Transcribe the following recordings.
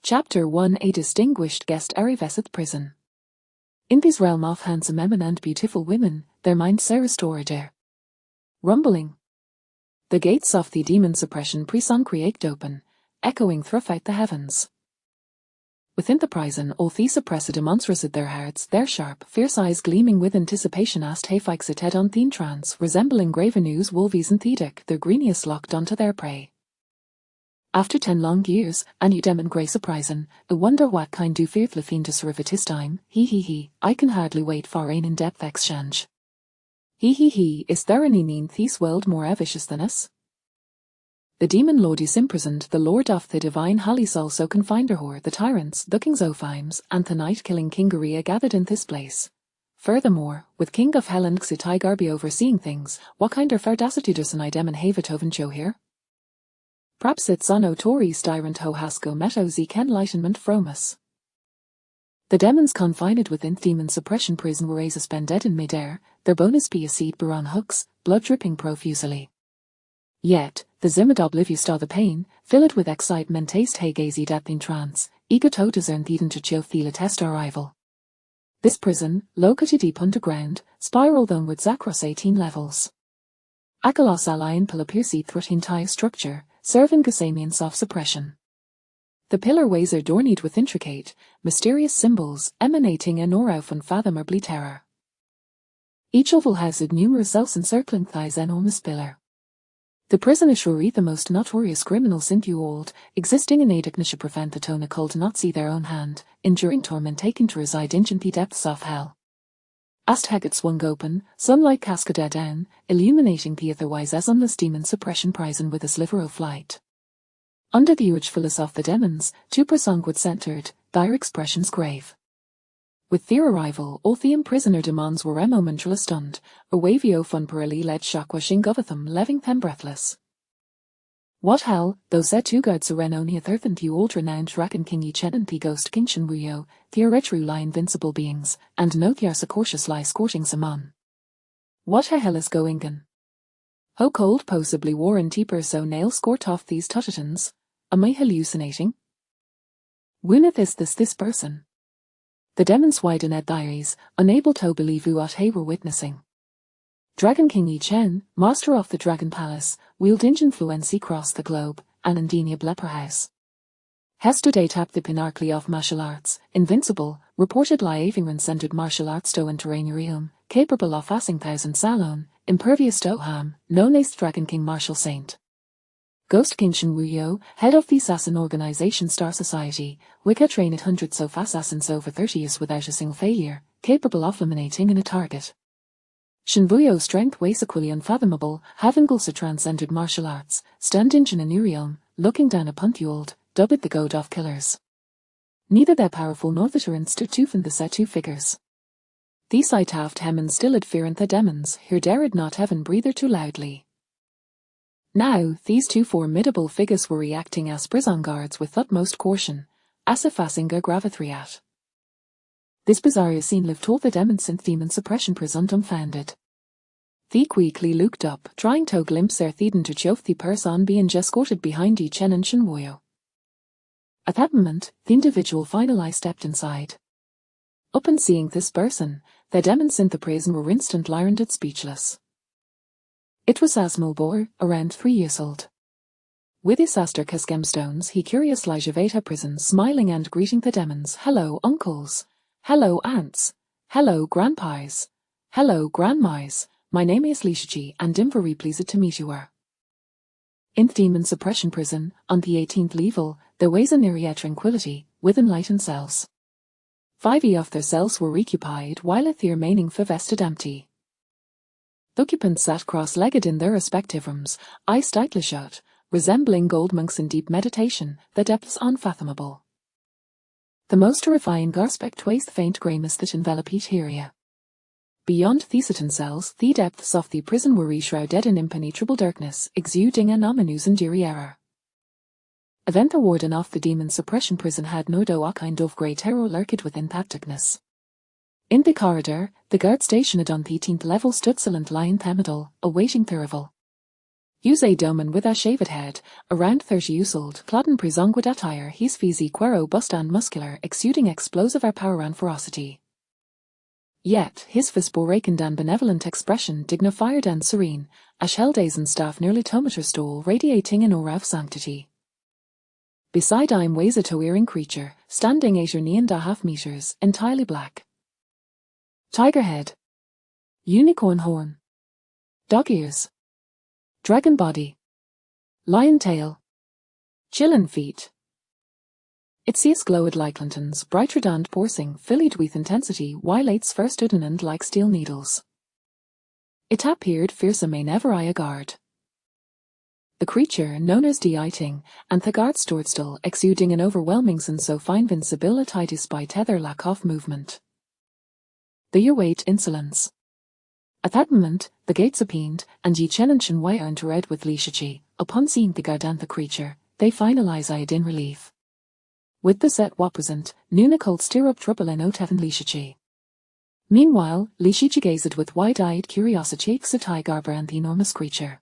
Chapter 1: A distinguished guest arriveth prison. In this realm of handsome men and beautiful women, their minds are restored. Rumbling. The gates of the demon suppression prison creaked open, echoing throughout the heavens. Within the prison, all the suppressed monsters at their hearts, their sharp, fierce eyes gleaming with anticipation as they fixed head on the trance, resembling graven news wolves and thedic, their greeniest locked onto their prey. After 10 long years, and you demon grey surprisen, I wonder what kind do fearful fiend serve at his time, he, I can hardly wait for an in-depth exchange. He, is there any mean this world more vicious than us? The demon lord is imprisoned, the lord of the divine Hallis also confined her, the tyrants, the kings Ophimes, and the night-killing Kingaria gathered in this place. Furthermore, with King of Hell and Xitai overseeing things, what kind of audacity does an I demon have at show here? Perhaps it's on Tories tyrant ho hasko meto ze ken enlightenment from us. The demons confined within demon suppression prison were suspended in mid-air, their bonus be a seat on hooks, blood dripping profusely. Yet, the zimmed oblivious to the pain, filled with excitement taste hay gazed at the trance, eager to discern the to chill the test arrival. This prison, located deep underground, spiraled onwards across 18 levels. Akalos alain pillar pierced through the entire structure, serving as a means of suppression. The pillar ways are adorned with intricate, mysterious symbols emanating an aura of unfathomably terror. Each oval has numerous cells encircling this enormous pillar. The prison is surely the most notorious criminals in the world, existing in a to prevent the tone called not see their own hand, enduring torment taken to reside in the depths of hell. As the gate swung open, sunlight cascaded down, illuminating the otherwise as unless demon suppression prison with a sliver of light. Under the watchfulness of the demons, 2% would centered, their expressions grave. With their arrival, all the imprisoner demons were momentarily stunned, a wavy of unparalleled led shock washing over them, leaving them breathless. What hell, those two gods are only a third than the old renowned dragon king Yichen and the ghost king Shinryo, the retro lie invincible beings, and no the cautious lie scorching Saman. What hell is going on? How cold possibly war and deeper so nail scored off these Totitans? Am I hallucinating? Winneth is this person? The demons widened their eyes, unable to believe what they were witnessing. Dragon King Yichen, master of the Dragon Palace, wielded influence across the globe, and undeniable leper house. Yesterday tapped the pinnacle of martial arts, invincible, reported living when centered martial arts to terrain capable of passing thousand salon, impervious to harm, known as Dragon King Martial Saint. Ghost King Shinryo, head of the assassin organization Star Society, Wicca trained hundreds of assassins over 30 years without a single failure, capable of eliminating a target. Shinryo's strength was equally unfathomable, having also transcended martial arts, standing in a new realm, looking down upon the old, dubbed the god of killers. Neither their powerful nor the tyrants to tooth in the set two figures. These sight have hemen still adferent the demons, who dared not heaven breather too loudly. Now, these two formidable figures were reacting as prison guards with utmost caution, as if facing a grave threat. This bizarre scene left all the demons in demon suppression prison dumbfounded. They quickly looked up, trying to glimpse their theden to chove the person being escorted behind Yichen and Shinryo. At that moment, the individual finally stepped inside. Upon seeing this person, the demons in the prison were instantly rendered speechless. It was Asmulbor, around 3 years old. With his astercus gemstones, he curiously evaded prison, smiling and greeting the demons. Hello, uncles. Hello, aunts. Hello, grandpas. Hello, grandmas. My name is Lishiji, and I'm very pleased to meet you. In the demon suppression prison, on the 18th level, there was an area tranquility, with enlightened cells. 5 of their cells were occupied, while the remaining 5 vested empty. The occupants sat cross-legged in their respective rooms, eyes tightly shut, resembling old monks in deep meditation, the depths unfathomable. The most terrifying aspect was the faint grey mist that enveloped each area. Beyond these hidden cells, the depths of the prison were shrouded in impenetrable darkness, exuding an ominous and eerie air. Even the warden of the demon suppression prison had no doubt what kind of grey terror lurked within that darkness. In the corridor, the guard stationed on the 18th level stood silent in the middle, awaiting the arrival. Use a domen with a shaved head, around 30 years old, clodden presongwid attire, his fisi quero bustan muscular, exuding explosive power and ferocity. Yet, his visboraken and benevolent expression dignified and serene, a sheldazen staff nearly tometer stole radiating an aura of sanctity. Beside I'm weighs a toe-earing creature, standing 8.5 meters, entirely black. Tiger head. Unicorn horn. Dog ears. Dragon body. Lion tail. Chillin feet. It sees glowed like lanterns, bright redand poursing, filled with intensity, while it's first udinand like steel needles. It appeared fearsome a never I a guard. The creature, known as the Iting, and the guard stood still, exuding an overwhelming sense of invincibility despite their lack of movement. The weight insolence. At that moment, the gates opened, and Yi Chen and Shen Wei entered with Li Shiqi. Upon seeing the guard and the creature, they finalized in relief. With the set present, Nuna could stir up trouble in Otev and Li Shiqi. Meanwhile, Li Shiqi gazed with wide-eyed curiosity at the tiger and the enormous creature.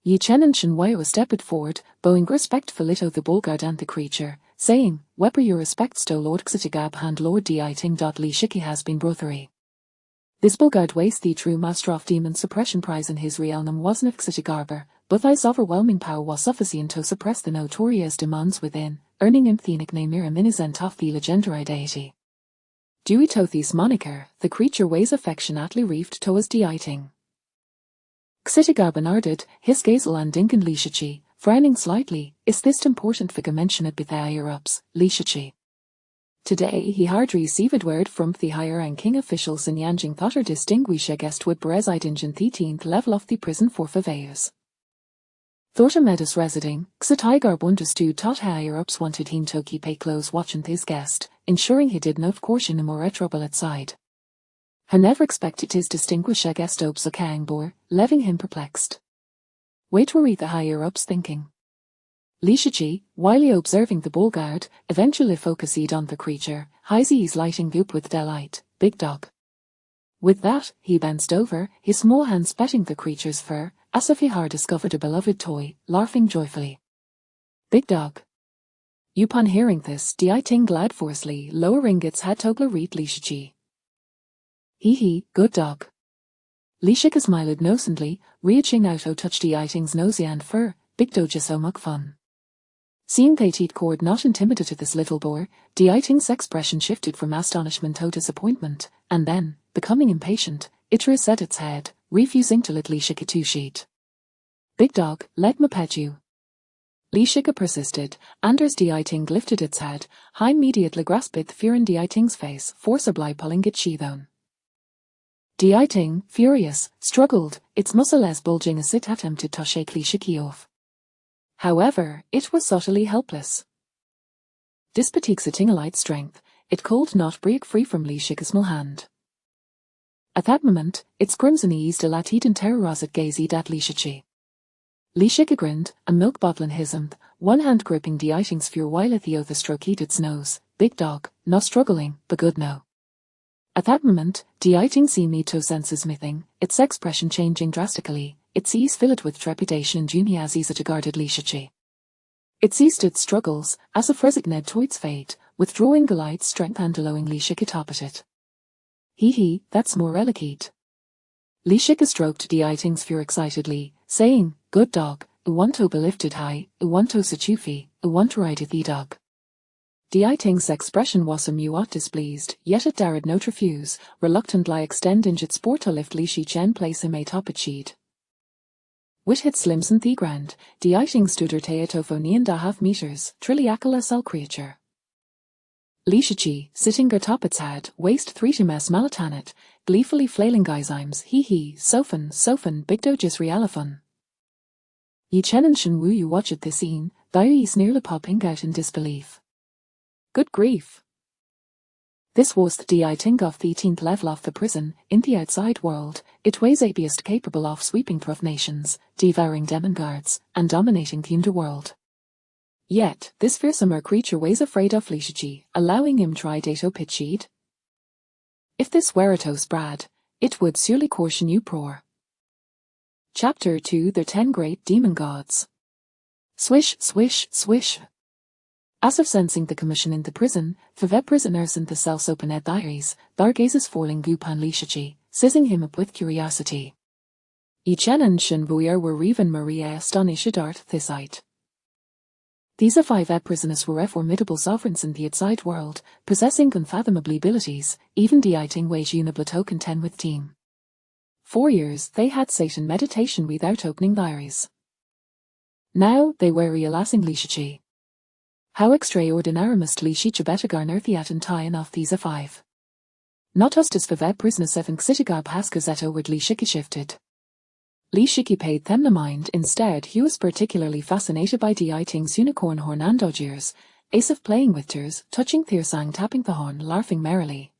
Yi Chen and Shen Wei stepped forward, bowing respectfully to the bullguard and the creature, saying, "Weber your respects to Lord Xitigab and Lord Di Ting. Li Shiqi has been brothery. This bullguard weighs the true master of demon suppression prize in his realm wasn't Xitigarber, but thy's overwhelming power was sufficient to suppress the notorious demons within, earning him the nickname Miraminizent of the legendary deity. Due to this moniker, the creature weighs affectionately reefed towards Di Ting. Xitigarben arded, his gazel and Dinkin Li Shiqi, frowning slightly, is this important figure mentioned by the higher-ups, Li Shiqi. Today he hard received word from the higher and king officials in Yanjing that her distinguished guest would reside in the 13th level of the prison for 5 years. Thorta Medus residing, Xitigar understood that higher-ups wanted him to keep a close watch on his guest, ensuring he did not caution him or trouble outside. He never expected his distinguished guest obs a kangbor, leaving him perplexed. Wait were the higher-ups thinking. Li Shiqi, while observing the bullguard, eventually focused on the creature, his lighting up with delight. Big dog. With that, he bent over, his small hands petting the creature's fur, as if he had discovered a beloved toy, laughing joyfully. Big dog. Upon hearing this, Di Ting glad forcefully, lowering its head to greet Li Shiqi. Hee, good dog. Li Shiqi smiled innocently, reaching out to touch Di Ting's nose and fur. Big dog just so much fun. Seeing that he'd cord not intimidated this little boar, Di Ting's expression shifted from astonishment to disappointment, and then, becoming impatient, it reset its head, refusing to let Li Shiqi to sheet. Big dog, let me pet you. Li Shiqi persisted, and as Di Ting lifted its head, he immediately grasped the fear in Di Ting's face, forcibly pulling it sheathon. Di Ting, furious, struggled, its muscles bulging as it attempted to shake Li Shiqi off. However, it was subtly helpless. Despite its tinglite strength, it could not break free from Li Shiqi's small hand. At that moment, its crimson eyes dilated and terrorized gazed at Li Shiqi. Li Shiqi grinned, a milk bottle in his hand, one hand gripping Di Ting's fear while at the other stroked its nose. Big dog, not struggling, but good now. At that moment, Di Ting seemed to sense smithing, its expression changing drastically, its eyes filled with trepidation and Juni as it regarded Li Shiqi. It ceased its struggles, as a resigned to its fate, withdrawing Goliath's strength and allowing Li Shiqi top at it. Hee, that's more elegant. Li Shiqi stroked Di Ting's fear excitedly, saying, good dog, I want to be lifted high, I want to sachufi, I want to ride the dog. Di Ting's expression was somewhat displeased, yet it dared not refuse, reluctantly extending its sport to lift Li Shiqi and place him atop its sheet. With its limbs on the ground, Di Ting stood her teatofo 9.5 meters, trilliacal SL creature. Li Shiqi, sitting atop its head, waist 3 to mess malatanet, gleefully flailing guysimes, hee, sofan, big doges realifun. Yi Chen and Shen Wu watched this scene, their eyes nearly popping out in disbelief. Good grief. This was the Di Ting of the 18th level of the prison. In the outside world, it was a beast capable of sweeping through nations, devouring demon guards, and dominating the underworld. Yet, this fearsomer creature was afraid of Li Shiqi, allowing him try dato pitchid. If this were a toast Brad, it would surely caution you prore. Chapter 2: The 10 Great Demon Gods. Swish, swish, swish. As if sensing the commotion in the prison, the prisoners in the cells open their diaries, their gazes falling upon Lishichi, sizzing him up with curiosity. Ichen and Shinbuya were even Maria astonished at this sight. These 5 prisoners were formidable sovereigns in the outside world, possessing unfathomable abilities, even dieting wage uniblato content with team. 4 years they had sat in meditation without opening diaries. Now they were realizing Lishichi. How extraordinary must Lishichi better garner the attention of these 5. Not just as the prisoners 7 Xitigab has gazetto with Lishiki shifted. Lishiki paid them no mind. Instead, he was particularly fascinated by Diting's unicorn horn and dodgers, ace of playing with tears, touching Thiersang, tapping the horn, laughing merrily.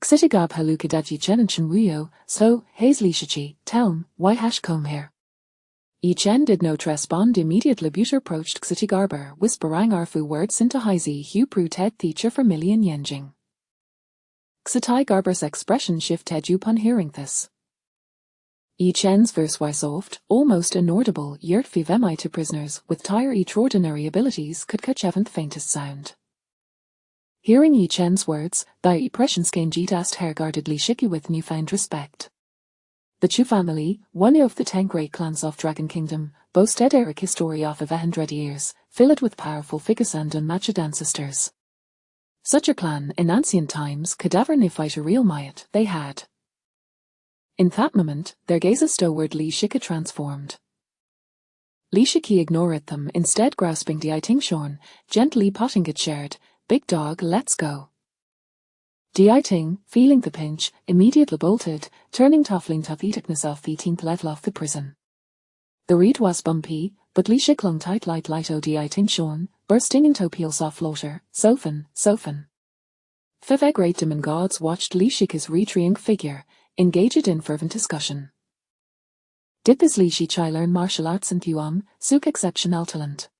Xitigab halukadaji chen and Shinwuyo, so, haze Lishichi, tell him, why hash come here? Ichen did no respond. Immediately Buter approached Xitigarber, whispering arfu words into Heizi Hu Pru Ted teacher for million yenjing. Xitigarber's expression shifted upon hearing this. Ichen's verse was soft, almost inaudible, yet vivemite prisoners with tire extraordinary abilities could catch even the faintest sound. Hearing Ichen's words, the impressions came Jitast regarded Lishiki with newfound respect. The Chu family, one of the 10 great clans of Dragon Kingdom, boasted a history of 100 years, filled with powerful figures and unmatched ancestors. Such a clan, in ancient times, could ever fight a real might they had. In that moment, their gazes toward Lishiki transformed. Lishiki ignored them, instead grasping the Iting, gently patting it, shared, "Big dog, let's go." Diting, feeling the pinch, immediately bolted, turning toffling to the thickness of the 18th level of the prison. The reed was bumpy, but Lisha clung tight light o Diting, bursting into peals of laughter, Sophin. 5 great demon gods watched Lishiki's retreating figure, engaged in fervent discussion. Did this Lishichi learn martial arts in Tuam, Suk exceptional talent?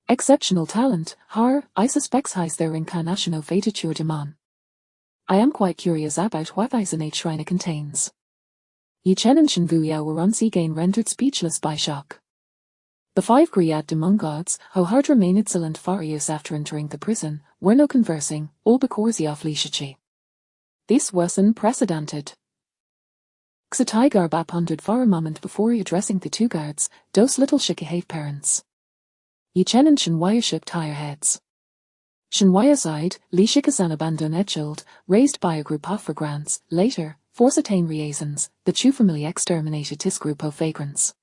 Exceptional talent, I suspect he's their incarnation of Vediture demon. I am quite curious about what this innate shrine contains. Yichen and Shinbuya were once again rendered speechless by shock. The 5 great demon gods, who had remained silent for years after entering the prison, were now conversing, all because of Lishichi. This was unprecedented. Xitigarba pondered for a moment before addressing the 2 guards, those little Shikihave parents. Yichen and Shinwaya shook their heads. Shinwaya sighed, Lishiki-san abandoned Edchild, raised by a group of vagrants, later, for certain reasons, the Chu family exterminated this group of vagrants.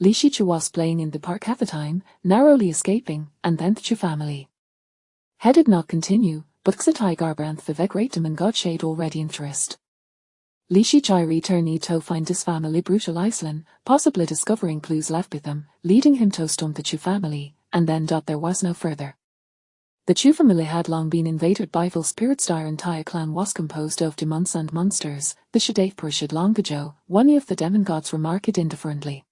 Lishichi was playing in the park at the time, narrowly escaping, and then the Chu family. He did not continue, but Xitigarba and the great demon god showed already interest. Lishichi returned to find his family brutal Iceland, possibly discovering clues left with them, leading him to stump the Chu family, and then there was no further. The Chu family had long been invaded by evil spirits. Their entire clan was composed of demons and monsters. The Shadave Purshid Longajo, one of the demon gods, remarked indifferently.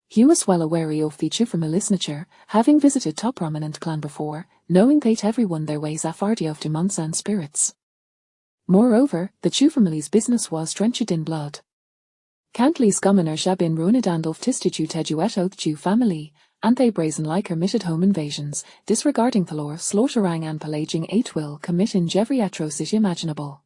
He was well aware of the Chu family's nature, having visited top prominent clan before, knowing that everyone their ways affardy of demons and spirits. Moreover, the Chu family's business was drenched in blood. Countless commoners had been ruined and of tistitute edueto the Chu family, and they brazenly committed home invasions, disregarding the law, slaughtering and pillaging will commit in every atrocity imaginable.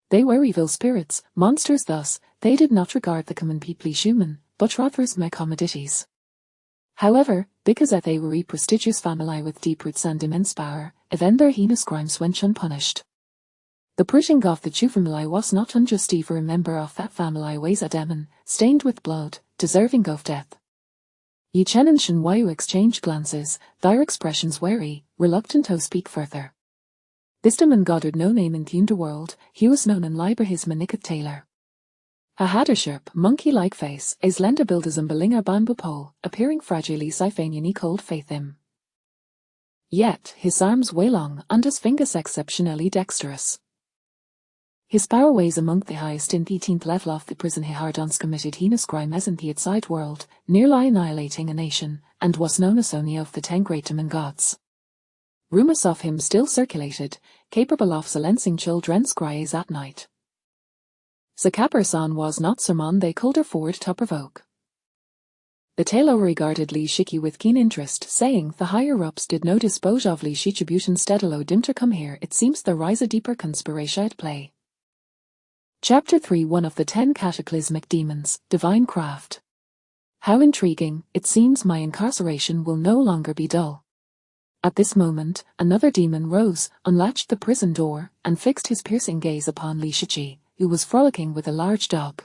They were evil spirits, monsters. Thus, they did not regard the common people as human, but rather as mere commodities. However, because they were a prestigious family with deep roots and immense power, even their heinous crimes went unpunished. The pruning of the Chu family was not unjust. For a member of that family was a demon, stained with blood, deserving of death. Yichen and Shinwaya exchanged glances, their expressions wary, reluctant to speak further. This demon god had no name in the underworld. He was known in by his Manikit Taylor. A had a sharp, monkey-like face, a slender build as a balinger bamboo pole, appearing fragilely Siphanian called Faithim. Yet, his arms were long, and his fingers exceptionally dexterous. His power was among the highest in the 18th level of the prison. He had once committed heinous crime as in the outside world, nearly annihilating a nation, and was known as only of the 10 great demon gods. Rumors of him still circulated, capable of silencing children's cries at night. Sa caperson was not sermon they called her forward to provoke. The tailor regarded Li Shiki with keen interest, saying the higher-ups did no dispose of Li Shichibutan stedelo dimter come here, it seems there rise a deeper conspiration at play. Chapter 3 One of the 10 cataclysmic demons, Divine Craft. How intriguing, it seems my incarceration will no longer be dull. At this moment, another demon rose, unlatched the prison door, and fixed his piercing gaze upon Li Shichi, who was frolicking with a large dog.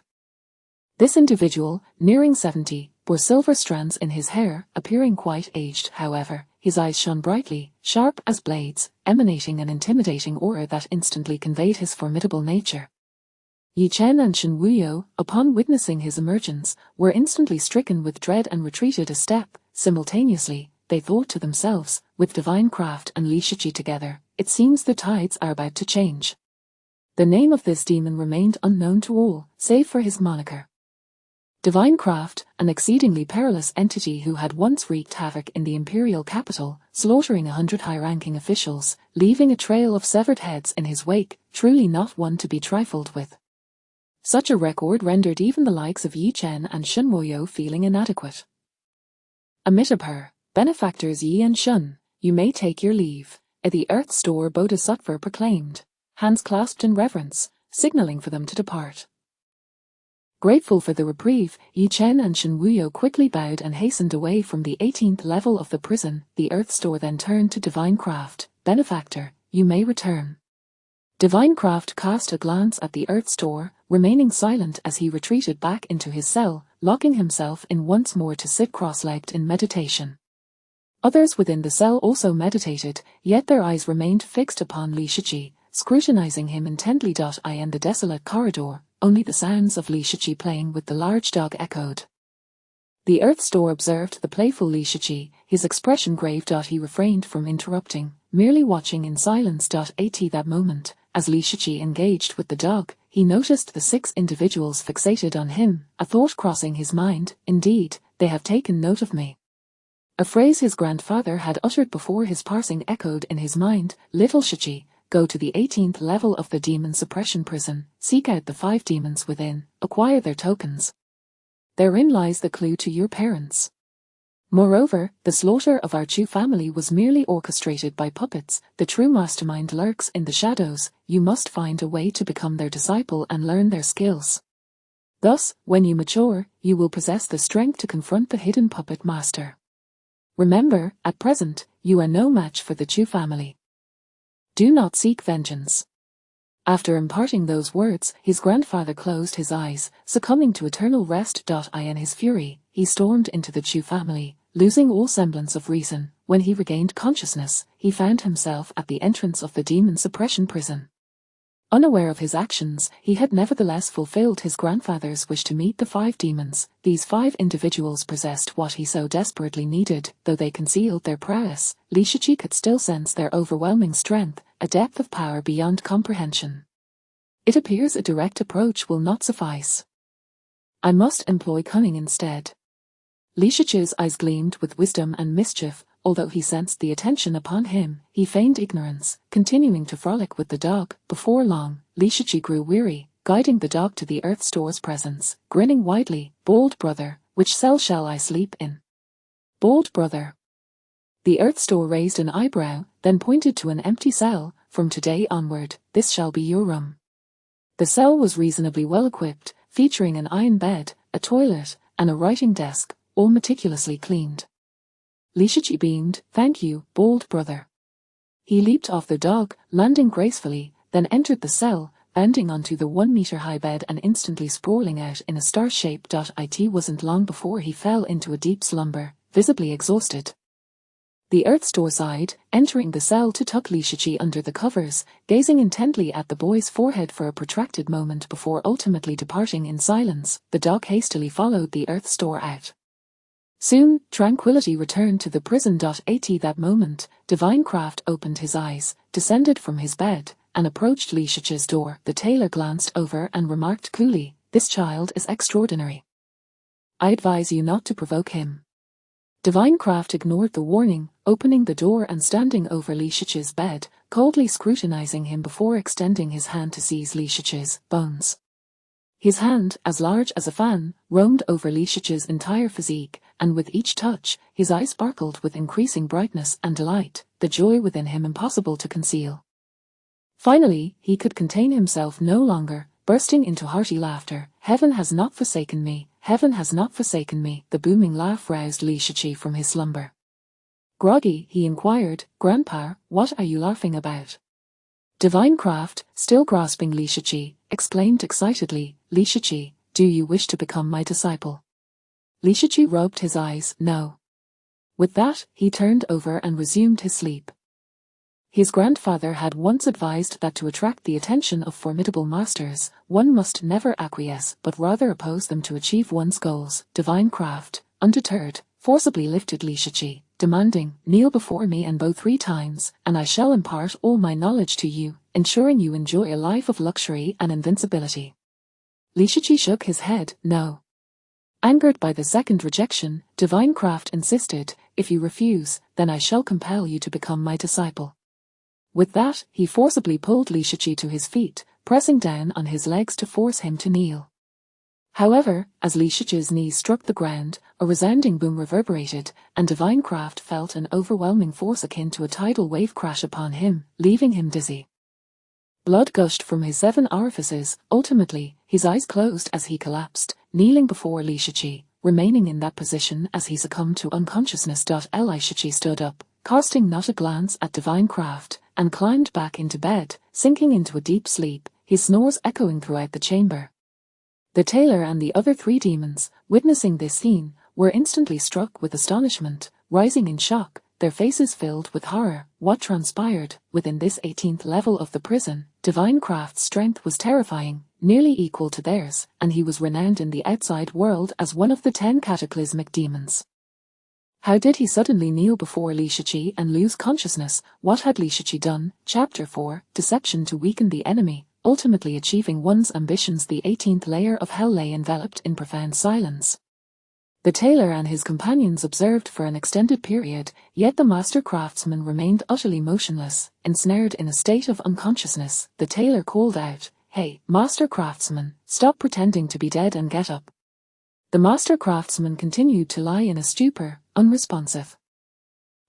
This individual, nearing 70, bore silver strands in his hair, appearing quite aged, however. His eyes shone brightly, sharp as blades, emanating an intimidating aura that instantly conveyed his formidable nature. Yi Chen and Shen Wuyo, upon witnessing his emergence, were instantly stricken with dread and retreated a step. Simultaneously, they thought to themselves, with Divine Craft and Li Shichi together, it seems the tides are about to change. The name of this demon remained unknown to all, save for his moniker. Divine Craft, an exceedingly perilous entity who had once wreaked havoc in the imperial capital, slaughtering 100 high-ranking officials, leaving a trail of severed heads in his wake, truly not one to be trifled with. Such a record rendered even the likes of Yi Chen and Shen Wuyo feeling inadequate. Amid a purr, benefactors Yi and Shun, you may take your leave, the Earth Store Bodhisattva proclaimed, hands clasped in reverence, signaling for them to depart. Grateful for the reprieve, Yi Chen and Shen Wuyo quickly bowed and hastened away from the 18th level of the prison. The Earth Store then turned to Divine Craft, benefactor, you may return. Divine Craft cast a glance at the Earth Store, remaining silent as he retreated back into his cell, locking himself in once more to sit cross-legged in meditation. Others within the cell also meditated, yet their eyes remained fixed upon Li Shichi, scrutinizing him intently. In the desolate corridor, only the sounds of Li Shichi playing with the large dog echoed. The Earth Store observed the playful Li Shichi, his expression grave. He refrained from interrupting, merely watching in silence. At that moment, as Li Shichi engaged with the dog, he noticed the 6 individuals fixated on him, a thought crossing his mind, indeed, they have taken note of me. A phrase his grandfather had uttered before his passing echoed in his mind, little Shichi, go to the 18th level of the demon suppression prison, seek out the 5 demons within, acquire their tokens. Therein lies the clue to your parents. Moreover, the slaughter of our Chu family was merely orchestrated by puppets, the true mastermind lurks in the shadows, you must find a way to become their disciple and learn their skills. Thus, when you mature, you will possess the strength to confront the hidden puppet master. Remember, at present, you are no match for the Chu family. Do not seek vengeance. After imparting those words, his grandfather closed his eyes, succumbing to eternal rest. In his fury, he stormed into the Chu family, losing all semblance of reason. When he regained consciousness, he found himself at the entrance of the demon suppression prison. Unaware of his actions, he had nevertheless fulfilled his grandfather's wish to meet the 5 demons. These 5 individuals possessed what he so desperately needed. Though they concealed their prowess, Li Shichi could still sense their overwhelming strength, a depth of power beyond comprehension. It appears a direct approach will not suffice. I must employ cunning instead. Li Shichi's eyes gleamed with wisdom and mischief. Although he sensed the attention upon him, he feigned ignorance, continuing to frolic with the dog. Before long, Li Shichi grew weary, guiding the dog to the Earth Store's presence, grinning widely, "Bold brother, which cell shall I sleep in?" "Bold brother." The Earth Store raised an eyebrow, then pointed to an empty cell. "From today onward, this shall be your room." The cell was reasonably well equipped, featuring an iron bed, a toilet, and a writing desk, all meticulously cleaned. Li Shichi beamed, "Thank you, bold brother." He leaped off the dog, landing gracefully, then entered the cell, bounding onto the 1-meter-high bed and instantly sprawling out in a star shape. It wasn't long before he fell into a deep slumber, visibly exhausted. The Earth Store sighed, entering the cell to tuck Li Shichi under the covers, gazing intently at the boy's forehead for a protracted moment before ultimately departing in silence. The dog hastily followed the Earth Store out. Soon, tranquility returned to the prison. At that moment, Divine Craft opened his eyes, descended from his bed, and approached Li Shichi's door. The tailor glanced over and remarked coolly, "This child is extraordinary. I advise you not to provoke him." Divine Craft ignored the warning, opening the door and standing over Li Shichi's bed, coldly scrutinizing him before extending his hand to seize Li Shichi's bones. His hand, as large as a fan, roamed over Li Shichi's entire physique, and with each touch, his eyes sparkled with increasing brightness and delight, the joy within him impossible to conceal. Finally, he could contain himself no longer, bursting into hearty laughter. "Heaven has not forsaken me, heaven has not forsaken me." The booming laugh roused Li Shichi from his slumber. Groggy, he inquired, "Grandpa, what are you laughing about?" Divine craft, still grasping Li Shichi, exclaimed excitedly, "Li Shichi, do you wish to become my disciple?" Li Shichi rubbed his eyes, "No." With that, he turned over and resumed his sleep. His grandfather had once advised that to attract the attention of formidable masters, one must never acquiesce but rather oppose them to achieve one's goals. Divine craft, undeterred, forcibly lifted Li Shichi, demanding, "Kneel before me and bow 3 times, and I shall impart all my knowledge to you, ensuring you enjoy a life of luxury and invincibility." Li Shichi shook his head, "No." Angered by the second rejection, Divine craft insisted, "If you refuse, then I shall compel you to become my disciple." With that, he forcibly pulled Li Shichi to his feet, pressing down on his legs to force him to kneel. However, as Li Shichi's knees struck the ground, a resounding boom reverberated, and Divine craft felt an overwhelming force akin to a tidal wave crash upon him, leaving him dizzy. Blood gushed from his 7 orifices. Ultimately, his eyes closed as he collapsed, kneeling before Li Shichi, remaining in that position as he succumbed to unconsciousness. Li Shichi stood up, casting not a glance at Divine craft, and climbed back into bed, sinking into a deep sleep, his snores echoing throughout the chamber. The tailor and the other 3 demons, witnessing this scene, were instantly struck with astonishment, rising in shock, their faces filled with horror. What transpired within this 18th level of the prison? Divine craft's strength was terrifying, nearly equal to theirs, and he was renowned in the outside world as one of the 10 cataclysmic demons. How did he suddenly kneel before Li Shichi and lose consciousness? What had Li Shichi done? Chapter 4, Deception to weaken the enemy, ultimately achieving one's ambitions. The 18th layer of hell lay enveloped in profound silence. The tailor and his companions observed for an extended period, yet the master craftsman remained utterly motionless, ensnared in a state of unconsciousness. The tailor called out, "Hey, master craftsman, stop pretending to be dead and get up." The master craftsman continued to lie in a stupor, unresponsive.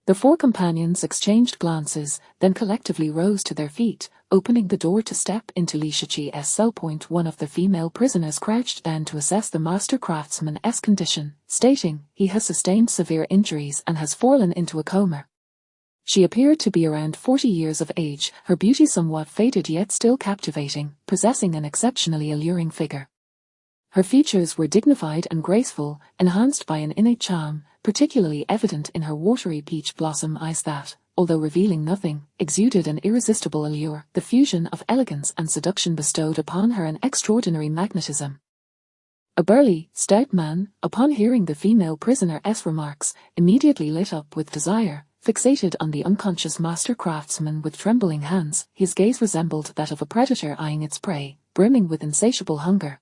The 4 companions exchanged glances, then collectively rose to their feet, opening the door to step into Li Shichi's cell. One of the female prisoners crouched down to assess the master craftsman's condition, stating, "He has sustained severe injuries and has fallen into a coma." She appeared to be around 40 years of age, her beauty somewhat faded yet still captivating, possessing an exceptionally alluring figure. Her features were dignified and graceful, enhanced by an innate charm, particularly evident in her watery peach blossom eyes that, although revealing nothing, exuded an irresistible allure. The fusion of elegance and seduction bestowed upon her an extraordinary magnetism. A burly, stout man, upon hearing the female prisoner's remarks, immediately lit up with desire, fixated on the unconscious master craftsman with trembling hands. His gaze resembled that of a predator eyeing its prey, brimming with insatiable hunger.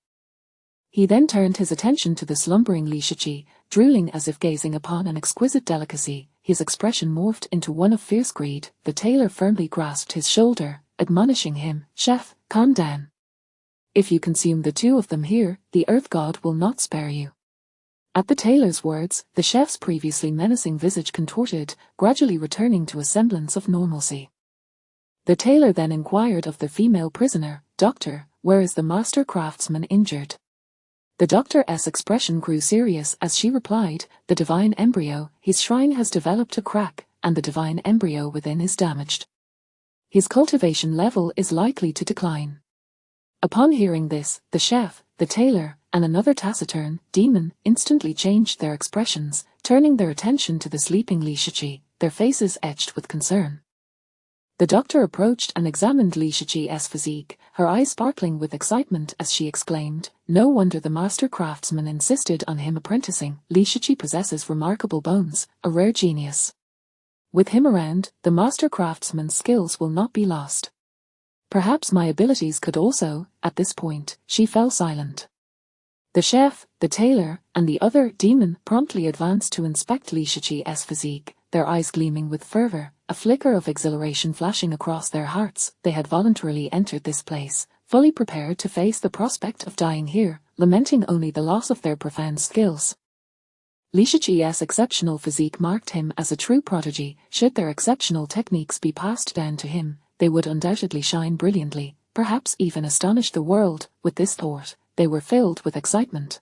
He then turned his attention to the slumbering Li Shichi, drooling as if gazing upon an exquisite delicacy. His expression morphed into one of fierce greed. The tailor firmly grasped his shoulder, admonishing him, "Chef, calm down. If you consume the 2 of them here, the earth god will not spare you." At the tailor's words, the chef's previously menacing visage contorted, gradually returning to a semblance of normalcy. The tailor then inquired of the female prisoner, "Doctor, where is the master craftsman injured?" The doctor's expression grew serious as she replied, "The divine embryo, his shrine has developed a crack, and the divine embryo within is damaged. His cultivation level is likely to decline." Upon hearing this, the chef, the tailor, and another taciturn demon instantly changed their expressions, turning their attention to the sleeping Li Shichi, their faces etched with concern. The doctor approached and examined Li Shichi's physique, her eyes sparkling with excitement as she exclaimed, "No wonder the master craftsman insisted on him apprenticing. Li Shichi possesses remarkable bones, a rare genius. With him around, the master craftsman's skills will not be lost. Perhaps my abilities could also." At this point, she fell silent. The chef, the tailor, and the other demon promptly advanced to inspect Li Shichi's physique, their eyes gleaming with fervor, a flicker of exhilaration flashing across their hearts. They had voluntarily entered this place, fully prepared to face the prospect of dying here, lamenting only the loss of their profound skills. Li Shiqi's exceptional physique marked him as a true prodigy. Should their exceptional techniques be passed down to him, they would undoubtedly shine brilliantly, perhaps even astonish the world. With this thought, they were filled with excitement.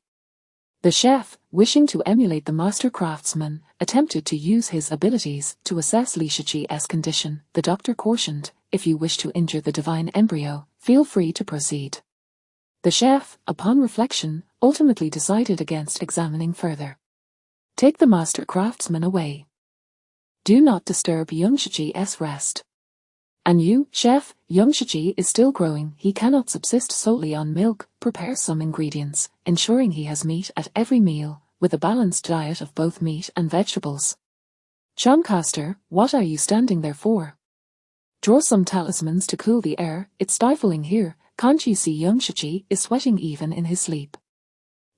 The chef, wishing to emulate the master craftsman, attempted to use his abilities to assess Li Shiqi's condition. The doctor cautioned, "If you wish to injure the divine embryo, feel free to proceed." The chef, upon reflection, ultimately decided against examining further. "Take the master craftsman away. Do not disturb young Shiqi's rest. And you, chef, young Shiqi is still growing. He cannot subsist solely on milk. Prepare some ingredients, ensuring he has meat at every meal, with a balanced diet of both meat and vegetables. Charmcaster, what are you standing there for? Draw some talismans to cool the air. It's stifling here. Can't you see young Shiqi is sweating even in his sleep?"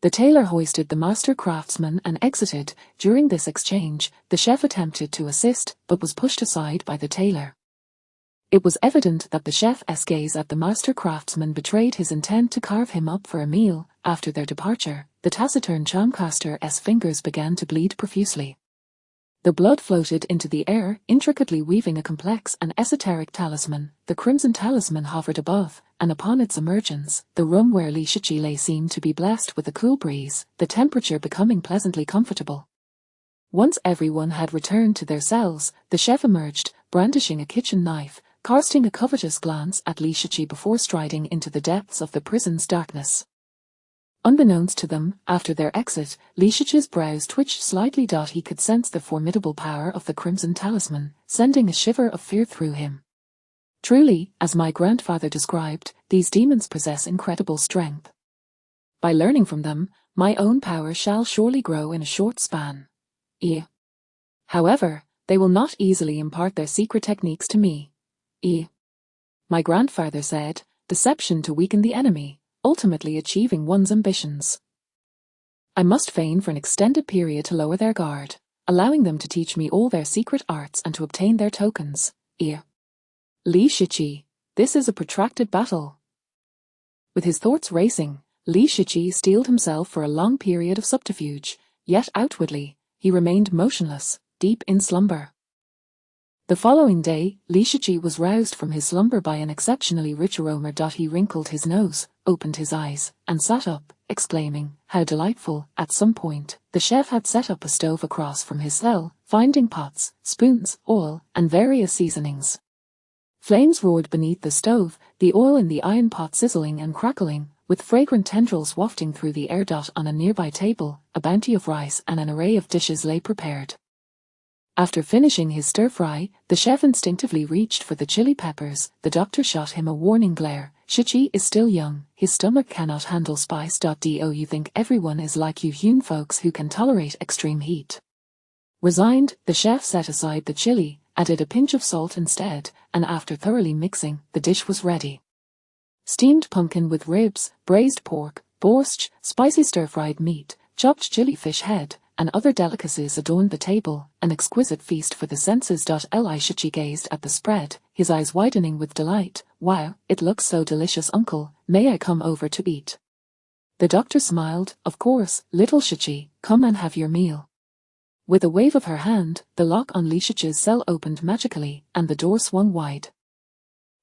The tailor hoisted the master craftsman and exited. During this exchange, the chef attempted to assist, but was pushed aside by the tailor. It was evident that the chef's gaze at the master craftsman betrayed his intent to carve him up for a meal. After their departure, the taciturn charmcaster's fingers began to bleed profusely. The blood floated into the air, intricately weaving a complex and esoteric talisman. The crimson talisman hovered above, and upon its emergence, the room where Li Shiqi lay seemed to be blessed with a cool breeze, the temperature becoming pleasantly comfortable. Once everyone had returned to their cells, the chef emerged, brandishing a kitchen knife, casting a covetous glance at Li Shiqi before striding into the depths of the prison's darkness. Unbeknownst to them, after their exit, Li Shiqi's brows twitched slightly. He could sense the formidable power of the crimson talisman, sending a shiver of fear through him. "Truly, as my grandfather described, these demons possess incredible strength. By learning from them, my own power shall surely grow in a short span. However, they will not easily impart their secret techniques to me. My grandfather said, deception to weaken the enemy, ultimately achieving one's ambitions. I must feign for an extended period to lower their guard, allowing them to teach me all their secret arts and to obtain their tokens. Li Shiqi, this is a protracted battle." With his thoughts racing, Li Shiqi steeled himself for a long period of subterfuge, yet outwardly, he remained motionless, deep in slumber. The following day, Li Shiqi was roused from his slumber by an exceptionally rich aroma. He wrinkled his nose, opened his eyes, and sat up, exclaiming, "How delightful!" At some point, the chef had set up a stove across from his cell, finding pots, spoons, oil, and various seasonings. Flames roared beneath the stove, the oil in the iron pot sizzling and crackling, with fragrant tendrils wafting through the air. On a nearby table, a bounty of rice and an array of dishes lay prepared. After finishing his stir-fry, the chef instinctively reached for the chili peppers. The doctor shot him a warning glare. "Shiqi is still young, his stomach cannot handle spice. Do you think everyone is like you Hune folks who can tolerate extreme heat?" Resigned, the chef set aside the chili, added a pinch of salt instead, and after thoroughly mixing, the dish was ready. Steamed pumpkin with ribs, braised pork, borscht, spicy stir-fried meat, chopped chili fish head, and other delicacies adorned the table, an exquisite feast for the senses. Li Shiqi gazed at the spread, his eyes widening with delight. "Wow, it looks so delicious, uncle. May I come over to eat?" The doctor smiled. "Of course, little Shiqi, come and have your meal." With a wave of her hand, the lock on Li Shiqi's cell opened magically, and the door swung wide.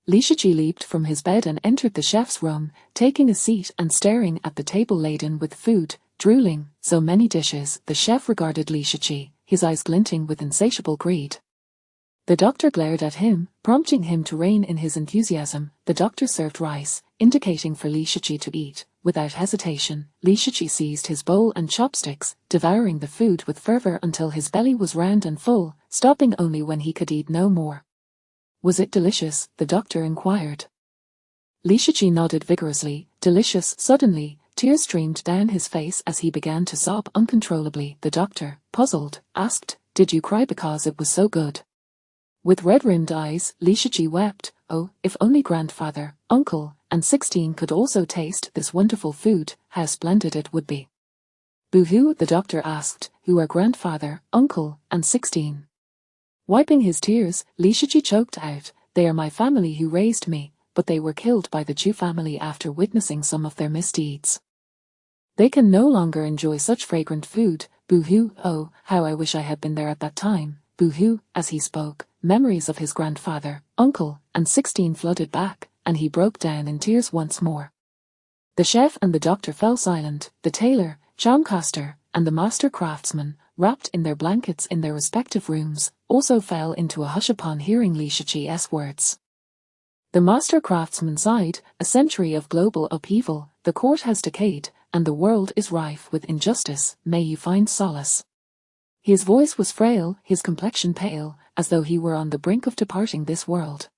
Li Shiqi leaped from his bed and entered the chef's room, taking a seat and staring at the table laden with food. Drooling, so many dishes. The chef regarded Li Shiqi, his eyes glinting with insatiable greed. The doctor glared at him, prompting him to rein in his enthusiasm. The doctor served rice, indicating for Li Shiqi to eat. Without hesitation, Li Shiqi seized his bowl and chopsticks, devouring the food with fervor until his belly was round and full, stopping only when he could eat no more. "Was it delicious?" the doctor inquired. Li Shiqi nodded vigorously. "Delicious." Suddenly, tears streamed down his face as he began to sob uncontrollably. The doctor, puzzled, asked, "Did you cry because it was so good?" With red-rimmed eyes, Li Shiqi wept. "Oh, if only grandfather, uncle, and 16 could also taste this wonderful food, how splendid it would be." "Boo-hoo," the doctor asked, "who are grandfather, uncle, and 16? Wiping his tears, Li Shiqi choked out, "They are my family who raised me, but they were killed by the Chu family after witnessing some of their misdeeds. They can no longer enjoy such fragrant food. Boo-hoo, oh, how I wish I had been there at that time. Boo-hoo. As he spoke, memories of his grandfather, uncle, and 16 flooded back, and he broke down in tears once more. The chef and the doctor fell silent. The tailor, charmcaster, and the master craftsman, wrapped in their blankets in their respective rooms, also fell into a hush upon hearing Li Shiqi's words. The master craftsman sighed, a century of global upheaval, the court has decayed, and the world is rife with injustice, may you find solace. His voice was frail, his complexion pale, as though he were on the brink of departing this world.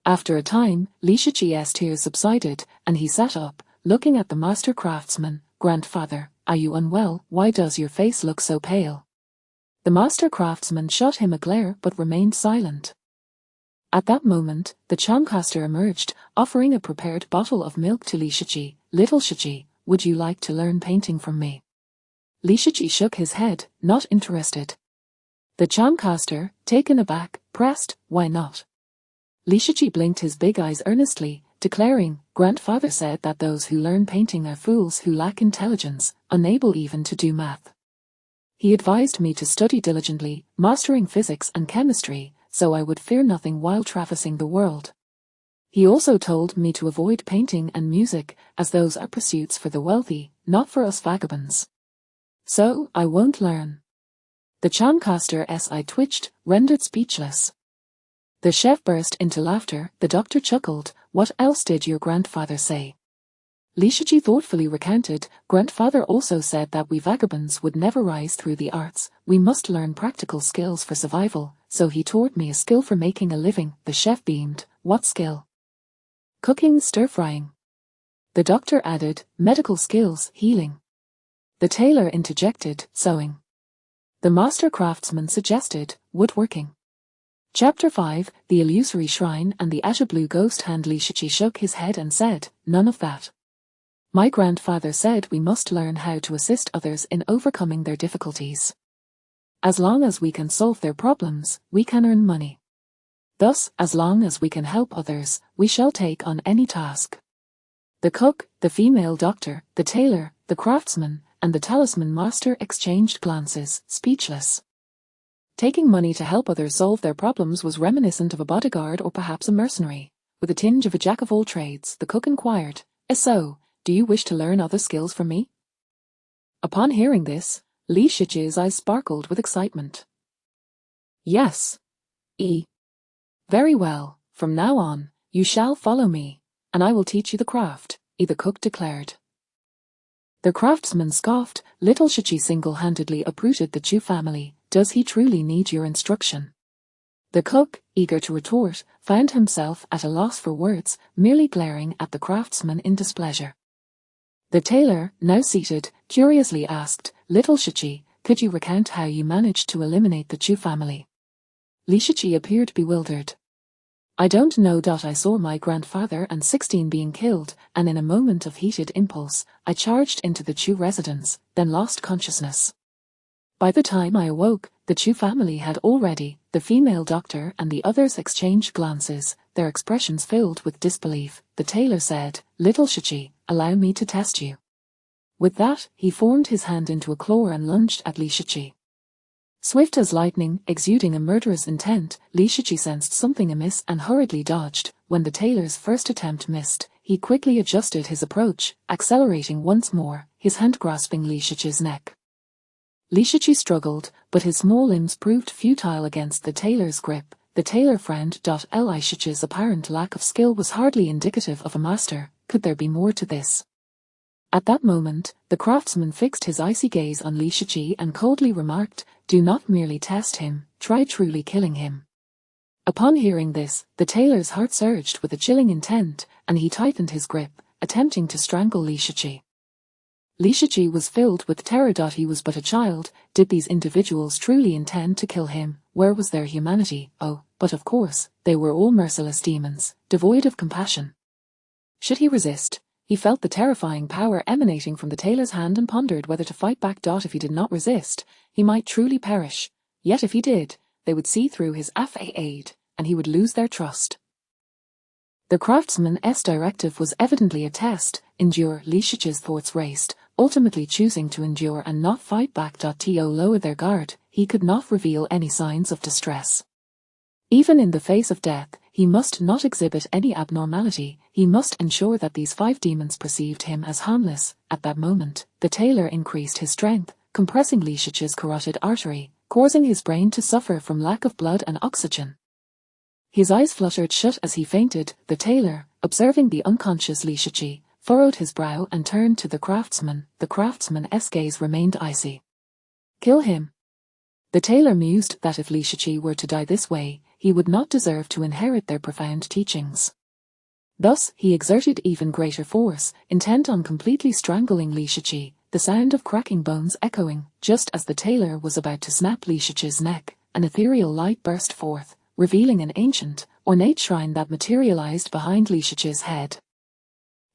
After a time, Li Shiqi's tears subsided, and he sat up, looking at the master craftsman. Grandfather, are you unwell? Why does your face look so pale? The master craftsman shot him a glare but remained silent. At that moment, the charmcaster emerged, offering a prepared bottle of milk to Li Shiqi. Little Shiqi, would you like to learn painting from me? Li Shiqi shook his head, not interested. The charmcaster, taken aback, pressed, why not? Li Shiqi blinked his big eyes earnestly, declaring, Grandfather said that those who learn painting are fools who lack intelligence, unable even to do math. He advised me to study diligently, mastering physics and chemistry, so I would fear nothing while traversing the world. He also told me to avoid painting and music, as those are pursuits for the wealthy, not for us vagabonds. So, I won't learn. The charmcaster's eye twitched, rendered speechless. The chef burst into laughter. The doctor chuckled. What else did your grandfather say? Li Shiqi thoughtfully recounted. Grandfather also said that we vagabonds would never rise through the arts. We must learn practical skills for survival, so he taught me a skill for making a living. The chef beamed. What skill? Cooking, stir-frying. The doctor added, medical skills, healing. The tailor interjected, sewing. The master craftsman suggested, woodworking. Chapter 5, The Illusory Shrine and the Azure Blue Ghost Hand. Li Shiqi shook his head and said, none of that. My grandfather said we must learn how to assist others in overcoming their difficulties. As long as we can solve their problems, we can earn money. Thus, as long as we can help others, we shall take on any task. The cook, the female doctor, the tailor, the craftsman, and the talisman master exchanged glances, speechless. Taking money to help others solve their problems was reminiscent of a bodyguard or perhaps a mercenary. With a tinge of a jack-of-all-trades, the cook inquired, so, do you wish to learn other skills from me? Upon hearing this, Li Shiqi's eyes sparkled with excitement. Yes. Very well, from now on, you shall follow me, and I will teach you the craft, the cook declared. The craftsman scoffed. Little Shiqi single-handedly uprooted the Chu family. Does he truly need your instruction? The cook, eager to retort, found himself at a loss for words, merely glaring at the craftsman in displeasure. The tailor, now seated, curiously asked, Little Shiqi, could you recount how you managed to eliminate the Chu family? Li Shiqi appeared bewildered. I don't know. I saw my grandfather and 16 being killed, and in a moment of heated impulse, I charged into the Chu residence, then lost consciousness. By the time I awoke, the Chu family had already. The female doctor and the others exchanged glances, their expressions filled with disbelief. The tailor said, Little Shiqi, allow me to test you. With that, he formed his hand into a claw and lunged at Li Shiqi. Swift as lightning, exuding a murderous intent, Li Shiqi sensed something amiss and hurriedly dodged. When the tailor's first attempt missed, he quickly adjusted his approach, accelerating once more, his hand grasping Li Shiqi's neck. Li Shiqi struggled, but his small limbs proved futile against the tailor's grip. The tailor frowned. Li Shiqi's apparent lack of skill was hardly indicative of a master. Could there be more to this? At that moment, the craftsman fixed his icy gaze on Li Shiqi and coldly remarked, do not merely test him, try truly killing him. Upon hearing this, the tailor's heart surged with a chilling intent, and he tightened his grip, attempting to strangle Li Shiqi. Li Shiqi was filled with terror. He was but a child. Did these individuals truly intend to kill him? Where was their humanity? Oh, but of course, they were all merciless demons, devoid of compassion. Should he resist? He felt the terrifying power emanating from the tailor's hand and pondered whether to fight back. If he did not resist, he might truly perish. Yet if he did, they would see through his aid, and he would lose their trust. The craftsman's directive was evidently a test. Endure. Leishage's thoughts raced, ultimately choosing to endure and not fight back. To lower their guard, he could not reveal any signs of distress. Even in the face of death, he must not exhibit any abnormality. He must ensure that these 5 demons perceived him as harmless. At that moment, the tailor increased his strength, compressing Leishage's carotid artery, causing his brain to suffer from lack of blood and oxygen. His eyes fluttered shut as he fainted. The tailor, observing the unconscious Leishage, furrowed his brow and turned to the craftsman. The craftsman's gaze remained icy. Kill him. The tailor mused that if Leishage were to die this way, he would not deserve to inherit their profound teachings. Thus, he exerted even greater force, intent on completely strangling Leishage, the sound of cracking bones echoing. Just as the tailor was about to snap Leishage's neck, an ethereal light burst forth, revealing an ancient, ornate shrine that materialized behind Leishage's head.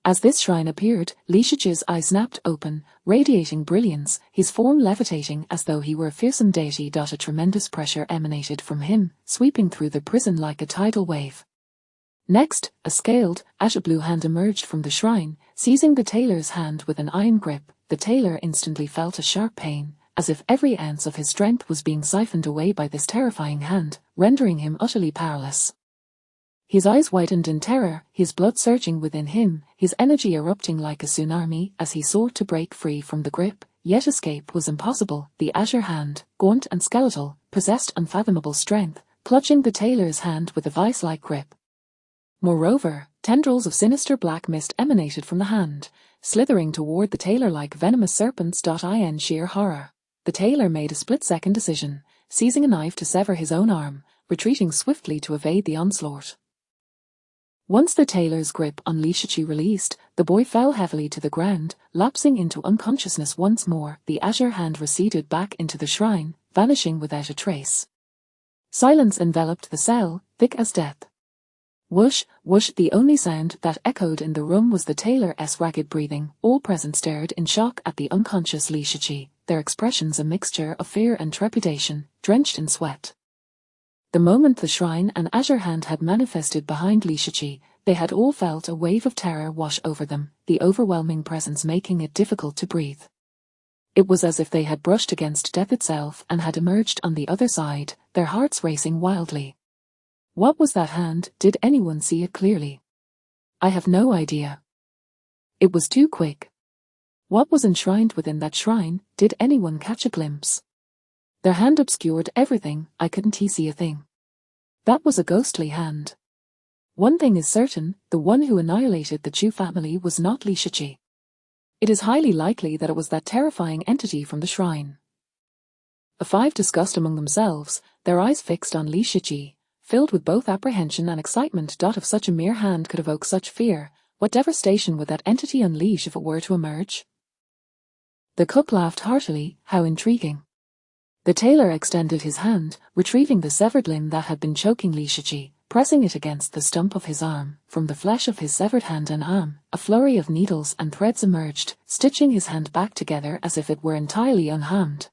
As this shrine appeared, Leishage's eyes snapped open, radiating brilliance, his form levitating as though he were a fearsome deity. A tremendous pressure emanated from him, sweeping through the prison like a tidal wave. Next, a scaled, azure blue hand emerged from the shrine, seizing the tailor's hand with an iron grip. The tailor instantly felt a sharp pain, as if every ounce of his strength was being siphoned away by this terrifying hand, rendering him utterly powerless. His eyes widened in terror, his blood surging within him, his energy erupting like a tsunami as he sought to break free from the grip, yet escape was impossible. The azure hand, gaunt and skeletal, possessed unfathomable strength, clutching the tailor's hand with a vice-like grip. Moreover, tendrils of sinister black mist emanated from the hand, slithering toward the tailor like venomous serpents. In sheer horror, the tailor made a split-second decision, seizing a knife to sever his own arm, retreating swiftly to evade the onslaught. Once the tailor's grip on Leishage released, the boy fell heavily to the ground, lapsing into unconsciousness once more. The azure hand receded back into the shrine, vanishing without a trace. Silence enveloped the cell, thick as death. Whoosh, whoosh, the only sound that echoed in the room was the tailor's ragged breathing. All present stared in shock at the unconscious Leishage, their expressions a mixture of fear and trepidation, drenched in sweat. The moment the shrine and azure hand had manifested behind Leishage, they had all felt a wave of terror wash over them, the overwhelming presence making it difficult to breathe. It was as if they had brushed against death itself and had emerged on the other side, their hearts racing wildly. What was that hand? Did anyone see it clearly? I have no idea. It was too quick. What was enshrined within that shrine? Did anyone catch a glimpse? Their hand obscured everything. I couldn't see a thing. That was a ghostly hand. One thing is certain, the one who annihilated the Chu family was not Leishage. It is highly likely that it was that terrifying entity from the shrine. The 5 discussed among themselves, their eyes fixed on Leishage, filled with both apprehension and excitement. If such a mere hand could evoke such fear, what devastation would that entity unleash if it were to emerge? The cook laughed heartily. How intriguing. The tailor extended his hand, retrieving the severed limb that had been choking Leishage, pressing it against the stump of his arm. From the flesh of his severed hand and arm, a flurry of needles and threads emerged, stitching his hand back together as if it were entirely unharmed.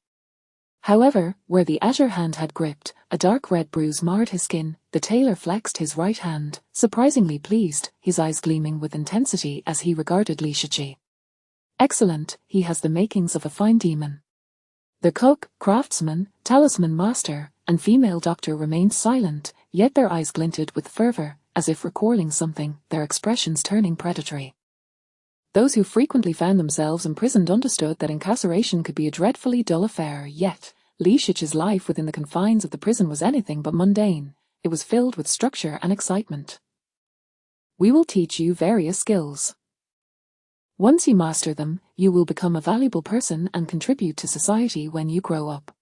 However, where the azure hand had gripped, a dark red bruise marred his skin. The tailor flexed his right hand, surprisingly pleased, his eyes gleaming with intensity as he regarded Leishage. Excellent, he has the makings of a fine demon. The cook, craftsman, talisman master, and female doctor remained silent, yet their eyes glinted with fervor, as if recalling something, their expressions turning predatory. Those who frequently found themselves imprisoned understood that incarceration could be a dreadfully dull affair, yet Leishage's life within the confines of the prison was anything but mundane. It was filled with structure and excitement. We will teach you various skills. Once you master them, you will become a valuable person and contribute to society when you grow up.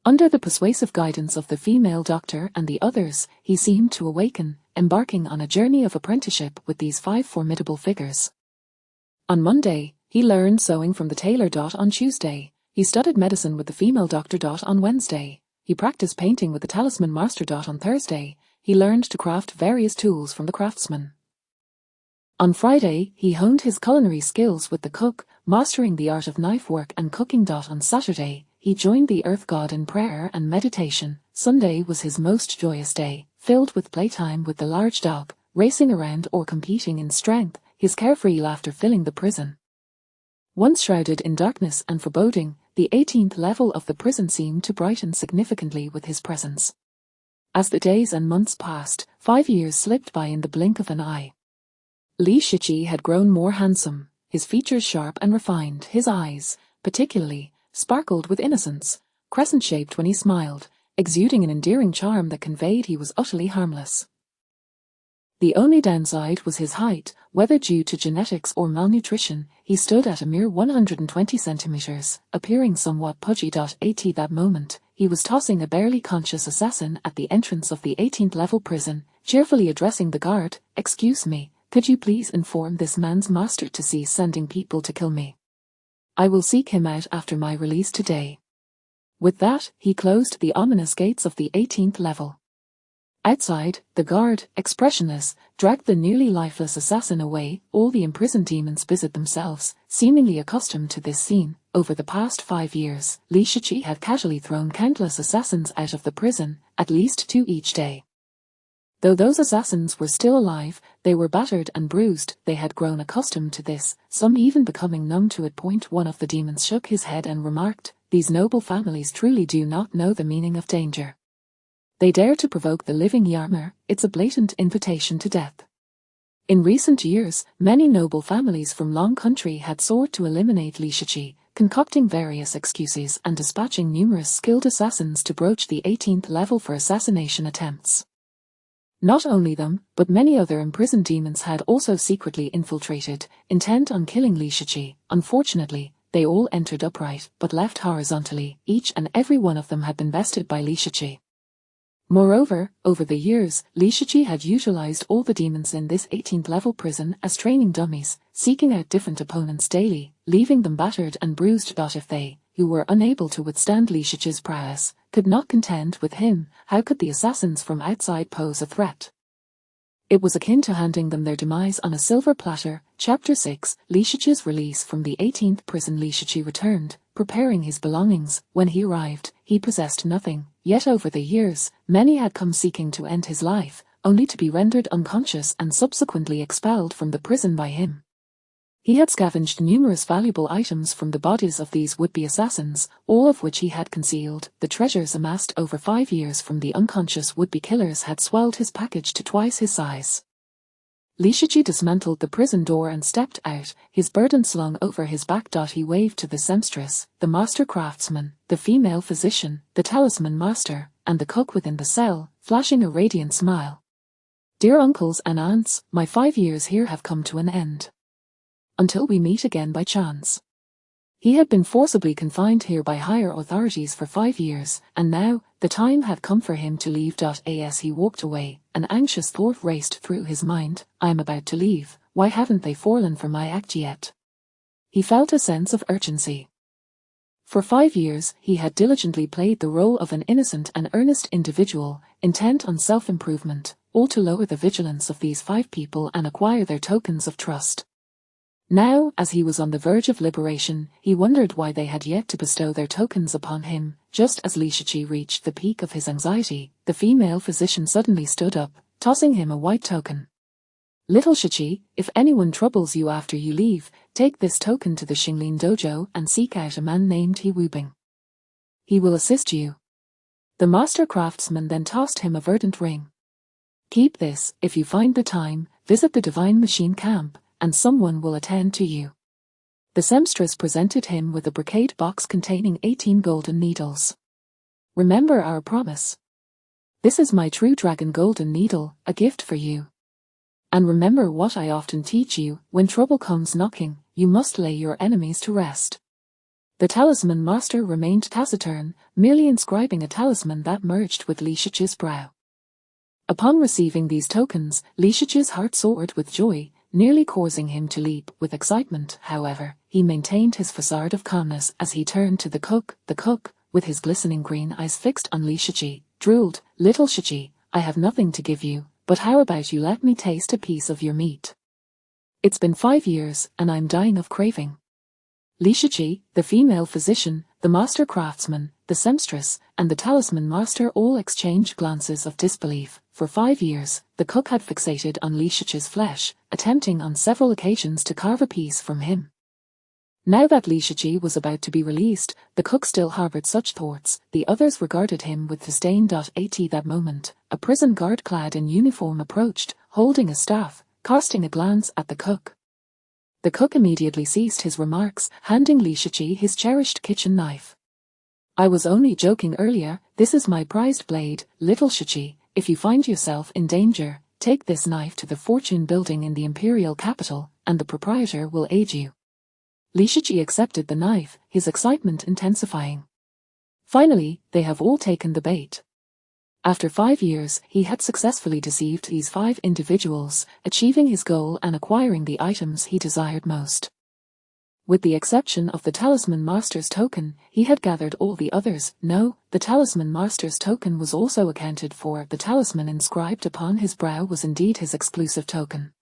Under the persuasive guidance of the female doctor and the others, he seemed to awaken, embarking on a journey of apprenticeship with these 5 formidable figures. On Monday, he learned sewing from the tailor. On Tuesday, he studied medicine with the female doctor. On Wednesday, he practiced painting with the talisman master. On Thursday, he learned to craft various tools from the craftsman. On Friday, he honed his culinary skills with the cook, mastering the art of knife work and cooking. On Saturday, he joined the earth god in prayer and meditation. Sunday was his most joyous day, filled with playtime with the large dog, racing around or competing in strength, his carefree laughter filling the prison. Once shrouded in darkness and foreboding, the 18th level of the prison seemed to brighten significantly with his presence. As the days and months passed, 5 years slipped by in the blink of an eye. Li Shiqi had grown more handsome, his features sharp and refined, his eyes, particularly, sparkled with innocence, crescent-shaped when he smiled, exuding an endearing charm that conveyed he was utterly harmless. The only downside was his height, whether due to genetics or malnutrition. He stood at a mere 120 centimeters, appearing somewhat pudgy. At that moment, he was tossing a barely conscious assassin at the entrance of the 18th level prison, cheerfully addressing the guard. "Excuse me, could you please inform this man's master to cease sending people to kill me? I will seek him out after my release today." With that, he closed the ominous gates of the 18th level. Outside, the guard, expressionless, dragged the nearly lifeless assassin away. All the imprisoned demons busied themselves, seemingly accustomed to this scene. Over the past 5 years, Li Shiqi had casually thrown countless assassins out of the prison, at least 2 each day. Though those assassins were still alive, they were battered and bruised. They had grown accustomed to this, some even becoming numb to it. One of the demons shook his head and remarked, "These noble families truly do not know the meaning of danger. They dare to provoke the living Yarmer. It's a blatant invitation to death." In recent years, many noble families from Long Country had sought to eliminate Li Shiqi, concocting various excuses and dispatching numerous skilled assassins to broach the 18th level for assassination attempts. Not only them, but many other imprisoned demons had also secretly infiltrated, intent on killing Li Shiqi. Unfortunately, they all entered upright, but left horizontally. Each and every one of them had been bested by Li Shiqi. Moreover, over the years, Li Shiqi had utilized all the demons in this 18th level prison as training dummies, seeking out different opponents daily, leaving them battered and bruised. If they, who were unable to withstand Li Shiqi's prowess, could not contend with him, how could the assassins from outside pose a threat? It was akin to handing them their demise on a silver platter. Chapter 6, Li Shiqi's release from the 18th prison. Li Shiqi returned, preparing his belongings. When he arrived, he possessed nothing, yet over the years, many had come seeking to end his life, only to be rendered unconscious and subsequently expelled from the prison by him. He had scavenged numerous valuable items from the bodies of these would-be assassins, all of which he had concealed. The treasures amassed over 5 years from the unconscious would-be killers had swelled his package to twice his size. Li Shiqi dismantled the prison door and stepped out, his burden slung over his back. He waved to the seamstress, the master craftsman, the female physician, the talisman master, and the cook within the cell, flashing a radiant smile. "Dear uncles and aunts, my 5 years here have come to an end. Until we meet again by chance." He had been forcibly confined here by higher authorities for 5 years, and now, the time had come for him to leave. As he walked away, an anxious thought raced through his mind. "I am about to leave, why haven't they fallen for my act yet?" He felt a sense of urgency. For 5 years, he had diligently played the role of an innocent and earnest individual, intent on self-improvement, all to lower the vigilance of these 5 people and acquire their tokens of trust. Now, as he was on the verge of liberation, he wondered why they had yet to bestow their tokens upon him. Just as Li Shiqi reached the peak of his anxiety, the female physician suddenly stood up, tossing him a white token. "Little Shiqi, if anyone troubles you after you leave, take this token to the Xinglin dojo and seek out a man named He Wubing. He will assist you." The master craftsman then tossed him a verdant ring. "Keep this. If you find the time, visit the Divine Machine Camp, and someone will attend to you." The seamstress presented him with a brocade box containing 18 golden needles. "Remember our promise. This is my true dragon golden needle, a gift for you. And remember what I often teach you, when trouble comes knocking, you must lay your enemies to rest." The talisman master remained taciturn, merely inscribing a talisman that merged with Li Shiqi's brow. Upon receiving these tokens, Li Shiqi's heart soared with joy, nearly causing him to leap with excitement. However, he maintained his facade of calmness as he turned to the cook. The cook, with his glistening green eyes fixed on Li Shiqi, drooled, "Little Shiqi, I have nothing to give you, but how about you let me taste a piece of your meat? It's been 5 years, and I'm dying of craving." Li Shiqi, the female physician, the master craftsman, the seamstress, and the talisman master all exchanged glances of disbelief. For 5 years, the cook had fixated on Li Shichi's flesh, attempting on several occasions to carve a piece from him. Now that Li Shichi was about to be released, the cook still harbored such thoughts. The others regarded him with disdain. At that moment, a prison guard clad in uniform approached, holding a staff, casting a glance at the cook. The cook immediately ceased his remarks, handing Li Shichi his cherished kitchen knife. "I was only joking earlier. This is my prized blade, little Shichi. If you find yourself in danger, take this knife to the fortune building in the imperial capital, and the proprietor will aid you." Li Shichi accepted the knife, his excitement intensifying. Finally, they have all taken the bait. After 5 years, he had successfully deceived these 5 individuals, achieving his goal and acquiring the items he desired most. With the exception of the Talisman Master's token, he had gathered all the others. No, the Talisman Master's token was also accounted for. The talisman inscribed upon his brow was indeed his exclusive token.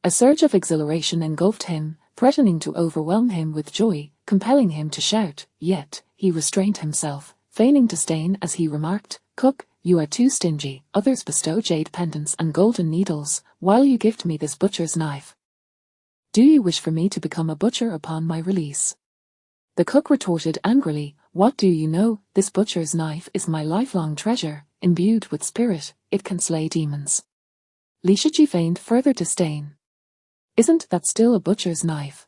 A surge of exhilaration engulfed him, threatening to overwhelm him with joy, compelling him to shout, yet he restrained himself, feigning disdain as he remarked, "Cook, you are too stingy. Others bestow jade pendants and golden needles, while you gift me this butcher's knife. Do you wish for me to become a butcher upon my release?" The cook retorted angrily, "What do you know? This butcher's knife is my lifelong treasure, imbued with spirit. It can slay demons." Li Shichi feigned further disdain. "Isn't that still a butcher's knife?"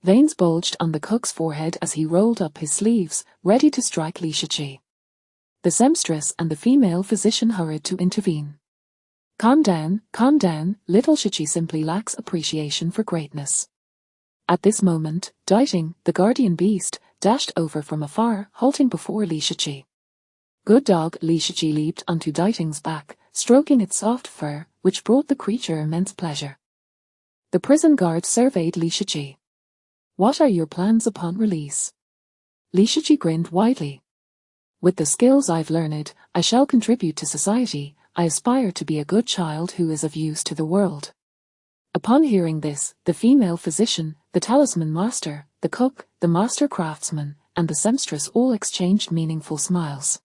Veins bulged on the cook's forehead as he rolled up his sleeves, ready to strike Li Shichi. The seamstress and the female physician hurried to intervene. Calm down, little Shichi simply lacks appreciation for greatness." At this moment, Daiting, the guardian beast, dashed over from afar, halting before Li Shichi. "Good dog." Li Shichi leaped onto Daiting's back, stroking its soft fur, which brought the creature immense pleasure. The prison guard surveyed Li Shichi. "What are your plans upon release?" Li Shichi grinned widely. "With the skills I've learned, I shall contribute to society. I aspire to be a good child who is of use to the world." Upon hearing this, the female physician, the talisman master, the cook, the master craftsman, and the seamstress all exchanged meaningful smiles.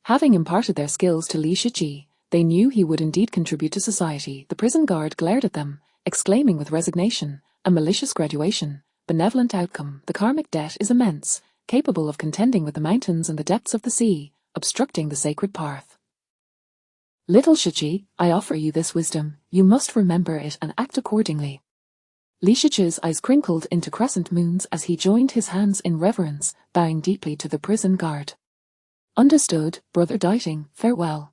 Having imparted their skills to Li Shichi, they knew he would indeed contribute to society. The prison guard glared at them, exclaiming with resignation, "A malicious graduation, benevolent outcome. The karmic debt is immense, capable of contending with the mountains and the depths of the sea, obstructing the sacred path. Little Shichi, I offer you this wisdom. You must remember it and act accordingly." Li Shichi's eyes crinkled into crescent moons as he joined his hands in reverence, bowing deeply to the prison guard. "Understood, Brother Daiting, farewell."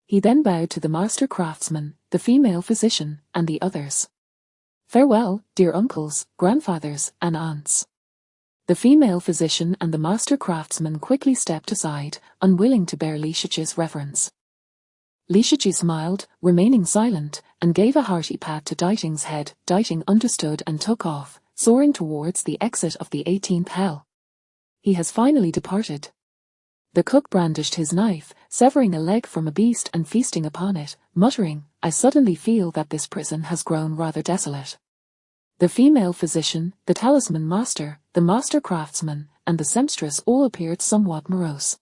He then bowed to the master craftsman, the female physician, and the others. "Farewell, dear uncles, grandfathers, and aunts." The female physician and the master craftsman quickly stepped aside, unwilling to bear Li Shichi's reverence. Li Shichi smiled, remaining silent, and gave a hearty pat to Daiting's head. Daiting understood and took off, soaring towards the exit of the 18th hell. He has finally departed. The cook brandished his knife, severing a leg from a beast and feasting upon it, muttering, "I suddenly feel that this prison has grown rather desolate." The female physician, the talisman master, the master craftsman, and the seamstress all appeared somewhat morose.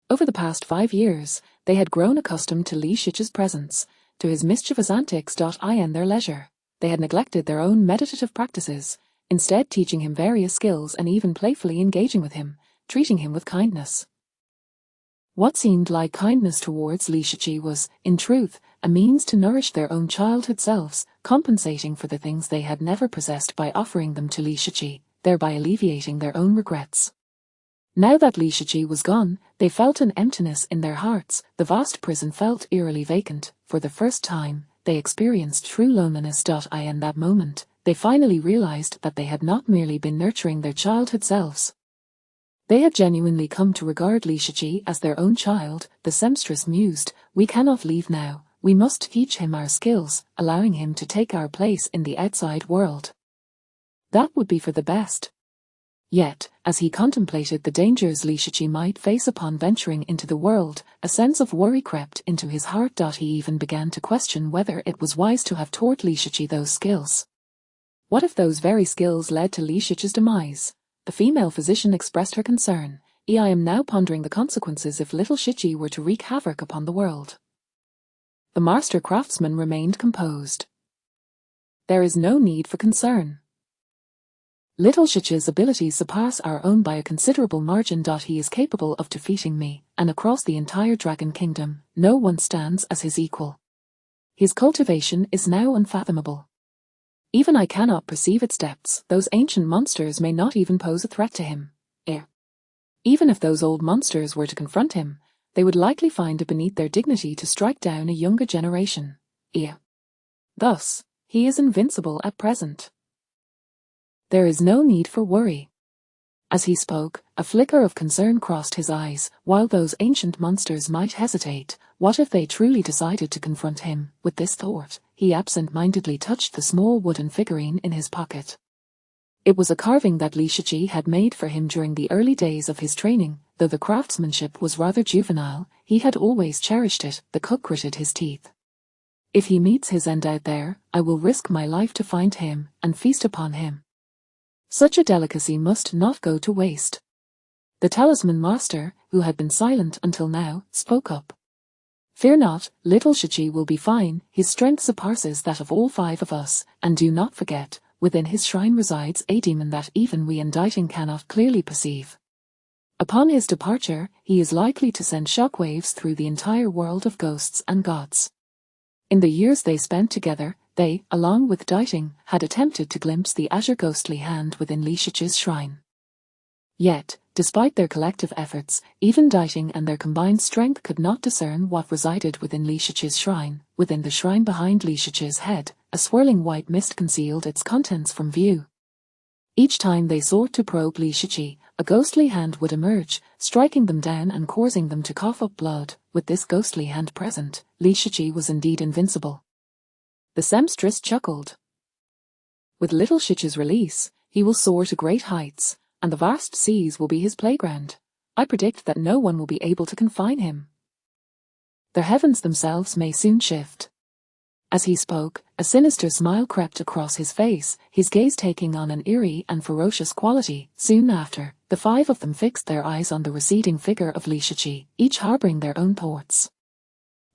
Over the past 5 years, they had grown accustomed to Li Shichi's presence, to his mischievous antics. In their leisure, they had neglected their own meditative practices, instead teaching him various skills and even playfully engaging with him, treating him with kindness. What seemed like kindness towards Li Shichi was, in truth, a means to nourish their own childhood selves, compensating for the things they had never possessed by offering them to Li Shichi, thereby alleviating their own regrets. Now that Li Shichi was gone, they felt an emptiness in their hearts. The vast prison felt eerily vacant. For the first time, they experienced true loneliness. In that moment, they finally realized that they had not merely been nurturing their childhood selves. They had genuinely come to regard Li Shichi as their own child. The seamstress mused, "We cannot leave now. We must teach him our skills, allowing him to take our place in the outside world. That would be for the best." Yet, as he contemplated the dangers Li Shichi might face upon venturing into the world, a sense of worry crept into his heart. He even began to question whether it was wise to have taught Li Shichi those skills. What if those very skills led to Li Shichi's demise? The female physician expressed her concern. "I am now pondering the consequences if little Shichi were to wreak havoc upon the world." The master craftsman remained composed. There is no need for concern. Little Shichi's abilities surpass our own by a considerable margin. He is capable of defeating me, and across the entire Dragon Kingdom, no one stands as his equal. His cultivation is now unfathomable. Even I cannot perceive its depths. Those ancient monsters may not even pose a threat to him. Even if those old monsters were to confront him, they would likely find it beneath their dignity to strike down a younger generation. Thus, he is invincible at present. There is no need for worry. As he spoke, a flicker of concern crossed his eyes. While those ancient monsters might hesitate, what if they truly decided to confront him? With this thought, he absent-mindedly touched the small wooden figurine in his pocket. It was a carving that Li Shichi had made for him during the early days of his training. Though the craftsmanship was rather juvenile, he had always cherished it. The cook gritted his teeth. If he meets his end out there, I will risk my life to find him, and feast upon him. Such a delicacy must not go to waste. The talisman master, who had been silent until now, spoke up. Fear not, little Shichi will be fine. His strength surpasses that of all 5 of us, and do not forget, within his shrine resides a demon that even we unditing cannot clearly perceive. Upon his departure, he is likely to send shockwaves through the entire world of ghosts and gods. In the years they spent together, they, along with Diting, had attempted to glimpse the azure ghostly hand within Li Shichi's shrine. Yet, despite their collective efforts, even Diting and their combined strength could not discern what resided within Li Shichi's shrine. Within the shrine behind Li Shichi's head, a swirling white mist concealed its contents from view. Each time they sought to probe Li Shichi, a ghostly hand would emerge, striking them down and causing them to cough up blood. With this ghostly hand present, Li Shichi was indeed invincible. The seamstress chuckled. With little Shichi's release, he will soar to great heights, and the vast seas will be his playground. I predict that no one will be able to confine him. The heavens themselves may soon shift. As he spoke, a sinister smile crept across his face, his gaze taking on an eerie and ferocious quality. Soon after, the 5 of them fixed their eyes on the receding figure of Li Shichi, each harboring their own thoughts.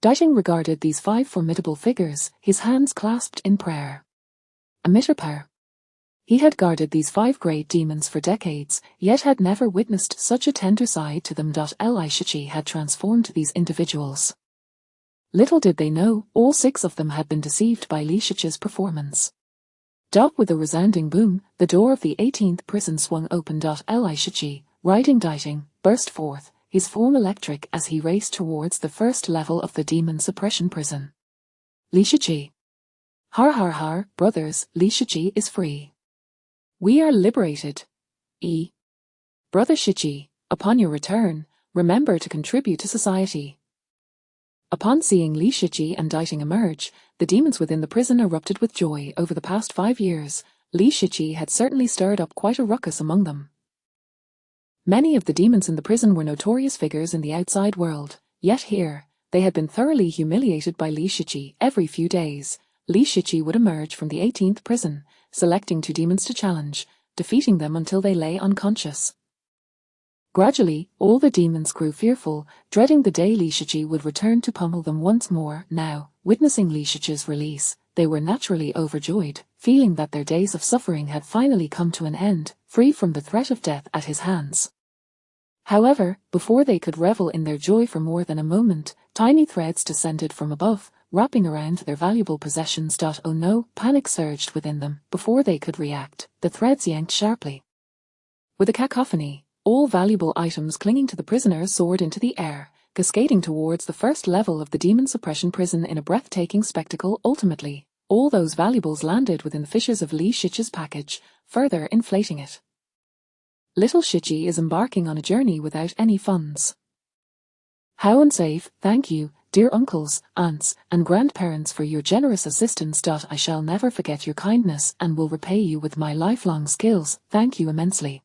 Diting regarded these 5 formidable figures, his hands clasped in prayer. Amitabha. He had guarded these 5 great demons for decades, yet had never witnessed such a tender side to them. Li Shichi had transformed these individuals. Little did they know, all 6 of them had been deceived by Li Shichi's performance. With a resounding boom, the door of the 18th prison swung open. Li Shichi, riding Diting, burst forth, his form electric as he raced towards the first level of the demon suppression prison. Li Shichi. Har har har, brothers, Li Shichi is free. We are liberated. Brother Shichi, upon your return, remember to contribute to society. Upon seeing Li Shichi and Diting emerge, the demons within the prison erupted with joy. Over the past 5 years, Li Shichi had certainly stirred up quite a ruckus among them. Many of the demons in the prison were notorious figures in the outside world, yet here, they had been thoroughly humiliated by Li Shichi. Every few days, Li Shichi would emerge from the 18th prison, selecting 2 demons to challenge, defeating them until they lay unconscious. Gradually, all the demons grew fearful, dreading the day Li Shichi would return to pummel them once more. Now, witnessing Li Shichi's release, they were naturally overjoyed, feeling that their days of suffering had finally come to an end, free from the threat of death at his hands. However, before they could revel in their joy for more than a moment, tiny threads descended from above, wrapping around their valuable possessions. Oh no, panic surged within them. Before they could react, the threads yanked sharply. With a cacophony, all valuable items clinging to the prisoner soared into the air, cascading towards the first level of the demon suppression prison in a breathtaking spectacle. Ultimately, all those valuables landed within the fissures of Li Shichi's package, further inflating it. Little Shichi is embarking on a journey without any funds. How unsafe. Thank you, dear uncles, aunts, and grandparents, for your generous assistance. I shall never forget your kindness and will repay you with my lifelong skills. Thank you immensely.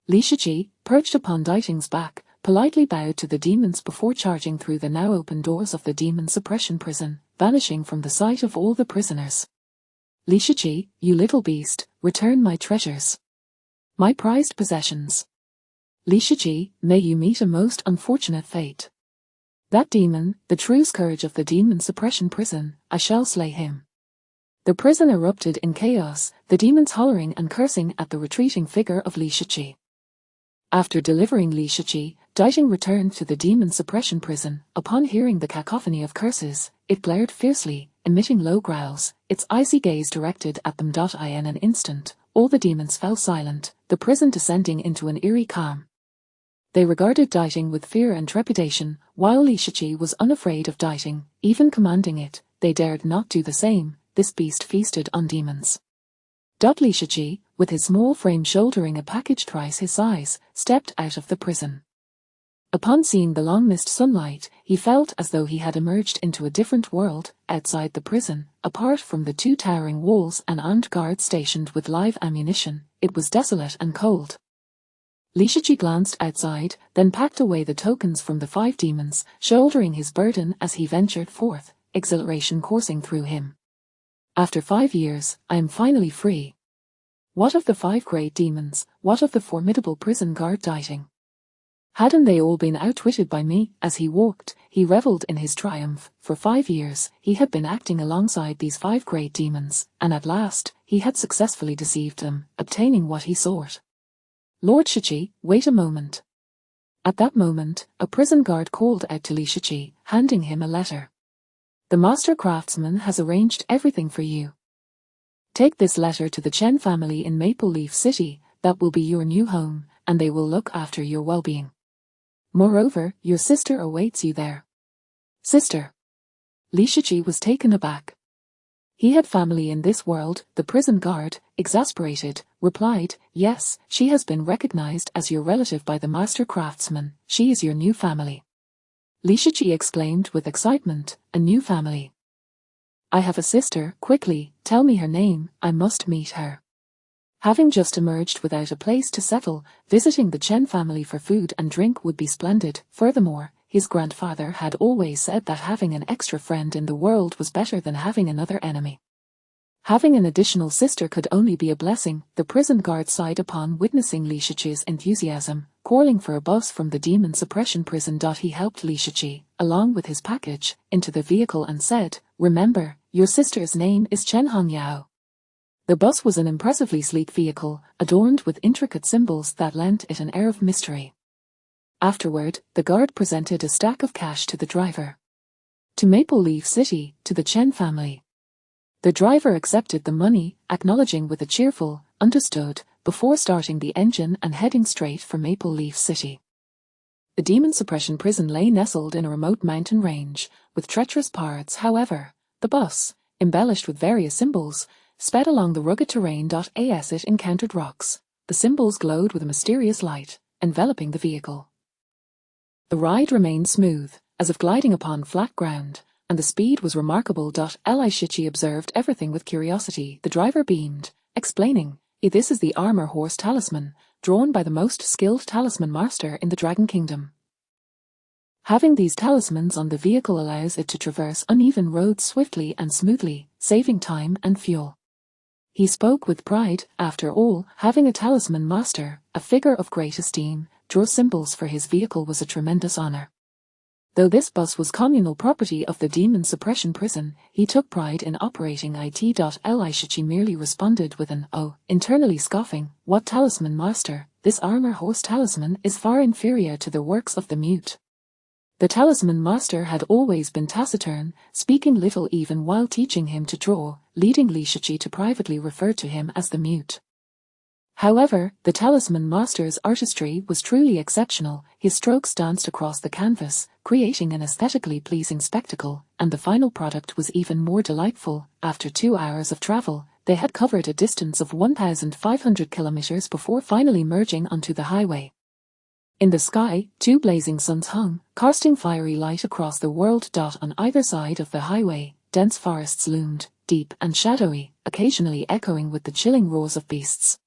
Li Shichi, perched upon Diting's back, politely bowed to the demons before charging through the now open doors of the demon suppression prison, vanishing from the sight of all the prisoners. Li Shichi, you little beast, return my treasures. My prized possessions. Li Shichi, may you meet a most unfortunate fate. That demon, the true scourge of the demon suppression prison, I shall slay him. The prison erupted in chaos, the demons hollering and cursing at the retreating figure of Li Shiqi. After delivering Li Shiqi, Daijing returned to the demon suppression prison. Upon hearing the cacophony of curses, it glared fiercely, emitting low growls, its icy gaze directed at them. In an instant, all the demons fell silent, the prison descending into an eerie calm. They regarded Daijing with fear and trepidation, while Li Shiqi was unafraid of Daijing, even commanding it. They dared not do the same. This beast feasted on demons. Li Shiqi, with his small frame shouldering a package thrice his size, stepped out of the prison. Upon seeing the long-missed sunlight, he felt as though he had emerged into a different world. Outside the prison, apart from the 2 towering walls and armed guards stationed with live ammunition, it was desolate and cold. Li Shiqi glanced outside, then packed away the tokens from the 5 demons, shouldering his burden as he ventured forth, exhilaration coursing through him. After 5 years, I am finally free. What of the 5 great demons? What of the formidable prison guard Daijing? Hadn't they all been outwitted by me? As he walked, he reveled in his triumph. For 5 years, he had been acting alongside these 5 great demons, and at last, he had successfully deceived them, obtaining what he sought. Lord Shiqi, wait a moment. At that moment, a prison guard called out to Li Shiqi, handing him a letter. The master craftsman has arranged everything for you. Take this letter to the Chen family in Maple Leaf City. That will be your new home, and they will look after your well-being. Moreover, your sister awaits you there. Sister? Li Shiqi was taken aback. He had family in this world. The prison guard, exasperated, replied, yes, she has been recognized as your relative by the master craftsman. She is your new family. Li Shiqi exclaimed with excitement, a new family. I have a sister. Quickly, tell me her name. I must meet her. Having just emerged without a place to settle, visiting the Chen family for food and drink would be splendid. Furthermore, his grandfather had always said that having an extra friend in the world was better than having another enemy. Having an additional sister could only be a blessing. The prison guard sighed upon witnessing Li Shiqi's enthusiasm, calling for a bus from the demon suppression prison. He helped Li Shiqi, along with his package, into the vehicle and said, remember, your sister's name is Chen Hongyao. The bus was an impressively sleek vehicle, adorned with intricate symbols that lent it an air of mystery. Afterward, the guard presented a stack of cash to the driver. To Maple Leaf City, to the Chen family. The driver accepted the money, acknowledging with a cheerful, understood, before starting the engine and heading straight for Maple Leaf City. The demon suppression prison lay nestled in a remote mountain range, with treacherous parts. However, the bus, embellished with various symbols, sped along the rugged terrain. As it encountered rocks, the symbols glowed with a mysterious light, enveloping the vehicle. The ride remained smooth, as if gliding upon flat ground, and the speed was remarkable. Li Shiqi observed everything with curiosity. The driver beamed, explaining, this is the armor horse talisman, drawn by the most skilled talisman master in the Dragon Kingdom. Having these talismans on the vehicle allows it to traverse uneven roads swiftly and smoothly, saving time and fuel. He spoke with pride. After all, having a talisman master, a figure of great esteem, draw symbols for his vehicle was a tremendous honor. Though this bus was communal property of the demon suppression prison, he took pride in operating it. Li Shiqi merely responded with an "oh," internally scoffing, what talisman master? This armor horse talisman is far inferior to the works of the mute. The talisman master had always been taciturn, speaking little even while teaching him to draw, leading Li Shiqi to privately refer to him as the mute. However, the talisman master's artistry was truly exceptional. His strokes danced across the canvas, creating an aesthetically pleasing spectacle, and the final product was even more delightful. After 2 hours of travel, they had covered a distance of 1,500 kilometers before finally merging onto the highway. In the sky, 2 blazing suns hung, casting fiery light across the world. On either side of the highway, dense forests loomed, deep and shadowy, occasionally echoing with the chilling roars of beasts.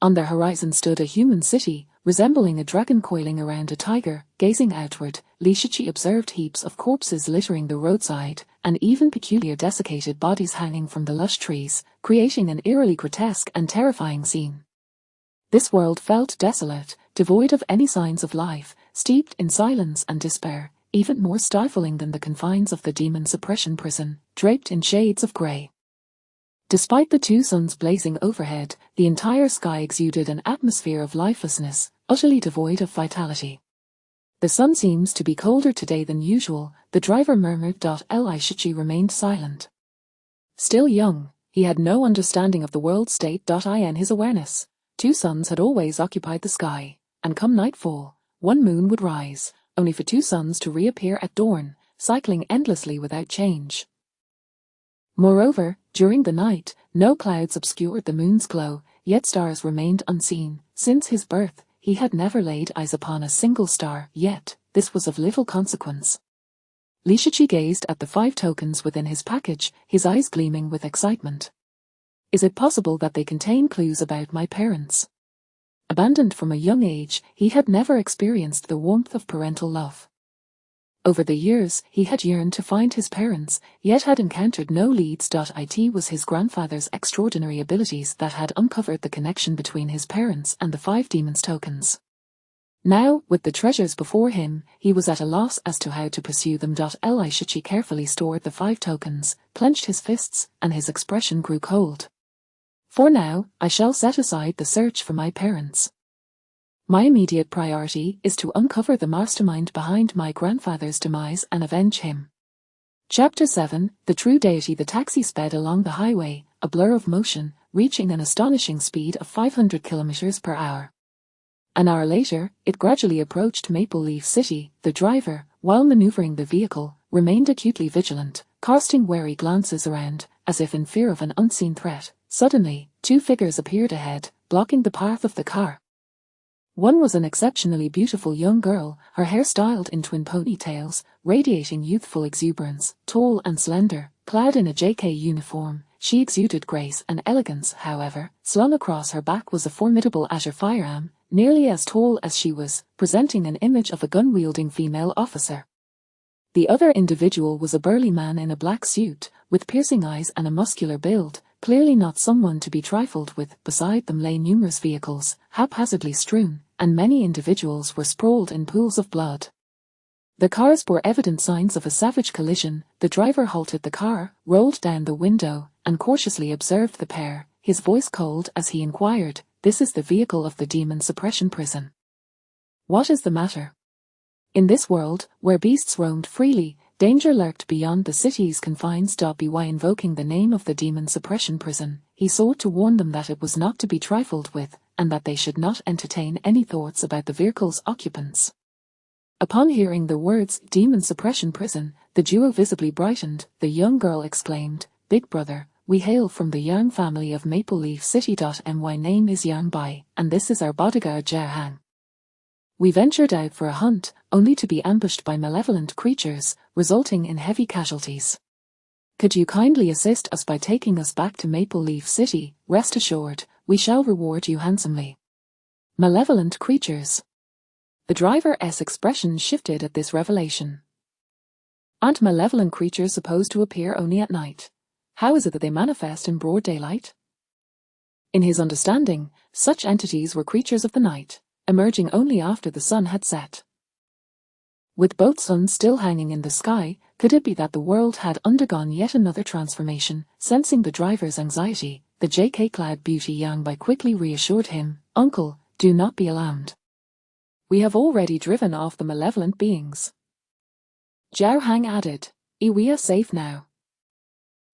On the horizon stood a human city, resembling a dragon coiling around a tiger. Gazing outward, Li Shiqi observed heaps of corpses littering the roadside, and even peculiar desiccated bodies hanging from the lush trees, creating an eerily grotesque and terrifying scene. This world felt desolate, devoid of any signs of life, steeped in silence and despair. even more stifling than the confines of the demon suppression prison, draped in shades of grey. Despite the two suns blazing overhead, the entire sky exuded an atmosphere of lifelessness, utterly devoid of vitality. "The sun seems to be colder today than usual," the driver murmured. Lishichi remained silent. Still young, he had no understanding of the world state. In his awareness, two suns had always occupied the sky, and come nightfall, one moon would rise, only for two suns to reappear at dawn, cycling endlessly without change. Moreover, during the night, no clouds obscured the moon's glow, yet stars remained unseen. Since his birth, he had never laid eyes upon a single star, yet this was of little consequence. Lishichi gazed at the 5 tokens within his package, his eyes gleaming with excitement. Is it possible that they contain clues about my parents? Abandoned from a young age, he had never experienced the warmth of parental love. Over the years, he had yearned to find his parents, yet had encountered no leads. It was his grandfather's extraordinary abilities that had uncovered the connection between his parents and the 5 demons tokens. Now, with the treasures before him, he was at a loss as to how to pursue them. Lishichi carefully stored the 5 tokens, clenched his fists, and his expression grew cold. For now, I shall set aside the search for my parents. My immediate priority is to uncover the mastermind behind my grandfather's demise and avenge him. Chapter 7, The True Deity. The taxi sped along the highway, a blur of motion, reaching an astonishing speed of 500 kilometers per hour. An hour later, it gradually approached Maple Leaf City. The driver, while maneuvering the vehicle, remained acutely vigilant, casting wary glances around, as if in fear of an unseen threat. Suddenly, 2 figures appeared ahead, blocking the path of the car. One was an exceptionally beautiful young girl, her hair styled in twin ponytails, radiating youthful exuberance. Tall and slender, clad in a JK uniform, she exuded grace and elegance. However, slung across her back was a formidable azure firearm, nearly as tall as she was, presenting an image of a gun-wielding female officer. The other individual was a burly man in a black suit, with piercing eyes and a muscular build, clearly not someone to be trifled with. Beside them lay numerous vehicles, haphazardly strewn, and many individuals were sprawled in pools of blood. The cars bore evident signs of a savage collision. The driver halted the car, rolled down the window, and cautiously observed the pair, his voice cold as he inquired, "This is the vehicle of the demon suppression prison. What is the matter?" In this world, where beasts roamed freely, danger lurked beyond the city's confines. By invoking the name of the demon suppression prison, he sought to warn them that it was not to be trifled with, and that they should not entertain any thoughts about the vehicle's occupants. Upon hearing the words demon suppression prison, the duo visibly brightened. The young girl exclaimed, "Big brother, we hail from the Yang family of Maple Leaf City. My name is Yang Bai, and this is our bodyguard Jiao Hang. We ventured out for a hunt, only to be ambushed by malevolent creatures, resulting in heavy casualties. Could you kindly assist us by taking us back to Maple Leaf City? Rest assured, we shall reward you handsomely." Malevolent creatures. The driver's expression shifted at this revelation. Aren't malevolent creatures supposed to appear only at night? How is it that they manifest in broad daylight? In his understanding, such entities were creatures of the night, emerging only after the sun had set. With both suns still hanging in the sky, could it be that the world had undergone yet another transformation? Sensing the driver's anxiety, the JK-clad beauty Yang Bai quickly reassured him, "Uncle, do not be alarmed. We have already driven off the malevolent beings." Jiao Hang added, "We are safe now."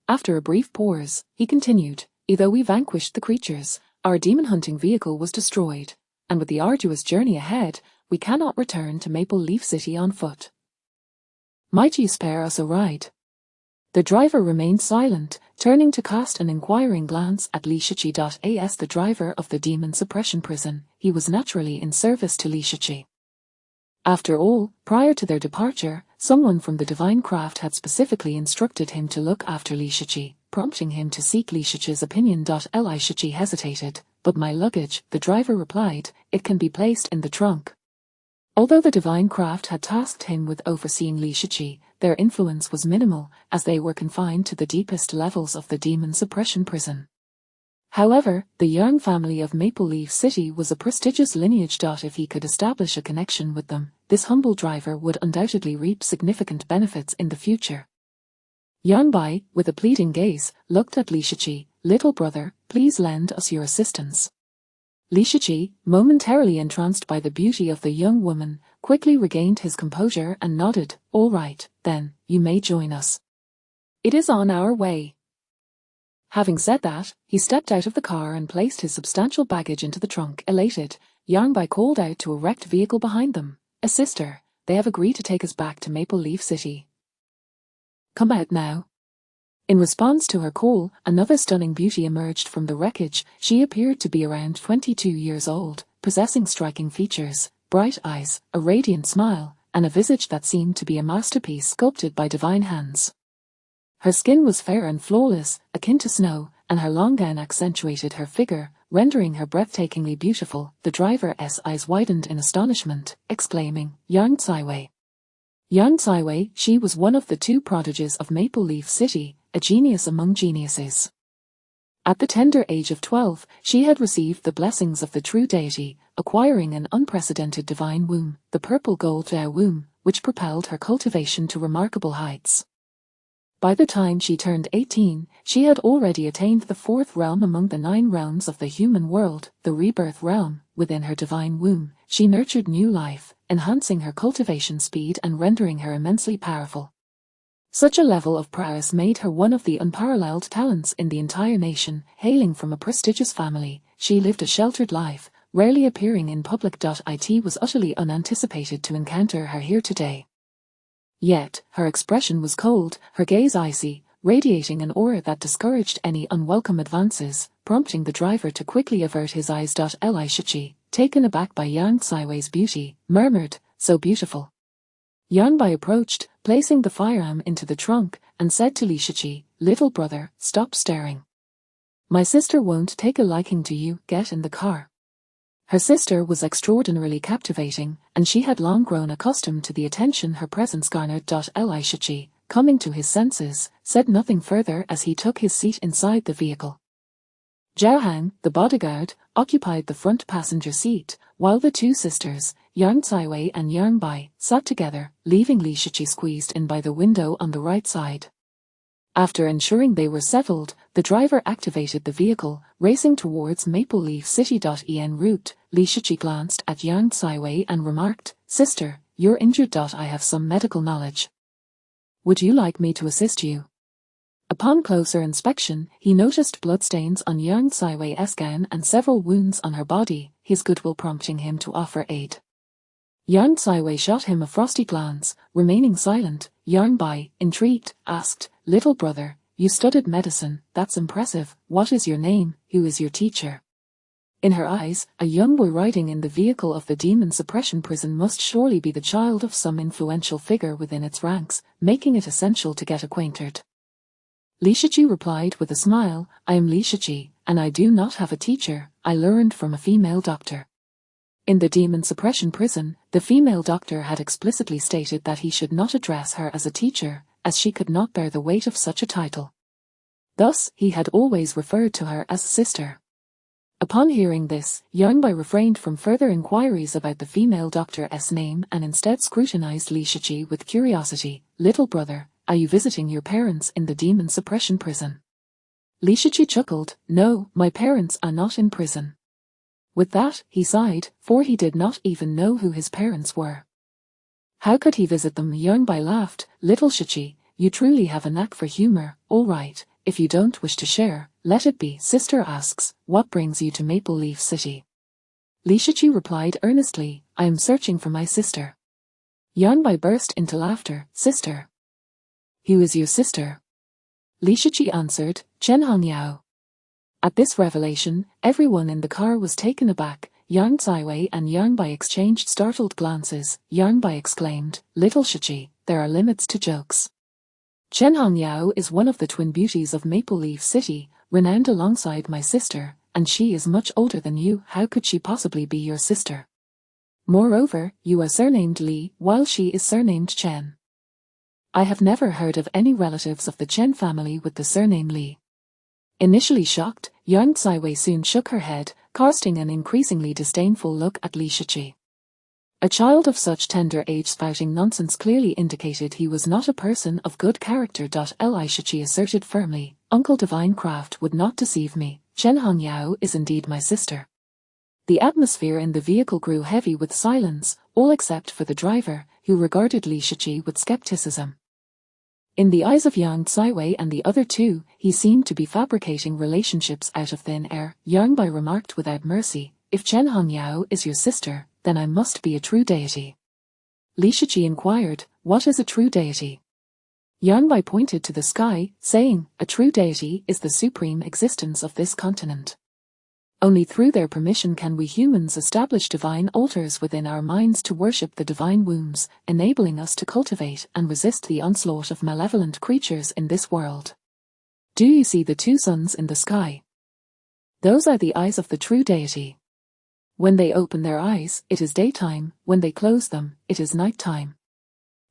After a brief pause, he continued, "Although we vanquished the creatures, our demon-hunting vehicle was destroyed, and with the arduous journey ahead, we cannot return to Maple Leaf City on foot. Might you spare us a ride?" The driver remained silent, turning to cast an inquiring glance at Lishichi. As the driver of the demon suppression prison, he was naturally in service to Lishichi. After all, prior to their departure, someone from the divine craft had specifically instructed him to look after Lishichi, prompting him to seek Lishichi's opinion. Lishichi hesitated. "But my luggage," the driver replied, "it can be placed in the trunk." Although the divine craft had tasked him with overseeing Lishichi, their influence was minimal, as they were confined to the deepest levels of the demon suppression prison. However, the Yang family of Maple Leaf City was a prestigious lineage. If he could establish a connection with them, this humble driver would undoubtedly reap significant benefits in the future. Yang Bai, with a pleading gaze, looked at Li Shiqi. Little brother, please lend us your assistance. Li Shiqi, momentarily entranced by the beauty of the young woman, quickly regained his composure and nodded. All right, then, you may join us. It is on our way. Having said that, he stepped out of the car and placed his substantial baggage into the trunk. Elated, Yang Bai called out to a wrecked vehicle behind them. A sister, they have agreed to take us back to Maple Leaf City. Come out now. In response to her call, another stunning beauty emerged from the wreckage. She appeared to be around 22 years old, possessing striking features, bright eyes, a radiant smile, and a visage that seemed to be a masterpiece sculpted by divine hands. Her skin was fair and flawless, akin to snow, and her long gown accentuated her figure, rendering her breathtakingly beautiful. The driver's eyes widened in astonishment, exclaiming, Yang Caiwei. Yang Caiwei, she was one of the two prodigies of Maple Leaf City, a genius among geniuses. At the tender age of 12, she had received the blessings of the true deity, acquiring an unprecedented divine womb, the purple gold Dao womb, which propelled her cultivation to remarkable heights. By the time she turned 18, she had already attained the fourth realm among the 9 realms of the human world, the rebirth realm. Within her divine womb, she nurtured new life, enhancing her cultivation speed and rendering her immensely powerful. Such a level of prowess made her one of the unparalleled talents in the entire nation. Hailing from a prestigious family, she lived a sheltered life, rarely appearing in public. It was utterly unanticipated to encounter her here today. Yet, her expression was cold, her gaze icy, radiating an aura that discouraged any unwelcome advances, prompting the driver to quickly avert his eyes. Li Shiqi, taken aback by Yang Caiwei's beauty, murmured, so beautiful. Yang Bai approached, placing the firearm into the trunk, and said to Li Shiqi, little brother, stop staring. My sister won't take a liking to you, get in the car. Her sister was extraordinarily captivating, and she had long grown accustomed to the attention her presence garnered. Li Shiqi, coming to his senses, said nothing further as he took his seat inside the vehicle. Zhao Hang, the bodyguard, occupied the front passenger seat, while the two sisters, Yang Caiwei and Yang Bai, sat together, leaving Li Shiqi squeezed in by the window on the right side. After ensuring they were settled, the driver activated the vehicle, racing towards Maple Leaf City. En route, Li Shiqi glanced at Yang Caiwei and remarked, Sister, you're injured. I have some medical knowledge. Would you like me to assist you? Upon closer inspection, he noticed bloodstains on Yang Caiwei's gown and several wounds on her body, his goodwill prompting him to offer aid. Yang Caiwei shot him a frosty glance, remaining silent. Yang Bai, intrigued, asked, Little brother, you studied medicine, that's impressive. What is your name? Who is your teacher? In her eyes, a young boy riding in the vehicle of the demon suppression prison must surely be the child of some influential figure within its ranks, making it essential to get acquainted. Li Shiqi replied with a smile, I am Li Shiqi, and I do not have a teacher, I learned from a female doctor. In the demon suppression prison, the female doctor had explicitly stated that he should not address her as a teacher, as she could not bear the weight of such a title. Thus, he had always referred to her as sister. Upon hearing this, Yang Bai refrained from further inquiries about the female doctor's name and instead scrutinized Li Shiqi with curiosity. Little brother, are you visiting your parents in the demon suppression prison? Li Shiqi chuckled, No, my parents are not in prison. With that, he sighed, for he did not even know who his parents were. How could he visit them? Yang Bai laughed, Little Shiqi, you truly have a knack for humor. All right, if you don't wish to share, let it be. Sister asks, what brings you to Maple Leaf City? Li Shiqi replied earnestly, I am searching for my sister. Yang Bai burst into laughter, Sister? Who is your sister? Li Shiqi answered, Chen Hongyao. At this revelation, everyone in the car was taken aback. Yang Caiwei and Yang Bai exchanged startled glances. Yang Bai exclaimed, Little Shiqi, there are limits to jokes. Chen Hongyao is one of the twin beauties of Maple Leaf City, renowned alongside my sister, and she is much older than you. How could she possibly be your sister? Moreover, you are surnamed Li, while she is surnamed Chen. I have never heard of any relatives of the Chen family with the surname Li. Initially shocked, Yang Caiwei soon shook her head, casting an increasingly disdainful look at Li Shiqi. A child of such tender age spouting nonsense clearly indicated he was not a person of good character. Li Shiqi asserted firmly, Uncle Divine Craft would not deceive me, Chen Hongyao is indeed my sister. The atmosphere in the vehicle grew heavy with silence, all except for the driver, who regarded Li Shiqi with skepticism. In the eyes of Yang Caiwei and the other two, he seemed to be fabricating relationships out of thin air. Yang Bai remarked without mercy, if Chen Hongyao is your sister, then I must be a true deity. Li Shiqi inquired, what is a true deity? Yang Bai pointed to the sky, saying, a true deity is the supreme existence of this continent. Only through their permission can we humans establish divine altars within our minds to worship the divine wombs, enabling us to cultivate and resist the onslaught of malevolent creatures in this world. Do you see the two suns in the sky? Those are the eyes of the true deity. When they open their eyes, it is daytime, when they close them, it is nighttime.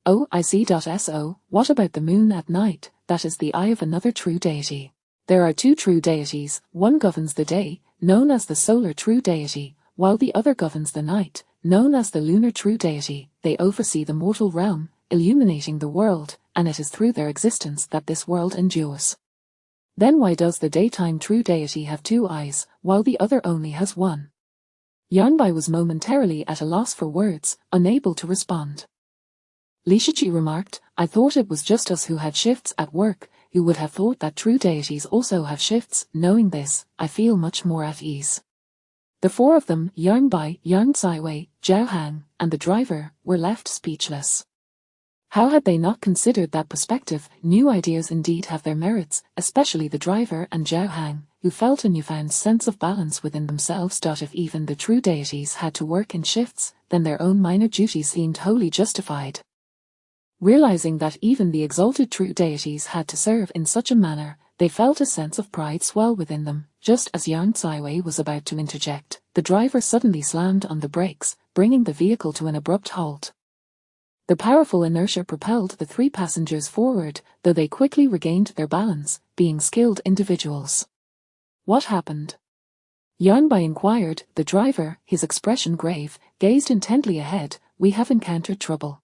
Oh, I see. So, what about the moon at night? That is the eye of another true deity. There are two true deities, one governs the day, known as the solar true deity, while the other governs the night, known as the lunar true deity. They oversee the mortal realm, illuminating the world, and it is through their existence that this world endures. Then why does the daytime true deity have two eyes, while the other only has one? Yang Bai was momentarily at a loss for words, unable to respond. Li Shiqi remarked, I thought it was just us who had shifts at work. You would have thought that true deities also have shifts. Knowing this, I feel much more at ease. The four of them, Yang Bai, Yang Caiwei, Zhao Hang, and the driver, were left speechless. How had they not considered that perspective? New ideas indeed have their merits, especially the driver and Zhao Hang, who felt a newfound sense of balance within themselves. If even the true deities had to work in shifts, then their own minor duties seemed wholly justified. Realizing that even the exalted true deities had to serve in such a manner, they felt a sense of pride swell within them. Just as Yang Caiwei was about to interject, the driver suddenly slammed on the brakes, bringing the vehicle to an abrupt halt. The powerful inertia propelled the three passengers forward, though they quickly regained their balance, being skilled individuals. What happened? Yang Bai inquired. The driver, his expression grave, gazed intently ahead. We have encountered trouble.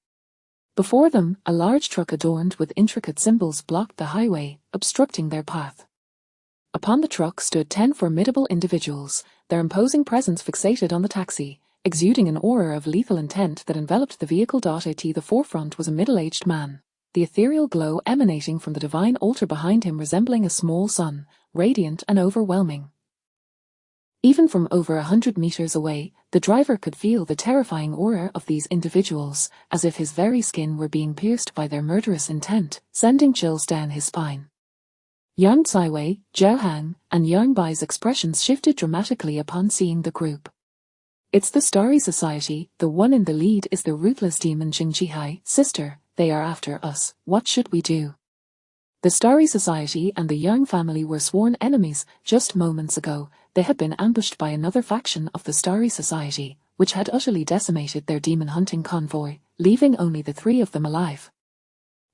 Before them, a large truck adorned with intricate symbols blocked the highway, obstructing their path. Upon the truck stood 10 formidable individuals, their imposing presence fixated on the taxi, exuding an aura of lethal intent that enveloped the vehicle. At the forefront was a middle-aged man, the ethereal glow emanating from the divine altar behind him resembling a small sun, radiant and overwhelming. Even from over 100 meters away, the driver could feel the terrifying aura of these individuals, as if his very skin were being pierced by their murderous intent, sending chills down his spine. Yang Caiwei, Zhao Hang, and Yang Bai's expressions shifted dramatically upon seeing the group. It's the Starry Society. The one in the lead is the ruthless demon Jingqihai. Sister, they are after us. What should we do? The Starry Society and the Yang family were sworn enemies. Just moments ago, they had been ambushed by another faction of the Starry Society, which had utterly decimated their demon-hunting convoy, leaving only the three of them alive.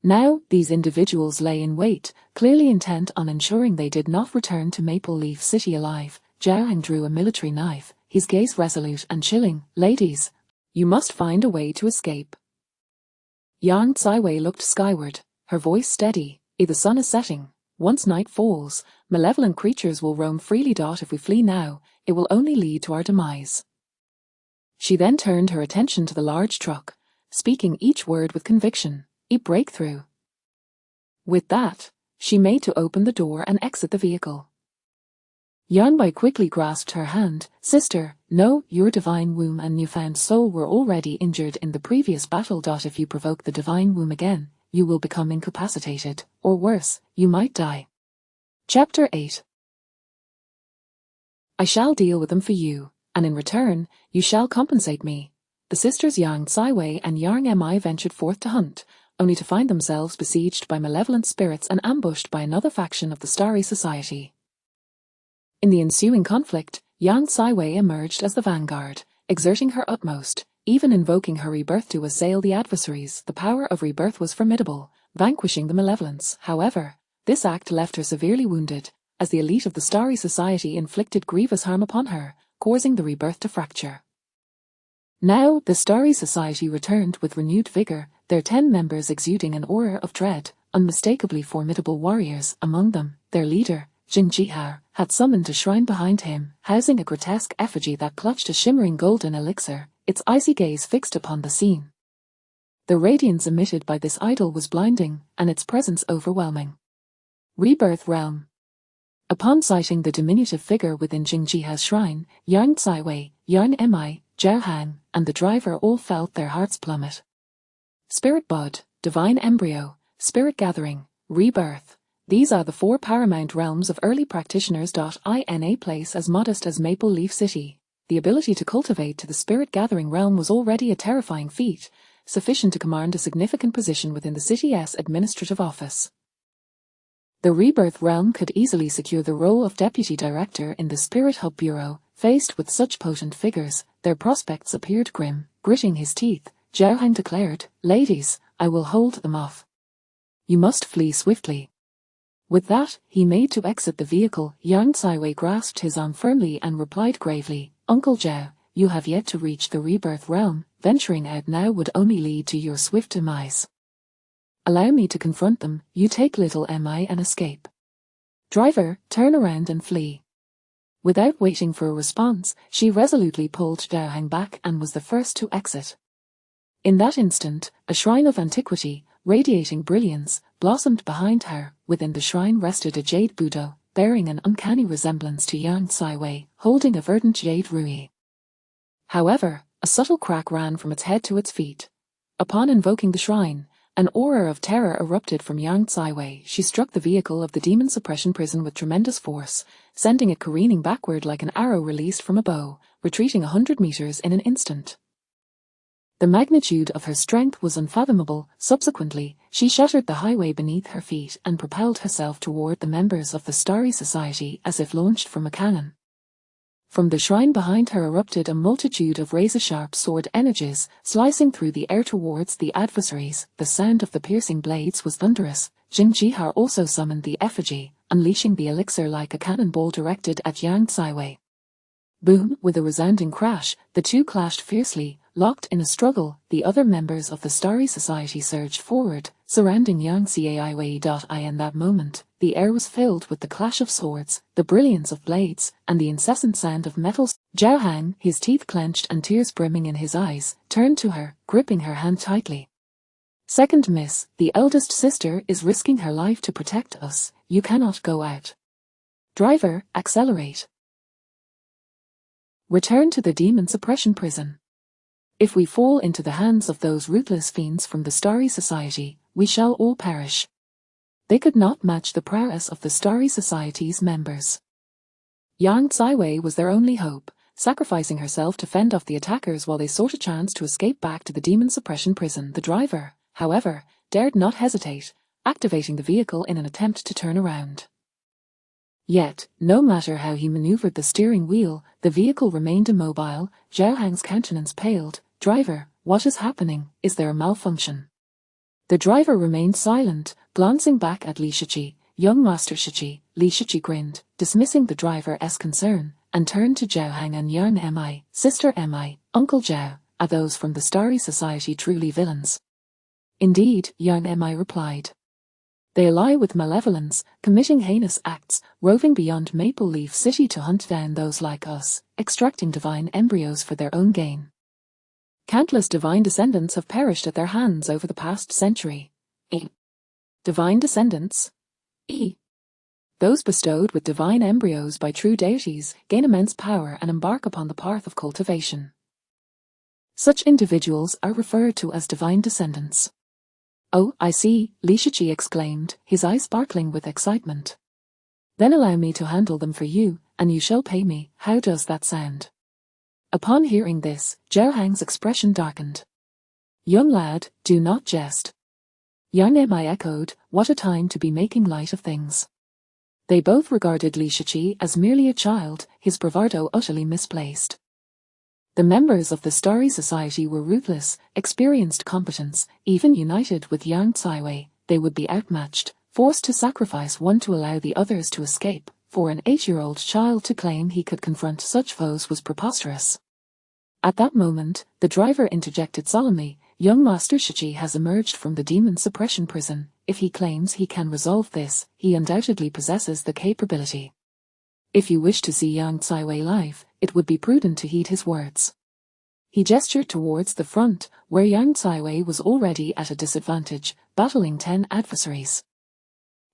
Now, these individuals lay in wait, clearly intent on ensuring they did not return to Maple Leaf City alive. Zhao Hang drew a military knife, his gaze resolute and chilling. Ladies, you must find a way to escape. Yang Caiwei looked skyward, her voice steady. The sun is setting. Once night falls, malevolent creatures will roam freely. If we flee now, it will only lead to our demise. She then turned her attention to the large truck, speaking each word with conviction. A breakthrough. With that, she made to open the door and exit the vehicle. Yang Bai quickly grasped her hand. Sister, no, your divine womb and newfound soul were already injured in the previous battle. If you provoke the divine womb again, you will become incapacitated, or worse, you might die. Chapter 8. I shall deal with them for you, and in return, you shall compensate me. The sisters Yang Caiwei and Yang Mi ventured forth to hunt, only to find themselves besieged by malevolent spirits and ambushed by another faction of the Starry Society. In the ensuing conflict, Yang Caiwei emerged as the vanguard, exerting her utmost, even invoking her rebirth to assail the adversaries. The power of rebirth was formidable, vanquishing the malevolence. However, this act left her severely wounded, as the elite of the Starry Society inflicted grievous harm upon her, causing the rebirth to fracture. Now, the Starry Society returned with renewed vigor, their 10 members exuding an aura of dread, unmistakably formidable warriors. Among them, their leader, Jing Jihar, had summoned a shrine behind him, housing a grotesque effigy that clutched a shimmering golden elixir, its icy gaze fixed upon the scene. The radiance emitted by this idol was blinding, and its presence overwhelming. Rebirth Realm. Upon sighting the diminutive figure within Jing Jiha's shrine, Yang Caiwei, Yang Mi, Zhao Hang, and the driver all felt their hearts plummet. Spirit Bud, Divine Embryo, Spirit Gathering, Rebirth. These are the 4 paramount realms of early practitioners. In a place as modest as Maple Leaf City, the ability to cultivate to the Spirit Gathering realm was already a terrifying feat, sufficient to command a significant position within the city's administrative office. The Rebirth realm could easily secure the role of deputy director in the Spirit Hub Bureau. Faced with such potent figures, their prospects appeared grim. Gritting his teeth, Zhao Hang declared, "Ladies, I will hold them off. You must flee swiftly." With that, he made to exit the vehicle. Yang Caiwei grasped his arm firmly and replied gravely, "Uncle Zhao, you have yet to reach the Rebirth realm. Venturing out now would only lead to your swift demise. Allow me to confront them. You take little Mi and escape. Driver, turn around and flee." Without waiting for a response, she resolutely pulled Zhao Hang back and was the first to exit. In that instant, a shrine of antiquity, radiating brilliance, blossomed behind her. Within the shrine rested a jade Buddha, bearing an uncanny resemblance to Yang Caiwei, holding a verdant jade rui. However, a subtle crack ran from its head to its feet. Upon invoking the shrine, an aura of terror erupted from Yang Caiwei. She struck the vehicle of the demon suppression prison with tremendous force, sending it careening backward like an arrow released from a bow, retreating 100 meters in an instant. The magnitude of her strength was unfathomable. Subsequently, she shattered the highway beneath her feet and propelled herself toward the members of the Starry Society as if launched from a cannon. From the shrine behind her erupted a multitude of razor-sharp sword energies, slicing through the air towards the adversaries. The sound of the piercing blades was thunderous. Jing Jihar also summoned the effigy, unleashing the elixir like a cannonball directed at Yang Caiwei. Boom! With a resounding crash, the two clashed fiercely, locked in a struggle. The other members of the Starry Society surged forward, surrounding Yang Caiwei. In that moment, the air was filled with the clash of swords, the brilliance of blades, and the incessant sound of metals. Zhao Hang, his teeth clenched and tears brimming in his eyes, turned to her, gripping her hand tightly. "Second miss, the eldest sister is risking her life to protect us. You cannot go out. Driver, accelerate. Return to the demon suppression prison. If we fall into the hands of those ruthless fiends from the Starry Society, we shall all perish." They could not match the prowess of the Starry Society's members. Yang Caiwei was their only hope, sacrificing herself to fend off the attackers while they sought a chance to escape back to the demon suppression prison. The driver, however, dared not hesitate, activating the vehicle in an attempt to turn around. Yet, no matter how he maneuvered the steering wheel, the vehicle remained immobile. Zhao Hang's countenance paled. "Driver, what is happening? Is there a malfunction?" The driver remained silent, glancing back at Li Shiqi. "Young Master Shiqi." Li Shiqi grinned, dismissing the driver's concern, and turned to Zhao Hang and Yang Mi. "Sister Mi, Uncle Zhao, are those from the Starry Society truly villains?" "Indeed," Yang Mi replied. "They ally with malevolence, committing heinous acts, roving beyond Maple Leaf City to hunt down those like us, extracting divine embryos for their own gain. Countless divine descendants have perished at their hands over the past century." Divine descendants? Those bestowed with divine embryos by true deities gain immense power and embark upon the path of cultivation. Such individuals are referred to as divine descendants. "Oh, I see," Li Shiqi exclaimed, his eyes sparkling with excitement. "Then allow me to handle them for you, and you shall pay me. How does that sound?" Upon hearing this, Zhao Hang's expression darkened. "Young lad, do not jest." Yang Mi echoed, "What a time to be making light of things." They both regarded Li Shiqi as merely a child, his bravado utterly misplaced. The members of the Starry Society were ruthless, experienced combatants. Even united with Yang Caiwei, they would be outmatched, forced to sacrifice one to allow the others to escape. For an 8-year-old child to claim he could confront such foes was preposterous. At that moment, the driver interjected solemnly, "Young Master Shichi has emerged from the demon suppression prison. If he claims he can resolve this, he undoubtedly possesses the capability. If you wish to see Yang Caiwei live, it would be prudent to heed his words." He gestured towards the front, where Yang Caiwei was already at a disadvantage, battling 10 adversaries.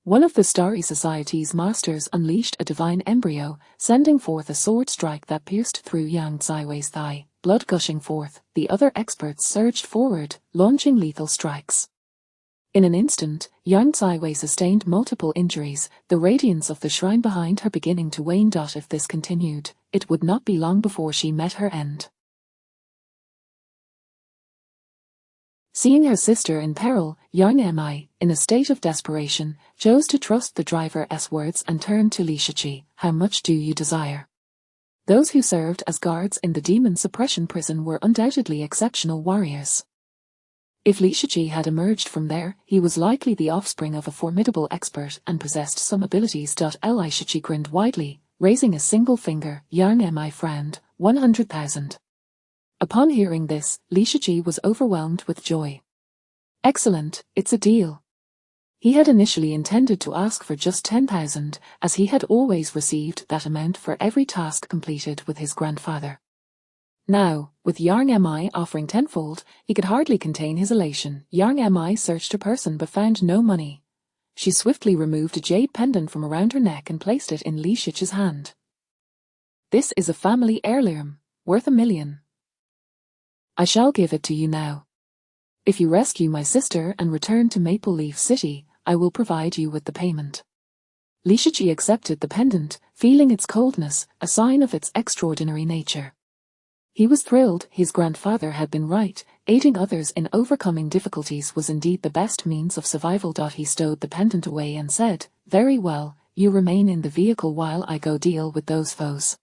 One of the Starry Society's masters unleashed a divine embryo, sending forth a sword strike that pierced through Yang Caiwei's thigh, blood gushing forth. The other experts surged forward, launching lethal strikes. In an instant, Yang Caiwei sustained multiple injuries, the radiance of the shrine behind her beginning to wane. If this continued, it would not be long before she met her end. Seeing her sister in peril, Yang Mi, in a state of desperation, chose to trust the driver's words and turned to Li Shichi. "How much do you desire?" Those who served as guards in the demon suppression prison were undoubtedly exceptional warriors. If Li Shichi had emerged from there, he was likely the offspring of a formidable expert and possessed some abilities. Li Shichi grinned widely, raising a single finger. Yang Mi frowned. 100,000. Upon hearing this, Li Shichi was overwhelmed with joy. "Excellent, it's a deal." He had initially intended to ask for just 10,000, as he had always received that amount for every task completed with his grandfather. Now, with Yang Mi offering tenfold, he could hardly contain his elation. Yang Mi searched her person but found no money. She swiftly removed a jade pendant from around her neck and placed it in Li Shichi's hand. "This is a family heirloom, worth 1 million. I shall give it to you now. If you rescue my sister and return to Maple Leaf City, I will provide you with the payment." Li Shichi accepted the pendant, feeling its coldness, a sign of its extraordinary nature. He was thrilled. His grandfather had been right. Aiding others in overcoming difficulties was indeed the best means of survival. He stowed the pendant away and said, "Very well, you remain in the vehicle while I go deal with those foes."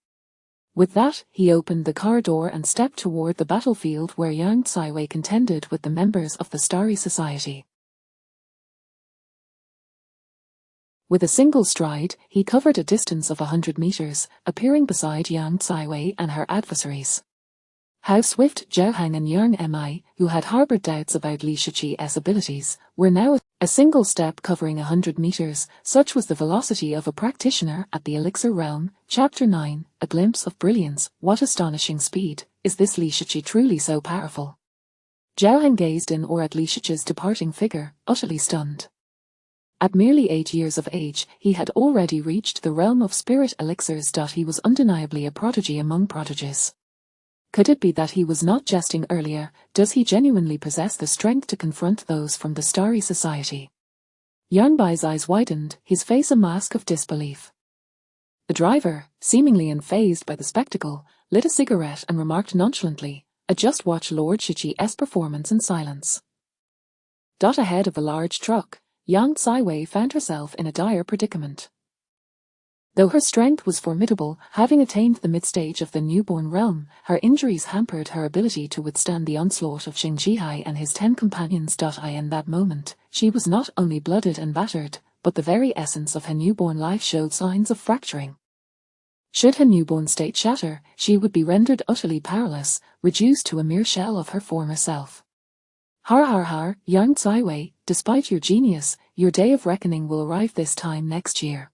With that, he opened the car door and stepped toward the battlefield where Yang Caiwei contended with the members of the Starry Society. With a single stride, he covered a distance of 100 meters, appearing beside Yang Caiwei and her adversaries. How swift! Zhao Hang and Yang Mi, who had harbored doubts about Li Shichi's abilities, were now a single step covering 100 meters. Such was the velocity of a practitioner at the Elixir Realm. Chapter 9, A Glimpse of Brilliance. What astonishing speed! Is this Li Shichi truly so powerful? Zhao Hang gazed in awe at Li Shichi's departing figure, utterly stunned. At merely 8 years of age, he had already reached the realm of spirit elixirs. He was undeniably a prodigy among prodigies. Could it be that he was not jesting earlier? Does he genuinely possess the strength to confront those from the Starry Society? Yang Bai's eyes widened, his face a mask of disbelief. The driver, seemingly unfazed by the spectacle, lit a cigarette and remarked nonchalantly, "I just watch Lord Shichi's performance in silence." Ahead of a large truck, Yang Caiwei found herself in a dire predicament. Though her strength was formidable, having attained the mid-stage of the newborn realm, her injuries hampered her ability to withstand the onslaught of Xing Jihai and his 10 companions. In that moment, she was not only blooded and battered, but the very essence of her newborn life showed signs of fracturing. Should her newborn state shatter, she would be rendered utterly powerless, reduced to a mere shell of her former self. Har har har, Yang Caiwei, despite your genius, your day of reckoning will arrive this time next year.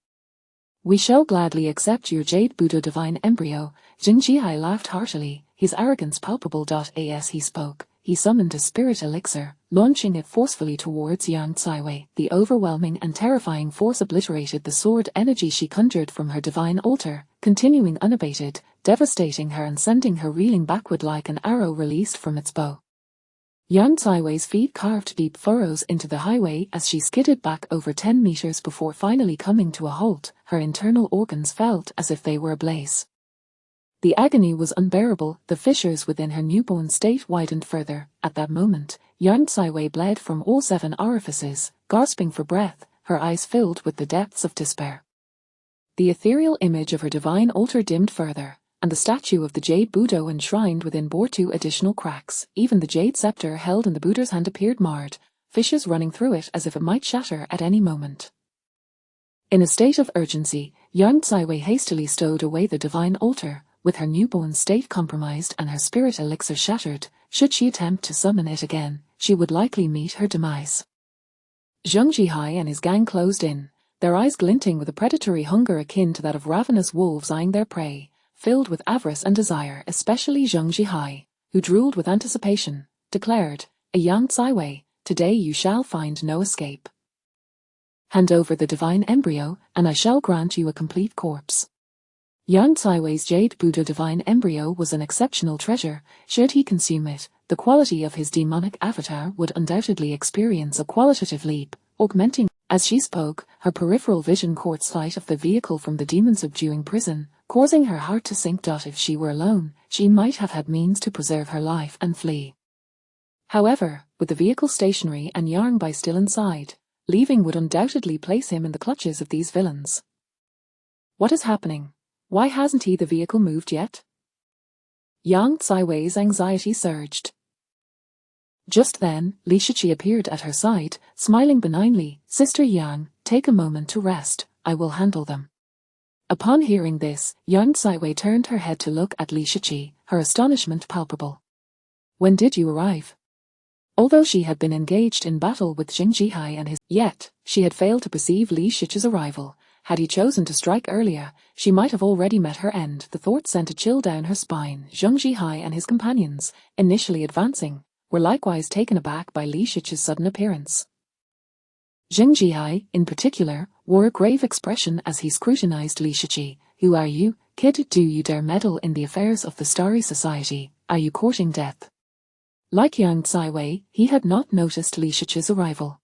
We shall gladly accept your Jade Buddha divine embryo. Xing Jihai laughed heartily, his arrogance palpable. As he spoke, he summoned a spirit elixir, launching it forcefully towards Yang Caiwei. The overwhelming and terrifying force obliterated the sword energy she conjured from her divine altar, continuing unabated, devastating her and sending her reeling backward like an arrow released from its bow. Yang Caiwei's feet carved deep furrows into the highway as she skidded back over 10 meters before finally coming to a halt. Her internal organs felt as if they were ablaze. The agony was unbearable. The fissures within her newborn state widened further. At that moment, Yang Caiwei bled from all 7 orifices, gasping for breath, her eyes filled with the depths of despair. The ethereal image of her divine altar dimmed further, and the statue of the Jade Buddha enshrined within bore 2 additional cracks. Even the jade scepter held in the Buddha's hand appeared marred, fissures running through it as if it might shatter at any moment. In a state of urgency, Yang Caiwei hastily stowed away the divine altar, with her newborn state compromised and her spirit elixir shattered. Should she attempt to summon it again, she would likely meet her demise. Zheng Jihai and his gang closed in, their eyes glinting with a predatory hunger akin to that of ravenous wolves eyeing their prey, filled with avarice and desire. Especially Zheng Jihai, who drooled with anticipation, declared, "A Yang Caiwei, today you shall find no escape. Hand over the divine embryo, and I shall grant you a complete corpse." Yang Caiwei's jade Buddha divine embryo was an exceptional treasure. Should he consume it, the quality of his demonic avatar would undoubtedly experience a qualitative leap, augmenting. As she spoke, her peripheral vision caught sight of the vehicle from the demon-subduing prison, causing her heart to sink. If she were alone, she might have had means to preserve her life and flee. However, with the vehicle stationary and Yang Bai still inside, leaving would undoubtedly place him in the clutches of these villains. What is happening? Why hasn't the vehicle moved yet? Yang Caiwei's anxiety surged. Just then, Li Shiqi appeared at her side, smiling benignly. "Sister Yang, take a moment to rest, I will handle them." Upon hearing this, Yang Caiwei turned her head to look at Li Shiqi, her astonishment palpable. "When did you arrive?" Although she had been engaged in battle with Zheng Jihai and yet, she had failed to perceive Li Shiqi's arrival. Had he chosen to strike earlier, she might have already met her end. The thought sent a chill down her spine. Zheng Jihai and his companions, initially advancing, were likewise taken aback by Li Shiqi's sudden appearance. Zheng Jihai, in particular, wore a grave expression as he scrutinized Li Shiqi. "Who are you, kid? Do you dare meddle in the affairs of the Starry Society? Are you courting death?" Like Yang Caiwei, he had not noticed Li Shiqi's arrival.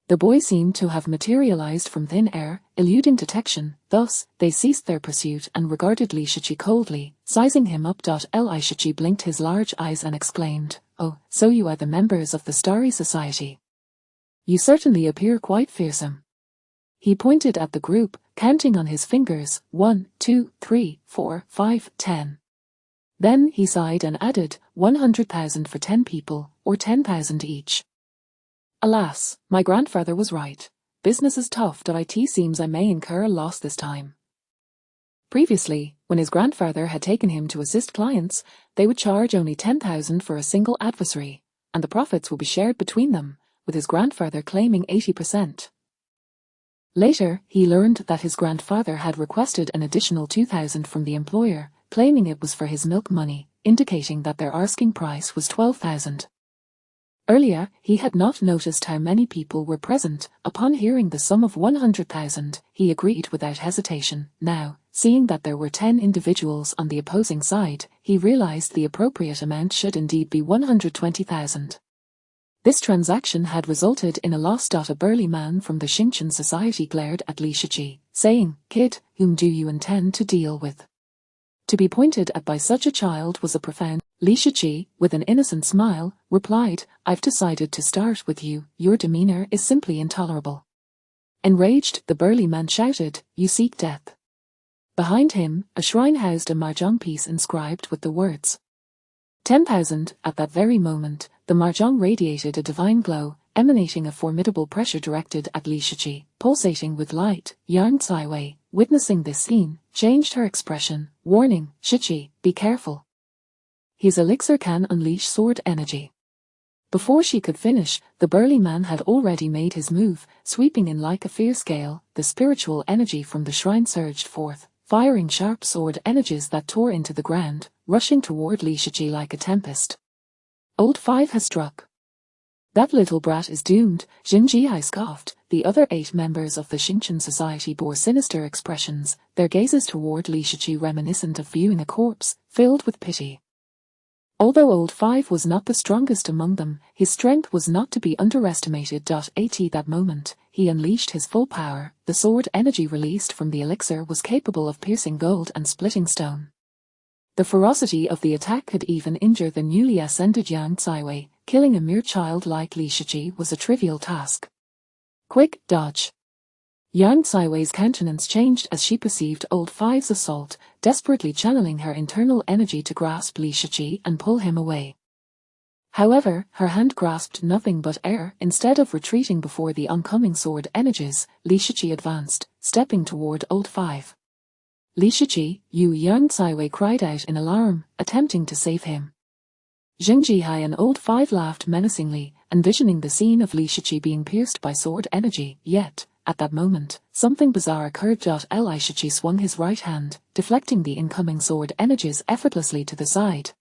The boy seemed to have materialized from thin air, eluding detection. Thus, they ceased their pursuit and regarded Li Shiqi coldly, sizing him up. Li Shiqi blinked his large eyes and exclaimed, "Oh, so you are the members of the Starry Society. You certainly appear quite fearsome." He pointed at the group, counting on his fingers, 1, 2, 3, 4, 5, 10. Then he sighed and added, 100,000 for 10 people, or 10,000 each. Alas, my grandfather was right. Business is tough. It seems I may incur a loss this time. Previously, when his grandfather had taken him to assist clients, they would charge only 10,000 for a single adversary, and the profits would be shared between them, with his grandfather claiming 80%. Later, he learned that his grandfather had requested an additional 2,000 from the employer, claiming it was for his milk money, indicating that their asking price was 12,000. Earlier, he had not noticed how many people were present. Upon hearing the sum of 100,000, he agreed without hesitation. Now, seeing that there were 10 individuals on the opposing side, he realized the appropriate amount should indeed be 120,000. This transaction had resulted in a loss. A burly man from the Xingqian Society glared at Li Shiqi, saying, "Kid, whom do you intend to deal with?" To be pointed at by such a child was a profound. Li Shiqi, with an innocent smile, replied, "I've decided to start with you. Your demeanor is simply intolerable." Enraged, the burly man shouted, "You seek death." Behind him, a shrine housed a mahjong piece inscribed with the words 10,000. At that very moment, the mahjong radiated a divine glow, emanating a formidable pressure directed at Li Shiqi, pulsating with light. Yang Caiwei, witnessing this scene, changed her expression, warning, "Shiqi, be careful. His elixir can unleash sword energy." Before she could finish, the burly man had already made his move, sweeping in like a fierce gale. The spiritual energy from the shrine surged forth, firing sharp sword energies that tore into the ground, rushing toward Li Shiqi like a tempest. "Old 5 has struck. That little brat is doomed," Zheng Jihai scoffed. The other 8 members of the Xingqian Society bore sinister expressions, their gazes toward Li Shiqi reminiscent of viewing a corpse, filled with pity. Although Old 5 was not the strongest among them, his strength was not to be underestimated. At that moment, he unleashed his full power. The sword energy released from the elixir was capable of piercing gold and splitting stone. The ferocity of the attack could even injure the newly ascended Yang Caiwei. Killing a mere child like Li Shiqi was a trivial task. Quick, dodge. Yang Caiwei's countenance changed as she perceived Old 5's assault, desperately channeling her internal energy to grasp Li Shiqi and pull him away. However, her hand grasped nothing but air. Instead of retreating before the oncoming sword energies, Li Shiqi advanced, stepping toward Old Five. Li Shiqi, Yu Yang Caiwei cried out in alarm, attempting to save him. Zheng Jihai and Old Five laughed menacingly, envisioning the scene of Li Shiqi being pierced by sword energy, yet, at that moment, something bizarre occurred. Li Shiqi swung his right hand, deflecting the incoming sword energies effortlessly to the side.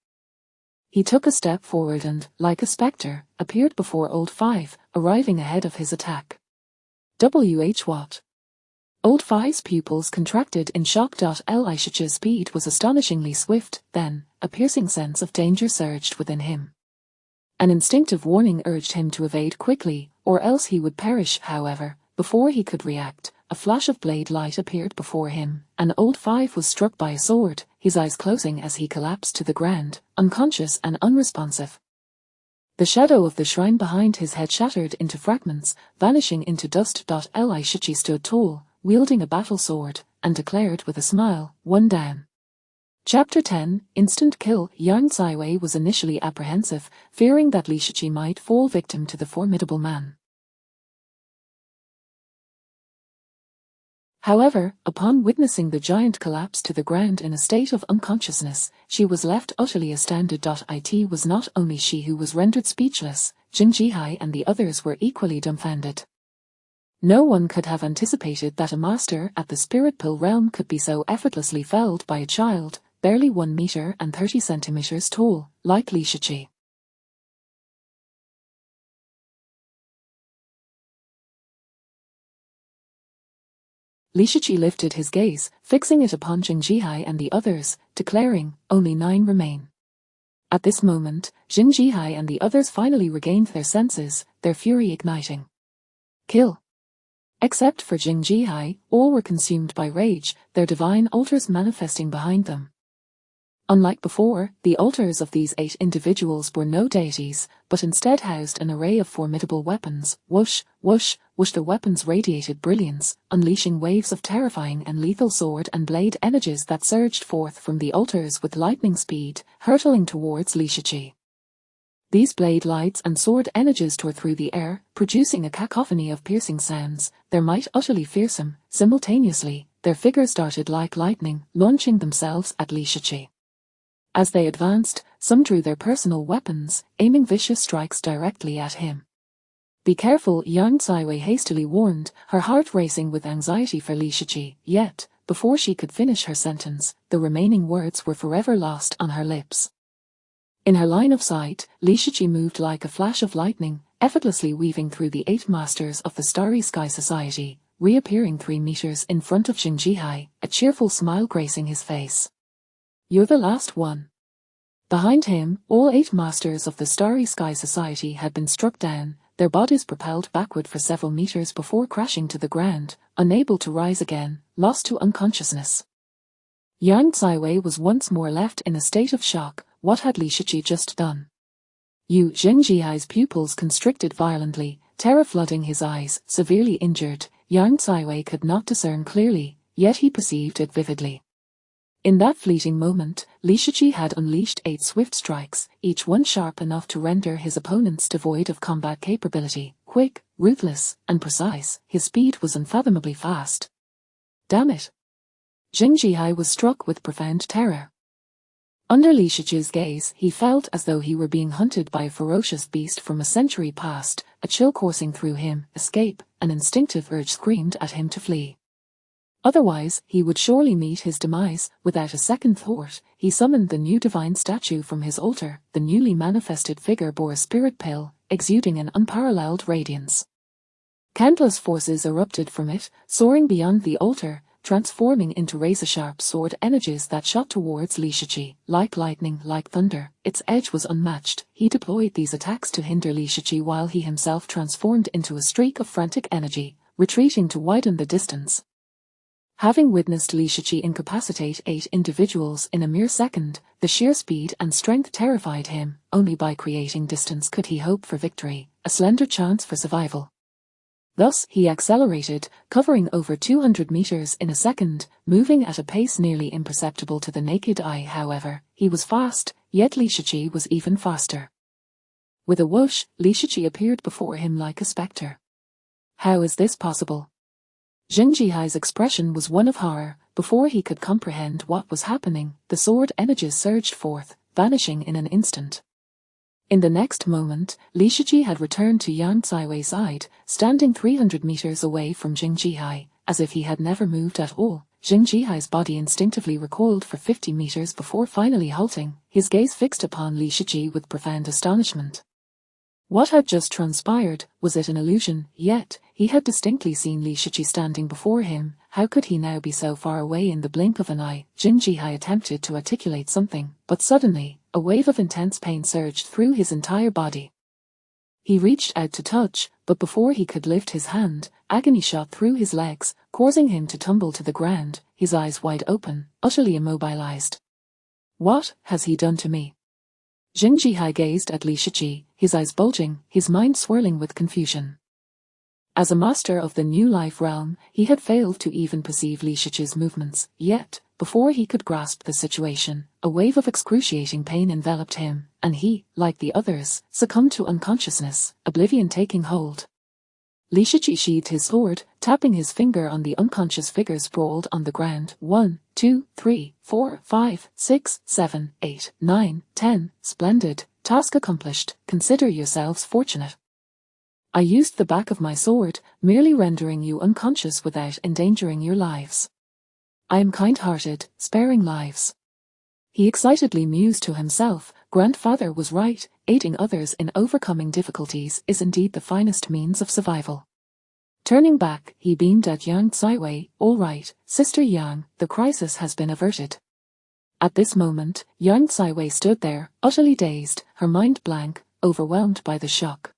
He took a step forward and, like a spectre, appeared before Old Five, arriving ahead of his attack. What? Old Five's pupils contracted in shock. Li Shiqi's speed was astonishingly swift, then, a piercing sense of danger surged within him. An instinctive warning urged him to evade quickly, or else he would perish. However, before he could react, a flash of blade light appeared before him, and Old Five was struck by a sword, his eyes closing as he collapsed to the ground, unconscious and unresponsive. The shadow of the shrine behind his head shattered into fragments, vanishing into dust. Li Shiqi stood tall, wielding a battle sword, and declared with a smile, "One down." Chapter 10, Instant Kill. Yang Caiwei was initially apprehensive, fearing that Li Shiqi might fall victim to the formidable man. However, upon witnessing the giant collapse to the ground in a state of unconsciousness, she was left utterly astounded. It was not only she who was rendered speechless, Zheng Jihai and the others were equally dumbfounded. No one could have anticipated that a master at the spirit pill realm could be so effortlessly felled by a child, barely 1 meter and 30 centimeters tall, like Li Shiqi. Li Shiqi lifted his gaze, fixing it upon Zheng Jihai and the others, declaring, "Only 9 remain." At this moment, Zheng Jihai and the others finally regained their senses, their fury igniting. Kill. Except for Zheng Jihai, all were consumed by rage, their divine altars manifesting behind them. Unlike before, the altars of these 8 individuals were no deities, but instead housed an array of formidable weapons. Whoosh, whoosh, whoosh. The weapons radiated brilliance, unleashing waves of terrifying and lethal sword and blade energies that surged forth from the altars with lightning speed, hurtling towards Li Shiqi. These blade lights and sword energies tore through the air, producing a cacophony of piercing sounds, their might utterly fearsome. Simultaneously, their figures darted like lightning, launching themselves at Li Shiqi. As they advanced, some drew their personal weapons, aiming vicious strikes directly at him. "Be careful," Yang Caiwei hastily warned, her heart racing with anxiety for Li Shiqi, yet, before she could finish her sentence, the remaining words were forever lost on her lips. In her line of sight, Li Shiqi moved like a flash of lightning, effortlessly weaving through the 8 masters of the Starry Sky Society, reappearing 3 meters in front of Zheng Jihai, a cheerful smile gracing his face. "You're the last one." Behind him, all 8 masters of the Starry Sky Society had been struck down, their bodies propelled backward for several meters before crashing to the ground, unable to rise again, lost to unconsciousness. Yang Caiwei was once more left in a state of shock. What had Li Shiqi just done? Zheng Jihai's pupils constricted violently, terror flooding his eyes. Severely injured, Yang Caiwei could not discern clearly, yet he perceived it vividly. In that fleeting moment, Li Shiqi had unleashed 8 swift strikes, each one sharp enough to render his opponents devoid of combat capability. Quick, ruthless, and precise, his speed was unfathomably fast. Damn it! Zheng Jihai was struck with profound terror. Under Li Shiqi's gaze, he felt as though he were being hunted by a ferocious beast from a century past, a chill coursing through him. Escape, an instinctive urge screamed at him to flee. Otherwise, he would surely meet his demise. Without a second thought, he summoned the new divine statue from his altar. The newly manifested figure bore a spirit pill, exuding an unparalleled radiance. Countless forces erupted from it, soaring beyond the altar, transforming into razor-sharp sword energies that shot towards Li Shiqi, like lightning, like thunder. Its edge was unmatched. He deployed these attacks to hinder Li Shiqi while he himself transformed into a streak of frantic energy, retreating to widen the distance. Having witnessed Li Shiqi incapacitate 8 individuals in a mere second, the sheer speed and strength terrified him. Only by creating distance could he hope for victory, a slender chance for survival. Thus, he accelerated, covering over 200 meters in a second, moving at a pace nearly imperceptible to the naked eye. However, he was fast, yet Li Shiqi was even faster. With a whoosh, Li Shiqi appeared before him like a spectre. How is this possible? Jing Jihai's expression was one of horror. Before he could comprehend what was happening, the sword images surged forth, vanishing in an instant. In the next moment, Li Shiji had returned to Yang Caiwei's side, standing 300 meters away from Jing Jihai, as if he had never moved at all. Jing Jihai's body instinctively recoiled for 50 meters before finally halting, his gaze fixed upon Li Shiji with profound astonishment. What had just transpired? Was it an illusion? Yet, he had distinctly seen Li Shiji standing before him. How could he now be so far away in the blink of an eye? Jing Jihai attempted to articulate something, but suddenly, a wave of intense pain surged through his entire body. He reached out to touch, but before he could lift his hand, agony shot through his legs, causing him to tumble to the ground, his eyes wide open, utterly immobilized. What has he done to me? Jing Jihai gazed at Li Shiji, his eyes bulging, his mind swirling with confusion. As a master of the new life realm, he had failed to even perceive Li Shiji's movements, yet, before he could grasp the situation, a wave of excruciating pain enveloped him, and he, like the others, succumbed to unconsciousness, oblivion taking hold. Li Shiji sheathed his sword, tapping his finger on the unconscious figures sprawled on the ground. 1, 2, 3, 4, 5, 6, 7, 8, 9, 10. Splendid. Task accomplished. Consider yourselves fortunate. I used the back of my sword, merely rendering you unconscious without endangering your lives. I am kind-hearted, sparing lives. He excitedly mused to himself. Grandfather was right, aiding others in overcoming difficulties is indeed the finest means of survival. Turning back, he beamed at Yang Caiwei. All right, Sister Yang, the crisis has been averted. At this moment, Yang Caiwei stood there, utterly dazed, her mind blank, overwhelmed by the shock.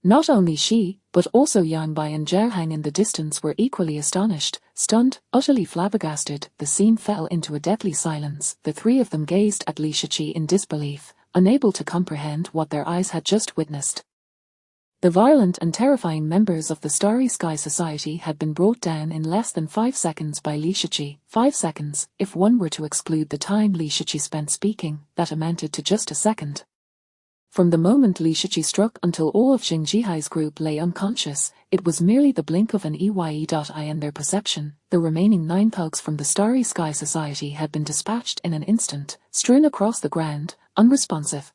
Not only she, but also Yang Bai and Zhao Hang in the distance were equally astonished, stunned, utterly flabbergasted. The scene fell into a deathly silence. The three of them gazed at Li Shiji in disbelief, unable to comprehend what their eyes had just witnessed. The violent and terrifying members of the Starry Sky Society had been brought down in less than 5 seconds by Li Shiji. 5 seconds, if one were to exclude the time Li Shiji spent speaking, that amounted to just a second. From the moment Li Shiji struck until all of Jing Jihai's group lay unconscious, it was merely the blink of an eye in their perception. The remaining 9 thugs from the Starry Sky Society had been dispatched in an instant, strewn across the ground, unresponsive.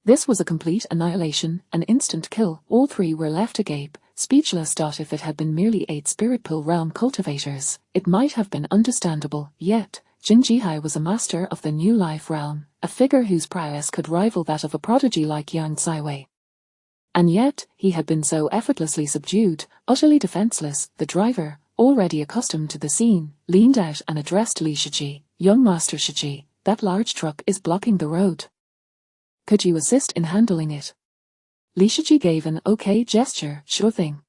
This was a complete annihilation, an instant kill. All 3 were left agape, speechless. If it had been merely 8 spirit pill realm cultivators, it might have been understandable, yet Jing Jihai was a master of the new life realm, a figure whose prowess could rival that of a prodigy like Yang Caiwei. And yet, he had been so effortlessly subdued, utterly defenseless. The driver, already accustomed to the scene, leaned out and addressed Li Shiji. Young Master Shiji, that large truck is blocking the road. Could you assist in handling it? Li Shiji gave an okay gesture. Sure thing.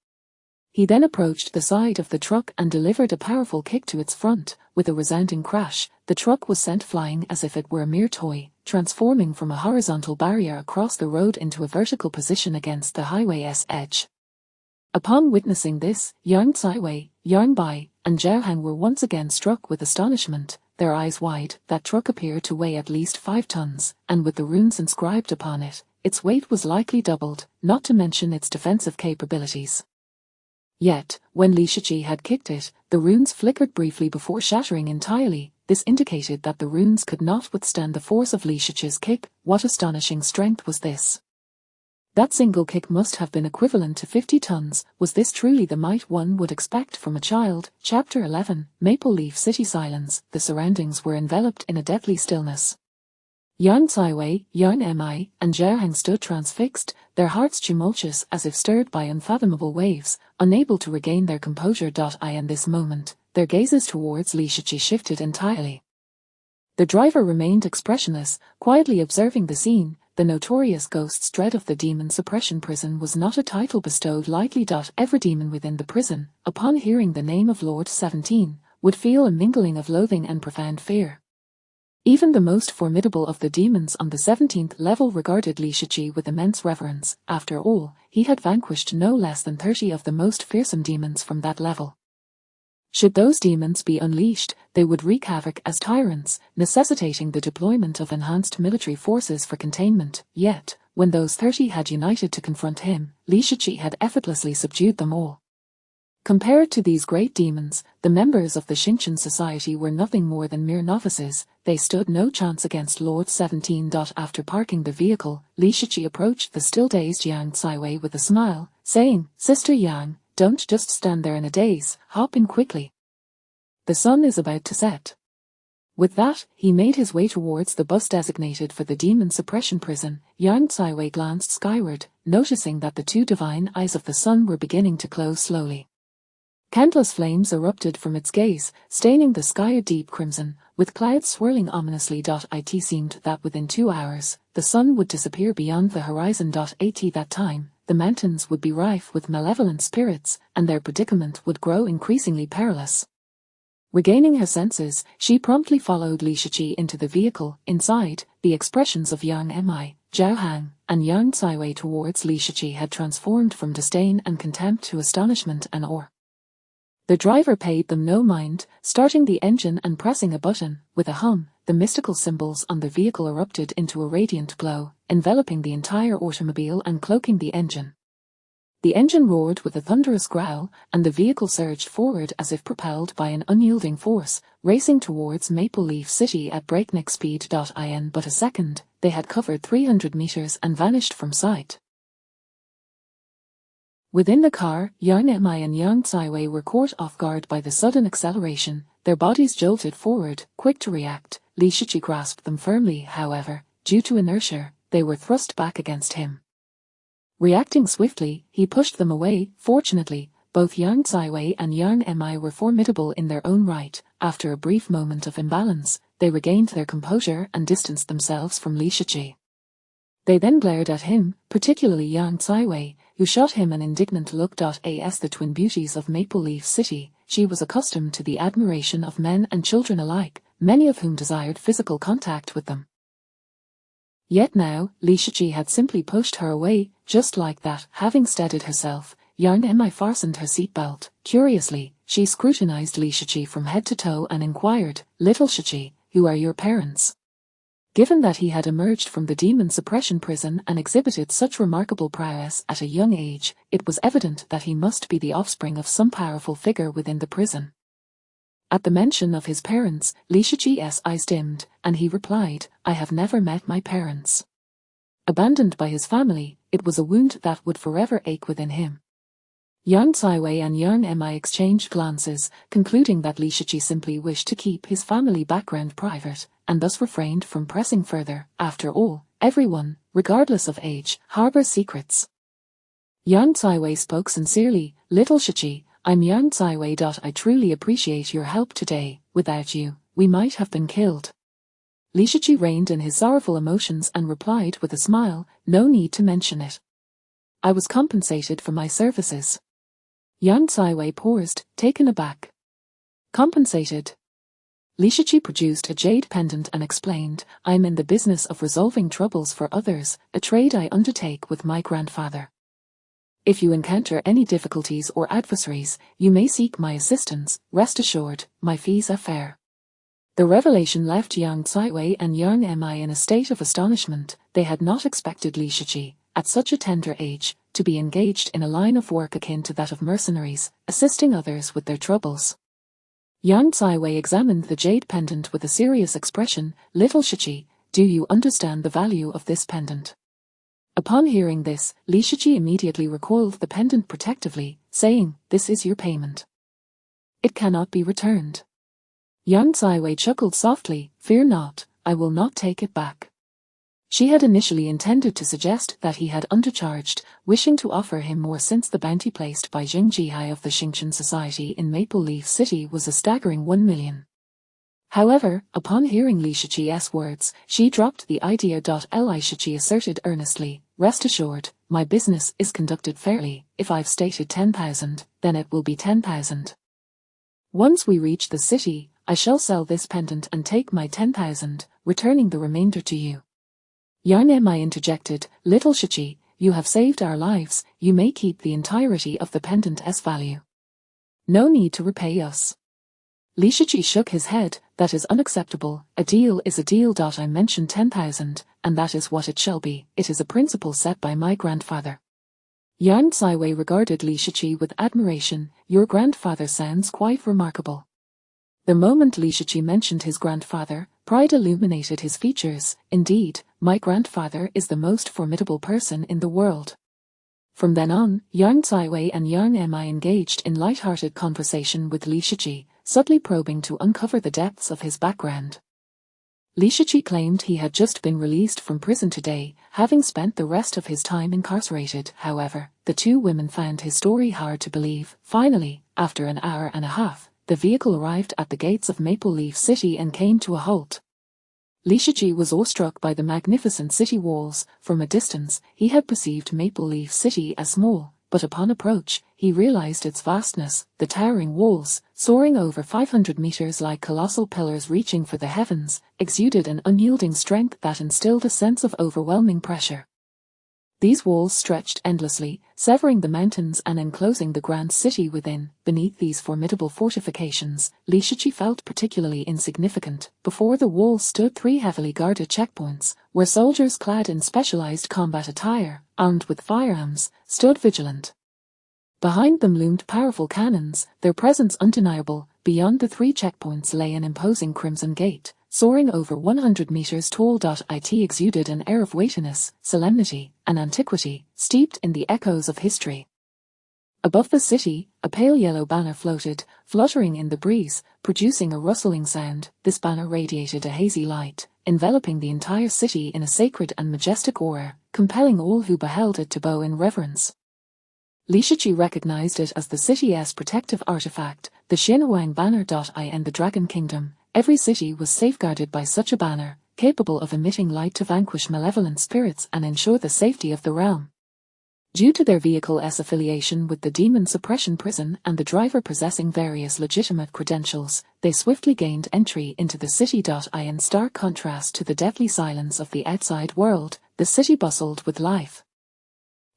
He then approached the side of the truck and delivered a powerful kick to its front. With a resounding crash, the truck was sent flying as if it were a mere toy, transforming from a horizontal barrier across the road into a vertical position against the highway's edge. Upon witnessing this, Yang Caiwei, Yang Bai, and Zhao Hang were once again struck with astonishment, their eyes wide. That truck appeared to weigh at least 5 tons, and with the runes inscribed upon it, its weight was likely doubled, not to mention its defensive capabilities. Yet, when Li Shiji had kicked it, the runes flickered briefly before shattering entirely. This indicated that the runes could not withstand the force of Li Shiji's kick. What astonishing strength was this? That single kick must have been equivalent to 50 tons. Was this truly the might one would expect from a child? Chapter 11, Maple Leaf City. Silence. The surroundings were enveloped in a deathly stillness. Yang Caiwei, Yang Mi, and Zhao Hang stood transfixed, their hearts tumultuous as if stirred by unfathomable waves, unable to regain their composure. In this moment, their gazes towards Li Shiji shifted entirely. The driver remained expressionless, quietly observing the scene. The notorious ghost's dread of the demon suppression prison was not a title bestowed lightly. Every demon within the prison, upon hearing the name of Lord 17, would feel a mingling of loathing and profound fear. Even the most formidable of the demons on the 17th level regarded Li Shiji with immense reverence. After all, he had vanquished no less than 30 of the most fearsome demons from that level. Should those demons be unleashed, they would wreak havoc as tyrants, necessitating the deployment of enhanced military forces for containment. Yet, when those 30 had united to confront him, Li Shiji had effortlessly subdued them all. Compared to these great demons, the members of the Xingqian society were nothing more than mere novices. They stood no chance against Lord 17. After parking the vehicle, Li Shiqi approached the still-dazed Yang Caiwei with a smile, saying, "Sister Yang, don't just stand there in a daze, hop in quickly. The sun is about to set." With that, he made his way towards the bus designated for the demon suppression prison. Yang Caiwei glanced skyward, noticing that the two divine eyes of the sun were beginning to close slowly. Countless flames erupted from its gaze, staining the sky a deep crimson, with clouds swirling ominously. It seemed that within 2 hours, the sun would disappear beyond the horizon. At that time, the mountains would be rife with malevolent spirits, and their predicament would grow increasingly perilous. Regaining her senses, she promptly followed Li Shiqi into the vehicle. Inside, the expressions of Yang Mi, Zhao Han, and Yang Caiwei towards Li Shiqi had transformed from disdain and contempt to astonishment and awe. The driver paid them no mind, starting the engine and pressing a button. With a hum, the mystical symbols on the vehicle erupted into a radiant glow, enveloping the entire automobile and cloaking the engine. The engine roared with a thunderous growl, and the vehicle surged forward as if propelled by an unyielding force, racing towards Maple Leaf City at breakneck speed. In but a second, they had covered 300 meters and vanished from sight. Within the car, Yang Mi and Yang Caiwei were caught off guard by the sudden acceleration. Their bodies jolted forward, quick to react. Li Shiqi grasped them firmly. However, due to inertia, they were thrust back against him. Reacting swiftly, he pushed them away. Fortunately, both Yang Caiwei and Yang Mi were formidable in their own right. After a brief moment of imbalance, they regained their composure and distanced themselves from Li Shiqi. They then glared at him, particularly Yang Caiwei, who shot him an indignant look. As the twin beauties of Maple Leaf City, she was accustomed to the admiration of men and children alike, many of whom desired physical contact with them. Yet now, Li Shiqi had simply pushed her away. Just like that. Having steadied herself, Yang Mi fastened her seatbelt. Curiously, she scrutinized Li Shiqi from head to toe and inquired, "Little Shiqi, who are your parents?" Given that he had emerged from the demon suppression prison and exhibited such remarkable prowess at a young age, it was evident that he must be the offspring of some powerful figure within the prison. At the mention of his parents, Li Shiqi's eyes dimmed, and he replied, "I have never met my parents." Abandoned by his family, it was a wound that would forever ache within him. Yang Caiwei and Yang Mi exchanged glances, concluding that Li Shiqi simply wished to keep his family background private, and thus refrained from pressing further. After all, everyone, regardless of age, harbors secrets. Yang Caiwei spoke sincerely, "Little Shiqi, I'm Yang Caiwei. I truly appreciate your help today. Without you, we might have been killed." Li Shiqi reined in his sorrowful emotions and replied with a smile, "No need to mention it. I was compensated for my services." Yang Caiwei paused, taken aback. "Compensated?" Li Shiqi produced a jade pendant and explained, "I'm in the business of resolving troubles for others, a trade I undertake with my grandfather. If you encounter any difficulties or adversaries, you may seek my assistance. Rest assured, my fees are fair." The revelation left Yang Caiwei and Yang Mi in a state of astonishment. They had not expected Li Shiqi, at such a tender age, to be engaged in a line of work akin to that of mercenaries, assisting others with their troubles. Yang Caiwei examined the jade pendant with a serious expression. "Little Shiqi, do you understand the value of this pendant?" Upon hearing this, Li Shiqi immediately recoiled the pendant protectively, saying, "This is your payment. It cannot be returned." Yang Caiwei chuckled softly, "Fear not, I will not take it back." She had initially intended to suggest that he had undercharged, wishing to offer him more since the bounty placed by Jing Jihai of the Xingqian Society in Maple Leaf City was a staggering 1 million. However, upon hearing Li Shiqi's words, she dropped the idea. Li Shiqi asserted earnestly, "Rest assured, my business is conducted fairly. If I've stated 10,000, then it will be 10,000. Once we reach the city, I shall sell this pendant and take my 10,000, returning the remainder to you." Yang Mi interjected, "Little Shiqi, you have saved our lives, you may keep the entirety of the pendant's value. No need to repay us." Li Shiqi shook his head, "That is unacceptable. A deal is a deal. I mentioned 10,000, and that is what it shall be. It is a principle set by my grandfather." Yang Saiwei regarded Li Shiqi with admiration. Your grandfather sounds quite remarkable. The moment Li Shiqi mentioned his grandfather, pride illuminated his features. Indeed, my grandfather is the most formidable person in the world. From then on, Yang Saiwei and Yang Mi engaged in light-hearted conversation with Li Shiqi, subtly probing to uncover the depths of his background. Li Shiqi claimed he had just been released from prison today, having spent the rest of his time incarcerated. However, the two women found his story hard to believe. Finally, after an hour and a half, the vehicle arrived at the gates of Maple Leaf City and came to a halt. Li Shiqi was awestruck by the magnificent city walls. From a distance, he had perceived Maple Leaf City as small, but upon approach, he realized its vastness. The towering walls, soaring over 500 meters like colossal pillars reaching for the heavens, exuded an unyielding strength that instilled a sense of overwhelming pressure. These walls stretched endlessly, severing the mountains and enclosing the grand city within. Beneath these formidable fortifications, Li Shiqi felt particularly insignificant. Before the walls stood 3 heavily guarded checkpoints, where soldiers clad in specialized combat attire, armed with firearms, stood vigilant. Behind them loomed powerful cannons, their presence undeniable. Beyond the 3 checkpoints lay an imposing crimson gate, soaring over 100 meters tall. It exuded an air of weightiness, solemnity, and antiquity, steeped in the echoes of history. Above the city, a pale yellow banner floated, fluttering in the breeze, producing a rustling sound. This banner radiated a hazy light, enveloping the entire city in a sacred and majestic aura, compelling all who beheld it to bow in reverence. Li Shiqi recognized it as the city's protective artifact, the Xinhuang banner. In the Dragon Kingdom, every city was safeguarded by such a banner, capable of emitting light to vanquish malevolent spirits and ensure the safety of the realm. Due to their vehicle's affiliation with the demon suppression prison and the driver possessing various legitimate credentials, they swiftly gained entry into the city. In stark contrast to the deathly silence of the outside world, the city bustled with life.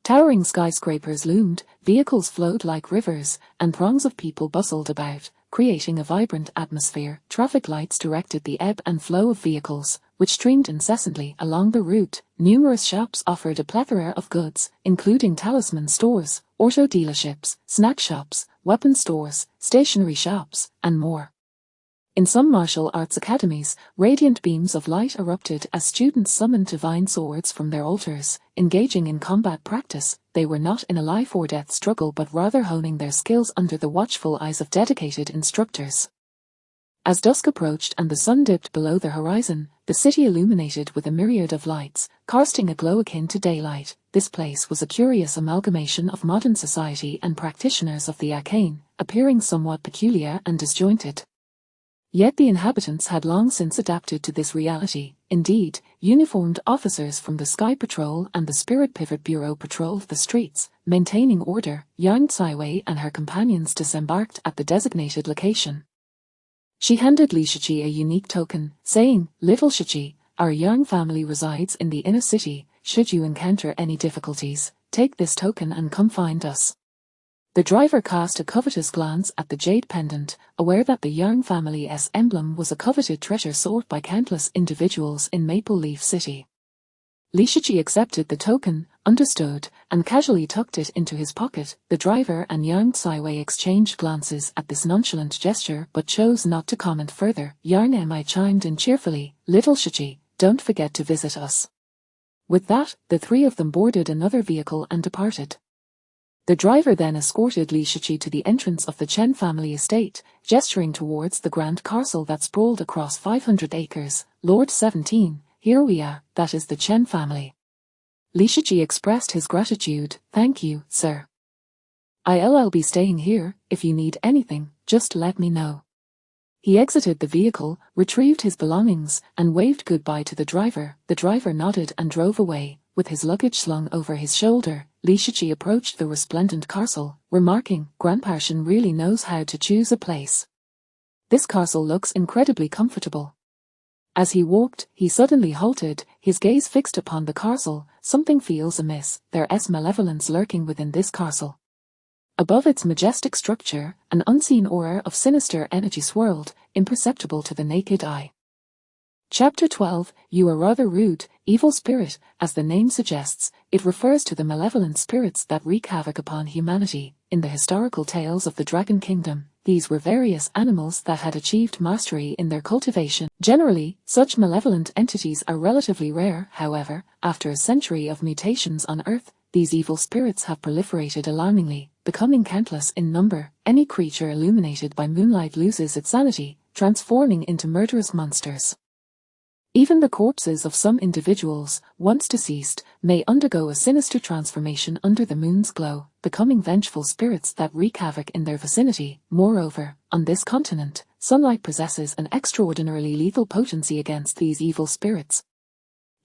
Towering skyscrapers loomed, vehicles flowed like rivers, and throngs of people bustled about, creating a vibrant atmosphere. Traffic lights directed the ebb and flow of vehicles, which streamed incessantly along the route. Numerous shops offered a plethora of goods, including talisman stores, auto dealerships, snack shops, weapon stores, stationery shops, and more. In some martial arts academies, radiant beams of light erupted as students summoned divine swords from their altars. Engaging in combat practice, they were not in a life-or-death struggle but rather honing their skills under the watchful eyes of dedicated instructors. As dusk approached and the sun dipped below the horizon, the city illuminated with a myriad of lights, casting a glow akin to daylight. This place was a curious amalgamation of modern society and practitioners of the arcane, appearing somewhat peculiar and disjointed. Yet the inhabitants had long since adapted to this reality. Indeed, uniformed officers from the Sky Patrol and the Spirit Pivot Bureau patrolled the streets, maintaining order. Yang Saiwei and her companions disembarked at the designated location. She handed Li Shiqi a unique token, saying, "Little Shiqi, our Yang family resides in the inner city. Should you encounter any difficulties, take this token and come find us." The driver cast a covetous glance at the jade pendant, aware that the Yang family's emblem was a coveted treasure sought by countless individuals in Maple Leaf City. Li Shiqi accepted the token, understood, and casually tucked it into his pocket. The driver and Yang Saiwei exchanged glances at this nonchalant gesture but chose not to comment further. Yang Mi chimed in cheerfully, "Little Shiqi, don't forget to visit us." With that, the 3 of them boarded another vehicle and departed. The driver then escorted Li Shiqi to the entrance of the Chen family estate, gesturing towards the grand castle that sprawled across 500 acres. "Lord 17, here we are, that is the Chen family." Li Shiqi expressed his gratitude. "Thank you, sir. I'll be staying here. If you need anything, just let me know." He exited the vehicle, retrieved his belongings, and waved goodbye to the driver. The driver nodded and drove away. With his luggage slung over his shoulder, Li Shiqi approached the resplendent castle, remarking, "Grandpa Shen really knows how to choose a place. This castle looks incredibly comfortable." As he walked, he suddenly halted, his gaze fixed upon the castle. "Something feels amiss. There's malevolence lurking within this castle." Above its majestic structure, an unseen aura of sinister energy swirled, imperceptible to the naked eye. Chapter 12, You are rather rude, evil spirit. As the name suggests, It refers to the malevolent spirits that wreak havoc upon humanity. In the historical tales of the Dragon Kingdom, these were various animals that had achieved mastery in their cultivation. Generally, such malevolent entities are relatively rare. However, after a century of mutations on Earth, these evil spirits have proliferated alarmingly, becoming countless in number. Any creature illuminated by moonlight loses its sanity, transforming into murderous monsters. Even the corpses of some individuals, once deceased, may undergo a sinister transformation under the moon's glow, becoming vengeful spirits that wreak havoc in their vicinity. Moreover, on this continent, sunlight possesses an extraordinarily lethal potency against these evil spirits.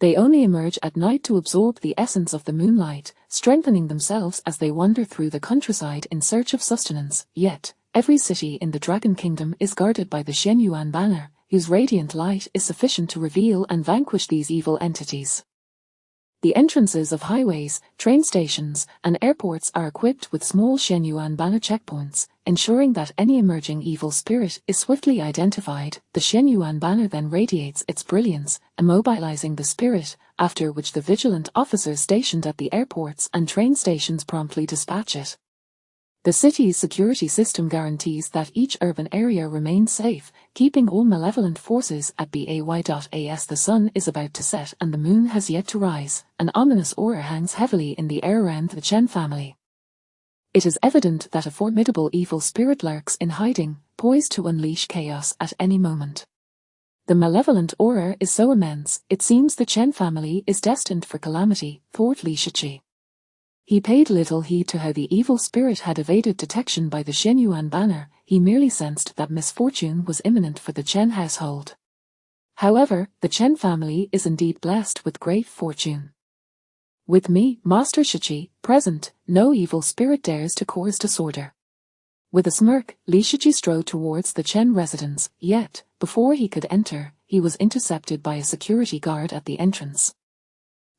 They only emerge at night to absorb the essence of the moonlight, strengthening themselves as they wander through the countryside in search of sustenance. Yet, every city in the Dragon Kingdom is guarded by the Shenyuan banner, whose radiant light is sufficient to reveal and vanquish these evil entities. The entrances of highways, train stations, and airports are equipped with small Shenyuan banner checkpoints, ensuring that any emerging evil spirit is swiftly identified. The Shenyuan banner then radiates its brilliance, immobilizing the spirit, after which the vigilant officers stationed at the airports and train stations promptly dispatch it. The city's security system guarantees that each urban area remains safe, keeping all malevolent forces at bay. As the sun is about to set and the moon has yet to rise, an ominous aura hangs heavily in the air around the Chen family. It is evident that a formidable evil spirit lurks in hiding, poised to unleash chaos at any moment. The malevolent aura is so immense, it seems the Chen family is destined for calamity, thought Li Shiqi. He paid little heed to how the evil spirit had evaded detection by the Shenyuan banner. He merely sensed that misfortune was imminent for the Chen household. However, the Chen family is indeed blessed with great fortune. With me, Master Shiqi, present, no evil spirit dares to cause disorder. With a smirk, Li Shiqi strode towards the Chen residence, yet, before he could enter, he was intercepted by a security guard at the entrance.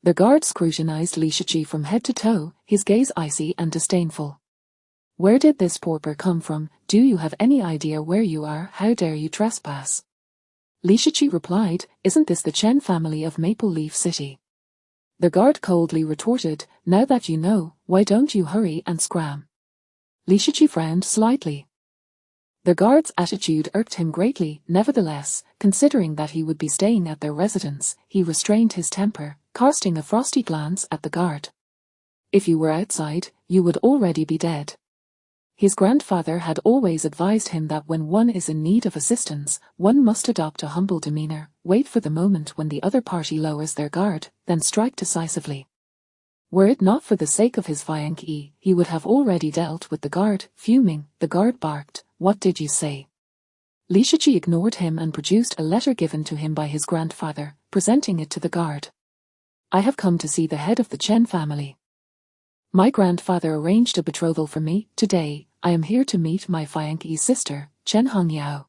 The guard scrutinized Li Shiqi from head to toe, his gaze icy and disdainful. Where did this pauper come from? Do you have any idea where you are? How dare you trespass? Li Shiqi replied, Isn't this the Chen family of Maple Leaf City? The guard coldly retorted, Now that you know, why don't you hurry and scram? Li Shiqi frowned slightly. The guard's attitude irked him greatly. Nevertheless, considering that he would be staying at their residence, he restrained his temper, casting a frosty glance at the guard. If you were outside, you would already be dead. His grandfather had always advised him that when one is in need of assistance, one must adopt a humble demeanor, wait for the moment when the other party lowers their guard, then strike decisively. Were it not for the sake of his Fiancée, he would have already dealt with the guard. Fuming, the guard barked, What did you say? Li Shiqi ignored him and produced a letter given to him by his grandfather, presenting it to the guard. I have come to see the head of the Chen family. My grandfather arranged a betrothal for me. Today, I am here to meet my Fiancée's sister, Chen Hongyao.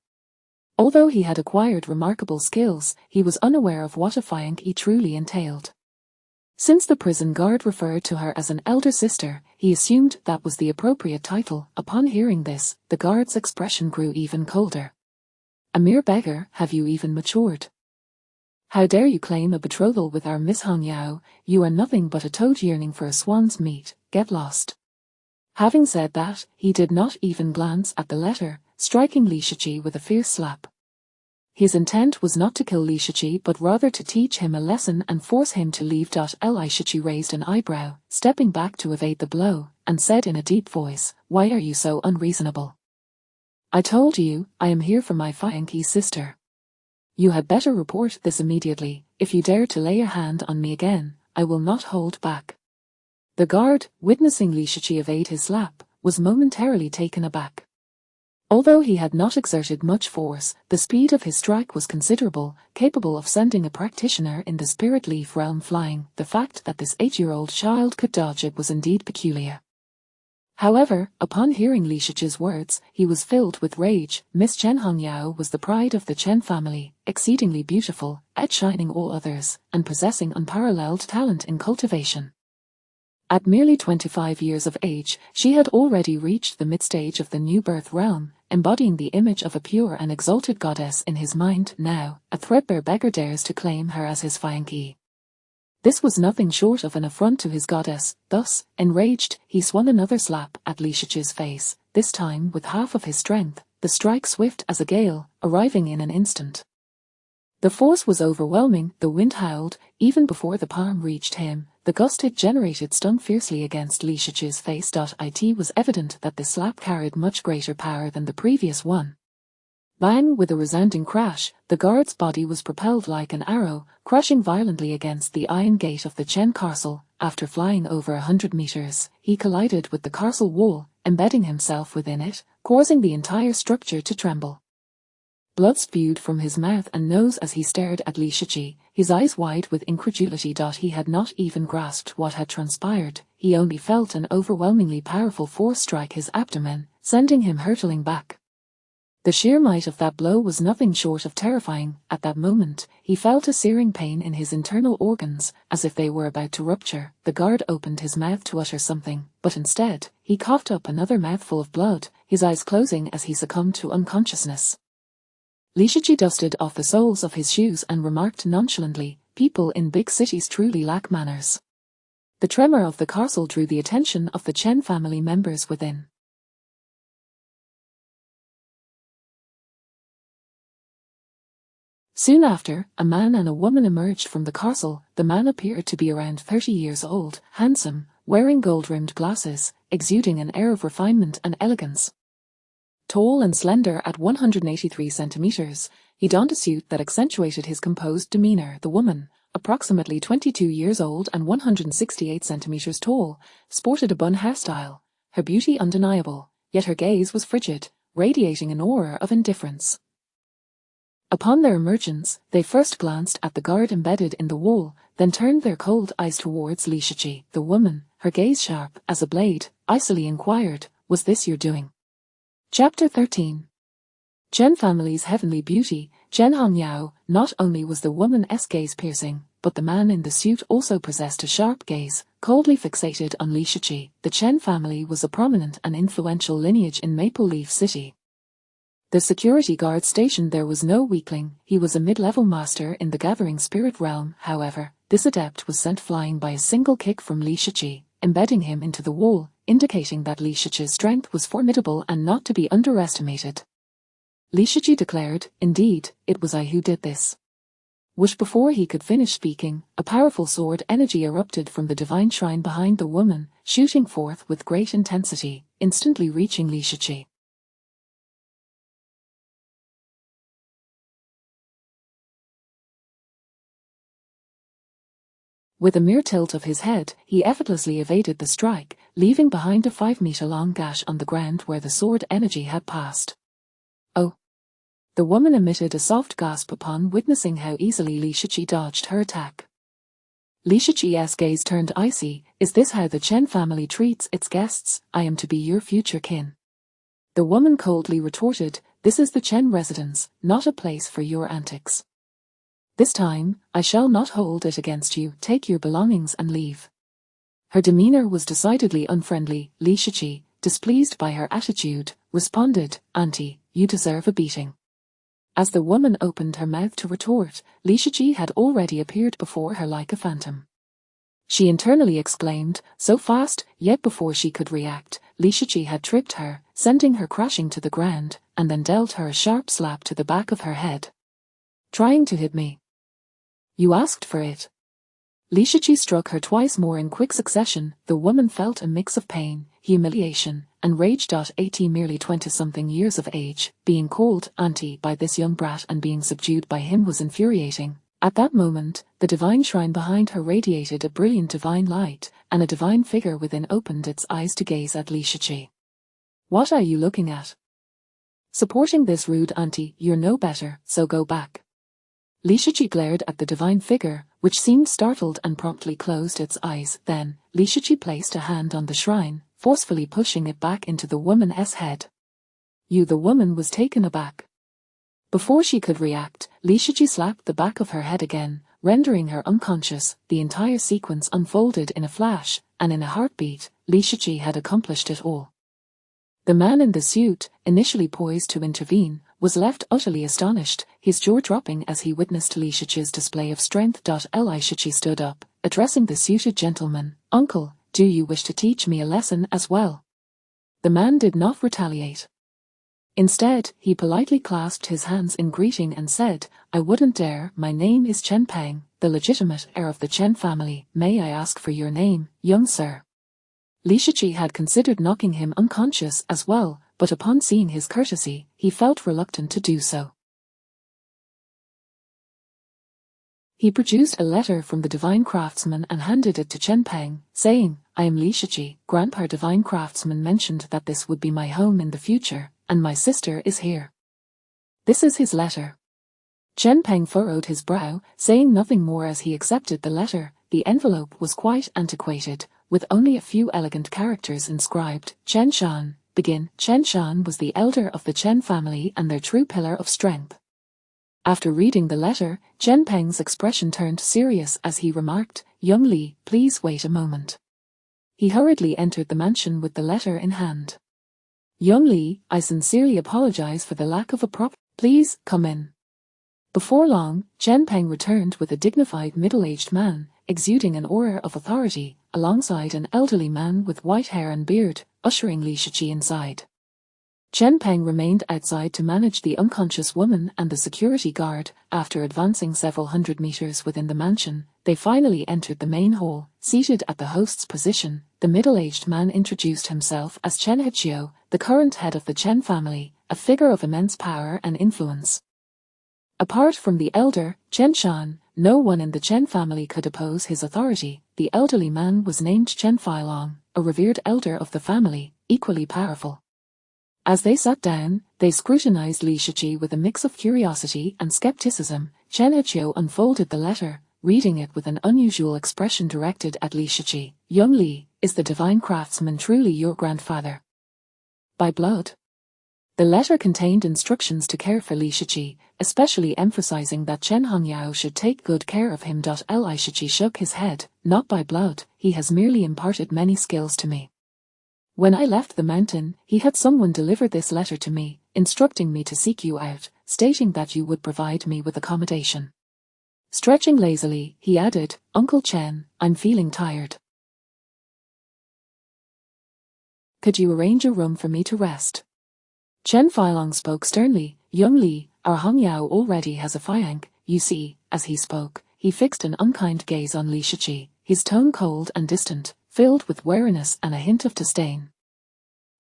Although he had acquired remarkable skills, he was unaware of what a Fiancée truly entailed. Since the prison guard referred to her as an elder sister, he assumed that was the appropriate title. Upon hearing this, the guard's expression grew even colder. A mere beggar, have you even matured? How dare you claim a betrothal with our Miss Hongyao? You are nothing but a toad yearning for a swan's meat. Get lost. Having said that, he did not even glance at the letter, striking Li Shiqi with a fierce slap. His intent was not to kill Li Shiqi but rather to teach him a lesson and force him to leave. Li Shiqi raised an eyebrow, stepping back to evade the blow, and said in a deep voice, Why are you so unreasonable? I told you, I am here for my Fiancée's sister. You had better report this immediately. If you dare to lay a hand on me again, I will not hold back. The guard, witnessing Li Shiqi evade his slap, was momentarily taken aback. Although he had not exerted much force, the speed of his strike was considerable, capable of sending a practitioner in the spirit leaf realm flying. The fact that this 8-year-old child could dodge it was indeed peculiar. However, upon hearing Li Shiqi's words, he was filled with rage. Miss Chen Hongyao was the pride of the Chen family, exceedingly beautiful, outshining all others, and possessing unparalleled talent in cultivation. At merely 25 years of age, she had already reached the mid-stage of the new birth realm, embodying the image of a pure and exalted goddess in his mind. Now, a threadbare beggar dares to claim her as his Fiancée. This was nothing short of an affront to his goddess. Thus, enraged, he swung another slap at Li Shichi's face, this time with half of his strength, the strike swift as a gale, arriving in an instant. The force was overwhelming, the wind howled, even before the palm reached him. The gust it generated stung fiercely against Li Shichi's face. It was evident that the slap carried much greater power than the previous one. Bang! With a resounding crash, the guard's body was propelled like an arrow, crashing violently against the iron gate of the Chen castle. After flying over 100 meters, he collided with the castle wall, embedding himself within it, causing the entire structure to tremble. Blood spewed from his mouth and nose as he stared at Li Shichi, his eyes wide with incredulity. He had not even grasped what had transpired, he only felt an overwhelmingly powerful force strike his abdomen, sending him hurtling back. The sheer might of that blow was nothing short of terrifying. At that moment, he felt a searing pain in his internal organs, as if they were about to rupture. The guard opened his mouth to utter something, but instead, he coughed up another mouthful of blood, his eyes closing as he succumbed to unconsciousness. Li Shichi dusted off the soles of his shoes and remarked nonchalantly, "People in big cities truly lack manners." The tremor of the castle drew the attention of the Chen family members within. Soon after, a man and a woman emerged from the castle. The man appeared to be around 30 years old, handsome, wearing gold-rimmed glasses, exuding an air of refinement and elegance. Tall and slender at 183 centimeters, he donned a suit that accentuated his composed demeanor. The woman, approximately 22 years old and 168 centimeters tall, sported a bun hairstyle, her beauty undeniable, yet her gaze was frigid, radiating an aura of indifference. Upon their emergence, they first glanced at the guard embedded in the wall, then turned their cold eyes towards Li Shichi. The woman, her gaze sharp as a blade, icily inquired, "Was this your doing?" Chapter 13. Chen family's heavenly beauty, Chen Hongyao. Not only was the woman's gaze piercing, but the man in the suit also possessed a sharp gaze, coldly fixated on Li Shichi. The Chen family was a prominent and influential lineage in Maple Leaf City. The security guard stationed there was no weakling. He was a mid-level master in the gathering spirit realm. However, this adept was sent flying by a single kick from Li Shichi, embedding him into the wall, indicating that Li Shichi's strength was formidable and not to be underestimated. Li Shichi declared, "Indeed, it was I who did this." Which before he could finish speaking, a powerful sword energy erupted from the divine shrine behind the woman, shooting forth with great intensity, instantly reaching Li Shichi. With a mere tilt of his head, he effortlessly evaded the strike, leaving behind a 5-meter-long gash on the ground where the sword energy had passed. "Oh!" The woman emitted a soft gasp upon witnessing how easily Li Shichi dodged her attack. Li Shichi's gaze turned icy. "Is this how the Chen family treats its guests? I am to be your future kin." The woman coldly retorted, "This is the Chen residence, not a place for your antics. This time, I shall not hold it against you. Take your belongings and leave." Her demeanor was decidedly unfriendly. Li Shichi, displeased by her attitude, responded, "Auntie, you deserve a beating." As the woman opened her mouth to retort, Li Shichi had already appeared before her like a phantom. She internally exclaimed, so fast, yet before she could react, Li Shichi had tripped her, sending her crashing to the ground, and then dealt her a sharp slap to the back of her head. "Trying to hit me? You asked for it." Li Shichi struck her twice more in quick succession. The woman felt a mix of pain, humiliation, and rage. At merely 20-something years of age, being called auntie by this young brat and being subdued by him was infuriating. At that moment, the divine shrine behind her radiated a brilliant divine light, and a divine figure within opened its eyes to gaze at Li Shichi. "What are you looking at? Supporting this rude auntie, you're no better, so go back." Li Shichi glared at the divine figure, which seemed startled and promptly closed its eyes. Then, Li Shichi placed a hand on the shrine, forcefully pushing it back into the woman's head. The woman was taken aback. Before she could react, Li Shichi slapped the back of her head again, rendering her unconscious. The entire sequence unfolded in a flash, and in a heartbeat, Li Shichi had accomplished it all. The man in the suit, initially poised to intervene, was left utterly astonished, his jaw dropping as he witnessed Li Shichi's display of strength. Li Shichi stood up, addressing the suited gentleman, "Uncle, do you wish to teach me a lesson as well?" The man did not retaliate. Instead, he politely clasped his hands in greeting and said, "I wouldn't dare. My name is Chen Peng, the legitimate heir of the Chen family. May I ask for your name, young sir?" Li Shiqi had considered knocking him unconscious as well, but upon seeing his courtesy, he felt reluctant to do so. He produced a letter from the divine craftsman and handed it to Chen Peng, saying, "I am Li Shiqi. Grandpa divine craftsman mentioned that this would be my home in the future, and my sister is here. This is his letter." Chen Peng furrowed his brow, saying nothing more as he accepted the letter. The envelope was quite antiquated, with only a few elegant characters inscribed, "Chen Shan, begin." Chen Shan was the elder of the Chen family and their true pillar of strength. After reading the letter, Chen Peng's expression turned serious as he remarked, "Young Li, please wait a moment." He hurriedly entered the mansion with the letter in hand. "Young Li, I sincerely apologize for the lack of a prop. Please, come in." Before long, Chen Peng returned with a dignified middle-aged man, exuding an aura of authority, alongside an elderly man with white hair and beard, ushering Li Shiqi inside. Chen Peng remained outside to manage the unconscious woman and the security guard. After advancing several hundred meters within the mansion, they finally entered the main hall. Seated at the host's position, the middle-aged man introduced himself as Chen Heqiu, the current head of the Chen family, a figure of immense power and influence. Apart from the elder, Chen Shan, no one in the Chen family could oppose his authority. The elderly man was named Chen Filong, a revered elder of the family, equally powerful. As they sat down, they scrutinized Li Shiqi with a mix of curiosity and skepticism. Chen Heqiu unfolded the letter, reading it with an unusual expression directed at Li Shiqi. "Young Li, is the divine craftsman truly your grandfather? By blood?" The letter contained instructions to care for Li Shiqi, especially emphasizing that Chen Hongyao should take good care of him. Li Shiqi shook his head. "Not by blood, he has merely imparted many skills to me. When I left the mountain, he had someone deliver this letter to me, instructing me to seek you out, stating that you would provide me with accommodation." Stretching lazily, he added, "Uncle Chen, I'm feeling tired. Could you arrange a room for me to rest?" Chen Filong spoke sternly. "Young Li, our Hongyao already has a fianc, you see." As he spoke, he fixed an unkind gaze on Li Shiqi, his tone cold and distant, filled with wariness and a hint of disdain.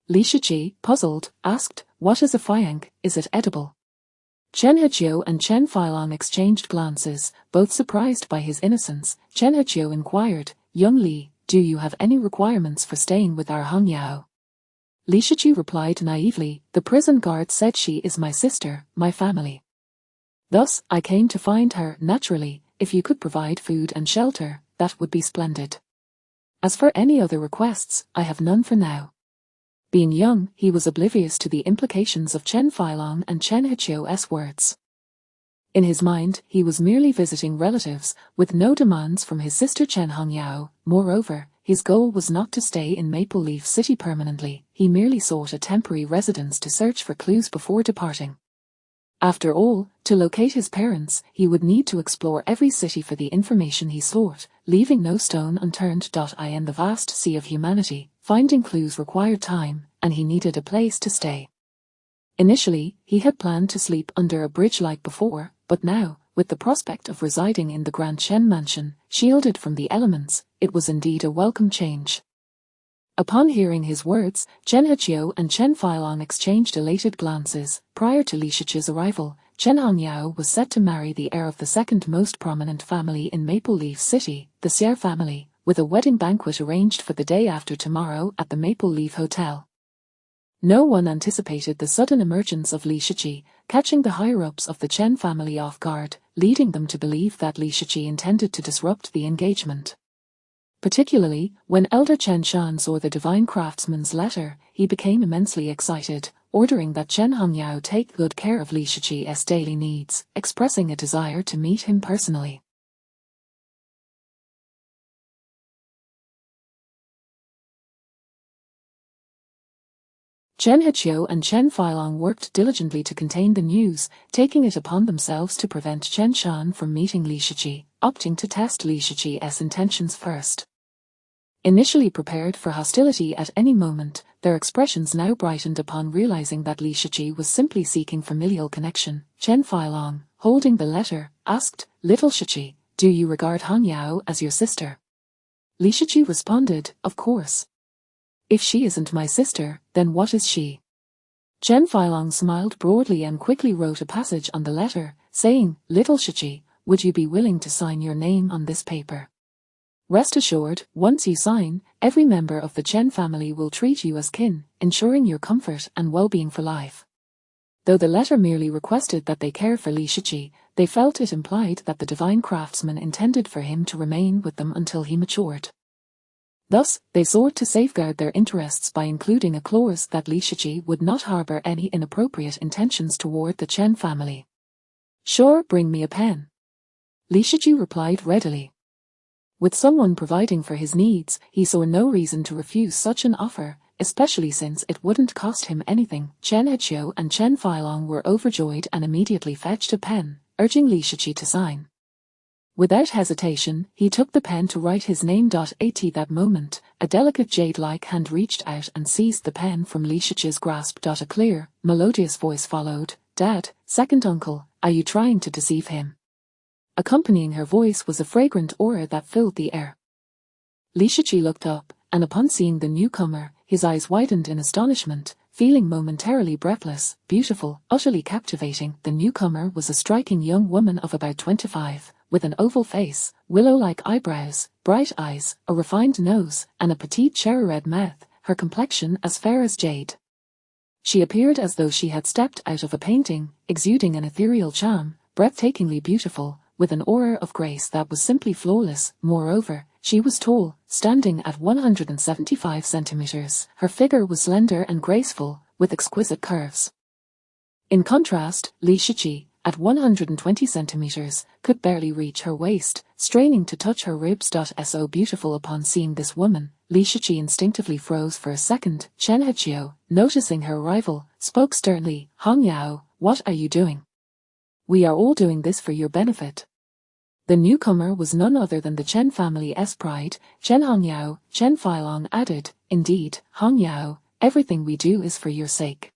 Li Shiqi, puzzled, asked, "What is a fianc? Is it edible?" Chen Heqiu and Chen Filong exchanged glances, both surprised by his innocence. Chen Heqiu inquired, "Young Li, do you have any requirements for staying with our Hongyao?" Li Shiqi replied naively, "The prison guard said she is my sister, my family. Thus, I came to find her. Naturally, if you could provide food and shelter, that would be splendid. As for any other requests, I have none for now." Being young, he was oblivious to the implications of Chen Filong and Chen Heqiu's words. In his mind, he was merely visiting relatives, with no demands from his sister Chen Hongyao. Moreover, his goal was not to stay in Maple Leaf City permanently. He merely sought a temporary residence to search for clues before departing. After all, to locate his parents, he would need to explore every city for the information he sought, leaving no stone unturned. In the vast sea of humanity, finding clues required time, and he needed a place to stay. Initially, he had planned to sleep under a bridge like before, but now, with the prospect of residing in the Grand Chen mansion, shielded from the elements, it was indeed a welcome change. Upon hearing his words, Chen Heqiu and Chen Filong exchanged elated glances. Prior to Li Shiqi's arrival, Chen Hongyao was set to marry the heir of the second most prominent family in Maple Leaf City, the Xier family, with a wedding banquet arranged for the day after tomorrow at the Maple Leaf Hotel. No one anticipated the sudden emergence of Li Shiqi, catching the higher-ups of the Chen family off guard, leading them to believe that Li Shiqi intended to disrupt the engagement. Particularly, when Elder Chen Shan saw the divine craftsman's letter, he became immensely excited, ordering that Chen Hongyao take good care of Li Shiqi's daily needs, expressing a desire to meet him personally. Chen Heqiu and Chen Filong worked diligently to contain the news, taking it upon themselves to prevent Chen Shan from meeting Li Shiqi. opting to test Li Shiqi's intentions first. Initially prepared for hostility at any moment, their expressions now brightened upon realizing that Li Shiqi was simply seeking familial connection. Chen Feilong, holding the letter, asked, "Little Shiqi, do you regard Han Yao as your sister?" Li Shiqi responded, "Of course. If she isn't my sister, then what is she?" Chen Feilong smiled broadly and quickly wrote a passage on the letter, saying, "Little Shiqi, would you be willing to sign your name on this paper? Rest assured, once you sign, every member of the Chen family will treat you as kin, ensuring your comfort and well-being for life." Though the letter merely requested that they care for Li Shiqi, they felt it implied that the divine craftsman intended for him to remain with them until he matured. Thus, they sought to safeguard their interests by including a clause that Li Shiqi would not harbor any inappropriate intentions toward the Chen family. "Sure, bring me a pen." Li Shiqi replied readily. With someone providing for his needs, he saw no reason to refuse such an offer, especially since it wouldn't cost him anything. Chen Heqiu and Chen Feilong were overjoyed and immediately fetched a pen, urging Li Shiqi to sign. Without hesitation, he took the pen to write his name. At that moment, a delicate jade-like hand reached out and seized the pen from Li Shiqi's grasp. A clear, melodious voice followed, "Dad, second uncle, are you trying to deceive him?" Accompanying her voice was a fragrant aura that filled the air. Li Shiqi looked up, and upon seeing the newcomer, his eyes widened in astonishment, feeling momentarily breathless, beautiful, utterly captivating. The newcomer was a striking young woman of about 25, with an oval face, willow-like eyebrows, bright eyes, a refined nose, and a petite cherry-red mouth, her complexion as fair as jade. She appeared as though she had stepped out of a painting, exuding an ethereal charm, breathtakingly beautiful, with an aura of grace that was simply flawless. Moreover, she was tall, standing at 175 centimeters. Her figure was slender and graceful, with exquisite curves. In contrast, Li Shiqi, at 120 centimeters, could barely reach her waist, straining to touch her ribs. So beautiful. Upon seeing this woman, Li Shiqi instinctively froze for a second. Chen Heqiu, noticing her arrival, spoke sternly, "Han Yao, what are you doing? We are all doing this for your benefit." The newcomer was none other than the Chen family's pride. Chen Hongyao. Chen Feilong added, "Indeed, Hongyao, everything we do is for your sake."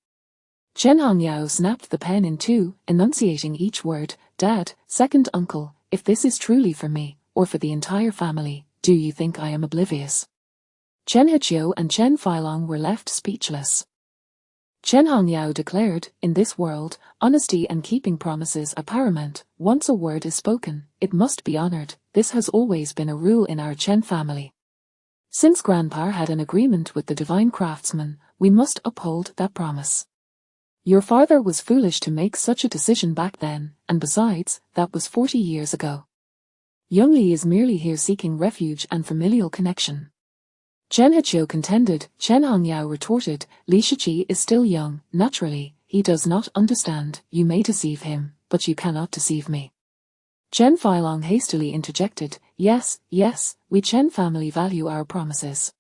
Chen Hongyao snapped the pen in two, enunciating each word, "Dad, second uncle, if this is truly for me, or for the entire family, do you think I am oblivious?" Chen Heqiu and Chen Feilong were left speechless. Chen Hongyao declared, "In this world, honesty and keeping promises are paramount. Once a word is spoken, it must be honored. This has always been a rule in our Chen family. Since Grandpa had an agreement with the divine craftsman, we must uphold that promise. Your father was foolish to make such a decision back then, and besides, that was 40 years ago. Young Li is merely here seeking refuge and familial connection." Chen Heqiu contended. Chen Hongyao retorted, "Li Shiqi is still young, naturally, he does not understand. You may deceive him, but you cannot deceive me." Chen Feilong hastily interjected, Yes, we Chen family value our promises.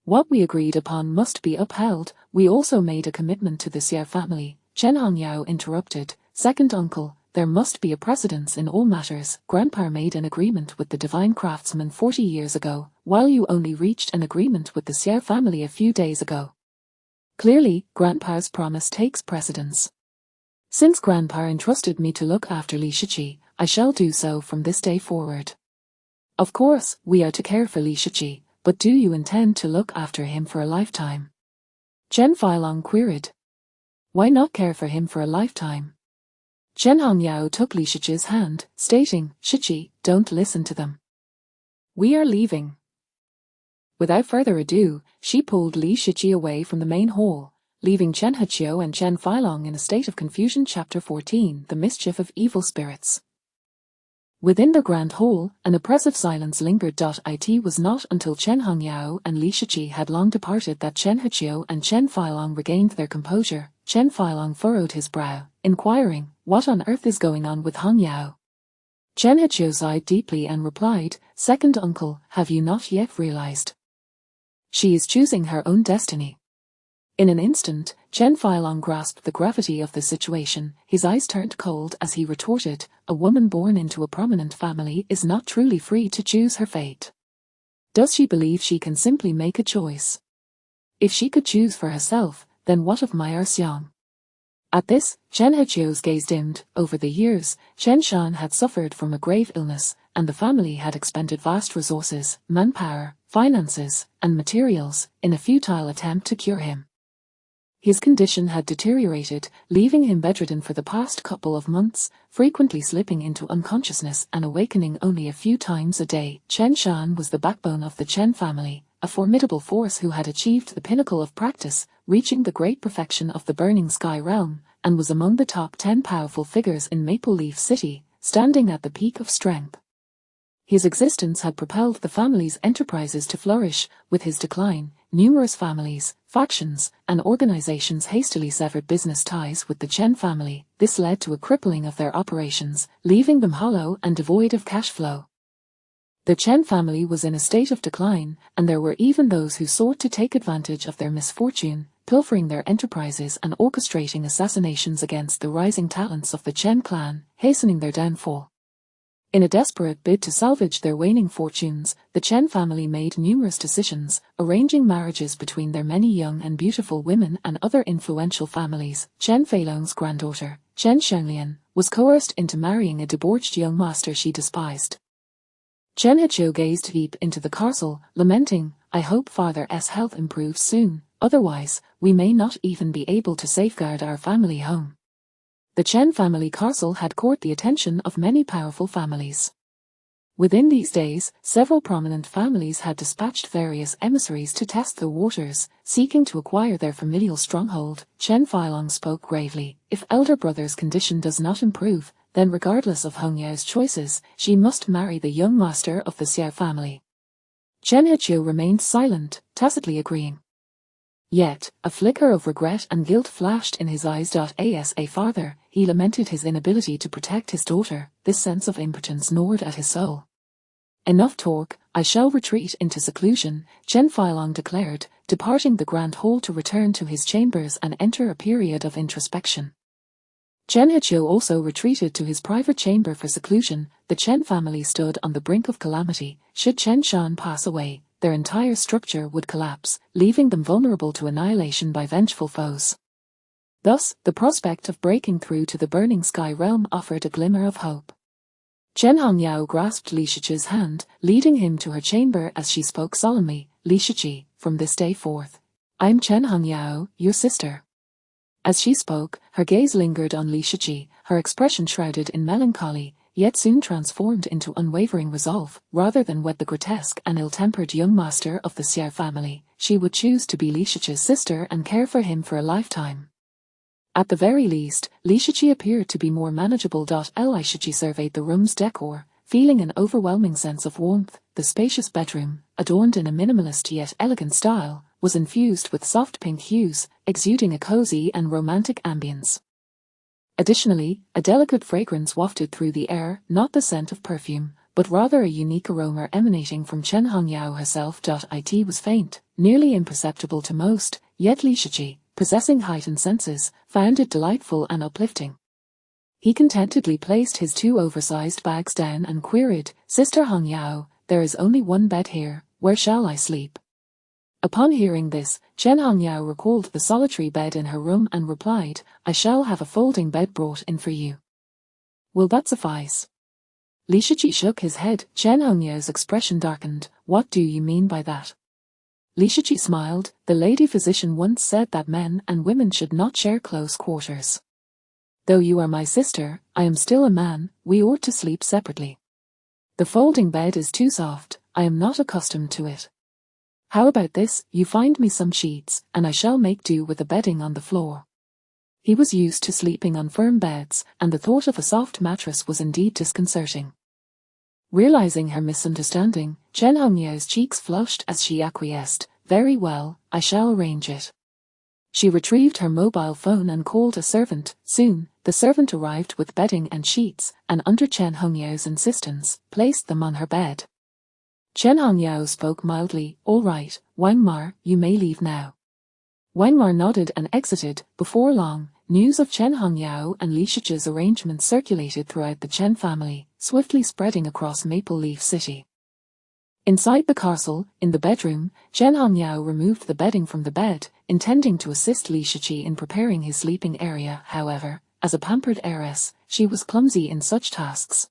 What we agreed upon must be upheld. We also made a commitment to the Xie family." Chen Hongyao interrupted, "Second uncle, there must be a precedence in all matters. Grandpa made an agreement with the divine craftsman 40 years ago, while you only reached an agreement with the Xie family a few days ago. Clearly, Grandpa's promise takes precedence. Since Grandpa entrusted me to look after Li Shiqi, I shall do so from this day forward. Of course, we are to care for Li Shiqi, but do you intend to look after him for a lifetime?" Chen Feilong queried. "Why not care for him for a lifetime?" Chen Hongyao took Li Shiqi's hand, stating, "Shiqi, don't listen to them. We are leaving." Without further ado, she pulled Li Shiqi away from the main hall, leaving Chen Heqiu and Chen Feilong in a state of confusion. Chapter 14: The Mischief of Evil Spirits. Within the grand hall, an oppressive silence lingered. It was not until Chen Hongyao and Li Shiqi had long departed that Chen Heqiu and Chen Feilong regained their composure. Chen Feilong furrowed his brow, inquiring, "What on earth is going on with Hongyao?" Chen Heqiu sighed deeply and replied, "Second uncle, have you not yet realized? She is choosing her own destiny. In an instant, Chen Feilong grasped the gravity of the situation. His eyes turned cold as he retorted, "A woman born into a prominent family is not truly free to choose her fate. Does she believe she can simply make a choice? If she could choose for herself, then what of my Xiang?" At this, Chen Heqiu's gaze dimmed. Over the years, Chen Shan had suffered from a grave illness, and the family had expended vast resources, manpower, finances, and materials in a futile attempt to cure him. His condition had deteriorated, leaving him bedridden for the past couple of months, frequently slipping into unconsciousness and awakening only a few times a day. Chen Shan was the backbone of the Chen family, a formidable force who had achieved the pinnacle of practice, reaching the great perfection of the Burning Sky realm, and was among the top 10 powerful figures in Maple Leaf City, standing at the peak of strength. His existence had propelled the family's enterprises to flourish. With his decline, numerous families, factions, and organizations hastily severed business ties with the Chen family. This led to a crippling of their operations, leaving them hollow and devoid of cash flow. The Chen family was in a state of decline, and there were even those who sought to take advantage of their misfortune, pilfering their enterprises and orchestrating assassinations against the rising talents of the Chen clan, hastening their downfall. In a desperate bid to salvage their waning fortunes, the Chen family made numerous decisions, arranging marriages between their many young and beautiful women and other influential families. Chen Feilong's granddaughter, Chen Xianglian, was coerced into marrying a debauched young master she despised. Chen Heqiu gazed deep into the castle, lamenting, "I hope Father's health improves soon, otherwise, we may not even be able to safeguard our family home." The Chen family castle had caught the attention of many powerful families. Within these days, several prominent families had dispatched various emissaries to test the waters, seeking to acquire their familial stronghold. Chen Feilong spoke gravely, "If elder brother's condition does not improve, then regardless of Hong Yao's choices, she must marry the young master of the Xiao family." Chen Heqiu remained silent, tacitly agreeing. Yet, a flicker of regret and guilt flashed in his eyes. As a father, he lamented his inability to protect his daughter. This sense of impotence gnawed at his soul. "Enough talk, I shall retreat into seclusion," Chen Feilong declared, departing the grand hall to return to his chambers and enter a period of introspection. Chen Heqiu also retreated to his private chamber for seclusion. The Chen family stood on the brink of calamity. Should Chen Shan pass away, their entire structure would collapse, leaving them vulnerable to annihilation by vengeful foes. Thus, the prospect of breaking through to the Burning Sky realm offered a glimmer of hope. Chen Hongyao grasped Li Shichi's hand, leading him to her chamber as she spoke solemnly, "Li Shichi, from this day forth, I'm Chen Hongyao, your sister." As she spoke, her gaze lingered on Li Shichi, her expression shrouded in melancholy, yet soon transformed into unwavering resolve. Rather than wed the grotesque and ill-tempered young master of the Xiao family, she would choose to be Li Shichi's sister and care for him for a lifetime. At the very least, Li Shichi appeared to be more manageable. Li Shichi surveyed the room's decor, feeling an overwhelming sense of warmth. The spacious bedroom, adorned in a minimalist yet elegant style, was infused with soft pink hues, exuding a cozy and romantic ambience. Additionally, a delicate fragrance wafted through the air, not the scent of perfume, but rather a unique aroma emanating from Chen Hongyao herself. It was faint, nearly imperceptible to most, yet Li Shichi, possessing heightened senses, found it delightful and uplifting. He contentedly placed his two oversized bags down and queried, "Sister Hongyao, there is only one bed here, where shall I sleep?" Upon hearing this, Chen Hongyao recalled the solitary bed in her room and replied, "I shall have a folding bed brought in for you. Will that suffice?" Li Shichi shook his head. Chen Hongyao's expression darkened. "What do you mean by that?" Li Shichi smiled. "The lady physician once said that men and women should not share close quarters. Though you are my sister, I am still a man, we ought to sleep separately. The folding bed is too soft, I am not accustomed to it. How about this, you find me some sheets, and I shall make do with the bedding on the floor." He was used to sleeping on firm beds, and the thought of a soft mattress was indeed disconcerting. Realizing her misunderstanding, Chen Hongyao's cheeks flushed as she acquiesced. "Very well, I shall arrange it." She retrieved her mobile phone and called a servant. Soon, the servant arrived with bedding and sheets, and under Chen Hongyao's insistence, placed them on her bed. Chen Hongyao spoke mildly, "All right, Wang Mar, you may leave now." Weinmar nodded and exited. Before long, news of Chen Hongyao and Li Shichi's arrangement circulated throughout the Chen family, swiftly spreading across Maple Leaf City. Inside the castle, in the bedroom, Chen Hongyao removed the bedding from the bed, intending to assist Li Shichi in preparing his sleeping area. However, as a pampered heiress, she was clumsy in such tasks.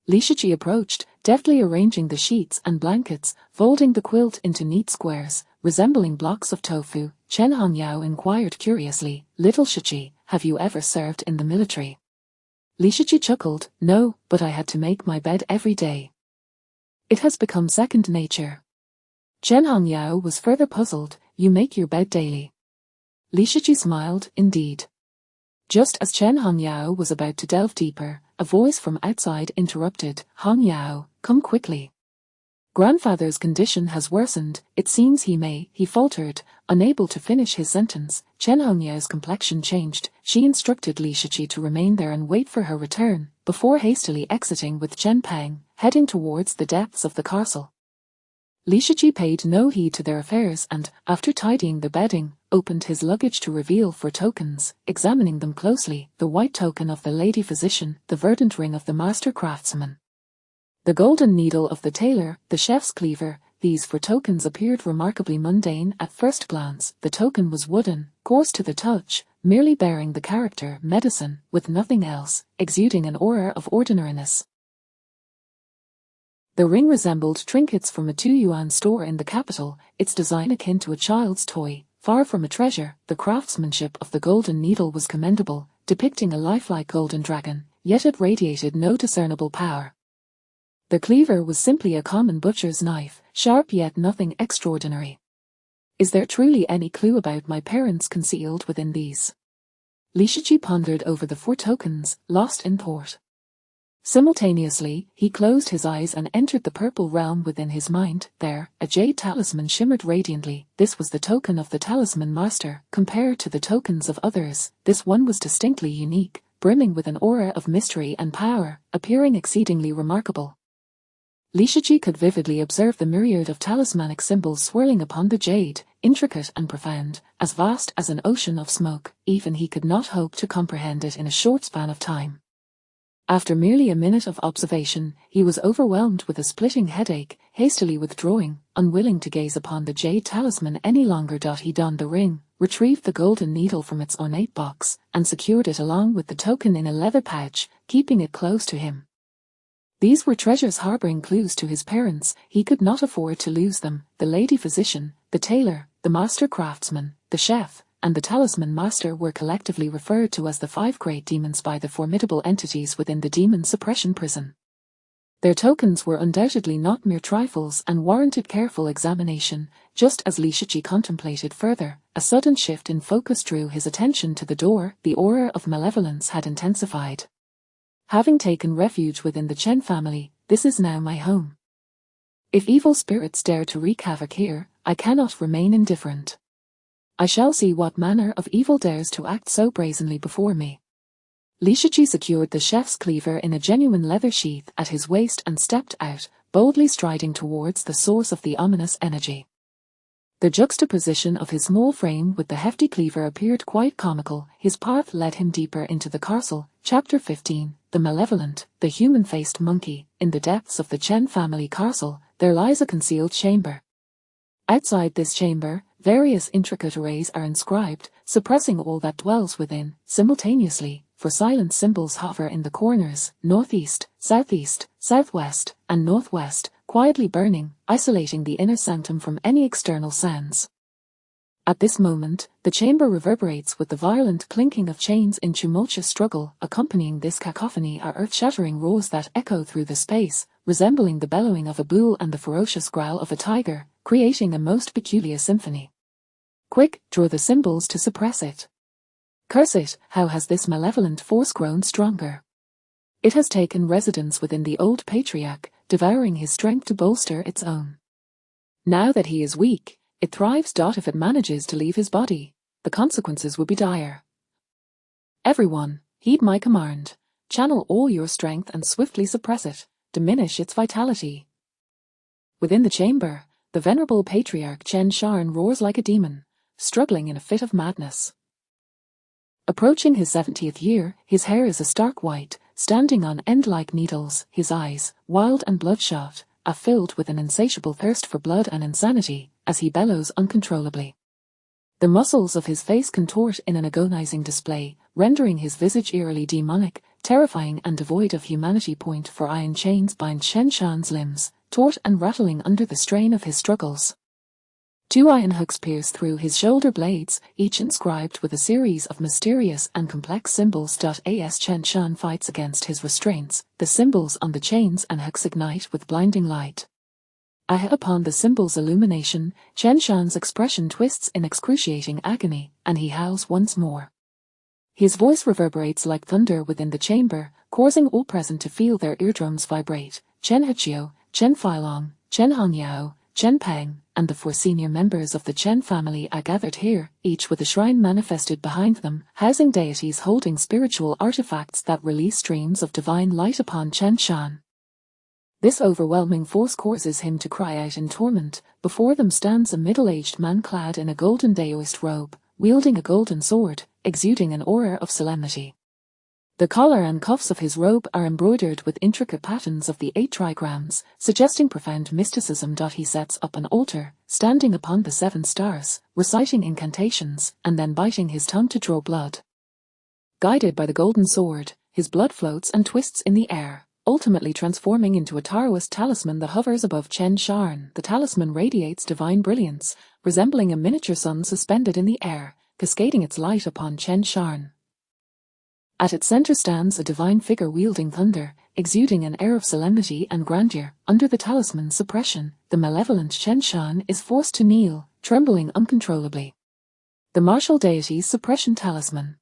Li Shichi approached, deftly arranging the sheets and blankets, folding the quilt into neat squares, resembling blocks of tofu. Chen Hongyao inquired curiously, "Little Shichi, have you ever served in the military?" Li Shichi chuckled, "No, but I had to make my bed every day. It has become second nature." Chen Hongyao was further puzzled, "You make your bed daily?" Li Shichi smiled, "Indeed." Just as Chen Hongyao was about to delve deeper, a voice from outside interrupted, "Hongyao, come quickly. Grandfather's condition has worsened, it seems he faltered, unable to finish his sentence. Chen Hongyao's complexion changed. She instructed Li Shichi to remain there and wait for her return, before hastily exiting with Chen Pang, heading towards the depths of the castle. Li Shichi paid no heed to their affairs and, after tidying the bedding, opened his luggage to reveal 4 tokens, examining them closely: the white token of the lady physician, the verdant ring of the master craftsman, the golden needle of the tailor, the chef's cleaver. These 4 tokens appeared remarkably mundane at first glance. The token was wooden, coarse to the touch, merely bearing the character medicine, with nothing else, exuding an aura of ordinariness. The ring resembled trinkets from a 2-yuan store in the capital, its design akin to a child's toy. Far from a treasure, the craftsmanship of the golden needle was commendable, depicting a lifelike golden dragon, yet it radiated no discernible power. The cleaver was simply a common butcher's knife, sharp yet nothing extraordinary. Is there truly any clue about my parents concealed within these? Li Shichi pondered over the 4 tokens, lost in thought. Simultaneously, he closed his eyes and entered the purple realm within his mind. There, a jade talisman shimmered radiantly. This was the token of the talisman master. Compared to the tokens of others, this one was distinctly unique, brimming with an aura of mystery and power, appearing exceedingly remarkable. Li Shichi could vividly observe the myriad of talismanic symbols swirling upon the jade, intricate and profound, as vast as an ocean of smoke. Even he could not hope to comprehend it in a short span of time. After merely a minute of observation, he was overwhelmed with a splitting headache, hastily withdrawing, unwilling to gaze upon the jade talisman any longer. He donned the ring, retrieved the golden needle from its ornate box, and secured it along with the token in a leather pouch, keeping it close to him. These were treasures harboring clues to his parents. He could not afford to lose them. The lady physician, the tailor, the master craftsman, the chef, and the talisman master were collectively referred to as the 5 great demons by the formidable entities within the demon suppression prison. Their tokens were undoubtedly not mere trifles and warranted careful examination. Just as Li Shichi contemplated further, a sudden shift in focus drew his attention to the door. The aura of malevolence had intensified. Having taken refuge within the Chen family, this is now my home. If evil spirits dare to wreak havoc here, I cannot remain indifferent. I shall see what manner of evil dares to act so brazenly before me. Li Shichi secured the chef's cleaver in a genuine leather sheath at his waist and stepped out, boldly striding towards the source of the ominous energy. The juxtaposition of his small frame with the hefty cleaver appeared quite comical. His path led him deeper into the castle. Chapter 15, The Malevolent, the Human-Faced Monkey. In the depths of the Chen family castle, there lies a concealed chamber. Outside this chamber, various intricate arrays are inscribed, suppressing all that dwells within. Simultaneously, 4 silent symbols hover in the corners: northeast, southeast, southwest, and northwest, quietly burning, isolating the inner sanctum from any external sounds. At this moment, the chamber reverberates with the violent clinking of chains in tumultuous struggle. Accompanying this cacophony are earth-shattering roars that echo through the space, resembling the bellowing of a bull and the ferocious growl of a tiger, creating a most peculiar symphony. Quick, draw the symbols to suppress it. Curse it, how has this malevolent force grown stronger? It has taken residence within the old patriarch, devouring his strength to bolster its own. Now that he is weak, it thrives. If it manages to leave his body, the consequences will be dire. Everyone, heed my command. Channel all your strength and swiftly suppress it, diminish its vitality. Within the chamber, the venerable patriarch Chen Sharn roars like a demon, struggling in a fit of madness. Approaching his 70th year, his hair is a stark white, standing on end like needles, his eyes, wild and bloodshot, are filled with an insatiable thirst for blood and insanity, as he bellows uncontrollably. The muscles of his face contort in an agonizing display, rendering his visage eerily demonic, terrifying and devoid of humanity. For iron chains bind Chen Shan's limbs, taut and rattling under the strain of his struggles. 2 iron hooks pierce through his shoulder blades, each inscribed with a series of mysterious and complex symbols. As Chen Shan fights against his restraints, the symbols on the chains and hooks ignite with blinding light. Upon the symbol's illumination, Chen Shan's expression twists in excruciating agony, and he howls once more. His voice reverberates like thunder within the chamber, causing all present to feel their eardrums vibrate. Chen Heqiu, Chen Feilong, Chen Hongyao, Chen Peng, and the 4 senior members of the Chen family are gathered here, each with a shrine manifested behind them, housing deities holding spiritual artifacts that release streams of divine light upon Chen Shan. This overwhelming force causes him to cry out in torment. Before them stands a middle-aged man clad in a golden Daoist robe, wielding a golden sword, exuding an aura of solemnity. The collar and cuffs of his robe are embroidered with intricate patterns of the 8 trigrams, suggesting profound mysticism. He sets up an altar, standing upon the 7 stars, reciting incantations, and then biting his tongue to draw blood. Guided by the golden sword, his blood floats and twists in the air, ultimately transforming into a Taoist talisman that hovers above Chen Shan. The talisman radiates divine brilliance, resembling a miniature sun suspended in the air, cascading its light upon Chen Shan. At its center stands a divine figure wielding thunder, exuding an air of solemnity and grandeur. Under the talisman's suppression, the malevolent Chen Shan is forced to kneel, trembling uncontrollably. The martial deity's suppression talisman.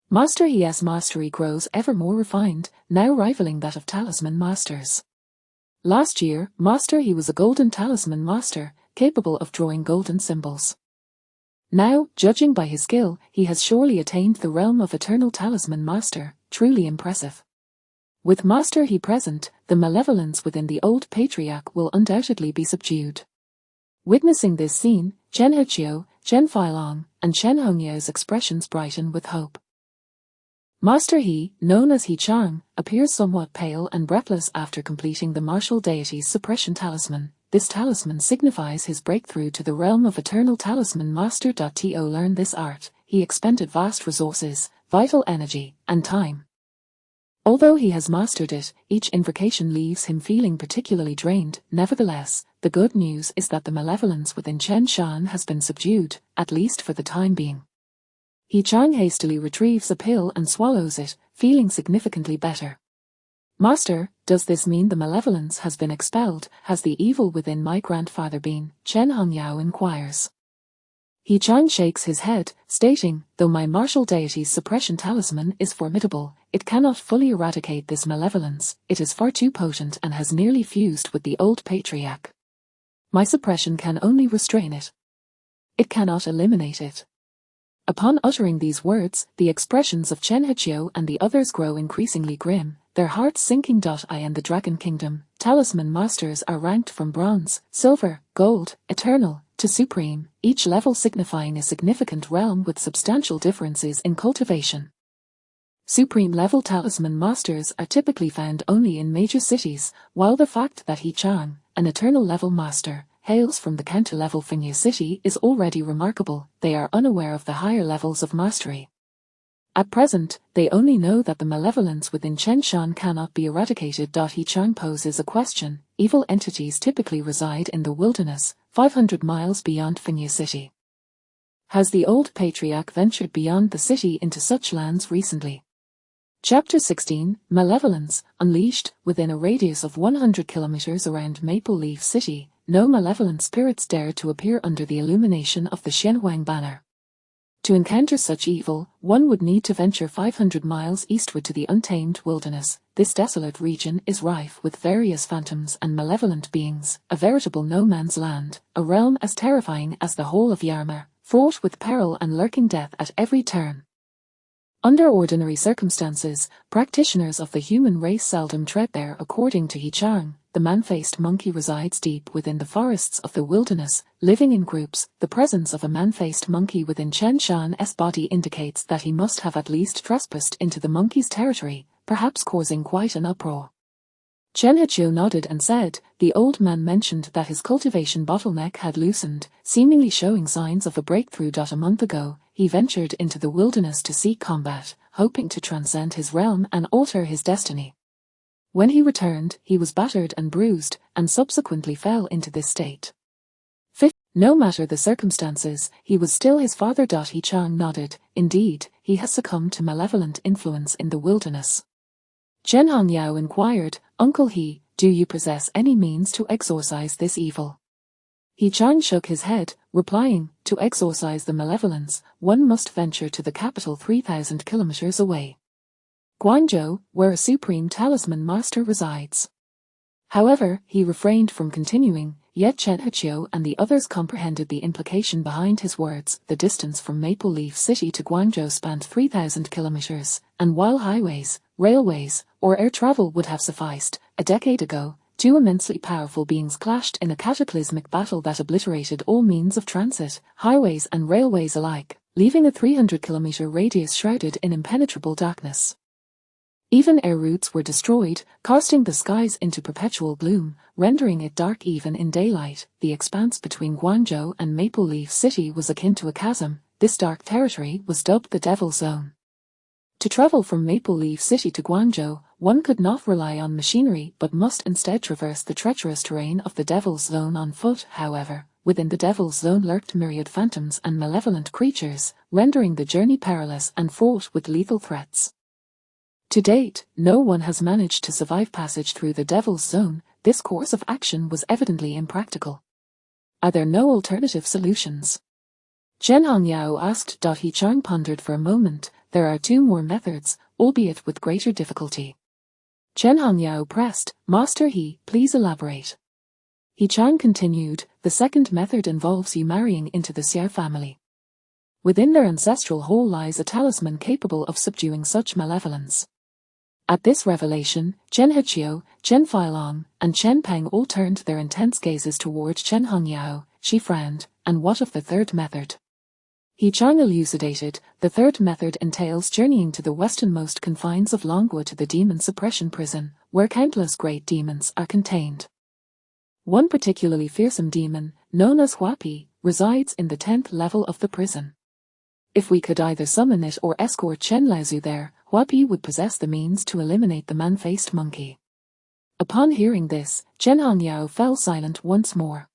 Master He's mastery grows ever more refined, now rivaling that of talisman masters. Last year, Master He was a golden talisman master, capable of drawing golden symbols. Now, judging by his skill, he has surely attained the realm of eternal talisman master, truly impressive. With Master He present, the malevolence within the old patriarch will undoubtedly be subdued. Witnessing this scene, Chen Heqiu, Chen Feilong, and Chen Hongyao's expressions brighten with hope. Master He, known as He Chang, appears somewhat pale and breathless after completing the martial deity's suppression talisman. This talisman signifies his breakthrough to the realm of eternal talisman master. To learn this art, he expended vast resources, vital energy, and time. Although he has mastered it, each invocation leaves him feeling particularly drained. Nevertheless, the good news is that the malevolence within Chen Shan has been subdued, at least for the time being. He Chang hastily retrieves a pill and swallows it, feeling significantly better. Master, does this mean the malevolence has been expelled? Has the evil within my grandfather been? Chen Hongyao inquires. He Chang shakes his head, stating, though my martial deity's suppression talisman is formidable, it cannot fully eradicate this malevolence. It is far too potent and has nearly fused with the old patriarch. My suppression can only restrain it. It cannot eliminate it. Upon uttering these words, the expressions of Chen Heqiu and the others grow increasingly grim, their hearts sinking. In the Dragon Kingdom, talisman masters are ranked from bronze, silver, gold, eternal, to supreme, each level signifying a significant realm with substantial differences in cultivation. Supreme-level talisman masters are typically found only in major cities, while the fact that He Chang, an eternal-level master, hails from the counter-level Fengyu city is already remarkable. They are unaware of the higher levels of mastery. At present, they only know that the malevolence within Chen Shan cannot be eradicated. He Chang poses a question. Evil entities typically reside in the wilderness, 500 miles beyond Fengyu city. Has the old patriarch ventured beyond the city into such lands recently? Chapter 16, Malevolence, Unleashed. Within a radius of 100 kilometers around Maple Leaf City, no malevolent spirits dare to appear under the illumination of the Xianhuang banner. To encounter such evil, one would need to venture 500 miles eastward to the untamed wilderness. This desolate region is rife with various phantoms and malevolent beings, a veritable no-man's land, a realm as terrifying as the whole of Yarmar, fraught with peril and lurking death at every turn. Under ordinary circumstances, practitioners of the human race seldom tread there. According to He Chang, the man-faced monkey resides deep within the forests of the wilderness, living in groups. The presence of a man-faced monkey within Chen Shan's body indicates that he must have at least trespassed into the monkey's territory, perhaps causing quite an uproar. Chen Hachio nodded and said, the old man mentioned that his cultivation bottleneck had loosened, seemingly showing signs of a breakthrough. A month ago, he ventured into the wilderness to seek combat, hoping to transcend his realm and alter his destiny. When he returned, he was battered and bruised, and subsequently fell into this state. No matter the circumstances, he was still his father. He Chang nodded, indeed, he has succumbed to malevolent influence in the wilderness. Chen Hongyao inquired, Uncle He, do you possess any means to exorcise this evil? He Chang shook his head, replying, to exorcise the malevolence, one must venture to the capital 3,000 kilometers away. Guangzhou, where a supreme talisman master resides. However, he refrained from continuing, yet Chen Hachio and the others comprehended the implication behind his words. The distance from Maple Leaf City to Guangzhou spanned 3,000 kilometers, and while highways, railways, or air travel would have sufficed, a decade ago, two immensely powerful beings clashed in a cataclysmic battle that obliterated all means of transit, highways and railways alike, leaving a 300-kilometer radius shrouded in impenetrable darkness. Even air routes were destroyed, casting the skies into perpetual gloom, rendering it dark even in daylight. The expanse between Guangzhou and Maple Leaf City was akin to a chasm. This dark territory was dubbed the Devil's Zone. To travel from Maple Leaf City to Guangzhou, one could not rely on machinery but must instead traverse the treacherous terrain of the Devil's Zone on foot. However, within the Devil's Zone lurked myriad phantoms and malevolent creatures, rendering the journey perilous and fraught with lethal threats. To date, no one has managed to survive passage through the Devil's Zone. This course of action was evidently impractical. Are there no alternative solutions? Chen Hongyao asked. He Chang pondered for a moment. There are two more methods, albeit with greater difficulty. Chen Hongyao pressed, Master He, please elaborate. He Chang continued, the second method involves you marrying into the Xiao family. Within their ancestral hall lies a talisman capable of subduing such malevolence. At this revelation, Chen Hachio, Chen Feilong, and Chen Peng all turned their intense gazes toward Chen Hongyao. She frowned, and what of the third method? He Chang elucidated, the third method entails journeying to the westernmost confines of Longwood to the demon suppression prison, where countless great demons are contained. One particularly fearsome demon, known as Huapi, resides in the 10th level of the prison. If we could either summon it or escort Chen Laozu there, Huapi would possess the means to eliminate the man-faced monkey. Upon hearing this, Chen Hongyao fell silent once more.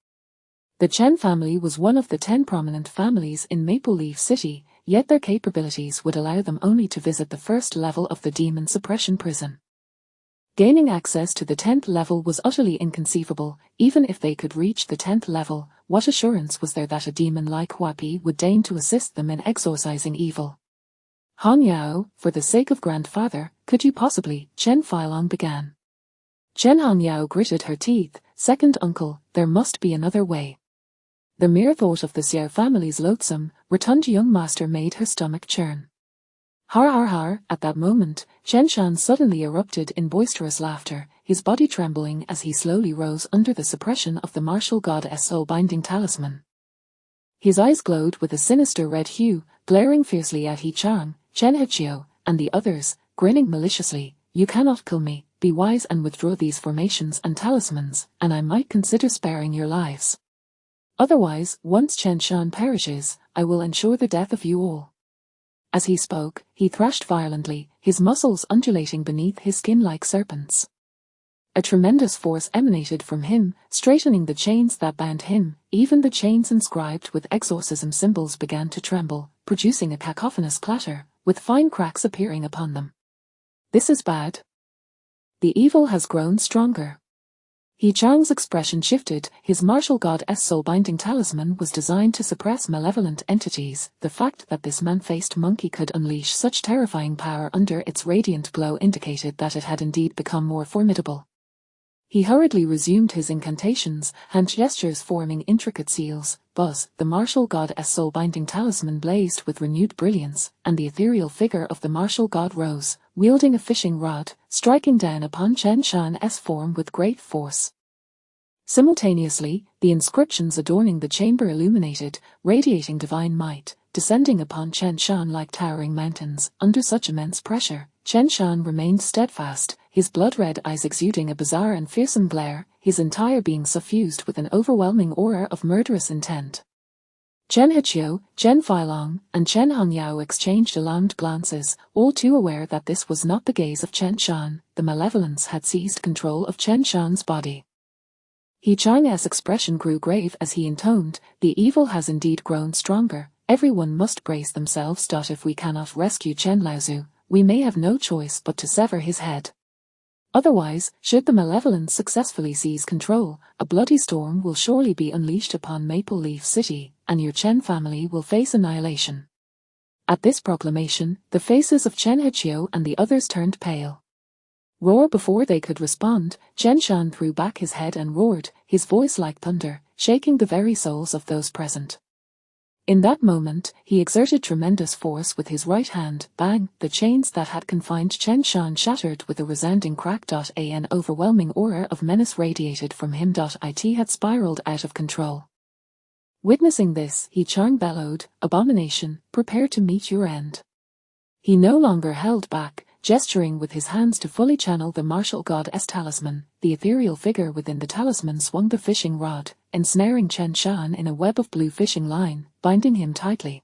The Chen family was one of the 10 prominent families in Maple Leaf City, yet their capabilities would allow them only to visit the first level of the demon suppression prison. Gaining access to the 10th level was utterly inconceivable. Even if they could reach the 10th level, what assurance was there that a demon like Huapi would deign to assist them in exorcising evil? Hongyao, for the sake of grandfather, could you possibly? Chen Feilong began. Chen Hongyao gritted her teeth, second uncle, there must be another way. The mere thought of the Xiao family's loathsome, rotund young master made her stomach churn. Har har har, at that moment, Chen Shan suddenly erupted in boisterous laughter, his body trembling as he slowly rose under the suppression of the martial goddess soul-binding talisman. His eyes glowed with a sinister red hue, glaring fiercely at He Chang, Chen Hachio, and the others, grinning maliciously, you cannot kill me, be wise and withdraw these formations and talismans, and I might consider sparing your lives. Otherwise, once Chen Shan perishes, I will ensure the death of you all. As he spoke, he thrashed violently, his muscles undulating beneath his skin like serpents. A tremendous force emanated from him, straightening the chains that bound him. Even the chains inscribed with exorcism symbols began to tremble, producing a cacophonous clatter, with fine cracks appearing upon them. This is bad. The evil has grown stronger. He Chang's expression shifted. His martial goddess soul-binding talisman was designed to suppress malevolent entities. The fact that this man-faced monkey could unleash such terrifying power under its radiant glow indicated that it had indeed become more formidable. He hurriedly resumed his incantations, hand gestures forming intricate seals. Buzz, the martial goddess soul-binding talisman blazed with renewed brilliance, and the ethereal figure of the martial god rose, wielding a fishing rod, striking down upon Chen Shan's form with great force. Simultaneously, the inscriptions adorning the chamber illuminated, radiating divine might, descending upon Chen Shan like towering mountains. Under such immense pressure, Chen Shan remained steadfast, his blood-red eyes exuding a bizarre and fearsome glare, his entire being suffused with an overwhelming aura of murderous intent. Chen Hiqiu, Chen Feilong, and Chen Hongyao exchanged alarmed glances, all too aware that this was not the gaze of Chen Shan. The malevolence had seized control of Chen Shan's body. He Chang's expression grew grave as he intoned, "The evil has indeed grown stronger. Everyone must brace themselves. If we cannot rescue Chen Laozu, we may have no choice but to sever his head. Otherwise, should the malevolence successfully seize control, a bloody storm will surely be unleashed upon Maple Leaf City, and your Chen family will face annihilation." At this proclamation, the faces of Chen Hiqiu and the others turned pale. Roar before they could respond, Chen Shan threw back his head and roared, his voice like thunder, shaking the very souls of those present. In that moment, he exerted tremendous force with his right hand. Bang! The chains that had confined Chen Shan shattered with a resounding crack. An overwhelming aura of menace radiated from him. It had spiraled out of control. Witnessing this, He Chang bellowed, "Abomination, prepare to meet your end." He no longer held back, gesturing with his hands to fully channel the martial goddess talisman. The ethereal figure within the talisman swung the fishing rod, ensnaring Chen Shan in a web of blue fishing line, binding him tightly.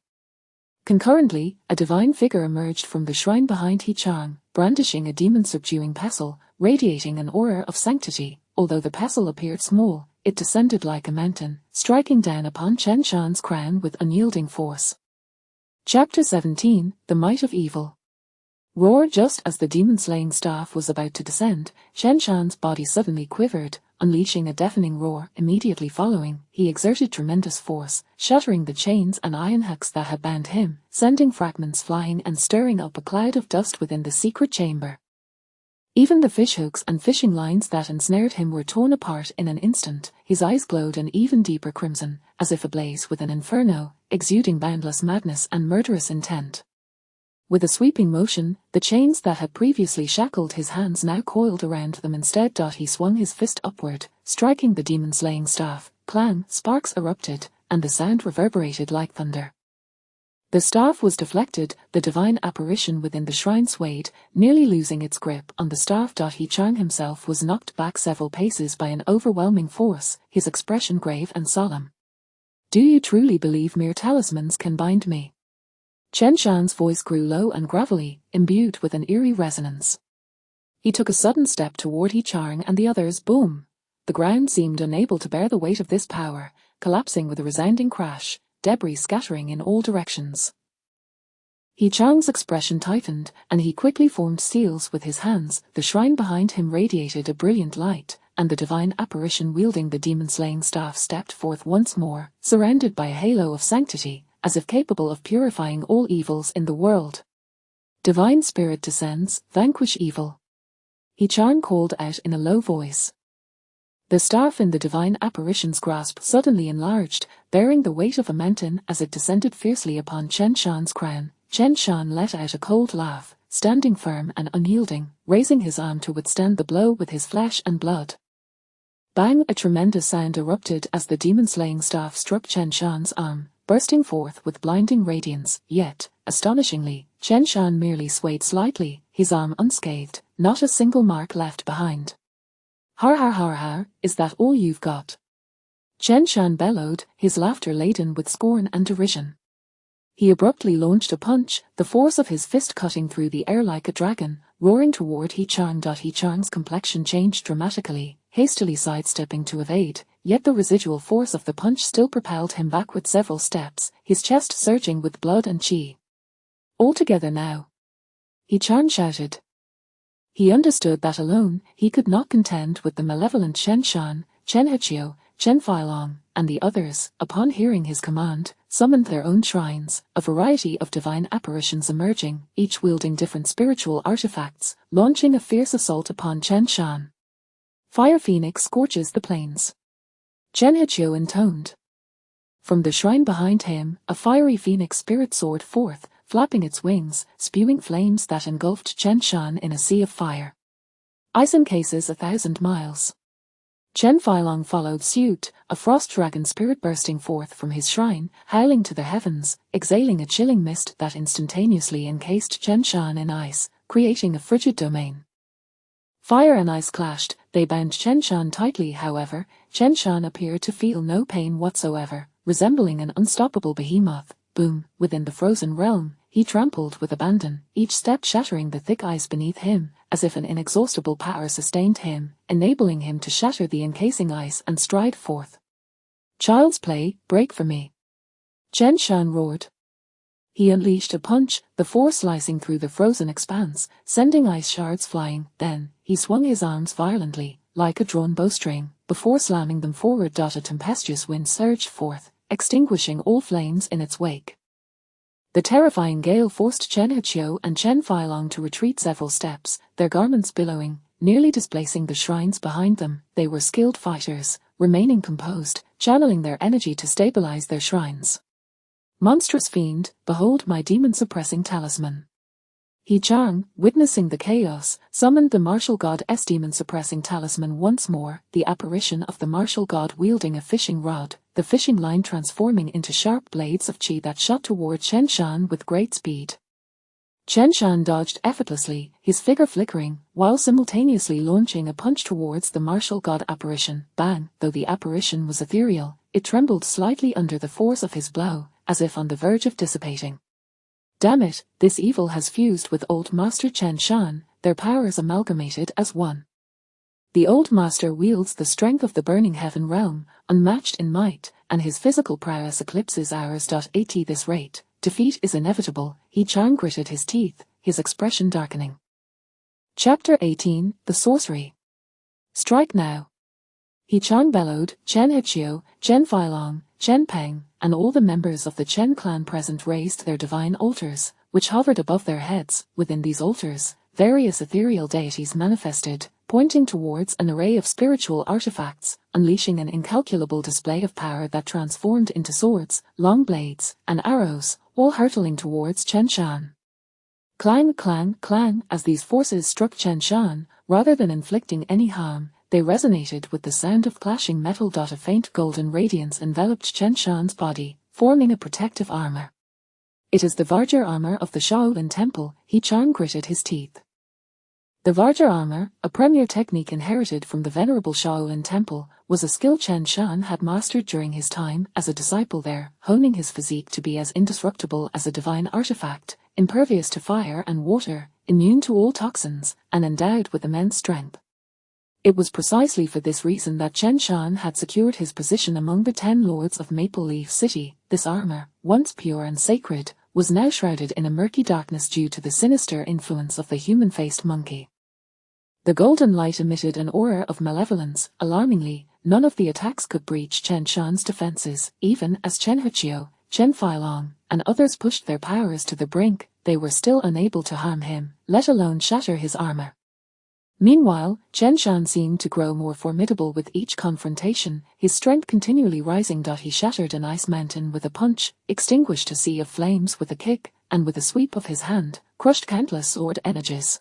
Concurrently, a divine figure emerged from the shrine behind He Chang, brandishing a demon-subduing pestle, radiating an aura of sanctity. Although the pestle appeared small, it descended like a mountain, striking down upon Chen Shan's crown with unyielding force. Chapter 17, The Might of Evil. Roar! Just as the demon-slaying staff was about to descend, Chen Shan's body suddenly quivered, unleashing a deafening roar. Immediately following, he exerted tremendous force, shattering the chains and iron hooks that had bound him, sending fragments flying and stirring up a cloud of dust within the secret chamber. Even the fishhooks and fishing lines that ensnared him were torn apart in an instant. His eyes glowed an even deeper crimson, as if ablaze with an inferno, exuding boundless madness and murderous intent. With a sweeping motion, the chains that had previously shackled his hands now coiled around them instead. He swung his fist upward, striking the demon-slaying staff. Clang! Sparks erupted, and the sound reverberated like thunder. The staff was deflected, the divine apparition within the shrine swayed, nearly losing its grip on the staff. He Chang himself was knocked back several paces by an overwhelming force, his expression grave and solemn. "Do you truly believe mere talismans can bind me?" Chen Shan's voice grew low and gravelly, imbued with an eerie resonance. He took a sudden step toward He Chang and the others. Boom! The ground seemed unable to bear the weight of this power, collapsing with a resounding crash, debris scattering in all directions. He Chang's expression tightened, and he quickly formed seals with his hands. The shrine behind him radiated a brilliant light, and the divine apparition wielding the demon-slaying staff stepped forth once more, surrounded by a halo of sanctity, as if capable of purifying all evils in the world. "Divine spirit descends, vanquish evil," He Chang called out in a low voice. The staff in the divine apparition's grasp suddenly enlarged, bearing the weight of a mountain as it descended fiercely upon Chen Shan's crown. Chen Shan let out a cold laugh, standing firm and unyielding, raising his arm to withstand the blow with his flesh and blood. Bang! A tremendous sound erupted as the demon-slaying staff struck Chen Shan's arm, bursting forth with blinding radiance. Yet, astonishingly, Chen Shan merely swayed slightly, his arm unscathed, not a single mark left behind. "Har har har har, is that all you've got?" Chen Shan bellowed, his laughter laden with scorn and derision. He abruptly launched a punch, the force of his fist cutting through the air like a dragon, roaring toward He Chang. He Chang's complexion changed dramatically, hastily sidestepping to evade, yet the residual force of the punch still propelled him backward several steps, his chest surging with blood and chi. "All together now!" He Chang shouted. He understood that alone, he could not contend with the malevolent Chen Shan, Chen Hiqiu, Chen Feilong, and the others. Upon hearing his command, summoned their own shrines, a variety of divine apparitions emerging, each wielding different spiritual artifacts, launching a fierce assault upon Chen Shan. Fire phoenix scorches the plains. Chen Hichio intoned. From the shrine behind him, a fiery phoenix spirit soared forth, flapping its wings, spewing flames that engulfed Chen Shan in a sea of fire. Ice encases 1,000 miles. Chen Feilong followed suit, a frost dragon spirit bursting forth from his shrine, howling to the heavens, exhaling a chilling mist that instantaneously encased Chen Shan in ice, creating a frigid domain. Fire and ice clashed, they bound Chen Shan tightly. However, Chen Shan appeared to feel no pain whatsoever, resembling an unstoppable behemoth. Boom, within the frozen realm, he trampled with abandon, each step shattering the thick ice beneath him, as if an inexhaustible power sustained him, enabling him to shatter the encasing ice and stride forth. Child's play, break for me. Chen Shan roared. He unleashed a punch, the force slicing through the frozen expanse, sending ice shards flying. Then, he swung his arms violently, like a drawn bowstring, before slamming them forward. A tempestuous wind surged forth, extinguishing all flames in its wake. The terrifying gale forced Chen Hichio and Chen Feilong to retreat several steps, their garments billowing, nearly displacing the shrines behind them. They were skilled fighters, remaining composed, channeling their energy to stabilize their shrines. Monstrous fiend, behold my demon-suppressing talisman. He Chang, witnessing the chaos, summoned the martial god's demon-suppressing talisman once more, the apparition of the martial god wielding a fishing rod, the fishing line transforming into sharp blades of qi that shot toward Chen Shan with great speed. Chen Shan dodged effortlessly, his figure flickering, while simultaneously launching a punch towards the martial god apparition. Bang! Though the apparition was ethereal, it trembled slightly under the force of his blow, as if on the verge of dissipating. Damn it, this evil has fused with Old Master Chen Shan, their powers amalgamated as one. The Old Master wields the strength of the burning heaven realm, unmatched in might, and his physical prowess eclipses ours. At this rate, defeat is inevitable. He Chang gritted his teeth, his expression darkening. Chapter 18, The Sorcery. Strike now. He Chang bellowed. Chen Hichio, Chen Feilong, Chen Peng, and all the members of the Chen clan present raised their divine altars, which hovered above their heads. Within these altars, various ethereal deities manifested, pointing towards an array of spiritual artifacts, unleashing an incalculable display of power that transformed into swords, long blades, and arrows, all hurtling towards Chen Shan. Clang, clang, clang, as these forces struck Chen Shan, rather than inflicting any harm, they resonated with the sound of clashing metal. A faint golden radiance enveloped Chen Shan's body, forming a protective armor. It is the Varger armor of the Shaolin Temple. He Chang gritted his teeth. The Varger armor, a premier technique inherited from the venerable Shaolin Temple, was a skill Chen Shan had mastered during his time as a disciple there, honing his physique to be as indestructible as a divine artifact, impervious to fire and water, immune to all toxins, and endowed with immense strength. It was precisely for this reason that Chen Shan had secured his position among the 10 lords of Maple Leaf City. This armor, once pure and sacred, was now shrouded in a murky darkness due to the sinister influence of the human-faced monkey. The golden light emitted an aura of malevolence. Alarmingly, none of the attacks could breach Chen Shan's defenses. Even as Chen Hichio, Chen Feilong, and others pushed their powers to the brink, they were still unable to harm him, let alone shatter his armor. Meanwhile, Chen Shan seemed to grow more formidable with each confrontation, his strength continually rising. He shattered an ice mountain with a punch, extinguished a sea of flames with a kick, and with a sweep of his hand, crushed countless sword energies.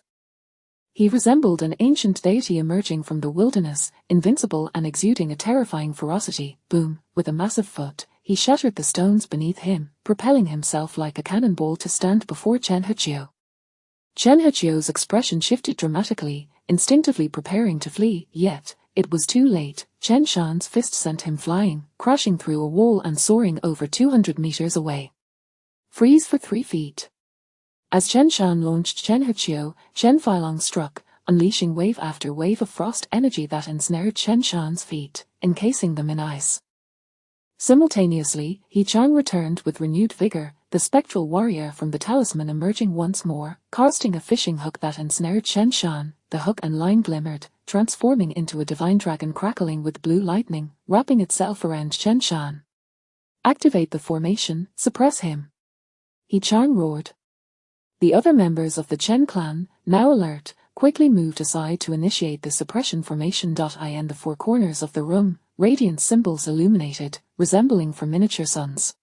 He resembled an ancient deity emerging from the wilderness, invincible and exuding a terrifying ferocity. Boom, with a massive foot, he shattered the stones beneath him, propelling himself like a cannonball to stand before Chen Hichio. Chen Hichio's expression shifted dramatically, instinctively preparing to flee, yet, it was too late. Chen Shan's fist sent him flying, crashing through a wall and soaring over 200 meters away. Freeze for 3 feet. As Chen Shan launched Chen Hichio, Chen Feilong struck, unleashing wave after wave of frost energy that ensnared Chen Shan's feet, encasing them in ice. Simultaneously, He Chang returned with renewed vigor, the spectral warrior from the talisman emerging once more, casting a fishing hook that ensnared Chen Shan. The hook and line glimmered, transforming into a divine dragon crackling with blue lightning, wrapping itself around Chen Shan. Activate the formation, suppress him. He Chang roared. The other members of the Chen clan, now alert, quickly moved aside to initiate the suppression formation. In the four corners of the room, radiant symbols illuminated, resembling for miniature suns.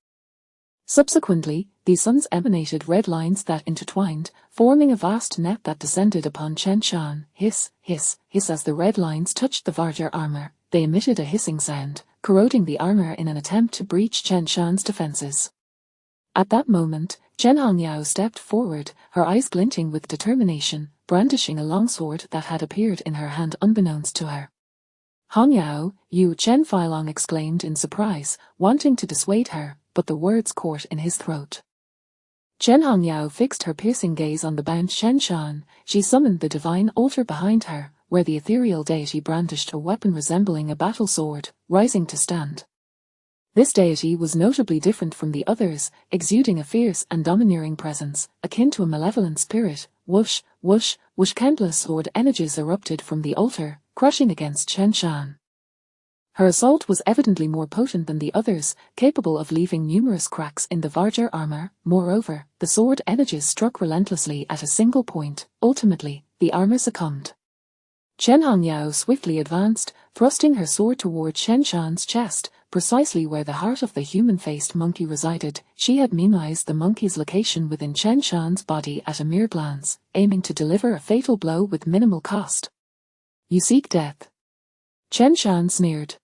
Subsequently, these suns emanated red lines that intertwined, forming a vast net that descended upon Chen Shan. Hiss, hiss, hiss. As the red lines touched the Varger armor, they emitted a hissing sound, corroding the armor in an attempt to breach Chen Shan's defenses. At that moment, Chen Hongyao stepped forward, her eyes glinting with determination, brandishing a longsword that had appeared in her hand unbeknownst to her. "Hongyao, you," Chen Filong exclaimed in surprise, wanting to dissuade her, but the words caught in his throat. Chen Hongyao fixed her piercing gaze on the bound Chen Shan. She summoned the divine altar behind her, where the ethereal deity brandished a weapon resembling a battle sword, rising to stand. This deity was notably different from the others, exuding a fierce and domineering presence, akin to a malevolent spirit. Whoosh, whoosh, whoosh. Countless sword energies erupted from the altar, crushing against Chen Shan. Her assault was evidently more potent than the others, capable of leaving numerous cracks in the Varger armor. Moreover, the sword energies struck relentlessly at a single point. Ultimately, the armor succumbed. Chen Hongyao swiftly advanced, thrusting her sword toward Chen Shan's chest, precisely where the heart of the human-faced monkey resided. She had minimized the monkey's location within Chen Shan's body at a mere glance, aiming to deliver a fatal blow with minimal cost. "You seek death?" Chen Shan sneered.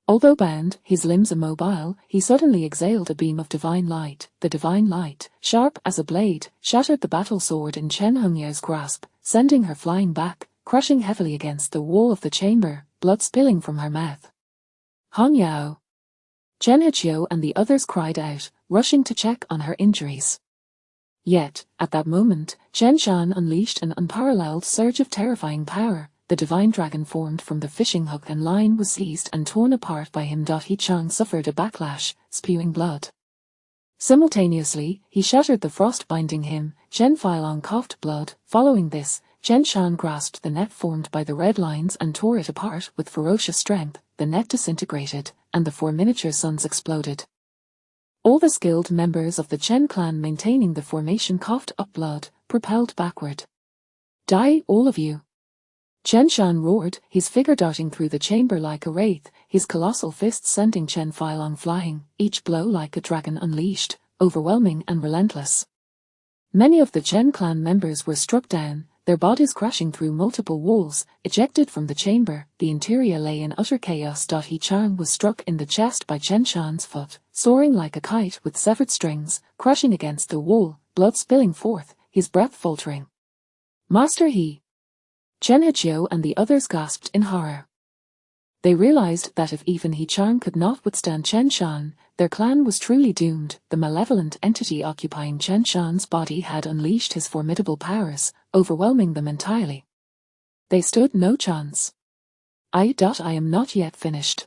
Although bound, his limbs immobile, he suddenly exhaled a beam of divine light. The divine light, sharp as a blade, shattered the battle sword in Chen Hongyao's grasp, sending her flying back, crushing heavily against the wall of the chamber, blood spilling from her mouth. "Hongyao!" Chen Hichio and the others cried out, rushing to check on her injuries. Yet, at that moment, Chen Shan unleashed an unparalleled surge of terrifying power. The divine dragon formed from the fishing hook and line was seized and torn apart by him. He Chang suffered a backlash, spewing blood. Simultaneously, he shattered the frost binding him. Chen Filong coughed blood. Following this, Chen Shan grasped the net formed by the red lines and tore it apart with ferocious strength. The net disintegrated, and the four miniature suns exploded. All the skilled members of the Chen clan maintaining the formation coughed up blood, propelled backward. "Die, all of you!" Chen Shan roared, his figure darting through the chamber like a wraith, his colossal fists sending Chen Filong flying, each blow like a dragon unleashed, overwhelming and relentless. Many of the Chen clan members were struck down, their bodies crashing through multiple walls, ejected from the chamber. The interior lay in utter chaos. He Chang was struck in the chest by Chen Shan's foot, soaring like a kite with severed strings, crashing against the wall, blood spilling forth, his breath faltering. "Master He!" Chen Hichio and the others gasped in horror. They realized that if even He Chang could not withstand Chen Shan, their clan was truly doomed. The malevolent entity occupying Chen Shan's body had unleashed his formidable powers, overwhelming them entirely. They stood no chance. I am not yet finished."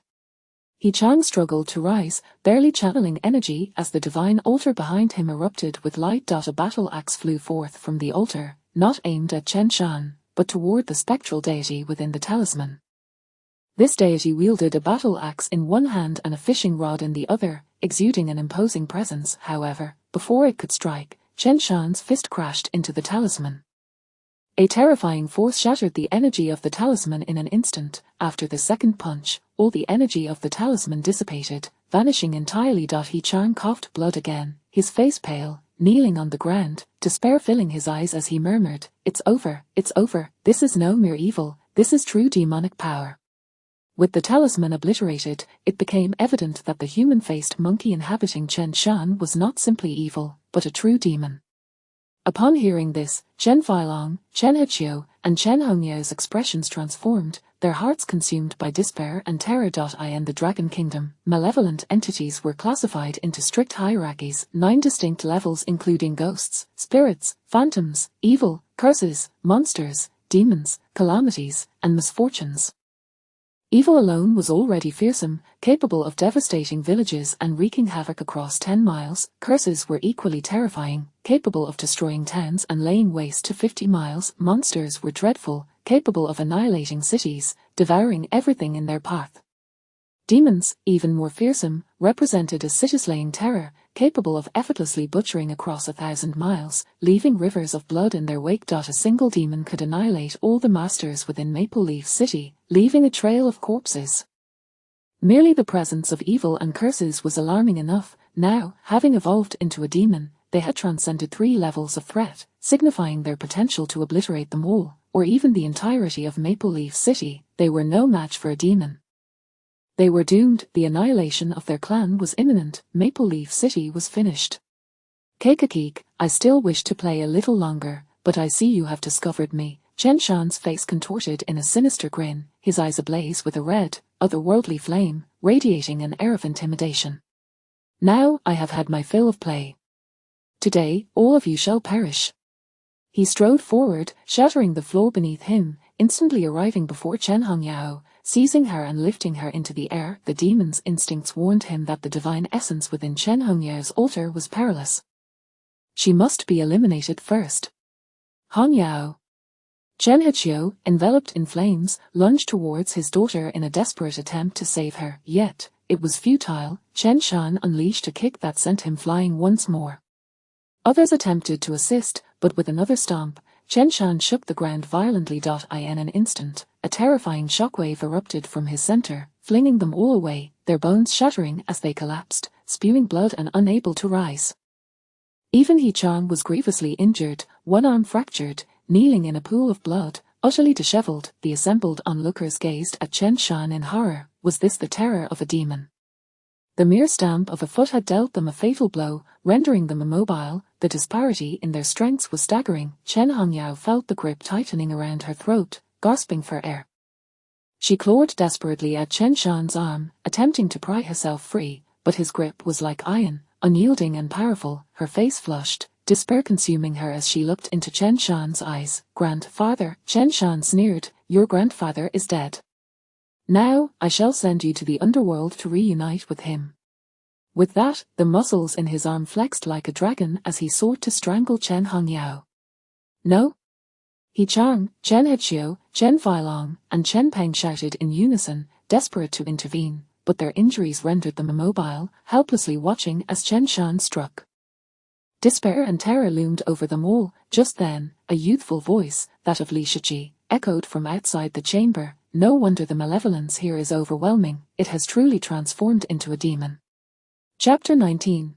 He Chang struggled to rise, barely channeling energy as the divine altar behind him erupted with light. A battle axe flew forth from the altar, not aimed at Chen Shan, but toward the spectral deity within the talisman. This deity wielded a battle axe in one hand and a fishing rod in the other, exuding an imposing presence. However, before it could strike, Chen Shan's fist crashed into the talisman. A terrifying force shattered the energy of the talisman in an instant. After the second punch, all the energy of the talisman dissipated, vanishing entirely. He Chang coughed blood again, his face pale, kneeling on the ground, despair filling his eyes as he murmured, it's over, this is no mere evil, this is true demonic power." With the talisman obliterated, it became evident that the human-faced monkey inhabiting Chen Shan was not simply evil, but a true demon. Upon hearing this, Chen Filong, Chen Hichio, and Chen Hongyao's expressions transformed, their hearts consumed by despair and terror. In the Dragon Kingdom, malevolent entities were classified into strict hierarchies, 9 distinct levels including ghosts, spirits, phantoms, evil, curses, monsters, demons, calamities, and misfortunes. Evil alone was already fearsome, capable of devastating villages and wreaking havoc across 10 miles. Curses were equally terrifying, capable of destroying towns and laying waste to 50 miles. Monsters were dreadful, capable of annihilating cities, devouring everything in their path. Demons, even more fearsome, represented a city-slaying terror, capable of effortlessly butchering across 1,000 miles, leaving rivers of blood in their wake. A single demon could annihilate all the masters within Maple Leaf City, leaving a trail of corpses. Merely the presence of evil and curses was alarming enough. Now, having evolved into a demon, they had transcended 3 levels of threat, signifying their potential to obliterate them all, or even the entirety of Maple Leaf City. They were no match for a demon. They were doomed. The annihilation of their clan was imminent. Maple Leaf City was finished. Keek, I still wish to play a little longer, but I see you have discovered me. Chen Shan's face contorted in a sinister grin, his eyes ablaze with a red, otherworldly flame, radiating an air of intimidation. Now I have had my fill of play. Today, all of you shall perish. He strode forward, shattering the floor beneath him, instantly arriving before Chen Hongyao, seizing her and lifting her into the air. The demon's instincts warned him that the divine essence within Chen Hongyao's altar was perilous. She must be eliminated first. Hongyao. Chen Hiqiu, enveloped in flames, lunged towards his daughter in a desperate attempt to save her, yet, it was futile. Chen Shan unleashed a kick that sent him flying once more. Others attempted to assist, but with another stomp, Chen Shan shook the ground violently. In an instant, a terrifying shockwave erupted from his center, flinging them all away, their bones shattering as they collapsed, spewing blood and unable to rise. Even He Chang was grievously injured, one arm fractured, kneeling in a pool of blood, utterly disheveled. The assembled onlookers gazed at Chen Shan in horror. Was this the terror of a demon? The mere stamp of a foot had dealt them a fatal blow, rendering them immobile. The disparity in their strengths was staggering. Chen Hongyao felt the grip tightening around her throat, gasping for air. She clawed desperately at Chen Shan's arm, attempting to pry herself free, but his grip was like iron, unyielding and powerful. Her face flushed, despair consuming her as she looked into Chen Shan's eyes. Grandfather, Chen Shan sneered, your grandfather is dead. Now, I shall send you to the underworld to reunite with him. With that, the muscles in his arm flexed like a dragon as he sought to strangle Chen Hongyao. No? He Chang, Chen Hiqiu, Chen Feilong, and Chen Peng shouted in unison, desperate to intervene, but their injuries rendered them immobile, helplessly watching as Chen Shan struck. Despair and terror loomed over them all. Just then, a youthful voice, that of Li Shiqi, echoed from outside the chamber. No wonder the malevolence here is overwhelming. It has truly transformed into a demon. Chapter 19.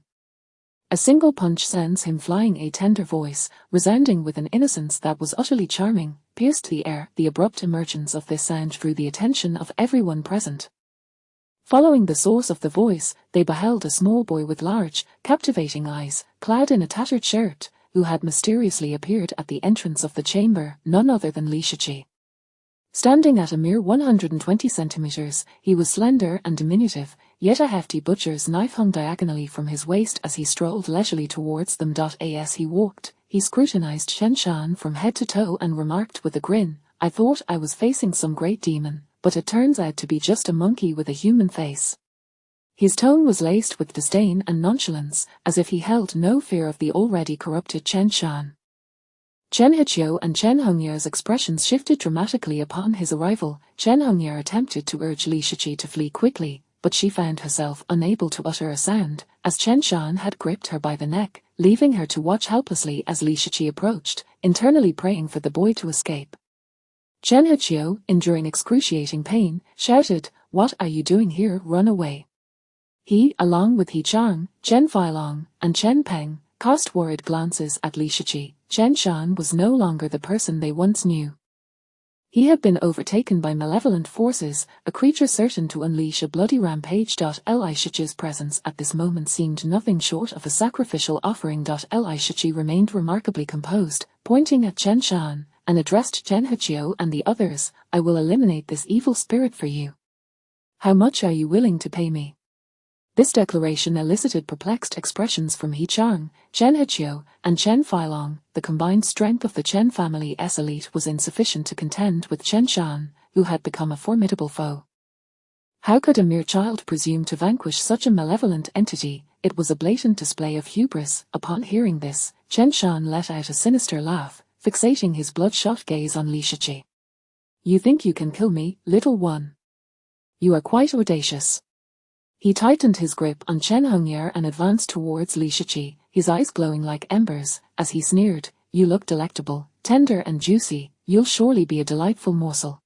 A single punch sends him flying. A tender voice, resounding with an innocence that was utterly charming, pierced the air. The abrupt emergence of this sound drew the attention of everyone present. Following the source of the voice, they beheld a small boy with large, captivating eyes, clad in a tattered shirt, who had mysteriously appeared at the entrance of the chamber. None other than Li Shiqi. Standing at a mere 120 centimeters, he was slender and diminutive, yet a hefty butcher's knife hung diagonally from his waist as he strolled leisurely towards them. As he walked, he scrutinized Chen Shan from head to toe and remarked with a grin, I thought I was facing some great demon, but it turns out to be just a monkey with a human face. His tone was laced with disdain and nonchalance, as if he held no fear of the already corrupted Chen Shan. Chen Hiqiu and Chen Hongyao's expressions shifted dramatically upon his arrival. Chen Hongyao attempted to urge Li Shiqi to flee quickly, but she found herself unable to utter a sound, as Chen Shan had gripped her by the neck, leaving her to watch helplessly as Li Shiqi approached, internally praying for the boy to escape. Chen Hiqiu, enduring excruciating pain, shouted, What are you doing here? Run away. He, along with He Chang, Chen Feilong, and Chen Peng, cast worried glances at Li Shiqi. Chen Shan was no longer the person they once knew. He had been overtaken by malevolent forces, a creature certain to unleash a bloody rampage. Li Shiqi's presence at this moment seemed nothing short of a sacrificial offering. Li Shiqi remained remarkably composed, pointing at Chen Shan, and addressed Chen Hiqiu and the others, I will eliminate this evil spirit for you. How much are you willing to pay me? This declaration elicited perplexed expressions from He Chang, Chen Hiqiu, and Chen Feilong. The combined strength of the Chen family's elite was insufficient to contend with Chen Shan, who had become a formidable foe. How could a mere child presume to vanquish such a malevolent entity? It was a blatant display of hubris. Upon hearing this, Chen Shan let out a sinister laugh, fixating his bloodshot gaze on Li Shiqi. You think you can kill me, little one? You are quite audacious. He tightened his grip on Chen Hongyer and advanced towards Li Shiqi, his eyes glowing like embers, as he sneered, "You look delectable, tender and juicy, you'll surely be a delightful morsel."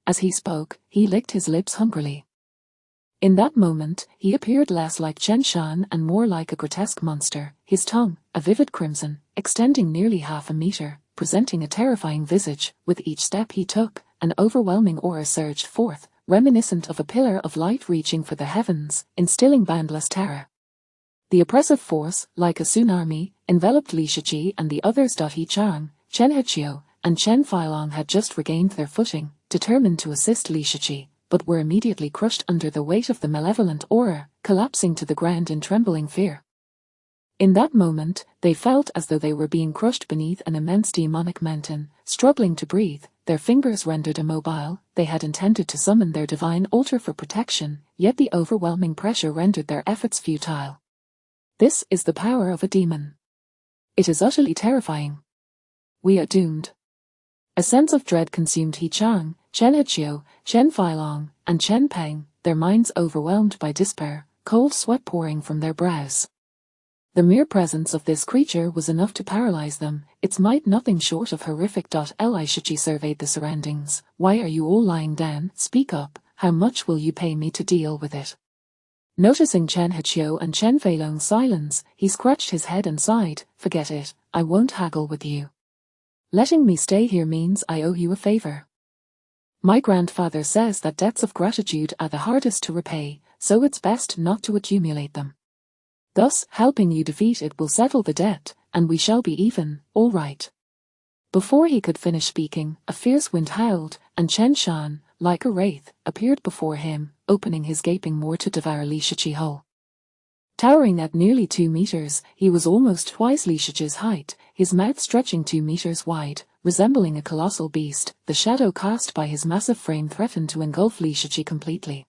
As he spoke, he licked his lips hungrily. In that moment, he appeared less like Chen Shan and more like a grotesque monster, his tongue, a vivid crimson, extending nearly half a meter, presenting a terrifying visage. With each step he took, an overwhelming aura surged forth, reminiscent of a pillar of light reaching for the heavens, instilling boundless terror. The oppressive force, like a tsunami, enveloped Li Shiqi and the others. He Chang, Chen Heqiu, and Chen Feilong had just regained their footing, determined to assist Li Shiqi, but were immediately crushed under the weight of the malevolent aura, collapsing to the ground in trembling fear. In that moment, they felt as though they were being crushed beneath an immense demonic mountain, struggling to breathe, their fingers rendered immobile. They had intended to summon their divine altar for protection, yet the overwhelming pressure rendered their efforts futile. This is the power of a demon. It is utterly terrifying. We are doomed. A sense of dread consumed He Chang, Chen Heqiu, Chen Feilong, and Chen Peng, their minds overwhelmed by despair, cold sweat pouring from their brows. The mere presence of this creature was enough to paralyze them, its might nothing short of horrific. Li Shiqi surveyed the surroundings. "Why are you all lying down? Speak up, how much will you pay me to deal with it?" Noticing Chen Heqiu and Chen Feilong's silence, he scratched his head and sighed, "Forget it, I won't haggle with you. Letting me stay here means I owe you a favor. My grandfather says that debts of gratitude are the hardest to repay, so it's best not to accumulate them. Thus, helping you defeat it will settle the debt, and we shall be even, all right." Before he could finish speaking, a fierce wind howled, and Chen Shan, like a wraith, appeared before him, opening his gaping maw to devour Li Shiqi whole. Towering at nearly 2 meters, he was almost twice Li Shiqi's height, his mouth stretching 2 meters wide, resembling a colossal beast. The shadow cast by his massive frame threatened to engulf Li Shiqi completely.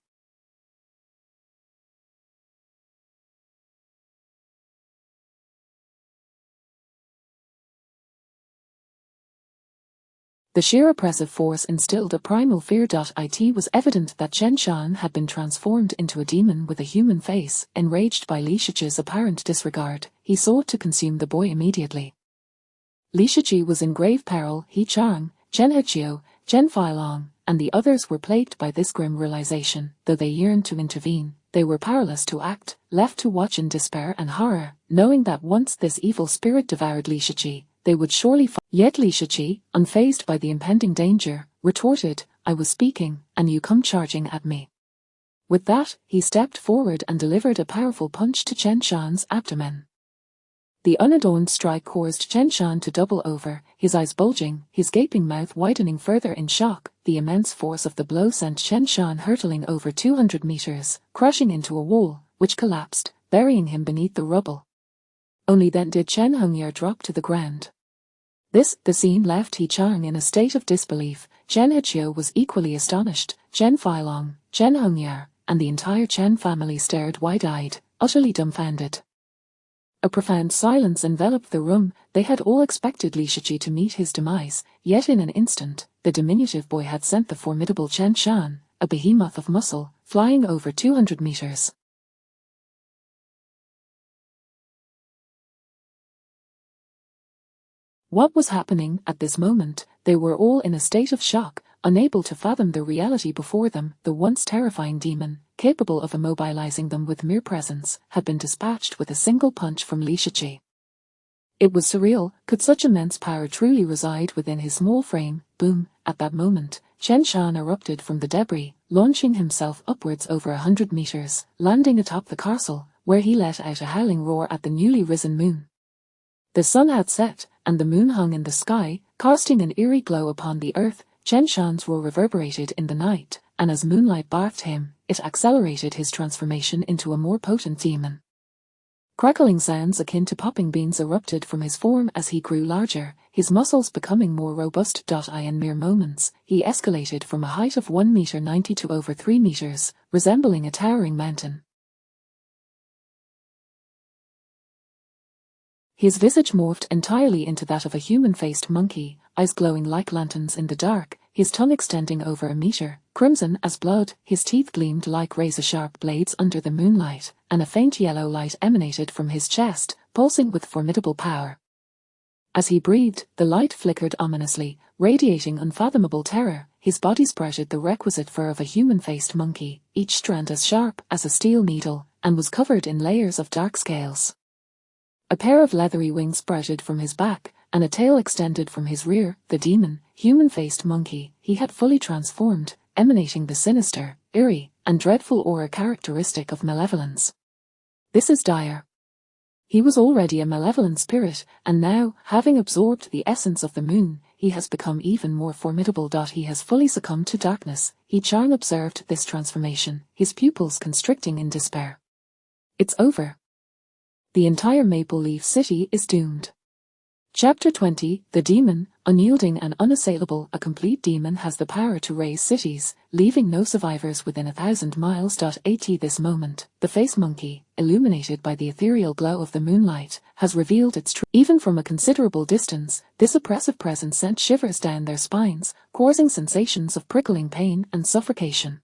The sheer oppressive force instilled a primal fear. It was evident that Chen Shan had been transformed into a demon with a human face. Enraged by Li Shiqi's apparent disregard, he sought to consume the boy immediately. Li Shiqi was in grave peril. He Chang, Chen Heqiu, Chen Feilong, and the others were plagued by this grim realization. Though they yearned to intervene, they were powerless to act, left to watch in despair and horror, knowing that once this evil spirit devoured Li Shiqi, they would surely fall. Yet Li Shiqi, unfazed by the impending danger, retorted, "I was speaking, and you come charging at me." With that, he stepped forward and delivered a powerful punch to Chen Shan's abdomen. The unadorned strike caused Chen Shan to double over, his eyes bulging, his gaping mouth widening further in shock. The immense force of the blow sent Chen Shan hurtling over 200 meters, crashing into a wall, which collapsed, burying him beneath the rubble. Only then did Chen Hongyer drop to the ground. The scene left He Chang in a state of disbelief. Chen Heqiu was equally astonished. Chen Feilong, Chen Hongyer, and the entire Chen family stared wide-eyed, utterly dumbfounded. A profound silence enveloped the room. They had all expected Li Shiqi to meet his demise, yet in an instant, the diminutive boy had sent the formidable Chen Shan, a behemoth of muscle, flying over 200 meters. What was happening at this moment? They were all in a state of shock, unable to fathom the reality before them. The once terrifying demon, capable of immobilizing them with mere presence, had been dispatched with a single punch from Li Shiqi. It was surreal. Could such immense power truly reside within his small frame? Boom! At that moment, Chen Shan erupted from the debris, launching himself upwards over 100 meters, landing atop the castle, where he let out a howling roar at the newly risen moon. The sun had set, and the moon hung in the sky, casting an eerie glow upon the earth. Chen Shan's roar reverberated in the night, and as moonlight bathed him, it accelerated his transformation into a more potent demon. Crackling sounds akin to popping beans erupted from his form as he grew larger, his muscles becoming more robust. In mere moments, he escalated from a height of 1.90 meter to over 3 meters, resembling a towering mountain. His visage morphed entirely into that of a human-faced monkey, eyes glowing like lanterns in the dark, his tongue extending over a meter, crimson as blood, his teeth gleamed like razor-sharp blades under the moonlight, and a faint yellow light emanated from his chest, pulsing with formidable power. As he breathed, the light flickered ominously, radiating unfathomable terror. His body sprouted the requisite fur of a human-faced monkey, each strand as sharp as a steel needle, and was covered in layers of dark scales. A pair of leathery wings sprouted from his back, and a tail extended from his rear. The demon, human-faced monkey, he had fully transformed, emanating the sinister, eerie, and dreadful aura characteristic of malevolence. This is dire. He was already a malevolent spirit, and now, having absorbed the essence of the moon, he has become even more formidable. He has fully succumbed to darkness. Chang observed this transformation, his pupils constricting in despair. It's over. The entire Maple Leaf City is doomed. Chapter 20, The Demon, unyielding and unassailable. A complete demon has the power to raise cities, leaving no survivors within 1,000 miles. At this moment, the face monkey, illuminated by the ethereal glow of the moonlight, has revealed its truth. Even from a considerable distance, this oppressive presence sent shivers down their spines, causing sensations of prickling pain and suffocation.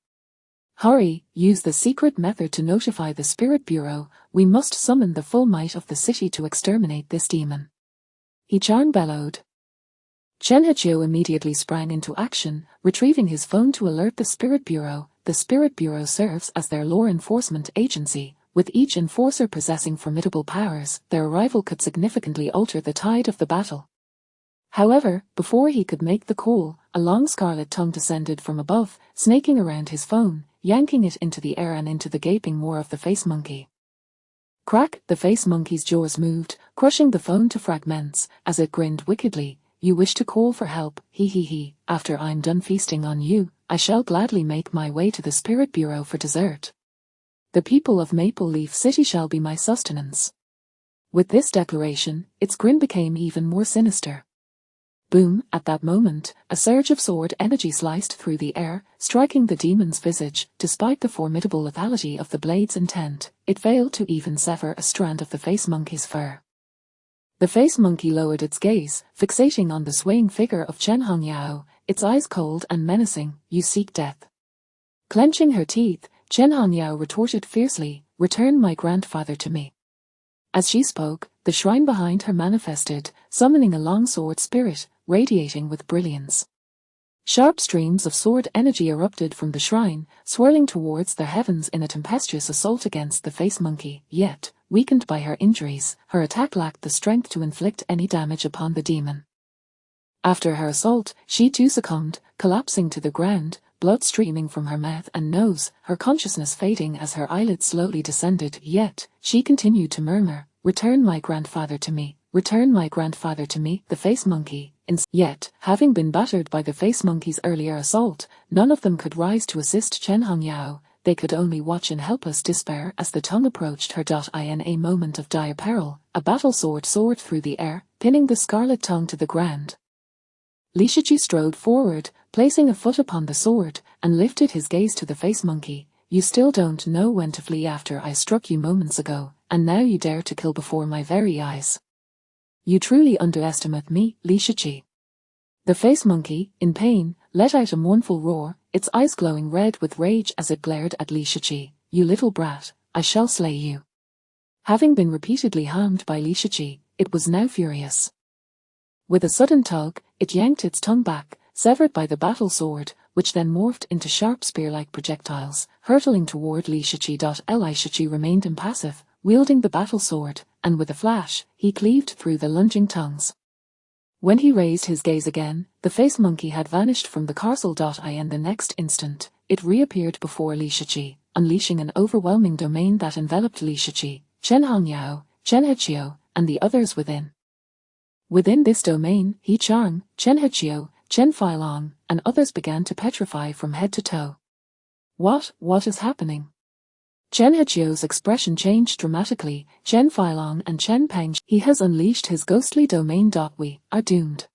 Hurry, use the secret method to notify the Spirit Bureau. We must summon the full might of the city to exterminate this demon. Chang bellowed. Chen Hachio immediately sprang into action, retrieving his phone to alert the Spirit Bureau. The Spirit Bureau serves as their law enforcement agency. With each enforcer possessing formidable powers, their arrival could significantly alter the tide of the battle. However, before he could make the call, a long scarlet tongue descended from above, snaking around his phone, yanking it into the air and into the gaping maw of the face monkey. Crack! The face monkey's jaws moved, crushing the phone to fragments, as it grinned wickedly. You wish to call for help, he. After I'm done feasting on you, I shall gladly make my way to the Spirit Bureau for dessert. The people of Maple Leaf City shall be my sustenance. With this declaration, its grin became even more sinister. Boom! At that moment, a surge of sword energy sliced through the air, striking the demon's visage. Despite the formidable lethality of the blade's intent, it failed to even sever a strand of the face monkey's fur. The face monkey lowered its gaze, fixating on the swaying figure of Chen Hongyao, its eyes cold and menacing. You seek death. Clenching her teeth, Chen Hongyao retorted fiercely, return my grandfather to me. As she spoke, the shrine behind her manifested, summoning a long sword spirit, radiating with brilliance. Sharp streams of sword energy erupted from the shrine, swirling towards the heavens in a tempestuous assault against the face monkey. Yet, weakened by her injuries, her attack lacked the strength to inflict any damage upon the demon. After her assault, she too succumbed, collapsing to the ground, blood streaming from her mouth and nose, her consciousness fading as her eyelids slowly descended. Yet, she continued to murmur, return my grandfather to me, return my grandfather to me. The face monkey, yet, having been battered by the face monkey's earlier assault, none of them could rise to assist Chen Hongyao. They could only watch in helpless despair as the tongue approached her. In a moment of dire peril, a battle sword soared through the air, pinning the scarlet tongue to the ground. Li Shiqi strode forward, placing a foot upon the sword, and lifted his gaze to the face monkey. You still don't know when to flee after I struck you moments ago, and now you dare to kill before my very eyes. You truly underestimate me, Li Shiqi. The face monkey, in pain, let out a mournful roar, its eyes glowing red with rage as it glared at Li Shiqi. You little brat, I shall slay you. Having been repeatedly harmed by Li Shiqi, it was now furious. With a sudden tug, it yanked its tongue back, severed by the battle sword, which then morphed into sharp spear-like projectiles, hurtling toward Li Shiqi. Li Shiqi remained impassive, wielding the battle sword, and with a flash, he cleaved through the lunging tongues. When he raised his gaze again, the face monkey had vanished from the castle. In the next instant, it reappeared before Li Shiqi, unleashing an overwhelming domain that enveloped Li Shiqi, Chen Hongyao, Chen Hachio, and the others within. Within this domain, Chang, Chen Hachio, Chen Feilong, and others began to petrify from head to toe. What is happening? Chen Hachio's expression changed dramatically. Chen Feilong and Chen Peng, he has unleashed his ghostly domain. We are doomed.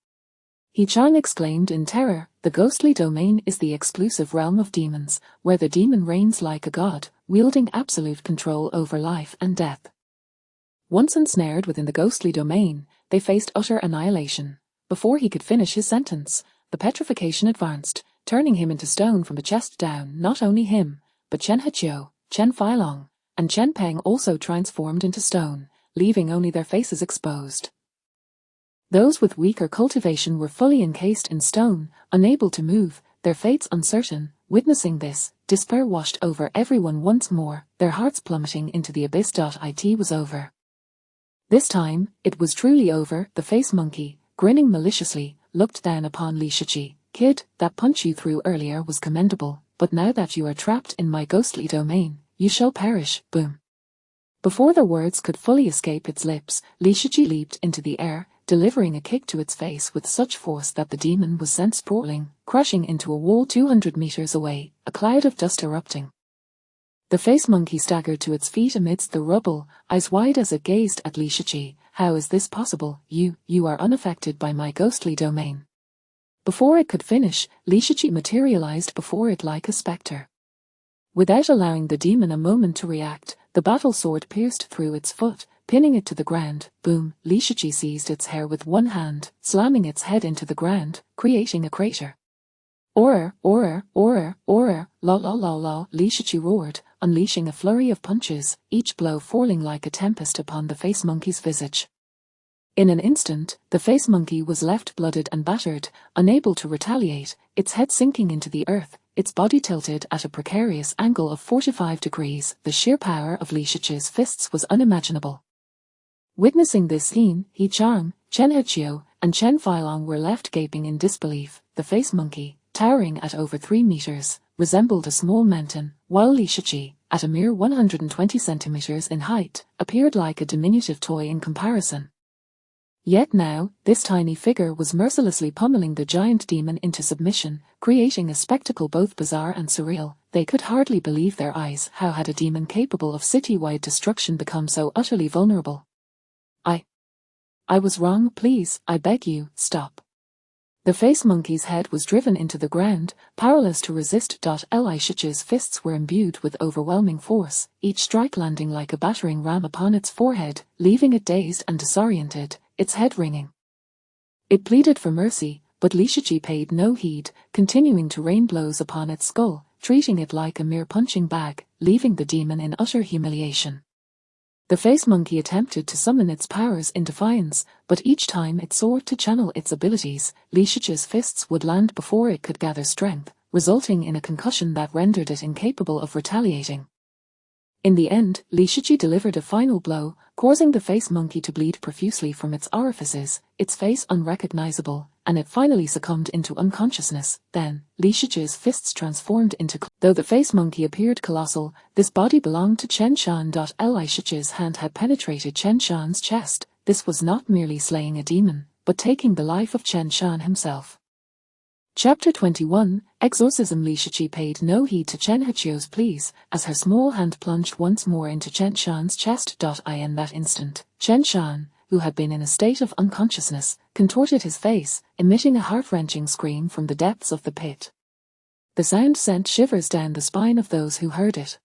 Chang exclaimed in terror. The ghostly domain is the exclusive realm of demons, where the demon reigns like a god, wielding absolute control over life and death. Once ensnared within the ghostly domain, they faced utter annihilation. Before he could finish his sentence, the petrification advanced, turning him into stone from the chest down. Not only him, but Chen Heqiu, Chen Feilong, and Chen Peng also transformed into stone, leaving only their faces exposed. Those with weaker cultivation were fully encased in stone, unable to move, their fates uncertain. Witnessing this, despair washed over everyone once more, their hearts plummeting into the abyss. It was over. This time, it was truly over. The face monkey, grinning maliciously, looked down upon Li Shiqi. Kid, that punch you threw earlier was commendable, but now that you are trapped in my ghostly domain, you shall perish. Boom. Before the words could fully escape its lips, Li Shiqi leaped into the air, delivering a kick to its face with such force that the demon was sent sprawling, crashing into a wall 200 meters away, a cloud of dust erupting. The face monkey staggered to its feet amidst the rubble, eyes wide as it gazed at Li Shiqi. How is this possible? You are unaffected by my ghostly domain. Before it could finish, Li Shiqi materialized before it like a spectre. Without allowing the demon a moment to react, the battle sword pierced through its foot, pinning it to the ground. Boom! Li Shiqi seized its hair with one hand, slamming its head into the ground, creating a crater. Aura, la la la la, Li Shiqi roared, unleashing a flurry of punches, each blow falling like a tempest upon the face monkey's visage. In an instant, the face monkey was left blooded and battered, unable to retaliate, its head sinking into the earth, its body tilted at a precarious angle of 45 degrees. The sheer power of Li Shiqi's fists was unimaginable. Witnessing this scene, He Chang, Chen Heqiu, and Chen Feilong were left gaping in disbelief. The face monkey, towering at over 3 meters, resembled a small mountain, while Li Shiqi, at a mere 120 centimeters in height, appeared like a diminutive toy in comparison. Yet now, this tiny figure was mercilessly pummeling the giant demon into submission, creating a spectacle both bizarre and surreal. They could hardly believe their eyes. How had a demon capable of city-wide destruction become so utterly vulnerable? I was wrong. Please, I beg you, stop. The face monkey's head was driven into the ground, powerless to resist. Li Shiqi's fists were imbued with overwhelming force, each strike landing like a battering ram upon its forehead, leaving it dazed and disoriented, its head ringing. It pleaded for mercy, but Li Shiqi paid no heed, continuing to rain blows upon its skull, treating it like a mere punching bag, leaving the demon in utter humiliation. The face monkey attempted to summon its powers in defiance, but each time it sought to channel its abilities, Li Shiqi's fists would land before it could gather strength, resulting in a concussion that rendered it incapable of retaliating. In the end, Li Shiqi delivered a final blow, causing the face monkey to bleed profusely from its orifices, its face unrecognizable, and it finally succumbed into unconsciousness. Then, Li Shiqi's fists transformed into though the face monkey appeared colossal, this body belonged to Chen Shan. Li Shiqi's hand had penetrated Chen Shan's chest. This was not merely slaying a demon, but taking the life of Chen Shan himself. Chapter 21, Exorcism. Li Shiqi paid no heed to Chen Heqiu's pleas, as her small hand plunged once more into Chen Shan's chest. In that instant, Chen Shan, who had been in a state of unconsciousness, contorted his face, emitting a heart-wrenching scream from the depths of the pit. The sound sent shivers down the spine of those who heard it.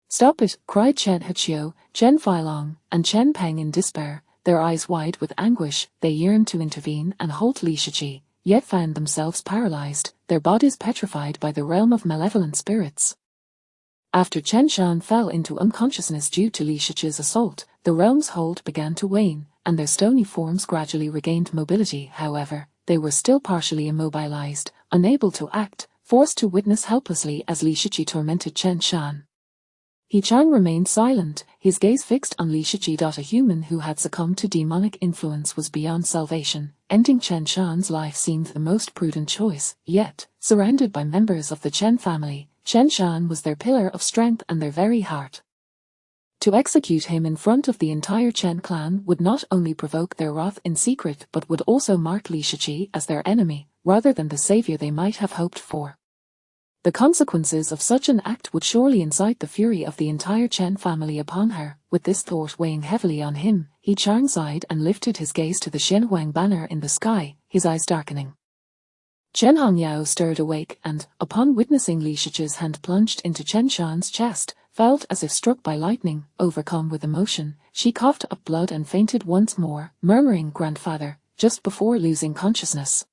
Stop it, cried Chen Heqiu, Chen Feilong, and Chen Peng in despair, their eyes wide with anguish. They yearned to intervene and halt Li Shiqi, yet found themselves paralyzed, their bodies petrified by the realm of malevolent spirits. After Chen Shan fell into unconsciousness due to Li Shiqi's assault, the realm's hold began to wane, and their stony forms gradually regained mobility. However, they were still partially immobilized, unable to act, forced to witness helplessly as Li Shiqi tormented Chen Shan. He Chang remained silent, his gaze fixed on Li Shiqi. A human who had succumbed to demonic influence was beyond salvation. Ending Chen Shan's life seemed the most prudent choice, yet, surrounded by members of the Chen family, Chen Shan was their pillar of strength and their very heart. To execute him in front of the entire Chen clan would not only provoke their wrath in secret but would also mark Li Shiqi as their enemy, rather than the savior they might have hoped for. The consequences of such an act would surely incite the fury of the entire Chen family upon her. With this thought weighing heavily on him, He Chang sighed and lifted his gaze to the Xinhuang banner in the sky, his eyes darkening. Chen Hongyao stirred awake and, upon witnessing Li Shiqi's hand plunged into Chen Shan's chest, felt as if struck by lightning. Overcome with emotion, she coughed up blood and fainted once more, murmuring "Grandfather," just before losing consciousness.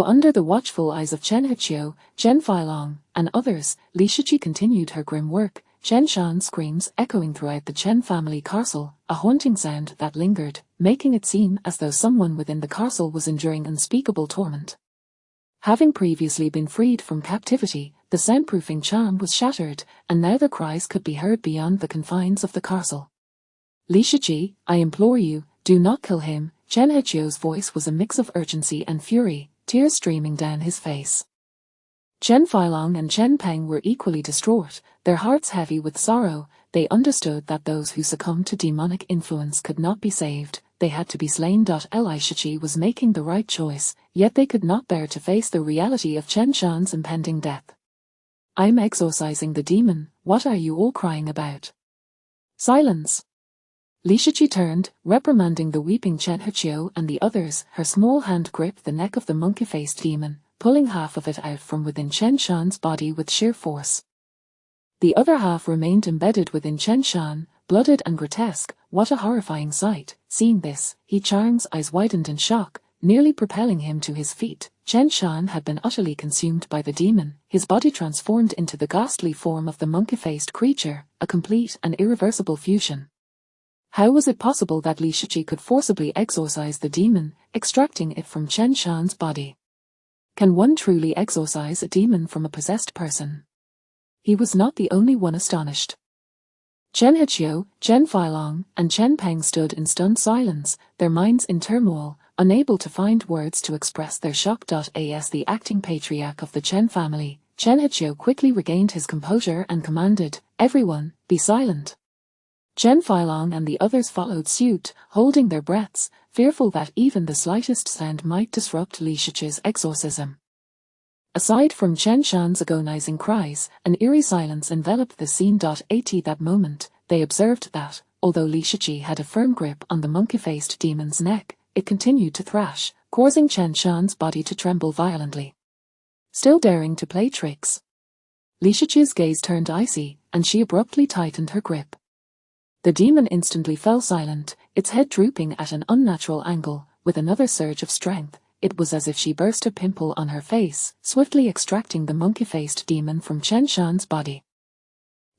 Under the watchful eyes of Chen Hiqiu, Chen Feilong, and others, Li Shiqi continued her grim work, Chen Shan's screams echoing throughout the Chen family castle, a haunting sound that lingered, making it seem as though someone within the castle was enduring unspeakable torment. Having previously been freed from captivity, the soundproofing charm was shattered, and now the cries could be heard beyond the confines of the castle. Li Shiqi, I implore you, do not kill him. Chen Hiqiu's voice was a mix of urgency and fury, tears streaming down his face. Chen Feilong and Chen Peng were equally distraught, their hearts heavy with sorrow. They understood that those who succumbed to demonic influence could not be saved, they had to be slain. Li Shiqi was making the right choice, yet they could not bear to face the reality of Chen Shan's impending death. I'm exorcising the demon, what are you all crying about? Silence! Li Shiqi turned, reprimanding the weeping Chen Hiqiu and the others. Her small hand gripped the neck of the monkey-faced demon, pulling half of it out from within Chen Shan's body with sheer force. The other half remained embedded within Chen Shan, blooded and grotesque. What a horrifying sight. Seeing this, He Chang's eyes widened in shock, nearly propelling him to his feet. Chen Shan had been utterly consumed by the demon, his body transformed into the ghastly form of the monkey-faced creature, a complete and irreversible fusion. How was it possible that Li Shiqi could forcibly exorcise the demon, extracting it from Chen Shan's body? Can one truly exorcise a demon from a possessed person? He was not the only one astonished. Chen Hiqiu, Chen Feilong, and Chen Peng stood in stunned silence, their minds in turmoil, unable to find words to express their shock. As the acting patriarch of the Chen family, Chen Hiqiu quickly regained his composure and commanded, "Everyone, be silent." Chen Feilong and the others followed suit, holding their breaths, fearful that even the slightest sound might disrupt Li Shiqi's exorcism. Aside from Chen Shan's agonizing cries, an eerie silence enveloped the scene. At that moment, they observed that, although Li Shiqi had a firm grip on the monkey-faced demon's neck, it continued to thrash, causing Chen Shan's body to tremble violently. Still daring to play tricks. Li Shiqi's gaze turned icy, and she abruptly tightened her grip. The demon instantly fell silent, its head drooping at an unnatural angle. With another surge of strength, it was as if she burst a pimple on her face, swiftly extracting the monkey-faced demon from Chen Shan's body.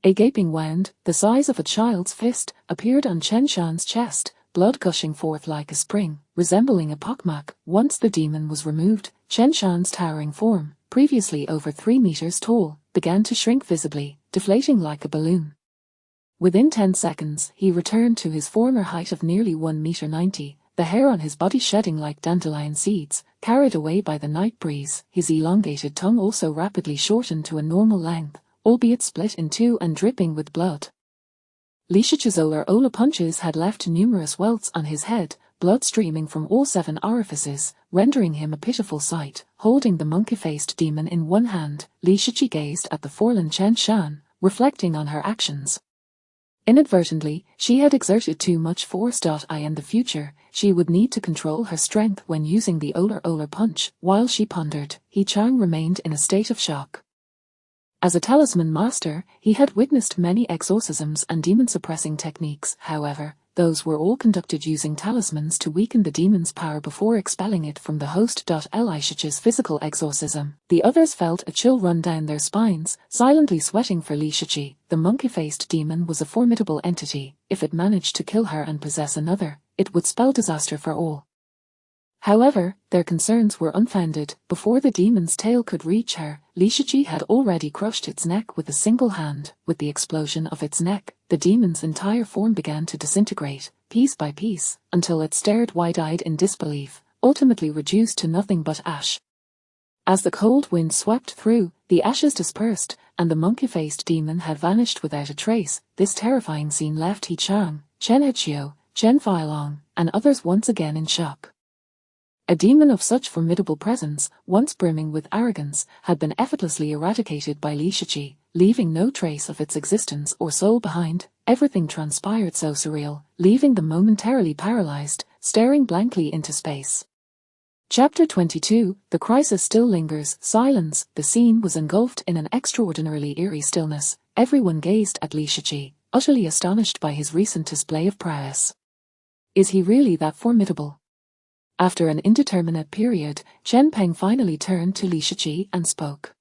A gaping wound, the size of a child's fist, appeared on Chen Shan's chest, blood gushing forth like a spring, resembling a pockmark. Once the demon was removed, Chen Shan's towering form, previously over 3 meters tall, began to shrink visibly, deflating like a balloon. Within 10 seconds, he returned to his former height of nearly 1.90 meters, the hair on his body shedding like dandelion seeds, carried away by the night breeze. His elongated tongue also rapidly shortened to a normal length, albeit split in two and dripping with blood. Li Shiqi's Ola punches had left numerous welts on his head, blood streaming from all 7 orifices, rendering him a pitiful sight. Holding the monkey-faced demon in one hand, Li Shiqi gazed at the forlorn Chen Shan, reflecting on her actions. Inadvertently, she had exerted too much force. In the future, she would need to control her strength when using the Ola punch. While she pondered, He Chang remained in a state of shock. As a talisman master, he had witnessed many exorcisms and demon-suppressing techniques. However, those were all conducted using talismans to weaken the demon's power before expelling it from the host. Li Shiqi's physical exorcism. The others felt a chill run down their spines, silently sweating for Li Shiqi. The monkey-faced demon was a formidable entity. If it managed to kill her and possess another, it would spell disaster for all. However, their concerns were unfounded. Before the demon's tail could reach her, Li Shiqi had already crushed its neck with a single hand. With the explosion of its neck, the demon's entire form began to disintegrate, piece by piece, until it stared wide-eyed in disbelief, ultimately reduced to nothing but ash. As the cold wind swept through, the ashes dispersed, and the monkey-faced demon had vanished without a trace. This terrifying scene left He Chang, Chen Hiqiu, Chen Feilong, and others once again in shock. A demon of such formidable presence, once brimming with arrogance, had been effortlessly eradicated by Li Shiqi, leaving no trace of its existence or soul behind. Everything transpired so surreal, leaving them momentarily paralyzed, staring blankly into space. Chapter 22, The crisis still lingers. Silence. The scene was engulfed in an extraordinarily eerie stillness. Everyone gazed at Li Shiqi, utterly astonished by his recent display of prowess. Is he really that formidable? After an indeterminate period, Chen Peng finally turned to Li Shiqi and spoke.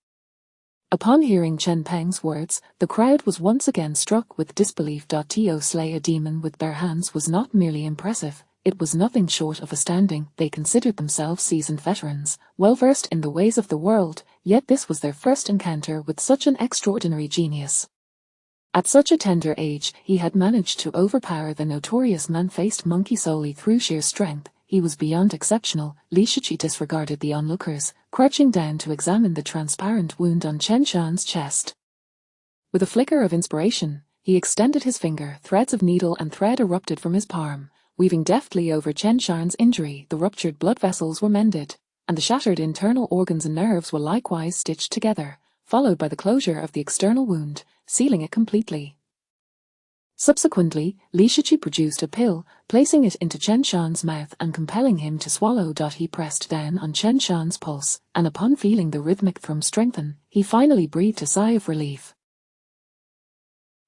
Upon hearing Chen Peng's words, the crowd was once again struck with disbelief. To slay a demon with bare hands was not merely impressive, it was nothing short of astounding. They considered themselves seasoned veterans, well versed in the ways of the world, yet this was their first encounter with such an extraordinary genius. At such a tender age, he had managed to overpower the notorious man-faced monkey solely through sheer strength. He was beyond exceptional. Li Shiqi disregarded the onlookers, crouching down to examine the transparent wound on Chen Shan's chest. With a flicker of inspiration, he extended his finger. Threads of needle and thread erupted from his palm, weaving deftly over Chen Shan's injury. The ruptured blood vessels were mended, and the shattered internal organs and nerves were likewise stitched together, followed by the closure of the external wound, sealing it completely. Subsequently, Li Shiqi produced a pill, placing it into Chen Shan's mouth and compelling him to swallow. He pressed down on Chen Shan's pulse, and upon feeling the rhythmic thrum strengthen, he finally breathed a sigh of relief.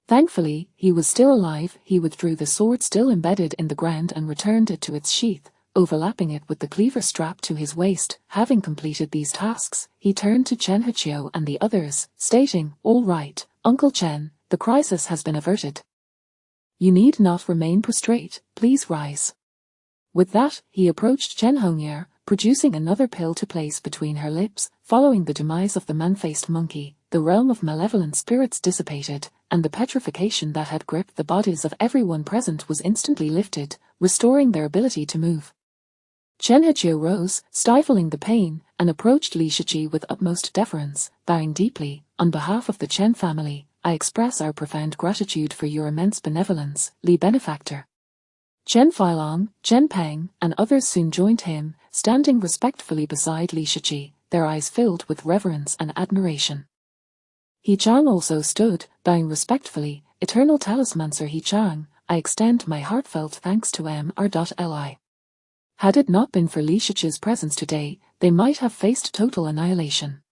Thankfully, he was still alive. He withdrew the sword still embedded in the ground and returned it to its sheath, overlapping it with the cleaver strap to his waist. Having completed these tasks, he turned to Chen Hechio and the others, stating, "All right, Uncle Chen, the crisis has been averted. You need not remain prostrate, please rise." With that, he approached Chen Hongye, producing another pill to place between her lips. Following the demise of the man-faced monkey, the realm of malevolent spirits dissipated, and the petrification that had gripped the bodies of everyone present was instantly lifted, restoring their ability to move. Chen Hechio rose, stifling the pain, and approached Li Shiqi with utmost deference, bowing deeply. "On behalf of the Chen family, I express our profound gratitude for your immense benevolence, Li Benefactor." Chen Feilong, Chen Peng, and others soon joined him, standing respectfully beside Li Shiqi, their eyes filled with reverence and admiration. He Chang also stood, bowing respectfully. "Eternal Talismancer He Chang, I extend my heartfelt thanks to Mr.Li. Had it not been for Li Shiqi's presence today, they might have faced total annihilation."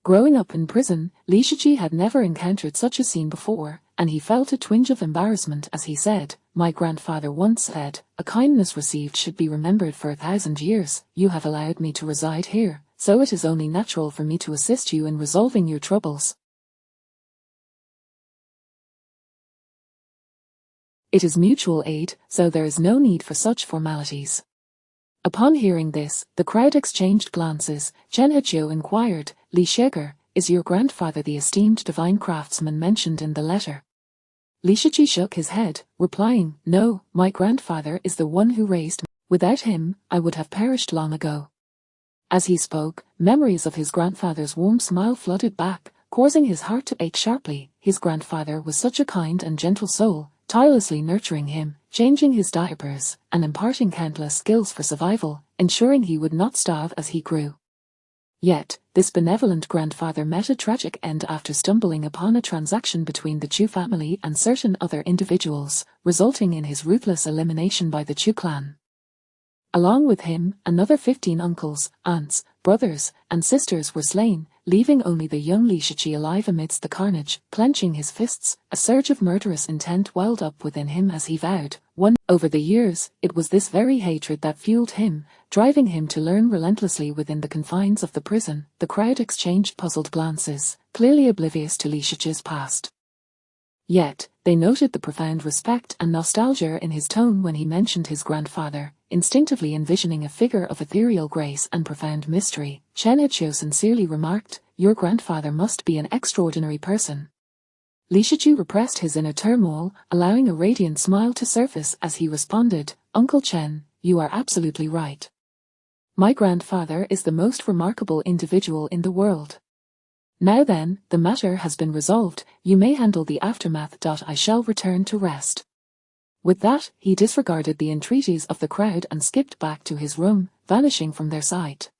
Growing up in prison, Li Shiqi had never encountered such a scene before, and he felt a twinge of embarrassment as he said, "My grandfather once said, a kindness received should be remembered for 1,000 years. You have allowed me to reside here, so it is only natural for me to assist you in resolving your troubles. It is mutual aid, so there is no need for such formalities." Upon hearing this, the crowd exchanged glances. Chen Hechio inquired, "Li Shiger, is your grandfather the esteemed divine craftsman mentioned in the letter?" Li Shiqi shook his head, replying, "No, my grandfather is the one who raised me. Without him, I would have perished long ago." As he spoke, memories of his grandfather's warm smile flooded back, causing his heart to ache sharply. His grandfather was such a kind and gentle soul, tirelessly nurturing him, changing his diapers, and imparting countless skills for survival, ensuring he would not starve as he grew. Yet, this benevolent grandfather met a tragic end after stumbling upon a transaction between the Chu family and certain other individuals, resulting in his ruthless elimination by the Chu clan. Along with him, another 15 uncles, aunts, brothers, and sisters were slain, leaving only the young Li Shiqi alive amidst the carnage. Clenching his fists, a surge of murderous intent welled up within him as he vowed, over the years, it was this very hatred that fueled him, driving him to learn relentlessly within the confines of the prison. The crowd exchanged puzzled glances, clearly oblivious to Li Shiqi's past. Yet, they noted the profound respect and nostalgia in his tone when he mentioned his grandfather, instinctively envisioning a figure of ethereal grace and profound mystery. Chen Hechio sincerely remarked, "Your grandfather must be an extraordinary person." Li Shiqi repressed his inner turmoil, allowing a radiant smile to surface as he responded, "Uncle Chen, you are absolutely right. My grandfather is the most remarkable individual in the world. Now then, the matter has been resolved, you may handle the aftermath. I shall return to rest." With that, he disregarded the entreaties of the crowd and skipped back to his room, vanishing from their sight.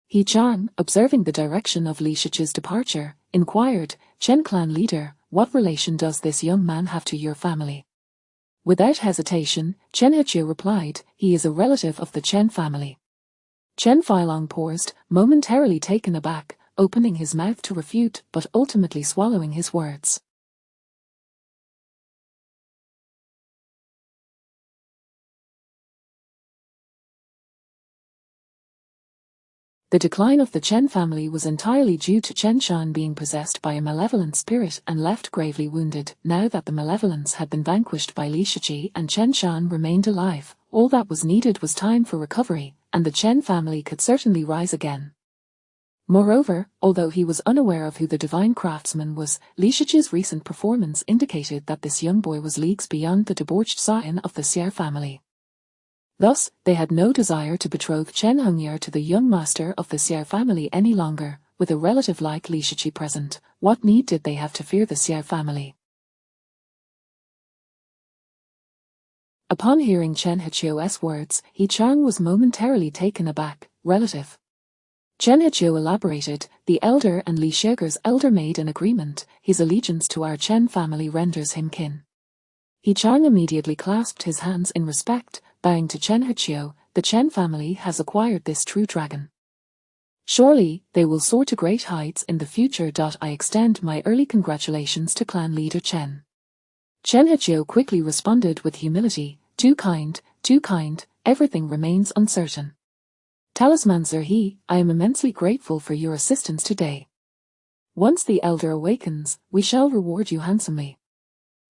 He Chang, observing the direction of Li Shiqi's departure, inquired, "Chen clan leader, what relation does this young man have to your family?" Without hesitation, Chen Hechio replied, "He is a relative of the Chen family." Chen Feilong paused, momentarily taken aback, opening his mouth to refute but ultimately swallowing his words. The decline of the Chen family was entirely due to Chen Shan being possessed by a malevolent spirit and left gravely wounded. Now that the malevolence had been vanquished by Li Shiqi and Chen Shan remained alive, all that was needed was time for recovery, and the Chen family could certainly rise again. Moreover, although he was unaware of who the divine craftsman was, Li Shiqi's recent performance indicated that this young boy was leagues beyond the debauched scion of the Xie family. Thus, they had no desire to betroth Chen Hongye to the young master of the Xie family any longer. With a relative like Li Shiqi present, what need did they have to fear the Xie family? Upon hearing Chen Hichio's words, He Chang was momentarily taken aback. Relative. Chen Hichio elaborated, the elder and Li Shiger's elder made an agreement. His allegiance to our Chen family renders him kin. He Chang immediately clasped his hands in respect, bowing to Chen Hichio. The Chen family has acquired this true dragon. Surely, they will soar to great heights in the future. I extend my early congratulations to clan leader Chen. Chen Hichio quickly responded with humility, too kind, everything remains uncertain. Talisman Sir He, I am immensely grateful for your assistance today. Once the elder awakens, we shall reward you handsomely.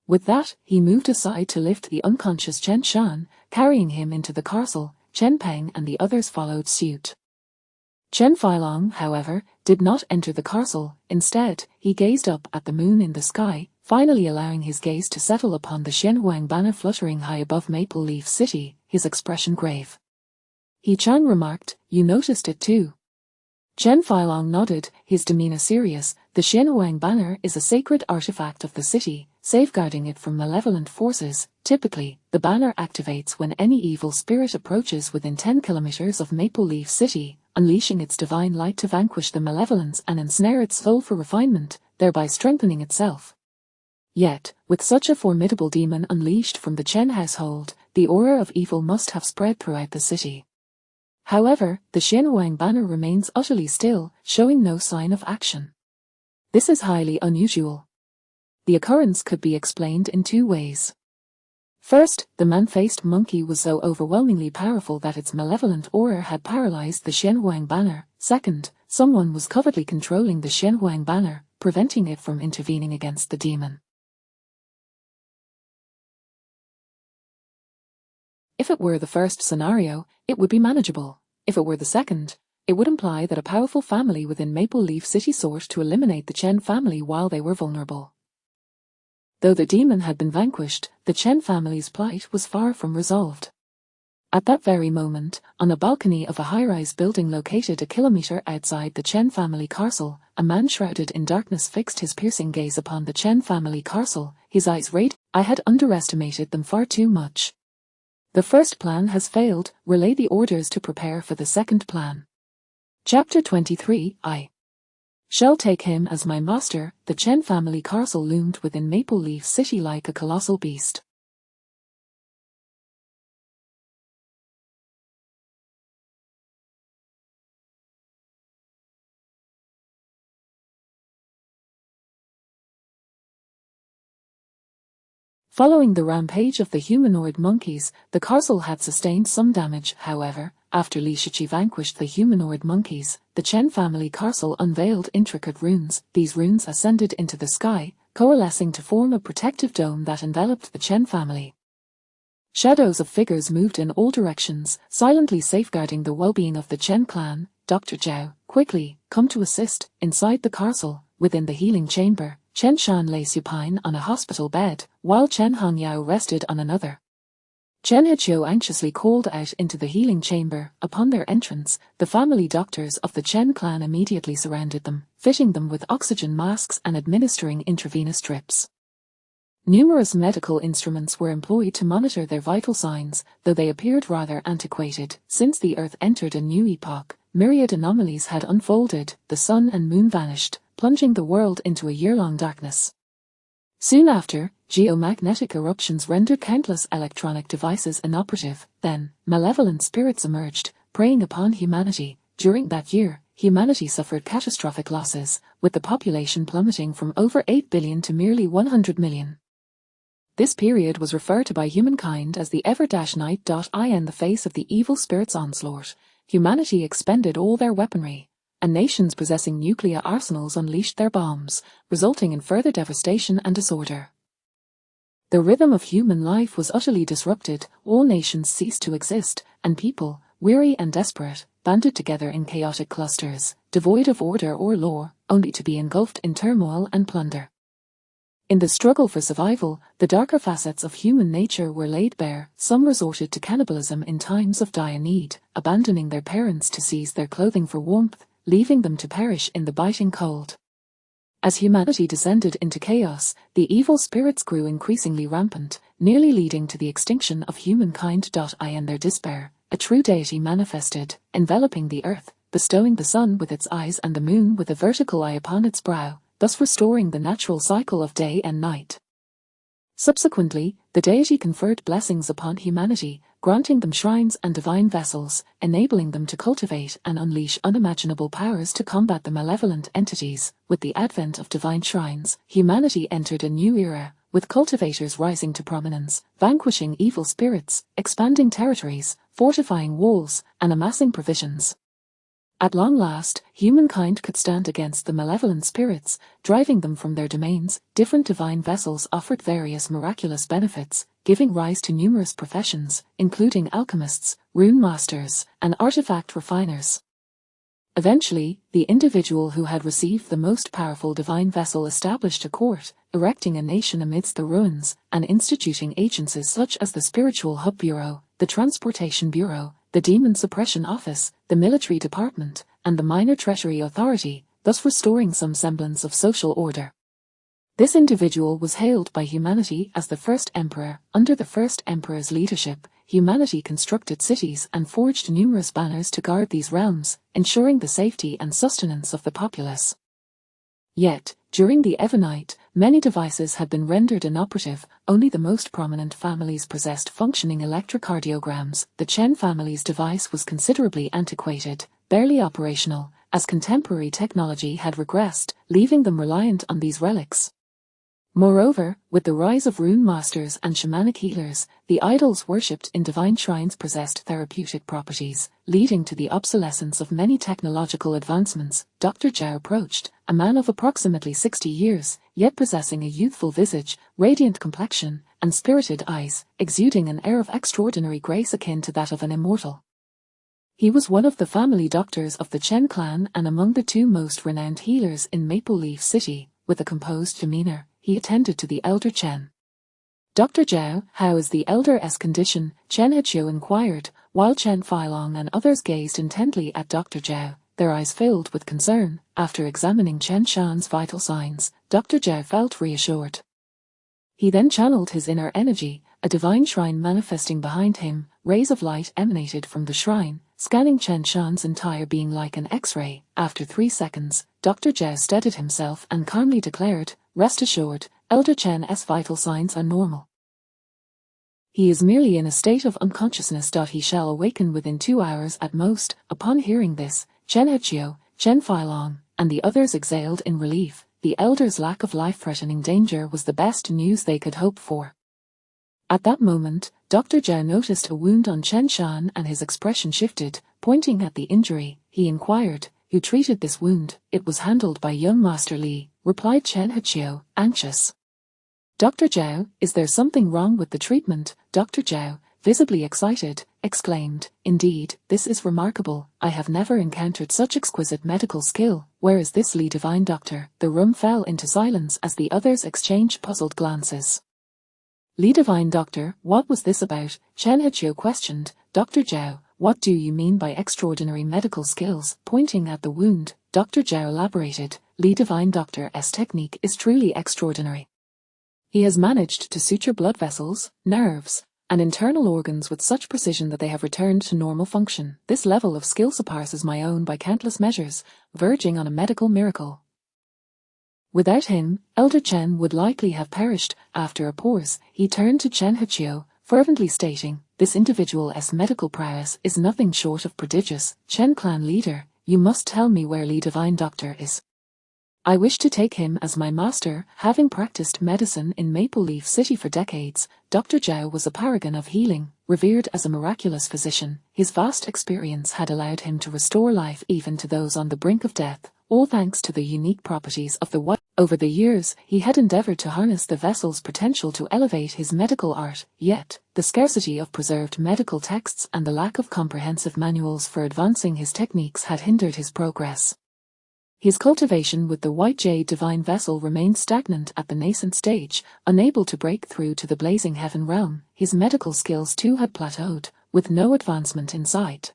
With that, he moved aside to lift the unconscious Chen Shan, carrying him into the castle. Chen Peng and the others followed suit. Chen Feilong, however, did not enter the castle. Instead, he gazed up at the moon in the sky, finally allowing his gaze to settle upon the Xianhuang banner fluttering high above Maple Leaf City, his expression grave. He Chang remarked, you noticed it too. Chen Feilong nodded, his demeanor serious. The Xianhuang banner is a sacred artifact of the city, safeguarding it from malevolent forces. Typically, the banner activates when any evil spirit approaches within 10 kilometers of Maple Leaf City, unleashing its divine light to vanquish the malevolence and ensnare its soul for refinement, thereby strengthening itself. Yet, with such a formidable demon unleashed from the Chen household, the aura of evil must have spread throughout the city. However, the Xianhuang banner remains utterly still, showing no sign of action. This is highly unusual. The occurrence could be explained in two ways. First, the man-faced monkey was so overwhelmingly powerful that its malevolent aura had paralyzed the Xianhuang banner. Second, someone was covertly controlling the Xianhuang banner, preventing it from intervening against the demon. If it were the first scenario, it would be manageable. If it were the second, it would imply that a powerful family within Maple Leaf City sought to eliminate the Chen family while they were vulnerable. Though the demon had been vanquished, the Chen family's plight was far from resolved. At that very moment, on a balcony of a high-rise building located a kilometer outside the Chen family castle, a man shrouded in darkness fixed his piercing gaze upon the Chen family castle, his eyes radiant. I had underestimated them far too much. The first plan has failed, relay the orders to prepare for the second plan. Chapter 23 I shall take him as my master. The Chen family castle loomed within Maple Leaf City like a colossal beast. Following the rampage of the humanoid monkeys, the castle had sustained some damage. However, after Li Shiqi vanquished the humanoid monkeys, the Chen family castle unveiled intricate runes. These runes ascended into the sky, coalescing to form a protective dome that enveloped the Chen family. Shadows of figures moved in all directions, silently safeguarding the well-being of the Chen clan. Dr. Zhao, quickly, come to assist. Inside the castle, within the healing chamber, Chen Shan lay supine on a hospital bed, while Chen Hongyao rested on another. Chen Hichio anxiously called out into the healing chamber. Upon their entrance, the family doctors of the Chen clan immediately surrounded them, fitting them with oxygen masks and administering intravenous drips. Numerous medical instruments were employed to monitor their vital signs, though they appeared rather antiquated. Since the Earth entered a new epoch, myriad anomalies had unfolded. The sun and moon vanished, plunging the world into a year-long darkness. Soon after, geomagnetic eruptions rendered countless electronic devices inoperative. Then, malevolent spirits emerged, preying upon humanity. During that year, humanity suffered catastrophic losses, with the population plummeting from over 8 billion to merely 100 million. This period was referred to by humankind as the Ever-Night. In the face of the evil spirit's onslaught, humanity expended all their weaponry, and nations possessing nuclear arsenals unleashed their bombs, resulting in further devastation and disorder. The rhythm of human life was utterly disrupted, all nations ceased to exist, and people, weary and desperate, banded together in chaotic clusters, devoid of order or law, only to be engulfed in turmoil and plunder. In the struggle for survival, the darker facets of human nature were laid bare. Some resorted to cannibalism in times of dire need, abandoning their parents to seize their clothing for warmth, leaving them to perish in the biting cold. As humanity descended into chaos, the evil spirits grew increasingly rampant, nearly leading to the extinction of humankind. In their despair, a true deity manifested, enveloping the earth, bestowing the sun with its eyes and the moon with a vertical eye upon its brow, thus restoring the natural cycle of day and night. Subsequently, the deity conferred blessings upon humanity, granting them shrines and divine vessels, enabling them to cultivate and unleash unimaginable powers to combat the malevolent entities. With the advent of divine shrines, humanity entered a new era, with cultivators rising to prominence, vanquishing evil spirits, expanding territories, fortifying walls, and amassing provisions. At long last, humankind could stand against the malevolent spirits, driving them from their domains. Different divine vessels offered various miraculous benefits, giving rise to numerous professions, including alchemists, rune masters, and artifact refiners. Eventually, the individual who had received the most powerful divine vessel established a court, erecting a nation amidst the ruins, and instituting agencies such as the Spiritual Hub Bureau, the Transportation Bureau, the Demon Suppression Office, the Military Department, and the Minor Treasury Authority, thus restoring some semblance of social order. This individual was hailed by humanity as the first emperor. Under the first emperor's leadership, humanity constructed cities and forged numerous banners to guard these realms, ensuring the safety and sustenance of the populace. Yet, during the Evenite, many devices had been rendered inoperative. Only the most prominent families possessed functioning electrocardiograms. The Chen family's device was considerably antiquated, barely operational, as contemporary technology had regressed, leaving them reliant on these relics. Moreover, with the rise of rune masters and shamanic healers, the idols worshipped in divine shrines possessed therapeutic properties, leading to the obsolescence of many technological advancements. Dr. Zhao approached, a man of approximately 60 years, yet possessing a youthful visage, radiant complexion, and spirited eyes, exuding an air of extraordinary grace akin to that of an immortal. He was one of the family doctors of the Chen clan and among the two most renowned healers in Maple Leaf City. With a composed demeanor, he attended to the elder Chen. Dr. Zhao, how is the elder's condition? Chen Heqiu inquired, while Chen Feilong and others gazed intently at Dr. Zhao, their eyes filled with concern. After examining Chen Shan's vital signs, Dr. Zhao felt reassured. He then channeled his inner energy, a divine shrine manifesting behind him. Rays of light emanated from the shrine, scanning Chen Shan's entire being like an X-ray. After 3 seconds, Dr. Zhao steadied himself and calmly declared, "Rest assured, Elder Chen's vital signs are normal. He is merely in a state of unconsciousness. He shall awaken within 2 hours at most." Upon hearing this, Chen Heqiu, Chen Feilong, and the others exhaled in relief. The elder's lack of life-threatening danger was the best news they could hope for. At that moment, Dr. Zhao noticed a wound on Chen Shan and his expression shifted. Pointing at the injury, he inquired, "Who treated this wound?" "It was handled by young Master Li," replied Chen Heqiu, anxious. "Dr. Zhao, is there something wrong with the treatment?" Dr. Zhao, visibly excited, exclaimed, "Indeed, this is remarkable. I have never encountered such exquisite medical skill. Where is this Li divine doctor?" The room fell into silence as the others exchanged puzzled glances. "Li divine doctor, what was this about?" Chen Heqiu questioned. "Dr. Zhao, what do you mean by extraordinary medical skills?" Pointing at the wound, Dr. Zhao elaborated, "Li divine doctor's technique is truly extraordinary. He has managed to suture blood vessels, nerves, and internal organs with such precision that they have returned to normal function. This level of skill surpasses my own by countless measures, verging on a medical miracle. Without him, Elder Chen would likely have perished." After a pause, he turned to Chen Heqiu, fervently stating, "This individual's medical prowess is nothing short of prodigious. Chen clan leader, you must tell me where Li divine doctor is." I wish to take him as my master. Having practiced medicine in Maple Leaf City for decades, Dr. Zhao was a paragon of healing, revered as a miraculous physician. His vast experience had allowed him to restore life even to those on the brink of death, all thanks to the unique properties of the white. Over the years, he had endeavored to harness the vessel's potential to elevate his medical art, yet, the scarcity of preserved medical texts and the lack of comprehensive manuals for advancing his techniques had hindered his progress. His cultivation with the white jade divine vessel remained stagnant at the nascent stage, unable to break through to the blazing heaven realm. His medical skills too had plateaued, with no advancement in sight.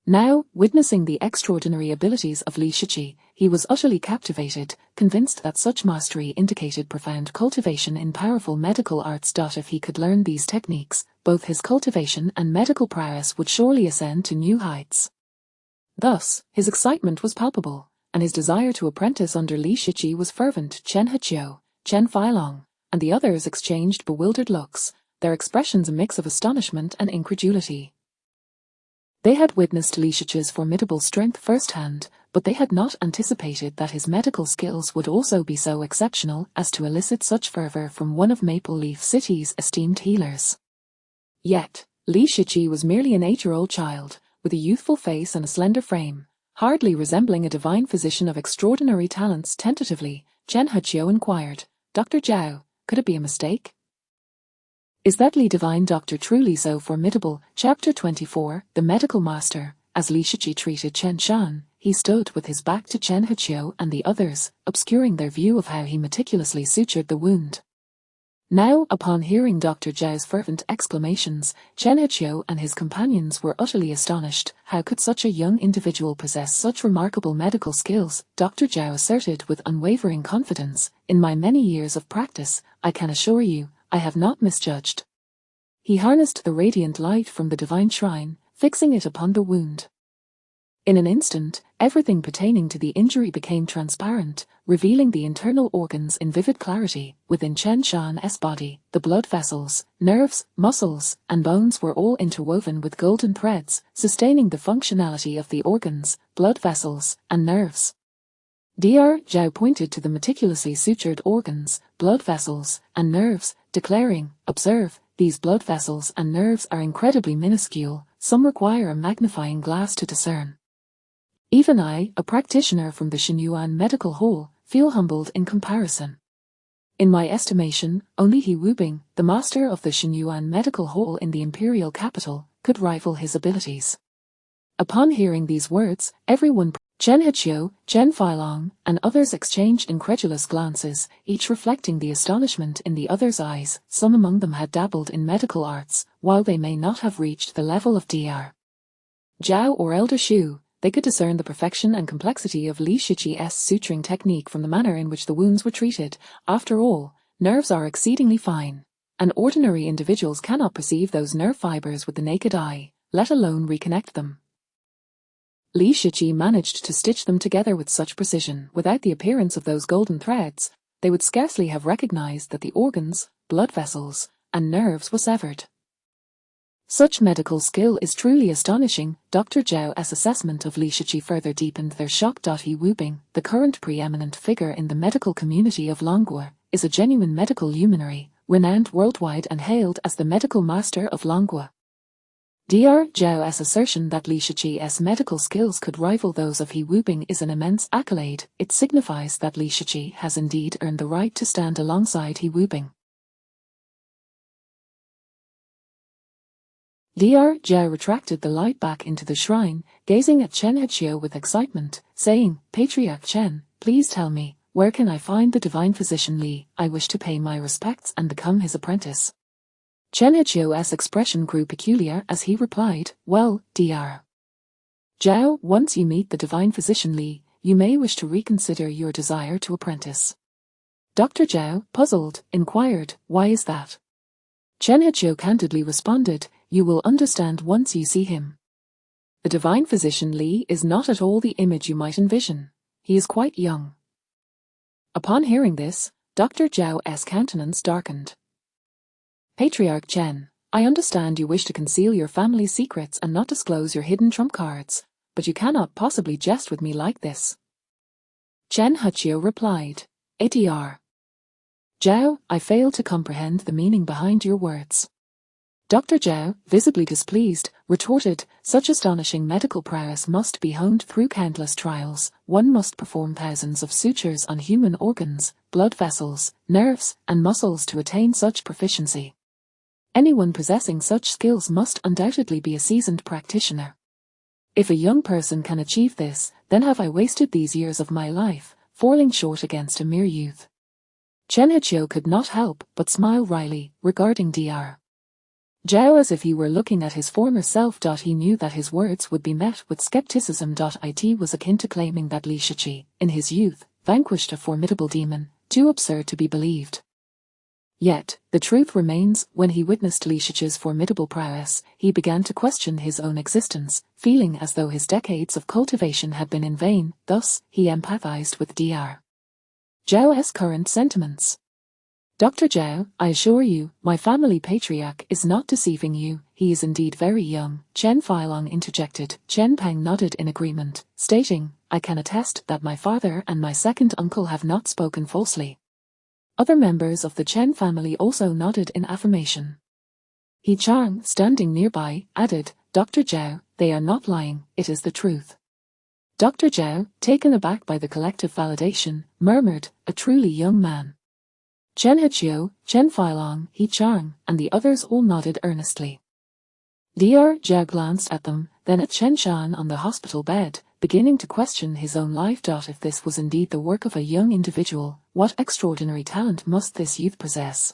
Now, witnessing the extraordinary abilities of Li Shiqi, he was utterly captivated, convinced that such mastery indicated profound cultivation in powerful medical arts. If he could learn these techniques, both his cultivation and medical prowess would surely ascend to new heights. Thus, his excitement was palpable, and his desire to apprentice under Li Shiqi was fervent. Chen Heqiu, Chen Feilong, and the others exchanged bewildered looks, their expressions a mix of astonishment and incredulity. They had witnessed Li Shiqi's formidable strength firsthand, but they had not anticipated that his medical skills would also be so exceptional as to elicit such fervor from one of Maple Leaf City's esteemed healers. Yet, Li Shiqi was merely an 8-year-old child, with a youthful face and a slender frame, hardly resembling a divine physician of extraordinary talents. Tentatively, Chen Heqiu inquired, "Dr. Zhao, could it be a mistake? Is that Li divine doctor truly so formidable?" Chapter 24, The Medical Master. As Li Shiqi treated Chen Shan, he stood with his back to Chen Heqiu and the others, obscuring their view of how he meticulously sutured the wound. Now, upon hearing Dr. Zhao's fervent exclamations, Chen Heqiu and his companions were utterly astonished. How could such a young individual possess such remarkable medical skills? Dr. Zhao asserted with unwavering confidence, "In my many years of practice, I can assure you, I have not misjudged." He harnessed the radiant light from the divine shrine, fixing it upon the wound. In an instant, everything pertaining to the injury became transparent, revealing the internal organs in vivid clarity. Within Chen Shan's body, the blood vessels, nerves, muscles, and bones were all interwoven with golden threads, sustaining the functionality of the organs, blood vessels, and nerves. Dr. Zhao pointed to the meticulously sutured organs, blood vessels, and nerves, declaring, "Observe, these blood vessels and nerves are incredibly minuscule, some require a magnifying glass to discern. Even I, a practitioner from the Xinyuan Medical Hall, feel humbled in comparison. In my estimation, only He Wubing, the master of the Xinyuan Medical Hall in the imperial capital, could rival his abilities." Upon hearing these words, everyone, Chen Heqiu, Chen Feilong, and others exchanged incredulous glances, each reflecting the astonishment in the other's eyes. Some among them had dabbled in medical arts, while they may not have reached the level of Dr. Zhao or Elder Shu, they could discern the perfection and complexity of Li Shiqi's suturing technique from the manner in which the wounds were treated. After all, nerves are exceedingly fine, and ordinary individuals cannot perceive those nerve fibers with the naked eye, let alone reconnect them. Li Shiqi managed to stitch them together with such precision. Without the appearance of those golden threads, they would scarcely have recognized that the organs, blood vessels, and nerves were severed. Such medical skill is truly astonishing. Dr. Zhao's assessment of Li Shiqi further deepened their shock. He Wubing, the current preeminent figure in the medical community of Longguo, is a genuine medical luminary, renowned worldwide and hailed as the medical master of Longguo. Dr. Zhao's assertion that Li Shiqi's medical skills could rival those of He Wubing is an immense accolade. It signifies that Li Shiqi has indeed earned the right to stand alongside He Wubing. Dr. Zhao retracted the light back into the shrine, gazing at Chen Heqiu with excitement, saying, "Patriarch Chen, please tell me, where can I find the divine physician Li? I wish to pay my respects and become his apprentice." Chen Heqiu's expression grew peculiar as he replied, "Well, Dr. Zhao, once you meet the divine physician Li, you may wish to reconsider your desire to apprentice." Dr. Zhao, puzzled, inquired, "Why is that?" Chen Heqiu candidly responded, "You will understand once you see him. The divine physician Li is not at all the image you might envision. He is quite young." Upon hearing this, Dr. Zhao's countenance darkened. "Patriarch Chen, I understand you wish to conceal your family's secrets and not disclose your hidden trump cards, but you cannot possibly jest with me like this." Chen Huqiu replied, "ADR. Zhao, I fail to comprehend the meaning behind your words." Dr. Zhao, visibly displeased, retorted, "Such astonishing medical prowess must be honed through countless trials. One must perform thousands of sutures on human organs, blood vessels, nerves, and muscles to attain such proficiency. Anyone possessing such skills must undoubtedly be a seasoned practitioner. If a young person can achieve this, then have I wasted these years of my life, falling short against a mere youth." Chen Huqiu could not help but smile wryly, regarding Dr. Zhao as if he were looking at his former self. He knew that his words would be met with skepticism. It was akin to claiming that Li Shiqi, in his youth, vanquished a formidable demon, too absurd to be believed. Yet, the truth remains, when he witnessed Li Shiqi's formidable prowess, he began to question his own existence, feeling as though his decades of cultivation had been in vain. Thus, he empathized with Dr. Zhao's current sentiments. "Dr. Zhao, I assure you, my family patriarch is not deceiving you, he is indeed very young," Chen Feilong interjected. Chen Peng nodded in agreement, stating, "I can attest that my father and my second uncle have not spoken falsely." Other members of the Chen family also nodded in affirmation. He Chang, standing nearby, added, "Dr. Zhao, they are not lying, it is the truth." Dr. Zhao, taken aback by the collective validation, murmured, "A truly young man." Chen Huqiu, Chen Feilong, He Chang, and the others all nodded earnestly. Dr. Zhao glanced at them, then at Chen Shan on the hospital bed, beginning to question his own life. If this was indeed the work of a young individual, what extraordinary talent must this youth possess?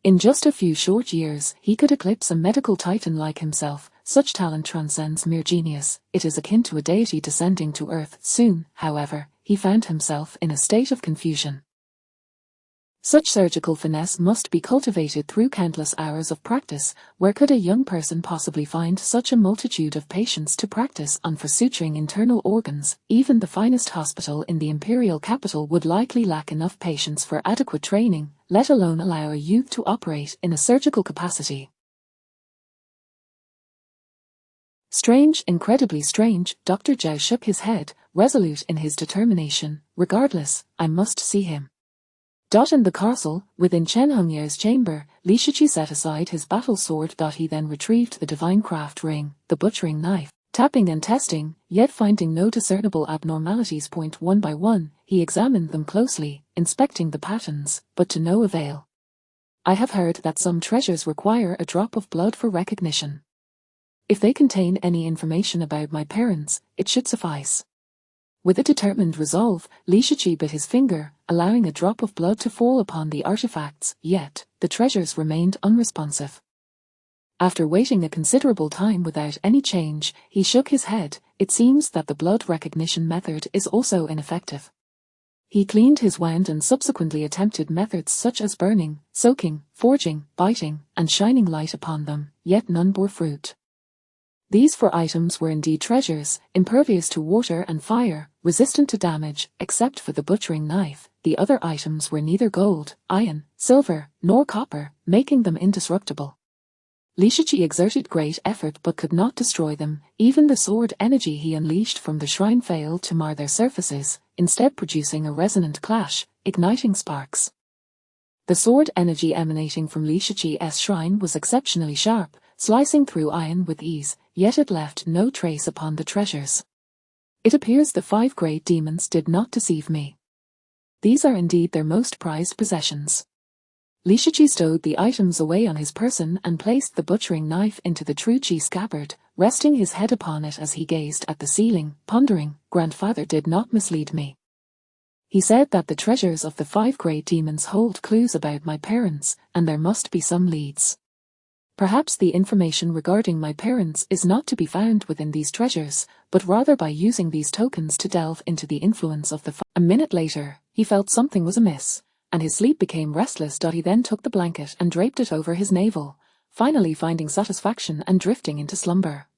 In just a few short years, he could eclipse a medical titan like himself. Such talent transcends mere genius, it is akin to a deity descending to earth. Soon, however, he found himself in a state of confusion. Such surgical finesse must be cultivated through countless hours of practice. Where could a young person possibly find such a multitude of patients to practice on for suturing internal organs? Even the finest hospital in the imperial capital would likely lack enough patients for adequate training, let alone allow a youth to operate in a surgical capacity. Strange, incredibly strange. Dr. Zhao shook his head, resolute in his determination. "Regardless, I must see him." In the castle, within Chen Hongyao's chamber, Li Shiqi set aside his battle sword. He then retrieved the divine craft ring, the butchering knife, tapping and testing, yet finding no discernible abnormalities. One by one, he examined them closely, inspecting the patterns, but to no avail. "I have heard that some treasures require a drop of blood for recognition. If they contain any information about my parents, it should suffice." With a determined resolve, Li Shiqi bit his finger, allowing a drop of blood to fall upon the artifacts, yet, the treasures remained unresponsive. After waiting a considerable time without any change, he shook his head. It seems that the blood recognition method is also ineffective. He cleaned his wand and subsequently attempted methods such as burning, soaking, forging, biting, and shining light upon them, yet none bore fruit. These 4 items were indeed treasures, impervious to water and fire, resistant to damage, except for the butchering knife. The other items were neither gold, iron, silver, nor copper, making them indestructible. Li Shiqi exerted great effort but could not destroy them. Even the sword energy he unleashed from the shrine failed to mar their surfaces, instead producing a resonant clash, igniting sparks. The sword energy emanating from Li Shiqi's shrine was exceptionally sharp, slicing through iron with ease, yet it left no trace upon the treasures. "It appears the 5 great demons did not deceive me. These are indeed their most prized possessions." Li Shiqi stowed the items away on his person and placed the butchering knife into the true chi scabbard, resting his head upon it as he gazed at the ceiling, pondering, "Grandfather did not mislead me. He said that the treasures of the 5 great demons hold clues about my parents, and there must be some leads. Perhaps the information regarding my parents is not to be found within these treasures, but rather by using these tokens to delve into the influence of the A minute later, he felt something was amiss, and his sleep became restless. He then took the blanket and draped it over his navel, finally finding satisfaction and drifting into slumber.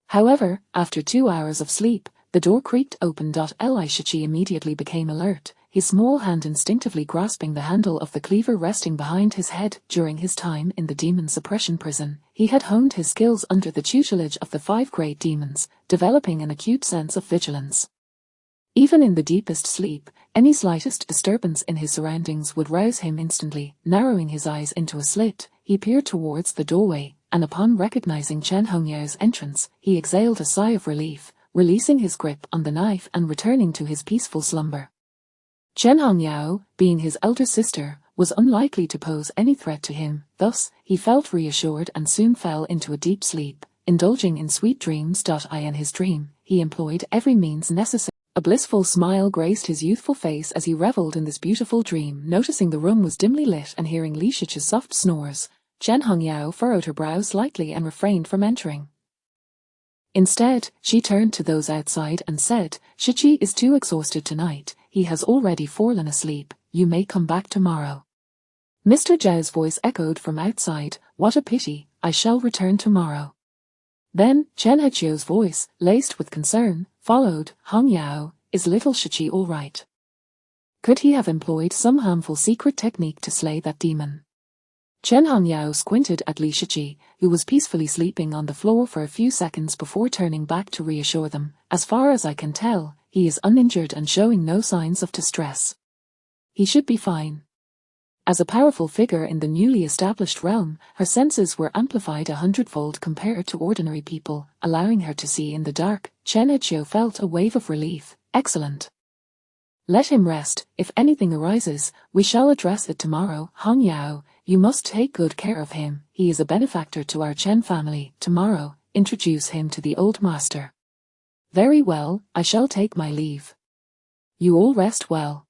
However, after 2 hours of sleep, the door creaked open. Li Shiqi immediately became alert, his small hand instinctively grasping the handle of the cleaver resting behind his head. During his time in the demon suppression prison, he had honed his skills under the tutelage of the 5 great demons, developing an acute sense of vigilance. Even in the deepest sleep, any slightest disturbance in his surroundings would rouse him instantly. Narrowing his eyes into a slit, he peered towards the doorway, and upon recognizing Chen Hongyao's entrance, he exhaled a sigh of relief, releasing his grip on the knife and returning to his peaceful slumber. Chen Hongyao, being his elder sister, was unlikely to pose any threat to him, thus, he felt reassured and soon fell into a deep sleep, indulging in sweet dreams. In his dream, he employed every means necessary. A blissful smile graced his youthful face as he reveled in this beautiful dream. Noticing the room was dimly lit and hearing Li Shichi's soft snores, Chen Hongyao furrowed her brow slightly and refrained from entering. Instead, she turned to those outside and said, "Shichi is too exhausted tonight, he has already fallen asleep, you may come back tomorrow." Mr. Zhao's voice echoed from outside, "What a pity, I shall return tomorrow." Then, Chen Hechio's voice, laced with concern, followed, "Hongyao, is little Shichi all right? Could he have employed some harmful secret technique to slay that demon?" Chen Hongyao squinted at Li Shichi, who was peacefully sleeping on the floor for a few seconds before turning back to reassure them. "As far as I can tell, he is uninjured and showing no signs of distress. He should be fine." As a powerful figure in the newly established realm, her senses were amplified 100-fold compared to ordinary people, allowing her to see in the dark. Chen Hechio felt a wave of relief. "Excellent. Let him rest. If anything arises, we shall address it tomorrow. Hongyao, you must take good care of him. He is a benefactor to our Chen family. Tomorrow, introduce him to the old master." "Very well, I shall take my leave. You all rest well."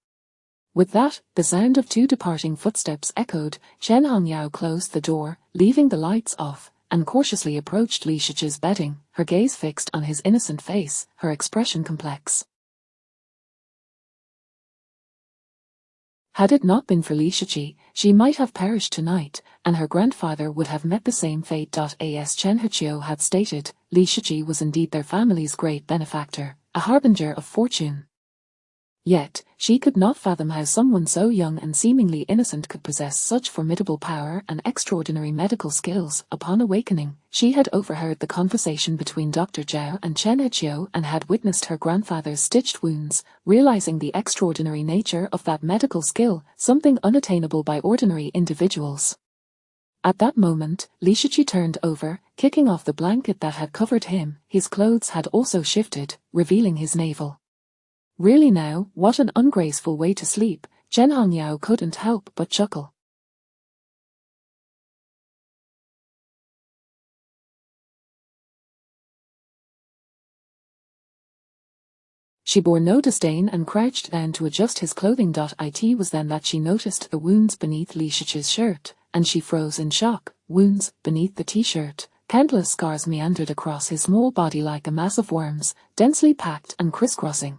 With that, the sound of 2 departing footsteps echoed. Chen Hongyao closed the door, leaving the lights off, and cautiously approached Li Shichi's bedding, her gaze fixed on his innocent face, her expression complex. Had it not been for Li Shichi, she might have perished tonight, and her grandfather would have met the same fate. As Chen Hechio had stated, Li Shichi was indeed their family's great benefactor, a harbinger of fortune. Yet, she could not fathom how someone so young and seemingly innocent could possess such formidable power and extraordinary medical skills. Upon awakening, she had overheard the conversation between Dr. Zhao and Chen Hechio and had witnessed her grandfather's stitched wounds, realizing the extraordinary nature of that medical skill, something unattainable by ordinary individuals. At that moment, Li Shichi turned over, kicking off the blanket that had covered him. His clothes had also shifted, revealing his navel. "Really now, what an ungraceful way to sleep," Chen Hongyao couldn't help but chuckle. She bore no disdain and crouched down to adjust his clothing. It was then that she noticed the wounds beneath Li Shichi's shirt, and she froze in shock. Wounds beneath the t-shirt. Countless scars meandered across his small body like a mass of worms, densely packed and crisscrossing.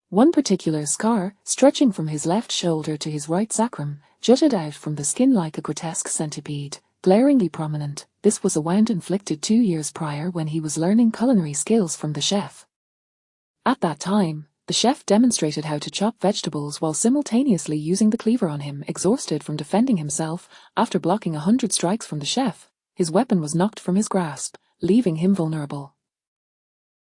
One particular scar, stretching from his left shoulder to his right sacrum, jutted out from the skin like a grotesque centipede, glaringly prominent. This was a wound inflicted 2 years prior when he was learning culinary skills from the chef. At that time, the chef demonstrated how to chop vegetables while simultaneously using the cleaver on him. Exhausted from defending himself, after blocking 100 strikes from the chef, his weapon was knocked from his grasp, leaving him vulnerable.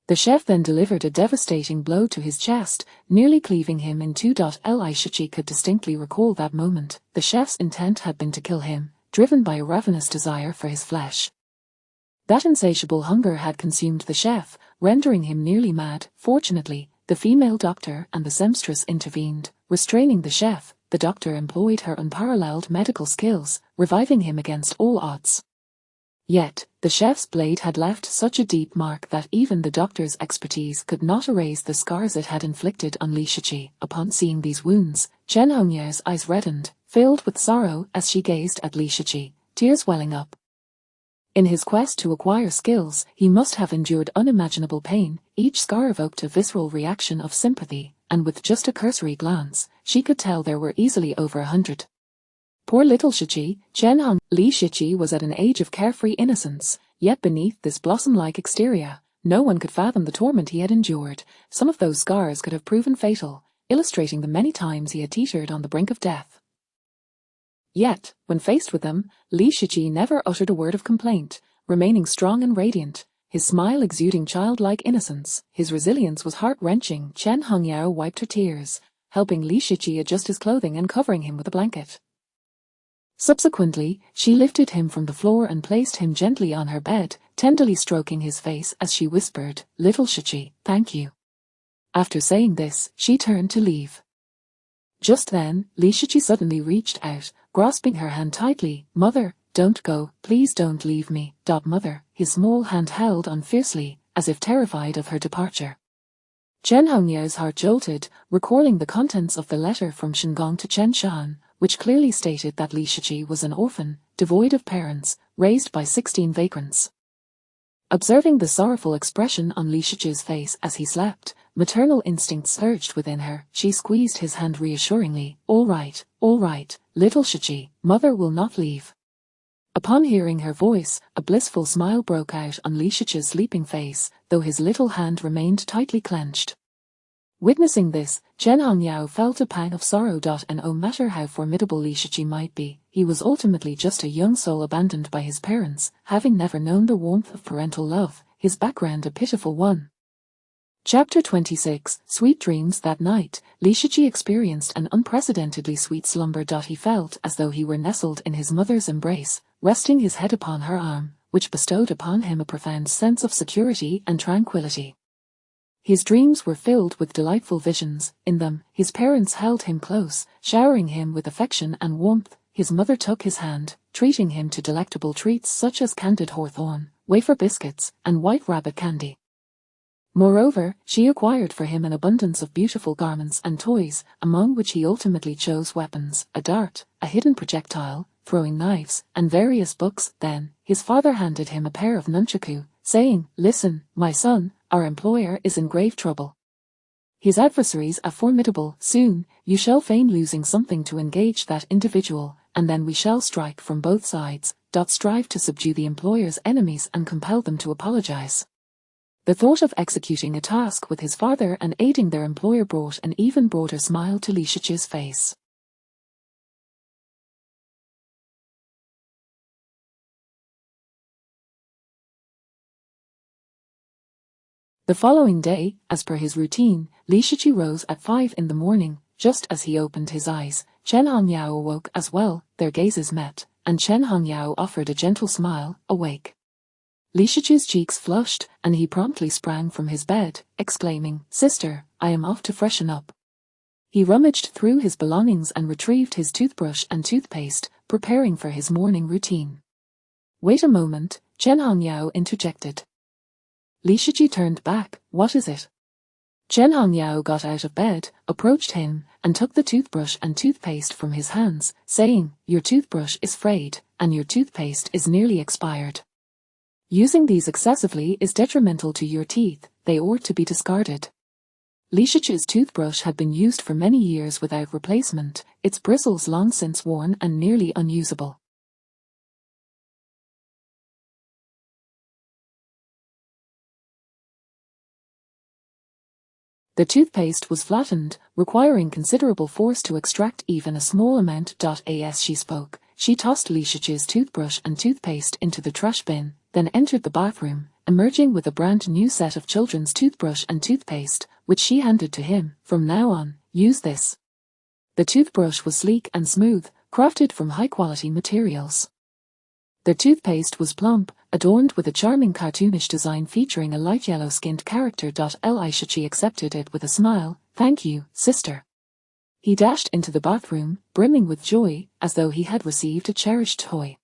The chef then delivered a devastating blow to his chest, nearly cleaving him in 2. Li Shichi could distinctly recall that moment. The chef's intent had been to kill him, driven by a ravenous desire for his flesh. That insatiable hunger had consumed the chef, rendering him nearly mad. Fortunately, the female doctor and the seamstress intervened, restraining the chef. The doctor employed her unparalleled medical skills, reviving him against all odds. Yet, the chef's blade had left such a deep mark that even the doctor's expertise could not erase the scars it had inflicted on Li Shichi. Upon seeing these wounds, Chen Hongyao's eyes reddened, filled with sorrow as she gazed at Li Shichi, tears welling up. In his quest to acquire skills, he must have endured unimaginable pain. Each scar evoked a visceral reaction of sympathy, and with just a cursory glance, she could tell there were easily over 100. Poor little Shichi. Li Shichi was at an age of carefree innocence, yet beneath this blossom-like exterior, no one could fathom the torment he had endured. Some of those scars could have proven fatal, illustrating the many times he had teetered on the brink of death. Yet, when faced with them, Li Shichi never uttered a word of complaint, remaining strong and radiant, his smile exuding childlike innocence. His resilience was heart-wrenching. Chen Hongyao wiped her tears, helping Li Shiqi adjust his clothing and covering him with a blanket. Subsequently, she lifted him from the floor and placed him gently on her bed, tenderly stroking his face as she whispered, "Little Shiqi, thank you." After saying this, she turned to leave. Just then, Li Shiqi suddenly reached out, grasping her hand tightly. "Mother, don't go, please don't leave me." Mother, his small hand held on fiercely, as if terrified of her departure. Chen Hongyao's heart jolted, recalling the contents of the letter from Shengong to Chen Shan, which clearly stated that Li Shiqi was an orphan, devoid of parents, raised by 16 vagrants. Observing the sorrowful expression on Li Shiqi's face as he slept, maternal instinct surged within her. She squeezed his hand reassuringly. All right, little Shiqi, mother will not leave." Upon hearing her voice, a blissful smile broke out on Li Shiqi's sleeping face, though his little hand remained tightly clenched. Witnessing this, Chen Hongyao felt a pang of sorrow. No matter how formidable Li Shiqi might be, he was ultimately just a young soul abandoned by his parents, having never known the warmth of parental love, his background a pitiful one. Chapter 26, Sweet Dreams. That night, Li Shiqi experienced an unprecedentedly sweet slumber. He felt as though he were nestled in his mother's embrace, resting his head upon her arm, which bestowed upon him a profound sense of security and tranquility. His dreams were filled with delightful visions. In them, his parents held him close, showering him with affection and warmth. His mother took his hand, treating him to delectable treats such as candied hawthorn, wafer biscuits, and white rabbit candy. Moreover, she acquired for him an abundance of beautiful garments and toys, among which he ultimately chose weapons, a dart, a hidden projectile, throwing knives, and various books. Then, his father handed him a pair of nunchaku, saying, "Listen, my son, our employer is in grave trouble. His adversaries are formidable. Soon, you shall feign losing something to engage that individual, and then we shall strike from both sides. Strive to subdue the employer's enemies and compel them to apologize." The thought of executing a task with his father and aiding their employer brought an even broader smile to Li Shiqi's face. The following day, as per his routine, Li Shiqi rose at 5 in the morning. Just as he opened his eyes, Chen Hongyao awoke as well. Their gazes met, and Chen Hongyao offered a gentle smile. Awake. Li Shiqi's cheeks flushed, and he promptly sprang from his bed, exclaiming, "Sister, I am off to freshen up." He rummaged through his belongings and retrieved his toothbrush and toothpaste, preparing for his morning routine. "Wait a moment," Chen Hongyao interjected. Li Shiqi turned back. "What is it?" Chen Hongyao got out of bed, approached him, and took the toothbrush and toothpaste from his hands, saying, "Your toothbrush is frayed, and your toothpaste is nearly expired. Using these excessively is detrimental to your teeth. They ought to be discarded." Li Shiqi's toothbrush had been used for many years without replacement, its bristles long since worn and nearly unusable. The toothpaste was flattened, requiring considerable force to extract even a small amount. As she spoke, she tossed Li Shiqi's toothbrush and toothpaste into the trash bin, then entered the bathroom, emerging with a brand new set of children's toothbrush and toothpaste, which she handed to him. "From now on, use this." The toothbrush was sleek and smooth, crafted from high-quality materials. The toothpaste was plump, adorned with a charming cartoonish design featuring a light yellow-skinned character. Li Shiqi accepted it with a smile. "Thank you, sister." He dashed into the bathroom, brimming with joy, as though he had received a cherished toy.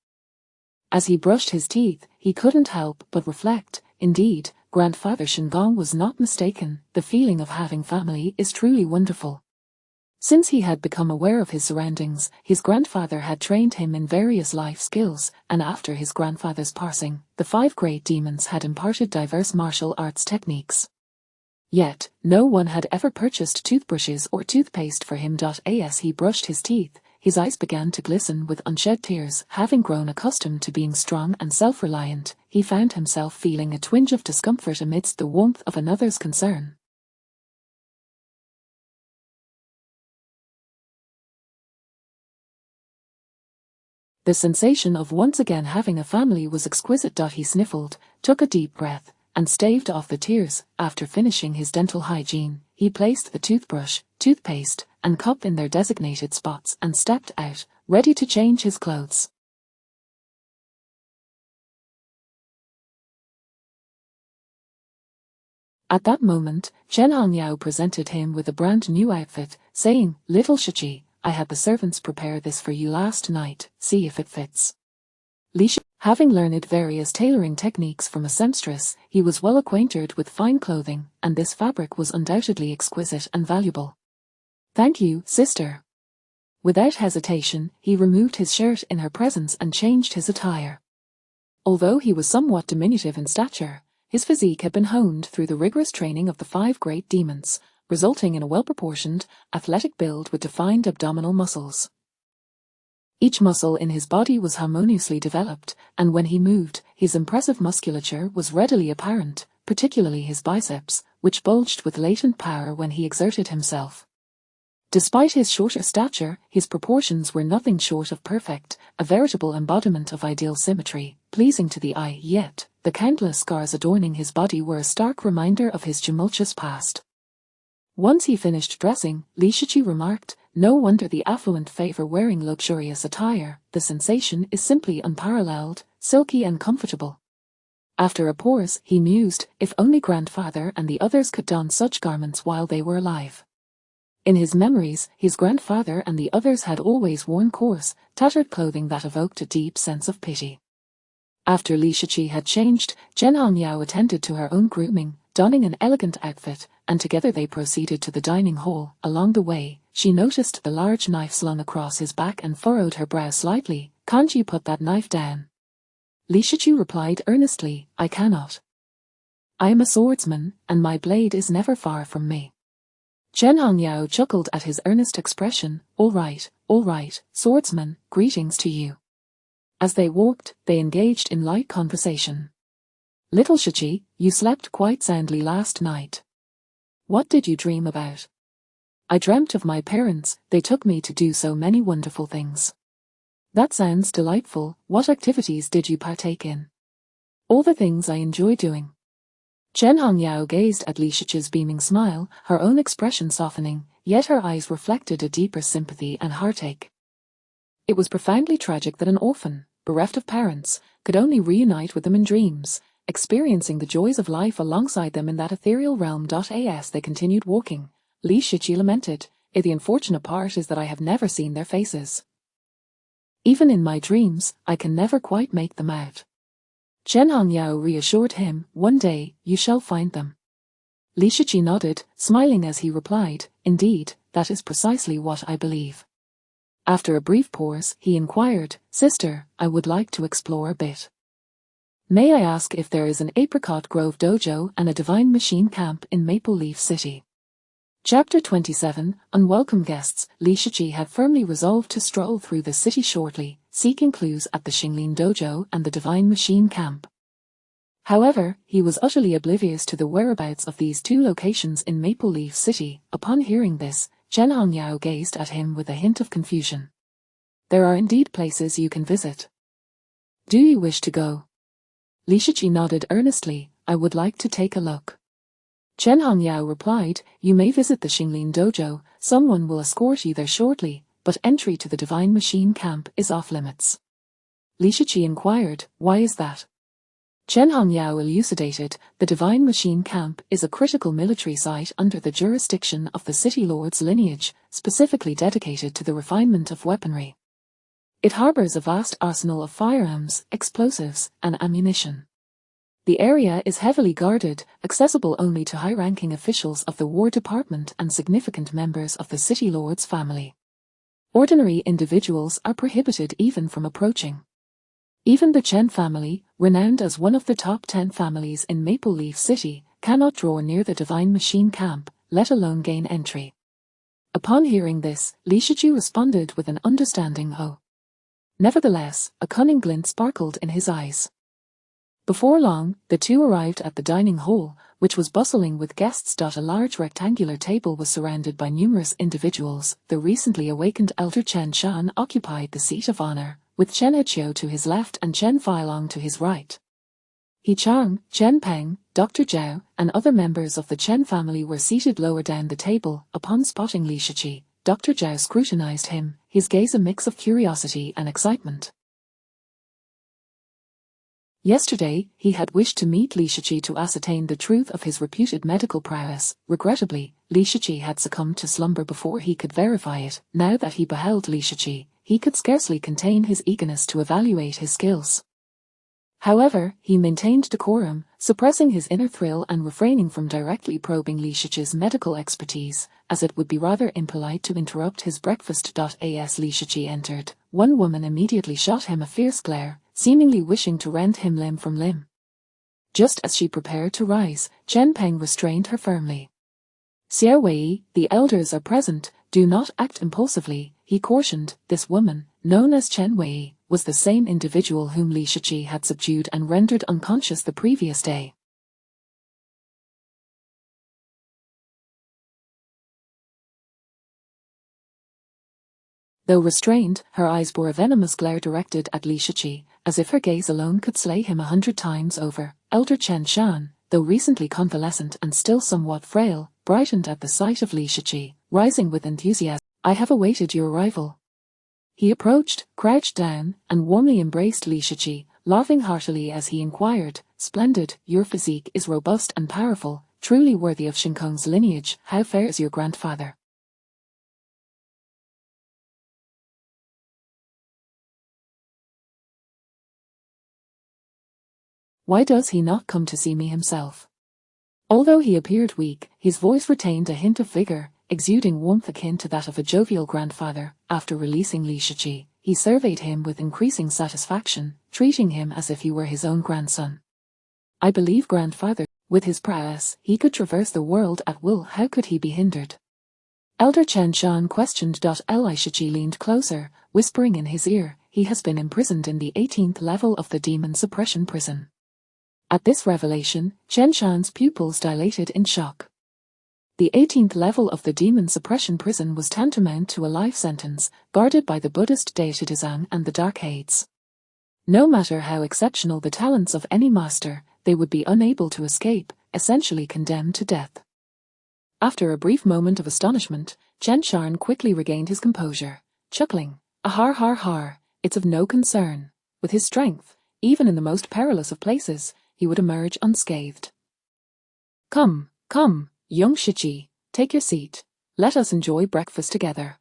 As he brushed his teeth, he couldn't help but reflect, indeed, Grandfather Shengong was not mistaken. The feeling of having family is truly wonderful. Since he had become aware of his surroundings, his grandfather had trained him in various life skills, and after his grandfather's passing, the 5 great demons had imparted diverse martial arts techniques. Yet, no one had ever purchased toothbrushes or toothpaste for him. As he brushed his teeth, his eyes began to glisten with unshed tears. Having grown accustomed to being strong and self-reliant, he found himself feeling a twinge of discomfort amidst the warmth of another's concern. The sensation of once again having a family was exquisite. He sniffled, took a deep breath, and staved off the tears. After finishing his dental hygiene, he placed the toothbrush, toothpaste, and cup in their designated spots and stepped out, ready to change his clothes. At that moment, Chen Hongyao presented him with a brand new outfit, saying, "Little Shichi, I had the servants prepare this for you last night, see if it fits." Li Shichi, having learned various tailoring techniques from a seamstress, he was well acquainted with fine clothing, and this fabric was undoubtedly exquisite and valuable. "Thank you, sister." Without hesitation, he removed his shirt in her presence and changed his attire. Although he was somewhat diminutive in stature, his physique had been honed through the rigorous training of the 5 great demons, resulting in a well-proportioned, athletic build with defined abdominal muscles. Each muscle in his body was harmoniously developed, and when he moved, his impressive musculature was readily apparent, particularly his biceps, which bulged with latent power when he exerted himself. Despite his shorter stature, his proportions were nothing short of perfect, a veritable embodiment of ideal symmetry, pleasing to the eye, yet the countless scars adorning his body were a stark reminder of his tumultuous past. Once he finished dressing, Li Shichi remarked, "No wonder the affluent favor wearing luxurious attire, the sensation is simply unparalleled, silky and comfortable." After a pause, he mused, "If only grandfather and the others could don such garments while they were alive." In his memories, his grandfather and the others had always worn coarse, tattered clothing that evoked a deep sense of pity. After Li Shichi had changed, Chen Hongyao attended to her own grooming, donning an elegant outfit, and together they proceeded to the dining hall. Along the way, she noticed the large knife slung across his back and furrowed her brow slightly. "Can't you put that knife down?" Li Shichi replied earnestly, "I cannot. I am a swordsman, and my blade is never far from me." Chen Hongyao chuckled at his earnest expression. All right, swordsman, greetings to you." As they walked, they engaged in light conversation. "Little Shichi, you slept quite soundly last night. What did you dream about?" "I dreamt of my parents, they took me to do so many wonderful things." "That sounds delightful. What activities did you partake in?" "All the things I enjoy doing." Chen Hongyao gazed at Li Shichi's beaming smile, her own expression softening, yet her eyes reflected a deeper sympathy and heartache. It was profoundly tragic that an orphan, bereft of parents, could only reunite with them in dreams, experiencing the joys of life alongside them in that ethereal realm. As they continued walking, Li Shichi lamented, "The unfortunate part is that I have never seen their faces. Even in my dreams, I can never quite make them out." Chen Hongyao reassured him, "One day, you shall find them." Li Shichi nodded, smiling as he replied, "Indeed, that is precisely what I believe." After a brief pause, he inquired, "Sister, I would like to explore a bit. May I ask if there is an Apricot Grove dojo and a Divine Machine camp in Maple Leaf City?" Chapter 27, Unwelcome Guests. Li Shichi had firmly resolved to stroll through the city shortly, seeking clues at the Xinglin Dojo and the Divine Machine Camp. However, he was utterly oblivious to the whereabouts of these 2 locations in Maple Leaf City. Upon hearing this, Chen Hongyao gazed at him with a hint of confusion. "There are indeed places you can visit. Do you wish to go?" Li Shichi nodded earnestly, "I would like to take a look." Chen Hongyao replied, "You may visit the Xinglin Dojo, someone will escort you there shortly, but entry to the Divine Machine Camp is off limits." Li Shichi inquired, "Why is that?" Chen Hongyao elucidated, "The Divine Machine Camp is a critical military site under the jurisdiction of the City Lord's lineage, specifically dedicated to the refinement of weaponry. It harbors a vast arsenal of firearms, explosives, and ammunition. The area is heavily guarded, accessible only to high-ranking officials of the War Department and significant members of the City Lord's family. Ordinary individuals are prohibited even from approaching. Even the Chen family, renowned as one of the top 10 families in Maple Leaf City, cannot draw near the Divine Machine Camp, let alone gain entry." Upon hearing this, Li Shichi responded with an understanding "Oh." Nevertheless, a cunning glint sparkled in his eyes. Before long, the 2 arrived at the dining hall, which was bustling with guests. A large rectangular table was surrounded by numerous individuals. The recently awakened elder Chen Shan occupied the seat of honor, with Chen Eqiu to his left and Chen Feilong to his right. He Chang, Chen Peng, Dr. Zhao, and other members of the Chen family were seated lower down the table. Upon spotting Li Shiqi, Dr. Zhao scrutinized him, his gaze a mix of curiosity and excitement. Yesterday, he had wished to meet Li Shiqi to ascertain the truth of his reputed medical prowess. Regrettably, Li Shiqi had succumbed to slumber before he could verify it. Now that he beheld Li Shiqi, he could scarcely contain his eagerness to evaluate his skills. However, he maintained decorum, suppressing his inner thrill and refraining from directly probing Li Shiqi's medical expertise, as it would be rather impolite to interrupt his breakfast. As Li Shiqi entered, one woman immediately shot him a fierce glare, seemingly wishing to rend him limb from limb. Just as she prepared to rise, Chen Peng restrained her firmly. "Xie Wei, the elders are present, do not act impulsively," he cautioned. This woman, known as Chen Wei, was the same individual whom Li Shiqi had subdued and rendered unconscious the previous day. Though restrained, her eyes bore a venomous glare directed at Li Shiqi, as if her gaze alone could slay him 100 times over. Elder Chen Shan, though recently convalescent and still somewhat frail, brightened at the sight of Li Shiqi, rising with enthusiasm. "I have awaited your arrival." He approached, crouched down, and warmly embraced Li Shiqi, laughing heartily as he inquired, "Splendid, your physique is robust and powerful, truly worthy of Shinkong's lineage. How fares your grandfather?" "Why does he not come to see me himself?" Although he appeared weak, his voice retained a hint of vigor, exuding warmth akin to that of a jovial grandfather. After releasing Li Shiqi, he surveyed him with increasing satisfaction, treating him as if he were his own grandson. "I believe grandfather, with his prowess, he could traverse the world at will. How could he be hindered?" Elder Chen Shan questioned. Li Shiqi leaned closer, whispering in his ear, "He has been imprisoned in the 18th level of the demon suppression prison." At this revelation, Chen Shan's pupils dilated in shock. The 18th level of the demon suppression prison was tantamount to a life sentence, guarded by the Buddhist deity Dazang and the Dark Hades. No matter how exceptional the talents of any master, they would be unable to escape, essentially condemned to death. After a brief moment of astonishment, Chen Shan quickly regained his composure, chuckling, "Ahar har har, it's of no concern. With his strength, even in the most perilous of places, he would emerge unscathed. Come, young Shiqi, take your seat. Let us enjoy breakfast together."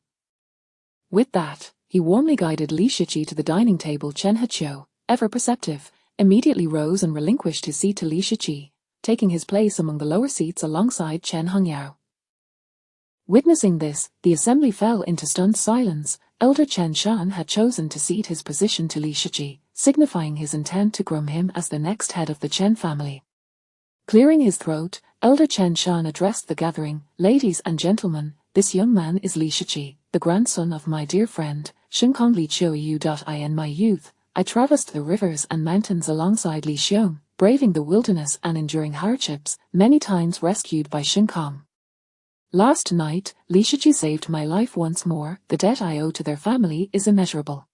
With that, he warmly guided Li Shiqi to the dining table. Chen Heqiu, ever perceptive, immediately rose and relinquished his seat to Li Shiqi, taking his place among the lower seats alongside Chen Hongyao. Witnessing this, the assembly fell into stunned silence. Elder Chen Shan had chosen to cede his position to Li Shiqi, signifying his intent to groom him as the next head of the Chen family. Clearing his throat, Elder Chen Shan addressed the gathering, "Ladies and gentlemen, this young man is Li Shiqi, the grandson of my dear friend, Shinkong Li Qiuyu. In my youth, I traversed the rivers and mountains alongside Li Xiong, braving the wilderness and enduring hardships, many times rescued by Shinkong. Last night, Li Shiqi saved my life once more. The debt I owe to their family is immeasurable.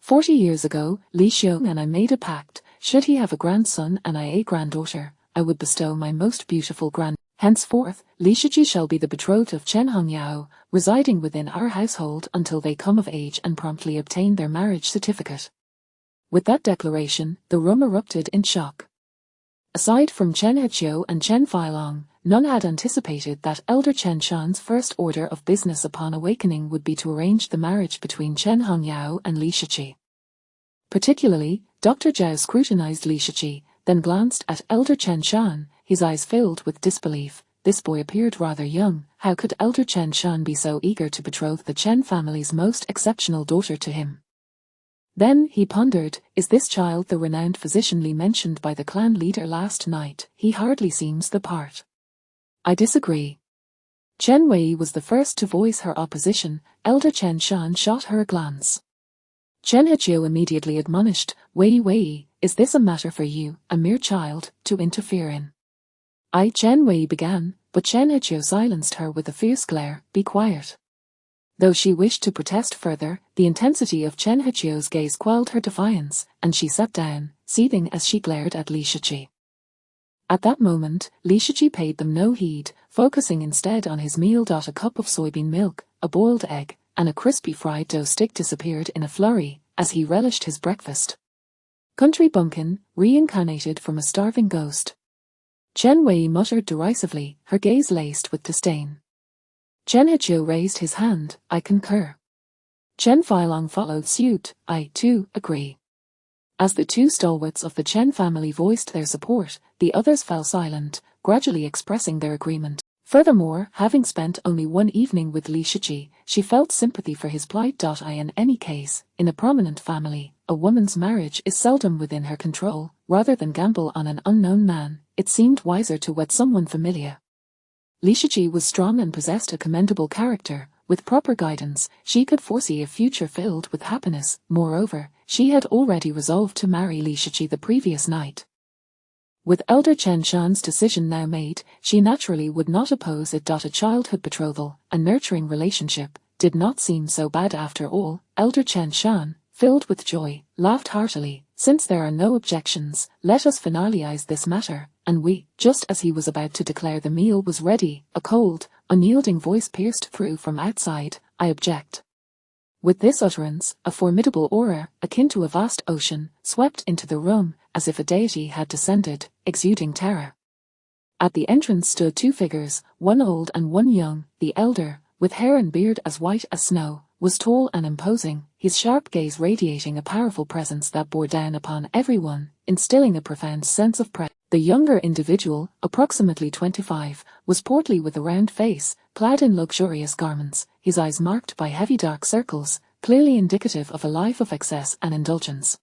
40 years ago, Li Xiong and I made a pact. Should he have a grandson and I a granddaughter, I would bestow my most beautiful Henceforth, Li Shiqi shall be the betrothed of Chen Hongyao, residing within our household until they come of age and promptly obtain their marriage certificate." With that declaration, the room erupted in shock. Aside from Chen Heqiu and Chen Feilong, none had anticipated that Elder Chen Shan's first order of business upon awakening would be to arrange the marriage between Chen Hongyao and Li Shiqi. Particularly, Dr. Zhao scrutinized Li Shiqi, then glanced at Elder Chen Shan, his eyes filled with disbelief. This boy appeared rather young. How could Elder Chen Shan be so eager to betroth the Chen family's most exceptional daughter to him? Then he pondered, is this child the renowned physician Li mentioned by the clan leader last night? He hardly seems the part. I disagree. Chen Wei was the first to voice her opposition. Elder Chen Shan shot her a glance. Chen Heqiu immediately admonished, Wei, is this a matter for you, a mere child, to interfere in? Chen Wei began, but Chen Heqiu silenced her with a fierce glare, be quiet. Though she wished to protest further, the intensity of Chen Heqiu's gaze quelled her defiance, and she sat down, seething as she glared at Li Shiqi. At that moment, Li Shiqi paid them no heed, focusing instead on his meal. A cup of soybean milk, a boiled egg, and a crispy fried dough stick disappeared in a flurry, as he relished his breakfast. Country bumpkin, reincarnated from a starving ghost. Chen Wei muttered derisively, her gaze laced with disdain. Chen Hiqiu raised his hand, I concur. Chen Feilong followed suit, I, too, agree. As the two stalwarts of the Chen family voiced their support, the others fell silent, gradually expressing their agreement. Furthermore, having spent only one evening with Li Shiqi, she felt sympathy for his plight. In any case, in a prominent family, a woman's marriage is seldom within her control. Rather than gamble on an unknown man, it seemed wiser to wed someone familiar. Li Shiqi was strong and possessed a commendable character. With proper guidance, she could foresee a future filled with happiness. Moreover, she had already resolved to marry Li Shiqi the previous night. With elder Chen Shan's decision now made, she naturally would not oppose it. A childhood betrothal, a nurturing relationship, did not seem so bad after all. Elder Chen Shan, filled with joy, laughed heartily. Since there are no objections, let us finalize this matter. And we, just as he was about to declare the meal was ready, a cold, unyielding voice pierced through from outside, I object. With this utterance, a formidable aura, akin to a vast ocean, swept into the room, as if a deity had descended, exuding terror. At the entrance stood two figures, one old and one young. The elder, with hair and beard as white as snow, was tall and imposing, his sharp gaze radiating a powerful presence that bore down upon everyone, instilling a profound sense of pride. The younger individual, approximately 25, was portly with a round face, clad in luxurious garments, his eyes marked by heavy dark circles, clearly indicative of a life of excess and indulgence.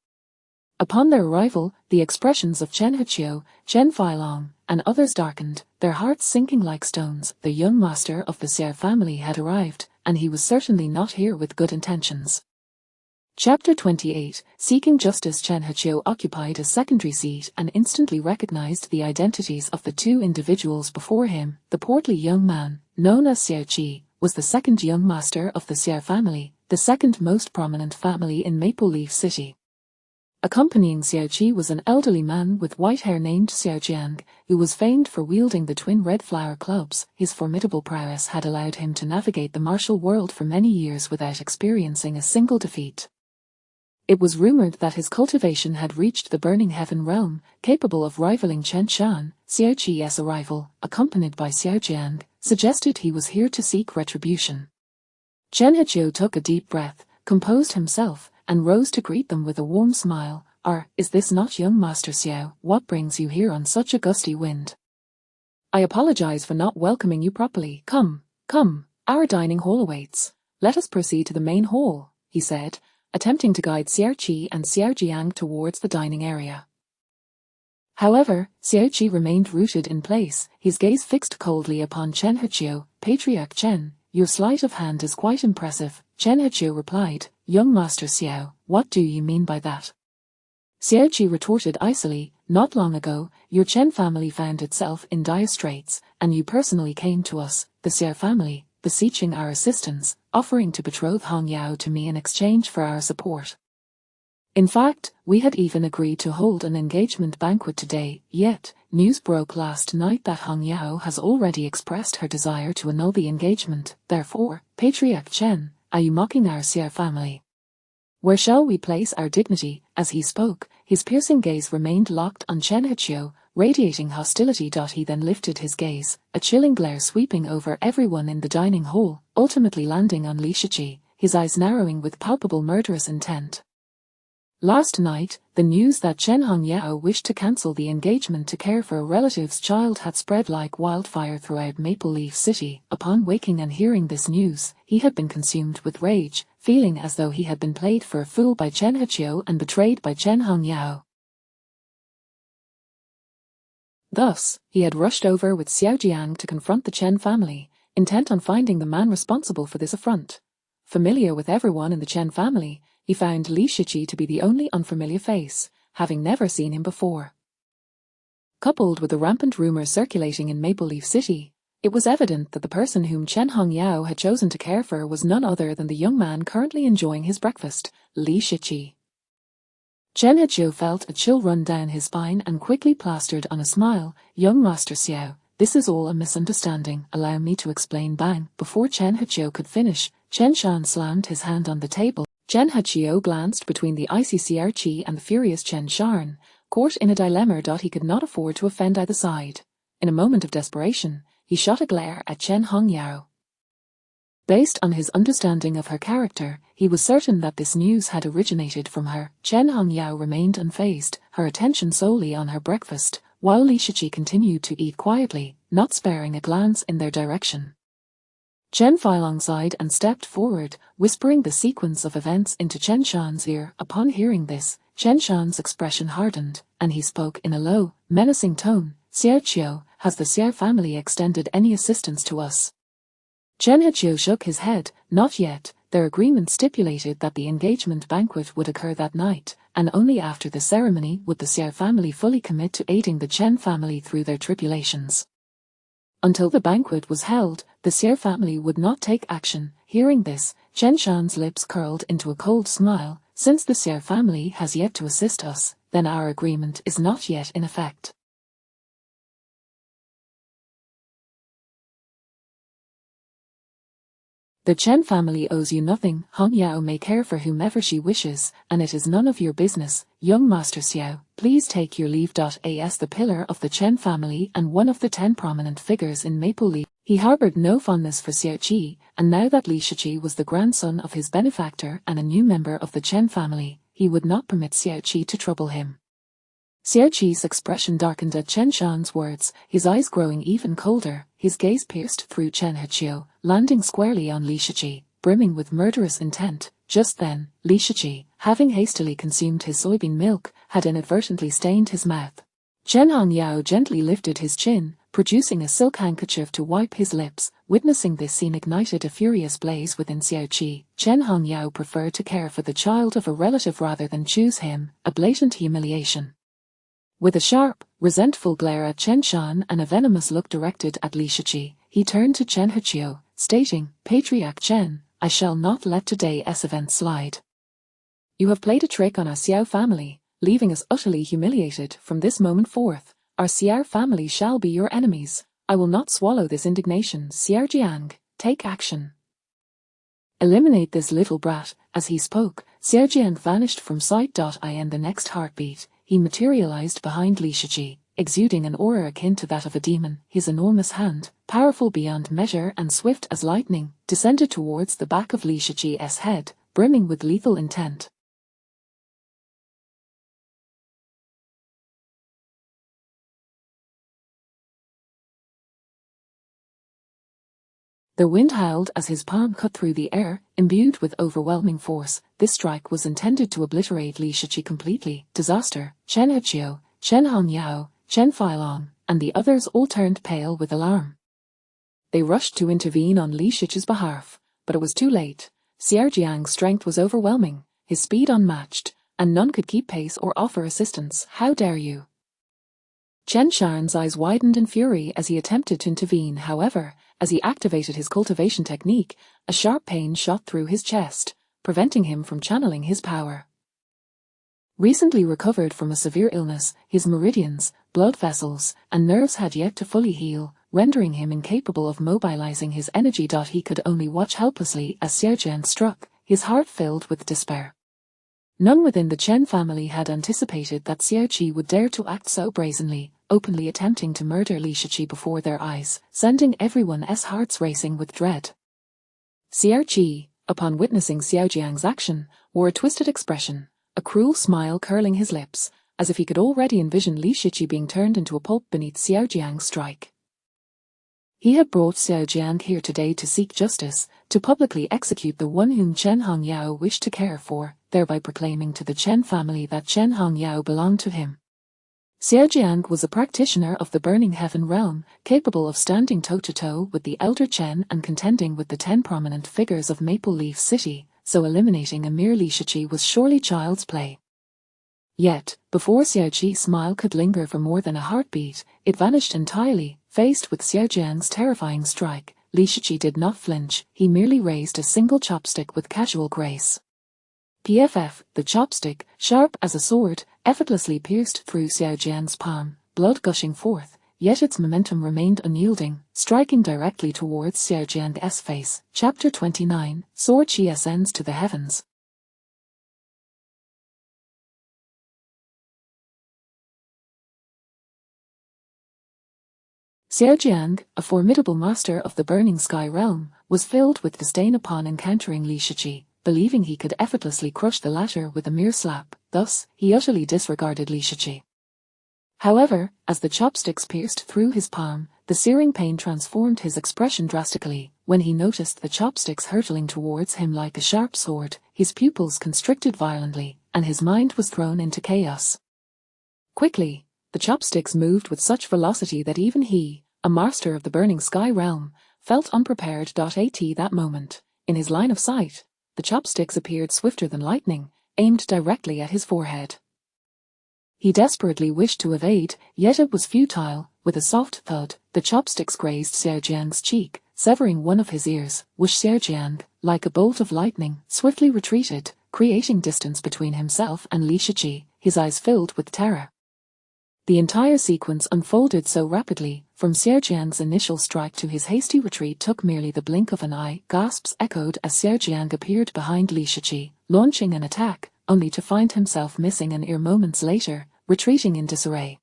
Upon their arrival, the expressions of Chen Hiqiu, Chen Feilong, and others darkened, their hearts sinking like stones. The young master of the Xiao family had arrived, and he was certainly not here with good intentions. Chapter 28, Seeking Justice. Chen Hiqiu occupied a secondary seat and instantly recognized the identities of the two individuals before him. The portly young man, known as Xiao Qi, was the second young master of the Xiao family, the second most prominent family in Maple Leaf City. Accompanying Xiao Qi was an elderly man with white hair named Xiao Jiang, who was famed for wielding the twin red flower clubs. His formidable prowess had allowed him to navigate the martial world for many years without experiencing a single defeat. It was rumored that his cultivation had reached the Burning Heaven realm, capable of rivaling Chen Shan. Xiao Qi's arrival, accompanied by Xiao Jiang, suggested he was here to seek retribution. Chen Hiqiu took a deep breath, composed himself, and rose to greet them with a warm smile. Is this not young Master Xiao? What brings you here on such a gusty wind? I apologize for not welcoming you properly. Come, our dining hall awaits. Let us proceed to the main hall, he said, attempting to guide Xiao Qi and Xiao Jiang towards the dining area. However, Xiao Qi remained rooted in place, his gaze fixed coldly upon Chen Hiqiu. Patriarch Chen, your sleight of hand is quite impressive, Chen Hiqiu replied. Young Master Xiao, what do you mean by that? Xiao Qi retorted icily, not long ago, your Chen family found itself in dire straits, and you personally came to us, the Xiao family, beseeching our assistance, offering to betroth Hong Yao to me in exchange for our support. In fact, we had even agreed to hold an engagement banquet today, yet, news broke last night that Hong Yao has already expressed her desire to annul the engagement. Therefore, Patriarch Chen, are you mocking our Xiao family? Where shall we place our dignity? As he spoke, his piercing gaze remained locked on Chen Hiqiu, radiating hostility. He then lifted his gaze, a chilling glare sweeping over everyone in the dining hall, ultimately landing on Li Shiqi, his eyes narrowing with palpable murderous intent. Last night, the news that Chen Hongyao wished to cancel the engagement to care for a relative's child had spread like wildfire throughout Maple Leaf City. Upon waking and hearing this news, he had been consumed with rage, feeling as though he had been played for a fool by Chen Hiqiu and betrayed by Chen Hongyao. Thus, he had rushed over with Xiao Jiang to confront the Chen family, intent on finding the man responsible for this affront. Familiar with everyone in the Chen family, he found Li Shiqi to be the only unfamiliar face, having never seen him before. Coupled with the rampant rumors circulating in Maple Leaf City, it was evident that the person whom Chen Hongyao had chosen to care for was none other than the young man currently enjoying his breakfast, Li Shiqi. Chen Hezhou felt a chill run down his spine and quickly plastered on a smile. Young Master Xiao, this is all a misunderstanding, allow me to explain. Bang. Before Chen Hezhou could finish, Chen Shan slammed his hand on the table. Chen Hezhou glanced between the icy Xiao Qi and the furious Chen Shan, caught in a dilemma. He could not afford to offend either side. In a moment of desperation, he shot a glare at Chen Hongyao. Based on his understanding of her character, he was certain that this news had originated from her. Chen Hongyao remained unfazed, her attention solely on her breakfast, while Li Shiqi continued to eat quietly, not sparing a glance in their direction. Chen Filong sighed and stepped forward, whispering the sequence of events into Chen Shan's ear. Upon hearing this, Chen Shan's expression hardened, and he spoke in a low, menacing tone. Xiao Qiu, has the Xiao family extended any assistance to us? Chen Hezhou shook his head. Not yet. Their agreement stipulated that the engagement banquet would occur that night, and only after the ceremony would the Xiao family fully commit to aiding the Chen family through their tribulations. Until the banquet was held, the Xiao family would not take action. Hearing this, Chen Shan's lips curled into a cold smile. Since the Xiao family has yet to assist us, then our agreement is not yet in effect. The Chen family owes you nothing. Hong Yao may care for whomever she wishes, and it is none of your business. Young Master Xiao, please take your leave. As the pillar of the Chen family and one of the 10 prominent figures in Maple Leaf, he harbored no fondness for Xiao Qi, and now that Li Shiqi was the grandson of his benefactor and a new member of the Chen family, he would not permit Xiao Qi to trouble him. Xiao Qi's expression darkened at Chen Shan's words, his eyes growing even colder, his gaze pierced through Chen Hezhou, landing squarely on Li Shiqi, brimming with murderous intent. Just then, Li Shiqi, having hastily consumed his soybean milk, had inadvertently stained his mouth. Chen Hongyao gently lifted his chin, producing a silk handkerchief to wipe his lips. Witnessing this scene ignited a furious blaze within Xiao Qi. Chen Hongyao preferred to care for the child of a relative rather than choose him, a blatant humiliation. With a sharp, resentful glare at Chen Shan and a venomous look directed at Li Shiqi, he turned to Chen Hezhou, stating, Patriarch Chen, I shall not let today's event slide. You have played a trick on our Xiao family, leaving us utterly humiliated. From this moment forth, our Xiao family shall be your enemies. I will not swallow this indignation. Xiao Jiang, take action. Eliminate this little brat. As he spoke, Xiao Jiang vanished from sight. In the next heartbeat, he materialized behind Li Shiqi, exuding an aura akin to that of a demon. His enormous hand, powerful beyond measure and swift as lightning, descended towards the back of Li Shiqi's head, brimming with lethal intent. The wind howled as his palm cut through the air, imbued with overwhelming force. This strike was intended to obliterate Li Shiqi completely. Disaster. Chen Hezhou, Chen Hongyao, Chen Filong, and the others all turned pale with alarm. They rushed to intervene on Li Shiqi's behalf, but it was too late. Xiao Jiang's strength was overwhelming, his speed unmatched, and none could keep pace or offer assistance. How dare you? Chen Shan's eyes widened in fury as he attempted to intervene. However, as he activated his cultivation technique, a sharp pain shot through his chest, preventing him from channeling his power. Recently recovered from a severe illness, his meridians, blood vessels, and nerves had yet to fully heal, rendering him incapable of mobilizing his energy. He could only watch helplessly as Xiao Jian struck, his heart filled with despair. None within the Chen family had anticipated that Xiao Qi would dare to act so brazenly, openly attempting to murder Li Shiqi before their eyes, sending everyone's hearts racing with dread. Xiao Qi, upon witnessing Xiao Jiang's action, wore a twisted expression, a cruel smile curling his lips, as if he could already envision Li Shiqi being turned into a pulp beneath Xiao Jiang's strike. He had brought Xiao Jiang here today to seek justice, to publicly execute the one whom Chen Hongyao wished to care for, thereby proclaiming to the Chen family that Chen Hongyao belonged to him. Xiao Jiang was a practitioner of the Burning Heaven realm, capable of standing toe-to-toe with the elder Chen and contending with the 10 prominent figures of Maple Leaf City, so eliminating a mere Li Shiqi was surely child's play. Yet, before Xiao Qi's smile could linger for more than a heartbeat, it vanished entirely. Faced with Xiao Jiang's terrifying strike, Li Shiqi did not flinch, he merely raised a single chopstick with casual grace. PFF, the chopstick, sharp as a sword, effortlessly pierced through Xiao Jiang's palm, blood gushing forth, yet its momentum remained unyielding, striking directly towards Xiao Jiang's face. Chapter 29, Sword Qi Ascends to the Heavens. Xiao Jiang, a formidable master of the Burning Sky realm, was filled with disdain upon encountering Li Shiqi, believing he could effortlessly crush the latter with a mere slap. Thus, he utterly disregarded Li Shiqi. However, as the chopsticks pierced through his palm, the searing pain transformed his expression drastically. When he noticed the chopsticks hurtling towards him like a sharp sword, his pupils constricted violently, and his mind was thrown into chaos. Quickly, the chopsticks moved with such velocity that even he, a master of the Burning Sky realm, felt unprepared. At that moment, in his line of sight, the chopsticks appeared swifter than lightning, aimed directly at his forehead. He desperately wished to evade, yet it was futile. With a soft thud, the chopsticks grazed Xiao Jiang's cheek, severing one of his ears. Which Xiao Jiang, like a bolt of lightning, swiftly retreated, creating distance between himself and Li Shiqi, his eyes filled with terror. The entire sequence unfolded so rapidly, from Xiao Jiang's initial strike to his hasty retreat took merely the blink of an eye. Gasps echoed as Xiao Jiang appeared behind Li Shiqi, launching an attack, only to find himself missing an ear moments later, retreating in disarray.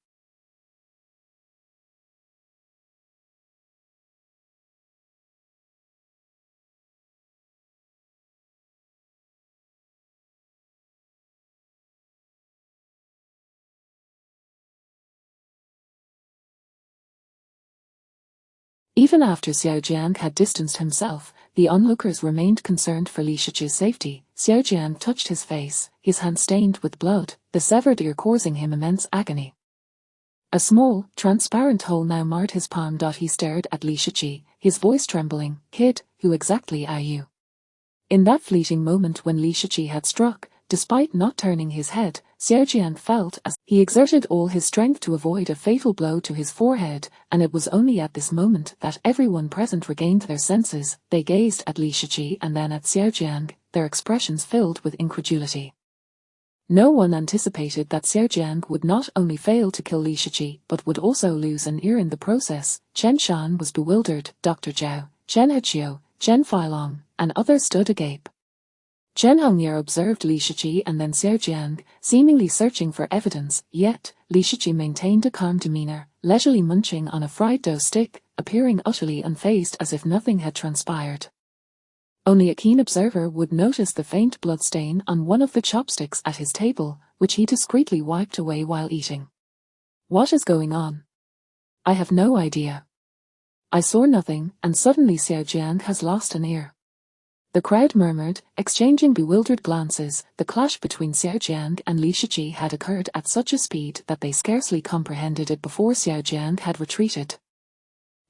Even after Xiao Jiang had distanced himself, the onlookers remained concerned for Li Shiqi's safety. Xiao Jiang touched his face, his hand stained with blood, the severed ear causing him immense agony. A small, transparent hole now marred his palm. He stared at Li Shiqi, his voice trembling. "Kid, who exactly are you?" In that fleeting moment when Li Shiqi had struck, despite not turning his head, Xiao Jiang felt as he exerted all his strength to avoid a fatal blow to his forehead, and it was only at this moment that everyone present regained their senses. They gazed at Li Shiqi and then at Xiao Jiang, their expressions filled with incredulity. No one anticipated that Xiao Jiang would not only fail to kill Li Shiqi but would also lose an ear in the process. Chen Shan was bewildered. Dr. Zhao, Chen Heqiu, Chen Feilong, and others stood agape. Chen Hongye observed Li Shiqi and then Xiao Jiang, seemingly searching for evidence, yet Li Shiqi maintained a calm demeanor, leisurely munching on a fried dough stick, appearing utterly unfazed as if nothing had transpired. Only a keen observer would notice the faint blood stain on one of the chopsticks at his table, which he discreetly wiped away while eating. "What is going on?" "I have no idea. I saw nothing, and suddenly Xiao Jiang has lost an ear." The crowd murmured, exchanging bewildered glances. The clash between Xiao Jiang and Li Shiqi had occurred at such a speed that they scarcely comprehended it before Xiao Jiang had retreated.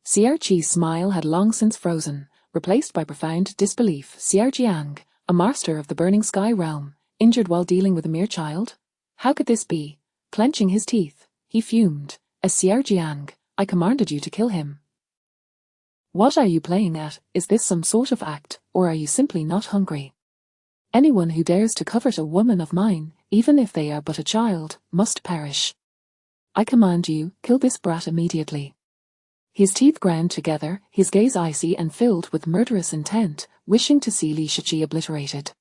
Xiao Qi's smile had long since frozen, replaced by profound disbelief. Xiao Jiang, a master of the Burning Sky realm, injured while dealing with a mere child? How could this be? Clenching his teeth, he fumed. "As Xiao Jiang, I commanded you to kill him. What are you playing at? Is this some sort of act, or are you simply not hungry? Anyone who dares to covet a woman of mine, even if they are but a child, must perish. I command you, kill this brat immediately." His teeth ground together, his gaze icy and filled with murderous intent, wishing to see Li Shiqi obliterated.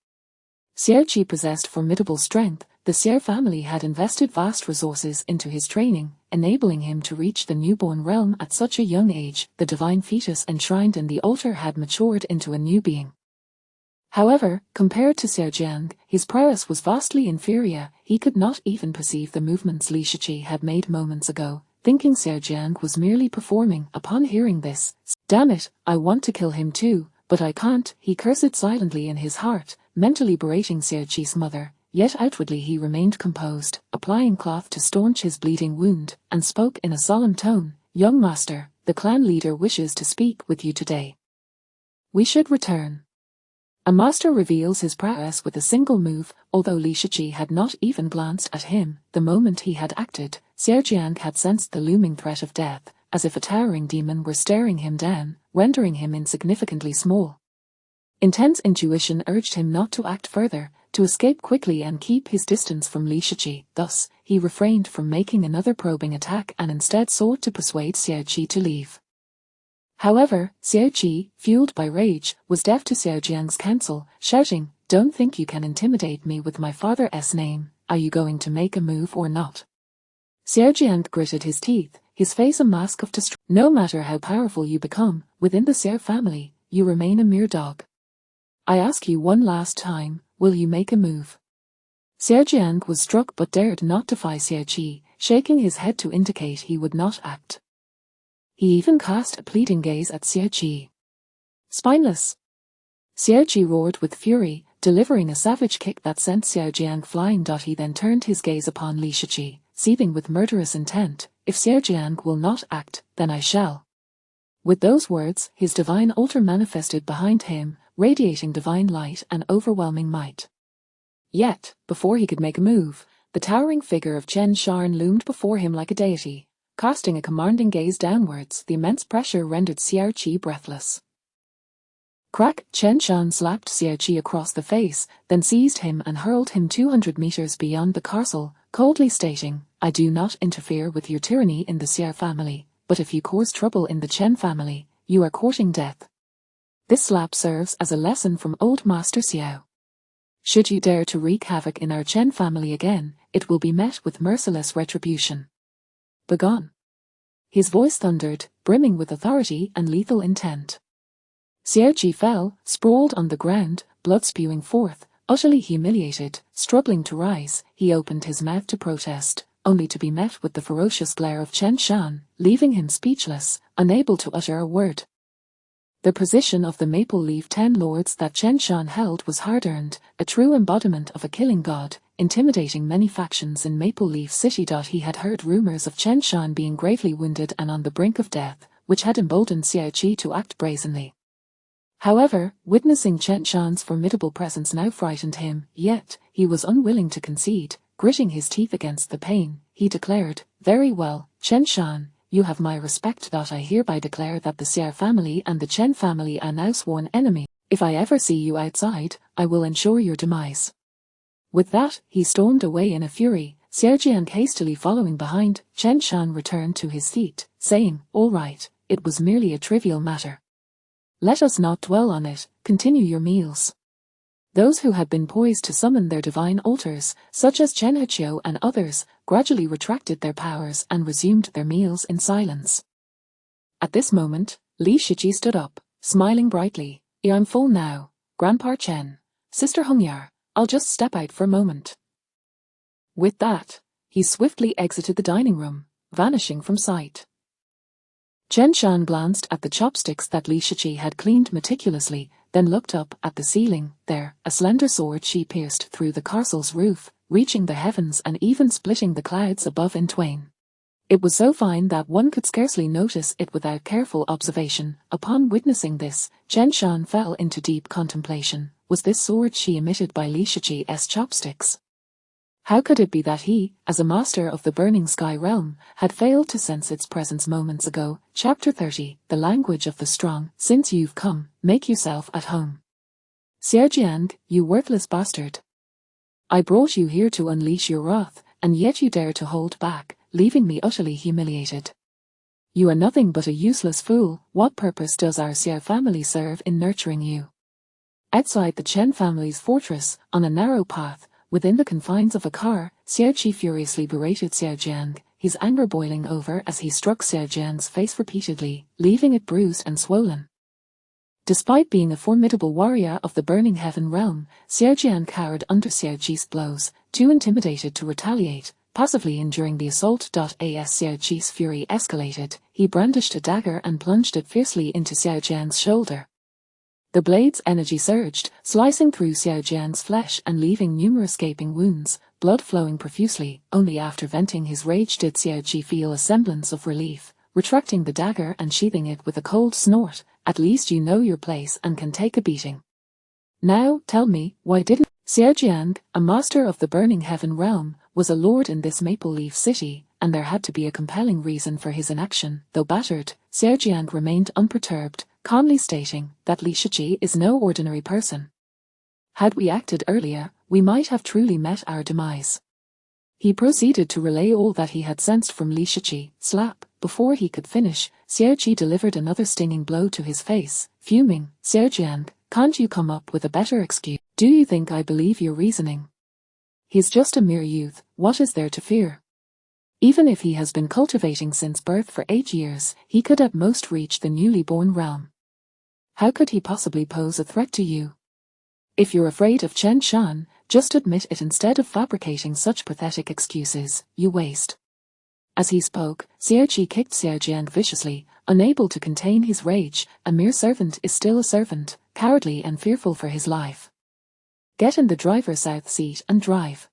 Xiao Qi possessed formidable strength. The Xiao family had invested vast resources into his training, enabling him to reach the newborn realm at such a young age. The divine fetus enshrined in the altar had matured into a new being. However, compared to Xiao Jiang, his prowess was vastly inferior. He could not even perceive the movements Li Shiqi had made moments ago, thinking Xiao Jiang was merely performing. Upon hearing this, "Damn it, I want to kill him too, but I can't," he cursed silently in his heart, mentally berating Xiao Qi's mother. Yet outwardly he remained composed, applying cloth to staunch his bleeding wound, and spoke in a solemn tone. "Young master, the clan leader wishes to speak with you today. We should return." A master reveals his prowess with a single move. Although Li Shiqi had not even glanced at him, the moment he had acted, Xiao Jiang had sensed the looming threat of death, as if a towering demon were staring him down, rendering him insignificantly small. Intense intuition urged him not to act further, to escape quickly and keep his distance from Li Shiqi. Thus, he refrained from making another probing attack and instead sought to persuade Xiao Qi to leave. However, Xiao Qi, fueled by rage, was deaf to Xiao Jiang's counsel, shouting, "Don't think you can intimidate me with my father's name. Are you going to make a move or not?" Xiao Jiang gritted his teeth, his face a mask of distress. "No matter how powerful you become, within the Xiao family, you remain a mere dog. I ask you one last time, will you make a move?" Xiao Jiang was struck but dared not defy Xiao Qi, shaking his head to indicate he would not act. He even cast a pleading gaze at Xiao Qi. "Spineless!" Xiao Qi roared with fury, delivering a savage kick that sent Xiao Jiang flying. He then turned his gaze upon Li Shiqi, seething with murderous intent. "If Xiao Jiang will not act, then I shall." With those words, his divine altar manifested behind him, radiating divine light and overwhelming might. Yet, before he could make a move, the towering figure of Chen Shan loomed before him like a deity. Casting a commanding gaze downwards, the immense pressure rendered Xiao Qi breathless. Crack! Chen Shan slapped Xiao Qi across the face, then seized him and hurled him 200 meters beyond the castle, coldly stating, "I do not interfere with your tyranny in the Xiao family, but if you cause trouble in the Chen family, you are courting death." This slap serves as a lesson from old Master Xiao. Should you dare to wreak havoc in our Chen family again, it will be met with merciless retribution. Begone! His voice thundered, brimming with authority and lethal intent. Xiao Qi fell, sprawled on the ground, blood spewing forth, utterly humiliated. Struggling to rise, he opened his mouth to protest, only to be met with the ferocious glare of Chen Shan, leaving him speechless, unable to utter a word. The position of the Maple Leaf 10 Lords that Chen Shan held was hard-earned, a true embodiment of a killing god, intimidating many factions in Maple Leaf City. He had heard rumors of Chen Shan being gravely wounded and on the brink of death, which had emboldened Xiao Qi to act brazenly. However, witnessing Chen Shan's formidable presence now frightened him, yet, he was unwilling to concede. Gritting his teeth against the pain, he declared, "Very well, Chen Shan. You have my respect. I hereby declare that the Xiao family and the Chen family are now sworn enemy. If I ever see you outside, I will ensure your demise." With that, he stormed away in a fury, Xiao Jiang hastily following behind. Chen Shan returned to his seat, saying, "All right, it was merely a trivial matter. Let us not dwell on it, continue your meals." Those who had been poised to summon their divine altars, such as Chen Heqiu and others, gradually retracted their powers and resumed their meals in silence. At this moment, Li Shiqi stood up, smiling brightly. "I'm full now, Grandpa Chen. Sister Hongyar, I'll just step out for a moment." With that, he swiftly exited the dining room, vanishing from sight. Chen Shan glanced at the chopsticks that Li Shiqi had cleaned meticulously, then looked up at the ceiling. There, a slender sword she pierced through the castle's roof, reaching the heavens and even splitting the clouds above in twain. It was so fine that one could scarcely notice it without careful observation. Upon witnessing this, Chen Shan fell into deep contemplation. Was this sword she emitted by Li Shiqi's chopsticks? How could it be that he, as a master of the Burning Sky realm, had failed to sense its presence moments ago? Chapter 30, The Language of the Strong. Since you've come, make yourself at home. Xiao Jiang, you worthless bastard. I brought you here to unleash your wrath, and yet you dare to hold back, leaving me utterly humiliated. You are nothing but a useless fool. What purpose does our Xiao family serve in nurturing you? Outside the Chen family's fortress, on a narrow path, within the confines of a car, Xiao Qi furiously berated Xiao Jiang, his anger boiling over as he struck Xiao Jiang's face repeatedly, leaving it bruised and swollen. Despite being a formidable warrior of the Burning Heaven realm, Xiao Jiang cowered under Xiao Qi's blows, too intimidated to retaliate, passively enduring the assault. As Xiao Qi's fury escalated, he brandished a dagger and plunged it fiercely into Xiao Jiang's shoulder. The blade's energy surged, slicing through Xiao Jiang's flesh and leaving numerous gaping wounds, blood flowing profusely. Only after venting his rage did Xiao Qi feel a semblance of relief, retracting the dagger and sheathing it with a cold snort. At least you know your place and can take a beating. Now, tell me, why didn't Xiao Jiang, a master of the Burning Heaven realm, was a lord in this Maple Leaf City, and there had to be a compelling reason for his inaction. Though battered, Xiao Jiang remained unperturbed, calmly stating that Li Shiqi is no ordinary person. Had we acted earlier, we might have truly met our demise. He proceeded to relay all that he had sensed from Li Shiqi. Slap. Before he could finish, Xiaoqi delivered another stinging blow to his face, fuming. Xiaojiang, can't you come up with a better excuse? Do you think I believe your reasoning? He's just a mere youth, what is there to fear? Even if he has been cultivating since birth for 8 years, he could at most reach the newly born realm. How could he possibly pose a threat to you? If you're afraid of Chen Shan, just admit it instead of fabricating such pathetic excuses, you waste. As he spoke, Xiaoqi kicked Xiaojiang viciously, unable to contain his rage. A mere servant is still a servant, cowardly and fearful for his life. Get in the driver's south seat and drive.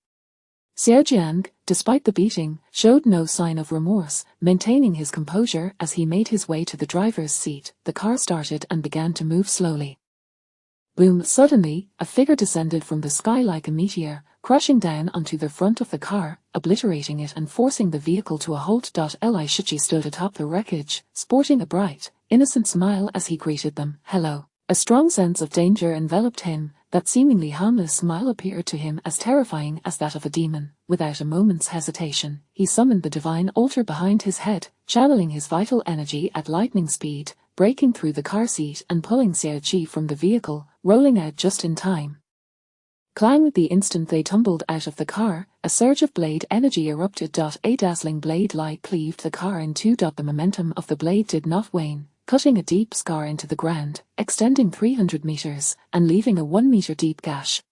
Xiaojiang, despite the beating, showed no sign of remorse, maintaining his composure as he made his way to the driver's seat. The car started and began to move slowly. Boom! Suddenly, a figure descended from the sky like a meteor, crashing down onto the front of the car, obliterating it and forcing the vehicle to a halt. Li Shiqi stood atop the wreckage, sporting a bright, innocent smile as he greeted them. Hello. A strong sense of danger enveloped him. That seemingly harmless smile appeared to him as terrifying as that of a demon. Without a moment's hesitation, he summoned the divine altar behind his head, channeling his vital energy at lightning speed, breaking through the car seat and pulling Xiaoqi from the vehicle, rolling out just in time. Clang! The instant they tumbled out of the car, a surge of blade energy erupted. A dazzling blade light cleaved the car in two. The momentum of the blade did not wane, cutting a deep scar into the ground, extending 300 meters, and leaving a 1-meter deep gash.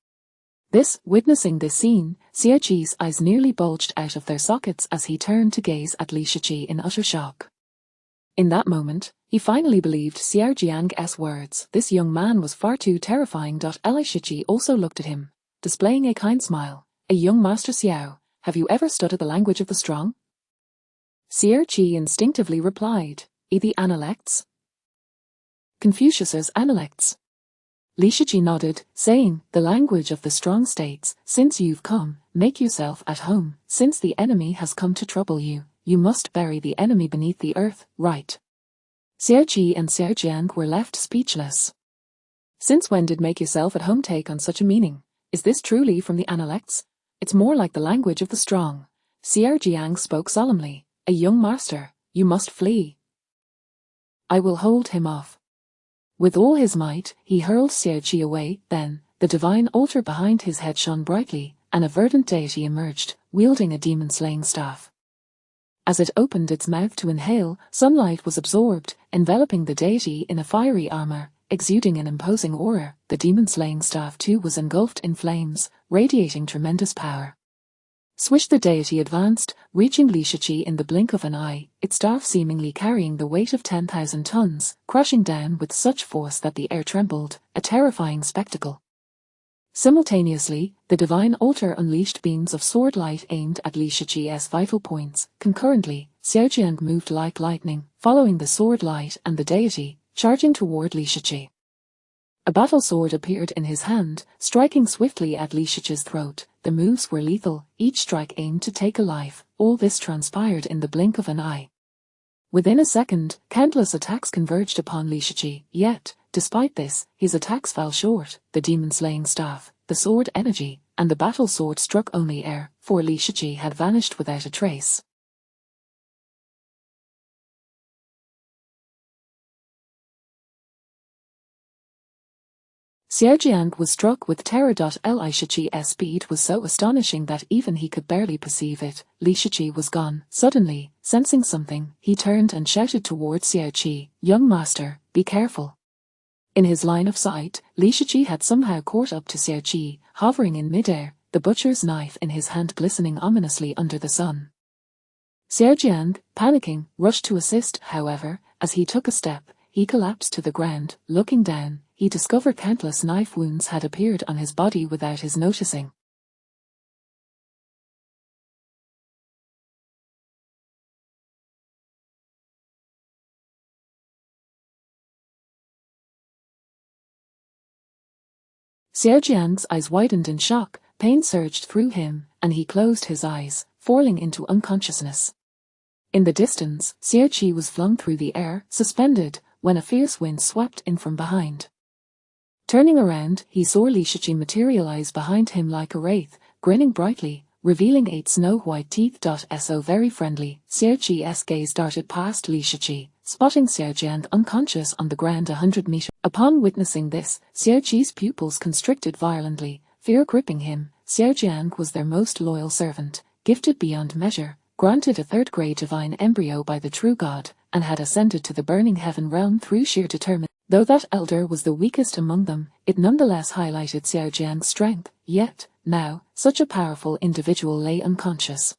Witnessing this scene, Xiaoqi's eyes nearly bulged out of their sockets as he turned to gaze at Li Shiqi in utter shock. In that moment, he finally believed Xiaojiang's words. This young man was far too terrifying. Li Shiqi also looked at him, displaying a kind smile. A young Master Xiao, have you ever studied the language of the strong? Xiaoqi instinctively replied, the analects? Confucius's analects. Li Shiqi nodded, saying, the language of the strong states, since you've come, make yourself at home. Since the enemy has come to trouble you, you must bury the enemy beneath the earth, right? Xiaoqi and Xiaojiang were left speechless. Since when did make yourself at home take on such a meaning? Is this truly from the analects? It's more like the language of the strong. Xiaojiang spoke solemnly. A young master, you must flee. I will hold him off. With all his might, he hurled Xiaoqi away. Then, the divine altar behind his head shone brightly, and a verdant deity emerged, wielding a demon-slaying staff. As it opened its mouth to inhale, sunlight was absorbed, enveloping the deity in a fiery armor, exuding an imposing aura. The demon-slaying staff too was engulfed in flames, radiating tremendous power. Swish! The deity advanced, reaching Li Shiqi in the blink of an eye, its staff seemingly carrying the weight of 10,000 tons, crashing down with such force that the air trembled, a terrifying spectacle. Simultaneously, the divine altar unleashed beams of sword light aimed at Li Shiqi's vital points. Concurrently, Xiaojiang moved like lightning, following the sword light and the deity, charging toward Li Shiqi. A battle sword appeared in his hand, striking swiftly at Li Shiqi's throat. The moves were lethal, each strike aimed to take a life. All this transpired in the blink of an eye. Within a second, countless attacks converged upon Li Shiqi, yet, despite this, his attacks fell short. The demon-slaying staff, the sword energy, and the battle sword struck only air, for Li Shiqi had vanished without a trace. Xiaojiang was struck with terror. Li Shiqi's speed was so astonishing that even he could barely perceive it. Li Shiqi was gone. Suddenly, sensing something, he turned and shouted towards Xiaoqi, young master, be careful. In his line of sight, Li Shiqi had somehow caught up to Xiaoqi, hovering in midair, the butcher's knife in his hand glistening ominously under the sun. Xiaojiang, panicking, rushed to assist. However, as he took a step, he collapsed to the ground. Looking down, he discovered countless knife wounds had appeared on his body without his noticing. Xiaojiang's eyes widened in shock, pain surged through him, and he closed his eyes, falling into unconsciousness. In the distance, Xiaoqi was flung through the air, suspended, when a fierce wind swept in from behind. Turning around, he saw Li Shiqi materialize behind him like a wraith, grinning brightly, revealing 8 snow-white teeth. So very friendly. Xiao Qi's gaze darted past Li Shiqi, spotting Xiao Jiang unconscious on the ground 100 meters. Upon witnessing this, Xiao Qi's pupils constricted violently, fear gripping him. Xiao Jiang was their most loyal servant, gifted beyond measure, granted a third-grade divine embryo by the true God, and had ascended to the burning heaven realm through sheer determination. Though that elder was the weakest among them, it nonetheless highlighted Xiao Jiang's strength, yet, now, such a powerful individual lay unconscious.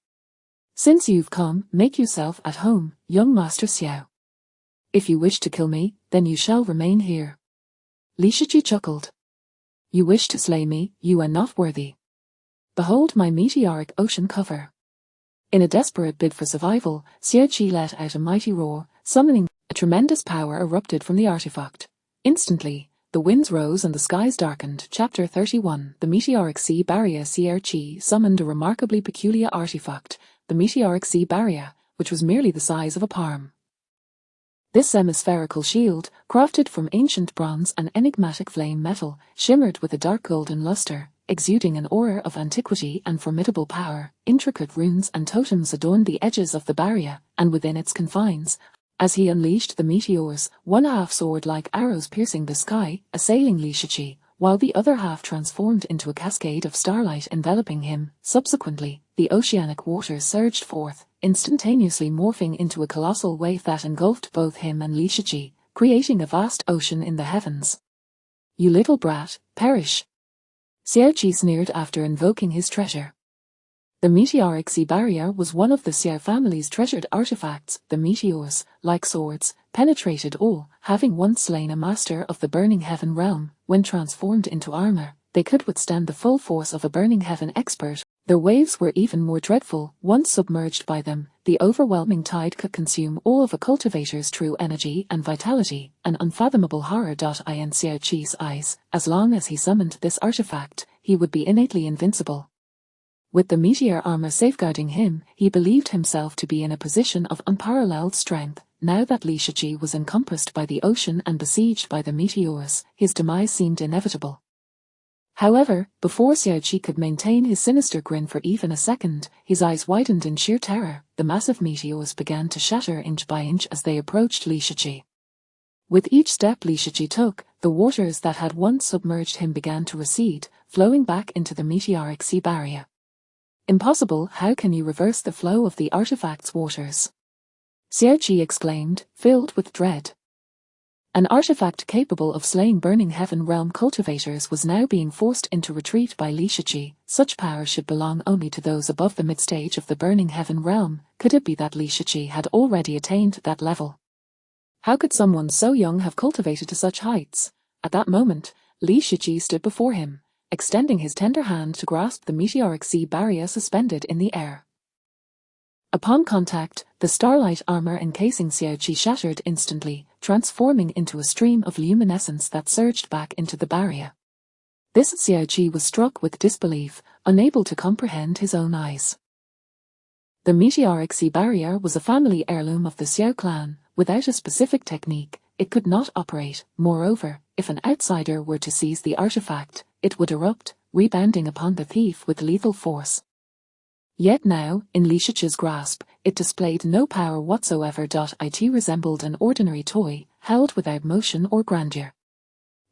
Since you've come, make yourself at home, young Master Xiao. If you wish to kill me, then you shall remain here. Li Shiqi chuckled. You wish to slay me, you are not worthy. Behold my meteoric ocean cover. In a desperate bid for survival, Xiao Qi let out a mighty roar, summoning. A tremendous power erupted from the artifact. Instantly, the winds rose and the skies darkened. Chapter 31. The Meteoric Sea Barrier. Xiao Qi summoned a remarkably peculiar artifact, the Meteoric Sea Barrier, which was merely the size of a palm. This hemispherical shield, crafted from ancient bronze and enigmatic flame metal, shimmered with a dark golden luster, exuding an aura of antiquity and formidable power. Intricate runes and totems adorned the edges of the barrier, and within its confines, as he unleashed the meteors, one half soared like arrows piercing the sky, assailing Li Shiqi, while the other half transformed into a cascade of starlight enveloping him. Subsequently, the oceanic waters surged forth, instantaneously morphing into a colossal wave that engulfed both him and Li Shiqi, creating a vast ocean in the heavens. You little brat, perish! Xiao Qi sneered after invoking his treasure. The Meteoric Sea Barrier was one of the Xiao family's treasured artifacts. The meteors, like swords, penetrated all, having once slain a master of the burning heaven realm. When transformed into armor, they could withstand the full force of a burning heaven expert. Their waves were even more dreadful. Once submerged by them, the overwhelming tide could consume all of a cultivator's true energy and vitality, an unfathomable horror. In Xiao Qi's eyes, as long as he summoned this artifact, he would be innately invincible. With the meteor armor safeguarding him, he believed himself to be in a position of unparalleled strength. Now that Li Shiqi was encompassed by the ocean and besieged by the meteors, his demise seemed inevitable. However, before Xiao Qi could maintain his sinister grin for even a second, his eyes widened in sheer terror. The massive meteors began to shatter inch by inch as they approached Li Shiqi. With each step Li Shiqi took, the waters that had once submerged him began to recede, flowing back into the Meteoric Sea Barrier. Impossible! How can you reverse the flow of the artifact's waters? Xiao Qi exclaimed, filled with dread. An artifact capable of slaying burning heaven realm cultivators was now being forced into retreat by Li Shiqi. Such power should belong only to those above the mid-stage of the burning heaven realm. Could it be that Li Shiqi had already attained that level? How could someone so young have cultivated to such heights? At that moment, Li Shiqi stood before him, extending his tender hand to grasp the Meteoric Sea Barrier suspended in the air. Upon contact, the starlight armor encasing Xiao Qi shattered instantly, transforming into a stream of luminescence that surged back into the barrier. This Xiao Qi was struck with disbelief, unable to comprehend his own eyes. The Meteoric Sea Barrier was a family heirloom of the Xiao clan. Without a specific technique, it could not operate. Moreover, if an outsider were to seize the artifact, it would erupt, rebounding upon the thief with lethal force. Yet now, in Li Shiqi's grasp, it displayed no power whatsoever. It resembled an ordinary toy, held without motion or grandeur.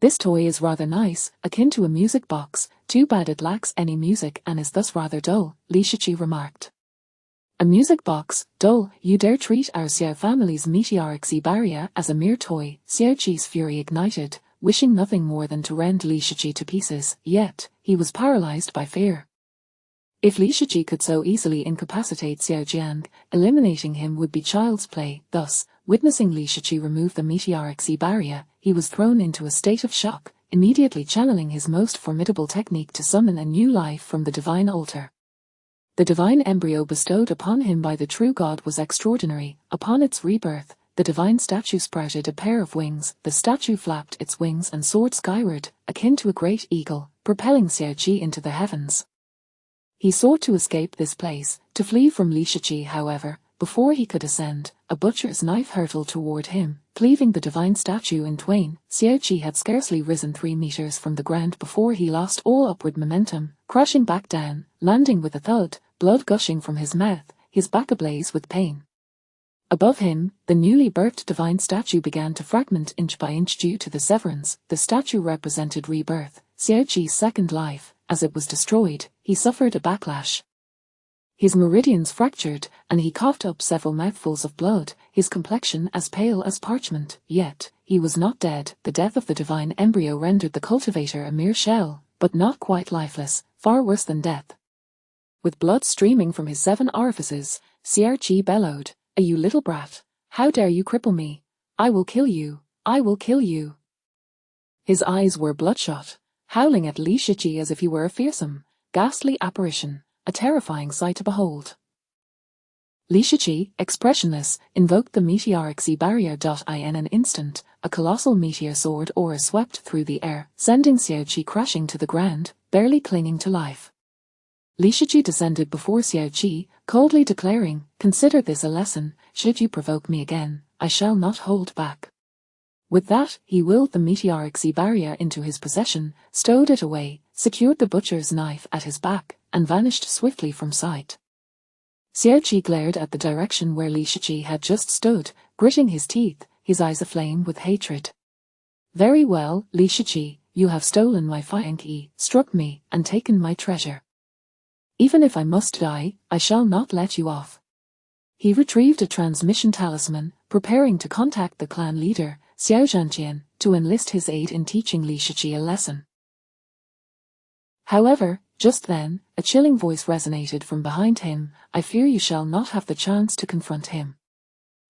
This toy is rather nice, akin to a music box. Too bad it lacks any music and is thus rather dull, Li Shiqi remarked. A music box, dull? You dare treat our Xiao family's Meteoric Sea Barrier as a mere toy? Xiao Qi's fury ignited, wishing nothing more than to rend Li Shiqi to pieces, yet, he was paralyzed by fear. If Li Shiqi could so easily incapacitate Xiao Jiang, eliminating him would be child's play. Thus, witnessing Li Shiqi remove the Meteoric Sea Barrier, he was thrown into a state of shock, immediately channeling his most formidable technique to summon a new life from the divine altar. The divine embryo bestowed upon him by the true God was extraordinary. Upon its rebirth, the divine statue sprouted a pair of wings. The statue flapped its wings and soared skyward, akin to a great eagle, propelling Xiao Qi into the heavens. He sought to escape this place, to flee from Li Shiqi. However, before he could ascend, a butcher's knife hurtled toward him, cleaving the divine statue in twain. Xiaoqi had scarcely risen 3 meters from the ground before he lost all upward momentum, crashing back down, landing with a thud, blood gushing from his mouth, his back ablaze with pain. Above him, the newly birthed divine statue began to fragment inch by inch due to the severance. The statue represented rebirth, Xiaoqi's second life. As it was destroyed, he suffered a backlash. His meridians fractured, and he coughed up several mouthfuls of blood, his complexion as pale as parchment. Yet, he was not dead. The death of the divine embryo rendered the cultivator a mere shell, but not quite lifeless, far worse than death. With blood streaming from his 7 orifices, Xiaoqi bellowed, "You little brat! How dare you cripple me? I will kill you! I will kill you!" His eyes were bloodshot, howling at Li Shiqi as if he were a fearsome, ghastly apparition, a terrifying sight to behold. Li Shiqi, expressionless, invoked the meteoric sea barrier. In an instant, a colossal meteor sword aura swept through the air, sending Xiaoqi crashing to the ground, barely clinging to life. Li Shiqi descended before Xiaoqi, coldly declaring, "Consider this a lesson. Should you provoke me again, I shall not hold back." With that, he willed the meteoric sea barrier into his possession, stowed it away, secured the butcher's knife at his back, and vanished swiftly from sight. Xiaoqi glared at the direction where Li Shiqi had just stood, gritting his teeth, his eyes aflame with hatred. "Very well, Li Shiqi, you have stolen my Faianqi, struck me, and taken my treasure. Even if I must die, I shall not let you off." He retrieved a transmission talisman, preparing to contact the clan leader, Xiao Zhanqian, to enlist his aid in teaching Li Shiqi a lesson. However, just then, a chilling voice resonated from behind him, "I fear you shall not have the chance to confront him."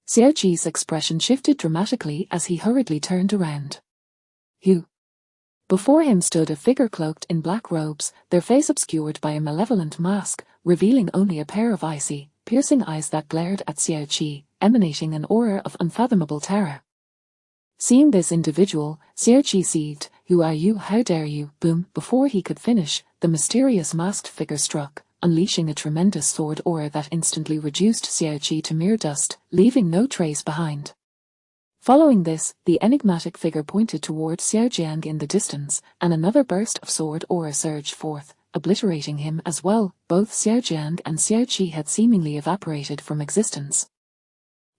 Xiaoqi's expression shifted dramatically as he hurriedly turned around. "Who?" Before him stood a figure cloaked in black robes, their face obscured by a malevolent mask, revealing only a pair of icy, piercing eyes that glared at Xiaoqi, emanating an aura of unfathomable terror. Seeing this individual, Xiaoqi seethed, "Who are you? How dare you?" Boom! Before he could finish, the mysterious masked figure struck, unleashing a tremendous sword aura that instantly reduced Xiaoqi to mere dust, leaving no trace behind. Following this, the enigmatic figure pointed toward Xiaojiang in the distance, and another burst of sword aura surged forth, obliterating him as well. Both Xiaojiang and Xiaoqi had seemingly evaporated from existence.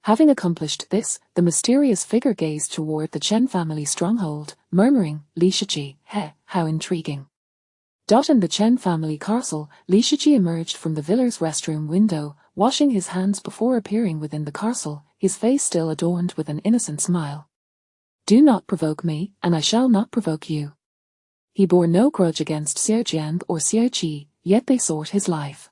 Having accomplished this, the mysterious figure gazed toward the Chen family stronghold, murmuring, "Li Shiqi, how intriguing." In the Chen family castle, Li Shiqi emerged from the villa's restroom window, washing his hands before appearing within the castle, his face still adorned with an innocent smile. "Do not provoke me, and I shall not provoke you." He bore no grudge against Xiaojiang or Xiaoqi, yet they sought his life.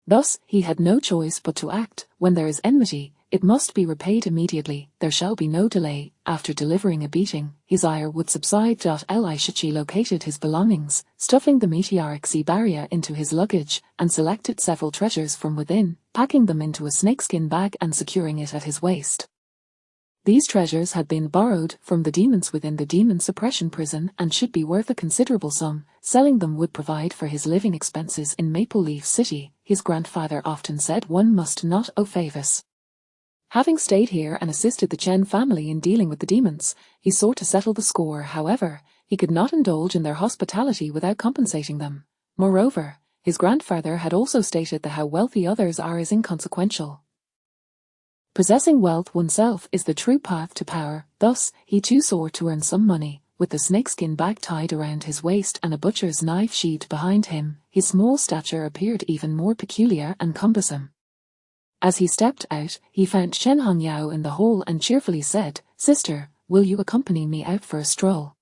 Thus, he had no choice but to act. When there is enmity, it must be repaid immediately. There shall be no delay. After delivering a beating, his ire would subside. Li Shiqi located his belongings, stuffing the meteoric sea barrier into his luggage, and selected several treasures from within, packing them into a snakeskin bag and securing it at his waist. These treasures had been borrowed from the demons within the demon suppression prison and should be worth a considerable sum. Selling them would provide for his living expenses in Maple Leaf City. His grandfather often said one must not owe favors. Having stayed here and assisted the Chen family in dealing with the demons, he sought to settle the score. However, he could not indulge in their hospitality without compensating them. Moreover, his grandfather had also stated that how wealthy others are is inconsequential. Possessing wealth oneself is the true path to power. Thus, he too sought to earn some money. With the snakeskin bag tied around his waist and a butcher's knife sheathed behind him, his small stature appeared even more peculiar and cumbersome. As he stepped out, he found Chen Hongyao in the hall and cheerfully said, "Sister, will you accompany me out for a stroll?"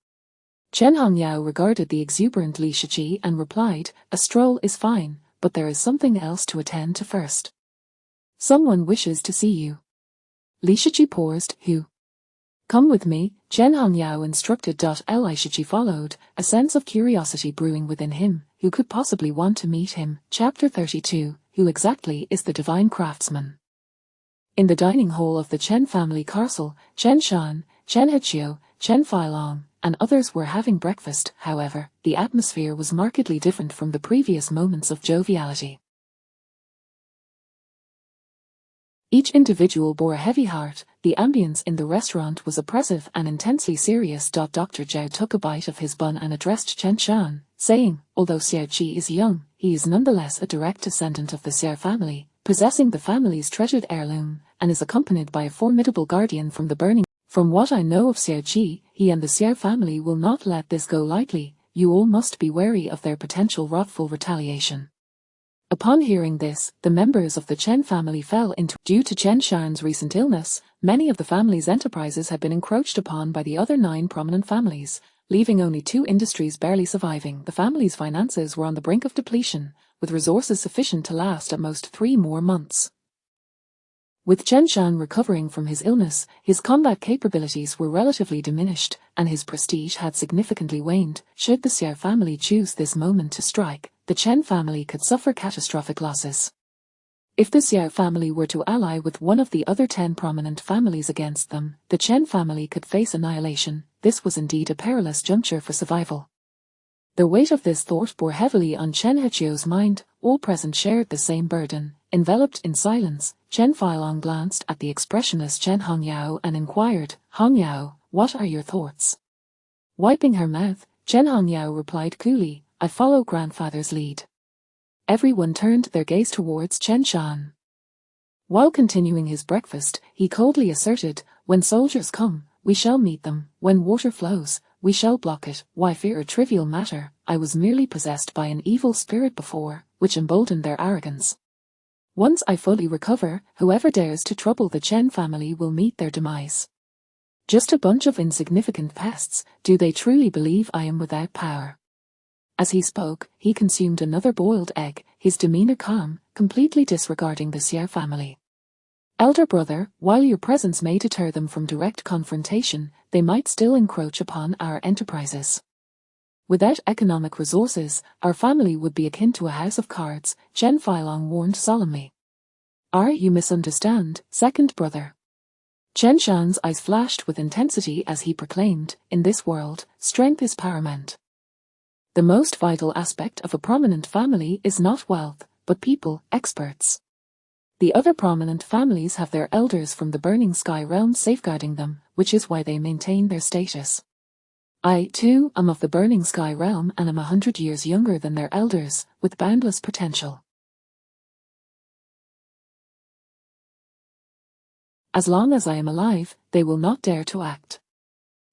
Chen Hongyao regarded the exuberant Li Shiqi and replied, "A stroll is fine, but there is something else to attend to first. Someone wishes to see you." Li Shiqi paused. "Who?" "Come with me," Chen Hongyao instructed. Li Shiqi followed, a sense of curiosity brewing within him. Who could possibly want to meet him? Chapter 32. Who exactly is the divine craftsman? In the dining hall of the Chen family castle, Chen Shan, Chen Heqiu, Chen Feilong, and others were having breakfast. However, the atmosphere was markedly different from the previous moments of joviality. Each individual bore a heavy heart. The ambience in the restaurant was oppressive and intensely serious. Dr. Zhao took a bite of his bun and addressed Chen Shan, saying, although Xiao Qi is young, he is nonetheless a direct descendant of the Xiao family, possessing the family's treasured heirloom, and is accompanied by a formidable guardian from the burning. From what I know of Xiao Qi, he and the Xiao family will not let this go lightly. You all must be wary of their potential wrathful retaliation. Upon hearing this, the members of the Chen family fell into. Due to Chen Shan's recent illness, many of the family's enterprises had been encroached upon by the other 9 prominent families, leaving only 2 industries barely surviving. The family's finances were on the brink of depletion, with resources sufficient to last at most 3 more months. With Chen Shan recovering from his illness, his combat capabilities were relatively diminished, and his prestige had significantly waned. Should the Xiao family choose this moment to strike, the Chen family could suffer catastrophic losses. If the Xiao family were to ally with one of the other 10 prominent families against them, the Chen family could face annihilation. This was indeed a perilous juncture for survival. The weight of this thought bore heavily on Chen Hechio's mind. All present shared the same burden. Enveloped in silence, Chen Filong glanced at the expressionless Chen Hongyao and inquired, Hongyao, what are your thoughts? Wiping her mouth, Chen Hongyao replied coolly, I follow grandfather's lead. Everyone turned their gaze towards Chen Shan. While continuing his breakfast, he coldly asserted, when soldiers come, we shall meet them. When water flows, we shall block it. Why fear a trivial matter? I was merely possessed by an evil spirit before, which emboldened their arrogance. Once I fully recover, whoever dares to trouble the Chen family will meet their demise. Just a bunch of insignificant pests. Do they truly believe I am without power? As he spoke, he consumed another boiled egg, his demeanor calm, completely disregarding the Xiao family. Elder brother, while your presence may deter them from direct confrontation, they might still encroach upon our enterprises. Without economic resources, our family would be akin to a house of cards, Chen Filong warned solemnly. You misunderstand, second brother. Chen Shan's eyes flashed with intensity as he proclaimed, in this world, strength is paramount. The most vital aspect of a prominent family is not wealth, but people, experts. The other prominent families have their elders from the Burning Sky realm safeguarding them, which is why they maintain their status. I, too, am of the Burning Sky realm and am 100 years younger than their elders, with boundless potential. As long as I am alive, they will not dare to act.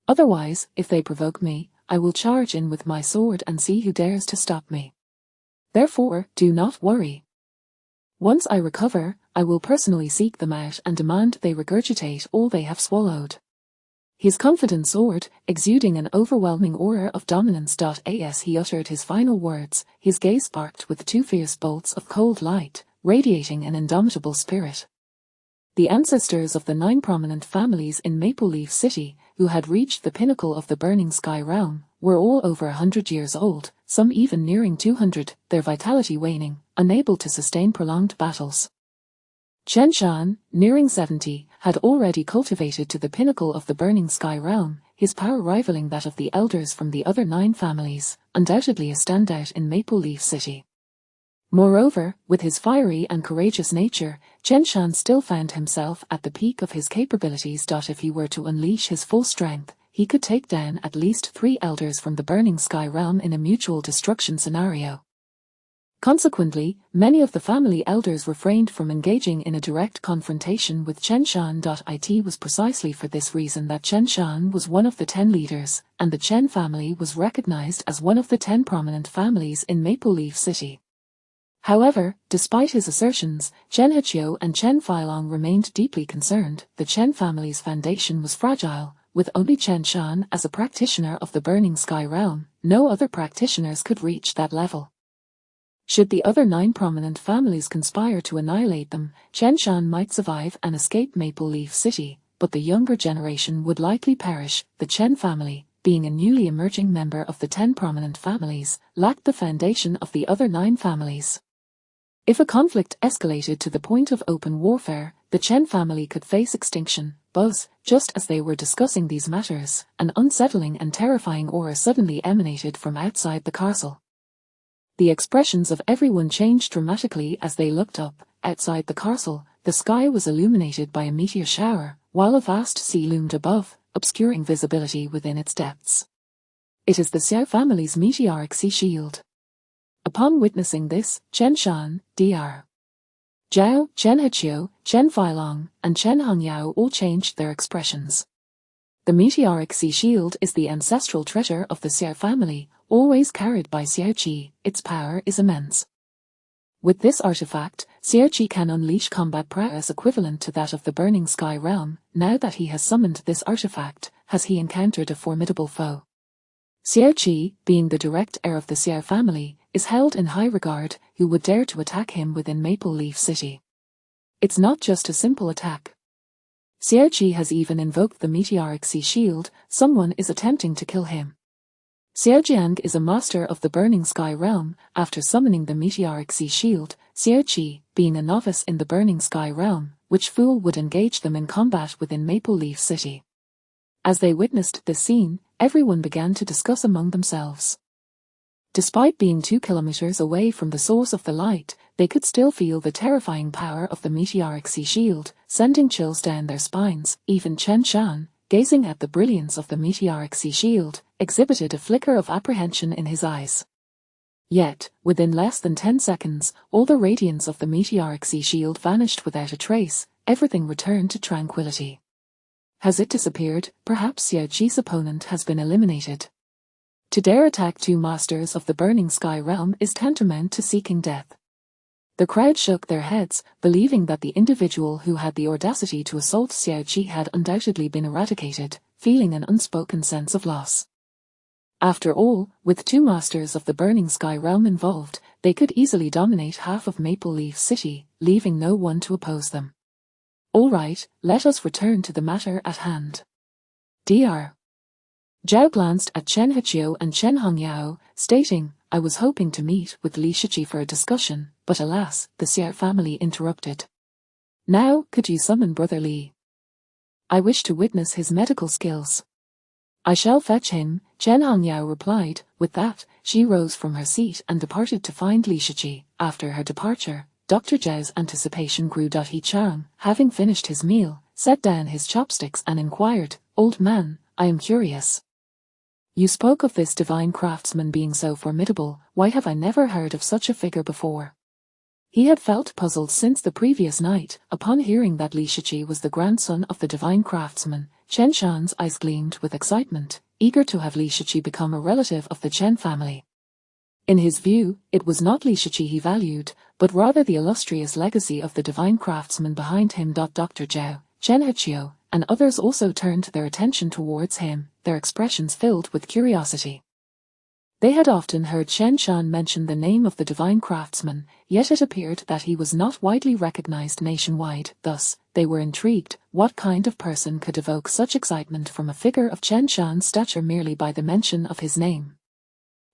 Otherwise, if they provoke me, I will charge in with my sword and see who dares to stop me. Therefore, do not worry. Once I recover, I will personally seek them out and demand they regurgitate all they have swallowed. His confident sword, exuding an overwhelming aura of dominance. As he uttered his final words, his gaze sparked with 2 fierce bolts of cold light, radiating an indomitable spirit. The ancestors of the 9 prominent families in Maple Leaf City, who had reached the pinnacle of the Burning Sky realm, were all over 100 years old, some even nearing 200, their vitality waning, unable to sustain prolonged battles. Chen Shan, nearing 70, had already cultivated to the pinnacle of the Burning Sky realm, his power rivaling that of the elders from the other 9 families, undoubtedly a standout in Maple Leaf City. Moreover, with his fiery and courageous nature, Chen Shan still found himself at the peak of his capabilities. If he were to unleash his full strength, he could take down at least 3 elders from the Burning Sky realm in a mutual destruction scenario. Consequently, many of the family elders refrained from engaging in a direct confrontation with Chen Shan. It was precisely for this reason that Chen Shan was one of the 10 leaders, and the Chen family was recognized as one of the 10 prominent families in Maple Leaf City. However, despite his assertions, Chen Hechio and Chen Filong remained deeply concerned. The Chen family's foundation was fragile, with only Chen Shan as a practitioner of the Burning Sky realm. No other practitioners could reach that level. Should the other 9 prominent families conspire to annihilate them, Chen Shan might survive and escape Maple Leaf City, but the younger generation would likely perish. The Chen family, being a newly emerging member of the 10 prominent families, lacked the foundation of the other 9 families. If a conflict escalated to the point of open warfare, the Chen family could face extinction. Just as they were discussing these matters, an unsettling and terrifying aura suddenly emanated from outside the castle. The expressions of everyone changed dramatically as they looked up. Outside the castle, the sky was illuminated by a meteor shower, while a vast sea loomed above, obscuring visibility within its depths. It is the Xiao family's meteoric sea shield. Upon witnessing this, Chen Shan, Dr. Zhao, Chen Heqiu, Chen Feilong, and Chen Hongyao all changed their expressions. The meteoric sea shield is the ancestral treasure of the Xiao family, always carried by Xiao Qi. Its power is immense. With this artifact, Xiao Qi can unleash combat prowess equivalent to that of the Burning Sky realm. Now that he has summoned this artifact, has he encountered a formidable foe. Xiao Qi, being the direct heir of the Xiao family, is held in high regard. Who would dare to attack him within Maple Leaf City? It's not just a simple attack. Xiao Qi has even invoked the meteoric sea shield. Someone is attempting to kill him. Xiao Jiang is a master of the Burning Sky realm. After summoning the meteoric sea shield, Xiao Qi, being a novice in the Burning Sky realm, which fool would engage them in combat within Maple Leaf City? As they witnessed this scene, everyone began to discuss among themselves. Despite being 2 kilometers away from the source of the light, they could still feel the terrifying power of the meteoric sea shield, sending chills down their spines. Even Chen Shan, gazing at the brilliance of the meteoric sea shield, exhibited a flicker of apprehension in his eyes. Yet, within less than 10 seconds, all the radiance of the meteoric sea shield vanished without a trace. Everything returned to tranquility. Has it disappeared? Perhaps Xiao Qi's opponent has been eliminated. To dare attack 2 masters of the Burning Sky realm is tantamount to seeking death. The crowd shook their heads, believing that the individual who had the audacity to assault Xiao Qi had undoubtedly been eradicated, feeling an unspoken sense of loss. After all, with 2 masters of the Burning Sky realm involved, they could easily dominate half of Maple Leaf City, leaving no one to oppose them. All right, let us return to the matter at hand. Dr. Zhao glanced at Chen Heqiu and Chen Hongyao, stating, I was hoping to meet with Li Shiqi for a discussion, but alas, the Xiao family interrupted. Now, could you summon Brother Li? I wish to witness his medical skills. I shall fetch him, Chen Hongyao replied. With that, she rose from her seat and departed to find Li Shiqi. After her departure, Dr. Zhao's anticipation grew. He Chang, having finished his meal, set down his chopsticks and inquired, Old man, I am curious. You spoke of this divine craftsman being so formidable. Why have I never heard of such a figure before? He had felt puzzled since the previous night. Upon hearing that Li Shiqi was the grandson of the divine craftsman, Chen Shan's eyes gleamed with excitement, eager to have Li Shiqi become a relative of the Chen family. In his view, it was not Li Shiqi he valued, but rather the illustrious legacy of the divine craftsman behind him. Dr. Zhao, Chen Heqiu, and others also turned their attention towards him, their expressions filled with curiosity. They had often heard Chen Shan mention the name of the divine craftsman, yet it appeared that he was not widely recognized nationwide. Thus, they were intrigued. What kind of person could evoke such excitement from a figure of Chen Shan's stature merely by the mention of his name?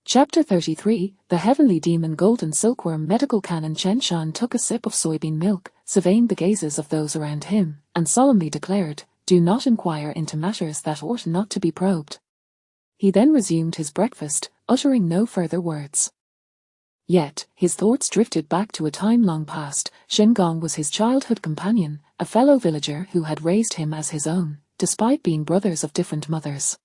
Chapter 33, The Heavenly Demon Golden Silkworm. Medical Canon Chen Shan took a sip of soybean milk, surveying the gazes of those around him, and solemnly declared, Do not inquire into matters that ought not to be probed. He then resumed his breakfast, uttering no further words. Yet, his thoughts drifted back to a time long past. Xingong was his childhood companion, a fellow villager who had raised him as his own, despite being brothers of different mothers.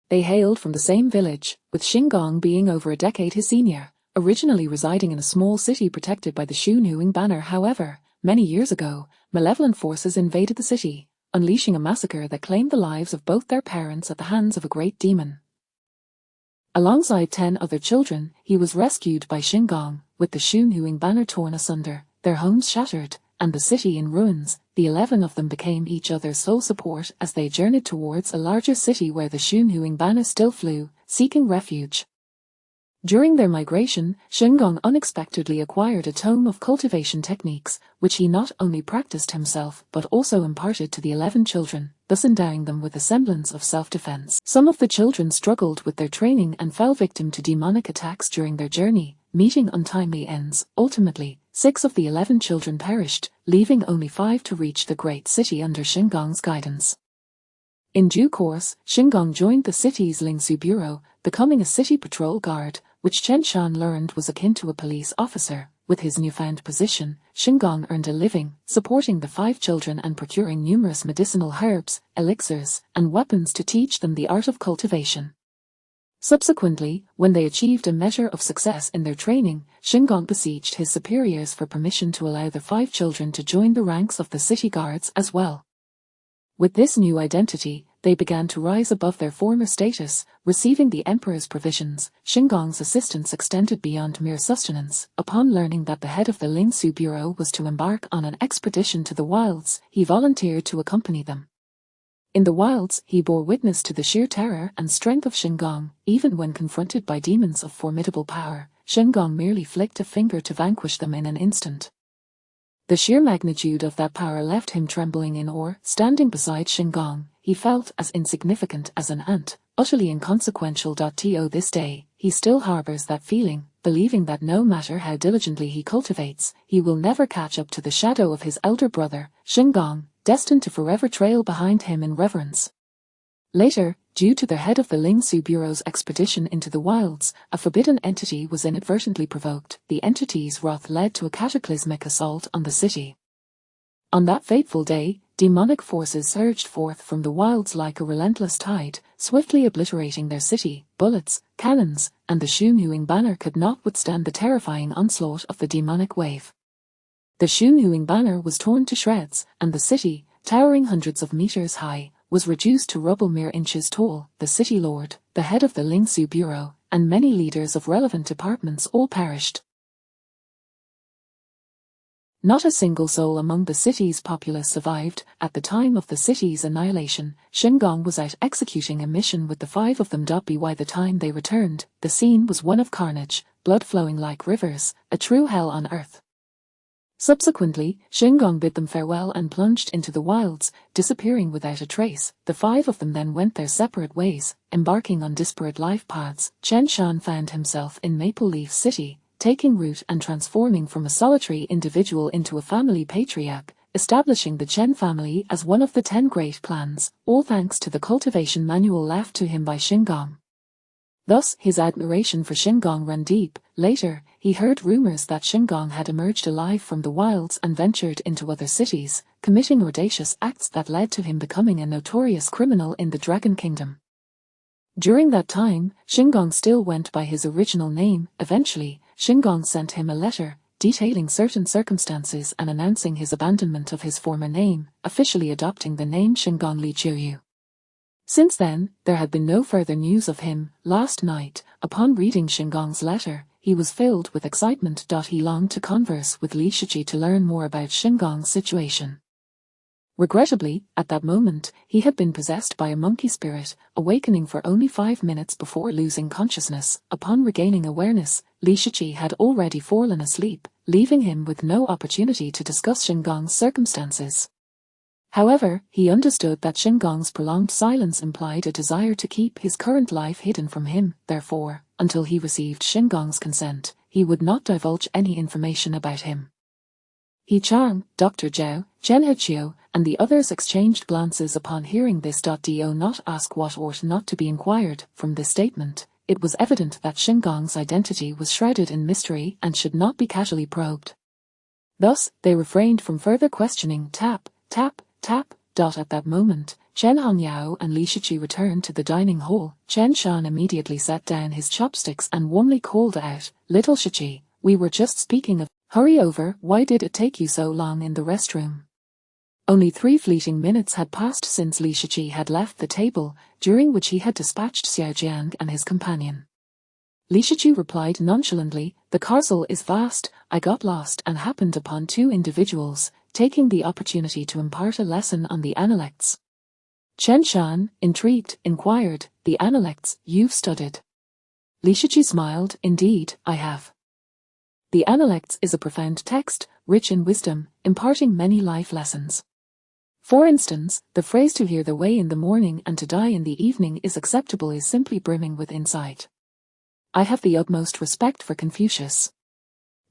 They hailed from the same village, with Xingong being over a decade his senior, originally residing in a small city protected by the Xunhuang banner. However, many years ago, malevolent forces invaded the city, unleashing a massacre that claimed the lives of both their parents at the hands of a great demon. Alongside 10 other children, he was rescued by Xingong, with the Xunhuang banner torn asunder, their homes shattered, and the city in ruins. The 11 of them became each other's sole support as they journeyed towards a larger city where the Xunhuang banner still flew, seeking refuge. During their migration, Xingong unexpectedly acquired a tome of cultivation techniques, which he not only practiced himself but also imparted to the 11 children, thus endowing them with a semblance of self-defense. Some of the children struggled with their training and fell victim to demonic attacks during their journey, meeting untimely ends. Ultimately, 6 of the 11 children perished, leaving only 5 to reach the great city under Xingong's guidance. In due course, Xingong joined the city's Lingsu Bureau, becoming a city patrol guard, which Chen Shan learned was akin to a police officer. With his newfound position, Xingong earned a living, supporting the 5 children and procuring numerous medicinal herbs, elixirs, and weapons to teach them the art of cultivation. Subsequently, when they achieved a measure of success in their training, Xingong beseeched his superiors for permission to allow the 5 children to join the ranks of the city guards as well. With this new identity, they began to rise above their former status, receiving the emperor's provisions. Xingong's assistance extended beyond mere sustenance. Upon learning that the head of the Lingsu Bureau was to embark on an expedition to the wilds, he volunteered to accompany them. In the wilds, he bore witness to the sheer terror and strength of Xingong. Even when confronted by demons of formidable power, Xingong merely flicked a finger to vanquish them in an instant. The sheer magnitude of that power left him trembling in awe. Standing beside Xingong, he felt as insignificant as an ant, utterly inconsequential. To this day, he still harbors that feeling, believing that no matter how diligently he cultivates, he will never catch up to the shadow of his elder brother, Xingong, destined to forever trail behind him in reverence. Later, due to the head of the Lingsu Bureau's expedition into the wilds, a forbidden entity was inadvertently provoked. The entity's wrath led to a cataclysmic assault on the city. On that fateful day, demonic forces surged forth from the wilds like a relentless tide, swiftly obliterating their city. Bullets, cannons, and the Xunhuang banner could not withstand the terrifying onslaught of the demonic wave. The Xunhuang banner was torn to shreds, and the city, towering hundreds of meters high, was reduced to rubble mere inches tall. The city lord, the head of the Lingsu Bureau, and many leaders of relevant departments all perished. Not a single soul among the city's populace survived. At the time of the city's annihilation, Xingong was out executing a mission with the 5 of them. By the time they returned, the scene was one of carnage, blood flowing like rivers, a true hell on earth. Subsequently, Xingong bid them farewell and plunged into the wilds, disappearing without a trace. The 5 of them then went their separate ways, embarking on disparate life paths. Chen Shan found himself in Maple Leaf City, taking root and transforming from a solitary individual into a family patriarch, establishing the Chen family as one of the 10 great clans, all thanks to the cultivation manual left to him by Xingong. Thus, his admiration for Xingong ran deep. Later, he heard rumors that Xingong had emerged alive from the wilds and ventured into other cities, committing audacious acts that led to him becoming a notorious criminal in the Dragon Kingdom. During that time, Xingong still went by his original name. Eventually, Xingong sent him a letter, detailing certain circumstances and announcing his abandonment of his former name, officially adopting the name Xingong Li Qiuyu. Since then, there had been no further news of him. Last night, upon reading Xingong's letter, he was filled with excitement. He longed to converse with Li Shiqi to learn more about Xingong's situation. Regrettably, at that moment, he had been possessed by a monkey spirit, awakening for only 5 minutes before losing consciousness. Upon regaining awareness, Li Shiqi had already fallen asleep, leaving him with no opportunity to discuss Xingong's circumstances. However, he understood that Xingong's prolonged silence implied a desire to keep his current life hidden from him. Therefore, until he received Xingong's consent, he would not divulge any information about him. He Chang, Dr. Zhao, Chen Heqiu, and the others exchanged glances upon hearing this. Do not ask what ought not to be inquired. From this statement, it was evident that Xingong's identity was shrouded in mystery and should not be casually probed. Thus, they refrained from further questioning. Tap, tap, tap. At that moment, Chen Hongyao and Li Shiqi returned to the dining hall. Chen Shan immediately set down his chopsticks and warmly called out, "Little Shiqi, we were just speaking of..." "Hurry over, why did it take you so long in the restroom?" Only 3 fleeting minutes had passed since Li Shiqi had left the table, during which he had dispatched Xiao Jiang and his companion. Li Shiqi replied nonchalantly, "The castle is vast, I got lost and happened upon 2 individuals, taking the opportunity to impart a lesson on the analects." Chen Shan, intrigued, inquired, "The analects you've studied?" Li Shiqi smiled, "Indeed, I have. The analects is a profound text, rich in wisdom, imparting many life lessons. For instance, the phrase to hear the way in the morning and to die in the evening is acceptable is simply brimming with insight. I have the utmost respect for Confucius.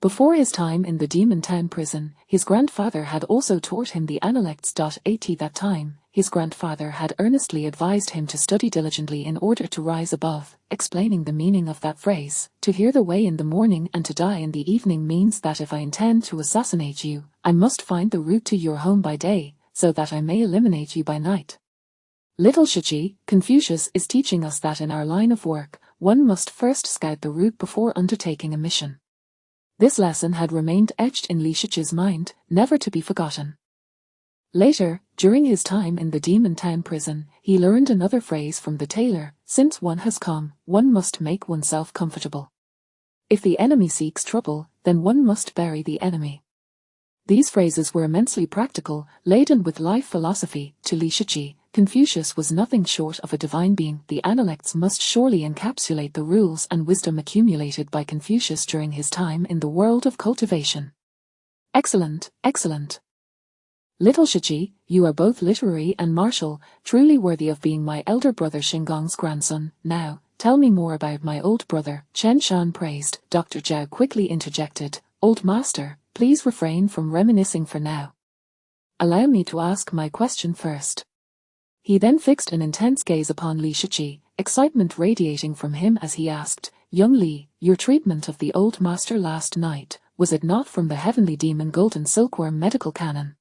Before his time in the Demon Town prison, his grandfather had also taught him the analects. At that time, his grandfather had earnestly advised him to study diligently in order to rise above, explaining the meaning of that phrase. To hear the way in the morning and to die in the evening means that if I intend to assassinate you, I must find the route to your home by day, so that I may eliminate you by night. Little Shichi, Confucius is teaching us that in our line of work, one must first scout the route before undertaking a mission. This lesson had remained etched in Li Shichi's mind, never to be forgotten. Later, during his time in the Demon Town prison, he learned another phrase from the tailor: since one has come, one must make oneself comfortable. If the enemy seeks trouble, then one must bury the enemy. These phrases were immensely practical, laden with life philosophy. To Li Shichi, Confucius was nothing short of a divine being. The analects must surely encapsulate the rules and wisdom accumulated by Confucius during his time in the world of cultivation. Excellent, excellent. Little Shichi, you are both literary and martial, truly worthy of being my elder brother Xingong's grandson. Now, tell me more about my old brother, Chen Shan praised. Dr. Zhao quickly interjected, Old master, please refrain from reminiscing for now. Allow me to ask my question first. He then fixed an intense gaze upon Li Shichi, excitement radiating from him as he asked, Young Li, your treatment of the old master last night, was it not from the heavenly demon golden silkworm medical canon?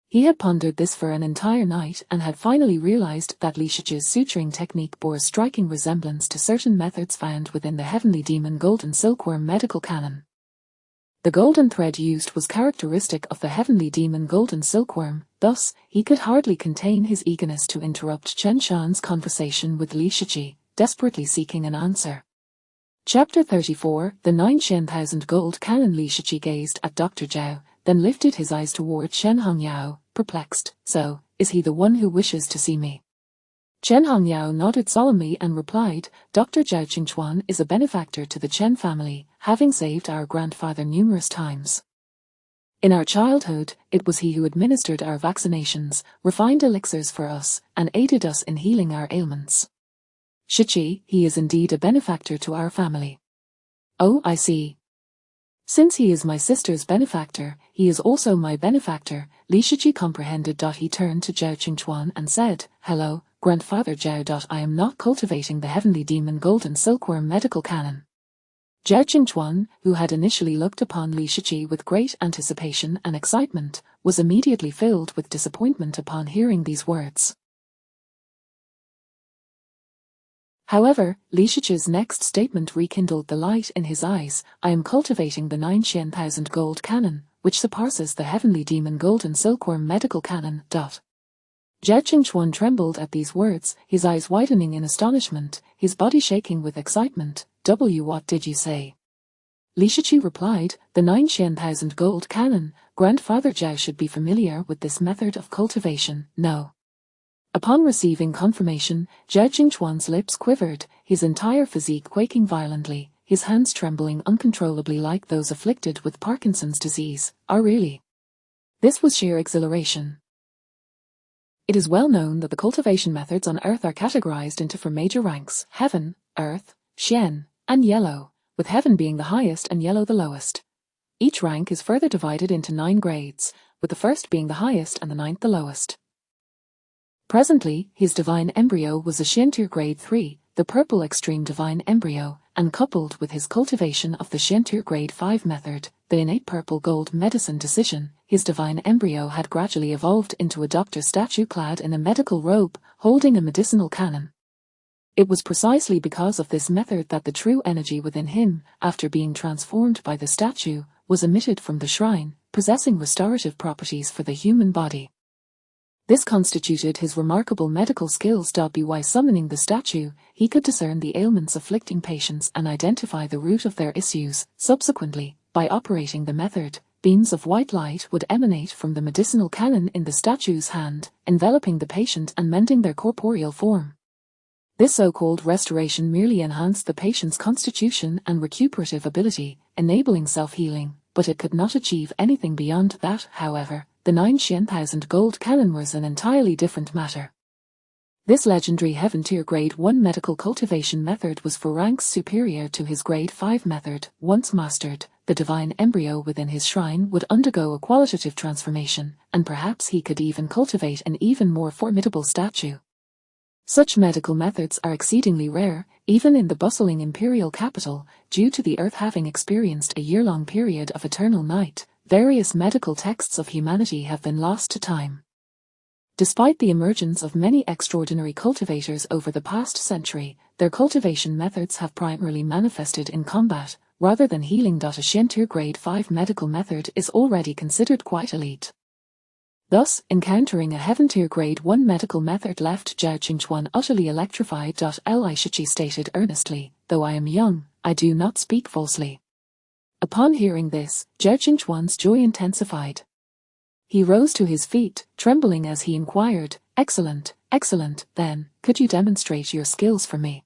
He had pondered this for an entire night and had finally realized that Li Shichi's suturing technique bore a striking resemblance to certain methods found within the heavenly demon golden silkworm medical canon. The golden thread used was characteristic of the heavenly demon golden silkworm, thus, he could hardly contain his eagerness to interrupt Chen Shan's conversation with Li Shichi, desperately seeking an answer. Chapter 34, The 9,000 Gold Canon. Li Shichi gazed at Dr. Zhao, then lifted his eyes toward Chen Hongyao, perplexed. So, is he the one who wishes to see me? Chen Hongyao nodded solemnly and replied, Dr. Zhao Qingchuan is a benefactor to the Chen family, having saved our grandfather numerous times. In our childhood, it was he who administered our vaccinations, refined elixirs for us, and aided us in healing our ailments. Shichi, he is indeed a benefactor to our family. Oh, I see. Since he is my sister's benefactor, he is also my benefactor. Li Shichi comprehended. He turned to Zhao Qingchuan and said, Hello, Grandfather Zhao. I am not cultivating the heavenly demon golden silkworm medical canon. Zhao Qingchuan, who had initially looked upon Li Shichi with great anticipation and excitement, was immediately filled with disappointment upon hearing these words. However, Li Shichi's next statement rekindled the light in his eyes. I am cultivating the 9,000 gold canon, which surpasses the heavenly demon golden silkworm medical canon. Zhao Qingchuan trembled at these words, his eyes widening in astonishment, his body shaking with excitement. What did you say? Li Shichi replied, the 9,000 gold canon. Grandfather Zhao should be familiar with this method of cultivation. No. Upon receiving confirmation, Zhao Qingchuan's lips quivered, his entire physique quaking violently, his hands trembling uncontrollably like those afflicted with Parkinson's disease. Oh really? This was sheer exhilaration. It is well known that the cultivation methods on Earth are categorized into 4 major ranks: heaven, earth, Xian, and yellow, with heaven being the highest and yellow the lowest. Each rank is further divided into 9 grades, with the first being the highest and the 9th the lowest. Presently, his divine embryo was a Xiantier grade 3, the purple extreme divine embryo, and coupled with his cultivation of the Xiantier grade 5 method, the innate purple gold medicine decision, his divine embryo had gradually evolved into a doctor statue clad in a medical robe, holding a medicinal canon. It was precisely because of this method that the true energy within him, after being transformed by the statue, was emitted from the shrine, possessing restorative properties for the human body. This constituted his remarkable medical skills. By summoning the statue, he could discern the ailments afflicting patients and identify the root of their issues. Subsequently, by operating the method, beams of white light would emanate from the medicinal canon in the statue's hand, enveloping the patient and mending their corporeal form. This so-called restoration merely enhanced the patient's constitution and recuperative ability, enabling self-healing, but it could not achieve anything beyond that. However, the 9,000 gold canon was an entirely different matter. This legendary heaven tier grade 1 medical cultivation method was for ranks superior to his grade 5 method. Once mastered, the the divine embryo within his shrine would undergo a qualitative transformation, and perhaps he could even cultivate an even more formidable statue. Such medical methods are exceedingly rare, even in the bustling imperial capital, due to the earth having experienced a year-long period of eternal night. Various medical texts of humanity have been lost to time. Despite the emergence of many extraordinary cultivators over the past century, their cultivation methods have primarily manifested in combat, rather than healing. A Shen-tier grade 5 medical method is already considered quite elite. Thus, encountering a heaven-tier grade 1 medical method left Zhao Qingchuan utterly electrified. Li Shiqi stated earnestly, "Though I am young, I do not speak falsely." Upon hearing this, Zhao Qingchuan's joy intensified. He rose to his feet, trembling as he inquired, "Excellent, excellent, then, could you demonstrate your skills for me?"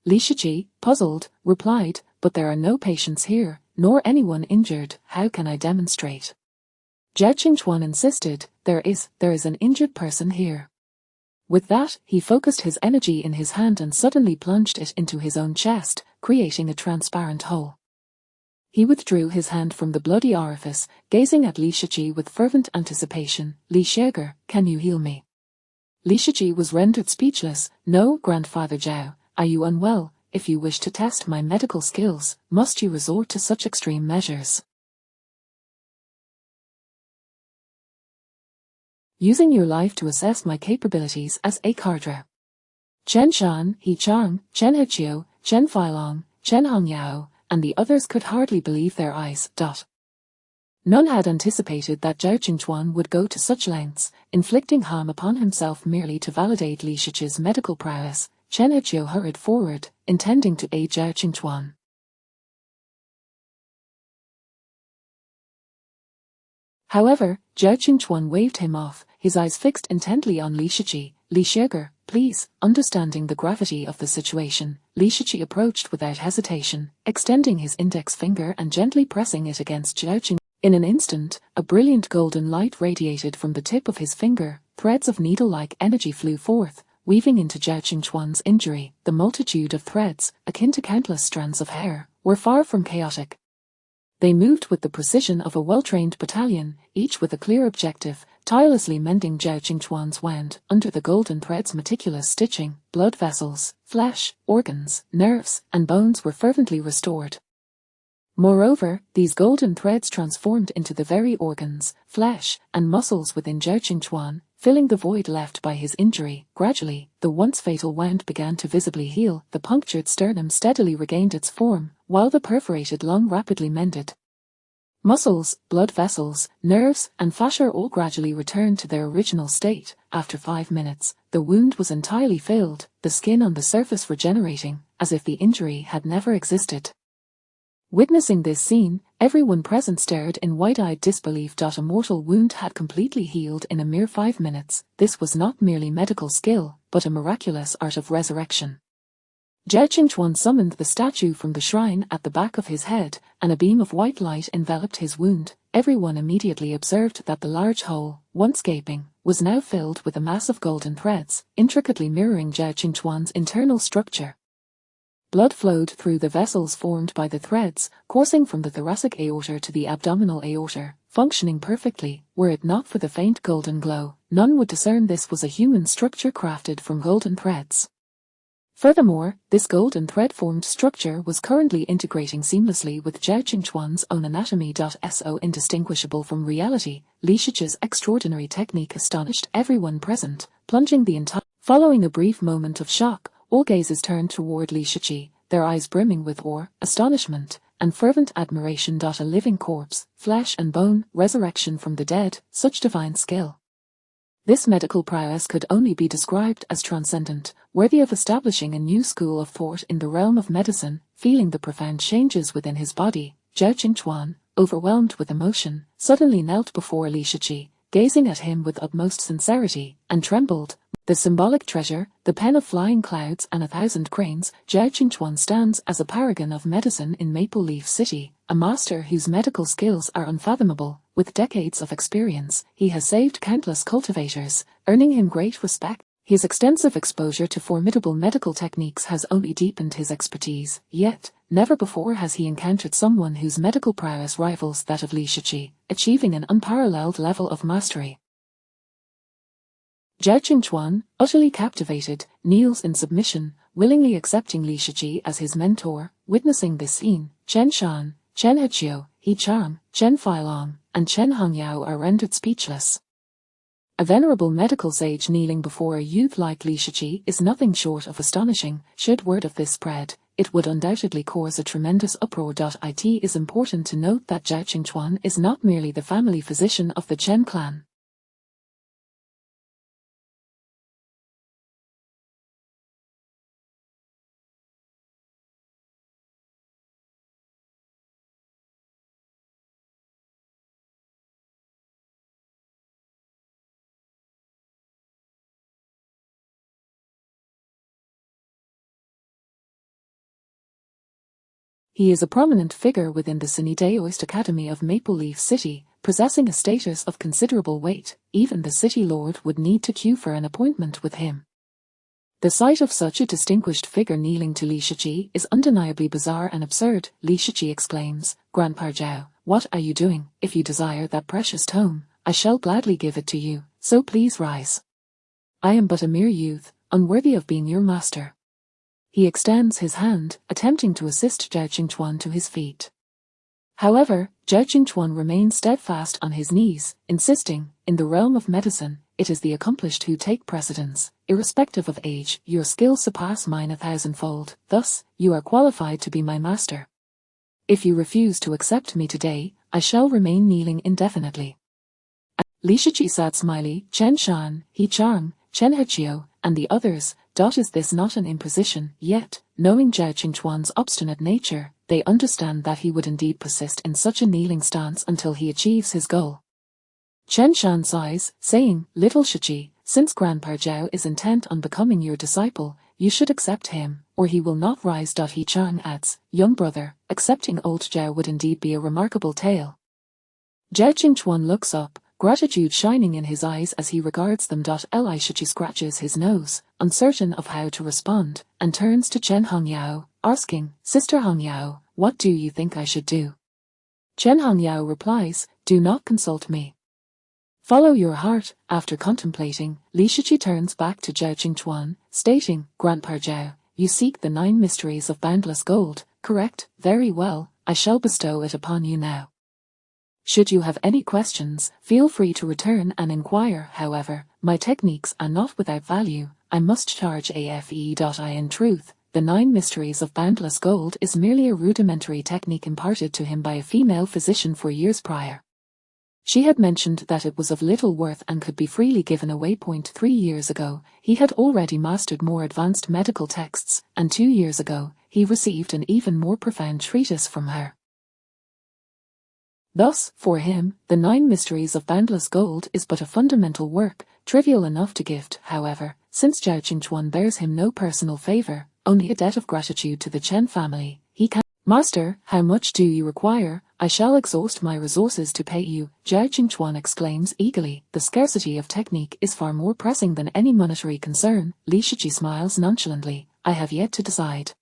Li Shiqi, puzzled, replied, "But there are no patients here, nor anyone injured, how can I demonstrate?" Zhao Qingchuan insisted, there is an injured person here." With that, he focused his energy in his hand and suddenly plunged it into his own chest, creating a transparent hole. He withdrew his hand from the bloody orifice, gazing at Li Shiqi with fervent anticipation. "Li Shiger, can you heal me?" Li Shiqi was rendered speechless. "No, Grandfather Zhao, are you unwell? If you wish to test my medical skills, must you resort to such extreme measures? Using your life to assess my capabilities as a cadre." Chen Shan, He Chang, Chen Heqiu, Chen Feilong, Chen Hongyao, and the others could hardly believe their eyes. None had anticipated that Zhao Qingchuan would go to such lengths, inflicting harm upon himself merely to validate Li Shiqi's medical prowess. Chen Heqiu hurried forward, intending to aid Zhao Qingchuan. However, Zhao Qingchuan waved him off, his eyes fixed intently on Li Shiqi. "Li Shiger, please." Understanding the gravity of the situation, Li Shiqi approached without hesitation, extending his index finger and gently pressing it against Zhao Qingchuan. In an instant, a brilliant golden light radiated from the tip of his finger, threads of needle-like energy flew forth, weaving into Zhao Qingchuan's injury. The multitude of threads, akin to countless strands of hair, were far from chaotic. They moved with the precision of a well-trained battalion, each with a clear objective, tirelessly mending Zhao Qingchuan's wound. Under the golden thread's meticulous stitching, blood vessels, flesh, organs, nerves, and bones were fervently restored. Moreover, these golden threads transformed into the very organs, flesh, and muscles within Zhao Qingchuan, filling the void left by his injury. Gradually, the once fatal wound began to visibly heal. The punctured sternum steadily regained its form, while the perforated lung rapidly mended. Muscles, blood vessels, nerves, and fascia all gradually returned to their original state. After 5 minutes, the wound was entirely filled, the skin on the surface regenerating, as if the injury had never existed. Witnessing this scene, everyone present stared in wide-eyed disbelief. A mortal wound had completely healed in a mere 5 minutes. This was not merely medical skill, but a miraculous art of resurrection. Zhao Qingchuan summoned the statue from the shrine at the back of his head, and a beam of white light enveloped his wound. Everyone immediately observed that the large hole, once gaping, was now filled with a mass of golden threads, intricately mirroring Zhao Qingchuan's internal structure. Blood flowed through the vessels formed by the threads, coursing from the thoracic aorta to the abdominal aorta, functioning perfectly. Were it not for the faint golden glow, none would discern this was a human structure crafted from golden threads. Furthermore, this golden thread-formed structure was currently integrating seamlessly with Zhao Qingchuan's own anatomy. So indistinguishable from reality, Li Shiqi's extraordinary technique astonished everyone present, plunging the entire. Following a brief moment of shock, all gazes turned toward Li Shiqi, their eyes brimming with awe, astonishment, and fervent admiration. A living corpse, flesh and bone, resurrection from the dead, such divine skill. This medical prowess could only be described as transcendent, worthy of establishing a new school of thought in the realm of medicine. Feeling the profound changes within his body, Zhao Qingchuan, overwhelmed with emotion, suddenly knelt before Li Shiqi, gazing at him with utmost sincerity, and trembled. The symbolic treasure, the pen of flying clouds and 1,000 cranes, Zhao Qingchuan stands as a paragon of medicine in Maple Leaf City, a master whose medical skills are unfathomable. With decades of experience, he has saved countless cultivators, earning him great respect. His extensive exposure to formidable medical techniques has only deepened his expertise, yet, never before has he encountered someone whose medical prowess rivals that of Li Shiqi, achieving an unparalleled level of mastery. Zhao Qingchuan, utterly captivated, kneels in submission, willingly accepting Li Shiqi as his mentor. Witnessing this scene, Chen Shan, Chen Heqiu, He Chang, Chen Feilong, and Chen Hongyao are rendered speechless. A venerable medical sage kneeling before a youth like Li Shiqi is nothing short of astonishing. Should word of this spread, it would undoubtedly cause a tremendous uproar. It is important to note that Zhao Qingchuan is not merely the family physician of the Chen clan. He is a prominent figure within the Sinidaoist Academy of Maple Leaf City, possessing a status of considerable weight. Even the city lord would need to queue for an appointment with him. The sight of such a distinguished figure kneeling to Li Shiqi is undeniably bizarre and absurd. Li Shiqi exclaims, "Grandpa Zhao, what are you doing? If you desire that precious tome, I shall gladly give it to you, so please rise. I am but a mere youth, unworthy of being your master." He extends his hand, attempting to assist Zhao Qingchuan to his feet. However, Zhao Qingchuan remains steadfast on his knees, insisting, "In the realm of medicine, it is the accomplished who take precedence. Irrespective of age, your skills surpass mine 1,000-fold, thus, you are qualified to be my master. If you refuse to accept me today, I shall remain kneeling indefinitely." Li Shiqi sat smiling, Chen Shan, He Chang, Chen Heqiu, and the others. Is this not an imposition? Yet, knowing Zhao Qingchuan's obstinate nature, they understand that he would indeed persist in such a kneeling stance until he achieves his goal. Chen Shan sighs, saying, "Little Shiqi, since Grandpa Zhao is intent on becoming your disciple, you should accept him, or he will not rise." He Chang adds, "Young brother, accepting old Zhao would indeed be a remarkable tale." Zhao Qingchuan looks up, gratitude shining in his eyes as he regards them. Li Shiqi scratches his nose, uncertain of how to respond, and turns to Chen Hongyao, asking, "Sister Hongyao, what do you think I should do?" Chen Hongyao replies, "Do not consult me. Follow your heart." After contemplating, Li Shiqi turns back to Zhao Qingchuan, stating, "Grandpa Zhao, you seek the 9 mysteries of boundless gold, correct? Very well, I shall bestow it upon you now. Should you have any questions, feel free to return and inquire. However, my techniques are not without value. I must charge AFE. In truth, the 9 mysteries of boundless gold is merely a rudimentary technique imparted to him by a female physician 4 years prior. She had mentioned that it was of little worth and could be freely given away. 3 years ago, he had already mastered more advanced medical texts, and 2 years ago, he received an even more profound treatise from her. Thus, for him, the 9 mysteries of boundless gold is but a fundamental work, trivial enough to gift. However, since Zhao Qingchuan bears him no personal favor, only a debt of gratitude to the Chen family, he can— "Master, how much do you require? I shall exhaust my resources to pay you," Zhao Qingchuan exclaims eagerly. The scarcity of technique is far more pressing than any monetary concern. Li Shiqi smiles nonchalantly, "I have yet to decide.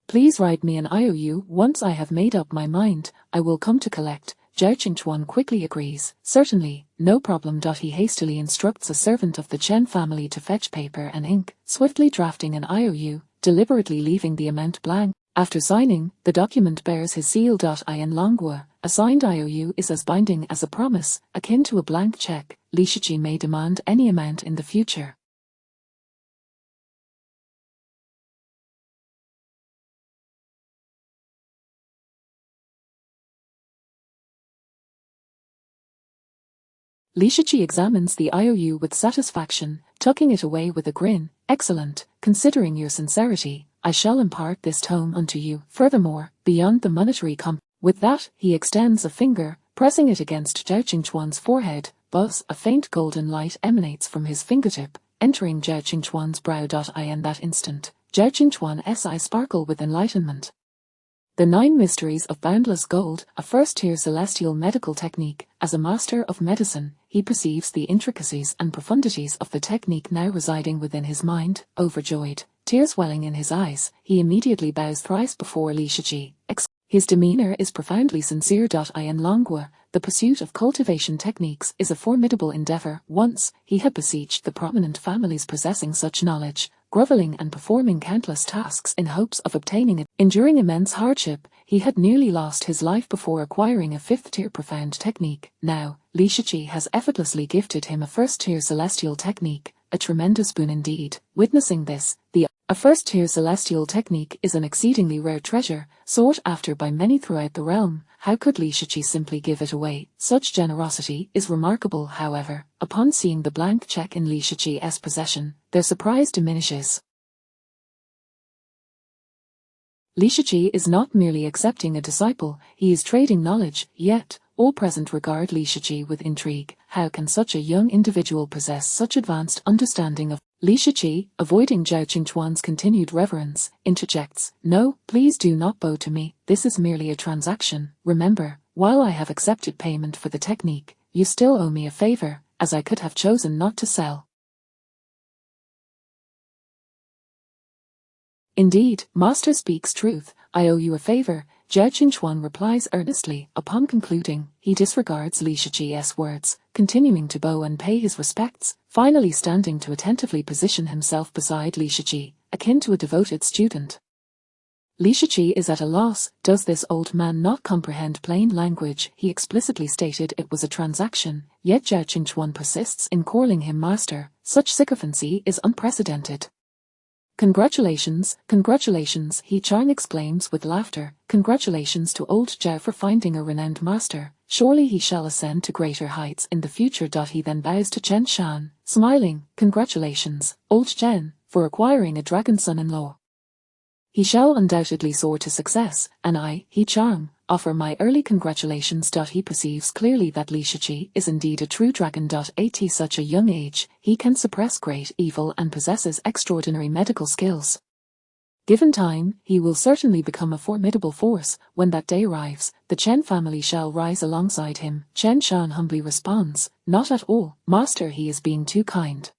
Please write me an IOU. Once I have made up my mind, I will come to collect." Zhao Qingchuan quickly agrees, "Certainly, no problem." He hastily instructs a servant of the Chen family to fetch paper and ink, swiftly drafting an IOU, deliberately leaving the amount blank. After signing, the document bears his seal. In Langua, a signed IOU is as binding as a promise, akin to a blank check. Li Shiqi may demand any amount in the future. Li Shiqi examines the IOU with satisfaction, tucking it away with a grin. "Excellent, considering your sincerity, I shall impart this tome unto you. Furthermore, beyond the monetary With that, he extends a finger, pressing it against Zhao Qingchuan's forehead. Buzz, a faint golden light emanates from his fingertip, entering Zhao Qingchuan's brow. In that instant, Zhao Qingchuan's eyes sparkle with enlightenment. The 9 mysteries of boundless gold, a first-tier celestial medical technique. As a master of medicine, he perceives the intricacies and profundities of the technique now residing within his mind. Overjoyed, tears welling in his eyes, he immediately bows thrice before Li Shiji. His demeanor is profoundly sincere. In Longwa, the pursuit of cultivation techniques is a formidable endeavor. Once, he had beseeched the prominent families possessing such knowledge, groveling and performing countless tasks in hopes of obtaining it. Enduring immense hardship, he had nearly lost his life before acquiring a fifth-tier profound technique. Now, Li Shiji has effortlessly gifted him a first-tier celestial technique, a tremendous boon indeed. Witnessing this, a first-tier celestial technique is an exceedingly rare treasure, sought after by many throughout the realm. How could Li Shiji simply give it away? Such generosity is remarkable. However, upon seeing the blank check in Li Shiji's possession, their surprise diminishes. Li Shiji is not merely accepting a disciple, he is trading knowledge, yet all present regard Li Shiji with intrigue. How can such a young individual possess such advanced understanding of Li Shiji, avoiding Zhao Qingchuan's continued reverence, interjects, "No, please do not bow to me, this is merely a transaction. Remember, while I have accepted payment for the technique, you still owe me a favor, as I could have chosen not to sell." "Indeed, master speaks truth, I owe you a favor," Zhao Qingchuan replies earnestly. Upon concluding, he disregards Li Shiji's words, continuing to bow and pay his respects, finally standing to attentively position himself beside Li Shiji, akin to a devoted student. Li Shiji is at a loss. Does this old man not comprehend plain language? He explicitly stated it was a transaction, yet Zhao Qingchuan persists in calling him master. Such sycophancy is unprecedented. "Congratulations, congratulations," He Chang exclaims with laughter. "Congratulations to old Zhao for finding a renowned master. Surely he shall ascend to greater heights in the future." He then bows to Chen Shan, smiling. "Congratulations, old Chen, for acquiring a dragon son-in-law. He shall undoubtedly soar to success, and I, He Chang, offer my early congratulations." He perceives clearly that Li Shiji is indeed a true dragon. At such a young age, he can suppress great evil and possesses extraordinary medical skills. Given time, he will certainly become a formidable force. When that day arrives, the Chen family shall rise alongside him. Chen Shan humbly responds, "Not at all, master, he is being too kind."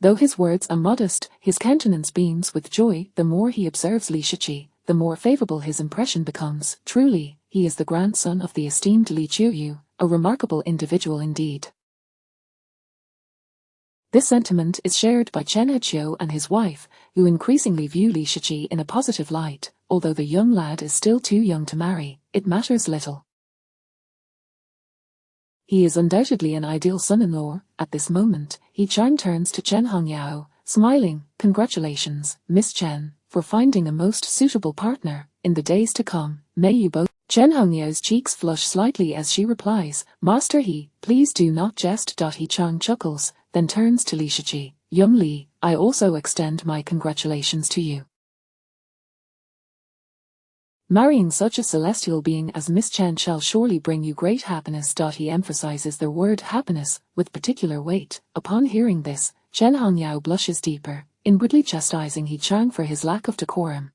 Though his words are modest, his countenance beams with joy. The more he observes Li Shiji, the more favorable his impression becomes. Truly, he is the grandson of the esteemed Li Qiuyu, a remarkable individual indeed. This sentiment is shared by Chen Heqiu and his wife, who increasingly view Li Shiji in a positive light. Although the young lad is still too young to marry, it matters little. He is undoubtedly an ideal son-in-law. At this moment, He Chang turns to Chen Hongyao, smiling. "Congratulations, Miss Chen, for finding a most suitable partner. In the days to come, may you both..." Chen Hongyao's cheeks flush slightly as she replies, "Master He, please do not jest." He Chang chuckles, then turns to Li Shiji. "Young Li, I also extend my congratulations to you. Marrying such a celestial being as Miss Chen shall surely bring you great happiness." He emphasizes the word happiness with particular weight. Upon hearing this, Chen Hongyao blushes deeper, inwardly chastising He Chang for his lack of decorum.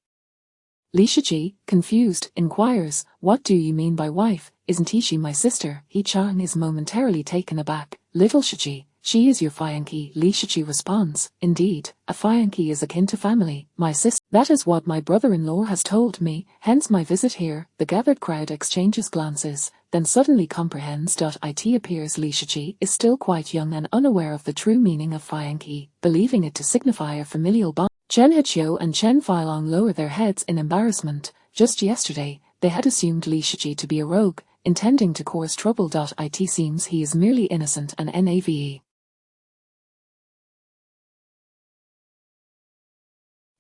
Li Shiji, confused, inquires, "What do you mean by wife? Isn't she my sister?" He Chang is momentarily taken aback. "Little Shiji, she is your fiancée." Li Shiji responds, "Indeed, a fiancée is akin to family, my sister. That is what my brother-in-law has told me, hence my visit here." The gathered crowd exchanges glances, then suddenly comprehends. It appears Li Shiji is still quite young and unaware of the true meaning of fiancée, believing it to signify a familial bond. Chen Heqiu and Chen Filong lower their heads in embarrassment. Just yesterday, they had assumed Li Shiji to be a rogue, intending to cause trouble. It seems he is merely innocent and nave.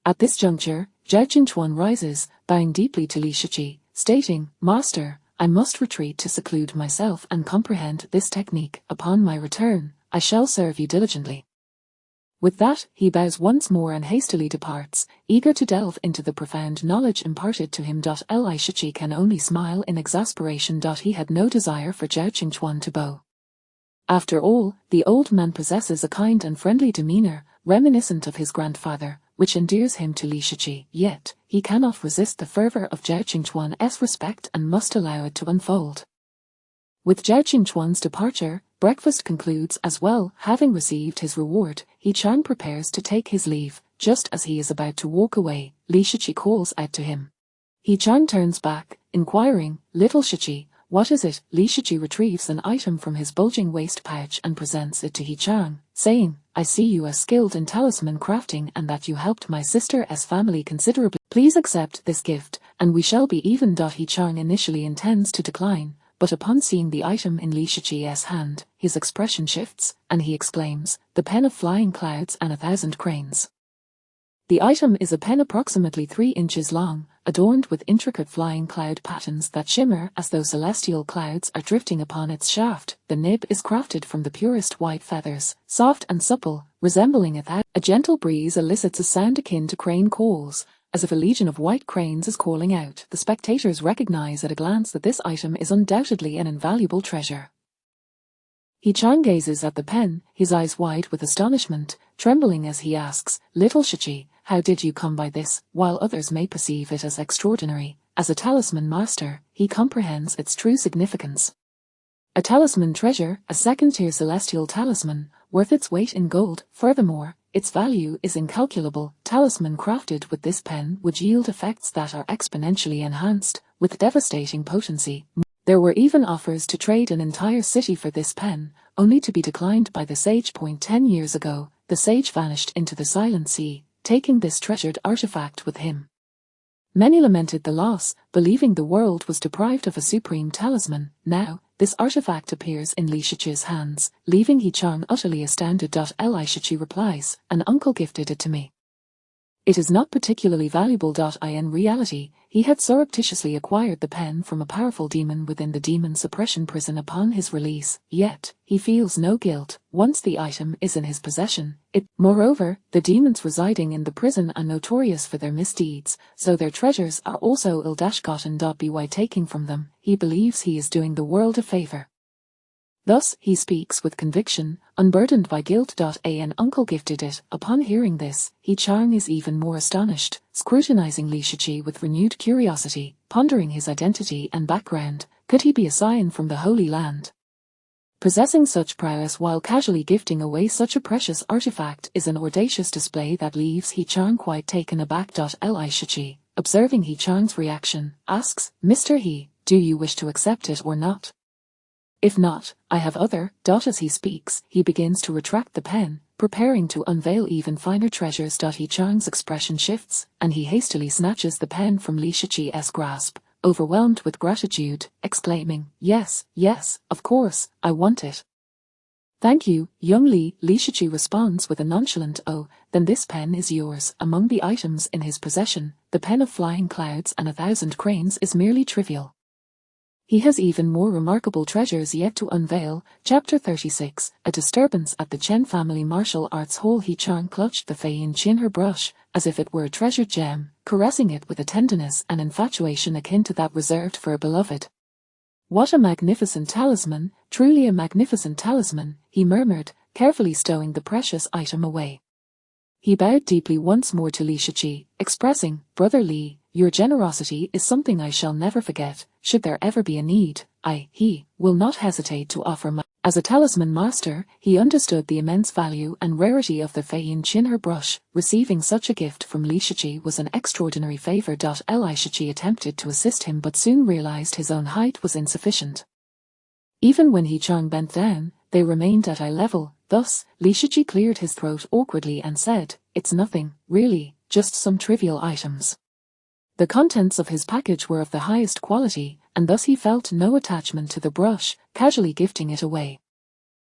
At this juncture, Zhao Qingchuan rises, bowing deeply to Li Shiji, stating, "Master, I must retreat to seclude myself and comprehend this technique. Upon my return, I shall serve you diligently." With that, he bows once more and hastily departs, eager to delve into the profound knowledge imparted to him. Li Shiji can only smile in exasperation. He had no desire for Zhao Qingchuan to bow. After all, the old man possesses a kind and friendly demeanor, reminiscent of his grandfather, which endears him to Li Shiji. Yet, he cannot resist the fervor of Zhao Qingchuan's respect and must allow it to unfold. With Zhao Qingchuan's departure, breakfast concludes as well. Having received his reward, He Chang prepares to take his leave. Just as he is about to walk away, Li Shiqi calls out to him. He Chang turns back, inquiring, "Little Shiqi, what is it?" Li Shiqi retrieves an item from his bulging waist pouch and presents it to He Chang, saying, "I see you are skilled in talisman crafting and that you helped my sister's family considerably. Please accept this gift, and we shall be even." He Chang initially intends to decline, but upon seeing the item in Li Shiqi's hand, his expression shifts, and he exclaims, "The pen of flying clouds and 1,000 cranes." The item is a pen approximately 3 inches long, adorned with intricate flying cloud patterns that shimmer as though celestial clouds are drifting upon its shaft. The nib is crafted from the purest white feathers, soft and supple, resembling a gentle breeze elicits a sound akin to crane calls, as if a legion of white cranes is calling out. The spectators recognize at a glance that this item is undoubtedly an invaluable treasure. He Chang gazes at the pen, his eyes wide with astonishment, trembling as he asks, "Little Shiqi, how did you come by this?" While others may perceive it as extraordinary, as a talisman master, he comprehends its true significance. A talisman treasure, a second-tier celestial talisman, worth its weight in gold. Furthermore, its value is incalculable. Talisman crafted with this pen would yield effects that are exponentially enhanced, with devastating potency. There were even offers to trade an entire city for this pen, only to be declined by the sage. 10 years ago, the sage vanished into the Silent Sea, taking this treasured artifact with him. Many lamented the loss, believing the world was deprived of a supreme talisman. Now, this artifact appears in Li Shiqi's hands, leaving He Chang utterly astounded. Li Shiqi replies, "An uncle gifted it to me. It is not particularly valuable." In reality, he had surreptitiously acquired the pen from a powerful demon within the demon suppression prison upon his release, yet, he feels no guilt once the item is in his possession. Moreover, the demons residing in the prison are notorious for their misdeeds, so their treasures are also ill-gotten. By taking from them, he believes he is doing the world a favor. Thus, he speaks with conviction, unburdened by guilt. An uncle gifted it. Upon hearing this, He Chang is even more astonished, scrutinizing Li Shiqi with renewed curiosity, pondering his identity and background. Could he be a scion from the Holy Land? Possessing such prowess while casually gifting away such a precious artifact is an audacious display that leaves He Chang quite taken aback. Li Shiqi, observing He Chang's reaction, asks, "Mr. He, do you wish to accept it or not? If not, I have other." As he speaks, he begins to retract the pen, preparing to unveil even finer treasures. He Chang's expression shifts, and he hastily snatches the pen from Li Shiqi's grasp, overwhelmed with gratitude, exclaiming, "Yes, yes, of course, I want it." "Thank you, young Li." Li Shiqi responds with a nonchalant, "Oh, then this pen is yours." Among the items in his possession, the pen of flying clouds and 1,000 cranes is merely trivial. He has even more remarkable treasures yet to unveil. Chapter 36, A disturbance at the Chen family martial arts hall. He Chang clutched the Fei Yin Qin her brush, as if it were a treasured gem, caressing it with a tenderness and infatuation akin to that reserved for a beloved. "What a magnificent talisman, truly a magnificent talisman," he murmured, carefully stowing the precious item away. He bowed deeply once more to Li Shiqi, expressing, "Brother Li, your generosity is something I shall never forget. Should there ever be a need, he will not hesitate to offer my..." As a talisman master, he understood the immense value and rarity of the Fei Yin Qin her brush. Receiving such a gift from Li Shiqi was an extraordinary favor. Li Shiqi attempted to assist him but soon realized his own height was insufficient. Even when He Chang bent down, they remained at eye level. Thus, Li Shiqi cleared his throat awkwardly and said, "It's nothing, really, just some trivial items." The contents of his package were of the highest quality, and thus he felt no attachment to the brush, casually gifting it away.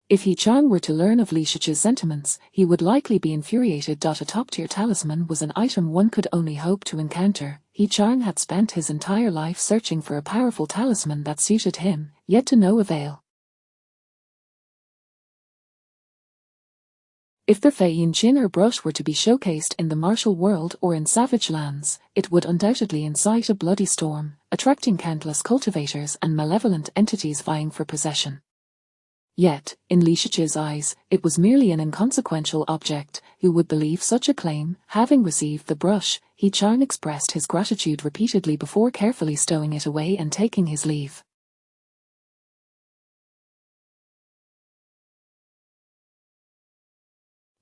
If He Chang were to learn of Li Shiqi's sentiments, he would likely be infuriated. A top-tier talisman was an item one could only hope to encounter. He Chang had spent his entire life searching for a powerful talisman that suited him, yet to no avail. If the Fei Yin Qin her brush were to be showcased in the martial world or in savage lands, it would undoubtedly incite a bloody storm, attracting countless cultivators and malevolent entities vying for possession. Yet, in Li Shiqi's eyes, it was merely an inconsequential object. Who would believe such a claim? Having received the brush, He Chang expressed his gratitude repeatedly before carefully stowing it away and taking his leave.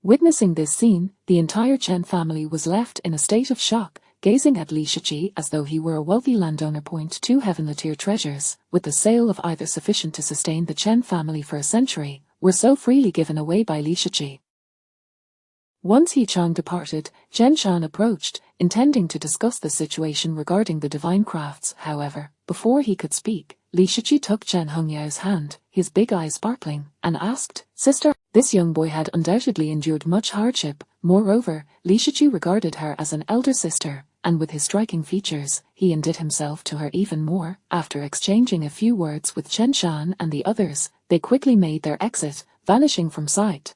Witnessing this scene, the entire Chen family was left in a state of shock, gazing at Li Shiqi as though he were a wealthy landowner. 2 Heavenly-tier treasures, with the sale of either sufficient to sustain the Chen family for a century, were so freely given away by Li Shiqi. Once He Chang departed, Chen Shan approached, intending to discuss the situation regarding the divine crafts. However, before he could speak, Li Shiqi took Chen Hongyao's hand, his big eyes sparkling, and asked, "Sister?" This young boy had undoubtedly endured much hardship. Moreover, Li Shiqi regarded her as an elder sister, and with his striking features, he indebted himself to her even more. After exchanging a few words with Chen Shan and the others, they quickly made their exit, vanishing from sight.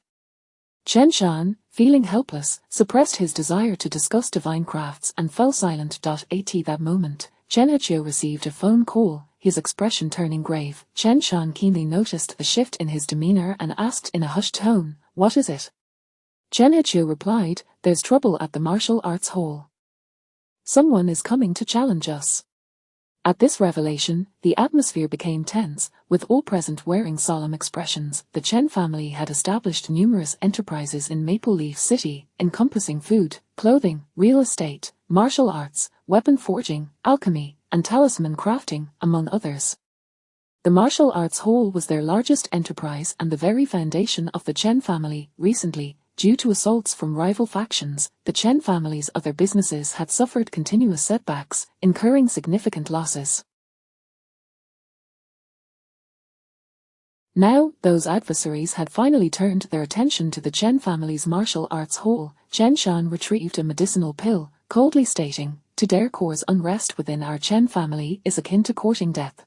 Chen Shan, feeling helpless, suppressed his desire to discuss divine crafts and fell silent. At that moment, Chen Hechio received a phone call, his expression turning grave. Chen Shan keenly noticed the shift in his demeanor and asked in a hushed tone, "What is it?" Chen Hechio replied, "There's trouble at the martial arts hall. Someone is coming to challenge us." At this revelation, the atmosphere became tense, with all present wearing solemn expressions. The Chen family had established numerous enterprises in Maple Leaf City, encompassing food, clothing, real estate, martial arts, weapon forging, alchemy, and talisman crafting, among others. The martial arts hall was their largest enterprise and the very foundation of the Chen family. Recently, due to assaults from rival factions, the Chen family's other businesses had suffered continuous setbacks, incurring significant losses. Now, those adversaries had finally turned their attention to the Chen family's martial arts hall. Chen Shan retrieved a medicinal pill, coldly stating, "To dare cause unrest within our Chen family is akin to courting death.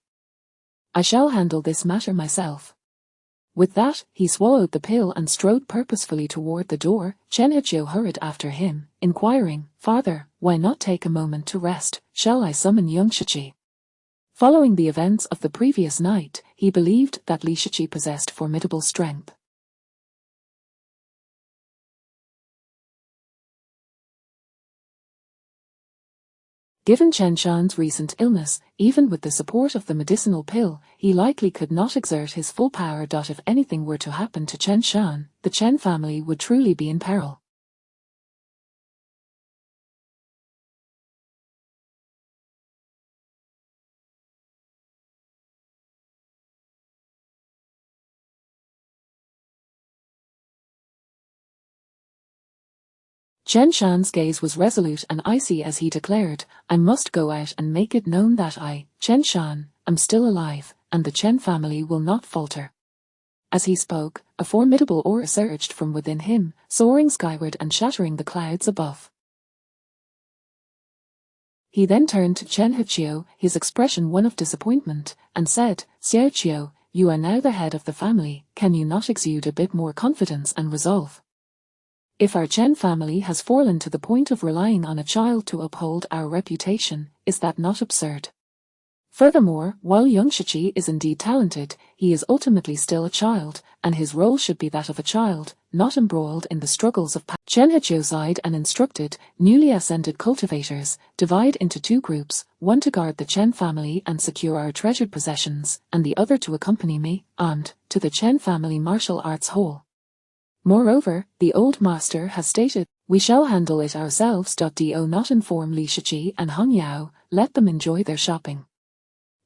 I shall handle this matter myself." With that, he swallowed the pill and strode purposefully toward the door. Chen Hechio hurried after him, inquiring, "Father, why not take a moment to rest? Shall I summon young Shiqi?" Following the events of the previous night, he believed that Li Shiqi possessed formidable strength. Given Chen Shan's recent illness, even with the support of the medicinal pill, he likely could not exert his full power. If anything were to happen to Chen Shan, the Chen family would truly be in peril. Chen Shan's gaze was resolute and icy as he declared, "I must go out and make it known that I, Chen Shan, am still alive, and the Chen family will not falter." As he spoke, a formidable aura surged from within him, soaring skyward and shattering the clouds above. He then turned to Chen Hechio, his expression one of disappointment, and said, "Xiao Chio, you are now the head of the family, can you not exude a bit more confidence and resolve? If our Chen family has fallen to the point of relying on a child to uphold our reputation, is that not absurd? Furthermore, while young Shiqi is indeed talented, he is ultimately still a child, and his role should be that of a child, not embroiled in the struggles of power." Chen Hechio sighed and instructed newly ascended cultivators, "Divide into 2 groups, one to guard the Chen family and secure our treasured possessions, and the other to accompany me, armed, to the Chen family martial arts hall. Moreover, the old master has stated, we shall handle it ourselves. Do not inform Li Shiqi and Hong Yao, let them enjoy their shopping."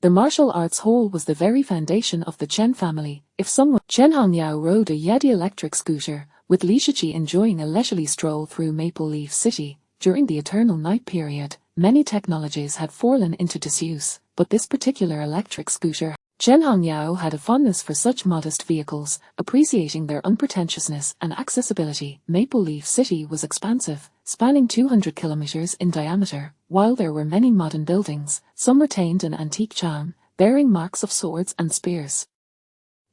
The martial arts hall was the very foundation of the Chen family. If someone... Chen Hongyao rode a Yeti electric scooter, with Li Shiqi enjoying a leisurely stroll through Maple Leaf City. During the eternal night period, many technologies had fallen into disuse, but this particular electric scooter... Chen Hongyao had a fondness for such modest vehicles, appreciating their unpretentiousness and accessibility. Maple Leaf City was expansive, spanning 200 kilometers in diameter. While there were many modern buildings, some retained an antique charm, bearing marks of swords and spears.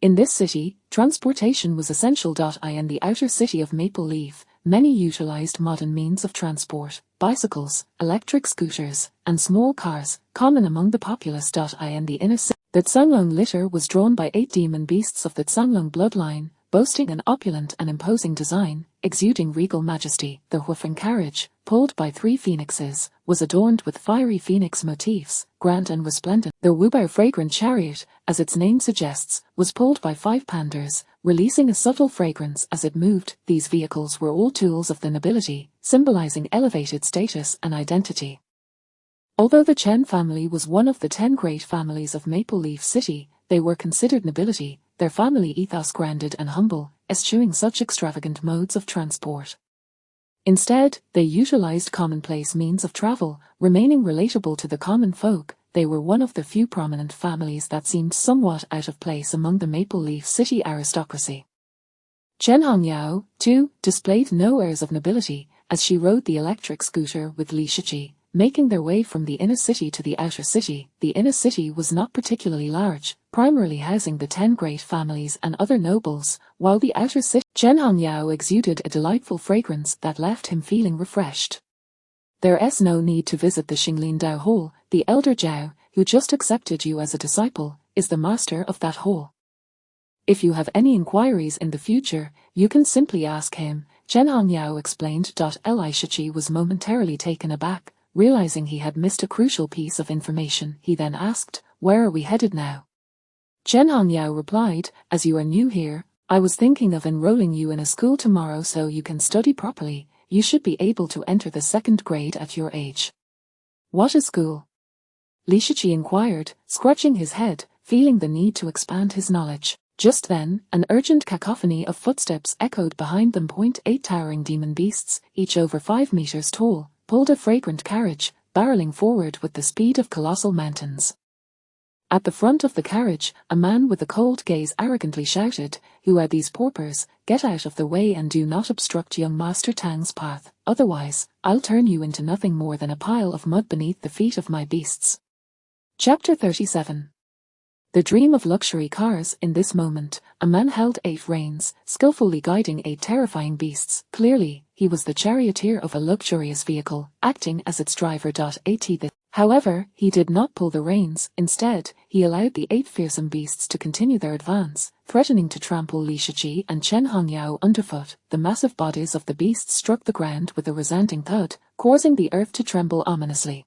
In this city, transportation was essential. In the outer city of Maple Leaf, many utilized modern means of transport, bicycles, electric scooters, and small cars, common among the populace. In the inner city, the Tsanglong litter was drawn by 8 demon beasts of the Tsanglong bloodline, boasting an opulent and imposing design, exuding regal majesty. The Huifeng carriage, pulled by 3 phoenixes, was adorned with fiery phoenix motifs, grand and resplendent. The Wubao fragrant chariot, as its name suggests, was pulled by 5 panders, releasing a subtle fragrance as it moved. These vehicles were all tools of the nobility, symbolizing elevated status and identity. Although the Chen family was one of the 10 great families of Maple Leaf City, they were considered nobility, their family ethos grounded and humble, eschewing such extravagant modes of transport. Instead, they utilized commonplace means of travel, remaining relatable to the common folk. They were one of the few prominent families that seemed somewhat out of place among the Maple Leaf City aristocracy. Chen Hongyao, too, displayed no airs of nobility, as she rode the electric scooter with Li Shiqi, making their way from the inner city to the outer city. The inner city was not particularly large, primarily housing the 10 great families and other nobles, while the outer city, Chen Hongyao exuded a delightful fragrance that left him feeling refreshed. There's no need to visit the Xinglin Dao Hall. The elder Zhao, who just accepted you as a disciple, is the master of that hall. If you have any inquiries in the future, you can simply ask him, Chen Hongyao explained. Li Shiqi was momentarily taken aback, realizing he had missed a crucial piece of information. He then asked, "Where are we headed now?" Chen Hongyao replied, "As you are new here, I was thinking of enrolling you in a school tomorrow so you can study properly. You should be able to enter the 2nd grade at your age." "What is school?" Li Shiqi inquired, scratching his head, feeling the need to expand his knowledge. Just then, an urgent cacophony of footsteps echoed behind them. 8 towering demon beasts, each over 5 meters tall, pulled a fragrant carriage, barreling forward with the speed of colossal mountains. At the front of the carriage, a man with a cold gaze arrogantly shouted, "Who are these paupers? Get out of the way and do not obstruct young Master Tang's path, otherwise, I'll turn you into nothing more than a pile of mud beneath the feet of my beasts." Chapter 37. The dream of luxury cars. In this moment, a man held 8 reins, skillfully guiding 8 terrifying beasts. Clearly, he was the charioteer of a luxurious vehicle, acting as its driver. However, he did not pull the reins. Instead, he allowed the 8 fearsome beasts to continue their advance, threatening to trample Li Shiqi and Chen Hongyao underfoot. The massive bodies of the beasts struck the ground with a resounding thud, causing the earth to tremble ominously.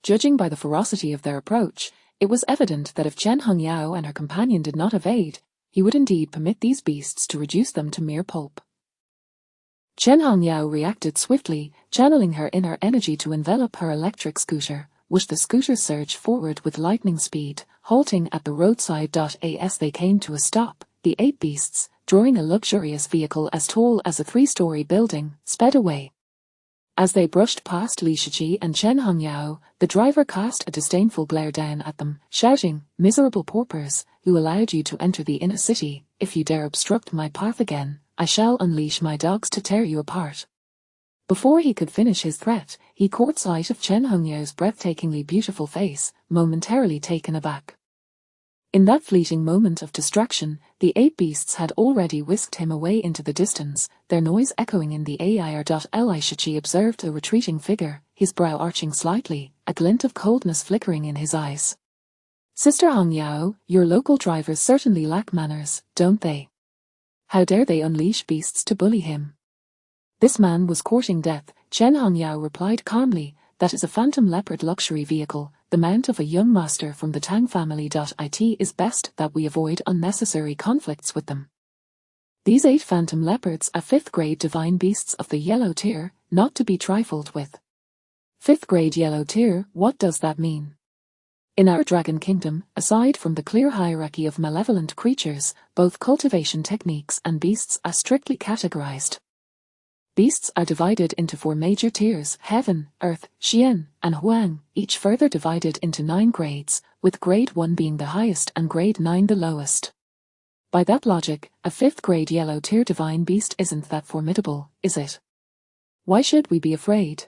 Judging by the ferocity of their approach, it was evident that if Chen Hongyao and her companion did not evade, he would indeed permit these beasts to reduce them to mere pulp. Chen Hongyao reacted swiftly, channeling her inner energy to envelop her electric scooter, which the scooter surged forward with lightning speed, halting at the roadside. As they came to a stop, the 8 beasts, drawing a luxurious vehicle as tall as a 3-story building, sped away. As they brushed past Li Shiqi and Chen Hongyao, the driver cast a disdainful glare down at them, shouting, "Miserable paupers, who allowed you to enter the inner city? If you dare obstruct my path again, I shall unleash my dogs to tear you apart." Before he could finish his threat, he caught sight of Chen Hongyao's breathtakingly beautiful face, momentarily taken aback. In that fleeting moment of distraction, the 8 beasts had already whisked him away into the distance, their noise echoing in the air. Li Shiqi observed the retreating figure, his brow arching slightly, a glint of coldness flickering in his eyes. "Sister Hongyao, your local drivers certainly lack manners, don't they? How dare they unleash beasts to bully him?" "This man was courting death," Chen Hongyao replied calmly. "That is a phantom leopard luxury vehicle, the mount of a young master from the Tang family. It is best that we avoid unnecessary conflicts with them. These 8 phantom leopards are 5th grade divine beasts of the yellow tier, not to be trifled with." 5th grade yellow tier, what does that mean? In our dragon kingdom, aside from the clear hierarchy of malevolent creatures, both cultivation techniques and beasts are strictly categorized. Beasts are divided into 4 major tiers: Heaven, Earth, Xian, and Huang, each further divided into 9 grades, with grade 1 being the highest and grade 9 the lowest. By that logic, a 5th grade yellow tier divine beast isn't that formidable, is it? Why should we be afraid?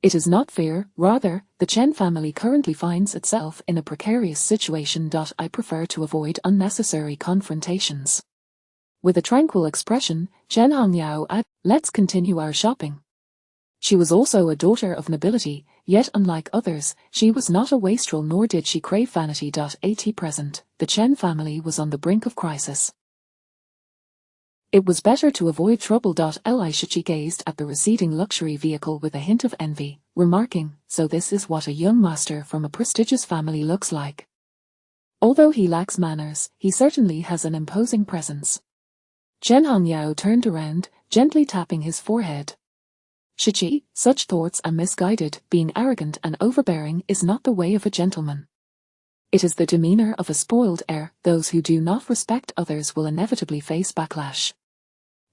It is not fear, rather, the Chen family currently finds itself in a precarious situation. I prefer to avoid unnecessary confrontations. With a tranquil expression, Chen Hongyao added, "Let's continue our shopping." She was also a daughter of nobility, yet unlike others, she was not a wastrel nor did she crave vanity. At present, the Chen family was on the brink of crisis. It was better to avoid trouble. Li Shiqi gazed at the receding luxury vehicle with a hint of envy, remarking, "So this is what a young master from a prestigious family looks like." Although he lacks manners, he certainly has an imposing presence. Chen Hongyao turned around, gently tapping his forehead. Shichi, such thoughts are misguided. Being arrogant and overbearing is not the way of a gentleman. It is the demeanor of a spoiled heir. Those who do not respect others will inevitably face backlash.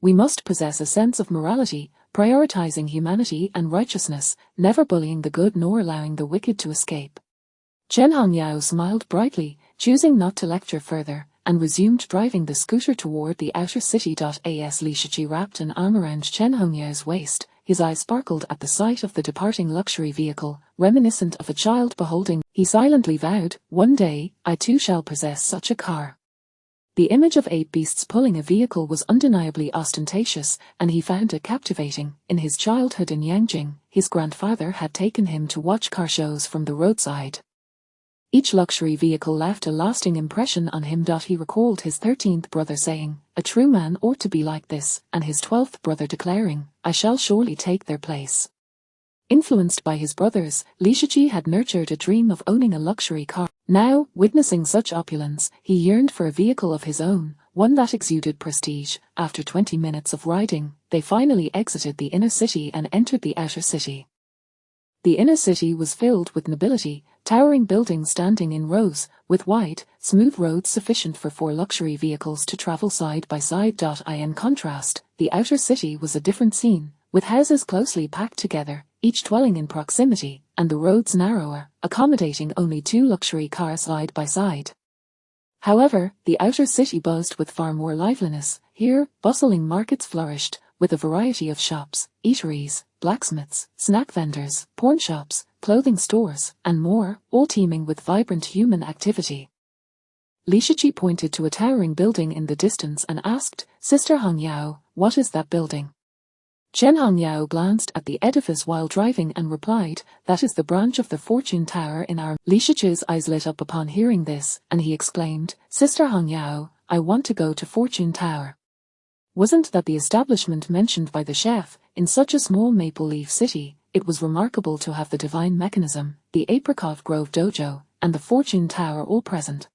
We must possess a sense of morality, prioritizing humanity and righteousness, never bullying the good nor allowing the wicked to escape. Chen Hongyao smiled brightly, choosing not to lecture further, and resumed driving the scooter toward the outer city. As Li Shichi wrapped an arm around Chen Hongyao's waist, his eyes sparkled at the sight of the departing luxury vehicle, reminiscent of a child beholding. He silently vowed, "One day, I too shall possess such a car." The image of 8 beasts pulling a vehicle was undeniably ostentatious, and he found it captivating. In his childhood in Yangjing, his grandfather had taken him to watch car shows from the roadside. Each luxury vehicle left a lasting impression on him. He recalled his 13th brother saying, "A true man ought to be like this," and his 12th brother declaring, "I shall surely take their place." Influenced by his brothers, Li Shichi had nurtured a dream of owning a luxury car. Now, witnessing such opulence, he yearned for a vehicle of his own, one that exuded prestige. After 20 minutes of riding, they finally exited the inner city and entered the outer city. The inner city was filled with nobility, towering buildings standing in rows, with wide, smooth roads sufficient for 4 luxury vehicles to travel side by side. In contrast, the outer city was a different scene, with houses closely packed together, each dwelling in proximity, and the roads narrower, accommodating only 2 luxury cars side by side. However, the outer city buzzed with far more liveliness. Here, bustling markets flourished, with a variety of shops, eateries, blacksmiths, snack vendors, pawn shops, clothing stores, and more, all teeming with vibrant human activity. Li Shichi pointed to a towering building in the distance and asked, "Sister Hongyao, what is that building?" Chen Hongyao glanced at the edifice while driving and replied, "That is the branch of the Fortune Tower in our..." Li Shichi's eyes lit up upon hearing this, and he exclaimed, "Sister Hongyao, I want to go to Fortune Tower." Wasn't that the establishment mentioned by the chef? In such a small maple leaf city, it was remarkable to have the divine mechanism, the Apricot Grove Dojo, and the Fortune Tower all present.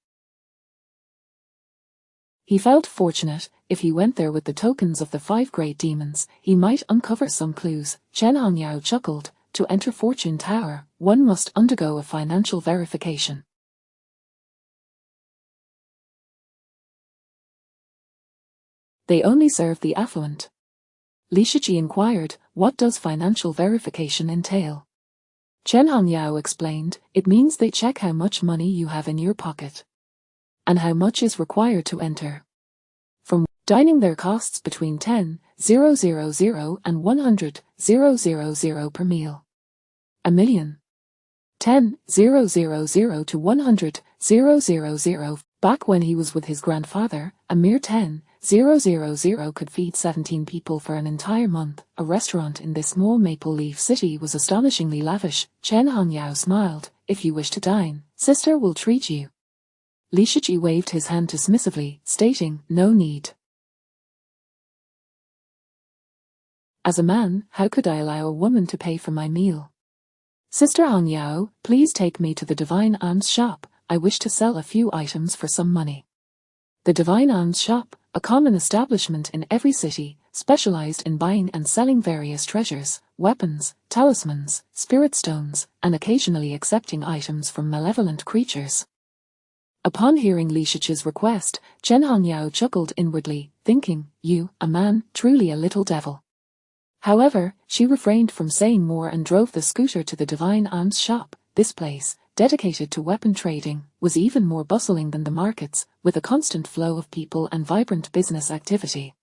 He felt fortunate. If he went there with the tokens of the 5 great demons, he might uncover some clues. Chen Hongyao chuckled. To enter Fortune Tower, one must undergo a financial verification. They only serve the affluent. Li Shichi inquired, "What does financial verification entail?" Chen Hongyao explained, "It means they check how much money you have in your pocket and how much is required to enter. From dining there costs between 10,000 and 100,000 per meal. A million. 10,000 to 100,000. Back when he was with his grandfather, a mere 10,000 could feed 17 people for an entire month. A restaurant in this small maple leaf city was astonishingly lavish. Chen Hongyao smiled. "If you wish to dine, sister will treat you." Li Shichi waved his hand dismissively, stating, "No need. As a man, how could I allow a woman to pay for my meal? Sister Hongyao, please take me to the Divine Alms shop. I wish to sell a few items for some money." The Divine Alms shop, a common establishment in every city, specialized in buying and selling various treasures, weapons, talismans, spirit stones, and occasionally accepting items from malevolent creatures. Upon hearing Li Shichi's request, Chen Hongyao chuckled inwardly, thinking, "You, a man, truly a little devil." However, she refrained from saying more and drove the scooter to the Divine Alms shop. This place, dedicated to weapon trading, was even more bustling than the markets, with a constant flow of people and vibrant business activity.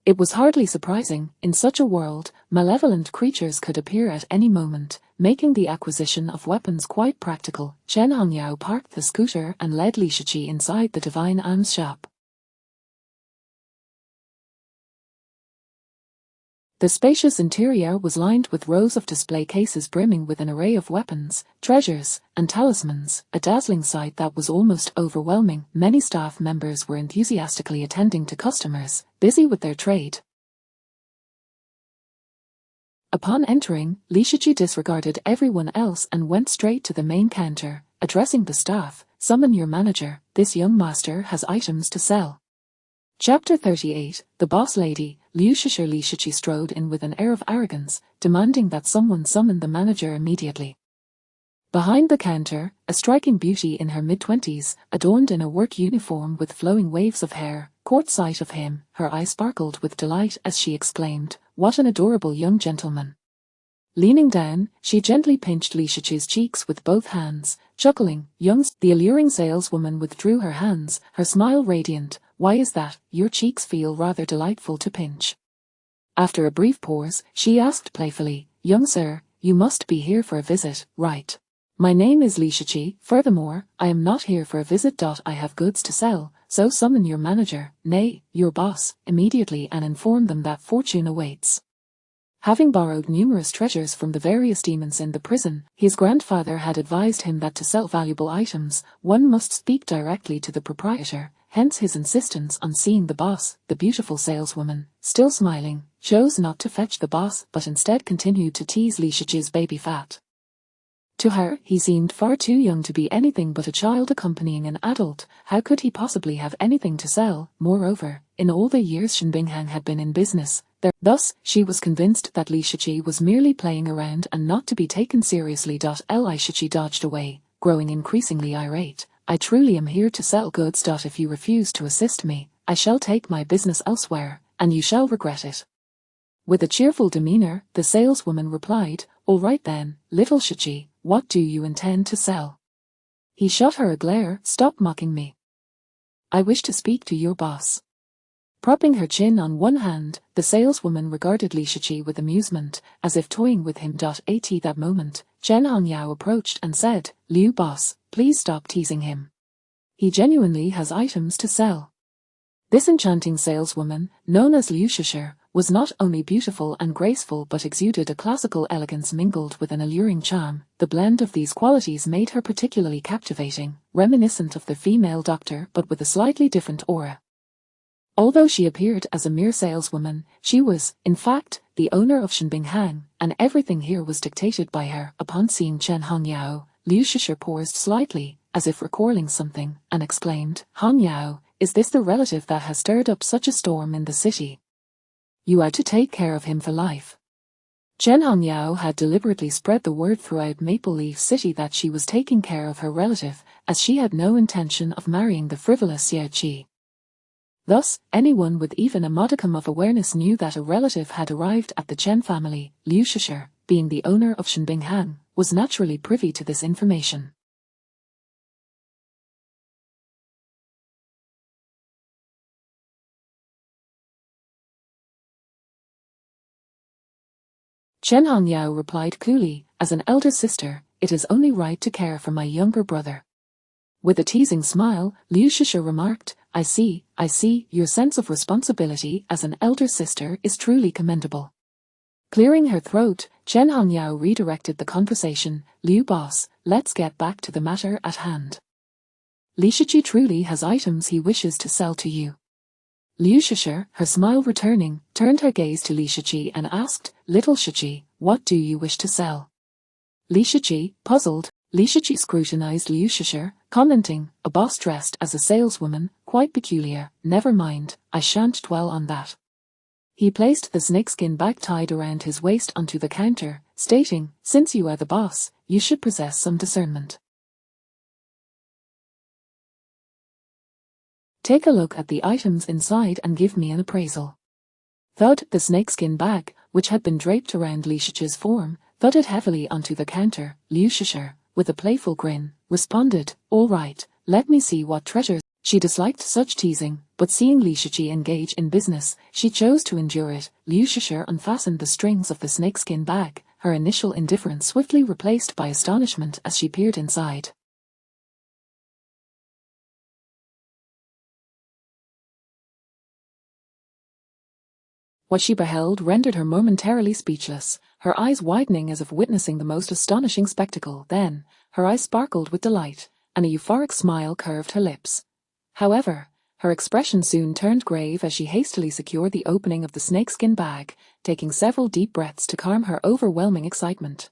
It was hardly surprising. In such a world, malevolent creatures could appear at any moment, making the acquisition of weapons quite practical. Chen Hongyao parked the scooter and led Li Shichi inside the Divine Alms shop. The spacious interior was lined with rows of display cases brimming with an array of weapons, treasures, and talismans, a dazzling sight that was almost overwhelming. Many staff members were enthusiastically attending to customers, busy with their trade. Upon entering, Li Shichi disregarded everyone else and went straight to the main counter. Addressing the staff, summon your manager, this young master has items to sell. Chapter 38, The Boss Lady. Liu Shishi strode in with an air of arrogance, demanding that someone summon the manager immediately. Behind the counter, a striking beauty in her mid-20s, adorned in a work uniform with flowing waves of hair, caught sight of him. Her eyes sparkled with delight as she exclaimed, "What an adorable young gentleman." Leaning down, she gently pinched Li Shiqi's cheeks with both hands, chuckling, The alluring saleswoman withdrew her hands, her smile radiant. "Why is that? Your cheeks feel rather delightful to pinch." After a brief pause, she asked playfully, "Young sir, you must be here for a visit, right? My name is Li Shiqi. Furthermore, I am not here for a visit. I have goods to sell, so summon your manager, nay, your boss, immediately and inform them that fortune awaits." Having borrowed numerous treasures from the various demons in the prison, his grandfather had advised him that to sell valuable items, one must speak directly to the proprietor, hence his insistence on seeing the boss. The beautiful saleswoman, still smiling, chose not to fetch the boss but instead continued to tease Li Shiqi's baby fat. To her, he seemed far too young to be anything but a child accompanying an adult. How could he possibly have anything to sell? Moreover, in all the years Shen Binghang had been in business, thus, she was convinced that Li Shiqi was merely playing around and not to be taken seriously. Li Shiqi dodged away, growing increasingly irate. "I truly am here to sell goods. If you refuse to assist me, I shall take my business elsewhere, and you shall regret it." With a cheerful demeanor, the saleswoman replied, "All right then, little Shiqi, what do you intend to sell?" He shot her a glare. "Stop mocking me. I wish to speak to your boss." Propping her chin on one hand, the saleswoman regarded Li Shiqi with amusement, as if toying with him. At that moment, Chen Hongyao approached and said, "Liu boss, please stop teasing him. He genuinely has items to sell." This enchanting saleswoman, known as Liu Shishi, was not only beautiful and graceful but exuded a classical elegance mingled with an alluring charm. The blend of these qualities made her particularly captivating, reminiscent of the female doctor but with a slightly different aura. Although she appeared as a mere saleswoman, she was, in fact, the owner of Shen Binghang, and everything here was dictated by her. Upon seeing Chen Hongyao, Liu Shishi paused slightly, as if recalling something, and exclaimed, "Hongyao, is this the relative that has stirred up such a storm in the city? You are to take care of him for life." Chen Hongyao had deliberately spread the word throughout Maple Leaf City that she was taking care of her relative, as she had no intention of marrying the frivolous Xiao Qi. Thus, anyone with even a modicum of awareness knew that a relative had arrived at the Chen family. Liu Shishi, being the owner of Shen Binghang, was naturally privy to this information. Chen Hongyao replied coolly, "As an elder sister, it is only right to care for my younger brother." With a teasing smile, Liu Shishi remarked, I see, your sense of responsibility as an elder sister is truly commendable." Clearing her throat, Chen Hongyao redirected the conversation, "Liu boss, let's get back to the matter at hand. Li Shiqi truly has items he wishes to sell to you." Liu Shishi, her smile returning, turned her gaze to Li Shiqi and asked, "Little Shiqi, what do you wish to sell?" Li Shiqi, puzzled, Li Shiqi scrutinized Liu Shishi, commenting, "A boss dressed as a saleswoman, quite peculiar. Never mind, I shan't dwell on that." He placed the snakeskin bag tied around his waist onto the counter, stating, "Since you are the boss, you should possess some discernment. Take a look at the items inside and give me an appraisal." Thud, the snakeskin bag, which had been draped around Li Shiqi's form, thudded heavily onto the counter. Liu Shishi, with a playful grin, responded, "All right, let me see what treasures." She disliked such teasing, but seeing Li Shiqi engage in business, she chose to endure it. Liu Shishi unfastened the strings of the snakeskin bag, her initial indifference swiftly replaced by astonishment as she peered inside. What she beheld rendered her momentarily speechless, her eyes widening as if witnessing the most astonishing spectacle. Then, her eyes sparkled with delight, and a euphoric smile curved her lips. However, her expression soon turned grave as she hastily secured the opening of the snakeskin bag, taking several deep breaths to calm her overwhelming excitement.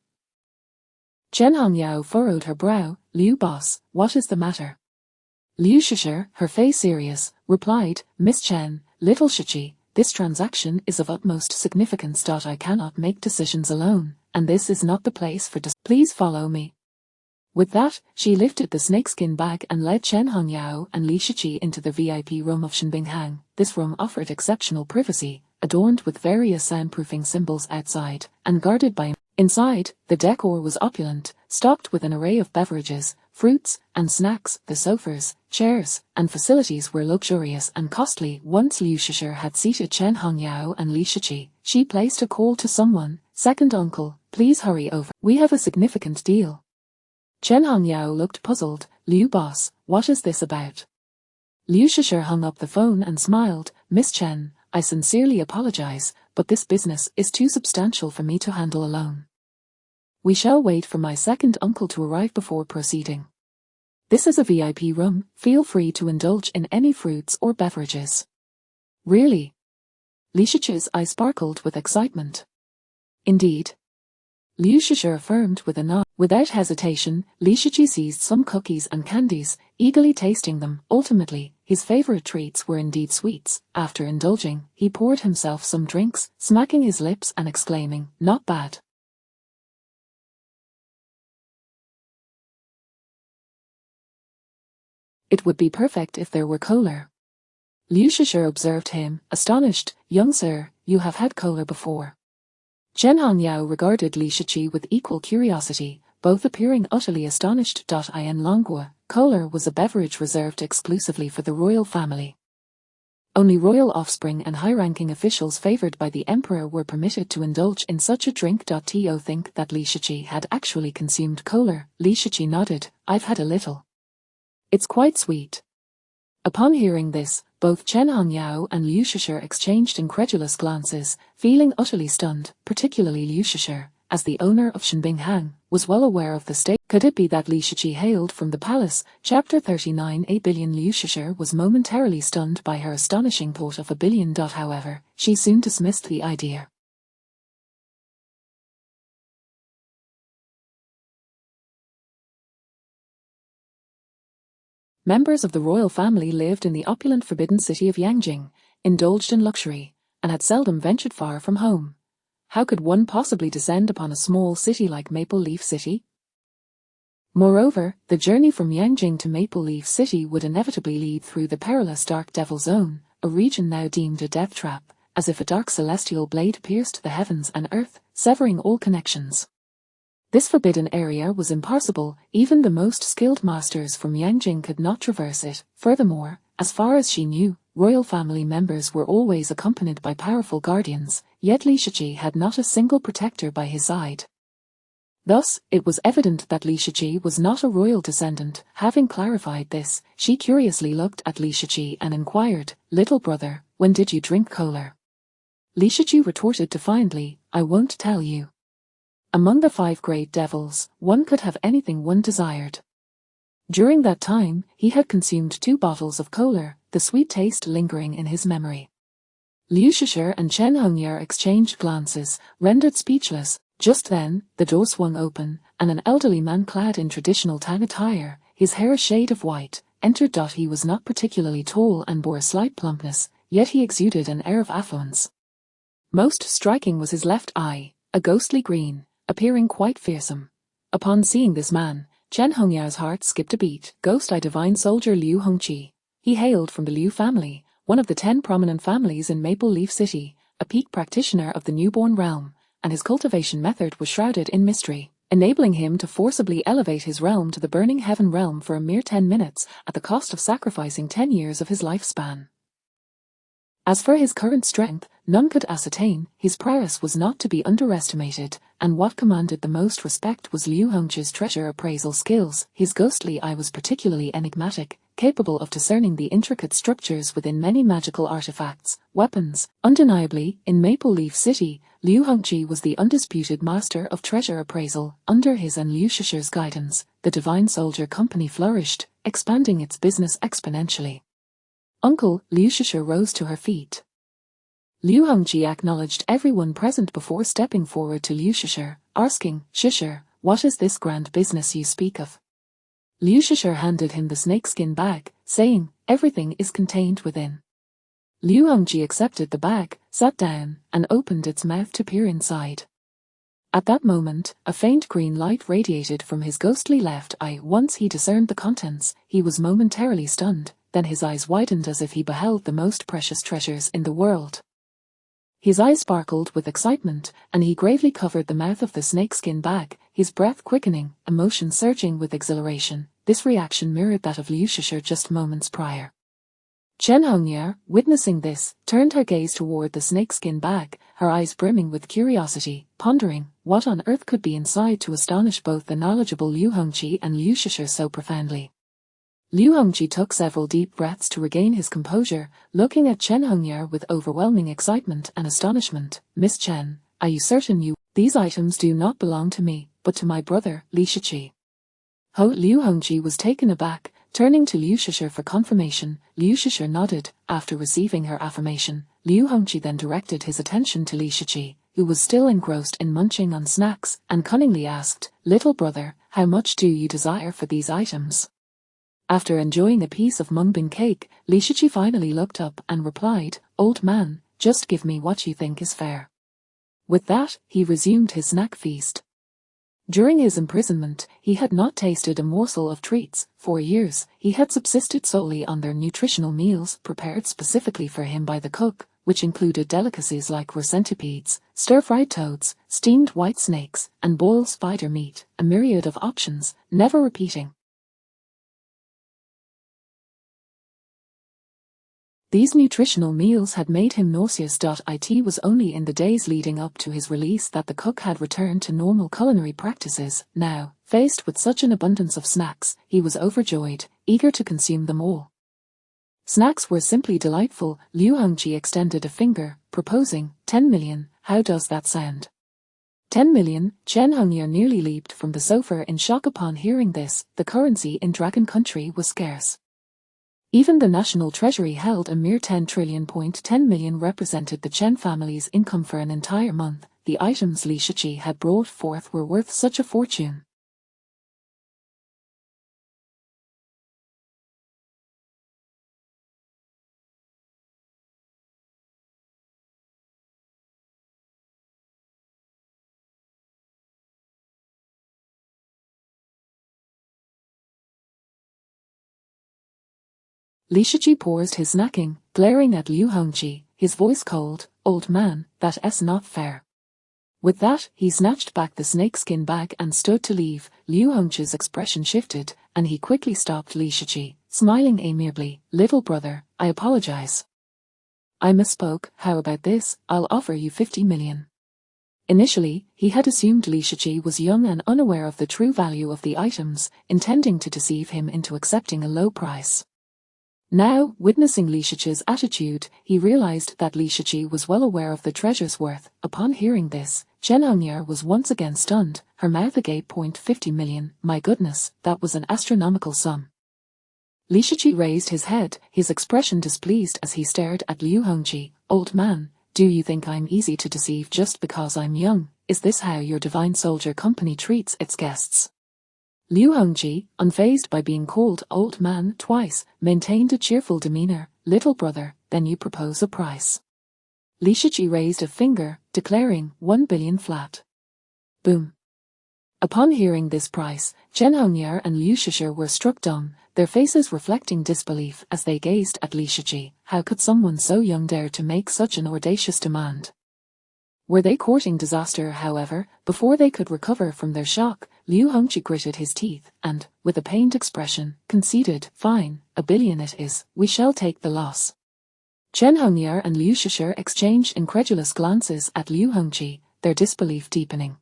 Chen Hongyao furrowed her brow. Liu boss, what is the matter? Liu Shishir, her face serious, replied, Miss Chen, little Shichi, this transaction is of utmost significance. I cannot make decisions alone, and this is not the place for Please follow me. With that, she lifted the snakeskin bag and led Chen Hongyao and Li Shichi into the VIP room of Shenbinghang. This room offered exceptional privacy, adorned with various soundproofing symbols outside, and guarded by Inside, the decor was opulent, stocked with an array of beverages, fruits, and snacks. The sofas, chairs, and facilities were luxurious and costly. Once Liu Shishir had seated Chen Hongyao and Li Shichi, she placed a call to someone. Second uncle, please hurry over. We have a significant deal. Chen Hongyao looked puzzled. Liu boss, what is this about? Liu Shishir hung up the phone and smiled. Miss Chen, I sincerely apologize, but this business is too substantial for me to handle alone. We shall wait for my second uncle to arrive before proceeding. This is a VIP room, feel free to indulge in any fruits or beverages. Really? Li Shichi's eye sparkled with excitement. Indeed. Liu Shishir affirmed with a nod. Without hesitation, Li Shichi seized some cookies and candies, eagerly tasting them. Ultimately, his favorite treats were indeed sweets. After indulging, he poured himself some drinks, smacking his lips and exclaiming, not bad. It would be perfect if there were cola. Liu Shishir observed him, astonished. Young sir, you have had cola before. Chen Hongyao regarded Li Shichi with equal curiosity, both appearing utterly astonished. In Longua, cola was a beverage reserved exclusively for the royal family. Only royal offspring and high-ranking officials favored by the emperor were permitted to indulge in such a drink. To think that Li Shichi had actually consumed cola. Li Shichi nodded. I've had a little. It's quite sweet. Upon hearing this, both Chen Hongyao and Liu Shishir exchanged incredulous glances, feeling utterly stunned. Particularly Liu Shishir, as the owner of Shenbinghang, was well aware of the state. Could it be that Li Shichi hailed from the palace? Chapter 39. A billion. Liu Shishir was momentarily stunned by her astonishing thought of a billion. However, she soon dismissed the idea. Members of the royal family lived in the opulent forbidden city of Yangjing, indulged in luxury, and had seldom ventured far from home. How could one possibly descend upon a small city like Maple Leaf City? Moreover, the journey from Yangjing to Maple Leaf City would inevitably lead through the perilous Dark Devil Zone, a region now deemed a death trap, as if a dark celestial blade pierced the heavens and earth, severing all connections. This forbidden area was impassable. Even the most skilled masters from Yangjing could not traverse it. Furthermore, as far as she knew, royal family members were always accompanied by powerful guardians, yet Li Shichi had not a single protector by his side. Thus, it was evident that Li Shichi was not a royal descendant. Having clarified this, she curiously looked at Li Shichi and inquired, Little brother, when did you drink cola? Li Shichi retorted defiantly, I won't tell you. Among the 5 great devils, one could have anything one desired. During that time, he had consumed 2 bottles of cola, the sweet taste lingering in his memory. Liu Shishir and Chen Hongyao exchanged glances, rendered speechless. Just then, the door swung open, and an elderly man clad in traditional Tang attire, his hair a shade of white, entered. He was not particularly tall and bore a slight plumpness, yet he exuded an air of affluence. Most striking was his left eye, a ghostly green, appearing quite fearsome. Upon seeing this man, Chen Hongyao's heart skipped a beat. Ghost-eye divine soldier Liu Hongqi. He hailed from the Liu family, one of the 10 prominent families in Maple Leaf City, a peak practitioner of the newborn realm, and his cultivation method was shrouded in mystery, enabling him to forcibly elevate his realm to the burning heaven realm for a mere 10 minutes, at the cost of sacrificing 10 years of his lifespan. As for his current strength, none could ascertain. His prowess was not to be underestimated, and what commanded the most respect was Liu Hongqi's treasure appraisal skills. His ghostly eye was particularly enigmatic, capable of discerning the intricate structures within many magical artifacts, weapons. Undeniably, in Maple Leaf City, Liu Hongqi was the undisputed master of treasure appraisal. Under his and Liu Shishir's guidance, the Divine Soldier Company flourished, expanding its business exponentially. Uncle, Liu Shishir rose to her feet. Liu Hongqi acknowledged everyone present before stepping forward to Liu Shishir, asking, Shishir, what is this grand business you speak of? Liu Shishir handed him the snakeskin bag, saying, everything is contained within. Liu Hongji accepted the bag, sat down, and opened its mouth to peer inside. At that moment, a faint green light radiated from his ghostly left eye. Once he discerned the contents, he was momentarily stunned, then his eyes widened as if he beheld the most precious treasures in the world. His eyes sparkled with excitement, and he gravely covered the mouth of the snakeskin bag, his breath quickening, emotion surging with exhilaration. This reaction mirrored that of Liu Shishir just moments prior. Chen Hongye, witnessing this, turned her gaze toward the snakeskin bag, her eyes brimming with curiosity, pondering what on earth could be inside to astonish both the knowledgeable Liu Hongji and Liu Shishir so profoundly. Liu Hongji took several deep breaths to regain his composure, looking at Chen Hongye with overwhelming excitement and astonishment. Miss Chen, are you certain these items do not belong to me, but to my brother, Li Shiqi? Liu Hongji was taken aback, turning to Liu Shishir for confirmation. Liu Shishir nodded. After receiving her affirmation, Liu Hongji then directed his attention to Li Shiqi, who was still engrossed in munching on snacks, and cunningly asked, little brother, how much do you desire for these items? After enjoying a piece of mung bean cake, Li Shiqi finally looked up and replied, old man, just give me what you think is fair. With that, he resumed his snack feast. During his imprisonment, he had not tasted a morsel of treats. For years, he had subsisted solely on their nutritional meals prepared specifically for him by the cook, which included delicacies like centipedes, stir-fried toads, steamed white snakes, and boiled spider meat, a myriad of options, never repeating. These nutritional meals had made him nauseous. It was only in the days leading up to his release that the cook had returned to normal culinary practices. Now, faced with such an abundance of snacks, he was overjoyed, eager to consume them all. Snacks were simply delightful. Liu Hongji extended a finger, proposing, 10 million, how does that sound? 10 million, Chen Hongye nearly leaped from the sofa in shock upon hearing this. The currency in Dragon Country was scarce. Even the national treasury held a mere 10 trillion. 10 million represented the Chen family's income for an entire month. The items Li Shiqi had brought forth were worth such a fortune. Li Shiqi paused his snacking, glaring at Liu Hongji, his voice cold, old man, that's not fair. With that, he snatched back the snakeskin bag and stood to leave. Liu Hongji's expression shifted, and he quickly stopped Li Shiqi, smiling amiably, little brother, I apologize. I misspoke. How about this? I'll offer you 50 million. Initially, he had assumed Li Shiqi was young and unaware of the true value of the items, intending to deceive him into accepting a low price. Now, witnessing Li Shiqi's attitude, he realized that Li Shiqi was well aware of the treasure's worth. Upon hearing this, Chen Hongye was once again stunned, her mouth agape. 50 million, my goodness, that was an astronomical sum. Li Shiqi raised his head, his expression displeased as he stared at Liu Hongji. Old man, do you think I'm easy to deceive just because I'm young? Is this how your divine soldier company treats its guests? Liu Hongji, unfazed by being called old man twice, maintained a cheerful demeanor. Little brother, then you propose a price. Li Shiqi raised a finger, declaring 1 billion flat. Boom. Upon hearing this price, Chen Hongye and Liu Shishir were struck dumb, their faces reflecting disbelief as they gazed at Li Shiqi. How could someone so young dare to make such an audacious demand? Were they courting disaster? However, before they could recover from their shock, Liu Hongji gritted his teeth and, with a pained expression, conceded, fine, 1 billion it is, we shall take the loss. Chen Hongye and Liu Shishir exchanged incredulous glances at Liu Hongji, their disbelief deepening.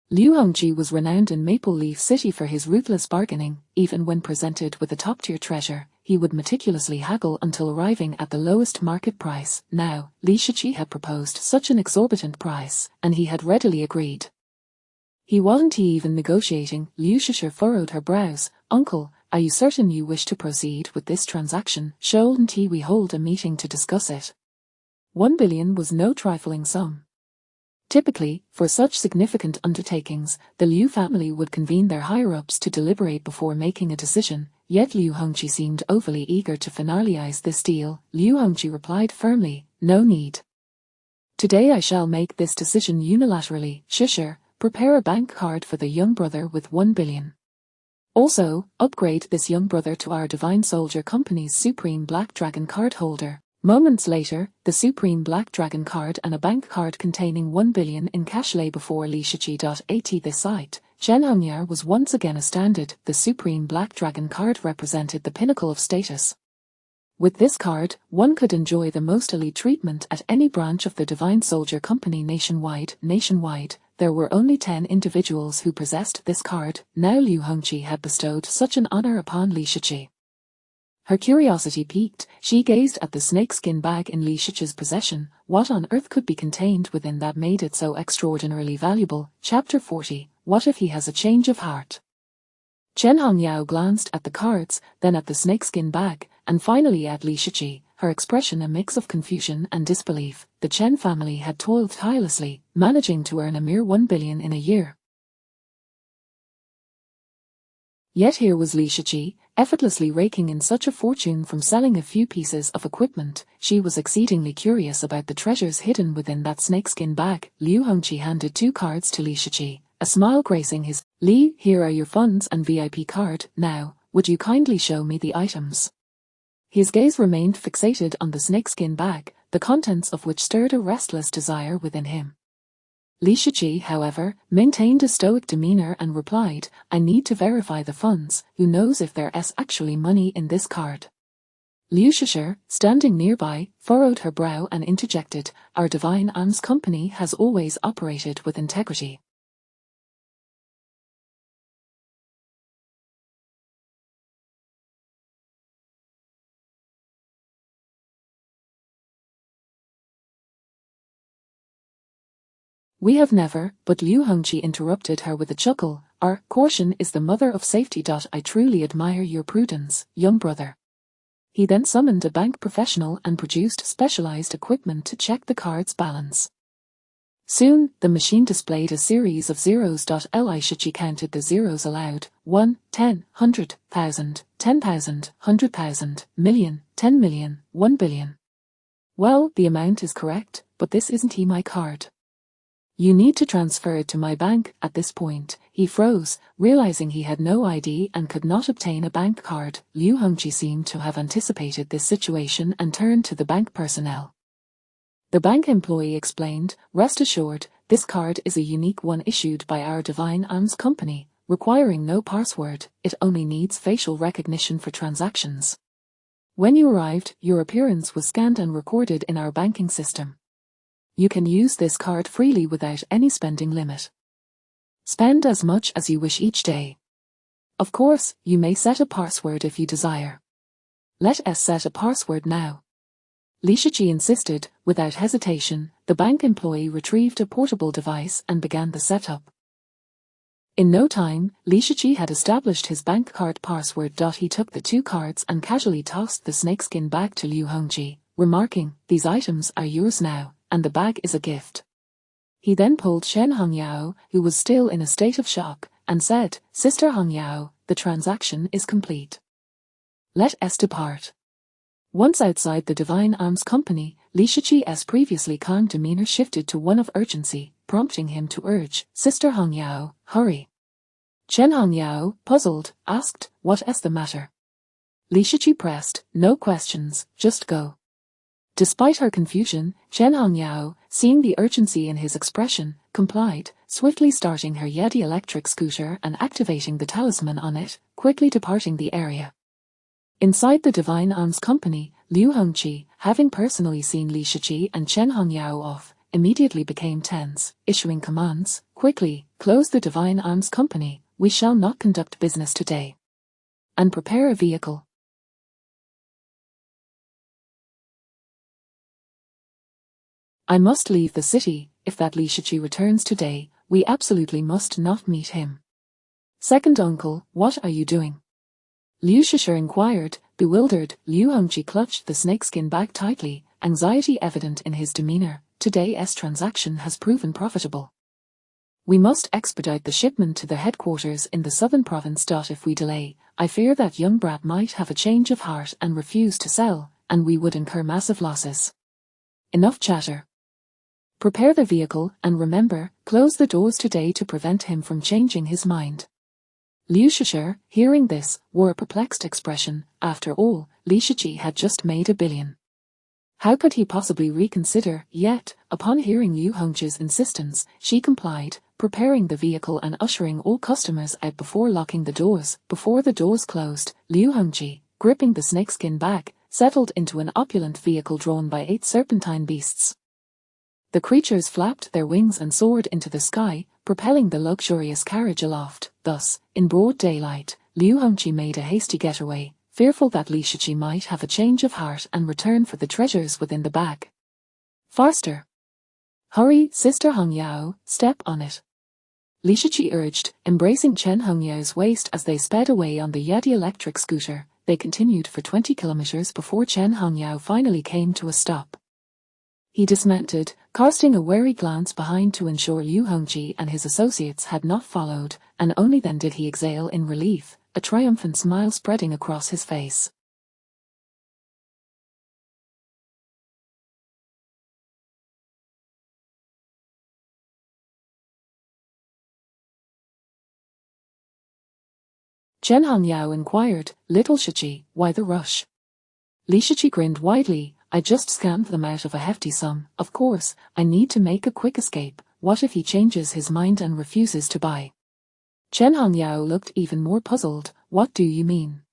Liu Hongji was renowned in Maple Leaf City for his ruthless bargaining. Even when presented with a top-tier treasure, he would meticulously haggle until arriving at the lowest market price. Now, Li Shiqi had proposed such an exorbitant price, and he had readily agreed. He wasn't even negotiating. Liu Shishir furrowed her brows. Uncle, are you certain you wish to proceed with this transaction? Shouldn't we hold a meeting to discuss it? 1 billion was no trifling sum. Typically, for such significant undertakings, the Liu family would convene their higher-ups to deliberate before making a decision, yet Liu Hongqi seemed overly eager to finalize this deal. Liu Hongqi replied firmly, "No need. Today I shall make this decision unilaterally. Shisher, prepare a bank card for the young brother with 1 billion. Also, upgrade this young brother to our Divine Soldier Company's Supreme Black Dragon card holder." Moments later, the Supreme Black Dragon card and a bank card containing 1 billion in cash lay before Lishichi.at. This site, Chen Hongyao was once again astounded. The Supreme Black Dragon card represented the pinnacle of status. With this card, one could enjoy the most elite treatment at any branch of the Divine Soldier Company nationwide. There were only 10 individuals who possessed this card. Now Liu Hongqi had bestowed such an honor upon Lishichi. Her curiosity piqued. She gazed at the snakeskin bag in Li Shichi's possession. What on earth could be contained within that made it so extraordinarily valuable? Chapter 40. What if he has a change of heart? Chen Hongyao glanced at the cards, then at the snakeskin bag, and finally at Li Shichi, her expression a mix of confusion and disbelief. The Chen family had toiled tirelessly, managing to earn a mere 1 billion in a year. Yet here was Li Shichi, effortlessly raking in such a fortune from selling a few pieces of equipment. She was exceedingly curious about the treasures hidden within that snakeskin bag. Liu Hongqi handed 2 cards to Li Shichi, a smile gracing his. "Li, here are your funds and VIP card. Now, would you kindly show me the items?" His gaze remained fixated on the snakeskin bag, the contents of which stirred a restless desire within him. Li Shichi, however, maintained a stoic demeanor and replied, "I need to verify the funds. Who knows if there's actually money in this card?" Liu Shisher, standing nearby, furrowed her brow and interjected, "Our Divine Alms Company has always operated with integrity." "We have never," but Liu Hongqi interrupted her with a chuckle, "Our caution is the mother of safety. I truly admire your prudence, young brother." He then summoned a bank professional and produced specialized equipment to check the card's balance. Soon, the machine displayed a series of zeros. Li Shichi counted the zeros aloud: 1, 10, 100, 1,000, 10,000, 100,000, million, 10 million, 1 billion. "Well, the amount is correct, but this isn't my card. You need to transfer it to my bank." At this point, he froze, realizing he had no ID and could not obtain a bank card. Liu Hongqi seemed to have anticipated this situation and turned to the bank personnel. The bank employee explained, "Rest assured, this card is a unique one issued by our Divine Alms Company, requiring no password. It only needs facial recognition for transactions. When you arrived, your appearance was scanned and recorded in our banking system. You can use this card freely without any spending limit. Spend as much as you wish each day. Of course, you may set a password if you desire. Let us set a password now." Li Shichi insisted. Without hesitation, the bank employee retrieved a portable device and began the setup. In no time, Li Shichi had established his bank card password. He took the 2 cards and casually tossed the snakeskin bag to Liu Hongqi, remarking, "These items are yours now, and the bag is a gift." He then pulled Chen Hongyao, who was still in a state of shock, and said, "Sister Hongyao, the transaction is complete. Let us depart." Once outside the Divine Alms Company, Li Shichi's previously calm demeanor shifted to one of urgency, prompting him to urge, "Sister Hongyao, hurry." Chen Hongyao, puzzled, asked, "What is the matter?" Li Shichi pressed, "No questions, just go." Despite her confusion, Chen Hongyao, seeing the urgency in his expression, complied, swiftly starting her Yeti electric scooter and activating the talisman on it, quickly departing the area. Inside the Divine Alms Company, Liu Hongqi, having personally seen Li Shichi and Chen Hongyao off, immediately became tense, issuing commands, "Quickly, close the Divine Alms Company, we shall not conduct business today. And prepare a vehicle." "I must leave the city. If that Li Shichi returns today, we absolutely must not meet him." "Second uncle, what are you doing?" Liu Shisher inquired, bewildered. Liu Hongqi clutched the snakeskin bag tightly, anxiety evident in his demeanor. today's transaction has proven profitable. We must expedite the shipment to their headquarters in the southern province. If we delay, I fear that young brat might have a change of heart and refuse to sell, and we would incur massive losses. Enough chatter. Prepare the vehicle, and remember, close the doors today to prevent him from changing his mind. Liu Shishi, hearing this, wore a perplexed expression. After all, Li Shiqi had just made $1 billion. How could he possibly reconsider? Yet, upon hearing Liu Hongzhi's insistence, she complied, preparing the vehicle and ushering all customers out before locking the doors. Before the doors closed, Liu Hongzhi, gripping the snakeskin bag, settled into an opulent vehicle drawn by 8 serpentine beasts. The creatures flapped their wings and soared into the sky, propelling the luxurious carriage aloft. Thus, in broad daylight, Liu Hongzhi made a hasty getaway, fearful that Li Shiqi might have a change of heart and return for the treasures within the bag. Faster! Hurry, Sister Hongyao, step on it. Li Shiqi urged, embracing Chen Hongyao's waist as they sped away on the Yadi electric scooter. They continued for 20 kilometers before Chen Hongyao finally came to a stop. He dismounted, casting a wary glance behind to ensure Liu Hongzhi and his associates had not followed, and only then did he exhale in relief, a triumphant smile spreading across his face. Chen Hongyao inquired, "Little Shiqi, why the rush?" Li Shiqi grinned widely, "I just scammed them out of a hefty sum. Of course, I need to make a quick escape. What if he changes his mind and refuses to buy?" Chen Hongyao looked even more puzzled. "What do you mean?"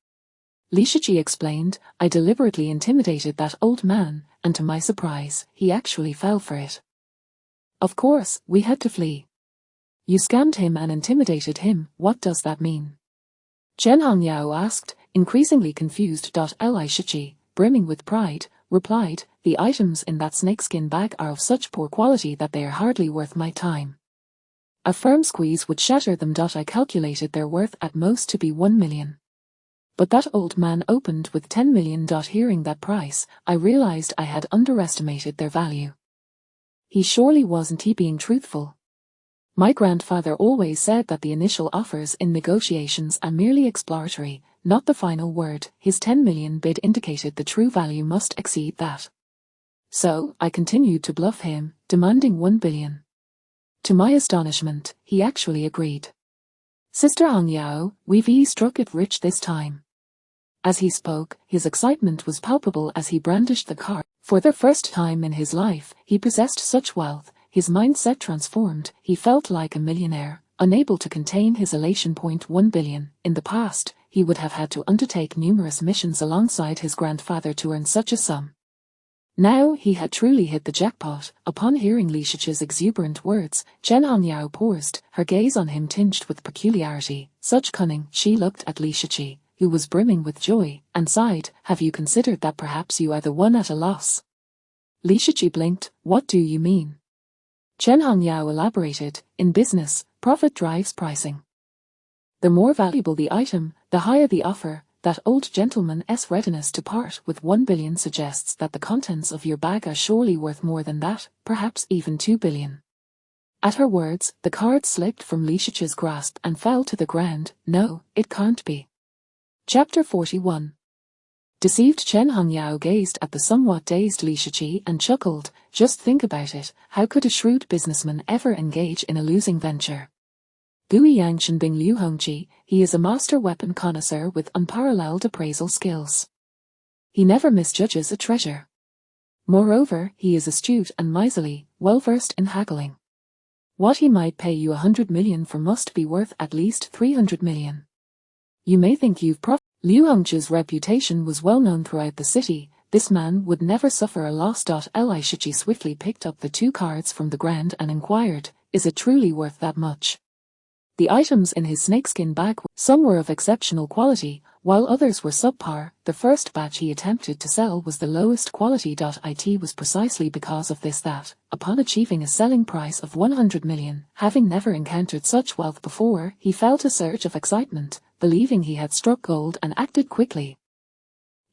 Li Shiqi explained, "I deliberately intimidated that old man, and to my surprise, he actually fell for it. Of course, we had to flee." "You scammed him and intimidated him, what does that mean?" Chen Hongyao asked, increasingly confused. Li Shiqi, brimming with pride, replied, "The items in that snakeskin bag are of such poor quality that they are hardly worth my time. A firm squeeze would shatter them. I calculated their worth at most to be 1 million. But that old man opened with 10 million. Hearing that price, I realized I had underestimated their value. He surely wasn't being truthful. My grandfather always said that the initial offers in negotiations are merely exploratory, not the final word. His 10 million bid indicated the true value must exceed that. So, I continued to bluff him, demanding 1 billion. To my astonishment, he actually agreed. Sister Hongyao, we've struck it rich this time." As he spoke, his excitement was palpable as he brandished the card. For the first time in his life, he possessed such wealth. His mindset transformed, he felt like a millionaire, unable to contain his elation. 1 billion. In the past, he would have had to undertake numerous missions alongside his grandfather to earn such a sum. Now he had truly hit the jackpot. Upon hearing Li Shiqi's exuberant words, Chen Hongyao paused, her gaze on him tinged with peculiarity. Such cunning. She looked at Li Shiqi, who was brimming with joy, and sighed, "Have you considered that perhaps you are the one at a loss?" Li Shiqi blinked, "What do you mean?" Chen Hongyao elaborated, "In business, profit drives pricing. The more valuable the item, the higher the offer. That old gentleman's readiness to part with 1 billion suggests that the contents of your bag are surely worth more than that, perhaps even 2 billion. At her words, the card slipped from Li Shiqi's grasp and fell to the ground. "No, it can't be." Chapter 41. Deceived Chen Hongyao gazed at the somewhat dazed Li Shiqi and chuckled. Just think about it, how could a shrewd businessman ever engage in a losing venture? Gui Yangshenbing Liu Hongzhi, he is a master weapon connoisseur with unparalleled appraisal skills. He never misjudges a treasure. Moreover, he is astute and miserly, well-versed in haggling. What he might pay you 100 million for must be worth at least 300 million. You may think you've profited. Liu Hongzhi's reputation was well known throughout the city. This man would never suffer a loss. Li Shiqi swiftly picked up the 2 cards from the ground and inquired, "Is it truly worth that much?" The items in his snakeskin bag, some were of exceptional quality, while others were subpar. The first batch he attempted to sell was the lowest quality. It was precisely because of this that, upon achieving a selling price of 100 million, having never encountered such wealth before, he felt a surge of excitement, believing he had struck gold, and acted quickly.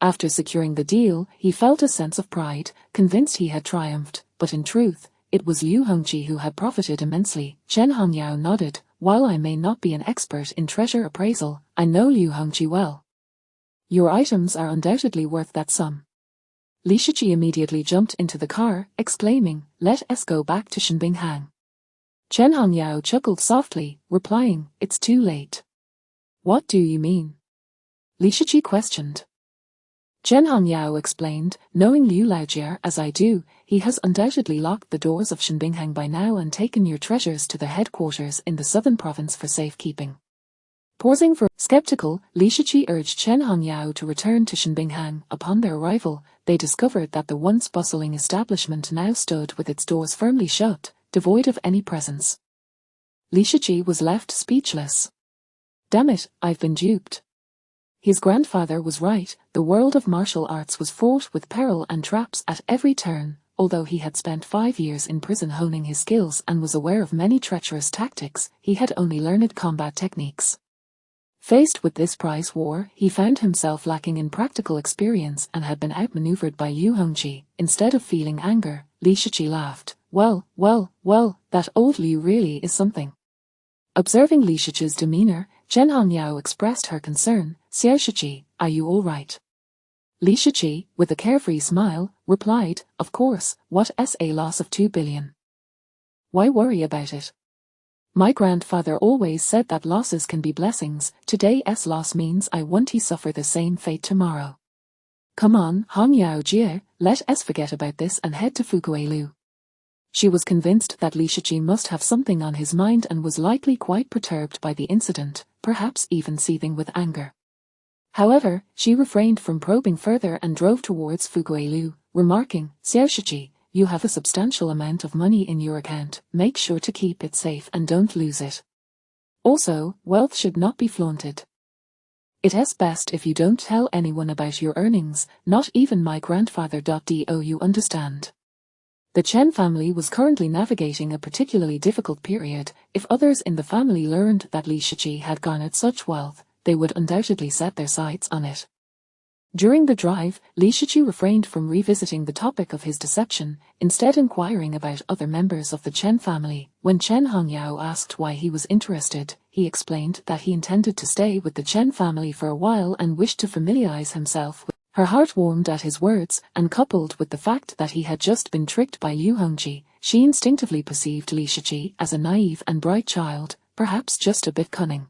After securing the deal, he felt a sense of pride, convinced he had triumphed. but in truth, it was Liu Hongji who had profited immensely. Chen Hongyao nodded. While I may not be an expert in treasure appraisal, I know Liu Hongji well. Your items are undoubtedly worth that sum. Li Shiqi immediately jumped into the car, exclaiming, "Let us go back to Shenbinghang." Chen Hongyao chuckled softly, replying, "It's too late." "What do you mean?" Li Shiqi questioned. Chen Hongyao explained, "Knowing Liu Laojia as I do, he has undoubtedly locked the doors of Shenbinghang by now and taken your treasures to the headquarters in the southern province for safekeeping." Pausing for skeptical, Li Shiqi urged Chen Hongyao to return to Shenbinghang. Upon their arrival, they discovered that the once bustling establishment now stood with its doors firmly shut, devoid of any presence. Li Shiqi was left speechless. Damn it, I've been duped. His grandfather was right, the world of martial arts was fraught with peril and traps at every turn. Although he had spent 5 years in prison honing his skills and was aware of many treacherous tactics, he had only learned combat techniques. Faced with this prize war, he found himself lacking in practical experience and had been outmaneuvered by Liu Hongji. Instead of feeling anger, Li Shiqi laughed. Well, that old Liu really is something. Observing Li Shiqi's demeanor, Chen Hongyao expressed her concern. "Xiao Shiqi, are you all right?" Li Shiqi, with a carefree smile, replied, "Of course, what's a loss of 2 billion? Why worry about it? My grandfather always said that losses can be blessings. Today's loss means I won't suffer the same fate tomorrow. Come on, Hongyao Jie, let us forget about this and head to Fuguelu." She was convinced that Li Shiqi must have something on his mind and was likely quite perturbed by the incident, perhaps even seething with anger. However, she refrained from probing further and drove towards Fuguelu, remarking, "Xiao Shiqi, you have a substantial amount of money in your account, make sure to keep it safe and don't lose it. Also, wealth should not be flaunted. It's best if you don't tell anyone about your earnings, not even my grandfather. Do you understand?" The Chen family was currently navigating a particularly difficult period. If others in the family learned that Li Shiqi had garnered such wealth, they would undoubtedly set their sights on it. During the drive, Li Shiqi refrained from revisiting the topic of his deception, instead inquiring about other members of the Chen family. When Chen Hongyao asked why he was interested, he explained that he intended to stay with the Chen family for a while and wished to familiarize himself with. Her heart warmed at his words, and coupled with the fact that he had just been tricked by Liu Hongji, she instinctively perceived Li Shiqi as a naive and bright child, perhaps just a bit cunning.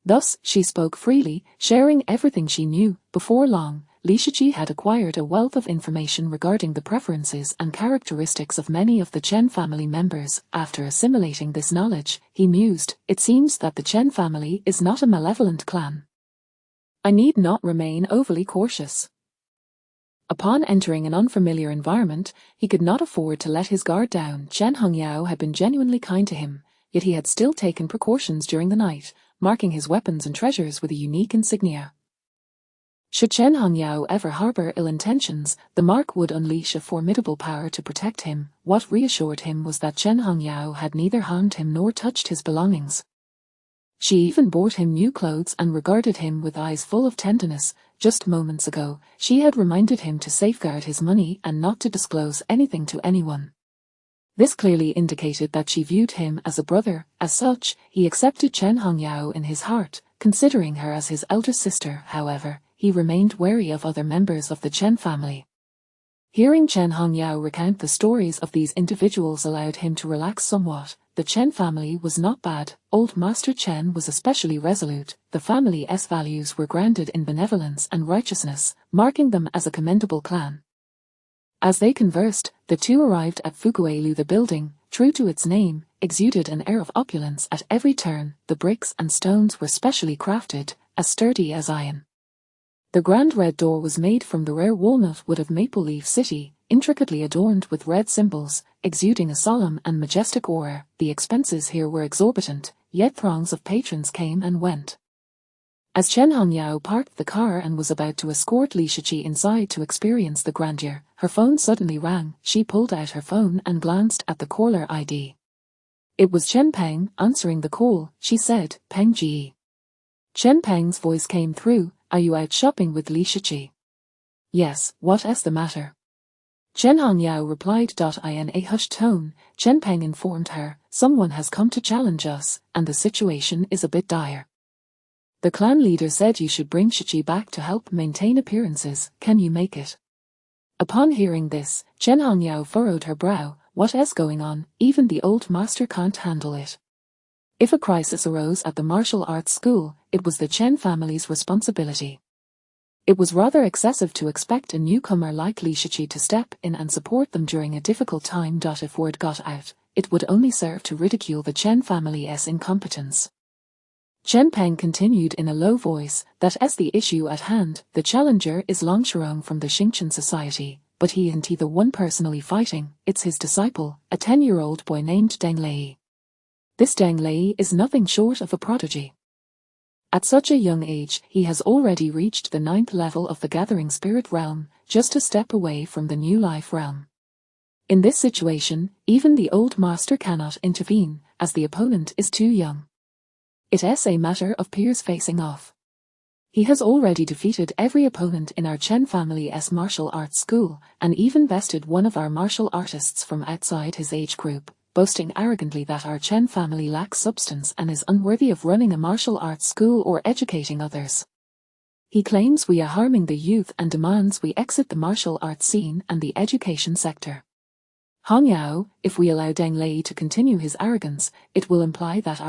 Thus, she spoke freely, sharing everything she knew. Before long, Li Shiqi had acquired a wealth of information regarding the preferences and characteristics of many of the Chen family members. After assimilating this knowledge, he mused, "It seems that the Chen family is not a malevolent clan. I need not remain overly cautious." Upon entering an unfamiliar environment, he could not afford to let his guard down. Chen Hongyao had been genuinely kind to him, yet he had still taken precautions during the night, marking his weapons and treasures with a unique insignia. Should Chen Hongyao ever harbor ill intentions, the mark would unleash a formidable power to protect him. What reassured him was that Chen Hongyao had neither harmed him nor touched his belongings. She even bought him new clothes and regarded him with eyes full of tenderness. Just moments ago, she had reminded him to safeguard his money and not to disclose anything to anyone. This clearly indicated that she viewed him as a brother. As such, he accepted Chen Hongyao in his heart, considering her as his elder sister. However, he remained wary of other members of the Chen family. Hearing Chen Hongyao recount the stories of these individuals allowed him to relax somewhat. The Chen family was not bad. Old Master Chen was especially resolute. The family's values were grounded in benevolence and righteousness, marking them as a commendable clan. As they conversed, the two arrived at Fuguelu. The building, true to its name, exuded an air of opulence at every turn. The bricks and stones were specially crafted, as sturdy as iron. The grand red door was made from the rare walnut wood of Maple Leaf City, intricately adorned with red symbols, exuding a solemn and majestic aura. The expenses here were exorbitant, yet throngs of patrons came and went. As Chen Hongyao parked the car and was about to escort Li Shiqi inside to experience the grandeur, her phone suddenly rang. She pulled out her phone and glanced at the caller ID. It was Chen Peng answering the call. She said, "Peng Ji." Chen Peng's voice came through. "Are you out shopping with Li Shiqi?" "Yes, what's the matter?" Chen Hongyao replied. In a hushed tone, Chen Peng informed her, "Someone has come to challenge us, and the situation is a bit dire. The clan leader said you should bring Shichi back to help maintain appearances. Can you make it?" Upon hearing this, Chen Hongyao furrowed her brow. What is going on? Even the old master can't handle it. If a crisis arose at the martial arts school, it was the Chen family's responsibility. It was rather excessive to expect a newcomer like Li Shichi to step in and support them during a difficult time. If word got out, it would only serve to ridicule the Chen family's incompetence. Chen Peng continued in a low voice, "That is the issue at hand. The challenger is Long Shirong from the Xingchen society, but he isn't the one personally fighting, it's his disciple, a 10-year-old boy named Deng Lei. This Deng Lei is nothing short of a prodigy. At such a young age, he has already reached the 9th level of the Gathering Spirit realm, just a step away from the New Life realm. In this situation, even the old master cannot intervene, as the opponent is too young. It is a matter of peers facing off. He has already defeated every opponent in our Chen family's martial arts school, and even bested one of our martial artists from outside his age group, boasting arrogantly that our Chen family lacks substance and is unworthy of running a martial arts school or educating others. He claims we are harming the youth and demands we exit the martial arts scene and the education sector. Hongyao, if we allow Deng Lei to continue his arrogance, it will imply that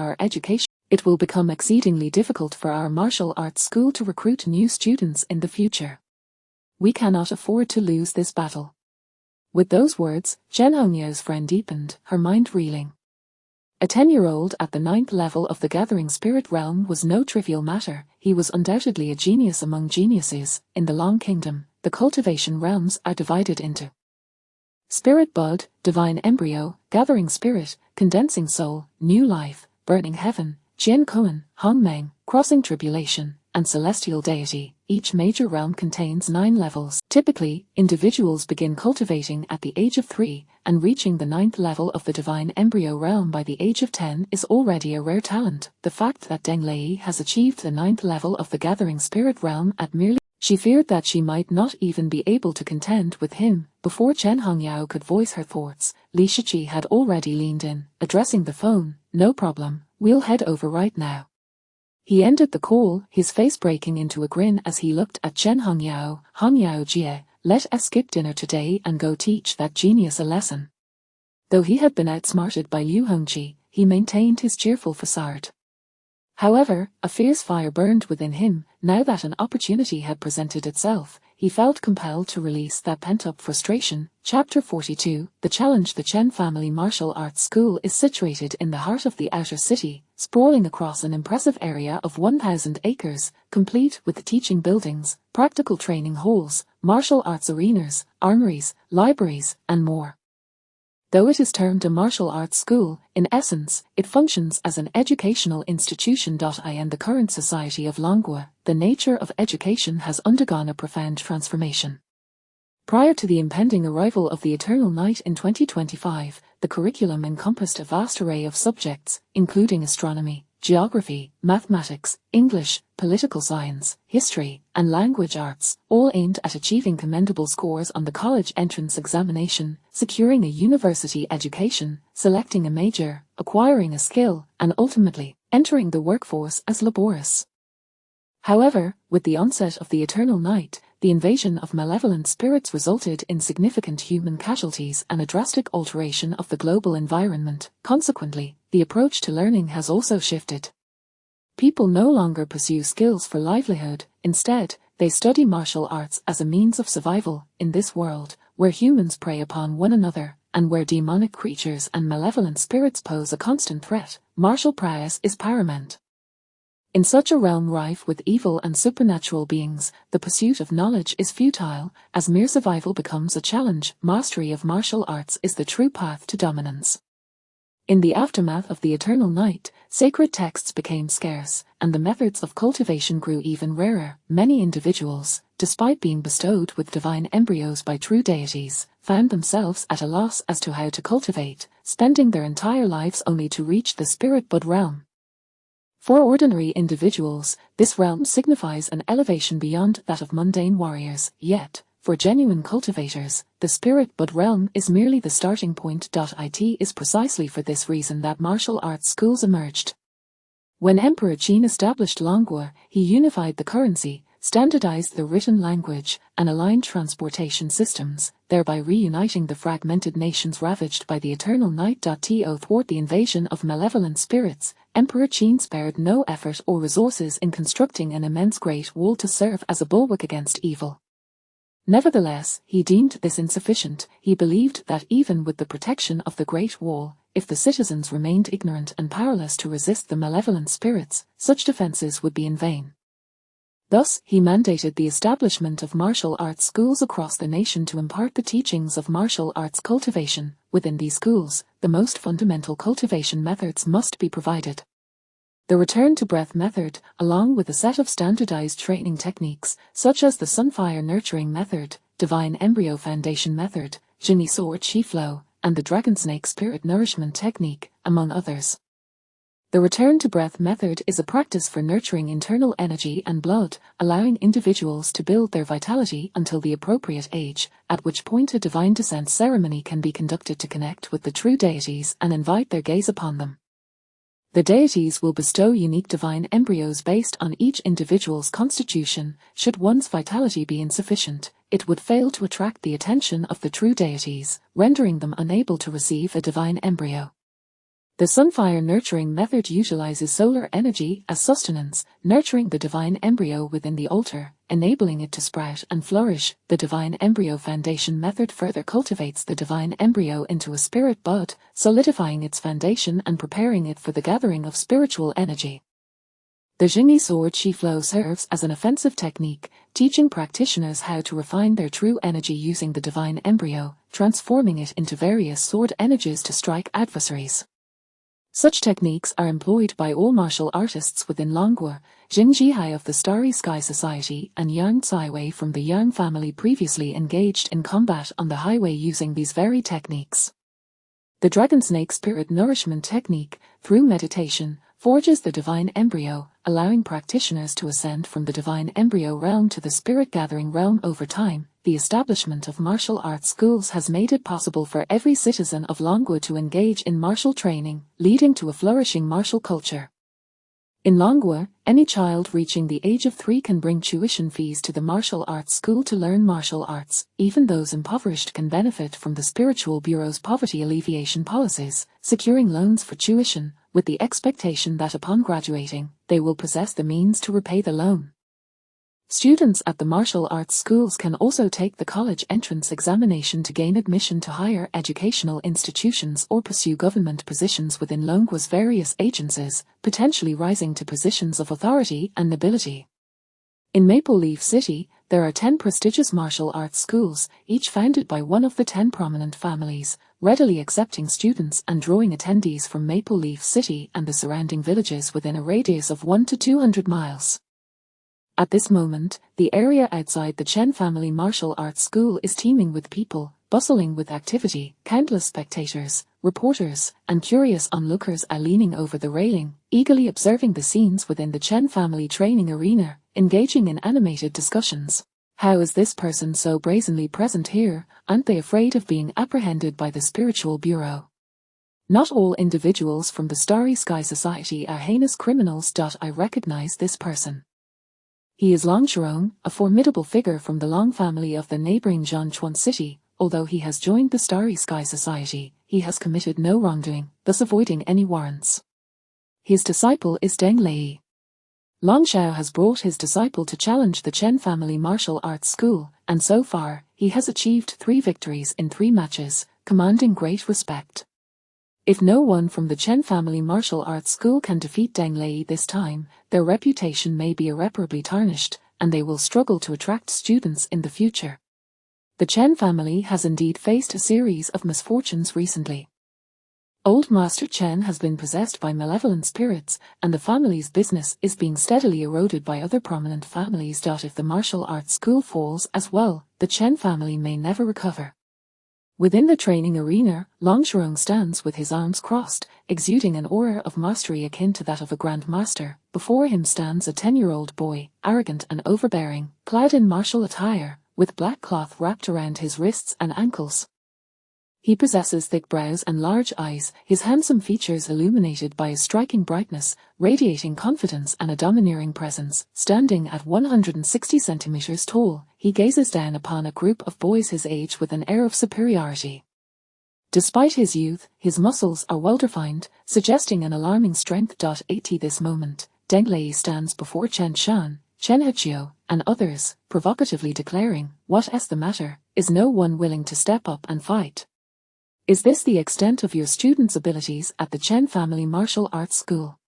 it will become exceedingly difficult for our martial arts school to recruit new students in the future. We cannot afford to lose this battle." With those words, Chen Hongyao's friend deepened, her mind reeling. A 10-year-old at the 9th level of the Gathering Spirit realm was no trivial matter. He was undoubtedly a genius among geniuses. In the Long Kingdom, the cultivation realms are divided into Spirit Bud, Divine Embryo, Gathering Spirit, Condensing Soul, New Life, Burning Heaven, Jian Koan, Hongmeng, Crossing Tribulation, and Celestial Deity. Each major realm contains 9 levels. Typically, individuals begin cultivating at the age of 3, and reaching the 9th level of the Divine Embryo realm by the age of 10 is already a rare talent. The fact that Deng Lei has achieved the 9th level of the Gathering Spirit realm at merely she feared that she might not even be able to contend with him. Before Chen Hongyao could voice her thoughts, Li Shichi had already leaned in, addressing the phone. "No problem, we'll head over right now." He ended the call, his face breaking into a grin as he looked at Chen Hongyao. "Hongyao Jie, let us skip dinner today and go teach that genius a lesson." Though he had been outsmarted by Liu Hongqi, he maintained his cheerful facade. However, a fierce fire burned within him. Now that an opportunity had presented itself, he felt compelled to release that pent-up frustration. Chapter 42, The Challenge. The Chen Family Martial Arts School is situated in the heart of the outer city, sprawling across an impressive area of 1,000 acres, complete with teaching buildings, practical training halls, martial arts arenas, armories, libraries, and more. Though it is termed a martial arts school, in essence, it functions as an educational institution. In the current society of Longhua, the nature of education has undergone a profound transformation. Prior to the impending arrival of the Eternal Night in 2025, the curriculum encompassed a vast array of subjects, including astronomy, geography, mathematics, English, political science, history, and language arts, all aimed at achieving commendable scores on the college entrance examination, securing a university education, selecting a major, acquiring a skill, and ultimately, entering the workforce as laborious. However, with the onset of the Eternal Night, the invasion of malevolent spirits resulted in significant human casualties and a drastic alteration of the global environment. Consequently, the approach to learning has also shifted. People no longer pursue skills for livelihood. Instead, they study martial arts as a means of survival. In this world, where humans prey upon one another, and where demonic creatures and malevolent spirits pose a constant threat, martial prowess is paramount. In such a realm rife with evil and supernatural beings, the pursuit of knowledge is futile, as mere survival becomes a challenge. Mastery of martial arts is the true path to dominance. In the aftermath of the Eternal Night, sacred texts became scarce, and the methods of cultivation grew even rarer. Many individuals, despite being bestowed with divine embryos by true deities, found themselves at a loss as to how to cultivate, spending their entire lives only to reach the spirit bud realm. For ordinary individuals, this realm signifies an elevation beyond that of mundane warriors, yet, For genuine cultivators, the spirit bud realm is merely the starting point. It is precisely for this reason that martial arts schools emerged. When Emperor Qin established Longhua, he unified the currency, standardized the written language, and aligned transportation systems, thereby reuniting the fragmented nations ravaged by the eternal night. To thwart the invasion of malevolent spirits, Emperor Qin spared no effort or resources in constructing an immense great wall to serve as a bulwark against evil. Nevertheless, he deemed this insufficient. He believed that even with the protection of the Great Wall, if the citizens remained ignorant and powerless to resist the malevolent spirits, such defenses would be in vain. Thus, he mandated the establishment of martial arts schools across the nation to impart the teachings of martial arts cultivation. Within these schools, the most fundamental cultivation methods must be provided. The return-to-breath method, along with a set of standardized training techniques, such as the Sunfire Nurturing Method, Divine Embryo Foundation Method, Jinni Sword Chi Flow, and the Dragon Snake Spirit Nourishment Technique, among others. The return-to-breath method is a practice for nurturing internal energy and blood, allowing individuals to build their vitality until the appropriate age, at which point a divine descent ceremony can be conducted to connect with the true deities and invite their gaze upon them. The deities will bestow unique divine embryos based on each individual's constitution. Should one's vitality be insufficient, it would fail to attract the attention of the true deities, rendering them unable to receive a divine embryo. The Sunfire Nurturing Method utilizes solar energy as sustenance, nurturing the divine embryo within the altar, enabling it to sprout and flourish. The Divine Embryo Foundation Method further cultivates the divine embryo into a spirit bud, solidifying its foundation and preparing it for the gathering of spiritual energy. The Jinni Sword Chi Flow serves as an offensive technique, teaching practitioners how to refine their true energy using the divine embryo, transforming it into various sword energies to strike adversaries. Such techniques are employed by all martial artists within Longhua. Jing Jihai of the Starry Sky Society and Yang Caiwei from the Yang family previously engaged in combat on the highway using these very techniques. The Dragon Snake Spirit Nourishment Technique, through meditation, forges the divine embryo, allowing practitioners to ascend from the divine embryo realm to the spirit gathering realm over time. The establishment of martial arts schools has made it possible for every citizen of Longhua to engage in martial training, leading to a flourishing martial culture. In Longhua, any child reaching the age of 3 can bring tuition fees to the martial arts school to learn martial arts. Even those impoverished can benefit from the Spiritual Bureau's poverty alleviation policies, securing loans for tuition, with the expectation that upon graduating, they will possess the means to repay the loan. Students at the martial arts schools can also take the college entrance examination to gain admission to higher educational institutions or pursue government positions within Longhua's various agencies, potentially rising to positions of authority and nobility. In Maple Leaf City, there are 10 prestigious martial arts schools, each founded by one of the 10 prominent families, readily accepting students and drawing attendees from Maple Leaf City and the surrounding villages within a radius of 1 to 200 miles. At this moment, the area outside the Chen family martial arts school is teeming with people, bustling with activity. Countless spectators, reporters, and curious onlookers are leaning over the railing, eagerly observing the scenes within the Chen family training arena, engaging in animated discussions. How is this person so brazenly present here? Aren't they afraid of being apprehended by the Spiritual Bureau? Not all individuals from the Starry Sky Society are heinous criminals. I recognize this person. He is Long Shirong, a formidable figure from the Long family of the neighboring Zhangchuan city. Although he has joined the Starry Sky Society, he has committed no wrongdoing, thus avoiding any warrants. His disciple is Deng Lei. Long Xiao has brought his disciple to challenge the Chen family martial arts school, and so far, he has achieved 3 victories in 3 matches, commanding great respect. If no one from the Chen family martial arts school can defeat Deng Lei this time, their reputation may be irreparably tarnished, and they will struggle to attract students in the future. The Chen family has indeed faced a series of misfortunes recently. Old Master Chen has been possessed by malevolent spirits, and the family's business is being steadily eroded by other prominent families. If the martial arts school falls as well, the Chen family may never recover. Within the training arena, Long Shirong stands with his arms crossed, exuding an aura of mastery akin to that of a Grand Master. Before him stands a 10-year-old boy, arrogant and overbearing, clad in martial attire, with black cloth wrapped around his wrists and ankles. He possesses thick brows and large eyes, his handsome features illuminated by a striking brightness, radiating confidence and a domineering presence. Standing at 160 centimeters tall, he gazes down upon a group of boys his age with an air of superiority. Despite his youth, his muscles are well-defined, suggesting an alarming strength. At this moment, Deng Lei stands before Chen Shan, Chen Hechio, and others, provocatively declaring, "What is the matter? Is no one willing to step up and fight? Is this the extent of your students' abilities at the Chen Family Martial Arts School?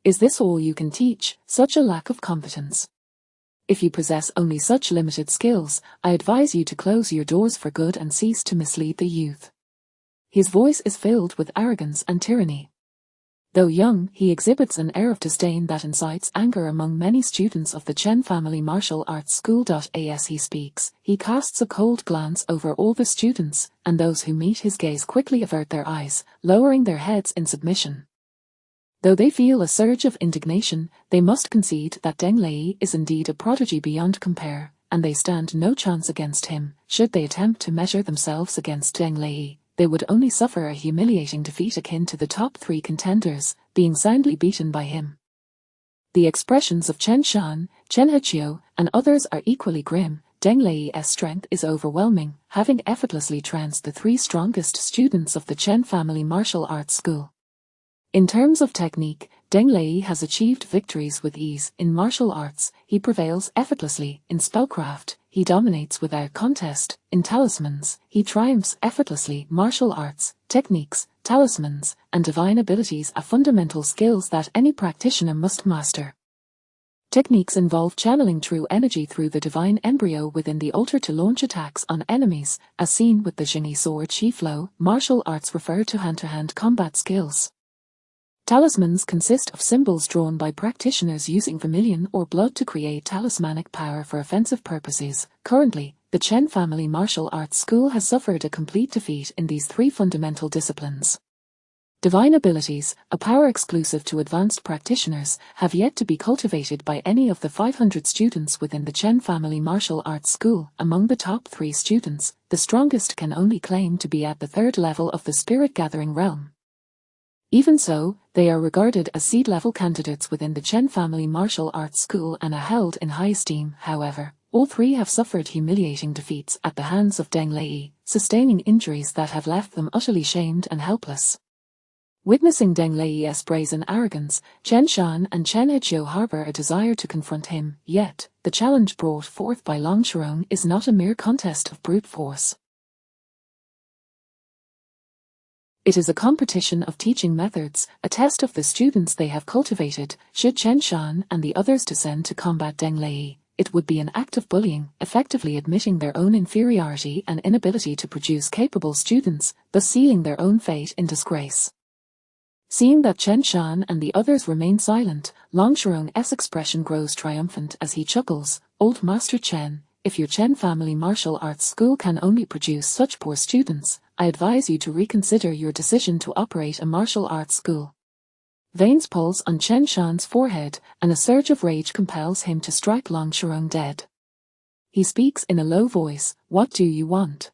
Is this all you can teach, such a lack of competence? If you possess only such limited skills, I advise you to close your doors for good and cease to mislead the youth." His voice is filled with arrogance and tyranny. Though young, he exhibits an air of disdain that incites anger among many students of the Chen Family Martial Arts School. As he speaks, he casts a cold glance over all the students, and those who meet his gaze quickly avert their eyes, lowering their heads in submission. Though they feel a surge of indignation, they must concede that Deng Lei is indeed a prodigy beyond compare, and they stand no chance against him. Should they attempt to measure themselves against Deng Lei, they would only suffer a humiliating defeat akin to the top 3 contenders, being soundly beaten by him. The expressions of Chen Shan, Chen Hechio, and others are equally grim. Deng Lei's strength is overwhelming, having effortlessly trounced the 3 strongest students of the Chen Family Martial Arts School. In terms of technique, Deng Lei has achieved victories with ease. In martial arts, he prevails effortlessly. In spellcraft, he dominates without contest. In talismans, he triumphs effortlessly. Martial arts, techniques, talismans, and divine abilities are fundamental skills that any practitioner must master. Techniques involve channeling true energy through the divine embryo within the altar to launch attacks on enemies, as seen with the Jingyi sword Qi flow. Martial arts refer to hand-to-hand combat skills. Talismans consist of symbols drawn by practitioners using vermilion or blood to create talismanic power for offensive purposes. Currently, the Chen Family Martial Arts School has suffered a complete defeat in these 3 fundamental disciplines. Divine abilities, a power exclusive to advanced practitioners, have yet to be cultivated by any of the 500 students within the Chen Family Martial Arts School. Among the top 3 students, the strongest can only claim to be at the 3rd level of the spirit-gathering realm. Even so, they are regarded as seed-level candidates within the Chen Family Martial Arts School and are held in high esteem. However, all 3 have suffered humiliating defeats at the hands of Deng Lei, sustaining injuries that have left them utterly shamed and helpless. Witnessing Deng Lei's brazen arrogance, Chen Shan and Chen Hechio harbor a desire to confront him, yet, the challenge brought forth by Long Shirong is not a mere contest of brute force. It is a competition of teaching methods, a test of the students they have cultivated. Should Chen Shan and the others descend to combat Deng Lei, it would be an act of bullying, effectively admitting their own inferiority and inability to produce capable students, thus sealing their own fate in disgrace. Seeing that Chen Shan and the others remain silent, Long Shirong's expression grows triumphant as he chuckles. "Old Master Chen, if your Chen Family Martial Arts School can only produce such poor students, I advise you to reconsider your decision to operate a martial arts school." Veins pulse on Chen Shan's forehead, and a surge of rage compels him to strike Long Shirong dead. He speaks in a low voice, "What do you want?"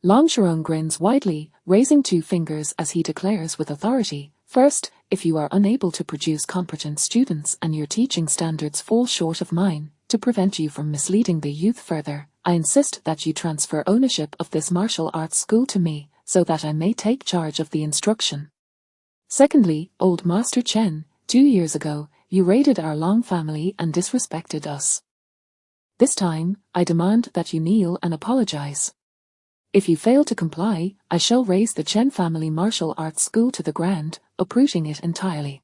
Long Shirong grins widely, raising 2 fingers as he declares with authority, "First, if you are unable to produce competent students and your teaching standards fall short of mine, to prevent you from misleading the youth further, I insist that you transfer ownership of this martial arts school to me, so that I may take charge of the instruction. Secondly, Old Master Chen, 2 years ago, you raided our Long family and disrespected us. This time, I demand that you kneel and apologize. If you fail to comply, I shall raze the Chen Family Martial Arts School to the ground, uprooting it entirely."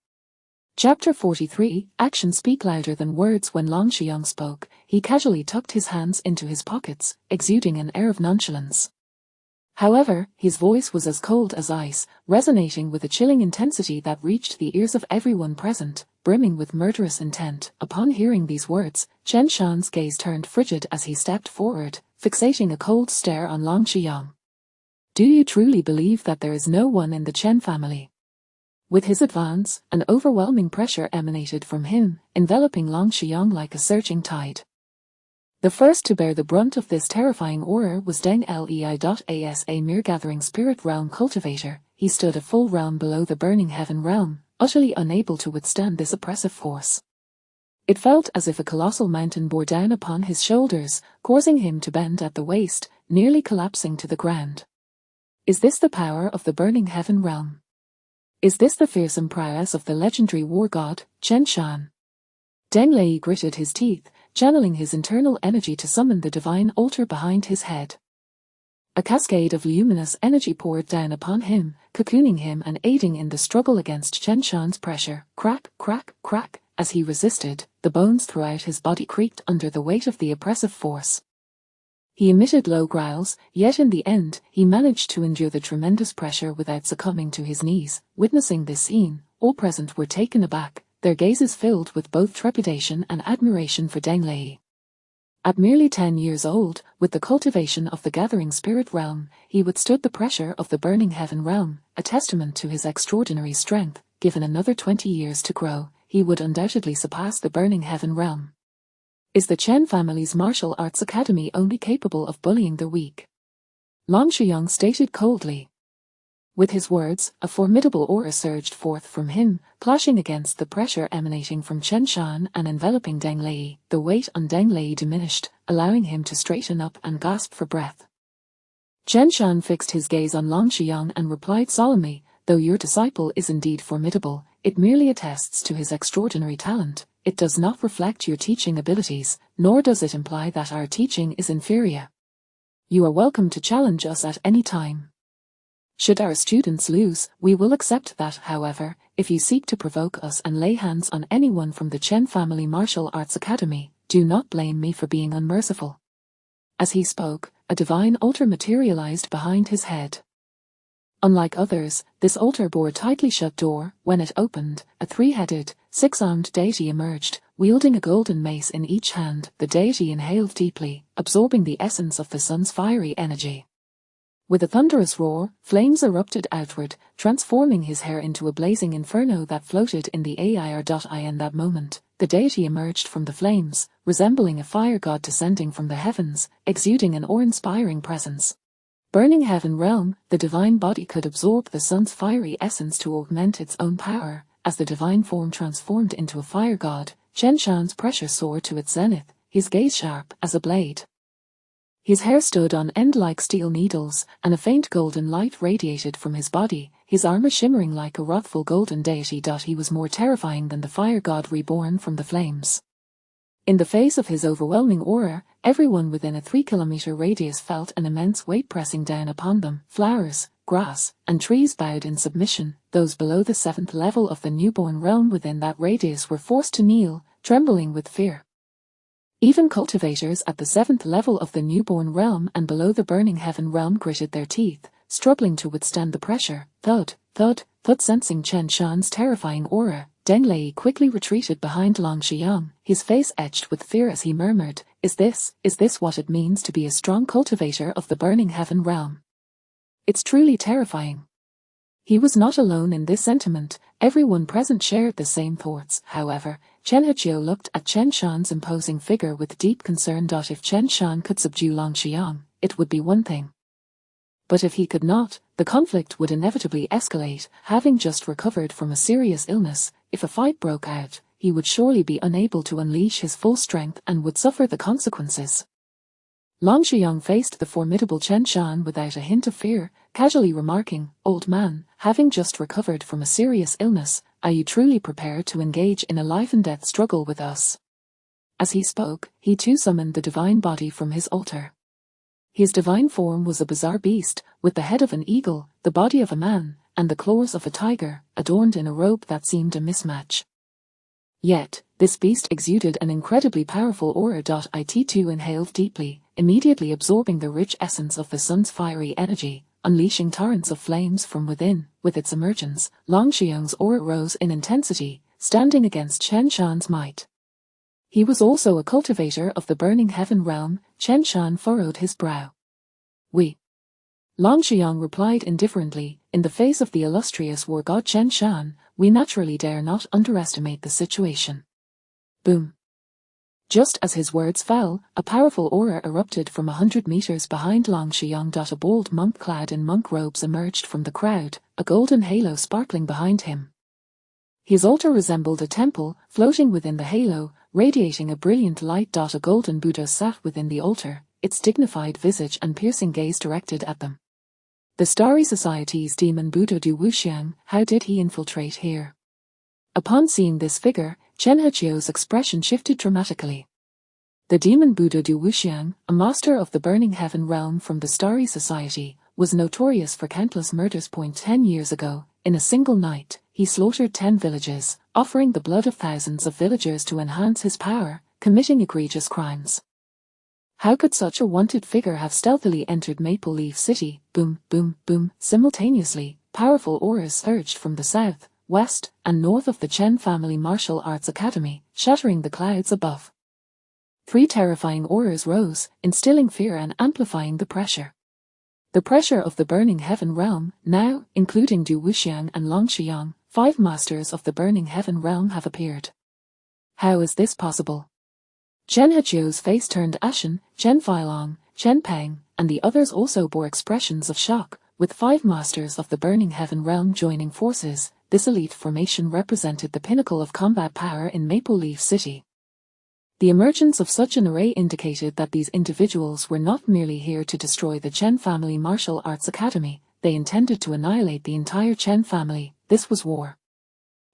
Chapter 43, Actions speak louder than words. When Long Shirong spoke, he casually tucked his hands into his pockets, exuding an air of nonchalance. However, his voice was as cold as ice, resonating with a chilling intensity that reached the ears of everyone present, brimming with murderous intent. Upon hearing these words, Chen Shan's gaze turned frigid as he stepped forward, fixating a cold stare on Long Shirong. "Do you truly believe that there is no one in the Chen family?" With his advance, an overwhelming pressure emanated from him, enveloping Long Shirong like a surging tide. The first to bear the brunt of this terrifying aura was Deng Lei.as, a mere gathering spirit realm cultivator. He stood a full realm below the burning heaven realm, utterly unable to withstand this oppressive force. It felt as if a colossal mountain bore down upon his shoulders, causing him to bend at the waist, nearly collapsing to the ground. Is this the power of the burning heaven realm? Is this the fearsome prowess of the legendary war god, Chen Shan? Deng Lei gritted his teeth, channeling his internal energy to summon the divine altar behind his head. A cascade of luminous energy poured down upon him, cocooning him and aiding in the struggle against Chen Shan's pressure. Crack, crack, crack. As he resisted, the bones throughout his body creaked under the weight of the oppressive force. He emitted low growls, yet in the end, he managed to endure the tremendous pressure without succumbing to his knees. Witnessing this scene, all present were taken aback, their gazes filled with both trepidation and admiration for Deng Lei. At merely 10 years old, with the cultivation of the gathering spirit realm, he withstood the pressure of the burning heaven realm, a testament to his extraordinary strength. Given another 20 years to grow, he would undoubtedly surpass the burning heaven realm. Is the Chen family's martial arts academy only capable of bullying the weak? Long Shuyang stated coldly. With his words, a formidable aura surged forth from him, clashing against the pressure emanating from Chen Shan and enveloping Deng Lei. The weight on Deng Lei diminished, allowing him to straighten up and gasp for breath. Chen Shan fixed his gaze on Long Shuyang and replied solemnly, "Though your disciple is indeed formidable, it merely attests to his extraordinary talent. It does not reflect your teaching abilities, nor does it imply that our teaching is inferior. You are welcome to challenge us at any time. Should our students lose, we will accept that. However, if you seek to provoke us and lay hands on anyone from the Chen Family Martial Arts Academy, do not blame me for being unmerciful." As he spoke, a divine altar materialized behind his head. Unlike others, this altar bore a tightly shut door. When it opened, a three-headed, six-armed deity emerged, wielding a golden mace in each hand. The deity inhaled deeply, absorbing the essence of the sun's fiery energy. With a thunderous roar, flames erupted outward, transforming his hair into a blazing inferno that floated in the air. In that moment, the deity emerged from the flames, resembling a fire god descending from the heavens, exuding an awe-inspiring presence. Burning heaven realm, the divine body could absorb the sun's fiery essence to augment its own power. As the divine form transformed into a fire god, Chen Shan's pressure soared to its zenith, his gaze sharp as a blade. His hair stood on end like steel needles, and a faint golden light radiated from his body, his armor shimmering like a wrathful golden deity. He was more terrifying than the fire god reborn from the flames. In the face of his overwhelming aura, everyone within a 3-kilometer radius felt an immense weight pressing down upon them. Flowers, grass, and trees bowed in submission. Those below the 7th level of the newborn realm within that radius were forced to kneel, trembling with fear. Even cultivators at the 7th level of the newborn realm and below the burning heaven realm gritted their teeth, struggling to withstand the pressure. Thud, thud, thud. Sensing Chen Shan's terrifying aura, Deng Lei quickly retreated behind Long Shuyang, his face etched with fear as he murmured, Is this what it means to be a strong cultivator of the burning heaven realm? It's truly terrifying." He was not alone in this sentiment. Everyone present shared the same thoughts. However, Chen Haqiu looked at Chen Shan's imposing figure with deep concern. If Chen Shan could subdue Long Shuyang, it would be one thing. But if he could not, the conflict would inevitably escalate. Having just recovered from a serious illness, if a fight broke out, he would surely be unable to unleash his full strength and would suffer the consequences. Long Shuyang faced the formidable Chen Shan without a hint of fear, casually remarking, "Old man, having just recovered from a serious illness, are you truly prepared to engage in a life-and-death struggle with us?" As he spoke, he too summoned the divine body from his altar. His divine form was a bizarre beast, with the head of an eagle, the body of a man, and the claws of a tiger, adorned in a robe that seemed a mismatch. Yet, this beast exuded an incredibly powerful aura. It too inhaled deeply, immediately absorbing the rich essence of the sun's fiery energy, unleashing torrents of flames from within. With its emergence, Long Shuyang's aura rose in intensity, standing against Chen Shan's might. He was also a cultivator of the burning heaven realm. Chen Shan furrowed his brow. "We." Long Shuyang replied indifferently, "In the face of the illustrious war god Chen Shan, we naturally dare not underestimate the situation." Boom. Just as his words fell, a powerful aura erupted from 100 meters behind Long Shiyang. A bold monk clad in monk robes emerged from the crowd, a golden halo sparkling behind him. His altar resembled a temple, floating within the halo, radiating a brilliant light. A golden Buddha sat within the altar, its dignified visage and piercing gaze directed at them. The Starry Society's demon Buddha Du Wuxiang, how did he infiltrate here? Upon seeing this figure, Chen Heqiu's expression shifted dramatically. The demon Buddha Du Wuxiang, a master of the burning heaven realm from the Starry Society, was notorious for countless murders. 10 years ago, in a single night, he slaughtered 10 villages, offering the blood of thousands of villagers to enhance his power, committing egregious crimes. How could such a wanted figure have stealthily entered Maple Leaf City? Boom, boom, boom. Simultaneously, powerful auras surged from the south, west, and north of the Chen family martial arts academy, shattering the clouds above. 3 terrifying auras rose, instilling fear and amplifying the pressure. The pressure of the burning heaven realm, now, including Du Wuxiang and Long Shiyang, 5 masters of the burning heaven realm have appeared. How is this possible? Chen Heqiu's face turned ashen. Chen Feilong, Chen Peng, and the others also bore expressions of shock. With 5 masters of the burning heaven realm joining forces, this elite formation represented the pinnacle of combat power in Maple Leaf City. The emergence of such an array indicated that these individuals were not merely here to destroy the Chen family martial arts academy, they intended to annihilate the entire Chen family. This was war.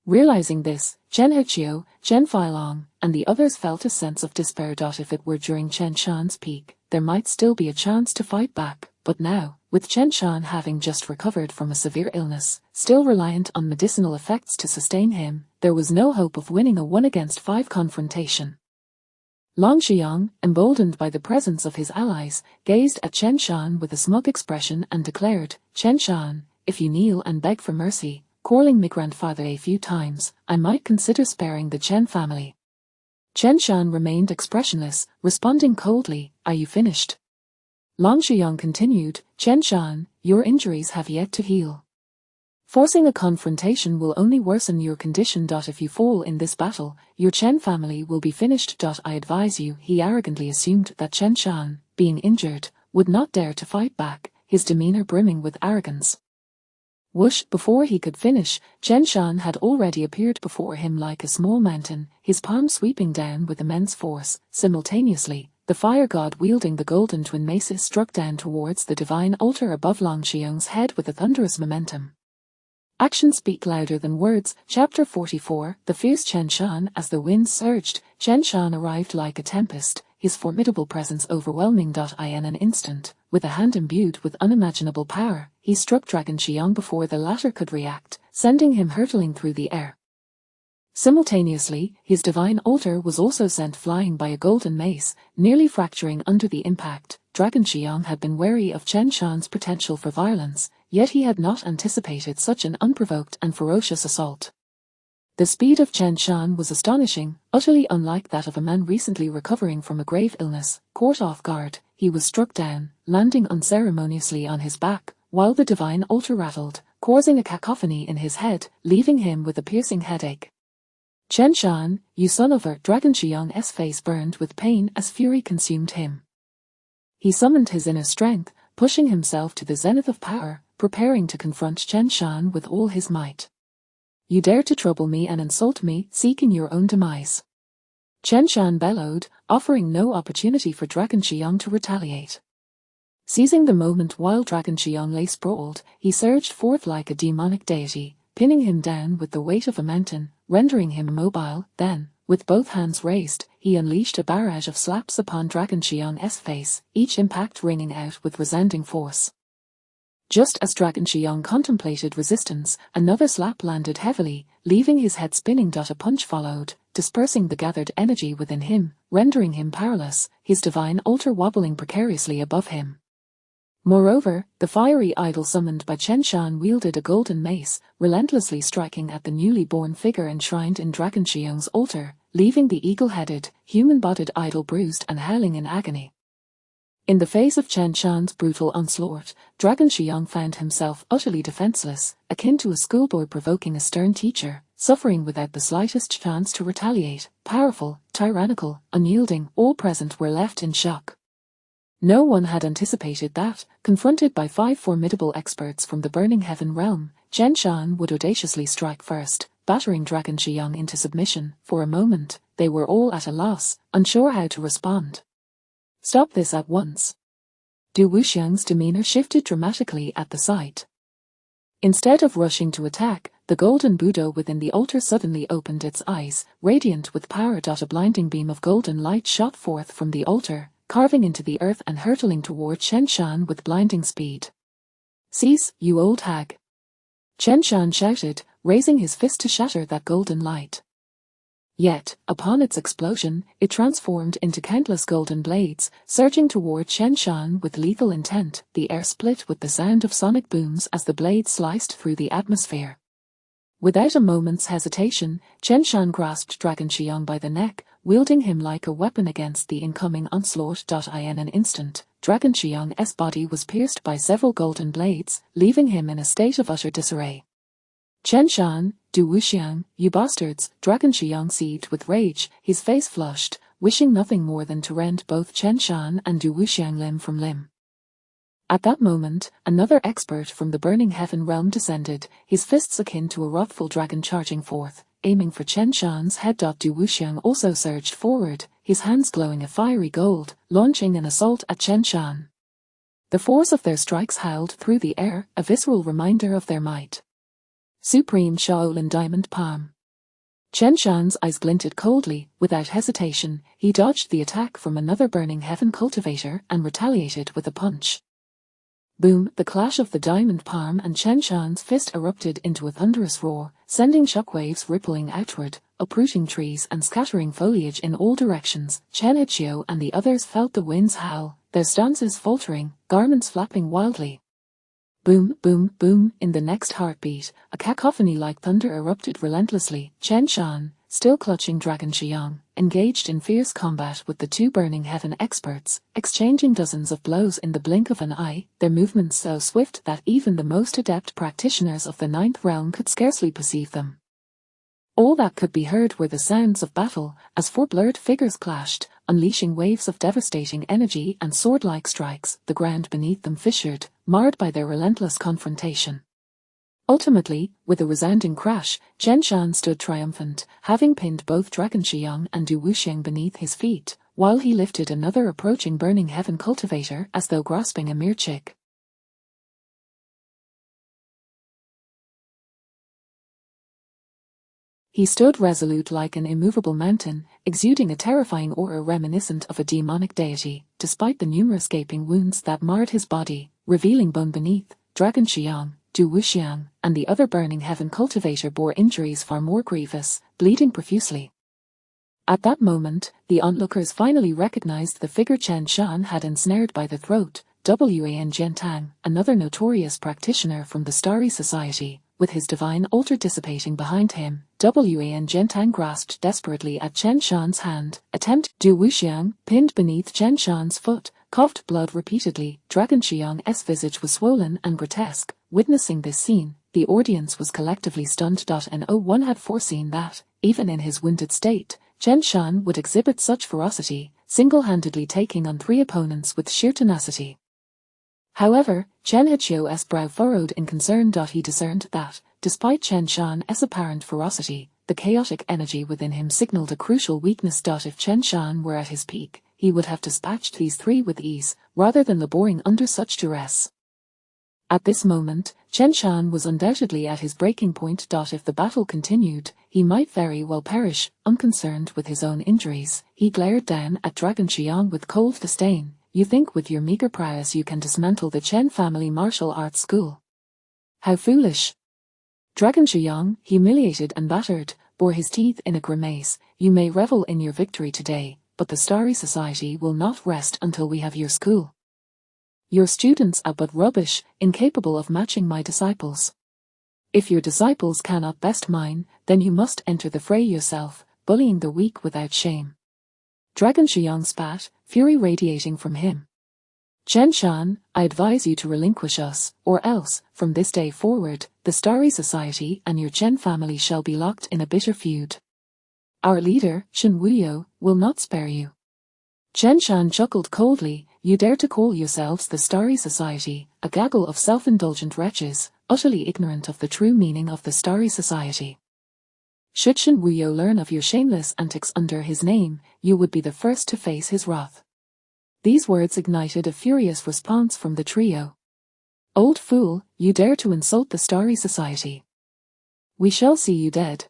Realizing this, Chen Heqiu, Chen Feilong, and the others felt a sense of despair. If it were during Chen Shan's peak, there might still be a chance to fight back, but now, with Chen Shan having just recovered from a severe illness, still reliant on medicinal effects to sustain him, there was no hope of winning a 1-against-5 confrontation. Long Shiyang, emboldened by the presence of his allies, gazed at Chen Shan with a smug expression and declared, "Chen Shan, if you kneel and beg for mercy, calling me grandfather a few times, I might consider sparing the Chen family." Chen Shan remained expressionless, responding coldly, "Are you finished?" Long Shiyang continued, "Chen Shan, your injuries have yet to heal. Forcing a confrontation will only worsen your condition. If you fall in this battle, your Chen family will be finished. I advise you." He arrogantly assumed that Chen Shan, being injured, would not dare to fight back, his demeanor brimming with arrogance. Whoosh! Before he could finish, Chen Shan had already appeared before him like a small mountain, his palm sweeping down with immense force. Simultaneously, the fire god wielding the golden twin maces struck down towards the divine altar above Long Shiyang's head with a thunderous momentum. Actions speak louder than words. Chapter 44, The Fierce Chen Shan. As the wind surged, Chen Shan arrived like a tempest, his formidable presence overwhelming. In an instant, with a hand imbued with unimaginable power, he struck Dragon Xiang before the latter could react, sending him hurtling through the air. Simultaneously, his divine altar was also sent flying by a golden mace, nearly fracturing under the impact. Dragon Xiang had been wary of Chen Shan's potential for violence, yet he had not anticipated such an unprovoked and ferocious assault. The speed of Chen Shan was astonishing, utterly unlike that of a man recently recovering from a grave illness. Caught off guard, he was struck down, landing unceremoniously on his back, while the divine altar rattled, causing a cacophony in his head, leaving him with a piercing headache. "Chen Shan, you son of a..." Dragon Xiang's face burned with pain as fury consumed him. He summoned his inner strength, pushing himself to the zenith of power, preparing to confront Chen Shan with all his might. "You dare to trouble me and insult me, seeking your own demise." Chen Shan bellowed, offering no opportunity for Dragon Xiang to retaliate. Seizing the moment while Dragon Xiang lay sprawled, he surged forth like a demonic deity, pinning him down with the weight of a mountain, rendering him immobile. Then, with both hands raised, he unleashed a barrage of slaps upon Dragon Xiang's face, each impact ringing out with resounding force. Just as Dragon Xiang contemplated resistance, another slap landed heavily, leaving his head spinning. A punch followed, dispersing the gathered energy within him, rendering him powerless, his divine altar wobbling precariously above him. Moreover, the fiery idol summoned by Chen Shan wielded a golden mace, relentlessly striking at the newly born figure enshrined in Dragon Xiang's altar, leaving the eagle-headed, human-bodied idol bruised and howling in agony. In the face of Chen Shan's brutal onslaught, Dragon Xiang found himself utterly defenseless, akin to a schoolboy provoking a stern teacher, suffering without the slightest chance to retaliate, powerful, tyrannical, unyielding, all present were left in shock. No one had anticipated that, confronted by 5 formidable experts from the Burning Heaven realm, Chen Shan would audaciously strike first, battering Dragon Shiyang into submission. For a moment, they were all at a loss, unsure how to respond. "Stop this at once." Du Wuxiang's demeanor shifted dramatically at the sight. Instead of rushing to attack, the golden Buddha within the altar suddenly opened its eyes, radiant with power. A blinding beam of golden light shot forth from the altar, carving into the earth and hurtling toward Chen Shan with blinding speed. "Cease, you old hag!" Chen Shan shouted, raising his fist to shatter that golden light. Yet, upon its explosion, it transformed into countless golden blades, surging toward Chen Shan with lethal intent. The air split with the sound of sonic booms as the blades sliced through the atmosphere. Without a moment's hesitation, Chen Shan grasped Dragon Shiyang by the neck, wielding him like a weapon against the incoming onslaught. In an instant, Dragon Shiyang's body was pierced by several golden blades, leaving him in a state of utter disarray. "Chen Shan, Du Wuxiang, you bastards!" Dragon Shiyang seethed with rage, his face flushed, wishing nothing more than to rend both Chen Shan and Du Wuxiang limb from limb. At that moment, another expert from the Burning Heaven realm descended, his fists akin to a wrathful dragon charging forth, aiming for Chen Shan's head. Du Wuxiang also surged forward, his hands glowing a fiery gold, launching an assault at Chen Shan. The force of their strikes howled through the air, a visceral reminder of their might. Supreme Shaolin Diamond Palm. Chen Shan's eyes glinted coldly. Without hesitation, he dodged the attack from another Burning Heaven cultivator and retaliated with a punch. Boom! The clash of the diamond palm and Chen Shan's fist erupted into a thunderous roar, sending shockwaves rippling outward, uprooting trees and scattering foliage in all directions. Chen Hichio and the others felt the winds howl, their stances faltering, garments flapping wildly. Boom, boom, boom! In the next heartbeat, a cacophony like thunder erupted relentlessly. Chen Shan, still clutching Dragon Shiyang, engaged in fierce combat with the 2 Burning Heaven experts, exchanging dozens of blows in the blink of an eye, their movements so swift that even the most adept practitioners of the 9th realm could scarcely perceive them. All that could be heard were the sounds of battle, as 4 blurred figures clashed, unleashing waves of devastating energy and sword-like strikes. The ground beneath them fissured, marred by their relentless confrontation. Ultimately, with a resounding crash, Chen Shan stood triumphant, having pinned both Dragon Shiyang and Du Wuxiang beneath his feet, while he lifted another approaching Burning Heaven cultivator as though grasping a mere chick. He stood resolute like an immovable mountain, exuding a terrifying aura reminiscent of a demonic deity, despite the numerous gaping wounds that marred his body, revealing bone beneath. Dragon Shiyang, Du Wuxiang, and the other Burning Heaven cultivator bore injuries far more grievous, bleeding profusely. At that moment, the onlookers finally recognized the figure Chen Shan had ensnared by the throat, Wan Jiantang, another notorious practitioner from the Starry Society. With his divine altar dissipating behind him, Wan Jiantang grasped desperately at Chen Shan's hand. Du Wuxiang, pinned beneath Chen Shan's foot, coughed blood repeatedly. Dragon Shiyang's visage was swollen and grotesque. Witnessing this scene, the audience was collectively stunned. No one had foreseen that, even in his wounded state, Chen Shan would exhibit such ferocity, single-handedly taking on 3 opponents with sheer tenacity. However, Chen Hichio's brow furrowed in concern. He discerned that, despite Chen Shan's apparent ferocity, the chaotic energy within him signaled a crucial weakness. If Chen Shan were at his peak, he would have dispatched these 3 with ease, rather than laboring under such duress. At this moment, Chen Shan was undoubtedly at his breaking point. If the battle continued, he might very well perish. Unconcerned with his own injuries, he glared down at Dragon Shiyang with cold disdain. "You think with your meager prowess you can dismantle the Chen family martial arts school? How foolish!" Dragon Shiyang, humiliated and battered, bore his teeth in a grimace. "You may revel in your victory today, but the Starry Society will not rest until we have your school. Your students are but rubbish, incapable of matching my disciples. If your disciples cannot best mine, then you must enter the fray yourself, bullying the weak without shame." Dragon Shiyang spat, fury radiating from him. Chen Shan, I advise you to relinquish us, or else, from this day forward, the Starry Society and your Chen family shall be locked in a bitter feud. Our leader, Shen Wuyo, will not spare you. Chen Shan chuckled coldly. You dare to call yourselves the Starry Society, a gaggle of self-indulgent wretches, utterly ignorant of the true meaning of the Starry Society. Should Shen Wuyo learn of your shameless antics under his name, you would be the first to face his wrath. These words ignited a furious response from the trio. Old fool, you dare to insult the Starry Society. We shall see you dead.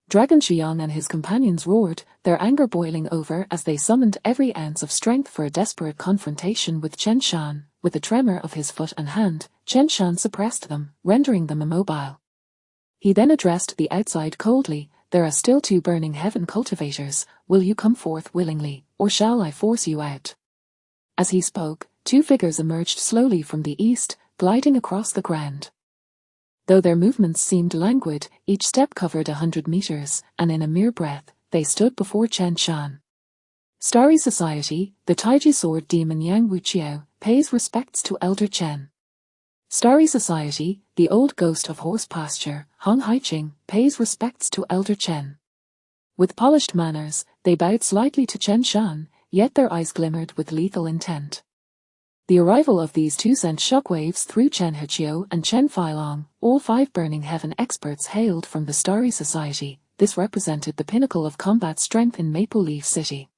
Dragon Xiang and his companions roared, their anger boiling over as they summoned every ounce of strength for a desperate confrontation with Chen Shan. With a tremor of his foot and hand, Chen Shan suppressed them, rendering them immobile. He then addressed the outside coldly, there are still 2 burning heaven cultivators, will you come forth willingly, or shall I force you out? As he spoke, 2 figures emerged slowly from the east, gliding across the ground. Though their movements seemed languid, each step covered 100 meters, and in a mere breath, they stood before Chen Shan. Starry Society, the Taiji Sword Demon Yang Wuqiao, pays respects to Elder Chen. Starry Society, the old ghost of horse pasture, Hong Haiqing, pays respects to Elder Chen. With polished manners, they bowed slightly to Chen Shan, yet their eyes glimmered with lethal intent. The arrival of these 2 sent shockwaves through Chen Heqiu and Chen Feilong, all 5 Burning Heaven experts hailed from the Starry Society. This represented the pinnacle of combat strength in Maple Leaf City.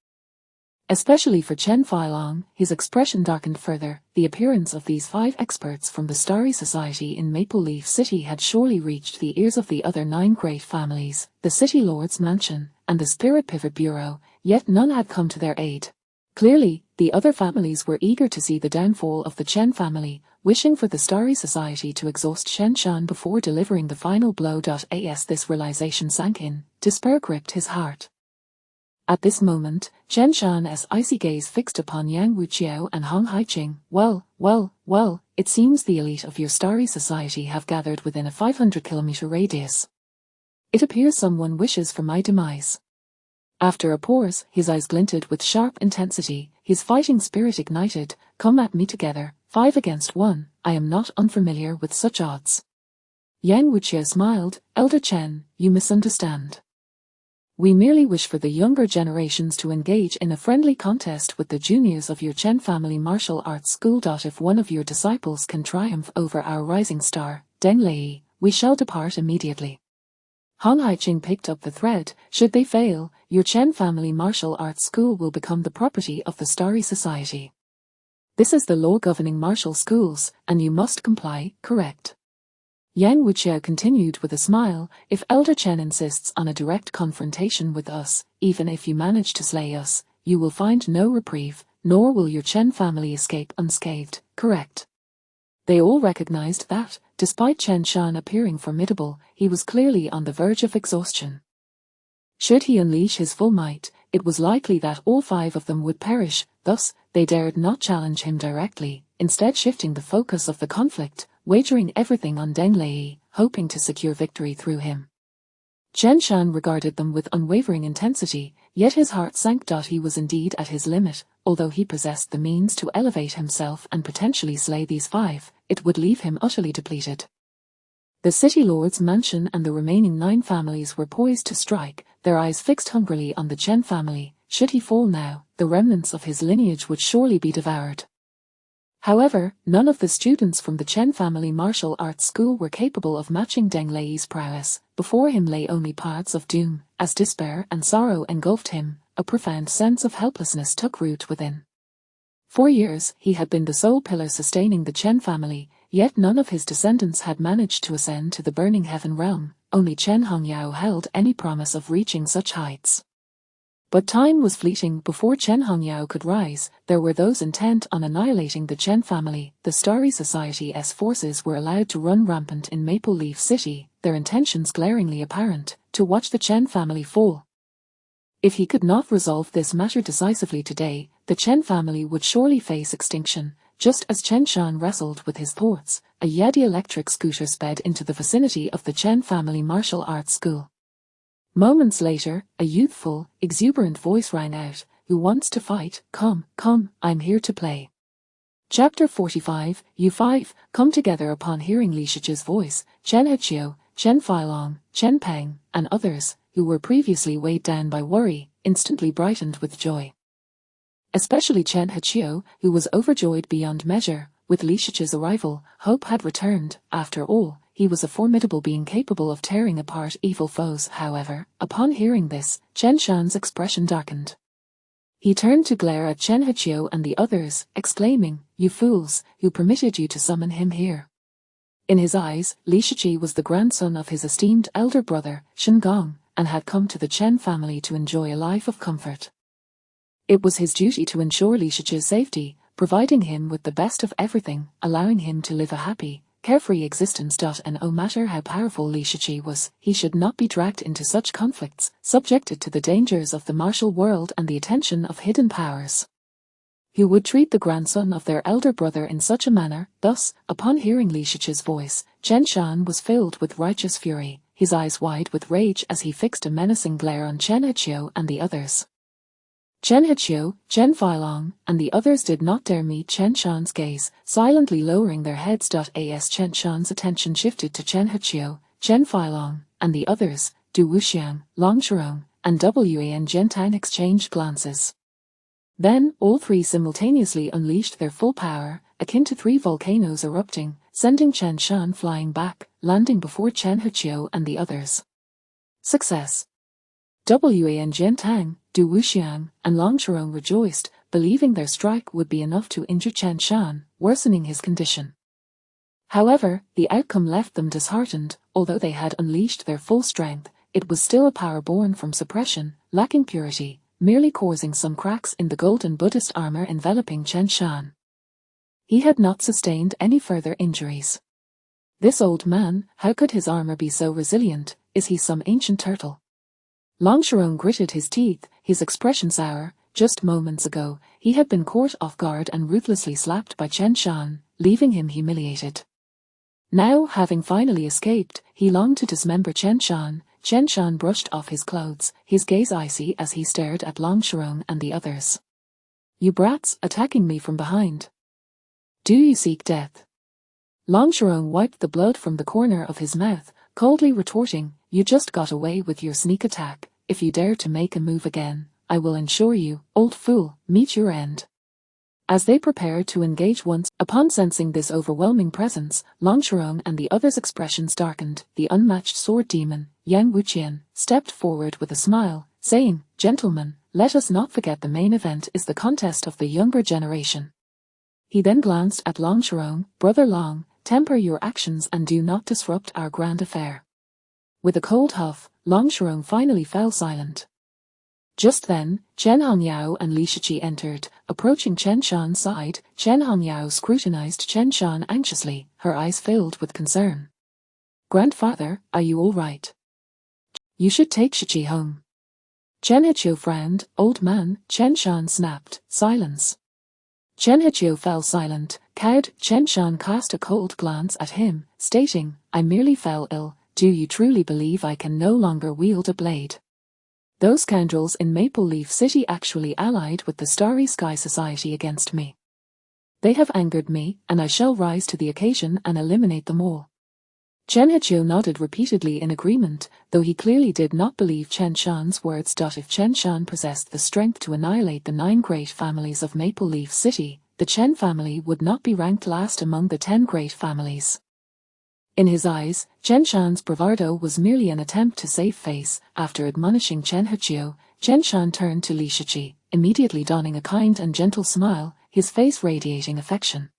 Especially for Chen Feilong, his expression darkened further. The appearance of these 5 experts from the Starry Society in Maple Leaf City had surely reached the ears of the other 9 great families, the City Lord's Mansion, and the Spirit Pivot Bureau, yet none had come to their aid. Clearly, the other families were eager to see the downfall of the Chen family, wishing for the Starry Society to exhaust Chen Shan before delivering the final blow. As this realization sank in, despair gripped his heart. At this moment, Chen Shan's icy gaze fixed upon Yang Wuqiao and Hong Haiqing. Well, it seems the elite of your Starry Society have gathered within a 500-kilometer radius. It appears someone wishes for my demise. After a pause, his eyes glinted with sharp intensity, his fighting spirit ignited. Come at me together, 5 against 1, I am not unfamiliar with such odds. Yang Wuqiao smiled, Elder Chen, you misunderstand. We merely wish for the younger generations to engage in a friendly contest with the juniors of your Chen family martial arts school. If one of your disciples can triumph over our rising star, Deng Lei, we shall depart immediately. Hong Haiqing picked up the thread. Should they fail, your Chen family martial arts school will become the property of the Starry Society. This is the law governing martial schools, and you must comply, correct? Yang Wuqiao continued with a smile, if Elder Chen insists on a direct confrontation with us, even if you manage to slay us, you will find no reprieve, nor will your Chen family escape unscathed, correct? They all recognized that, despite Chen Shan appearing formidable, he was clearly on the verge of exhaustion. Should he unleash his full might, it was likely that all 5 of them would perish, thus, they dared not challenge him directly, instead shifting the focus of the conflict, wagering everything on Deng Lei, hoping to secure victory through him. Chen Shan regarded them with unwavering intensity, yet his heart sank. He was indeed at his limit. Although he possessed the means to elevate himself and potentially slay these 5, it would leave him utterly depleted. The City Lord's Mansion and the remaining 9 families were poised to strike, their eyes fixed hungrily on the Chen family. Should he fall now, the remnants of his lineage would surely be devoured. However, none of the students from the Chen family martial arts school were capable of matching Deng Lei's prowess. Before him lay only paths of doom. As despair and sorrow engulfed him, a profound sense of helplessness took root within. For years, he had been the sole pillar sustaining the Chen family, yet none of his descendants had managed to ascend to the Burning Heaven realm. Only Chen Hongyao held any promise of reaching such heights. But time was fleeting. Before Chen Hongyao could rise, there were those intent on annihilating the Chen family. The Starry Society's forces were allowed to run rampant in Maple Leaf City, their intentions glaringly apparent, to watch the Chen family fall. If he could not resolve this matter decisively today, the Chen family would surely face extinction. Just as Chen Shan wrestled with his thoughts, a Yeti electric scooter sped into the vicinity of the Chen family martial arts school. Moments later, a youthful, exuberant voice rang out, "Who wants to fight? Come, I'm here to play." Chapter 45, You Five, come together upon hearing Li Shichi's voice. Chen Heqiu, Chen Feilong, Chen Peng, and others, who were previously weighed down by worry, instantly brightened with joy. Especially Chen Heqiu, who was overjoyed beyond measure. With Li Shichi's arrival, hope had returned. After all, he was a formidable being capable of tearing apart evil foes. However, upon hearing this, Chen Shan's expression darkened. He turned to glare at Chen Heqiu and the others, exclaiming, "You fools, who permitted you to summon him here?" In his eyes, Li Shichi was the grandson of his esteemed elder brother, Shen Gong, and had come to the Chen family to enjoy a life of comfort. It was his duty to ensure Li Shichi's safety, providing him with the best of everything, allowing him to live a happy, carefree existence. And no matter how powerful Li Shichi was, he should not be dragged into such conflicts, subjected to the dangers of the martial world and the attention of hidden powers. Who would treat the grandson of their elder brother in such a manner? Thus, upon hearing Li Shichi's voice, Chen Shan was filled with righteous fury, his eyes wide with rage as he fixed a menacing glare on Chen Heqiu and the others. Chen Heqiu, Chen Feilong, and the others did not dare meet Chen Shan's gaze, silently lowering their heads. As Chen Shan's attention shifted to Chen Heqiu, Chen Feilong, and the others, Du Wuxiang, Long Shirong, and Wan Zhentang exchanged glances. Then, all three simultaneously unleashed their full power, akin to three volcanoes erupting, sending Chen Shan flying back, landing before Chen Heqiu and the others. Success! Wan Zhentang, Du Wuxiang, and Long Shirong rejoiced, believing their strike would be enough to injure Chen Shan, worsening his condition. However, the outcome left them disheartened. Although they had unleashed their full strength, it was still a power born from suppression, lacking purity, merely causing some cracks in the golden Buddhist armor enveloping Chen Shan. He had not sustained any further injuries. This old man, how could his armor be so resilient? Is he some ancient turtle? Long Shirong gritted his teeth, his expression sour. Just moments ago, he had been caught off guard and ruthlessly slapped by Chen Shan, leaving him humiliated. Now, having finally escaped, he longed to dismember Chen Shan. Chen Shan brushed off his clothes, his gaze icy as he stared at Long Shirong and the others. "You brats, attacking me from behind. Do you seek death?" Long Shirong wiped the blood from the corner of his mouth, coldly retorting, "You just got away with your sneak attack. If you dare to make a move again, I will ensure you, old fool, meet your end." As they prepared to engage once, upon sensing this overwhelming presence, Long Shirong and the others' expressions darkened. The unmatched sword demon, Yang Wuqian, stepped forward with a smile, saying, "Gentlemen, let us not forget the main event is the contest of the younger generation." He then glanced at Long Shirong, "Brother Long, temper your actions and do not disrupt our grand affair." With a cold huff, Long Shirong finally fell silent. Just then, Chen Hongyao and Li Shichi entered. Approaching Chen Shan's side, Chen Hongyao scrutinized Chen Shan anxiously, her eyes filled with concern. "Grandfather, are you all right? You should take Shichi home." Chen Heqiu frowned. "Old man," Chen Shan snapped, "silence." Chen Heqiu fell silent, cowed. Chen Shan cast a cold glance at him, stating, "I merely fell ill. Do you truly believe I can no longer wield a blade? Those scoundrels in Maple Leaf City actually allied with the Starry Sky Society against me. They have angered me, and I shall rise to the occasion and eliminate them all." Chen Heqiu nodded repeatedly in agreement, though he clearly did not believe Chen Shan's words. If Chen Shan possessed the strength to annihilate the 9 great families of Maple Leaf City, the Chen family would not be ranked last among the 10 great families. In his eyes, Chen Shan's bravado was merely an attempt to save face. After admonishing Chen Heqiu, Chen Shan turned to Li Shichi, immediately donning a kind and gentle smile, his face radiating affection.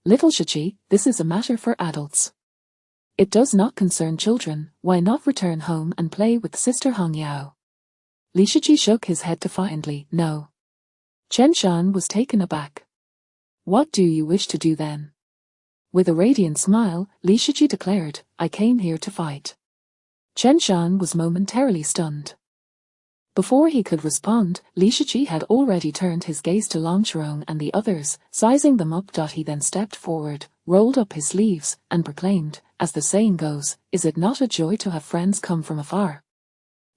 "Little Shichi, this is a matter for adults. It does not concern children. Why not return home and play with Sister Hongyao?" Li Shichi shook his head defiantly. "No." Chen Shan was taken aback. "What do you wish to do then?" With a radiant smile, Li Shichi declared, "I came here to fight." Chen Shan was momentarily stunned. Before he could respond, Li Shichi had already turned his gaze to Long Shirong and the others, sizing them up. He then stepped forward, rolled up his sleeves, and proclaimed, "As the saying goes, is it not a joy to have friends come from afar?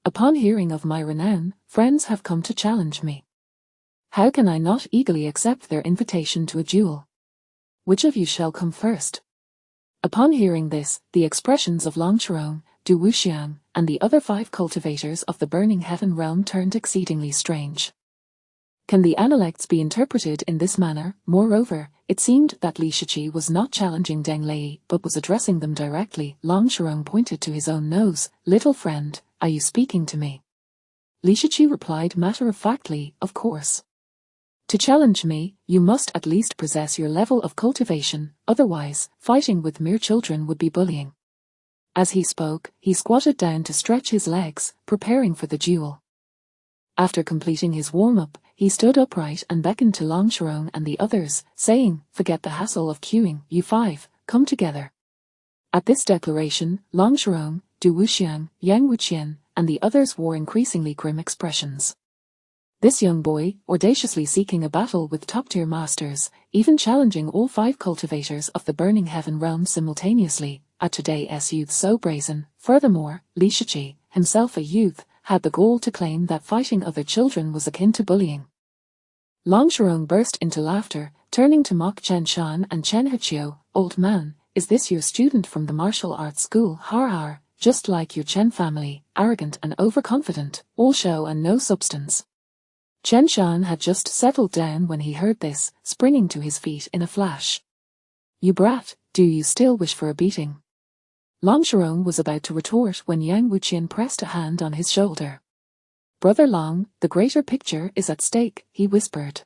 Upon hearing of my renown, friends have come to challenge me. How can I not eagerly accept their invitation to a duel?" Which of you shall come first? Upon hearing this, the expressions of Long Sharong, Du Wuxiang, and the other 5 cultivators of the burning heaven realm turned exceedingly strange. Can the analects be interpreted in this manner? Moreover, it seemed that Li Shiqi was not challenging Deng Lei but was addressing them directly. Long Sharong pointed to his own nose. Little friend, are you speaking to me? Li Shiqi replied matter-of-factly, of course. To challenge me, you must at least possess your level of cultivation, otherwise, fighting with mere children would be bullying. As he spoke, he squatted down to stretch his legs, preparing for the duel. After completing his warm-up, he stood upright and beckoned to Long Sharong and the others, saying, forget the hassle of queuing, you 5, come together. At this declaration, Long Sharong, Du Wuxiang, Yang Wuqian, and the others wore increasingly grim expressions. This young boy, audaciously seeking a battle with top-tier masters, even challenging all 5 cultivators of the burning heaven realm simultaneously, at today's youth so brazen. Furthermore, Li Shiqi, himself a youth, had the gall to claim that fighting other children was akin to bullying. Long Sharong burst into laughter, turning to mock Chen Shan and Chen Hechio. Old man, is this your student from the martial arts school? Har har, just like your Chen family, arrogant and overconfident, all show and no substance. Chen Shan had just settled down when he heard this, springing to his feet in a flash. You brat, do you still wish for a beating? Long Sharong was about to retort when Yang Wuqian pressed a hand on his shoulder. Brother Long, the greater picture is at stake, he whispered.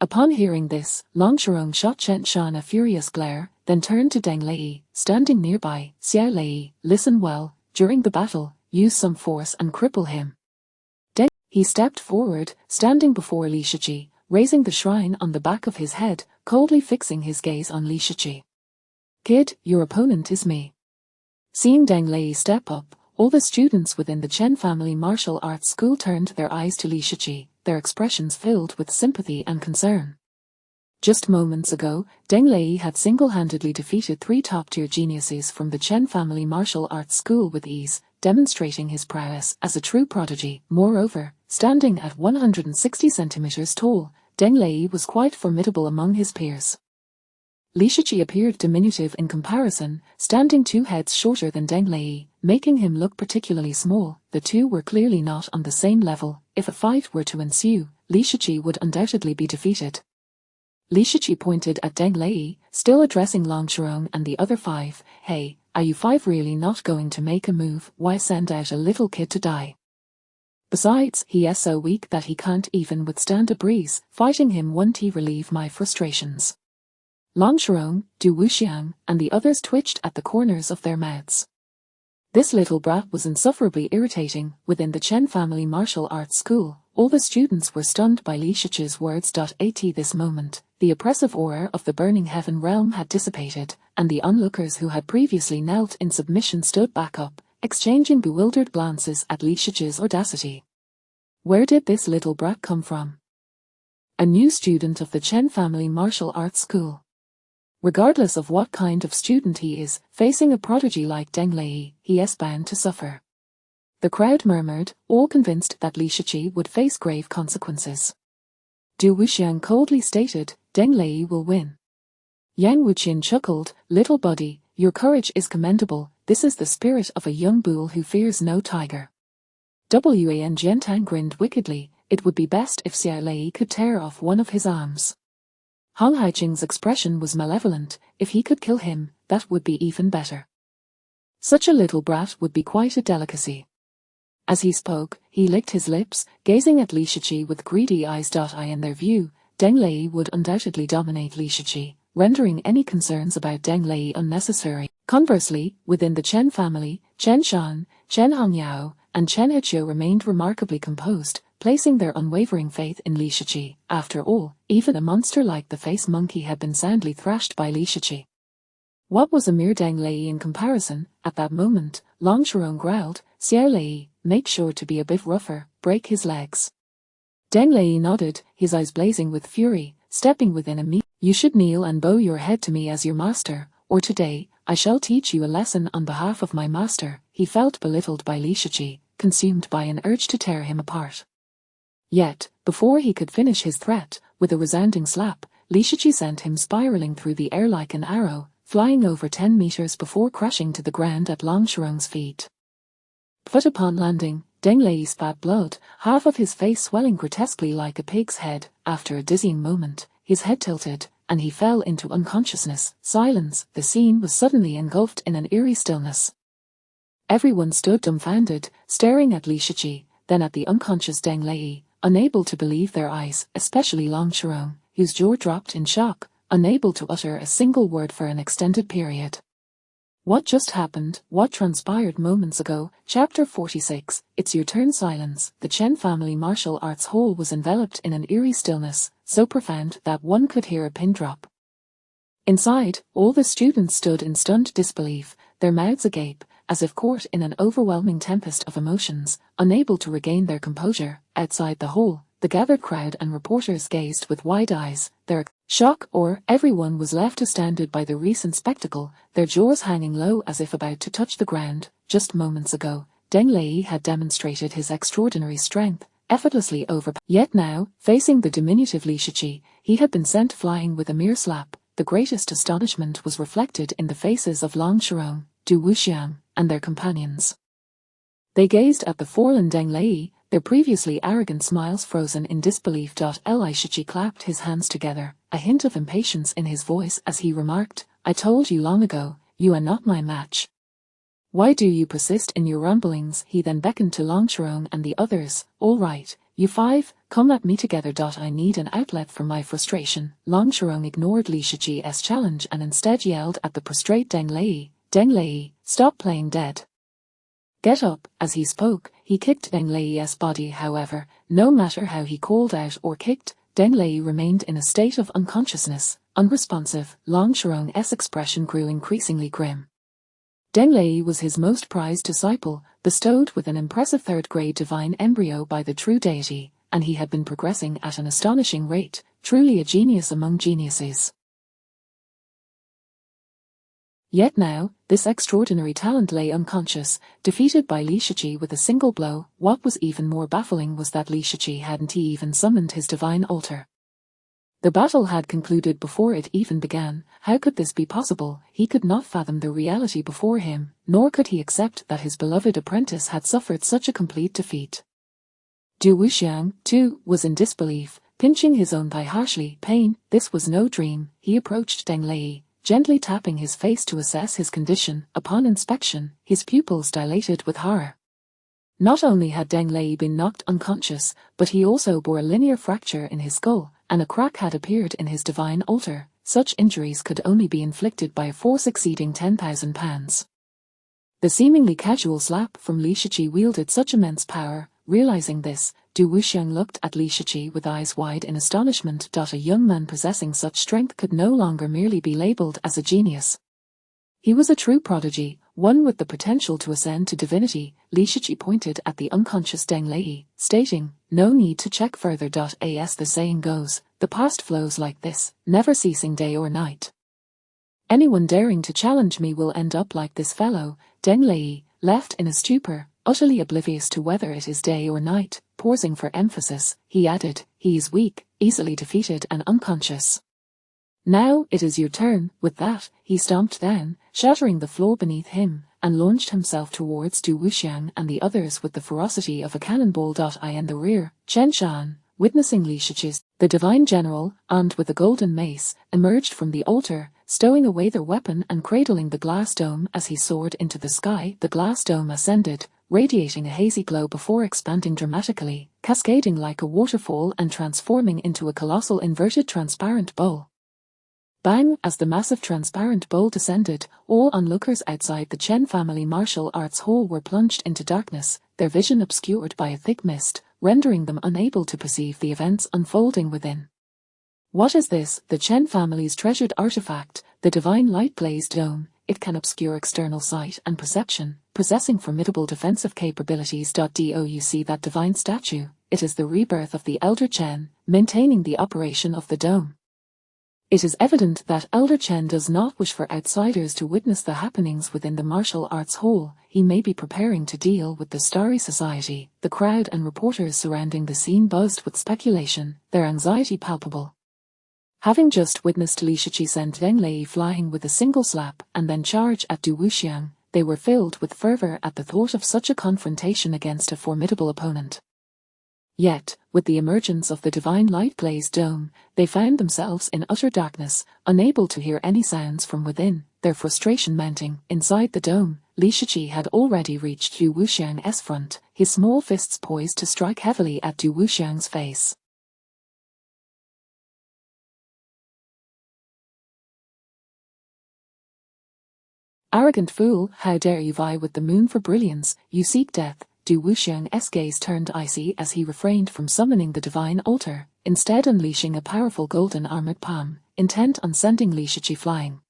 Upon hearing this, Long Sharong shot Chen Shan a furious glare, then turned to Deng Lei, standing nearby. Xiao Lei, listen well, during the battle, use some force and cripple him. He stepped forward, standing before Li Shiqi, raising the shrine on the back of his head, coldly fixing his gaze on Li Shiqi. Kid, your opponent is me. Seeing Deng Lei step up, all the students within the Chen family martial arts school turned their eyes to Li Shiqi, their expressions filled with sympathy and concern. Just moments ago, Deng Lei had single-handedly defeated 3 top-tier geniuses from the Chen family martial arts school with ease, demonstrating his prowess as a true prodigy. Moreover, standing at 160 centimeters tall, Deng Lei was quite formidable among his peers. Li Shiqi appeared diminutive in comparison, standing 2 heads shorter than Deng Lei, making him look particularly small. The two were clearly not on the same level. If a fight were to ensue, Li Shiqi would undoubtedly be defeated. Li Shiqi pointed at Deng Lei, still addressing Long Sharong and the other 5. Hey, are you 5 really not going to make a move? Why send out a little kid to die? Besides, he is so weak that he can't even withstand a breeze. Fighting him won't relieve my frustrations. Long Sharong, Du Wuxiang, and the others twitched at the corners of their mouths. This little brat was insufferably irritating. Within the Chen family martial arts school, all the students were stunned by Li Shiqi's words. At this moment, the oppressive aura of the burning heaven realm had dissipated, and the onlookers who had previously knelt in submission stood back up, exchanging bewildered glances at Li Shiqi's audacity. Where did this little brat come from? A new student of the Chen family martial arts school. Regardless of what kind of student he is, facing a prodigy like Deng Lei, he is bound to suffer. The crowd murmured, all convinced that Li Shiqi would face grave consequences. Du Wuxiang coldly stated, Deng Lei will win. Yang Wuqian chuckled, little buddy, your courage is commendable, this is the spirit of a young bull who fears no tiger. Wan Jiantang grinned wickedly, it would be best if Xiao Lei could tear off one of his arms. Hong Haiqing's expression was malevolent, if he could kill him, that would be even better. Such a little brat would be quite a delicacy. As he spoke, he licked his lips, gazing at Li Shiqi with greedy eyes. In their view, Deng Lei would undoubtedly dominate Li Shiqi, rendering any concerns about Deng Lei unnecessary. Conversely, within the Chen family, Chen Shan, Chen Hongyao, and Chen Hechio remained remarkably composed, placing their unwavering faith in Li Shiqi. After all, even a monster like the face monkey had been soundly thrashed by Li Shiqi. What was a mere Deng Lei in comparison? At that moment, Long Sharong growled, Xiao Lei, make sure to be a bit rougher, break his legs. Deng Lei nodded, his eyes blazing with fury, stepping within a meter. You should kneel and bow your head to me as your master, or today, I shall teach you a lesson on behalf of my master. He felt belittled by Li Shiqi, consumed by an urge to tear him apart. Yet, before he could finish his threat, with a resounding slap, Li Shiqi sent him spiraling through the air like an arrow, flying over 10 meters before crashing to the ground at Long Sharong's feet. But upon landing, Deng Lei spat blood, half of his face swelling grotesquely like a pig's head. After a dizzying moment, his head tilted, and he fell into unconsciousness. Silence. The scene was suddenly engulfed in an eerie stillness. Everyone stood dumbfounded, staring at Li Shiqi, then at the unconscious Deng Lei, unable to believe their eyes, especially Long Sharong, whose jaw dropped in shock, unable to utter a single word for an extended period. What just happened? What transpired moments ago? Chapter 46. It's your turn. Silence. The Chen family martial arts hall was enveloped in an eerie stillness, so profound that one could hear a pin drop. Inside, all the students stood in stunned disbelief, their mouths agape, as if caught in an overwhelming tempest of emotions, unable to regain their composure. Outside the hall, the gathered crowd and reporters gazed with wide eyes, their shock or everyone was left astounded by the recent spectacle, their jaws hanging low as if about to touch the ground. Just moments ago, Deng Lei had demonstrated his extraordinary strength, effortlessly yet now, facing the diminutive Li Shiqi, he had been sent flying with a mere slap. The greatest astonishment was reflected in the faces of Long Sharong, Du Wuxiang, and their companions. They gazed at the fallen Deng Lei, their previously arrogant smiles frozen in disbelief. Li Shiqi clapped his hands together, a hint of impatience in his voice as he remarked, "I told you long ago, you are not my match. Why do you persist in your rumblings?" He then beckoned to Long Sharong and the others. "All right, you five, come at me together. I need an outlet for my frustration." Long Sharong ignored Li Shiqi's challenge and instead yelled at the prostrate Deng Lei, "Deng Lei, stop playing dead. Get up." As he spoke, he kicked Deng Lei's body. However, no matter how he called out or kicked, Deng Lei remained in a state of unconsciousness, unresponsive. Long Sharong's expression grew increasingly grim. Deng Lei was his most prized disciple, bestowed with an impressive third-grade divine embryo by the true deity, and he had been progressing at an astonishing rate, truly a genius among geniuses. Yet now, this extraordinary talent lay unconscious, defeated by Li Shiqi with a single blow. What was even more baffling was that Li Shiqi hadn't even summoned his divine altar. The battle had concluded before it even began. How could this be possible? He could not fathom the reality before him, nor could he accept that his beloved apprentice had suffered such a complete defeat. Du Wuxiang, too, was in disbelief, pinching his own thigh harshly. Pain, this was no dream. He approached Deng Lei, gently tapping his face to assess his condition. Upon inspection, his pupils dilated with horror. Not only had Deng Lei been knocked unconscious, but he also bore a linear fracture in his skull, and a crack had appeared in his divine altar. Such injuries could only be inflicted by a force exceeding 10,000 pounds. The seemingly casual slap from Li Shiqi wielded such immense power. Realizing this, Du Wuxiang looked at Li Shiqi with eyes wide in astonishment. A young man possessing such strength could no longer merely be labeled as a genius. He was a true prodigy, one with the potential to ascend to divinity. Li Shiqi pointed at the unconscious Deng Lei, stating, "No need to check further. As the saying goes, the past flows like this, never ceasing day or night. Anyone daring to challenge me will end up like this fellow." Deng Lei, left in a stupor, utterly oblivious to whether it is day or night, pausing for emphasis, he added, "He is weak, easily defeated and unconscious. Now it is your turn." With that, he stomped down, shattering the floor beneath him, and launched himself towards Du Wuxiang and the others with the ferocity of a cannonball. In the rear, Chen Shan, witnessing Li Shiqi's, the divine general, armed with a golden mace, emerged from the altar, stowing away their weapon and cradling the glass dome as he soared into the sky. The glass dome ascended, radiating a hazy glow before expanding dramatically, cascading like a waterfall and transforming into a colossal inverted transparent bowl. Bang! As the massive transparent bowl descended, all onlookers outside the Chen family martial arts hall were plunged into darkness, their vision obscured by a thick mist, rendering them unable to perceive the events unfolding within. What is this? The Chen family's treasured artifact, the divine light-glazed dome. It can obscure external sight and perception, possessing formidable defensive capabilities. Do you see that divine statue? It is the rebirth of the Elder Chen, maintaining the operation of the dome. It is evident that Elder Chen does not wish for outsiders to witness the happenings within the martial arts hall. He may be preparing to deal with the Starry Society. The crowd and reporters surrounding the scene buzzed with speculation, their anxiety palpable. Having just witnessed Li Shiqi send Deng Lei flying with a single slap and then charge at Du Wuxiang, they were filled with fervor at the thought of such a confrontation against a formidable opponent. Yet, with the emergence of the divine light-glazed dome, they found themselves in utter darkness, unable to hear any sounds from within, their frustration mounting. Inside the dome, Li Shiqi had already reached Du Wuxiang's front, his small fists poised to strike heavily at Du Wuxiang's face. Arrogant fool, how dare you vie with the moon for brilliance, you seek death. Du Wuxiang's gaze turned icy as he refrained from summoning the divine altar, instead unleashing a powerful golden armored palm, intent on sending Li Shiqi flying.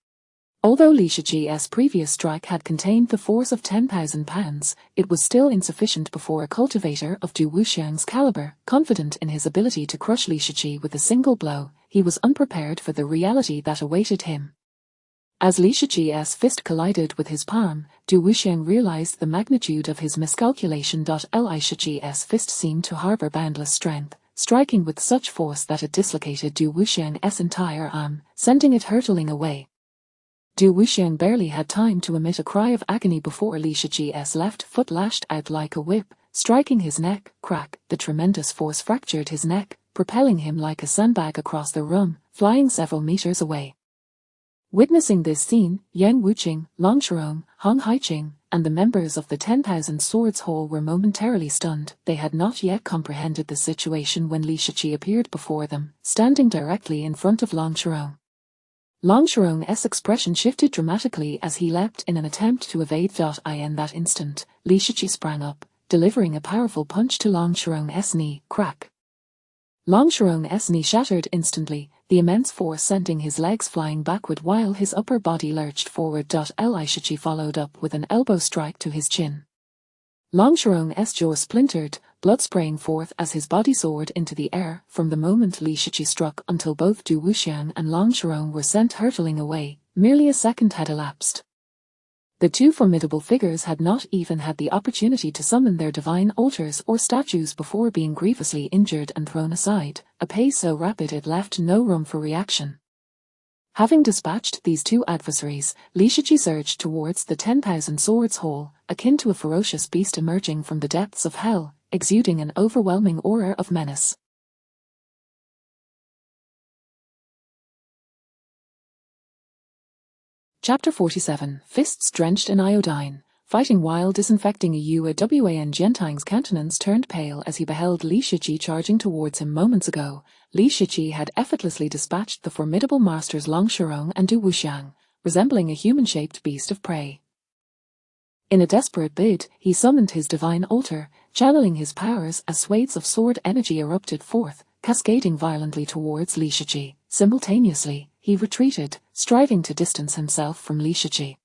Although Li Shiqi's previous strike had contained the force of 10,000 pounds, it was still insufficient before a cultivator of Du Wuxiang's caliber. Confident in his ability to crush Li Shiqi with a single blow, he was unprepared for the reality that awaited him. As Li Shiqi's fist collided with his palm, Du Wuxiang realized the magnitude of his miscalculation. Li Shiqi's fist seemed to harbor boundless strength, striking with such force that it dislocated Du Wuxiang's entire arm, sending it hurtling away. Du Wuxiang barely had time to emit a cry of agony before Li Shiqi's left foot lashed out like a whip, striking his neck. Crack! The tremendous force fractured his neck, propelling him like a sandbag across the room, flying several meters away. Witnessing this scene, Yang Wuqing, Long Shirong, Hong Haiqing, and the members of the 10,000 Swords Hall were momentarily stunned. They had not yet comprehended the situation when Li Shiqi appeared before them, standing directly in front of Long Shirong. Long Shirong's expression shifted dramatically as he leapt in an attempt to evade. In that instant, Li Shiqi sprang up, delivering a powerful punch to Long Shirong's knee. Crack! Long Shirong's knee shattered instantly, the immense force sending his legs flying backward while his upper body lurched forward. Li Shiqi followed up with an elbow strike to his chin. Long Shirong's jaw splintered, blood spraying forth as his body soared into the air. From the moment Li Shiqi struck until both Du Wuxiang and Long Shirong were sent hurtling away, merely a second had elapsed. The two formidable figures had not even had the opportunity to summon their divine altars or statues before being grievously injured and thrown aside, a pace so rapid it left no room for reaction. Having dispatched these two adversaries, Li Shiqi surged towards the 10,000 Swords Hall, akin to a ferocious beast emerging from the depths of hell, exuding an overwhelming aura of menace. Chapter 47, Fists Drenched in Iodine. Fighting while disinfecting a Yuan Jiantang's countenance turned pale as he beheld Li Shiqi charging towards him moments ago. Li Shiqi had effortlessly dispatched the formidable masters Long Shirong and Du Wuxiang, resembling a human-shaped beast of prey. In a desperate bid, he summoned his divine altar, channeling his powers as swathes of sword energy erupted forth, cascading violently towards Li Shiqi. Simultaneously, he retreated, striving to distance himself from Li Shiqi.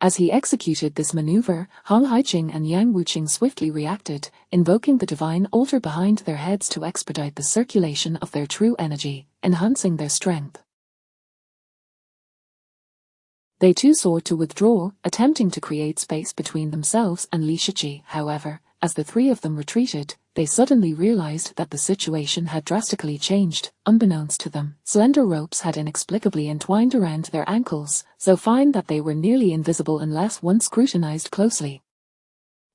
As he executed this maneuver, Hong Haiqing and Yang Wuqing swiftly reacted, invoking the divine altar behind their heads to expedite the circulation of their true energy, enhancing their strength. They too sought to withdraw, attempting to create space between themselves and Li Shiqi. However, as the three of them retreated, they suddenly realized that the situation had drastically changed. Unbeknownst to them, slender ropes had inexplicably entwined around their ankles, so fine that they were nearly invisible unless one scrutinized closely.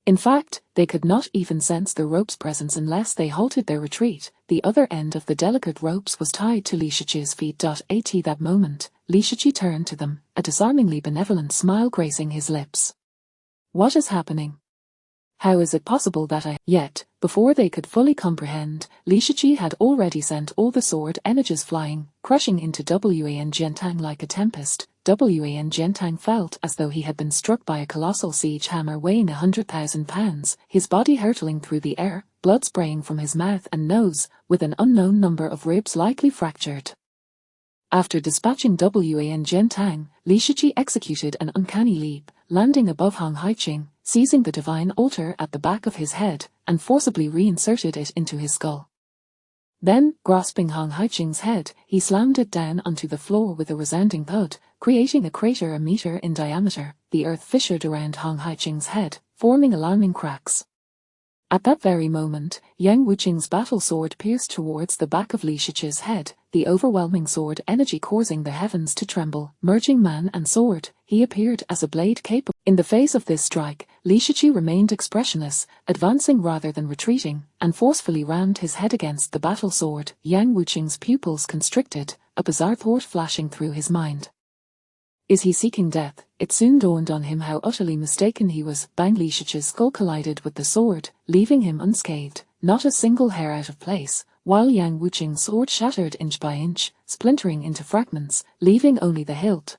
In fact, they could not even sense the rope's presence unless they halted their retreat. The other end of the delicate ropes was tied to Li Shiqi's feet. At that moment, Li Shiqi turned to them, a disarmingly benevolent smile gracing his lips. What is happening? How is it possible that Yet, before they could fully comprehend, Li Shiqi had already sent all the sword energies flying, crushing into Wan Jiantang like a tempest. Wan Jiantang felt as though he had been struck by a colossal siege hammer weighing 100,000 pounds, his body hurtling through the air, blood spraying from his mouth and nose, with an unknown number of ribs likely fractured. After dispatching Wan Jiantang, Li Shiqi executed an uncanny leap, landing above Hong Haiqing, seizing the divine altar at the back of his head, and forcibly reinserted it into his skull. Then, grasping Hong Haiqing's head, he slammed it down onto the floor with a resounding thud, creating a crater a meter in diameter. The earth fissured around Hong Haiqing's head, forming alarming cracks. At that very moment, Yang Wuqing's battle sword pierced towards the back of Li Shiqi's head, the overwhelming sword energy causing the heavens to tremble. Merging man and sword, he appeared as a blade capable. In the face of this strike, Li Shiqi remained expressionless, advancing rather than retreating, and forcefully rammed his head against the battle sword. Yang Wuqing's pupils constricted, a bizarre thought flashing through his mind. Is he seeking death? It soon dawned on him how utterly mistaken he was. Bang! Li Shiqi's skull collided with the sword, leaving him unscathed, not a single hair out of place, while Yang Wuqing's sword shattered inch by inch, splintering into fragments, leaving only the hilt.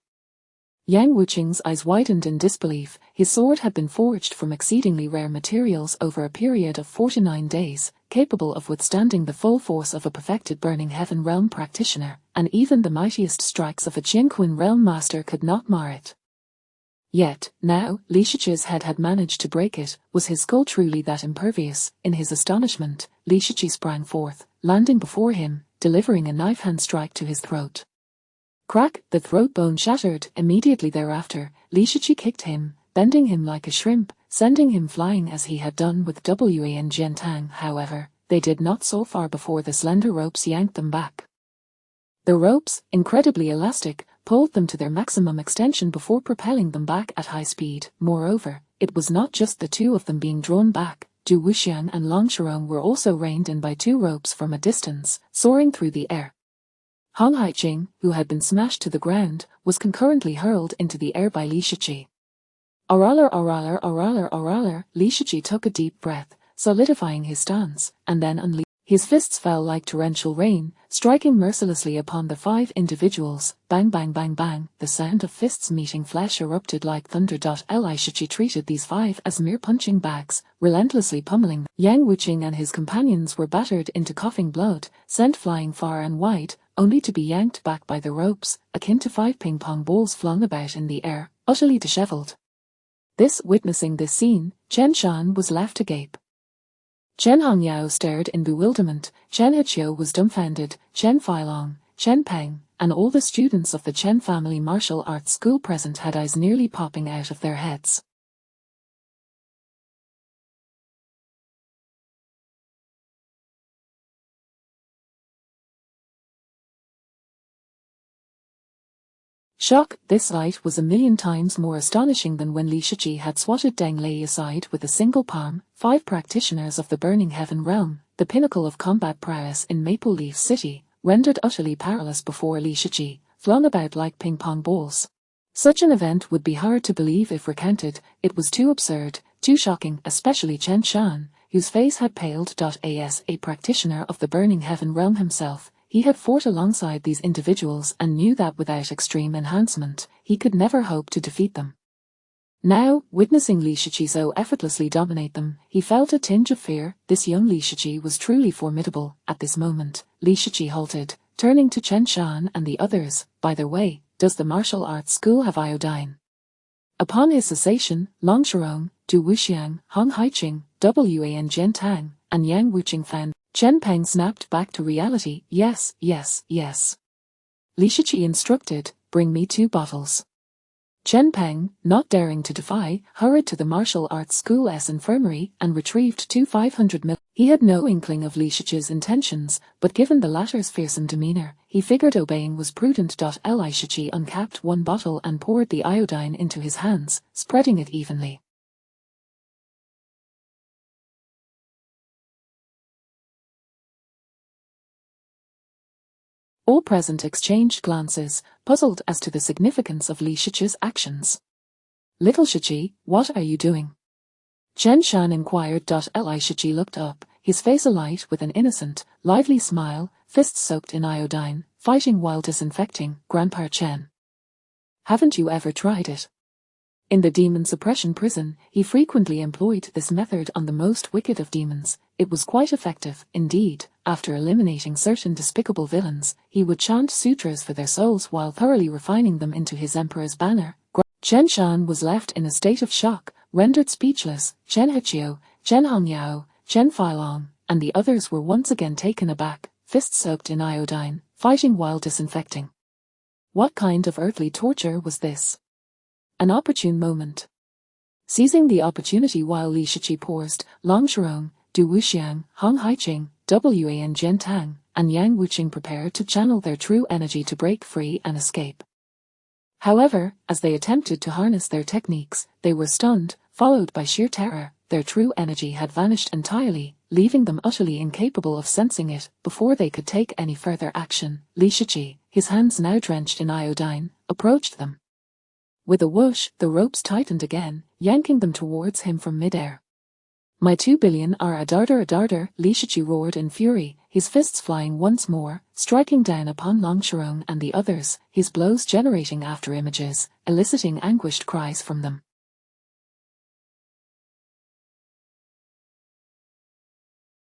Yang Wuqing's eyes widened in disbelief. His sword had been forged from exceedingly rare materials over a period of 49 days, capable of withstanding the full force of a perfected Burning Heaven realm practitioner, and even the mightiest strikes of a Jianquan realm master could not mar it. Yet, now, Li Shiqi's head had managed to break it. Was his skull truly that impervious? In his astonishment, Li Shiqi sprang forth, landing before him, delivering a knife-hand strike to his throat. Crack! The throat bone shattered. Immediately thereafter, Li Shiqi kicked him, bending him like a shrimp, sending him flying as he had done with Wan Jiantang. However, they did not so far before the slender ropes yanked them back. The ropes, incredibly elastic, pulled them to their maximum extension before propelling them back at high speed. Moreover, it was not just the two of them being drawn back. Du Wuxiang and Long Shirong were also reined in by two ropes from a distance, soaring through the air. Hong Haiqing, who had been smashed to the ground, was concurrently hurled into the air by Li Shiqi. Oraler, Li Shiqi took a deep breath, solidifying his stance, and then unleashed. His fists fell like torrential rain, striking mercilessly upon the five individuals. Bang bang bang bang, the sound of fists meeting flesh erupted like thunder. Li Shiqi treated these five as mere punching bags, relentlessly pummeling them. Yang Wuqing and his companions were battered into coughing blood, sent flying far and wide, only to be yanked back by the ropes, akin to 5 ping-pong balls flung about in the air, utterly disheveled. Witnessing this scene, Chen Shan was left agape. Chen Hongyao stared in bewilderment, Chen Heqiu was dumbfounded, Chen Feilong, Chen Peng, and all the students of the Chen family martial arts school present had eyes nearly popping out of their heads. Shock! This sight was a million times more astonishing than when Li Shiqi had swatted Deng Lei aside with a single palm. 5 practitioners of the Burning Heaven realm, the pinnacle of combat prowess in Maple Leaf City, rendered utterly powerless before Li Shiqi, flung about like ping-pong balls. Such an event would be hard to believe if recounted. It was too absurd, too shocking, especially Chen Shan, whose face had paled. As a practitioner of the Burning Heaven realm himself, he had fought alongside these individuals and knew that without extreme enhancement, he could never hope to defeat them. Now, witnessing Li Shiqi so effortlessly dominate them, he felt a tinge of fear. This young Li Shiqi was truly formidable. At this moment, Li Shiqi halted, turning to Chen Shan and the others. By the way, does the martial arts school have iodine? Upon his cessation, Long Shirong, Du Wuxiang, Hong Haiqing, Wan Jiantang, and Yang Wuqing found. Chen Peng snapped back to reality. Yes. Li Shiqi instructed, bring me 2 bottles. Chen Peng, not daring to defy, hurried to the martial arts school's infirmary and retrieved 2 500 ml. He had no inkling of Li Shiqi's intentions, but given the latter's fearsome demeanor, he figured obeying was prudent. Li Shiqi uncapped 1 bottle and poured the iodine into his hands, spreading it evenly. All present exchanged glances, puzzled as to the significance of Li Shiqi's actions. Little Shiqi, what are you doing? Chen Shan inquired. Li Shiqi looked up, his face alight with an innocent, lively smile, fists soaked in iodine, fighting while disinfecting. Grandpa Chen. Haven't you ever tried it? In the demon suppression prison, he frequently employed this method on the most wicked of demons. It was quite effective, indeed. After eliminating certain despicable villains, he would chant sutras for their souls while thoroughly refining them into his emperor's banner. Chen Shan was left in a state of shock, rendered speechless. Chen Heqiu, Chen Hongyao, Chen Feilong, and the others were once again taken aback, fists soaked in iodine, fighting while disinfecting. What kind of earthly torture was this? An opportune moment. Seizing the opportunity while Li Shiqi paused, Long Shirong, Du Wuxiang, Hong Haiqing, Wan Jiantang, and Yang Wuqing prepared to channel their true energy to break free and escape. However, as they attempted to harness their techniques, they were stunned, followed by sheer terror. Their true energy had vanished entirely, leaving them utterly incapable of sensing it. Before they could take any further action, Li Shiqi, his hands now drenched in iodine, approached them. With a whoosh, the ropes tightened again, yanking them towards him from midair. My 2 billion are a darter, Li Shiqi roared in fury, his fists flying once more, striking down upon Long Shirong and the others, his blows generating after images, eliciting anguished cries from them.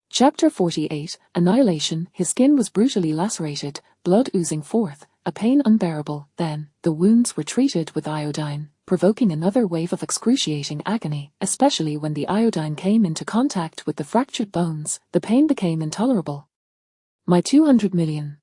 Chapter 48, Annihilation. His skin was brutally lacerated, blood oozing forth, a pain unbearable. Then, the wounds were treated with iodine, provoking another wave of excruciating agony, especially when the iodine came into contact with the fractured bones. The pain became intolerable. My 200 million.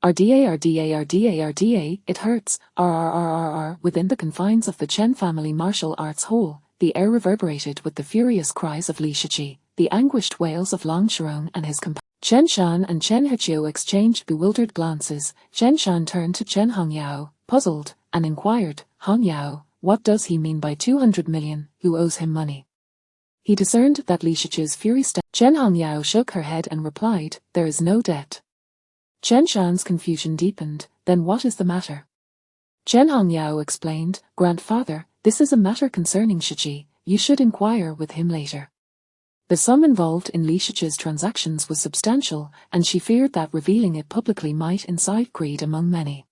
RDA, it hurts, RRRRR. Within the confines of the Chen family martial arts hall, the air reverberated with the furious cries of Li Shiqi, the anguished wails of Long Shirong and his companions. Chen Shan and Chen Heqiu exchanged bewildered glances. Chen Shan turned to Chen Hongyao, puzzled, and inquired, Hongyao, what does he mean by 200 million, who owes him money? He discerned that Li Shiqi's fury Chen Hongyao shook her head and replied, there is no debt. Chen Shan's confusion deepened. Then what is the matter? Chen Hongyao explained, Grandfather, this is a matter concerning Shiqi, you should inquire with him later. The sum involved in Li Shiqi's transactions was substantial, and she feared that revealing it publicly might incite greed among many.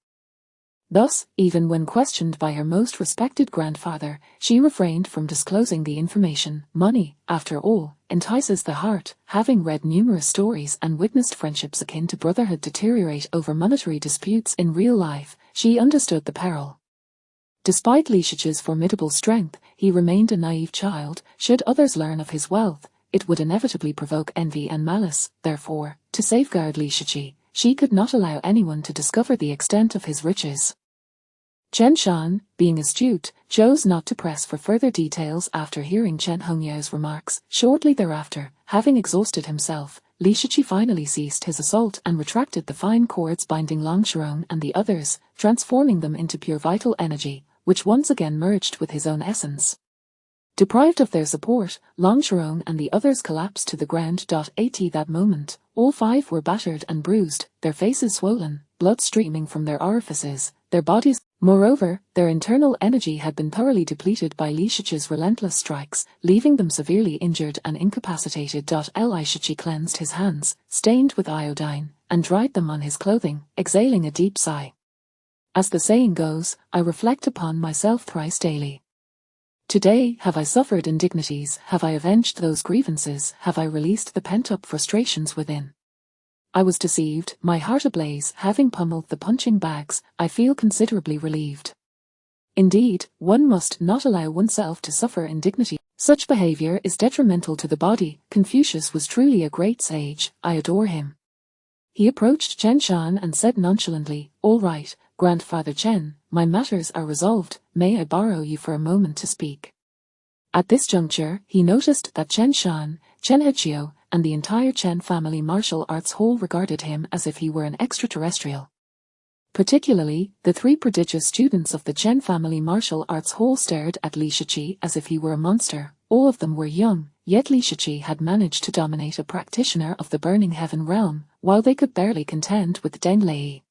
Thus, even when questioned by her most respected grandfather, she refrained from disclosing the information. Money, after all, entices the heart. Having read numerous stories and witnessed friendships akin to brotherhood deteriorate over monetary disputes in real life, she understood the peril. Despite Li Shiqi's formidable strength, he remained a naive child. Should others learn of his wealth, it would inevitably provoke envy and malice. Therefore, to safeguard Li Shiqi, she could not allow anyone to discover the extent of his riches. Chen Shan, being astute, chose not to press for further details after hearing Chen Hongyao's remarks. Shortly thereafter, having exhausted himself, Li Shiqi finally ceased his assault and retracted the fine cords binding Long Shirong and the others, transforming them into pure vital energy, which once again merged with his own essence. Deprived of their support, Long Shirong and the others collapsed to the ground. At that moment, all 5 were battered and bruised, their faces swollen, blood streaming from their orifices, their bodies. Moreover, their internal energy had been thoroughly depleted by Li Shiqi's relentless strikes, leaving them severely injured and incapacitated. Li Shiqi cleansed his hands, stained with iodine, and dried them on his clothing, exhaling a deep sigh. As the saying goes, I reflect upon myself thrice daily. Today have I suffered indignities, have I avenged those grievances, have I released the pent-up frustrations within. I was deceived, my heart ablaze. Having pummeled the punching bags, I feel considerably relieved. Indeed, one must not allow oneself to suffer indignity. Such behavior is detrimental to the body. Confucius was truly a great sage, I adore him. He approached Chen Shan and said nonchalantly, all right, Grandfather Chen, my matters are resolved, may I borrow you for a moment to speak? At this juncture, he noticed that Chen Shan, Chen Heqiu, and the entire Chen family martial arts hall regarded him as if he were an extraterrestrial. Particularly, the 3 prodigious students of the Chen family martial arts hall stared at Li Shiqi as if he were a monster. All of them were young, yet Li Shiqi had managed to dominate a practitioner of the Burning Heaven realm, while they could barely contend with Deng Lei.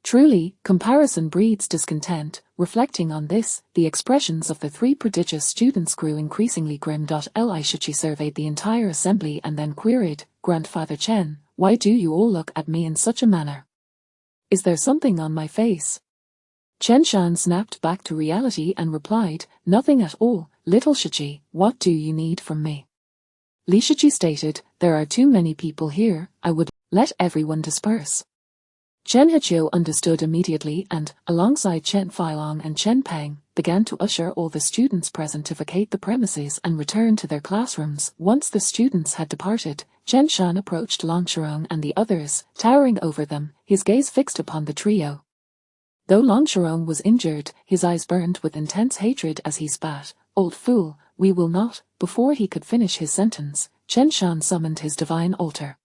Truly, comparison breeds discontent. Reflecting on this, the expressions of the 3 prodigious students grew increasingly grim. Li Shiqi surveyed the entire assembly and then queried, Grandfather Chen, why do you all look at me in such a manner? Is there something on my face? Chen Shan snapped back to reality and replied, nothing at all, little Shiqi, what do you need from me? Li Shiqi stated, there are too many people here, I would let everyone disperse. Chen Heqiu understood immediately and, alongside Chen Feilong and Chen Peng, began to usher all the students present to vacate the premises and return to their classrooms. Once the students had departed, Chen Shan approached Long Shirong and the others, towering over them, his gaze fixed upon the trio. Though Long Sharong was injured, his eyes burned with intense hatred as he spat, "Old fool, we will not." Before he could finish his sentence, Chen Shan summoned his divine altar.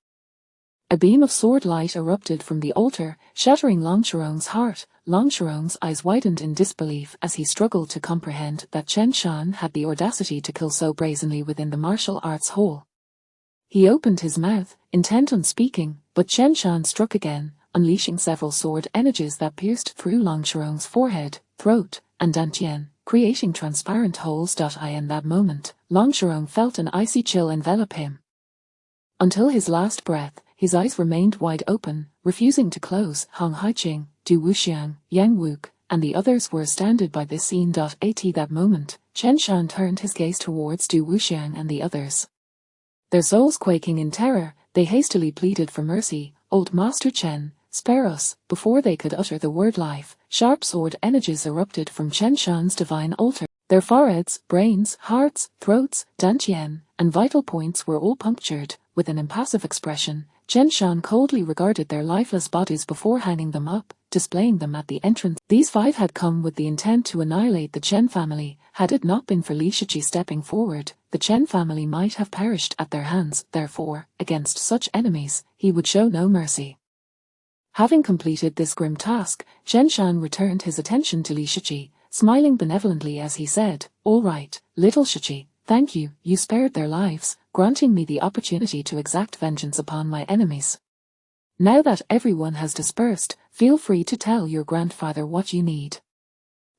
A beam of sword light erupted from the altar, shattering Long Sharong's heart. Long Sharong's eyes widened in disbelief as he struggled to comprehend that Chen Shan had the audacity to kill so brazenly within the martial arts hall. He opened his mouth, intent on speaking, but Chen Shan struck again, unleashing several sword energies that pierced through Long Sharong's forehead, throat, and dantian, creating transparent holes. In that moment, Long Sharong felt an icy chill envelop him. Until his last breath, his eyes remained wide open, refusing to close. Hong Haiqing, Du Wuxiang, Yang Wuk, and the others were astounded by this scene. At that moment, Chen Shan turned his gaze towards Du Wuxiang and the others. Their souls quaking in terror, they hastily pleaded for mercy. "Old Master Chen, spare us." Before they could utter the word life, sharp sword energies erupted from Chen Shan's divine altar. Their foreheads, brains, hearts, throats, dantian, and vital points were all punctured. With an impassive expression, Chen Shan coldly regarded their lifeless bodies before hanging them up, displaying them at the entrance. These 5 had come with the intent to annihilate the Chen family. Had it not been for Li Shiqi stepping forward, the Chen family might have perished at their hands. Therefore, against such enemies, he would show no mercy. Having completed this grim task, Chen Shan returned his attention to Li Shiqi, smiling benevolently as he said, "All right, little Shiqi, thank you, you spared their lives, granting me the opportunity to exact vengeance upon my enemies. Now that everyone has dispersed, feel free to tell your grandfather what you need."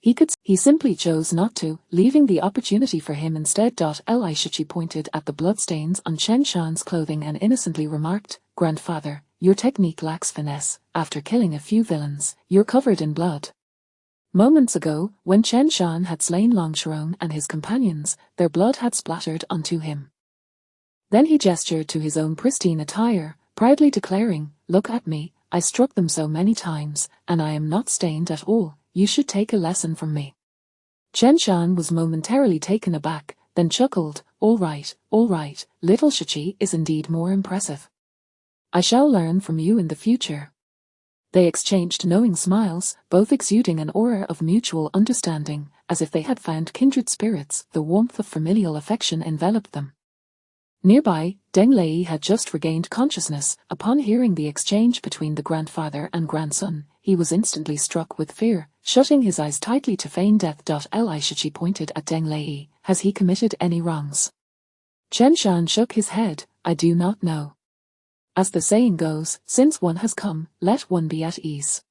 He simply chose not to, leaving the opportunity for him instead. Li Shiqi pointed at the bloodstains on Chen Shan's clothing and innocently remarked, "Grandfather, your technique lacks finesse. After killing a few villains, you're covered in blood." Moments ago, when Chen Shan had slain Long Sharong and his companions, their blood had splattered onto him. Then he gestured to his own pristine attire, proudly declaring, "Look at me, I struck them so many times, and I am not stained at all. You should take a lesson from me." Chen Shan was momentarily taken aback, then chuckled, all right, little Shiqi is indeed more impressive. I shall learn from you in the future." They exchanged knowing smiles, both exuding an aura of mutual understanding, as if they had found kindred spirits. The warmth of familial affection enveloped them. Nearby, Deng Lei had just regained consciousness. Upon hearing the exchange between the grandfather and grandson, he was instantly struck with fear, shutting his eyes tightly to feign death. Li Shiqi pointed at Deng Lei. "Has he committed any wrongs?" Chen Shan shook his head, "I do not know. As the saying goes, since one has come, let one be at ease.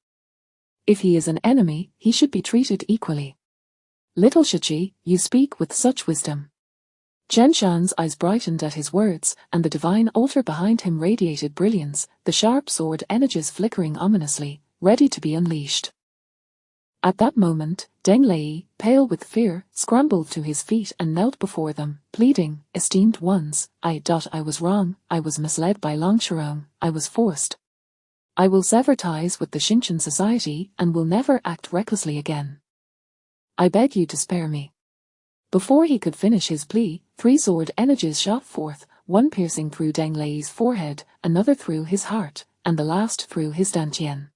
If he is an enemy, he should be treated equally." "Little Shiqi, you speak with such wisdom." Chen Shan's eyes brightened at his words, and the divine altar behind him radiated brilliance, the sharp sword energies flickering ominously, ready to be unleashed. At that moment, Deng Lei, pale with fear, scrambled to his feet and knelt before them, pleading, "Esteemed ones, I was wrong, I was misled by Long Sharong, I was forced. I will sever ties with the Xinchen society and will never act recklessly again. I beg you to spare me." Before he could finish his plea, 3 sword energies shot forth, one piercing through Deng Lei's forehead, another through his heart, and the last through his dantian.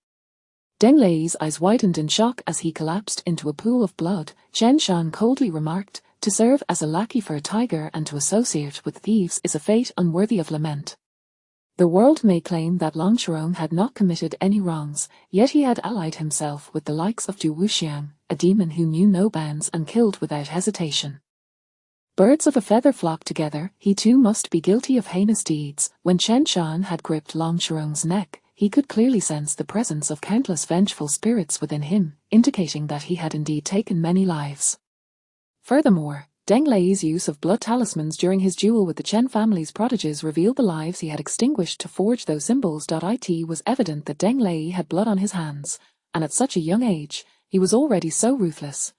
Deng Lei's eyes widened in shock as he collapsed into a pool of blood. Chen Shan coldly remarked, "To serve as a lackey for a tiger and to associate with thieves is a fate unworthy of lament." The world may claim that Long Sharong had not committed any wrongs, yet he had allied himself with the likes of Du Wuxiang, a demon who knew no bounds and killed without hesitation. Birds of a feather flock together, he too must be guilty of heinous deeds. When Chen Shan had gripped Long Sharong's neck, he could clearly sense the presence of countless vengeful spirits within him, indicating that he had indeed taken many lives. Furthermore, Deng Lei's use of blood talismans during his duel with the Chen family's prodigies revealed the lives he had extinguished to forge those symbols. It was evident that Deng Lei had blood on his hands, and at such a young age, he was already so ruthless.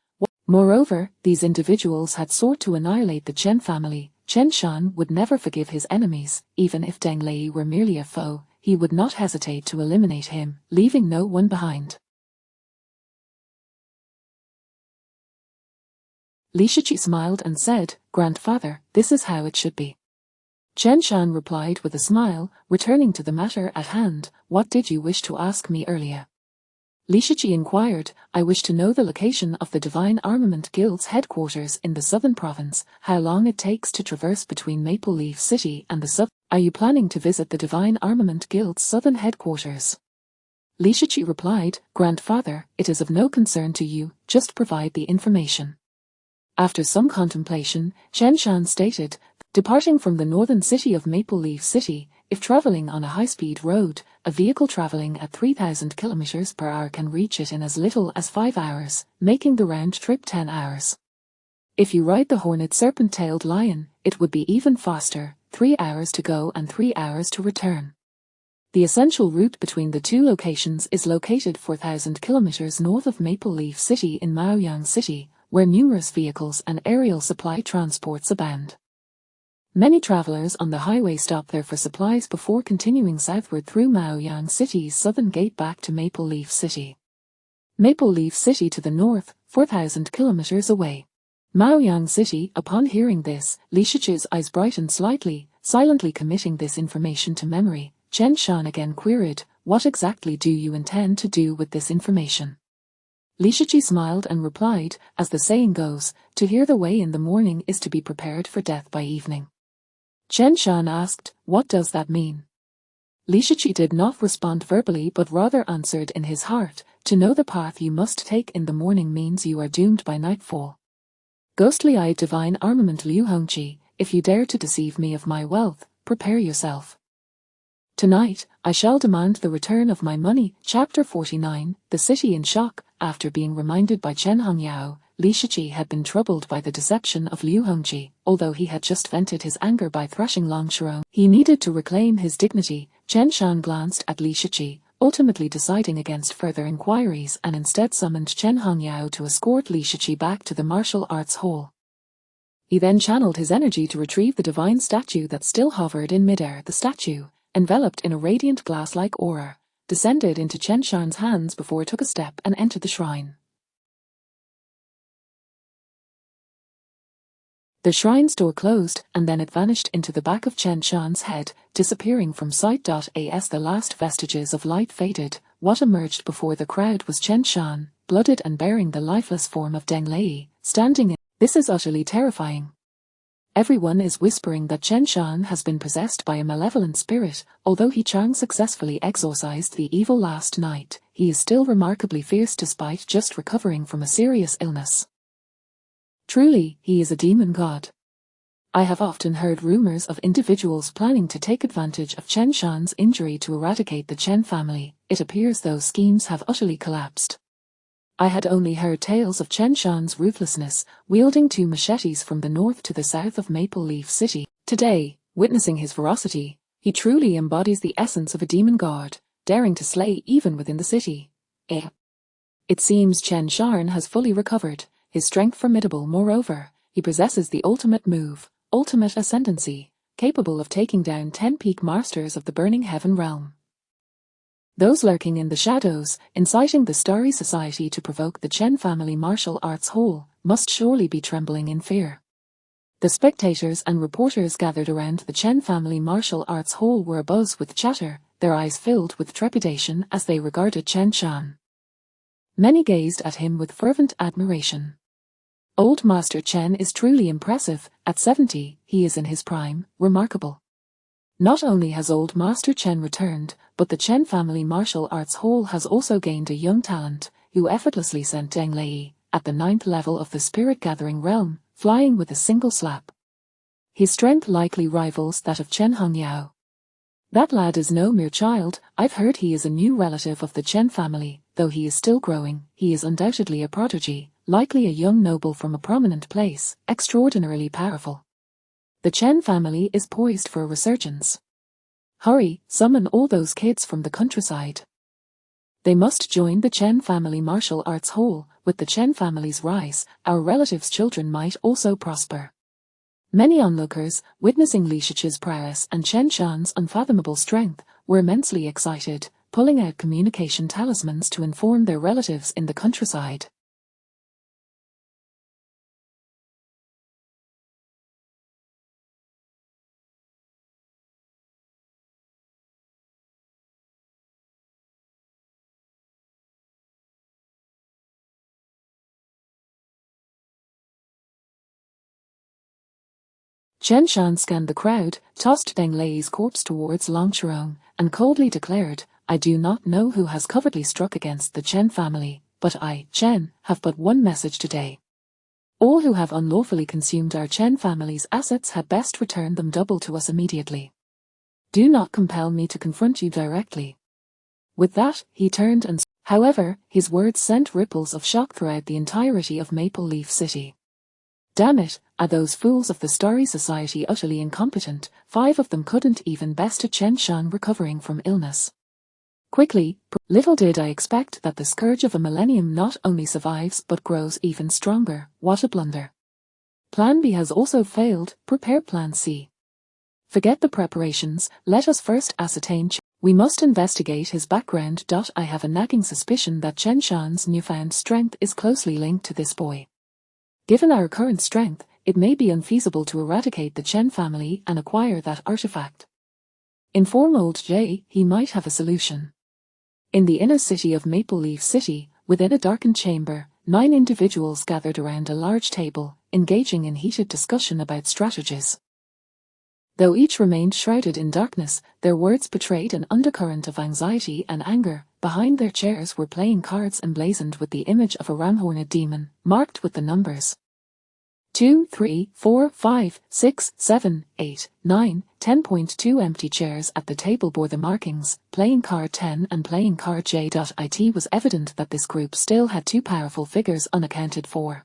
Moreover, these individuals had sought to annihilate the Chen family. Chen Shan would never forgive his enemies. Even if Deng Lei were merely a foe, he would not hesitate to eliminate him, leaving no one behind. Li Shiqi smiled and said, "Grandfather, this is how it should be." Chen Shan replied with a smile, returning to the matter at hand, "What did you wish to ask me earlier?" Li Shiqi inquired, I wish to know the location of the Divine Armament Guild's headquarters in the southern province, how long it takes to traverse between Maple Leaf City and the south. Are you planning to visit the Divine Armament Guild's southern headquarters? Li Shiqi replied, Grandfather, it is of no concern to you, just provide the information. After some contemplation, Chen Shan stated, departing from the northern city of Maple Leaf City, if traveling on a high-speed road, a vehicle traveling at 3,000 km per hour can reach it in as little as 5 hours, making the round trip 10 hours. If you ride the horned serpent-tailed lion, it would be even faster, 3 hours to go and 3 hours to return. The essential route between the two locations is located 4,000 km north of Maple Leaf City in Maoyang City, where numerous vehicles and aerial supply transports abound. Many travelers on the highway stop there for supplies before continuing southward through Maoyang City's southern gate back to Maple Leaf City. Maple Leaf City to the north, 4,000 kilometers away. Maoyang City. Upon hearing this, Li Shiqi's eyes brightened slightly, silently committing this information to memory. Chen Shan again queried, what exactly do you intend to do with this information? Li Shiqi smiled and replied, as the saying goes, to hear the way in the morning is to be prepared for death by evening. Chen Shan asked, what does that mean? Li Shiqi did not respond verbally but rather answered in his heart, to know the path you must take in the morning means you are doomed by nightfall. Ghostly-eyed divine armament Liu Hongqi, if you dare to deceive me of my wealth, prepare yourself. Tonight, I shall demand the return of my money. Chapter 49, The City in Shock. After being reminded by Chen Hongyao, Li Shiqi had been troubled by the deception of Liu Hongqi. Although he had just vented his anger by thrashing Long Shuo, he needed to reclaim his dignity. Chen Shan glanced at Li Shiqi, ultimately deciding against further inquiries and instead summoned Chen Hongyao to escort Li Shiqi back to the martial arts hall. He then channeled his energy to retrieve the divine statue that still hovered in midair. The statue, enveloped in a radiant glass-like aura, descended into Chen Shan's hands before it took a step and entered the shrine. The shrine's door closed, and then it vanished into the back of Chen Shan's head, disappearing from sight. As the last vestiges of light faded, what emerged before the crowd was Chen Shan, blooded and bearing the lifeless form of Deng Lei, standing in. This is utterly terrifying. Everyone is whispering that Chen Shan has been possessed by a malevolent spirit. Although He Chang successfully exorcised the evil last night, he is still remarkably fierce despite just recovering from a serious illness. Truly, he is a demon god. I have often heard rumors of individuals planning to take advantage of Chen Shan's injury to eradicate the Chen family. It appears those schemes have utterly collapsed. I had only heard tales of Chen Shan's ruthlessness, wielding 2 machetes from the north to the south of Maple Leaf City. Today, witnessing his ferocity, he truly embodies the essence of a demon god, daring to slay even within the city. It seems Chen Shan has fully recovered, his strength formidable. Moreover, he possesses the ultimate move, ultimate ascendancy, capable of taking down 10 peak masters of the Burning Heaven realm. Those lurking in the shadows, inciting the Starry Society to provoke the Chen family martial arts hall, must surely be trembling in fear. The spectators and reporters gathered around the Chen family martial arts hall were abuzz with chatter, their eyes filled with trepidation as they regarded Chen Shan. Many gazed at him with fervent admiration. Old Master Chen is truly impressive. At 70, he is in his prime, remarkable. Not only has Old Master Chen returned, but the Chen family martial arts hall has also gained a young talent, who effortlessly sent Deng Lei, at the 9th level of the spirit-gathering realm, flying with a single slap. His strength likely rivals that of Chen Hongyao. That lad is no mere child. I've heard he is a new relative of the Chen family. Though he is still growing, he is undoubtedly a prodigy, likely a young noble from a prominent place, extraordinarily powerful. The Chen family is poised for a resurgence. Hurry, summon all those kids from the countryside. They must join the Chen family martial arts hall. With the Chen family's rise, our relatives' children might also prosper. Many onlookers, witnessing Li Shiqi's prowess and Chen Shan's unfathomable strength, were immensely excited, pulling out communication talismans to inform their relatives in the countryside. Chen Shan scanned the crowd, tossed Deng Lei's corpse towards Long Shirong, and coldly declared, "I do not know who has covertly struck against the Chen family, but I, Chen, have but one message today. All who have unlawfully consumed our Chen family's assets had best return them double to us immediately. Do not compel me to confront you directly." With that, he turned and however, his words sent ripples of shock throughout the entirety of Maple Leaf City. Damn it, are those fools of the Starry Society utterly incompetent? 5 of them couldn't even best a Chen Shan recovering from illness. Quickly, little did I expect that the scourge of a millennium not only survives but grows even stronger. What a blunder. Plan B has also failed, prepare Plan C. Forget the preparations, let us first ascertain. We must investigate his background. I have a nagging suspicion that Chen Shan's newfound strength is closely linked to this boy. Given our current strength, it may be unfeasible to eradicate the Chen family and acquire that artifact. Inform old Jay, he might have a solution. In the inner city of Maple Leaf City, within a darkened chamber, 9 individuals gathered around a large table, engaging in heated discussion about strategies. Though each remained shrouded in darkness, their words betrayed an undercurrent of anxiety and anger. Behind their chairs were playing cards emblazoned with the image of a ram-horned demon, marked with the numbers 2, 3, 4, 5, 6, 7, 8, 9, 10.2 empty chairs at the table bore the markings, playing card 10 and playing card J. It was evident that this group still had 2 powerful figures unaccounted for.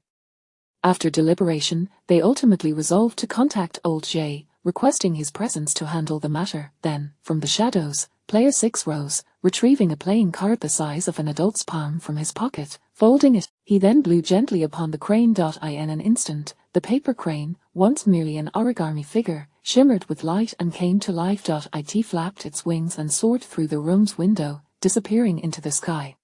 After deliberation, they ultimately resolved to contact old J, requesting his presence to handle the matter. Then, from the shadows, player 6 rose, retrieving a playing card the size of an adult's palm from his pocket, folding it. He then blew gently upon the crane. In an instant, the paper crane, once merely an origami figure, shimmered with light and came to life. It flapped its wings and soared through the room's window, disappearing into the sky.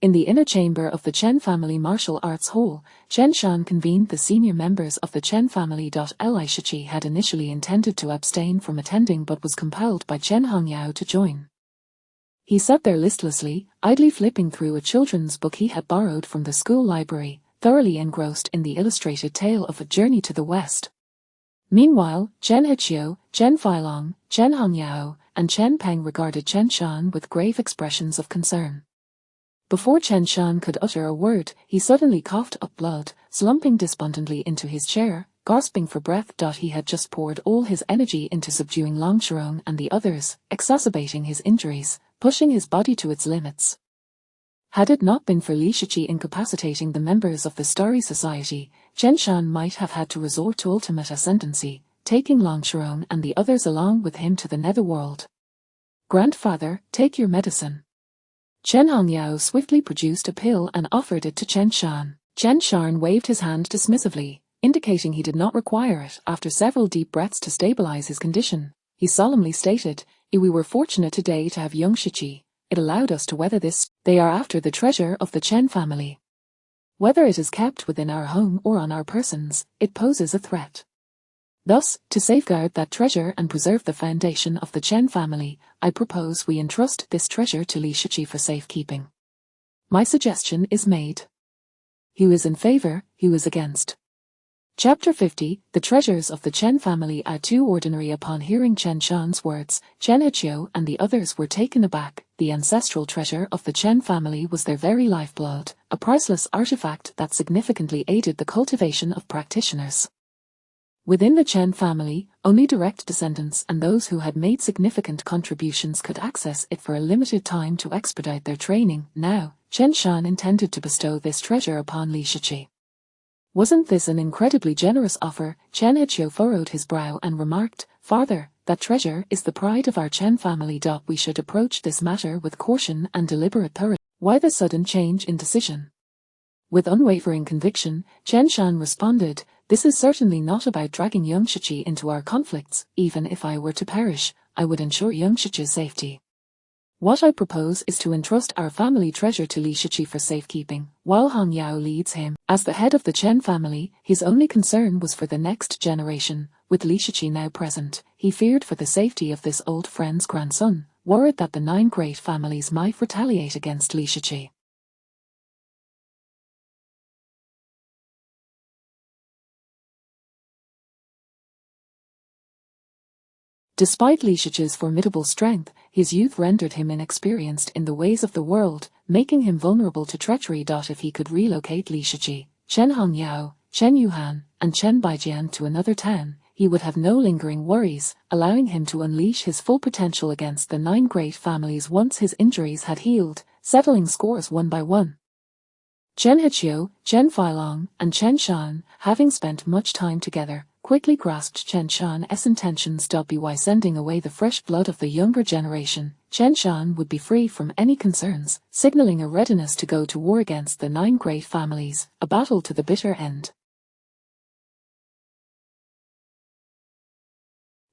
In the inner chamber of the Chen family martial arts hall, Chen Shan convened the senior members of the Chen family. Li Shiqi had initially intended to abstain from attending but was compelled by Chen Hongyao to join. He sat there listlessly, idly flipping through a children's book he had borrowed from the school library, thoroughly engrossed in the illustrated tale of a journey to the west. Meanwhile, Chen Heqiu, Chen Feilong, Chen Hongyao, and Chen Peng regarded Chen Shan with grave expressions of concern. Before Chen Shan could utter a word, he suddenly coughed up blood, slumping despondently into his chair, gasping for breath. He had just poured all his energy into subduing Long Shirong and the others, exacerbating his injuries, pushing his body to its limits. Had it not been for Li Shiqi incapacitating the members of the Starry Society, Chen Shan might have had to resort to ultimate ascendancy, taking Long Shirong and the others along with him to the netherworld. "Grandfather, take your medicine." Chen Hongyao swiftly produced a pill and offered it to Chen Shan. Chen Shan waved his hand dismissively, indicating he did not require it. After several deep breaths to stabilize his condition, he solemnly stated, "We were fortunate today to have young Shiqi. It allowed us to weather this. They are after the treasure of the Chen family. Whether it is kept within our home or on our persons, it poses a threat. Thus, to safeguard that treasure and preserve the foundation of the Chen family, I propose we entrust this treasure to Li Shiqi for safekeeping. My suggestion is made." Who is in favor, who is against? Chapter 50, The Treasures of the Chen Family are too ordinary. Upon hearing Chen Shan's words, Chen Heqiu and the others were taken aback. The ancestral treasure of the Chen family was their very lifeblood, a priceless artifact that significantly aided the cultivation of practitioners. Within the Chen family, only direct descendants and those who had made significant contributions could access it for a limited time to expedite their training. Now, Chen Shan intended to bestow this treasure upon Li Shiqi. Wasn't this an incredibly generous offer? Chen Heqiu furrowed his brow and remarked, "Father, that treasure is the pride of our Chen family. We should approach this matter with caution and deliberate thoroughness." Why the sudden change in decision? With unwavering conviction, Chen Shan responded, "This is certainly not about dragging young Shiqi into our conflicts. Even if I were to perish, I would ensure young Shiqi's safety. What I propose is to entrust our family treasure to Li Shiqi for safekeeping, while Han Yao leads him." As the head of the Chen family, his only concern was for the next generation. With Li Shiqi now present, he feared for the safety of this old friend's grandson, worried that the 9 great families might retaliate against Li Shiqi. Despite Li Shiqi's formidable strength, his youth rendered him inexperienced in the ways of the world, making him vulnerable to treachery. If he could relocate Li Shiqi, Chen Hongyao, Chen Yuhan, and Chen Baijian to another town, he would have no lingering worries, allowing him to unleash his full potential against the 9 great families once his injuries had healed, settling scores one by one. Chen Heqiu, Chen Feilong, and Chen Shan, having spent much time together, quickly grasped Chen Shan's intentions. By sending away the fresh blood of the younger generation, Chen Shan would be free from any concerns, signaling a readiness to go to war against the 9 great families, a battle to the bitter end.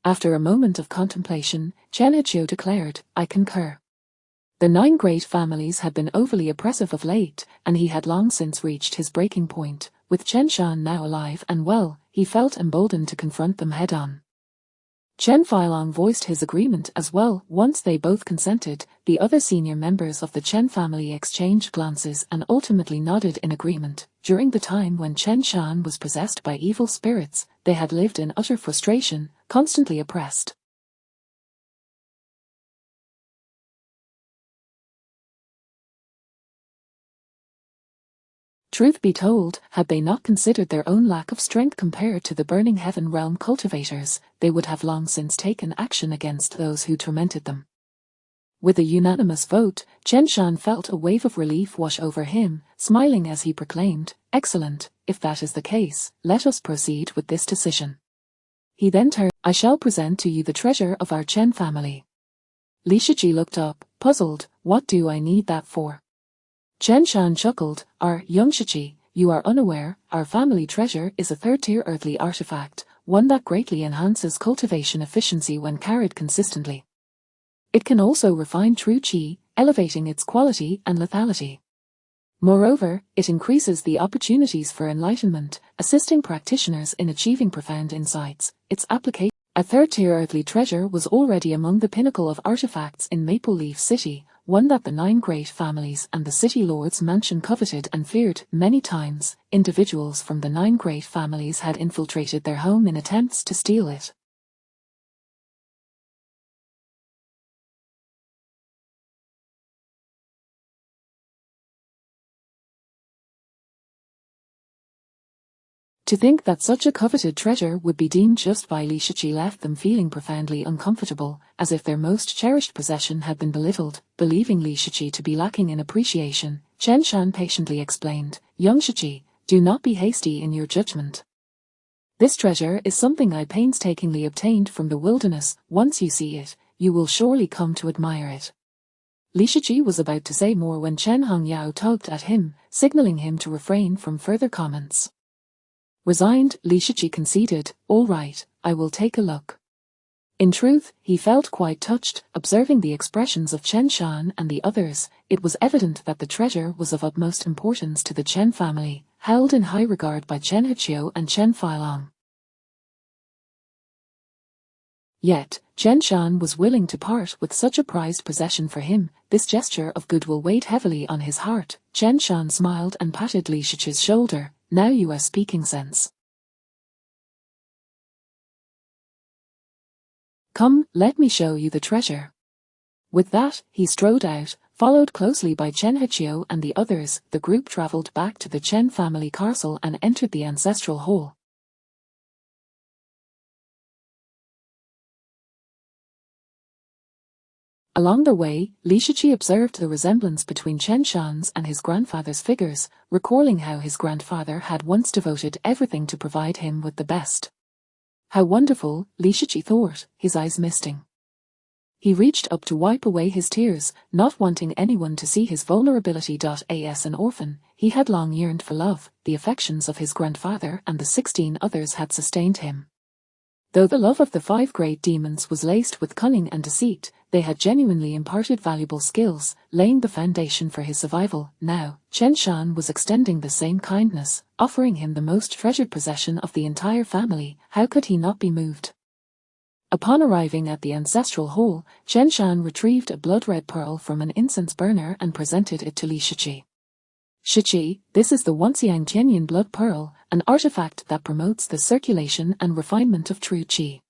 After a moment of contemplation, Chen Heqiu declared, "I concur." The 9 great families had been overly oppressive of late, and he had long since reached his breaking point. With Chen Shan now alive and well, he felt emboldened to confront them head-on. Chen Feilong voiced his agreement as well. Once they both consented, the other senior members of the Chen family exchanged glances and ultimately nodded in agreement. During the time when Chen Shan was possessed by evil spirits, they had lived in utter frustration, constantly oppressed. Truth be told, had they not considered their own lack of strength compared to the Burning Heaven Realm cultivators, they would have long since taken action against those who tormented them. With a unanimous vote, Chen Shan felt a wave of relief wash over him, smiling as he proclaimed, "Excellent, if that is the case, let us proceed with this decision." He then turned, "I shall present to you the treasure of our Chen family." Li Shiqi looked up, puzzled, "What do I need that for?" Chen Shan chuckled, "Our young Shiqi, you are unaware, our family treasure is a 3rd-tier earthly artifact, one that greatly enhances cultivation efficiency when carried consistently. It can also refine true qi, elevating its quality and lethality. Moreover, it increases the opportunities for enlightenment, assisting practitioners in achieving profound insights. Its application, a 3rd-tier earthly treasure, was already among the pinnacle of artifacts in Maple Leaf City, one that the 9 great families and the city lord's mansion coveted and feared. Many times, individuals from the 9 great families had infiltrated their home in attempts to steal it. To think that such a coveted treasure would be deemed just by Li Shiqi left them feeling profoundly uncomfortable, as if their most cherished possession had been belittled. Believing Li Shiqi to be lacking in appreciation, Chen Shan patiently explained, "Young Shiqi, do not be hasty in your judgment. This treasure is something I painstakingly obtained from the wilderness. Once you see it, you will surely come to admire it." Li Shiqi was about to say more when Chen Hongyao tugged at him, signaling him to refrain from further comments. Resigned, Li Shiqi conceded, "All right, I will take a look." In truth, he felt quite touched, observing the expressions of Chen Shan and the others. It was evident that the treasure was of utmost importance to the Chen family, held in high regard by Chen Heqiu and Chen Feilong. Yet, Chen Shan was willing to part with such a prized possession for him. This gesture of goodwill weighed heavily on his heart. Chen Shan smiled and patted Li Shiqi's shoulder. "Now you are speaking sense. Come, let me show you the treasure." With that, he strode out, followed closely by Chen Heqiu and the others. The group traveled back to the Chen family castle and entered the ancestral hall. Along the way, Li Shiqi observed the resemblance between Chen Shan's and his grandfather's figures, recalling how his grandfather had once devoted everything to provide him with the best. How wonderful, Li Shiqi thought, his eyes misting. He reached up to wipe away his tears, not wanting anyone to see his vulnerability. As an orphan, he had long yearned for love. The affections of his grandfather and the 16 others had sustained him. Though the love of the 5 great demons was laced with cunning and deceit, they had genuinely imparted valuable skills, laying the foundation for his survival. Now, Chen Shan was extending the same kindness, offering him the most treasured possession of the entire family. How could he not be moved? Upon arriving at the ancestral hole, Chen Shan retrieved a blood-red pearl from an incense burner and presented it to Li Shiqi. Shiqi, this is the Wanxiang Tianyin blood pearl, an artifact that promotes the circulation and refinement of true qi.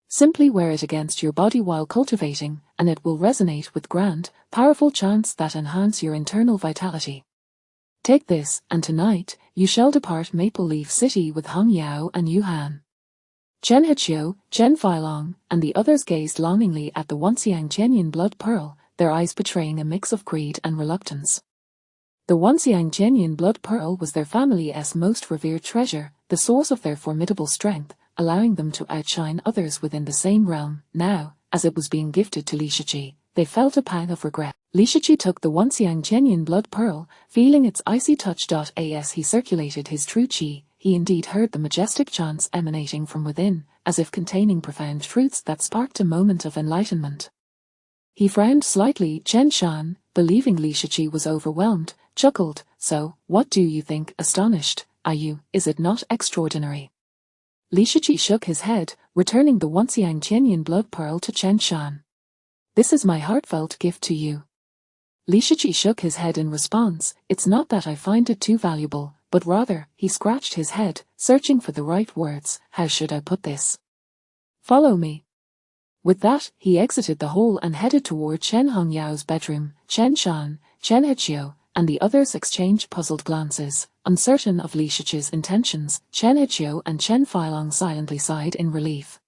Simply wear it against your body while cultivating, and it will resonate with grand, powerful chants that enhance your internal vitality. Take this, and tonight, you shall depart Maple Leaf City with Hong Yao and Yu Han. Chen Hiqiu, Chen Feilong, and the others gazed longingly at the Wanxiang Tianyin blood pearl, their eyes betraying a mix of greed and reluctance. The Wanxiang Tianyin blood pearl was their family's most revered treasure, the source of their formidable strength, allowing them to outshine others within the same realm. Now, as it was being gifted to Li Shiqi, they felt a pang of regret. Li Shiqi took the Wanxiang Tianyin blood pearl, feeling its icy touch. As he circulated his true qi, he indeed heard the majestic chants emanating from within, as if containing profound truths that sparked a moment of enlightenment. He frowned slightly. Chen Shan, believing Li Shiqi was overwhelmed, chuckled, "So, what do you think? Astonished, are you? Is it not extraordinary?" Li Shiqi shook his head, returning the Wanxiang Tianyin blood pearl to Chen Shan. "This is my heartfelt gift to you." Li Shiqi shook his head in response. "It's not that I find it too valuable, but rather," he scratched his head, searching for the right words, "how should I put this? Follow me." With that, he exited the hole and headed toward Chen Hongyao's bedroom. Chen Shan, Chen Hiqiu, and the others exchanged puzzled glances, uncertain of Li Shiqi's intentions. Chen Hiqiu and Chen Feilong silently sighed in relief.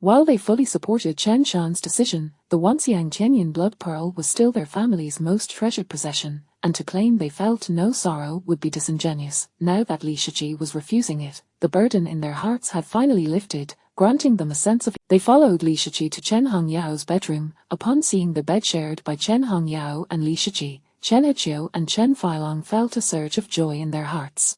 While they fully supported Chen Shan's decision, the Wanxiang Tianyin blood pearl was still their family's most treasured possession, and to claim they felt no sorrow would be disingenuous. Now that Li Shiqi was refusing it, the burden in their hearts had finally lifted, granting them a sense of. They followed Li Shiqi to Chen Hongyao's bedroom. Upon seeing the bed shared by Chen Hongyao and Li Shiqi, Chen Hiqiu and Chen Feilong felt a surge of joy in their hearts.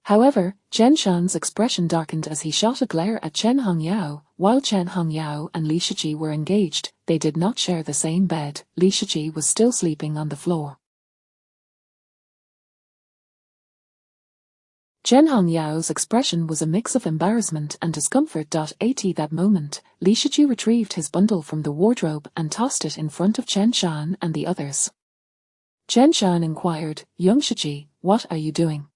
However, Chen Shan's expression darkened as he shot a glare at Chen Hongyao. While Chen Hongyao and Li Shiqi were engaged, they did not share the same bed. Li Shiqi was still sleeping on the floor. Chen Hongyao's expression was a mix of embarrassment and discomfort. At that moment, Li Shiqi retrieved his bundle from the wardrobe and tossed it in front of Chen Shan and the others. Chen Shan inquired, "Young Shiqi, what are you doing?"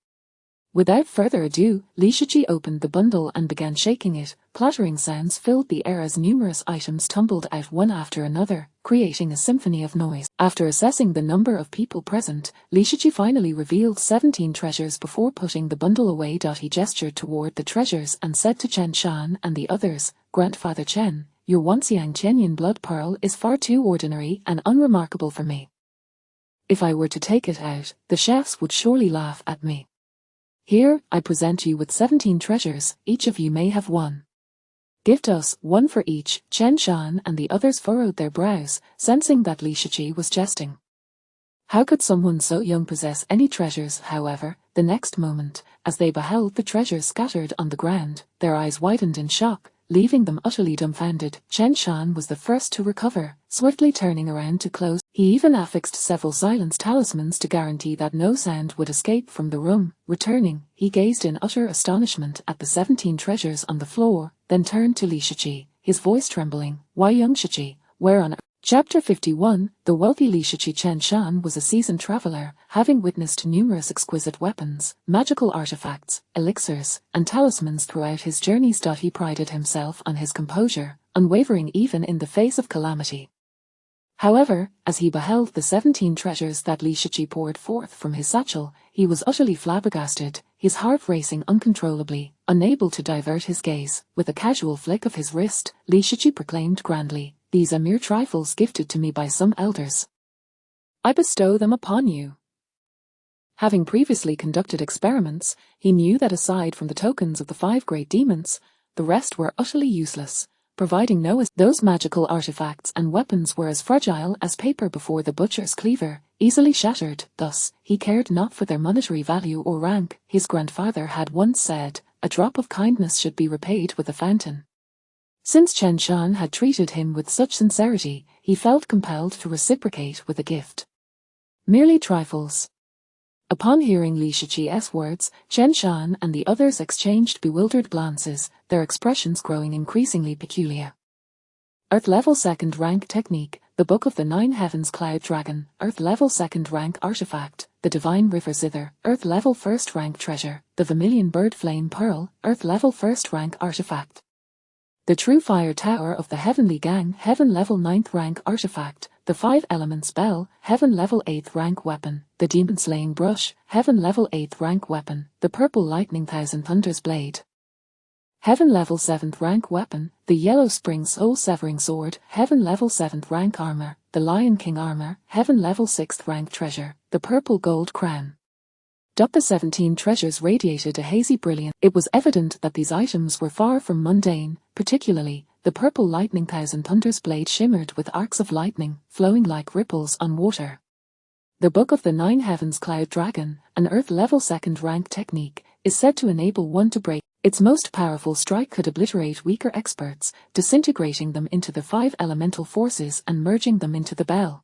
Without further ado, Li Shiqi opened the bundle and began shaking it. Clattering sounds filled the air as numerous items tumbled out one after another, creating a symphony of noise. After assessing the number of people present, Li Shiqi finally revealed 17 treasures before putting the bundle away. He gestured toward the treasures and said to Chen Shan and the others, "Grandfather Chen, your Wanxiang Tianyin blood pearl is far too ordinary and unremarkable for me. If I were to take it out, the chefs would surely laugh at me. Here, I present you with 17 treasures, each of you may have one. Gift us one for each." Chen Shan and the others furrowed their brows, sensing that Li Shiqi was jesting. How could someone so young possess any treasures? However, the next moment, as they beheld the treasures scattered on the ground, their eyes widened in shock, leaving them utterly dumbfounded. Chen Shan was the first to recover, swiftly turning around to close. He even affixed several silence talismans to guarantee that no sound would escape from the room. Returning, he gazed in utter astonishment at the 17 treasures on the floor, then turned to Li Shiqi, his voice trembling. "Why, young Shiqi, where on earth?" Chapter 51. The wealthy Li Shiqi. Chen Shan was a seasoned traveler, having witnessed numerous exquisite weapons, magical artifacts, elixirs, and talismans throughout his journeys. He prided himself on his composure, unwavering even in the face of calamity. However, as he beheld the 17 treasures that Li Shiqi poured forth from his satchel, he was utterly flabbergasted, his heart racing uncontrollably. Unable to divert his gaze, with a casual flick of his wrist, Li Shiqi proclaimed grandly, "These are mere trifles gifted to me by some elders. I bestow them upon you." Having previously conducted experiments, he knew that aside from the tokens of the 5 great demons, the rest were utterly useless, providing no. Those magical artifacts and weapons were as fragile as paper before the butcher's cleaver, easily shattered. Thus, he cared not for their monetary value or rank. His grandfather had once said, "A drop of kindness should be repaid with a fountain." Since Chen Shan had treated him with such sincerity, he felt compelled to reciprocate with a gift. Merely trifles. Upon hearing Li Shiqi's words, Chen Shan and the others exchanged bewildered glances, their expressions growing increasingly peculiar. Earth Level 2nd Rank Technique, the Book of the Nine Heavens Cloud Dragon, Earth Level 2nd Rank Artifact, the Divine River Zither, Earth Level 1st Rank Treasure, the Vermilion Bird Flame Pearl, Earth Level 1st Rank Artifact. The True Fire Tower of the Heavenly Gang, Heaven Level 9th Rank Artifact, the 5 Elements Bell, Heaven Level 8th Rank Weapon, the Demon Slaying Brush, Heaven Level 8th Rank Weapon, the Purple Lightning Thousand Thunders Blade. Heaven Level 7th Rank Weapon, the Yellow Spring Soul Severing Sword, Heaven Level 7th Rank Armor, the Lion King Armor, Heaven Level 6th Rank Treasure, the Purple Gold Crown. The 17 treasures radiated a hazy brilliance. It was evident that these items were far from mundane, particularly, the Purple Lightning Thousand Thunders Blade shimmered with arcs of lightning, flowing like ripples on water. The Book of the Nine Heavens Cloud Dragon, an Earth Level 2nd Rank technique, is said to enable one to break. Its most powerful strike could obliterate weaker experts, disintegrating them into the 5 elemental forces and merging them into the bell.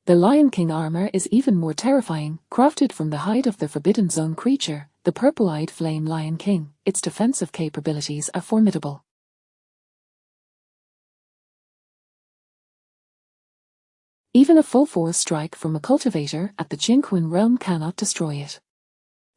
The Lion King armor is even more terrifying, crafted from the hide of the Forbidden Zone creature, the purple-eyed flame Lion King. Its defensive capabilities are formidable. Even a full-force strike from a cultivator at the Jinquin realm cannot destroy it.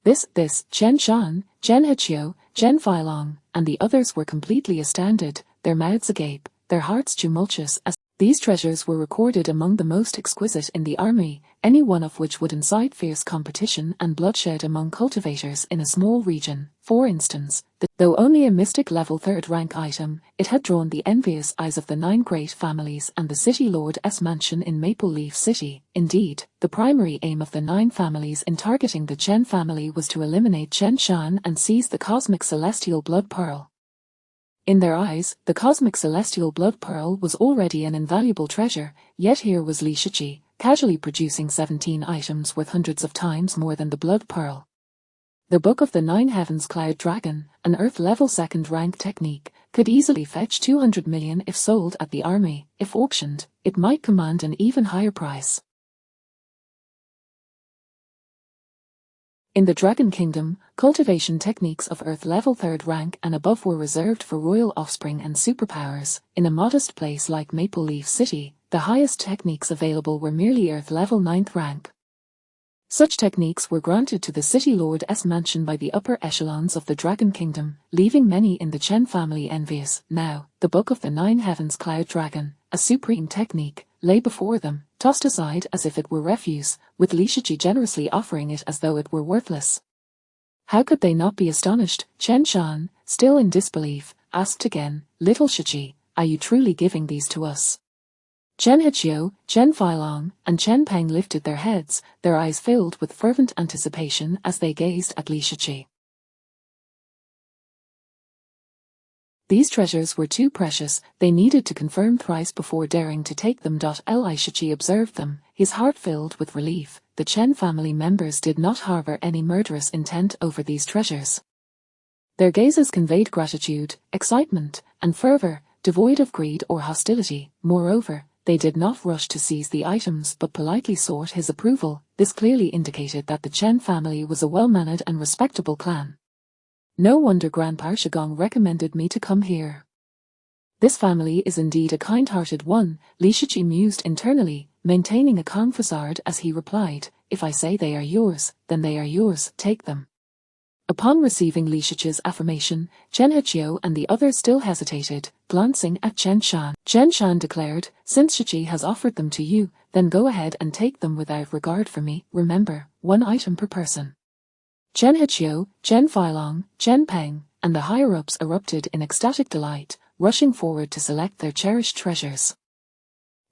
This, Chen Shan, Chen Heqiu, Chen Feilong, and the others were completely astounded, their mouths agape, their hearts tumultuous as these treasures were recorded among the most exquisite in the army, any one of which would incite fierce competition and bloodshed among cultivators in a small region. For instance, though only a mystic level 3rd rank item, it had drawn the envious eyes of the 9 great families and the City Lord's mansion in Maple Leaf City. Indeed, the primary aim of the 9 families in targeting the Chen family was to eliminate Chen Shan and seize the cosmic celestial blood pearl. In their eyes, the cosmic celestial blood pearl was already an invaluable treasure, yet here was Li Shiqi, casually producing 17 items worth hundreds of times more than the blood pearl. The Book of the Nine Heavens Cloud Dragon, an Earth Level 2nd rank technique, could easily fetch 200 million if sold at the army. If auctioned, it might command an even higher price. In the Dragon Kingdom, cultivation techniques of Earth Level 3rd rank and above were reserved for royal offspring and superpowers. In a modest place like Maple Leaf City, the highest techniques available were merely Earth Level 9th rank. Such techniques were granted to the City Lord's mansion by the upper echelons of the Dragon Kingdom, leaving many in the Chen family envious. Now, the Book of the Nine Heavens Cloud Dragon, a supreme technique, lay before them, tossed aside as if it were refuse, with Li Shiqi generously offering it as though it were worthless. How could they not be astonished? Chen Shan, still in disbelief, asked again, "Little Shiqi, are you truly giving these to us?" Chen Heqiu, Chen Feilong, and Chen Peng lifted their heads, their eyes filled with fervent anticipation as they gazed at Li Shiqi. These treasures were too precious, they needed to confirm thrice before daring to take them. Li Shiqi observed them, his heart filled with relief. The Chen family members did not harbor any murderous intent over these treasures. Their gazes conveyed gratitude, excitement, and fervor, devoid of greed or hostility. Moreover, they did not rush to seize the items but politely sought his approval. This clearly indicated that the Chen family was a well-mannered and respectable clan. No wonder Grandpa Shigong recommended me to come here. This family is indeed a kind-hearted one, Li Shiqi mused internally, maintaining a calm facade as he replied, "If I say they are yours, then they are yours, take them." Upon receiving Li Shiqi's affirmation, Chen Heqiu and the others still hesitated, glancing at Chen Shan. Chen Shan declared, "Since Shiqi has offered them to you, then go ahead and take them without regard for me. Remember, 1 item per person." Chen Heqiu, Chen Feilong, Chen Peng, and the higher-ups erupted in ecstatic delight, rushing forward to select their cherished treasures.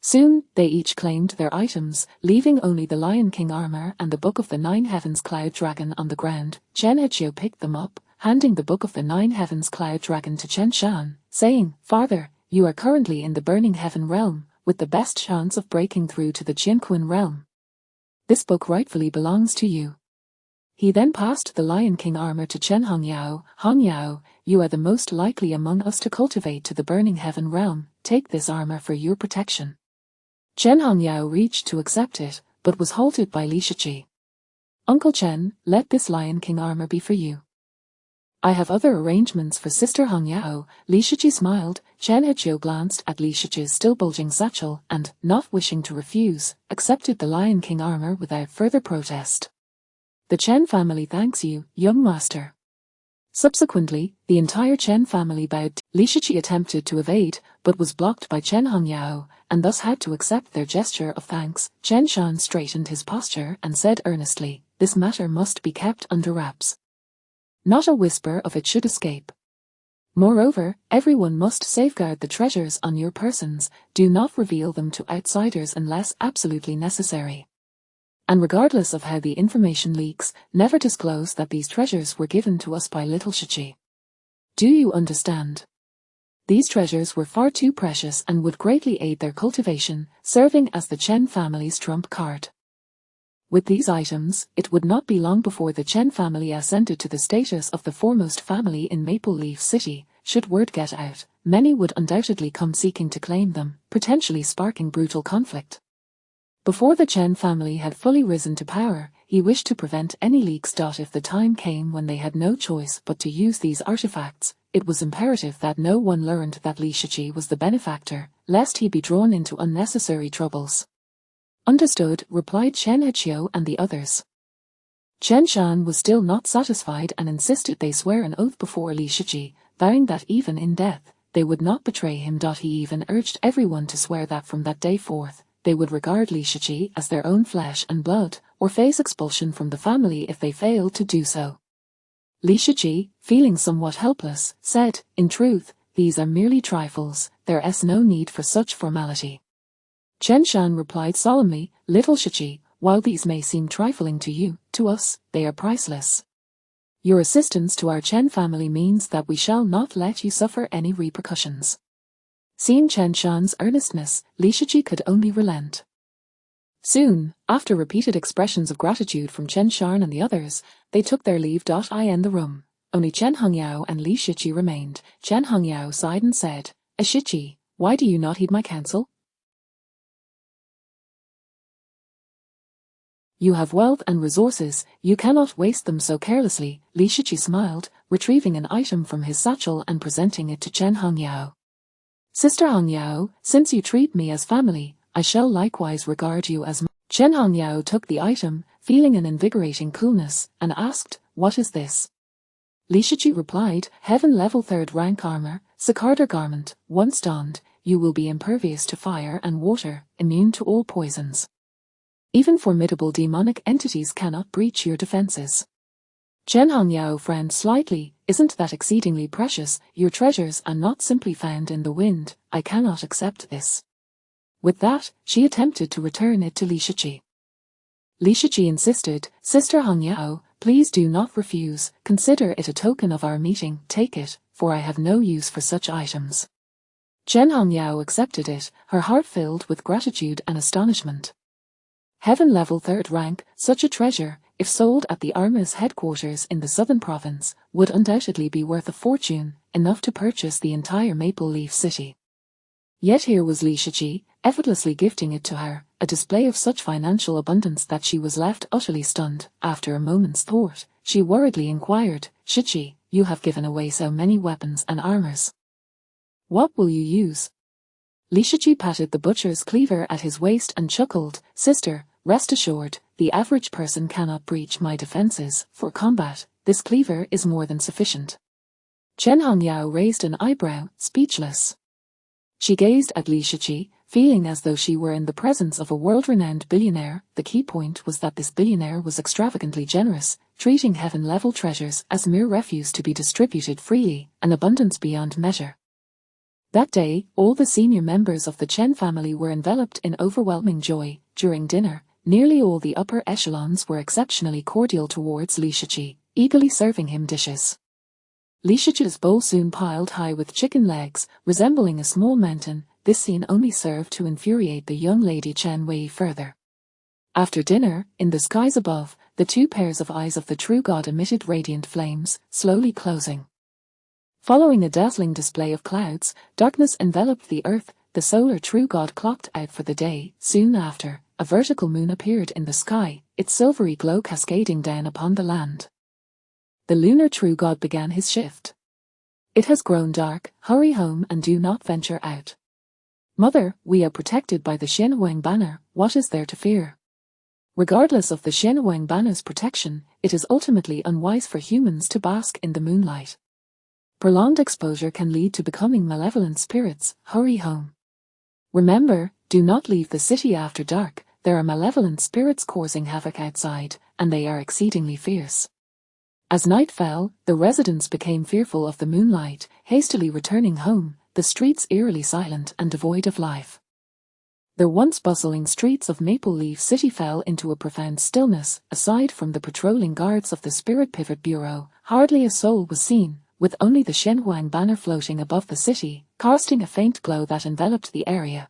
Soon, they each claimed their items, leaving only the Lion King armor and the Book of the Nine Heavens Cloud Dragon on the ground. Chen Heqiu picked them up, handing the Book of the Nine Heavens Cloud Dragon to Chen Shan, saying, "Father, you are currently in the Burning Heaven realm, with the best chance of breaking through to the Jinquin realm. This book rightfully belongs to you." He then passed the Lion King armor to Chen Hongyao. "Hongyao, you are the most likely among us to cultivate to the Burning Heaven realm. Take this armor for your protection." Chen Hongyao reached to accept it, but was halted by Li Shiqi. Uncle Chen, let this Lion King armor be for you. I have other arrangements for Sister Hong Yao. Li Shiqi smiled. Chen Heqiu glanced at Li Shiqi's still bulging satchel and, not wishing to refuse, accepted the Lion King armor without further protest. The Chen family thanks you, young master. Subsequently, the entire Chen family bowed. Li Shiqi attempted to evade, but was blocked by Chen Hongyao, and thus had to accept their gesture of thanks. Chen Shan straightened his posture and said earnestly, "This matter must be kept under wraps. Not a whisper of it should escape. Moreover, everyone must safeguard the treasures on your persons. Do not reveal them to outsiders unless absolutely necessary. And regardless of how the information leaks, never disclose that these treasures were given to us by little Shiqi. Do you understand? These treasures were far too precious and would greatly aid their cultivation, serving as the Chen family's trump card." With these items, it would not be long before the Chen family ascended to the status of the foremost family in Maple Leaf City. Should word get out, many would undoubtedly come seeking to claim them, potentially sparking brutal conflict. Before the Chen family had fully risen to power, he wished to prevent any leaks. If the time came when they had no choice but to use these artifacts, it was imperative that no one learned that Li Shiqi was the benefactor, lest he be drawn into unnecessary troubles. "Understood," replied Chen Heqiu and the others. Chen Shan was still not satisfied and insisted they swear an oath before Li Shiqi, vowing that even in death, they would not betray him. He even urged everyone to swear that from that day forth, they would regard Li Shiqi as their own flesh and blood, or face expulsion from the family if they failed to do so. Li Shiqi, feeling somewhat helpless, said, "In truth, these are merely trifles, there is no need for such formality." Chen Shan replied solemnly, "Little Shiqi, while these may seem trifling to you, to us, they are priceless. Your assistance to our Chen family means that we shall not let you suffer any repercussions." Seeing Chen Shan's earnestness, Li Shiqi could only relent. Soon, after repeated expressions of gratitude from Chen Shan and the others, they took their leave. In the room, only Chen Hongyao and Li Shiqi remained. Chen Hongyao sighed and said, "Shiqi, why do you not heed my counsel? You have wealth and resources, you cannot waste them so carelessly." Li Shiqi smiled, retrieving an item from his satchel and presenting it to Chen Hongyao. "Sister Hongyao, since you treat me as family, I shall likewise regard you as Chen Hongyao took the item, feeling an invigorating coolness, and asked, "What is this?" Li Shiqi replied, "Heaven level 3rd rank armor, Sicarder garment. Once donned, you will be impervious to fire and water, immune to all poisons. Even formidable demonic entities cannot breach your defenses." Chen Hongyao frowned slightly. "Isn't that exceedingly precious? Your treasures are not simply found in the wind. I cannot accept this." With that, she attempted to return it to Li Shiqi. Li Shiqi insisted, "Sister Hongyao, please do not refuse. Consider it a token of our meeting. Take it, for I have no use for such items." Chen Hongyao accepted it, her heart filled with gratitude and astonishment. Heaven level 3rd rank, such a treasure, if sold at the army's headquarters in the southern province, would undoubtedly be worth a fortune, enough to purchase the entire Maple Leaf City. Yet here was Li Shiqi, effortlessly gifting it to her, a display of such financial abundance that she was left utterly stunned. After a moment's thought, she worriedly inquired, "Shiqi, you have given away so many weapons and armors. What will you use?" Li Shiqi patted the butcher's cleaver at his waist and chuckled, "Sister, rest assured, the average person cannot breach my defenses. For combat, this cleaver is more than sufficient." Chen Hongyao raised an eyebrow, speechless. She gazed at Li Shiqi, feeling as though she were in the presence of a world-renowned billionaire. The key point was that this billionaire was extravagantly generous, treating heaven-level treasures as mere refuse to be distributed freely, an abundance beyond measure. That day, all the senior members of the Chen family were enveloped in overwhelming joy. During dinner, nearly all the upper echelons were exceptionally cordial towards Li Shiqi, eagerly serving him dishes. Li Shiqi's bowl soon piled high with chicken legs, resembling a small mountain. This scene only served to infuriate the young lady Chen Wei further. After dinner, in the skies above, the 2 pairs of eyes of the true god emitted radiant flames, slowly closing. Following a dazzling display of clouds, darkness enveloped the earth. the solar true god clocked out for the day. Soon after, a vertical moon appeared in the sky, its silvery glow cascading down upon the land. The lunar true god began his shift. It has grown dark, hurry home and do not venture out. Mother, we are protected by the Shenhuang banner, what is there to fear? Regardless of the Shenhuang banner's protection, it is ultimately unwise for humans to bask in the moonlight. Prolonged exposure can lead to becoming malevolent spirits. Hurry home. Remember, do not leave the city after dark, there are malevolent spirits causing havoc outside, and they are exceedingly fierce. As night fell, the residents became fearful of the moonlight, hastily returning home, the streets eerily silent and devoid of life. The once bustling streets of Maple Leaf City fell into a profound stillness. Aside from the patrolling guards of the Spirit Pivot Bureau, hardly a soul was seen, with only the Shenhuang banner floating above the city, casting a faint glow that enveloped the area.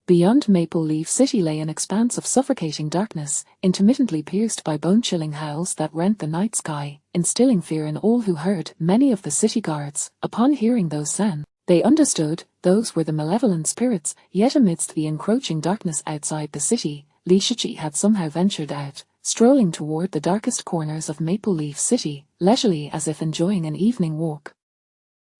Beyond Maple Leaf City lay an expanse of suffocating darkness, intermittently pierced by bone-chilling howls that rent the night sky, instilling fear in all who heard. Many of the city guards, upon hearing those sounds, they understood, those were the malevolent spirits. Yet amidst the encroaching darkness outside the city, Li Shiqi had somehow ventured out, strolling toward the darkest corners of Maple Leaf City, leisurely as if enjoying an evening walk.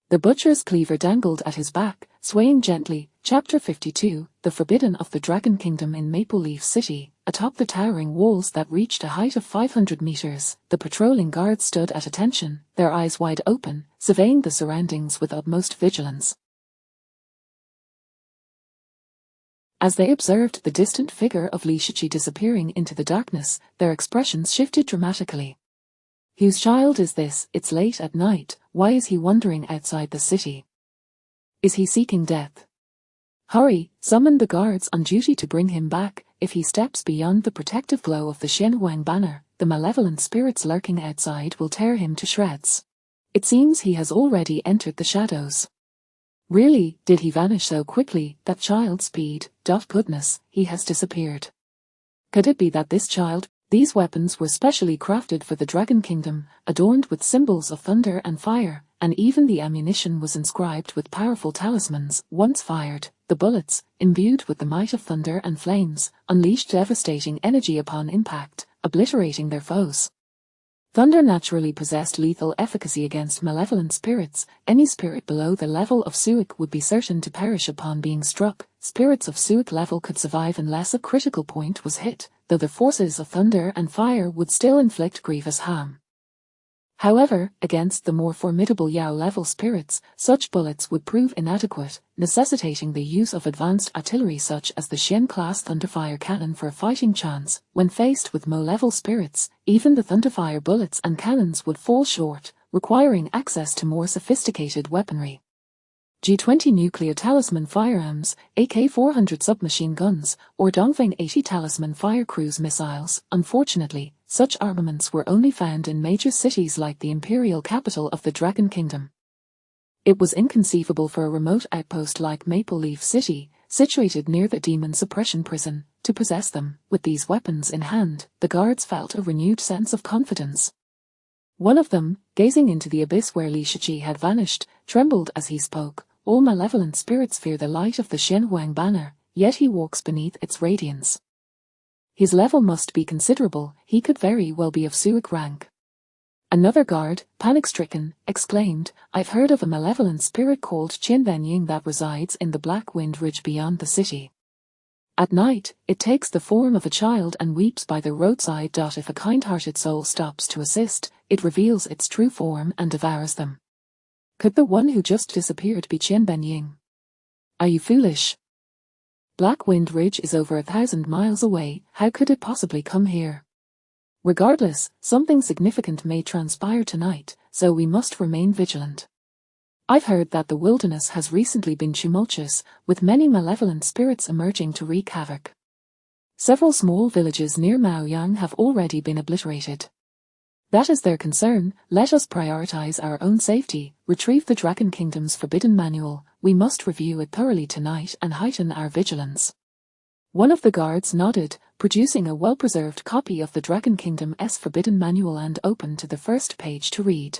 The butcher's cleaver dangled at his back, swaying gently. Chapter 52, The Forbidden of the Dragon Kingdom in Maple Leaf City. Atop the towering walls that reached a height of 500 meters, the patrolling guards stood at attention, their eyes wide open, surveying the surroundings with utmost vigilance. As they observed the distant figure of Li Shiqi disappearing into the darkness, their expressions shifted dramatically. Whose child is this? It's late at night, why is he wandering outside the city? Is he seeking death? Hurry, summon the guards on duty to bring him back. If he steps beyond the protective glow of the Shenhuang banner, the malevolent spirits lurking outside will tear him to shreds. It seems he has already entered the shadows. Really, did he vanish so quickly? That child speed, goodness, he has disappeared. Could it be that this child, these weapons were specially crafted for the Dragon Kingdom, adorned with symbols of thunder and fire, and even the ammunition was inscribed with powerful talismans. Once fired, the bullets, imbued with the might of thunder and flames, unleashed devastating energy upon impact, obliterating their foes. Thunder naturally possessed lethal efficacy against malevolent spirits. Any spirit below the level of Suik would be certain to perish upon being struck. Spirits of Suik level could survive unless a critical point was hit, though the forces of thunder and fire would still inflict grievous harm. However, against the more formidable Yao-level spirits, such bullets would prove inadequate, necessitating the use of advanced artillery such as the Shen-class Thunderfire cannon for a fighting chance. When faced with Mo-level spirits, even the Thunderfire bullets and cannons would fall short, requiring access to more sophisticated weaponry. G20 nuclear talisman firearms, AK-400 submachine guns, or Dongfeng 80 talisman fire cruise missiles. Unfortunately, such armaments were only found in major cities like the imperial capital of the Dragon Kingdom. It was inconceivable for a remote outpost like Maple Leaf City, situated near the demon suppression prison, to possess them. With these weapons in hand, the guards felt a renewed sense of confidence. One of them, gazing into the abyss where Li Shiqi had vanished, trembled as he spoke. All malevolent spirits fear the light of the Shenhuang banner, yet he walks beneath its radiance. His level must be considerable, he could very well be of Suik rank. Another guard, panic-stricken, exclaimed, I've heard of a malevolent spirit called Qianbenying that resides in the Black Wind Ridge beyond the city. At night, it takes the form of a child and weeps by the roadside. If a kind-hearted soul stops to assist, it reveals its true form and devours them. Could the one who just disappeared be Qianbenying? Are you foolish? Black Wind Ridge is over 1,000 miles away, how could it possibly come here? Regardless, something significant may transpire tonight, so we must remain vigilant. I've heard that the wilderness has recently been tumultuous, with many malevolent spirits emerging to wreak havoc. Several small villages near Maoyang have already been obliterated. That is their concern. Let us prioritize our own safety, retrieve the Dragon Kingdom's forbidden manual. We must review it thoroughly tonight and heighten our vigilance. One of the guards nodded, producing a well-preserved copy of the Dragon Kingdom's forbidden manual and opened to the first page to read.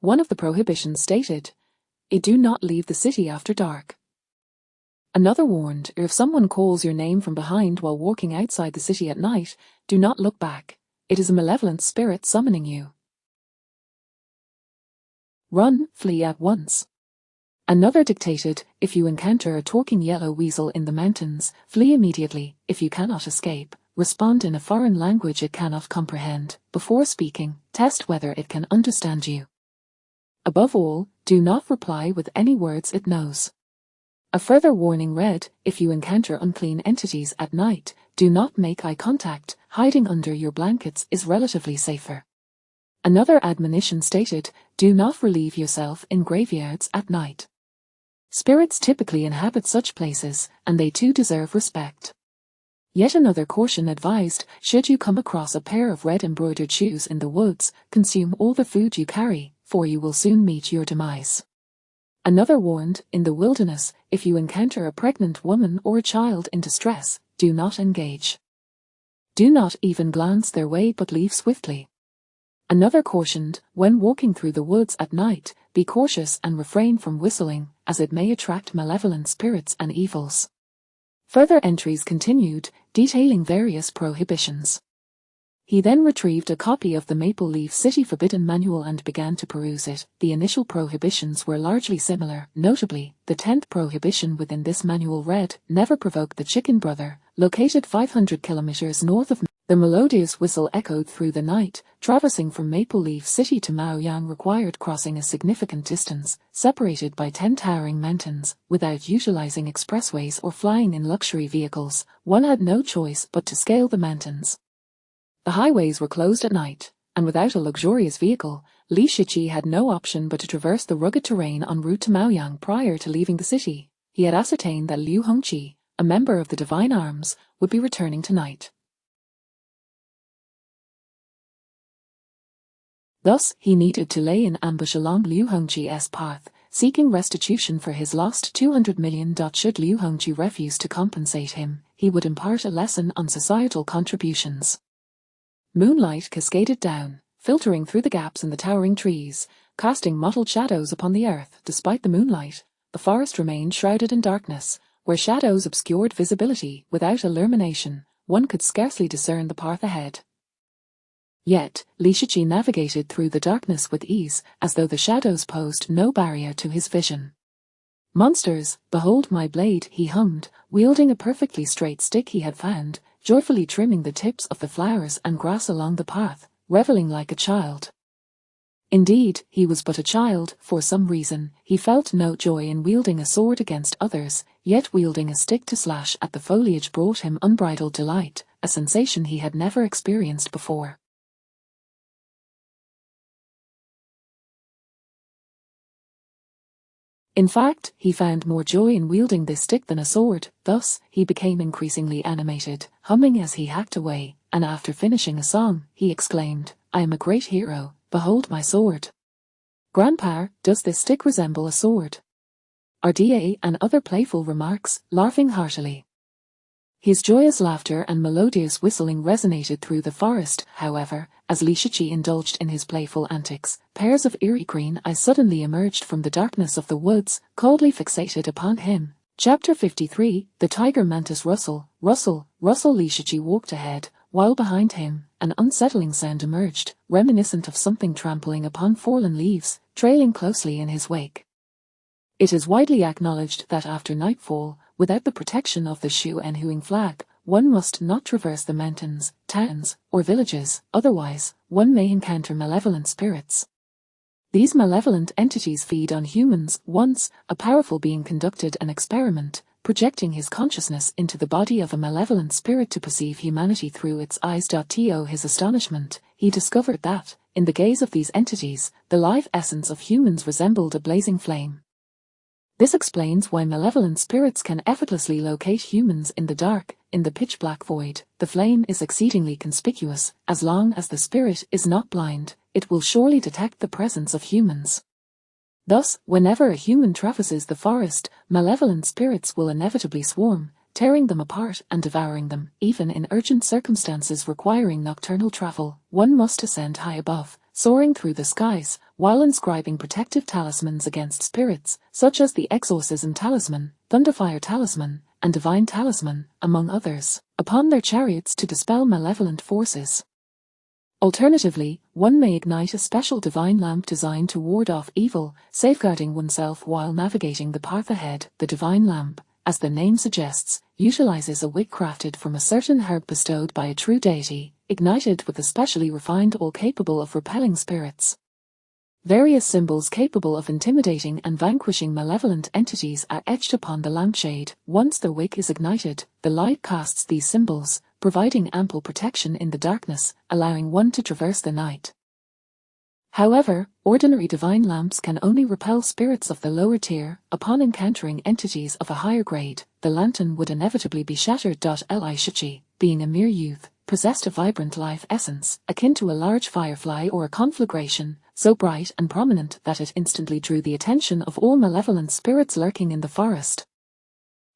One of the prohibitions stated, "Do not leave the city after dark." Another warned, if someone calls your name from behind while walking outside the city at night, do not look back. It is a malevolent spirit summoning you. Run, flee at once. Another dictated, if you encounter a talking yellow weasel in the mountains, flee immediately. If you cannot escape, respond in a foreign language it cannot comprehend. Before speaking, test whether it can understand you. Above all, do not reply with any words it knows. A further warning read, if you encounter unclean entities at night, do not make eye contact. Hiding under your blankets is relatively safer. Another admonition stated, do not relieve yourself in graveyards at night. Spirits typically inhabit such places, and they too deserve respect. Yet another caution advised, should you come across a pair of red embroidered shoes in the woods, consume all the food you carry, for you will soon meet your demise. Another warned, in the wilderness, if you encounter a pregnant woman or a child in distress, do not engage. Do not even glance their way but leave swiftly. Another cautioned, when walking through the woods at night, be cautious and refrain from whistling, as it may attract malevolent spirits and evils. Further entries continued, detailing various prohibitions. He then retrieved a copy of the Maple Leaf City Forbidden Manual and began to peruse it. The initial prohibitions were largely similar. Notably, the 10th prohibition within this manual read, never provoke the chicken brother, located 500 kilometers north of. The melodious whistle echoed through the night. Traversing from Maple Leaf City to Maoyang required crossing a significant distance, separated by 10 towering mountains. Without utilizing expressways or flying in luxury vehicles, one had no choice but to scale the mountains. The highways were closed at night, and without a luxurious vehicle, Li Shiqi had no option but to traverse the rugged terrain en route to Maoyang prior to leaving the city. He had ascertained that Liu Hongqi, a member of the Divine Arms, would be returning tonight. Thus, he needed to lay in ambush along Liu Hongqi's path, seeking restitution for his lost 200 million. Should Liu Hongqi refuse to compensate him, he would impart a lesson on societal contributions. Moonlight cascaded down, filtering through the gaps in the towering trees, casting mottled shadows upon the earth. Despite the moonlight, the forest remained shrouded in darkness, where shadows obscured visibility. Without illumination, one could scarcely discern the path ahead. Yet, Li Shiqi navigated through the darkness with ease, as though the shadows posed no barrier to his vision. Monsters, behold my blade, he hummed, wielding a perfectly straight stick he had found, joyfully trimming the tips of the flowers and grass along the path, reveling like a child. Indeed, he was but a child. For some reason, he felt no joy in wielding a sword against others, yet wielding a stick to slash at the foliage brought him unbridled delight, a sensation he had never experienced before. In fact, he found more joy in wielding this stick than a sword. Thus, he became increasingly animated, humming as he hacked away, and after finishing a song, he exclaimed, I am a great hero, behold my sword. Grandpa, does this stick resemble a sword? RDA and other playful remarks, laughing heartily. His joyous laughter and melodious whistling resonated through the forest. However, as Li Shiqi indulged in his playful antics, pairs of eerie green eyes suddenly emerged from the darkness of the woods, coldly fixated upon him. Chapter 53, The Tiger Mantis. Rustle, rustle, rustle. Li Shiqi walked ahead, while behind him, an unsettling sound emerged, reminiscent of something trampling upon fallen leaves, trailing closely in his wake. It is widely acknowledged that after nightfall, without the protection of the Shu and Huing flag, one must not traverse the mountains, towns, or villages, otherwise, one may encounter malevolent spirits. These malevolent entities feed on humans. Once, a powerful being conducted an experiment, projecting his consciousness into the body of a malevolent spirit to perceive humanity through its eyes. To his astonishment, he discovered that, in the gaze of these entities, the life essence of humans resembled a blazing flame. This explains why malevolent spirits can effortlessly locate humans in the dark. In the pitch-black void, the flame is exceedingly conspicuous. As long as the spirit is not blind, it will surely detect the presence of humans. Thus, whenever a human traverses the forest, malevolent spirits will inevitably swarm, tearing them apart and devouring them. Even in urgent circumstances requiring nocturnal travel, one must ascend high above, soaring through the skies, while inscribing protective talismans against spirits, such as the Exorcism Talisman, Thunderfire Talisman, and Divine Talisman, among others, upon their chariots to dispel malevolent forces. Alternatively, one may ignite a special divine lamp designed to ward off evil, safeguarding oneself while navigating the path ahead. The divine lamp, as the name suggests, utilizes a wick crafted from a certain herb bestowed by a true deity, ignited with a specially refined oil capable of repelling spirits. Various symbols capable of intimidating and vanquishing malevolent entities are etched upon the lampshade. Once the wick is ignited, the light casts these symbols, providing ample protection in the darkness, allowing one to traverse the night. However, ordinary divine lamps can only repel spirits of the lower tier. Upon encountering entities of a higher grade, the lantern would inevitably be shattered. Lishichi, being a mere youth, possessed a vibrant life essence, akin to a large firefly or a conflagration, so bright and prominent that it instantly drew the attention of all malevolent spirits lurking in the forest.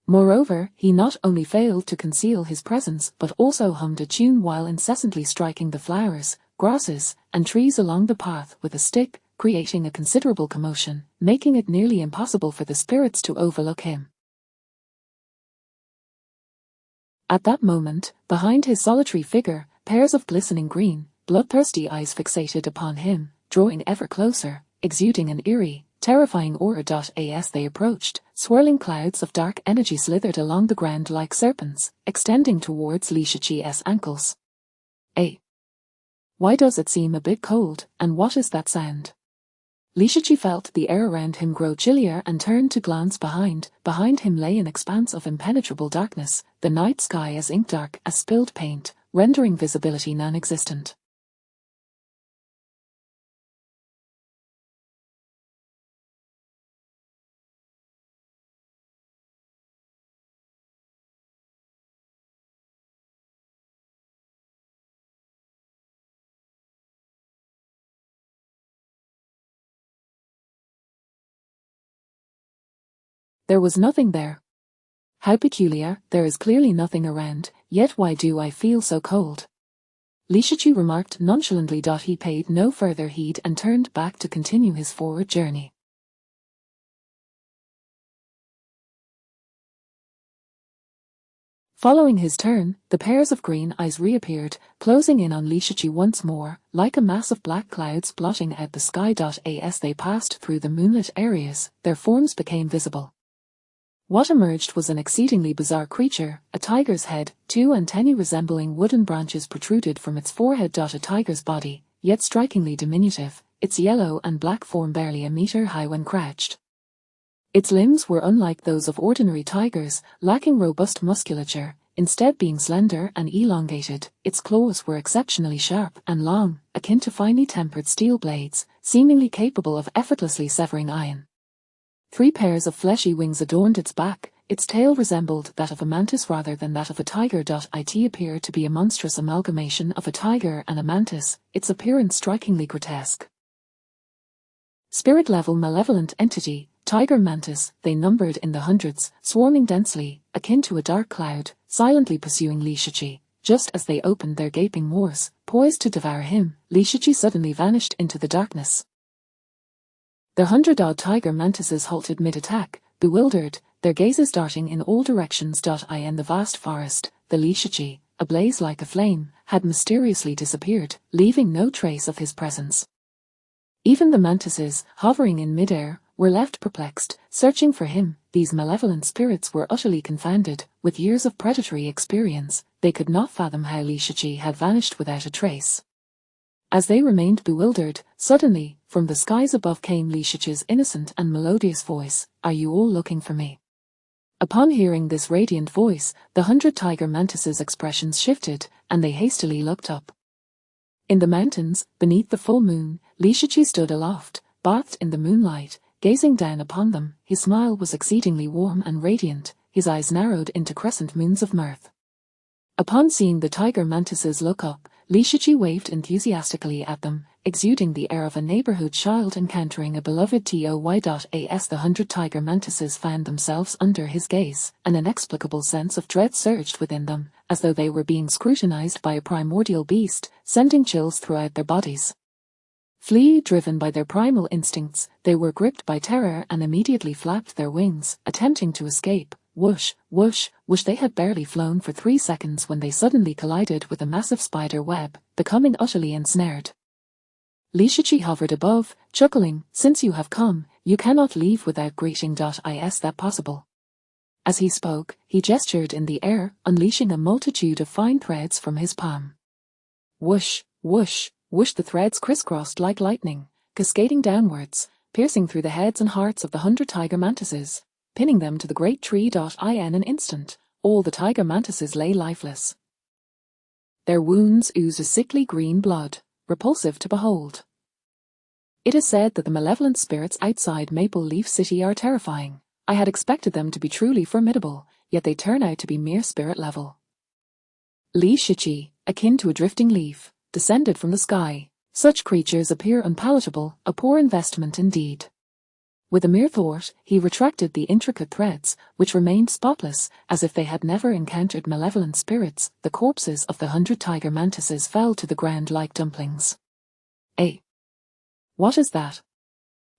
Moreover, he not only failed to conceal his presence but also hummed a tune while incessantly striking the flowers, grasses, and trees along the path with a stick, creating a considerable commotion, making it nearly impossible for the spirits to overlook him. At that moment, behind his solitary figure, pairs of glistening green, bloodthirsty eyes fixated upon him, drawing ever closer, exuding an eerie, terrifying aura. As they approached, swirling clouds of dark energy slithered along the ground like serpents, extending towards Lishichi's ankles. Why does it seem a bit cold, and what is that sound? Lishichi felt the air around him grow chillier and turned to glance behind. Behind him lay an expanse of impenetrable darkness, the night sky as ink-dark as spilled paint, rendering visibility non-existent. There was nothing there. How peculiar, there is clearly nothing around, yet why do I feel so cold? Lishichi remarked nonchalantly. He paid no further heed and turned back to continue his forward journey. Following his turn, the pairs of green eyes reappeared, closing in on Lishichi once more, like a mass of black clouds blotting out the sky. As they passed through the moonlit areas, their forms became visible. What emerged was an exceedingly bizarre creature, a tiger's head. Two antennae resembling wooden branches protruded from its forehead. A tiger's body, yet strikingly diminutive, its yellow and black form barely a meter high when crouched. Its limbs were unlike those of ordinary tigers, lacking robust musculature, instead being slender and elongated. Its claws were exceptionally sharp and long, akin to finely tempered steel blades, seemingly capable of effortlessly severing iron. 3 pairs of fleshy wings adorned its back. Its tail resembled that of a mantis rather than that of a tiger. It appeared to be a monstrous amalgamation of a tiger and a mantis, its appearance strikingly grotesque. Spirit-level malevolent entity, tiger mantis, they numbered in the hundreds, swarming densely, akin to a dark cloud, silently pursuing Lishichi. Just as they opened their gaping maws, poised to devour him, Lishichi suddenly vanished into the darkness. The 100-odd tiger mantises halted mid-attack, bewildered, their gazes darting in all directions. In the vast forest, the Lishichi, ablaze like a flame, had mysteriously disappeared, leaving no trace of his presence. Even the mantises, hovering in mid-air, were left perplexed, searching for him. These malevolent spirits were utterly confounded. With years of predatory experience, they could not fathom how Lishichi had vanished without a trace. As they remained bewildered, suddenly, from the skies above came Lishichi's innocent and melodious voice, "Are you all looking for me?" Upon hearing this radiant voice, the 100 tiger mantises' expressions shifted, and they hastily looked up. In the mountains, beneath the full moon, Lishichi stood aloft, bathed in the moonlight, gazing down upon them. His smile was exceedingly warm and radiant, his eyes narrowed into crescent moons of mirth. Upon seeing the tiger mantises look up, Lishichi waved enthusiastically at them, exuding the air of a neighborhood child encountering a beloved toy. As the 100 tiger mantises found themselves under his gaze, an inexplicable sense of dread surged within them, as though they were being scrutinized by a primordial beast, sending chills throughout their bodies. Flee, driven by their primal instincts, they were gripped by terror and immediately flapped their wings, attempting to escape. Whoosh, whoosh, whoosh. They had barely flown for 3 seconds when they suddenly collided with a massive spider web, becoming utterly ensnared. Li Shiqi hovered above, chuckling, "Since you have come, you cannot leave without greeting. Is that possible?" As he spoke, he gestured in the air, unleashing a multitude of fine threads from his palm. Whoosh, whoosh, whoosh. The threads crisscrossed like lightning, cascading downwards, piercing through the heads and hearts of the 100 tiger mantises, pinning them to the great tree. In an instant, all the tiger mantises lay lifeless. Their wounds oozed a sickly green blood, repulsive to behold. It is said that the malevolent spirits outside Maple Leaf City are terrifying. I had expected them to be truly formidable, yet they turn out to be mere spirit level. Li Shiqi, akin to a drifting leaf, descended from the sky. Such creatures appear unpalatable, a poor investment indeed. With a mere thought, he retracted the intricate threads, which remained spotless, as if they had never encountered malevolent spirits. The corpses of the 100 tiger mantises fell to the ground like dumplings. What is that?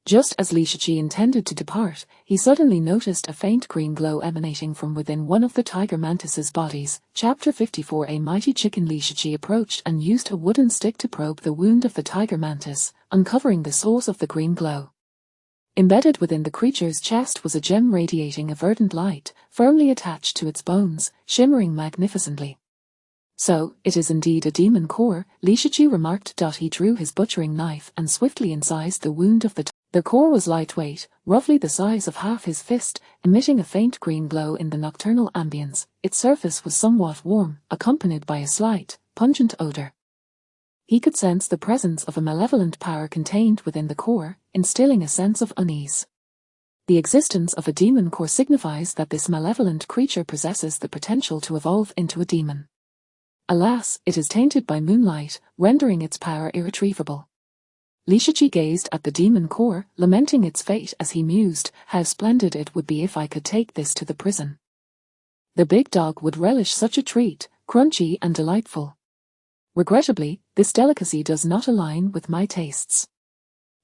Just as Li Shiqi intended to depart, he suddenly noticed a faint green glow emanating from within one of the tiger mantis's bodies. Chapter 54. A mighty chicken. Li Shiqi approached and used a wooden stick to probe the wound of the tiger mantis, uncovering the source of the green glow. Embedded within the creature's chest was a gem radiating a verdant light, firmly attached to its bones, shimmering magnificently. So, it is indeed a demon core, Li Shiqi remarked. He drew his butchering knife and swiftly incised the wound of the core was lightweight, roughly the size of half his fist, emitting a faint green glow in the nocturnal ambience. Its surface was somewhat warm, accompanied by a slight, pungent odor. He could sense the presence of a malevolent power contained within the core, instilling a sense of unease. The existence of a demon core signifies that this malevolent creature possesses the potential to evolve into a demon. Alas, it is tainted by moonlight, rendering its power irretrievable. Li Shiqi gazed at the demon core, lamenting its fate as he mused, "How splendid it would be if I could take this to the prison. The big dog would relish such a treat, crunchy and delightful. Regrettably, this delicacy does not align with my tastes."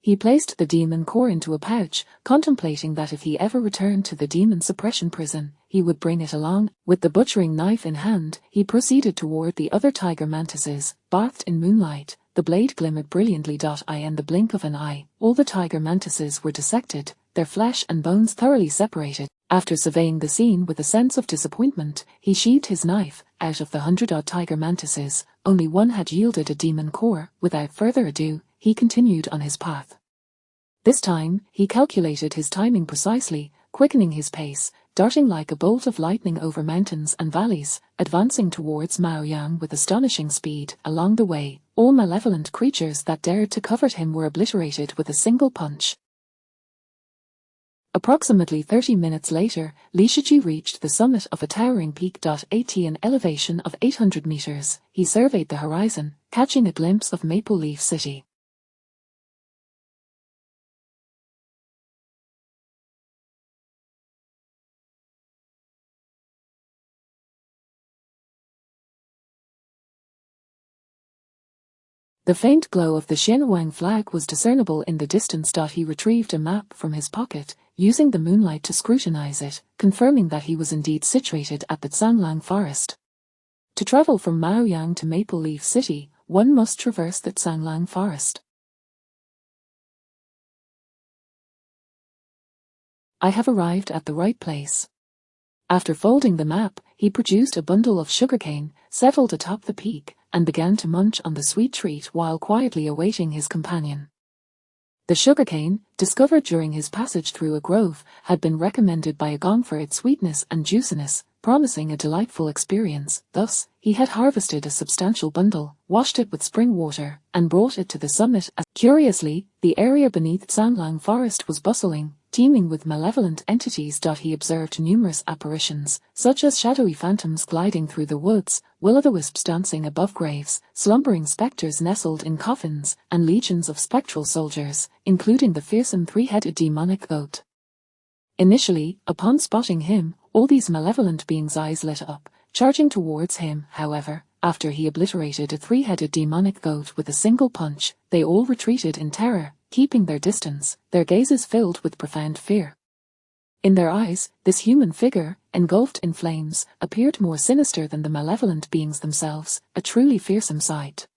He placed the demon core into a pouch, contemplating that if he ever returned to the demon suppression prison, he would bring it along. With the butchering knife in hand, he proceeded toward the other tiger mantises, bathed in moonlight. The blade glimmered brilliantly. In the blink of an eye, all the tiger mantises were dissected, their flesh and bones thoroughly separated. After surveying the scene with a sense of disappointment, he sheathed his knife. Out of the 100-odd tiger mantises, only one had yielded a demon core. Without further ado, he continued on his path. This time, he calculated his timing precisely, quickening his pace, darting like a bolt of lightning over mountains and valleys, advancing towards Maoyang with astonishing speed. Along the way, all malevolent creatures that dared to covet him were obliterated with a single punch. Approximately 30 minutes later, Li Shiqi reached the summit of a towering peak. At an elevation of 800 meters, he surveyed the horizon, catching a glimpse of Maple Leaf City. The faint glow of the Xinhuang flag was discernible in the distance. He retrieved a map from his pocket, using the moonlight to scrutinize it, confirming that he was indeed situated at the Zhanglang forest. To travel from Maoyang to Maple Leaf City, one must traverse the Zhanglang forest. I have arrived at the right place. After folding the map, he produced a bundle of sugarcane, settled atop the peak, and began to munch on the sweet treat while quietly awaiting his companion. The sugarcane, discovered during his passage through a grove, had been recommended by a gong for its sweetness and juiciness, promising a delightful experience. Thus, he had harvested a substantial bundle, washed it with spring water, and brought it to the summit. Curiously, the area beneath Zhanglang forest was bustling, teeming with malevolent entities. He observed numerous apparitions, such as shadowy phantoms gliding through the woods, will-o'-the-wisps dancing above graves, slumbering spectres nestled in coffins, and legions of spectral soldiers, including the fearsome three-headed demonic goat. Initially, upon spotting him, all these malevolent beings' eyes lit up, charging towards him. However, after he obliterated a three-headed demonic goat with a single punch, they all retreated in terror, keeping their distance, their gazes filled with profound fear. In their eyes, this human figure, engulfed in flames, appeared more sinister than the malevolent beings themselves, a truly fearsome sight.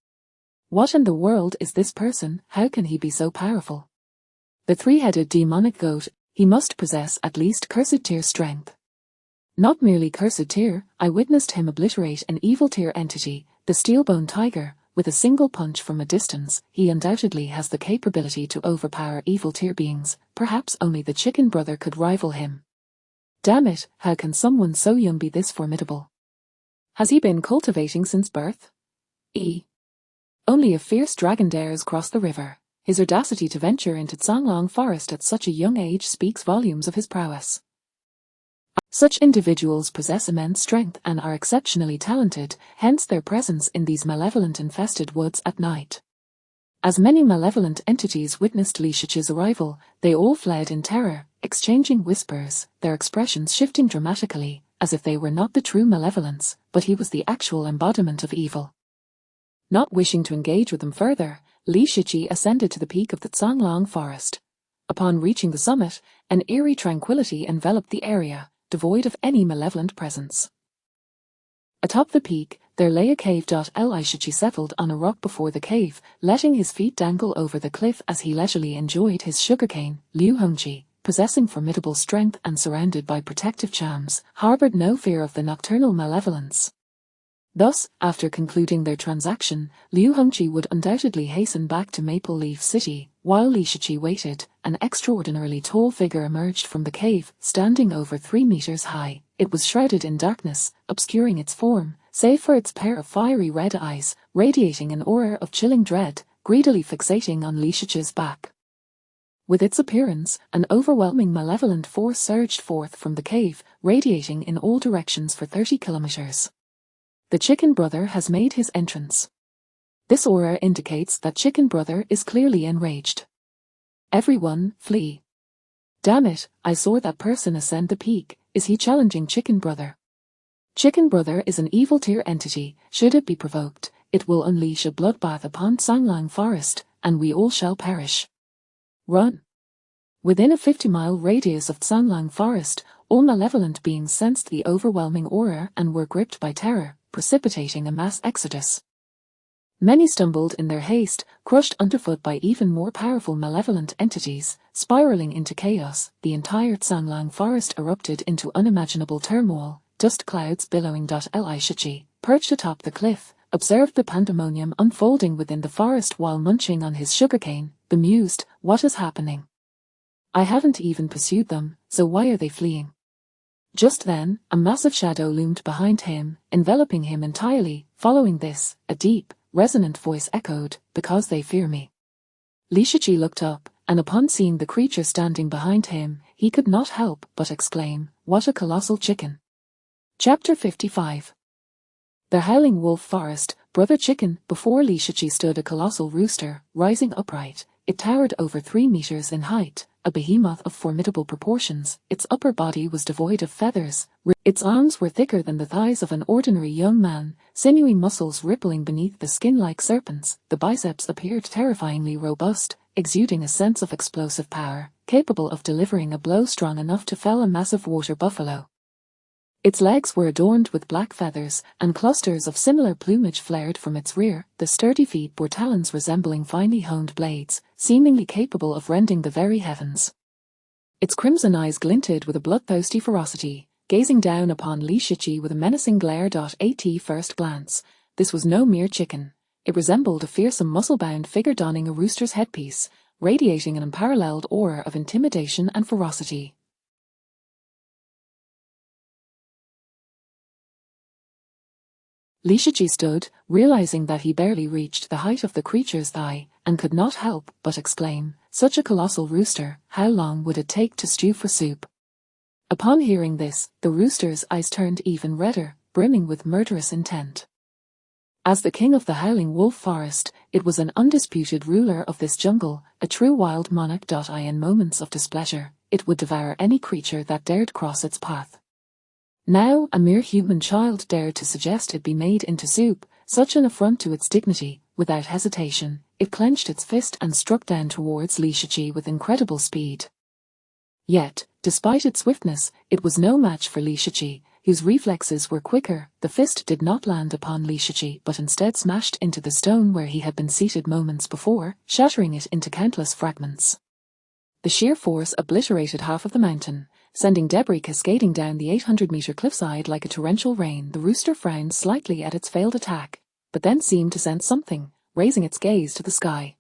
What in the world is this person? How can he be so powerful? The three-headed demonic goat, he must possess at least cursed tier strength. Not merely cursed tier, I witnessed him obliterate an evil tier entity, the steel-bone tiger, with a single punch from a distance. He undoubtedly has the capability to overpower evil tier beings, perhaps only the chicken brother could rival him. Damn it, how can someone so young be this formidable? Has he been cultivating since birth? Only a fierce dragon dares cross the river. His audacity to venture into Songlong Forest at such a young age speaks volumes of his prowess. Such individuals possess immense strength and are exceptionally talented, hence their presence in these malevolent-infested woods at night. As many malevolent entities witnessed Li Shichi's arrival, they all fled in terror, exchanging whispers, their expressions shifting dramatically, as if they were not the true malevolence, but he was the actual embodiment of evil. Not wishing to engage with them further, Li Shichi ascended to the peak of the Songlong Forest. Upon reaching the summit, an eerie tranquility enveloped the area, devoid of any malevolent presence. Atop the peak, there lay a cave. Li Shichi settled on a rock before the cave, letting his feet dangle over the cliff as he leisurely enjoyed his sugarcane. Liu Hongji, possessing formidable strength and surrounded by protective charms, harbored no fear of the nocturnal malevolence. Thus, after concluding their transaction, Liu Hongji would undoubtedly hasten back to Maple Leaf City. While Li Shichi waited, an extraordinarily tall figure emerged from the cave, standing over 3 meters high. It was shrouded in darkness, obscuring its form, save for its pair of fiery red eyes, radiating an aura of chilling dread, greedily fixating on Li Shichi's back. With its appearance, an overwhelming malevolent force surged forth from the cave, radiating in all directions for 30 kilometers. The Chicken Brother has made his entrance. This aura indicates that Chicken Brother is clearly enraged. Everyone, flee. Damn it, I saw that person ascend the peak. Is he challenging Chicken Brother? Chicken Brother is an evil tier entity. Should it be provoked, it will unleash a bloodbath upon Songlong Forest, and we all shall perish. Run. Within a 50-mile radius of Songlong Forest, all malevolent beings sensed the overwhelming aura and were gripped by terror, precipitating a mass exodus. Many stumbled in their haste, crushed underfoot by even more powerful malevolent entities, spiraling into chaos. The entire Songlong Forest erupted into unimaginable turmoil, dust clouds billowing. Li Shichi, perched atop the cliff, observed the pandemonium unfolding within the forest while munching on his sugarcane, bemused. What is happening? I haven't even pursued them, so why are they fleeing? Just then, a massive shadow loomed behind him, enveloping him entirely. Following this, a deep, resonant voice echoed, "Because they fear me." Li Shichi looked up, and upon seeing the creature standing behind him, he could not help but exclaim, "What a colossal chicken!" Chapter 55. The Howling Wolf Forest. Brother Chicken. Before Li Shichi stood a colossal rooster, rising upright. It towered over 3 meters in height, a behemoth of formidable proportions. Its upper body was devoid of feathers. Its arms were thicker than the thighs of an ordinary young man, sinewy muscles rippling beneath the skin like serpents. The biceps appeared terrifyingly robust, exuding a sense of explosive power, capable of delivering a blow strong enough to fell a massive water buffalo. Its legs were adorned with black feathers, and clusters of similar plumage flared from its rear. The sturdy feet bore talons resembling finely honed blades, seemingly capable of rending the very heavens. Its crimson eyes glinted with a bloodthirsty ferocity, gazing down upon Li Shichi with a menacing glare. At first glance, this was no mere chicken. It resembled a fearsome muscle-bound figure donning a rooster's headpiece, radiating an unparalleled aura of intimidation and ferocity. Li Shichi stood, realizing that he barely reached the height of the creature's thigh, and could not help but exclaim, "Such a colossal rooster, how long would it take to stew for soup?" Upon hearing this, the rooster's eyes turned even redder, brimming with murderous intent. As the king of the Howling Wolf Forest, it was an undisputed ruler of this jungle, a true wild monarch. In moments of displeasure, it would devour any creature that dared cross its path. Now, a mere human child dared to suggest it be made into soup. Such an affront to its dignity. Without hesitation, it clenched its fist and struck down towards Li Shiqi with incredible speed. Yet, despite its swiftness, it was no match for Li Shiqi, whose reflexes were quicker. The fist did not land upon Li Shiqi but instead smashed into the stone where he had been seated moments before, shattering it into countless fragments. The sheer force obliterated half of the mountain, sending debris cascading down the 800-meter cliffside like a torrential rain. The rooster frowned slightly at its failed attack, but then seemed to sense something, raising its gaze to the sky.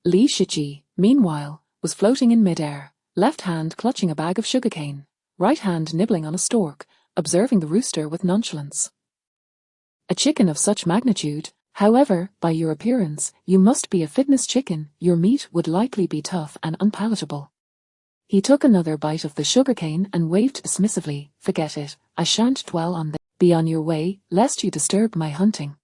Li Shiqi, meanwhile, was floating in mid-air, left hand clutching a bag of sugarcane, right hand nibbling on a stalk, observing the rooster with nonchalance. A chicken of such magnitude, however, by your appearance, you must be a fitness chicken. Your meat would likely be tough and unpalatable. He took another bite of the sugarcane and waved dismissively. Forget it, I shan't dwell on that. Be on your way, lest you disturb my hunting.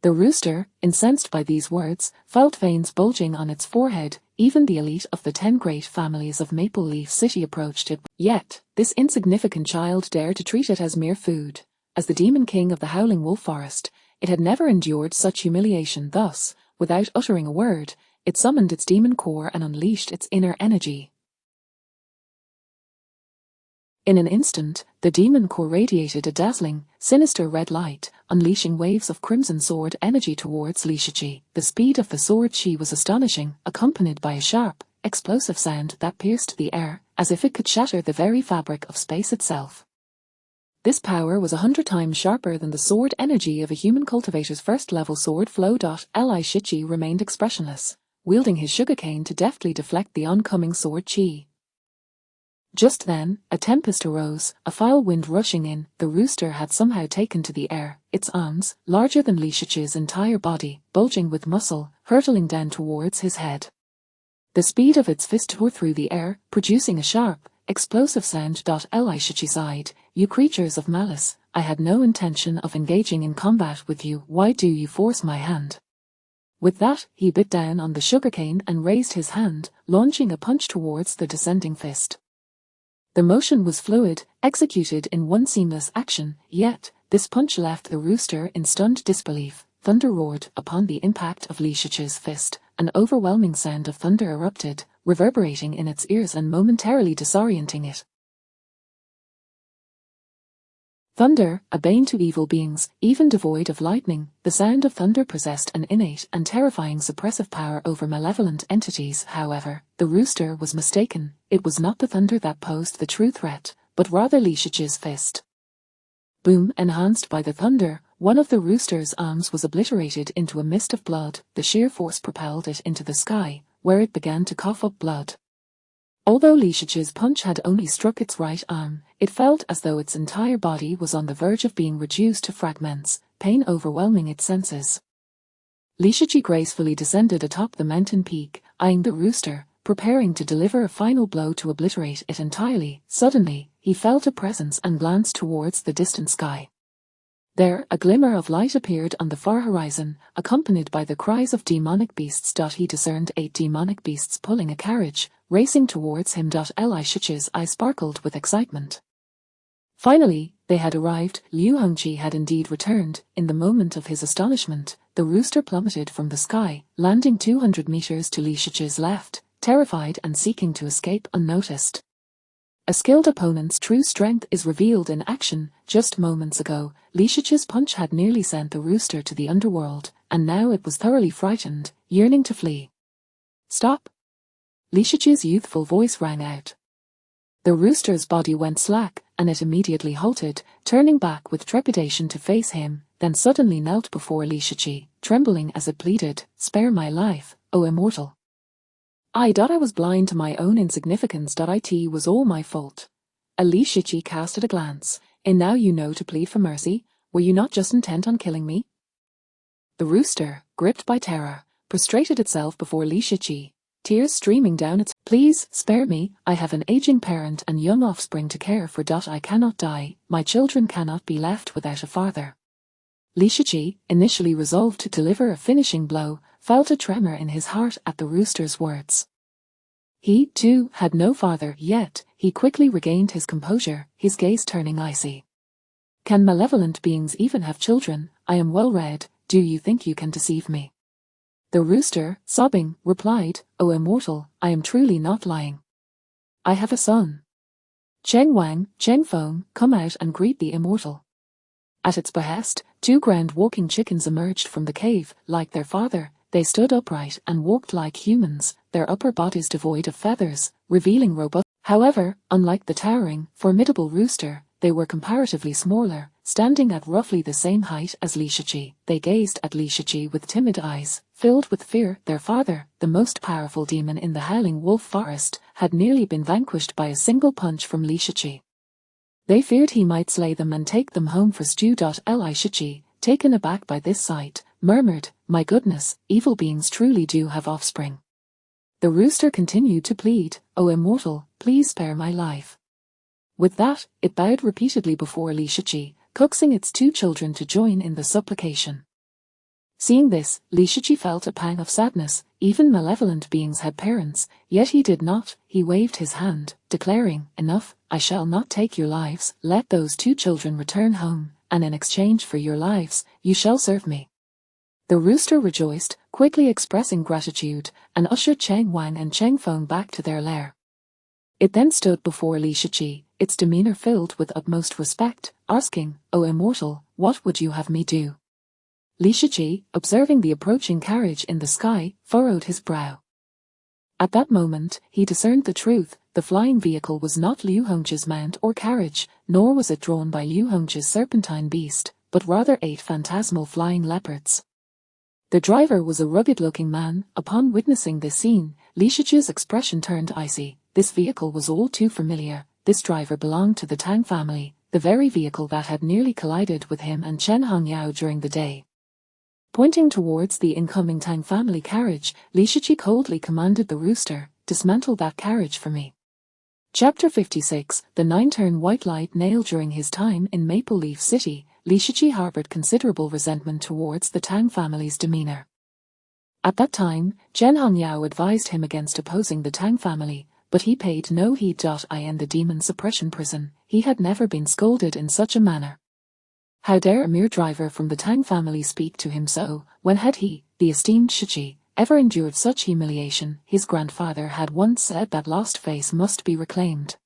The rooster, incensed by these words, felt veins bulging on its forehead. Even the elite of the 10 great families of Maple Leaf City approached it. Yet, this insignificant child dared to treat it as mere food. As the demon king of the howling wolf forest, it had never endured such humiliation. Thus, without uttering a word, it summoned its demon core and unleashed its inner energy. In an instant, the demon core radiated a dazzling, sinister red light, unleashing waves of crimson sword energy towards Li Shiqi. The speed of the sword chi was astonishing, accompanied by a sharp, explosive sound that pierced the air, as if it could shatter the very fabric of space itself. This power was 100 times sharper than the sword energy of a human cultivator's first-level sword flow. Li Shiqi remained expressionless, wielding his sugarcane to deftly deflect the oncoming sword chi. Just then, a tempest arose, a foul wind rushing in. The rooster had somehow taken to the air, its arms, larger than Li Shiqi's entire body, bulging with muscle, hurtling down towards his head. The speed of its fist tore through the air, producing a sharp, explosive sound. Li Shiqi sighed, you creatures of malice, I had no intention of engaging in combat with you. Why do you force my hand? With that, he bit down on the sugarcane and raised his hand, launching a punch towards the descending fist. The motion was fluid, executed in one seamless action, yet, this punch left the rooster in stunned disbelief. Thunder roared upon the impact of Li Shiqi's fist. An overwhelming sound of thunder erupted, reverberating in its ears and momentarily disorienting it. Thunder, a bane to evil beings, even devoid of lightning, the sound of thunder possessed an innate and terrifying suppressive power over malevolent entities. However, the rooster was mistaken. It was not the thunder that posed the true threat, but rather Li Shiqi's fist. Boom! Enhanced by the thunder, one of the rooster's arms was obliterated into a mist of blood. The sheer force propelled it into the sky, where it began to cough up blood. Although Li Shiqi's punch had only struck its right arm, it felt as though its entire body was on the verge of being reduced to fragments, pain overwhelming its senses. Li Shiqi gracefully descended atop the mountain peak, eyeing the rooster, preparing to deliver a final blow to obliterate it entirely. Suddenly, he felt a presence and glanced towards the distant sky. There, a glimmer of light appeared on the far horizon, accompanied by the cries of demonic beasts. He discerned 8 demonic beasts pulling a carriage, racing towards him. Li Shiqi's eye sparkled with excitement. Finally, they had arrived. Liu Hongqi had indeed returned. In the moment of his astonishment, the rooster plummeted from the sky, landing 200 meters to Li Shiqi's left, terrified and seeking to escape unnoticed. A skilled opponent's true strength is revealed in action. Just moments ago, Li Shiqi's punch had nearly sent the rooster to the underworld, and now it was thoroughly frightened, yearning to flee. Stop! Li Shiqi's youthful voice rang out. The rooster's body went slack, and it immediately halted, turning back with trepidation to face him, then suddenly knelt before Li Shiqi, trembling as it pleaded, "Spare my life, O immortal. I was blind to my own insignificance. It was all my fault." Li Shiqi casted a glance. "And now you know to plead for mercy. Were you not just intent on killing me?" The rooster, gripped by terror, prostrated itself before Li Shiqi, tears streaming down its. "Please, spare me. I have an aging parent and young offspring to care for. I cannot die. My children cannot be left without a father." Li Shiqi, initially resolved to deliver a finishing blow, felt a tremor in his heart at the rooster's words. He, too, had no father, yet he quickly regained his composure, his gaze turning icy. Can malevolent beings even have children? I am well read, do you think you can deceive me? The rooster, sobbing, replied, O immortal, I am truly not lying. I have a son. Cheng Wang, Cheng Feng, come out and greet the immortal. At its behest, 2 ground-walking chickens emerged from the cave. Like their father, they stood upright and walked like humans, their upper bodies devoid of feathers, revealing robust. However, unlike the towering, formidable rooster, they were comparatively smaller, standing at roughly the same height as Li Shiqi. They gazed at Li Shiqi with timid eyes, filled with fear. Their father, the most powerful demon in the Howling Wolf Forest, had nearly been vanquished by a single punch from Li Shiqi. They feared he might slay them and take them home for stew. Li Shiqi, taken aback by this sight, murmured, My goodness, evil beings truly do have offspring. The rooster continued to plead, O immortal, please spare my life. With that, it bowed repeatedly before Li Shiqi, coaxing its 2 children to join in the supplication. Seeing this, Li Shiqi felt a pang of sadness. Even malevolent beings had parents, yet he did not. He waved his hand, declaring, Enough, I shall not take your lives. Let those 2 children return home, and in exchange for your lives, you shall serve me. The rooster rejoiced, quickly expressing gratitude, and ushered Cheng Wang and Cheng Feng back to their lair. It then stood before Li Shiqi, its demeanor filled with utmost respect, asking, O immortal, what would you have me do? Li Shiqi, observing the approaching carriage in the sky, furrowed his brow. At that moment, he discerned the truth. The flying vehicle was not Liu Hongzhi's mount or carriage, nor was it drawn by Liu Hongzhi's serpentine beast, but rather 8 phantasmal flying leopards. The driver was a rugged-looking man. Upon witnessing this scene, Li Shiqi's expression turned icy. This vehicle was all too familiar. This driver belonged to the Tang family, the very vehicle that had nearly collided with him and Chen Hongyao during the day. Pointing towards the incoming Tang family carriage, Li Shiqi coldly commanded the rooster, Dismantle that carriage for me. Chapter 56, The 9-turn white light nail. During his time in Maple Leaf City, Li Shiqi harbored considerable resentment towards the Tang family's demeanor. At that time, Chen Hongyao advised him against opposing the Tang family, but he paid no heed. In the demon suppression prison, he had never been scolded in such a manner. How dare a mere driver from the Tang family speak to him so? When had he, the esteemed Shiqi, ever endured such humiliation? His grandfather had once said that lost face must be reclaimed.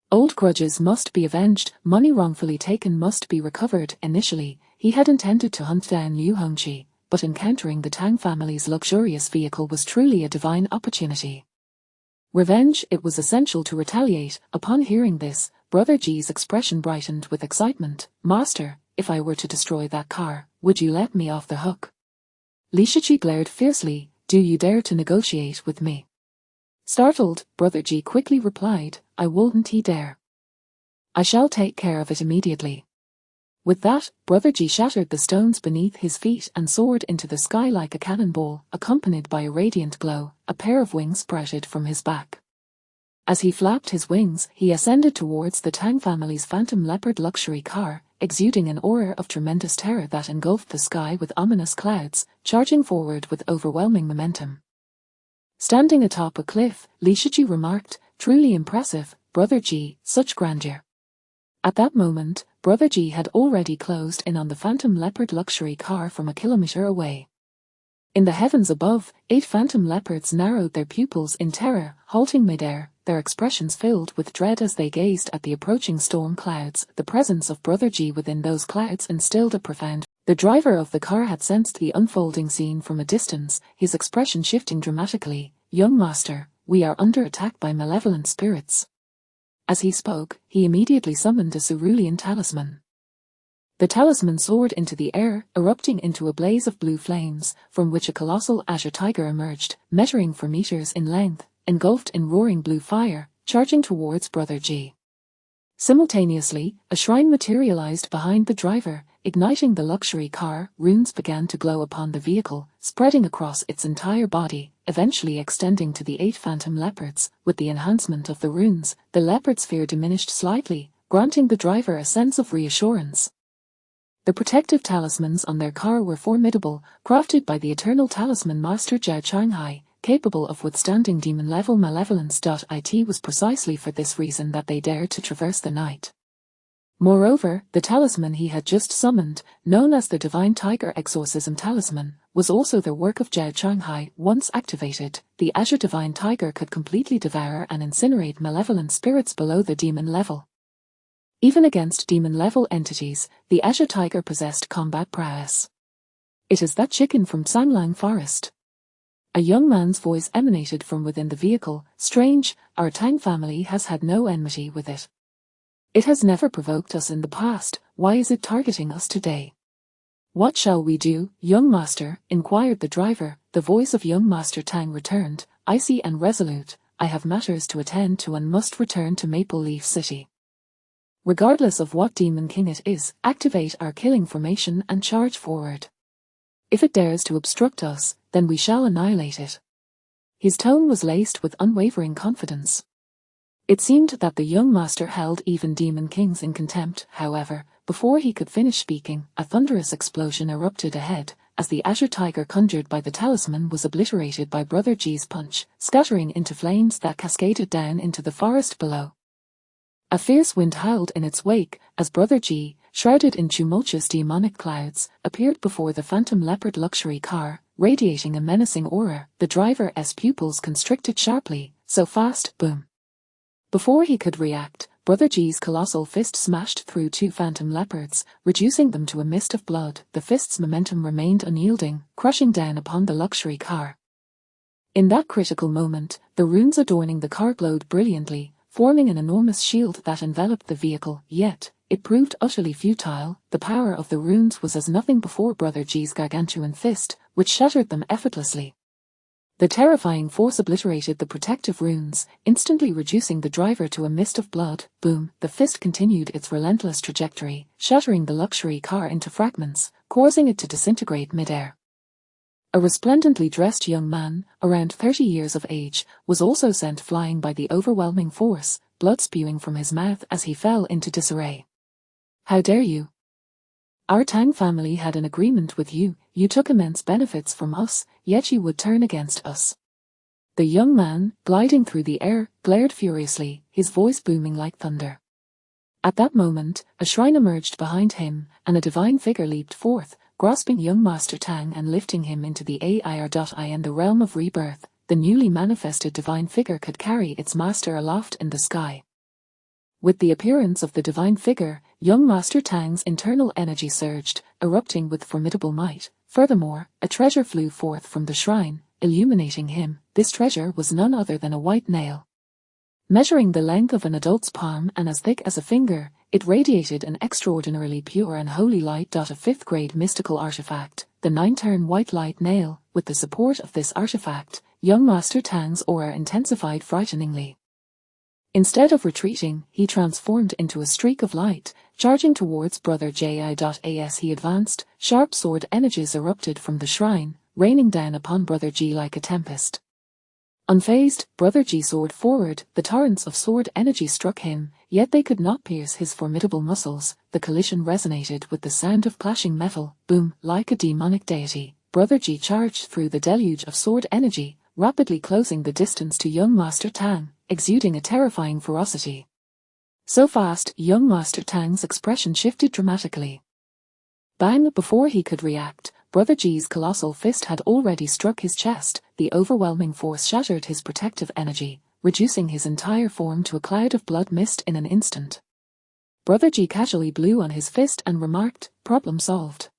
Old grudges must be avenged, money wrongfully taken must be recovered. Initially, he had intended to hunt down Liu Hongzhi, but encountering the Tang family's luxurious vehicle was truly a divine opportunity. Revenge, it was essential to retaliate. Upon hearing this, Brother Ji's expression brightened with excitement. Master, if I were to destroy that car, would you let me off the hook? Li Shiqi glared fiercely, Do you dare to negotiate with me? Startled, Brother Ji quickly replied, I wouldn't he dare. I shall take care of it immediately. With that, Brother Ji shattered the stones beneath his feet and soared into the sky like a cannonball, accompanied by a radiant glow. A pair of wings sprouted from his back. As he flapped his wings, he ascended towards the Tang family's phantom leopard luxury car, exuding an aura of tremendous terror that engulfed the sky with ominous clouds, charging forward with overwhelming momentum. Standing atop a cliff, Li Shiqi remarked, Truly impressive, Brother Ji, such grandeur. At that moment, Brother Ji had already closed in on the phantom leopard luxury car from a kilometer away. In the heavens above, 8 phantom leopards narrowed their pupils in terror, halting midair, their expressions filled with dread as they gazed at the approaching storm clouds. The presence of Brother Ji within those clouds instilled a profound. The driver of the car had sensed the unfolding scene from a distance, his expression shifting dramatically. Young master, we are under attack by malevolent spirits. As he spoke, he immediately summoned a cerulean talisman. The talisman soared into the air, erupting into a blaze of blue flames, from which a colossal azure tiger emerged, measuring for meters in length, engulfed in roaring blue fire, charging towards Brother Ji. Simultaneously, a shrine materialized behind the driver, igniting the luxury car. Runes began to glow upon the vehicle, spreading across its entire body, eventually extending to the 8 phantom leopards. With the enhancement of the runes, the leopard's fear diminished slightly, granting the driver a sense of reassurance. The protective talismans on their car were formidable, crafted by the eternal talisman master Zhao Changhai, capable of withstanding demon-level malevolence. It was precisely for this reason that they dared to traverse the night. Moreover, the talisman he had just summoned, known as the Divine Tiger Exorcism Talisman, was also the work of Zhao Changhai. Once activated, the Azure Divine Tiger could completely devour and incinerate malevolent spirits below the demon level. Even against demon-level entities, the Azure Tiger possessed combat prowess. "It is that chicken from Sanglang Forest." A young man's voice emanated from within the vehicle. "Strange, our Tang family has had no enmity with it. It has never provoked us in the past, why is it targeting us today?" "What shall we do, young master?" inquired the driver. The voice of young Master Tang returned, icy and resolute. "I have matters to attend to and must return to Maple Leaf City. Regardless of what demon king it is, activate our killing formation and charge forward. If it dares to obstruct us, then we shall annihilate it." His tone was laced with unwavering confidence. It seemed that the young master held even demon kings in contempt. However, before he could finish speaking, a thunderous explosion erupted ahead, as the Azure Tiger conjured by the talisman was obliterated by Brother G's punch, scattering into flames that cascaded down into the forest below. A fierce wind howled in its wake, as Brother G, shrouded in tumultuous demonic clouds, appeared before the Phantom Leopard luxury car, radiating a menacing aura. The driver's pupils constricted sharply. "So fast, boom." Before he could react, Brother G's colossal fist smashed through two phantom leopards, reducing them to a mist of blood. The fist's momentum remained unyielding, crushing down upon the luxury car. In that critical moment, the runes adorning the car glowed brilliantly, forming an enormous shield that enveloped the vehicle. Yet, it proved utterly futile. The power of the runes was as nothing before Brother G's gargantuan fist, which shattered them effortlessly. The terrifying force obliterated the protective runes, instantly reducing the driver to a mist of blood. Boom, the fist continued its relentless trajectory, shattering the luxury car into fragments, causing it to disintegrate midair. A resplendently dressed young man, around 30 years of age, was also sent flying by the overwhelming force, blood spewing from his mouth as he fell into disarray. "How dare you? Our Tang family had an agreement with you, you took immense benefits from us, yet you would turn against us." The young man, gliding through the air, glared furiously, his voice booming like thunder. At that moment, a shrine emerged behind him, and a divine figure leaped forth, grasping young Master Tang and lifting him into the in the realm of rebirth. The newly manifested divine figure could carry its master aloft in the sky. With the appearance of the divine figure, young Master Tang's internal energy surged, erupting with formidable might. Furthermore, a treasure flew forth from the shrine, illuminating him. This treasure was none other than a white nail. Measuring the length of an adult's palm and as thick as a finger, it radiated an extraordinarily pure and holy light. A fifth-grade mystical artifact, the 9-turn white light nail. With the support of this artifact, young Master Tang's aura intensified frighteningly. Instead of retreating, he transformed into a streak of light, charging towards Brother Ji. As he advanced, sharp sword energies erupted from the shrine, raining down upon Brother Ji like a tempest. Unfazed, Brother Ji soared forward. The torrents of sword energy struck him, yet they could not pierce his formidable muscles. The collision resonated with the sound of clashing metal. Boom, like a demonic deity, Brother Ji charged through the deluge of sword energy, rapidly closing the distance to young Master Tang, exuding a terrifying ferocity. So fast, young Master Tang's expression shifted dramatically. Bang! Before he could react, Brother G's colossal fist had already struck his chest. The overwhelming force shattered his protective energy, reducing his entire form to a cloud of blood mist in an instant. Brother G casually blew on his fist and remarked, "Problem solved."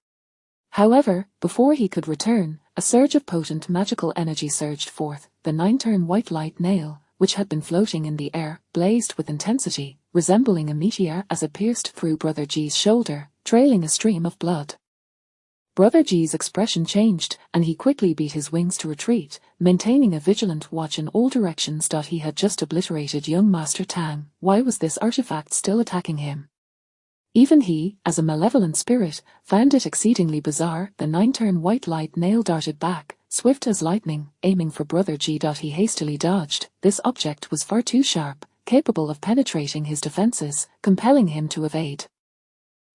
However, before he could return, a surge of potent magical energy surged forth. The 9-turn white light nail, which had been floating in the air, blazed with intensity, resembling a meteor as it pierced through Brother G's shoulder, trailing a stream of blood. Brother G's expression changed, and he quickly beat his wings to retreat, maintaining a vigilant watch in all directions. He had just obliterated young Master Tang. Why was this artifact still attacking him? Even he, as a malevolent spirit, found it exceedingly bizarre. The 9-turn white light nail darted back, swift as lightning, aiming for Brother G. He hastily dodged. This object was far too sharp, capable of penetrating his defenses, compelling him to evade.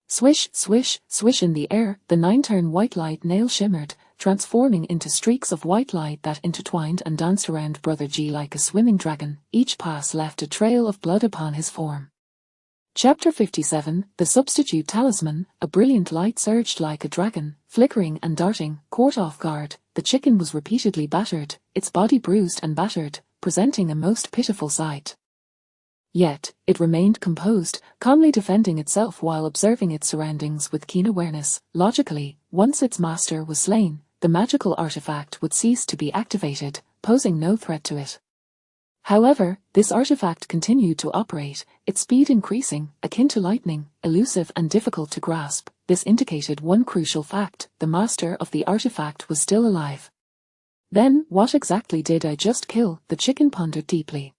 Swish, swish, swish in the air, the 9-turn white light nail shimmered, transforming into streaks of white light that intertwined and danced around Brother G like a swimming dragon. Each pass left a trail of blood upon his form. Chapter 57, The Substitute Talisman. A brilliant light surged like a dragon, flickering and darting. Caught off guard, the chicken was repeatedly battered, its body bruised and battered, presenting a most pitiful sight. Yet, it remained composed, calmly defending itself while observing its surroundings with keen awareness. Logically, once its master was slain, the magical artifact would cease to be activated, posing no threat to it. However, this artifact continued to operate, its speed increasing, akin to lightning, elusive and difficult to grasp. This indicated one crucial fact: the master of the artifact was still alive. Then, what exactly did I just kill? The chicken pondered deeply.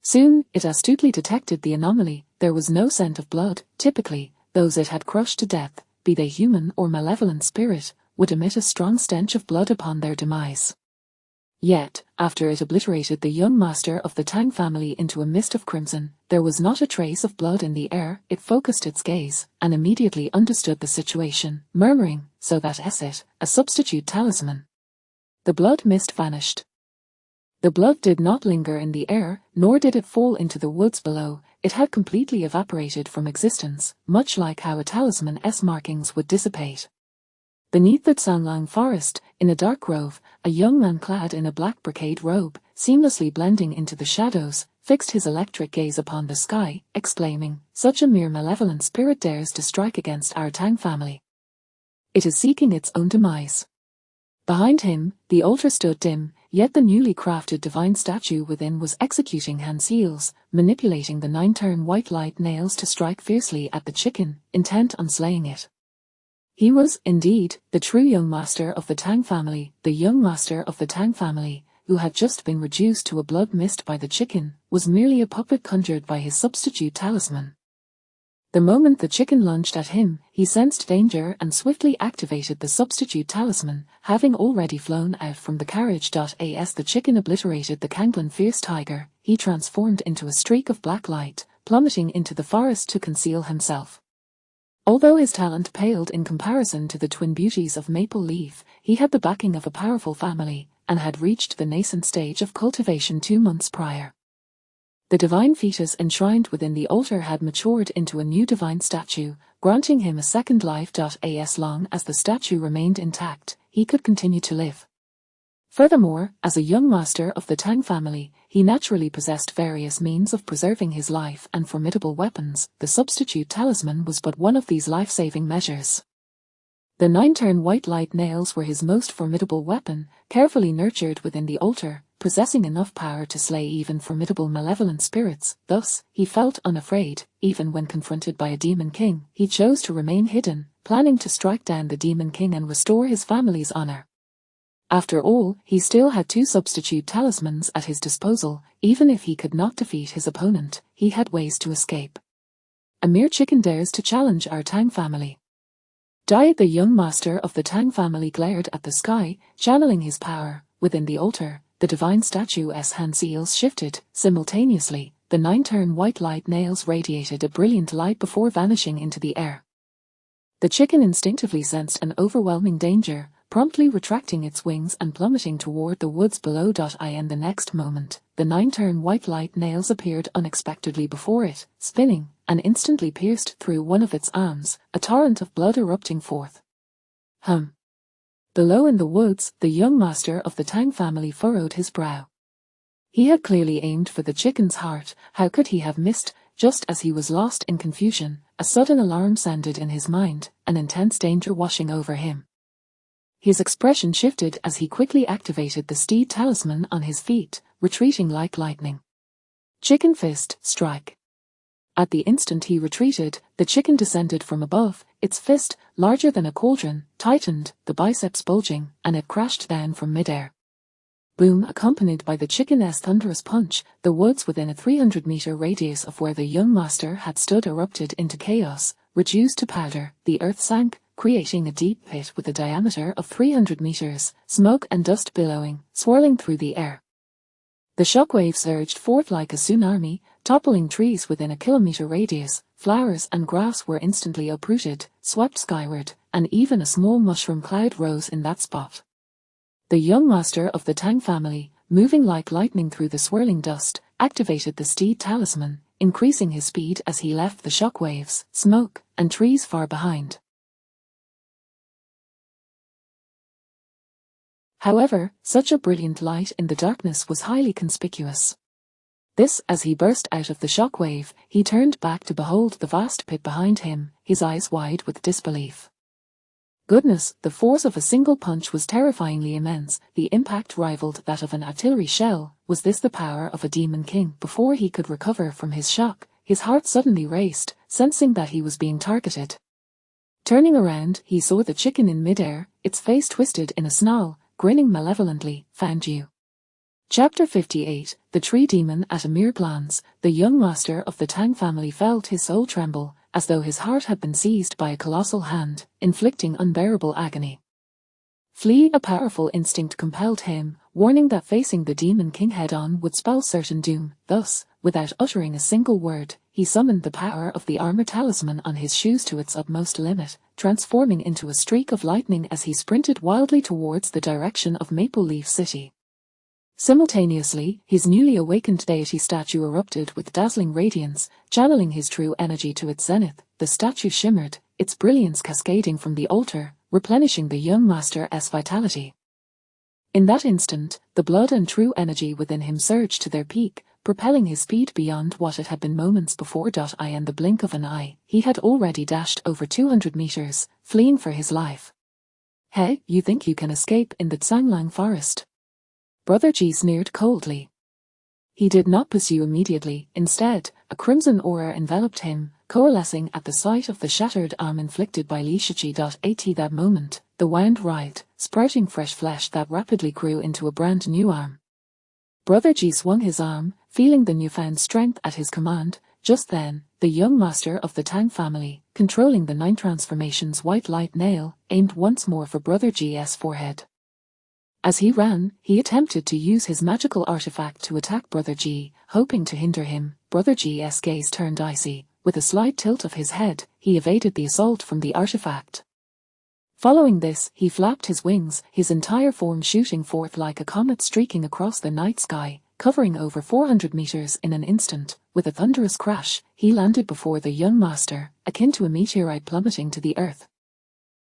Soon, it astutely detected the anomaly. There was no scent of blood. Typically, those it had crushed to death, be they human or malevolent spirit, would emit a strong stench of blood upon their demise. Yet, after it obliterated the young master of the Tang family into a mist of crimson, there was not a trace of blood in the air. It focused its gaze, and immediately understood the situation, murmuring, "So that is it, a substitute talisman." The blood mist vanished. The blood did not linger in the air, nor did it fall into the woods below. It had completely evaporated from existence, much like how a talisman's markings would dissipate. Beneath the Zhanglang forest, in a dark grove, a young man clad in a black brocade robe, seamlessly blending into the shadows, fixed his electric gaze upon the sky, exclaiming, "Such a mere malevolent spirit dares to strike against our Tang family. It is seeking its own demise." Behind him, the altar stood dim, yet the newly crafted divine statue within was executing hand seals, manipulating the 9-turn white light nails to strike fiercely at the chicken, intent on slaying it. He was, indeed, the true young master of the Tang family. The young master of the Tang family, who had just been reduced to a blood mist by the chicken, was merely a puppet conjured by his substitute talisman. The moment the chicken lunged at him, he sensed danger and swiftly activated the substitute talisman. Having already flown out from the carriage. As the chicken obliterated the Kanglan fierce tiger, he transformed into a streak of black light, plummeting into the forest to conceal himself. Although his talent paled in comparison to the twin beauties of Maple Leaf, he had the backing of a powerful family, and had reached the nascent stage of cultivation 2 months prior. The divine fetus enshrined within the altar had matured into a new divine statue, granting him a second life. As long as the statue remained intact, he could continue to live. Furthermore, as a young master of the Tang family, he naturally possessed various means of preserving his life and formidable weapons. The substitute talisman was but one of these life-saving measures. The 9-turn white light nails were his most formidable weapon, carefully nurtured within the altar, possessing enough power to slay even formidable malevolent spirits. Thus, he felt unafraid, even when confronted by a demon king. He chose to remain hidden, planning to strike down the demon king and restore his family's honor. After all, he still had 2 substitute talismans at his disposal. Even if he could not defeat his opponent, he had ways to escape. A mere chicken dares to challenge our Tang family. The young master of the Tang family glared at the sky, channeling his power. Within the altar, the divine statue's hand seals shifted. Simultaneously, the 9-turn white light nails radiated a brilliant light before vanishing into the air. The chicken instinctively sensed an overwhelming danger, promptly retracting its wings and plummeting toward the woods below. In the next moment, the 9-turn white light nails appeared unexpectedly before it, spinning, and instantly pierced through one of its arms, a torrent of blood erupting forth. Below in the woods, the young master of the Tang family furrowed his brow. He had clearly aimed for the chicken's heart. How could he have missed? Just as he was lost in confusion, a sudden alarm sounded in his mind, an intense danger washing over him. His expression shifted as he quickly activated the steed talisman on his feet, retreating like lightning. Chicken fist, strike. At the instant he retreated, the chicken descended from above, its fist, larger than a cauldron, tightened, the biceps bulging, and it crashed down from midair. Boom! Accompanied by the chicken's thunderous punch, the woods within a 300-meter radius of where the young master had stood erupted into chaos, reduced to powder. The earth sank, creating a deep pit with a diameter of 300 meters, smoke and dust billowing, swirling through the air. The shockwave surged forth like a tsunami, toppling trees within a kilometer radius. Flowers and grass were instantly uprooted, swept skyward, and even a small mushroom cloud rose in that spot. The young master of the Tang family, moving like lightning through the swirling dust, activated the steed talisman, increasing his speed as he left the shockwaves, smoke, and trees far behind. However, such a brilliant light in the darkness was highly conspicuous. This, as he burst out of the shockwave, he turned back to behold the vast pit behind him, his eyes wide with disbelief. Goodness, the force of a single punch was terrifyingly immense, the impact rivaled that of an artillery shell. Was this the power of a demon king? Before he could recover from his shock, his heart suddenly raced, sensing that he was being targeted. Turning around, he saw the chicken in midair, its face twisted in a snarl, grinning malevolently. Found you. Chapter 58, The Tree Demon. At a mere glance, the young master of the Tang family felt his soul tremble, as though his heart had been seized by a colossal hand, inflicting unbearable agony. Flee! A powerful instinct compelled him, warning that facing the demon king head-on would spell certain doom. Thus, without uttering a single word, he summoned the power of the armor talisman on his shoes to its utmost limit, transforming into a streak of lightning as he sprinted wildly towards the direction of Maple Leaf City. Simultaneously, his newly awakened deity statue erupted with dazzling radiance, channeling his true energy to its zenith. The statue shimmered, its brilliance cascading from the altar, replenishing the young master's vitality. In that instant, the blood and true energy within him surged to their peak, propelling his speed beyond what it had been moments before. In the blink of an eye, he had already dashed over 200 meters, fleeing for his life. Hey, you think you can escape in the Zhanglang forest? Brother Ji sneered coldly. He did not pursue immediately. Instead, a crimson aura enveloped him, coalescing at the sight of the shattered arm inflicted by Li Shiqi. At that moment, the wound writhed, sprouting fresh flesh that rapidly grew into a brand new arm. Brother Ji swung his arm, feeling the newfound strength at his command. Just then, the young master of the Tang family, controlling the 9 transformations white light nail, aimed once more for Brother Ji's forehead. As he ran, he attempted to use his magical artifact to attack Brother Ji, hoping to hinder him. Brother Ji's gaze turned icy. With a slight tilt of his head, he evaded the assault from the artifact. Following this, he flapped his wings, his entire form shooting forth like a comet streaking across the night sky, covering over 400 meters in an instant. With a thunderous crash, he landed before the young master, akin to a meteorite plummeting to the earth.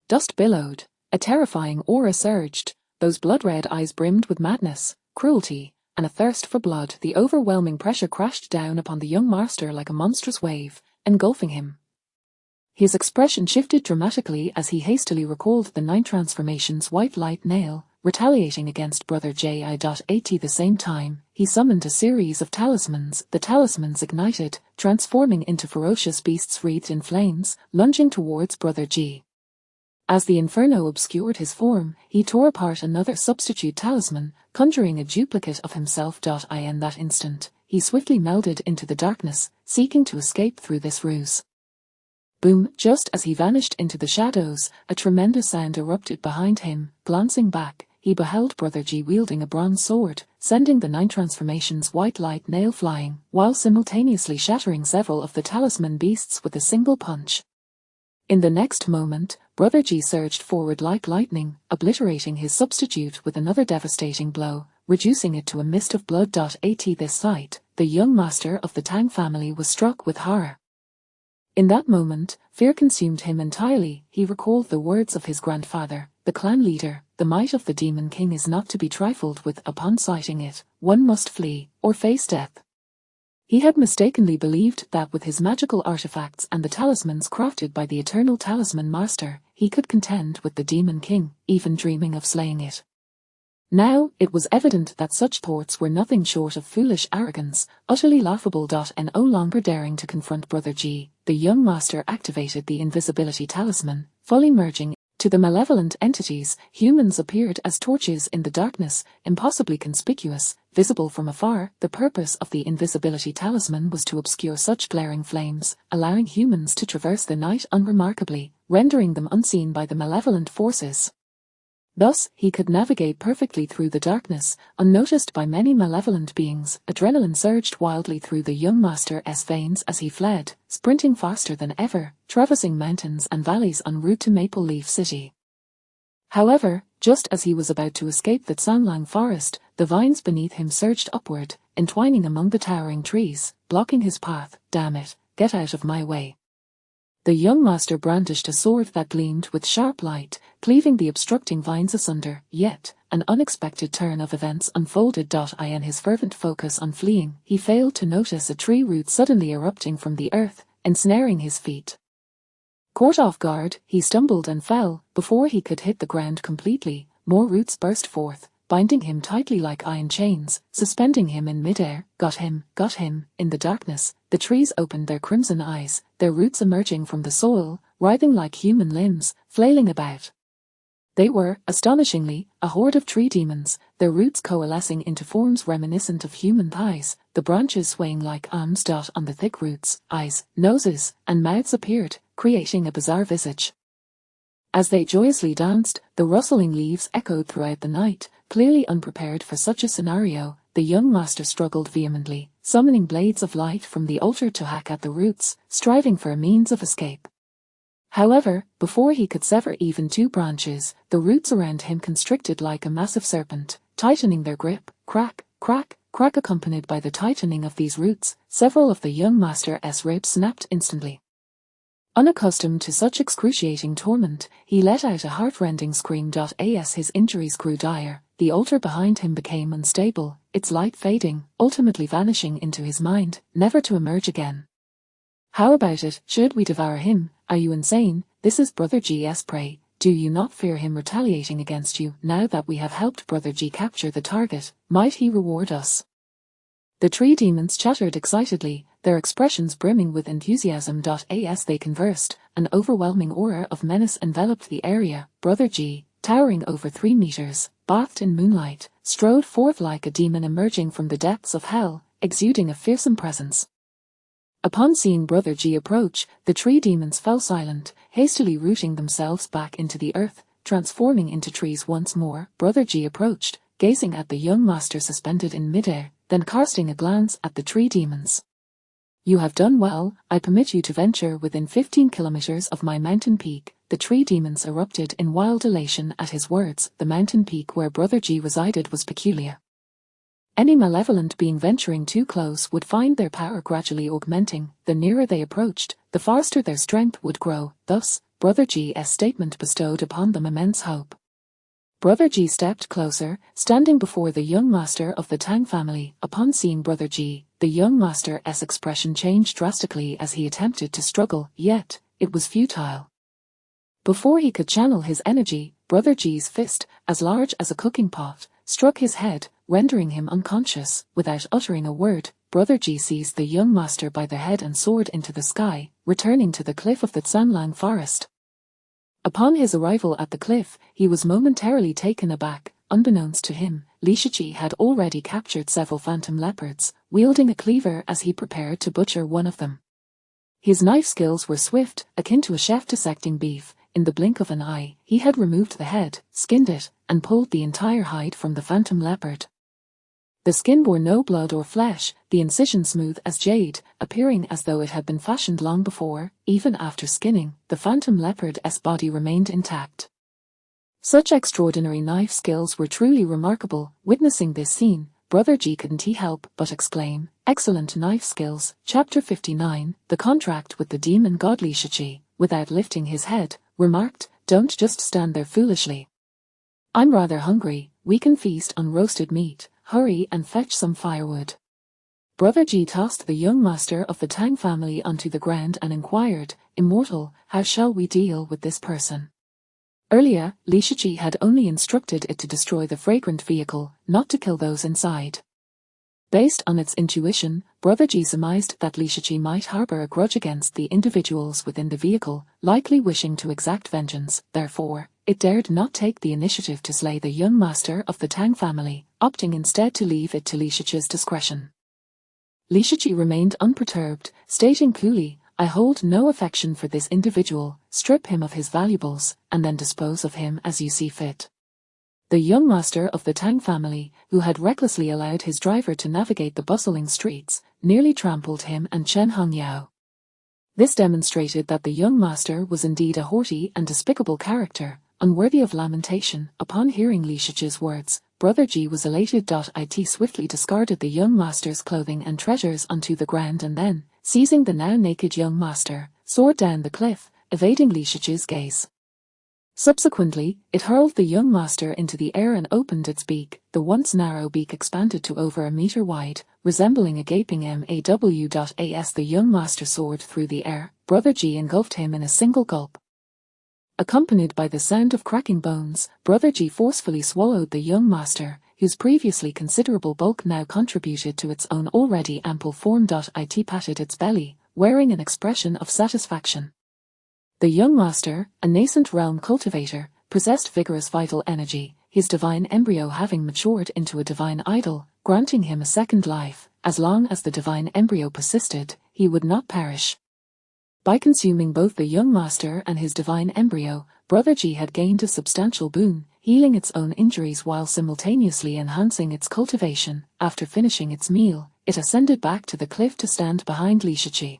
Dust billowed. A terrifying aura surged. Those blood-red eyes brimmed with madness, cruelty, and a thirst for blood. The overwhelming pressure crashed down upon the young master like a monstrous wave, engulfing him. His expression shifted dramatically as he hastily recalled the 9 transformations white light nail, retaliating against Brother Ji. At the same time, he summoned a series of talismans. The talismans ignited, transforming into ferocious beasts wreathed in flames, lunging towards Brother Ji. As the inferno obscured his form, he tore apart another substitute talisman, conjuring a duplicate of himself. In that instant, he swiftly melded into the darkness, seeking to escape through this ruse. Boom! Just as he vanished into the shadows, a tremendous sound erupted behind him. Glancing back, he beheld Brother Ji wielding a bronze sword, sending the 9 transformations white light nail flying, while simultaneously shattering several of the talisman beasts with a single punch. In the next moment, Brother Ji surged forward like lightning, obliterating his substitute with another devastating blow, reducing it to a mist of blood. At this sight, the young master of the Tang family was struck with horror. In that moment, fear consumed him entirely. He recalled the words of his grandfather, the clan leader: the might of the demon king is not to be trifled with. Upon sighting it, one must flee, or face death. He had mistakenly believed that with his magical artifacts and the talismans crafted by the eternal talisman master, he could contend with the demon king, even dreaming of slaying it. Now, it was evident that such thoughts were nothing short of foolish arrogance, utterly laughable. And no longer daring to confront Brother Ji, the young master activated the invisibility talisman, fully merging to the malevolent entities. Humans appeared as torches in the darkness, impossibly conspicuous, visible from afar. The purpose of the invisibility talisman was to obscure such glaring flames, allowing humans to traverse the night unremarkably, rendering them unseen by the malevolent forces. Thus, he could navigate perfectly through the darkness, unnoticed by many malevolent beings. Adrenaline surged wildly through the young master's veins as he fled, sprinting faster than ever, traversing mountains and valleys en route to Maple Leaf City. However, just as he was about to escape the Zhanglang forest, the vines beneath him surged upward, entwining among the towering trees, blocking his path. Damn it, get out of my way. The young master brandished a sword that gleamed with sharp light, cleaving the obstructing vines asunder, yet an unexpected turn of events unfolded. In his fervent focus on fleeing, he failed to notice a tree root suddenly erupting from the earth, ensnaring his feet. Caught off guard, he stumbled and fell. Before he could hit the ground completely, more roots burst forth, binding him tightly like iron chains, suspending him in midair. Got him. In the darkness, the trees opened their crimson eyes, their roots emerging from the soil, writhing like human limbs, flailing about. They were, astonishingly, a horde of tree demons, their roots coalescing into forms reminiscent of human thighs, the branches swaying like arms. On the thick roots, eyes, noses, and mouths appeared, creating a bizarre visage. As they joyously danced, the rustling leaves echoed throughout the night. Clearly unprepared for such a scenario, the young master struggled vehemently, summoning blades of light from the altar to hack at the roots, striving for a means of escape. However, before he could sever even 2 branches, the roots around him constricted like a massive serpent, tightening their grip. Crack, crack, crack. Accompanied by the tightening of these roots, several of the young master's ribs snapped instantly. Unaccustomed to such excruciating torment, he let out a heart-rending scream. As his injuries grew dire, the altar behind him became unstable, its light fading, ultimately vanishing into his mind, never to emerge again. How about it? Should we devour him? Are you insane? This is Brother G's prey. Do you not fear him retaliating against you? Now that we have helped Brother G capture the target, might he reward us? The tree demons chattered excitedly, their expressions brimming with enthusiasm. As they conversed, an overwhelming aura of menace enveloped the area. Brother G, towering over 3 meters, bathed in moonlight, strode forth like a demon emerging from the depths of hell, exuding a fearsome presence. Upon seeing Brother G approach, the tree demons fell silent, hastily rooting themselves back into the earth, transforming into trees once more. Brother G approached, gazing at the young master suspended in midair, then casting a glance at the tree demons. You have done well. I permit you to venture within 15 kilometers of my mountain peak. The tree demons erupted in wild elation at his words. The mountain peak where Brother G resided was peculiar. Any malevolent being venturing too close would find their power gradually augmenting. The nearer they approached, the faster their strength would grow. Thus, Brother G's statement bestowed upon them immense hope. Brother G stepped closer, standing before the young master of the Tang family. Upon seeing Brother G, the young master's expression changed drastically as he attempted to struggle, yet it was futile. Before he could channel his energy, Brother G's fist, as large as a cooking pot, struck his head, rendering him unconscious. Without uttering a word, Brother G seized the young master by the head and soared into the sky, returning to the cliff of the Zanlang forest. Upon his arrival at the cliff, he was momentarily taken aback. Unbeknownst to him, Li Shiqi had already captured several phantom leopards, wielding a cleaver as he prepared to butcher one of them. His knife skills were swift, akin to a chef dissecting beef. In the blink of an eye, he had removed the head, skinned it, and pulled the entire hide from the phantom leopard. The skin bore no blood or flesh, the incision smooth as jade, appearing as though it had been fashioned long before. Even after skinning, the phantom leopard's body remained intact. Such extraordinary knife skills were truly remarkable. Witnessing this scene, Brother G couldn't help but exclaim, "Excellent knife skills." Chapter 59, The Contract with the Demon God. Li Shiqi, without lifting his head, remarked, "Don't just stand there foolishly. I'm rather hungry. We can feast on roasted meat. Hurry and fetch some firewood." Brother G tossed the young master of the Tang family onto the ground and inquired, "Immortal, how shall we deal with this person?" Earlier, Li Shiqi had only instructed it to destroy the fragrant vehicle, not to kill those inside. Based on its intuition, Brother G surmised that Li Shiqi might harbor a grudge against the individuals within the vehicle, likely wishing to exact vengeance. Therefore, it dared not take the initiative to slay the young master of the Tang family, opting instead to leave it to Li Shiqi's discretion. Li Shiqi remained unperturbed, stating coolly, "I hold no affection for this individual. Strip him of his valuables, and then dispose of him as you see fit." The young master of the Tang family, who had recklessly allowed his driver to navigate the bustling streets, nearly trampled him and Chen Hongyao. This demonstrated that the young master was indeed a haughty and despicable character, unworthy of lamentation. Upon hearing Li Shiqi's words, Brother G was elated. It swiftly discarded the young master's clothing and treasures onto the ground and then, seizing the now naked young master, soared down the cliff, evading Li Shichi's gaze. Subsequently, it hurled the young master into the air and opened its beak. The once narrow beak expanded to over a meter wide, resembling a gaping maw. As the young master soared through the air, Brother G engulfed him in a single gulp. Accompanied by the sound of cracking bones, Brother G forcefully swallowed the young master, whose previously considerable bulk now contributed to its own already ample form. It patted its belly, wearing an expression of satisfaction. The young master, a nascent realm cultivator, possessed vigorous vital energy, his divine embryo having matured into a divine idol, granting him a second life. As long as the divine embryo persisted, he would not perish. By consuming both the young master and his divine embryo, Brother G had gained a substantial boon, healing its own injuries while simultaneously enhancing its cultivation. After finishing its meal, it ascended back to the cliff to stand behind Li Shichi.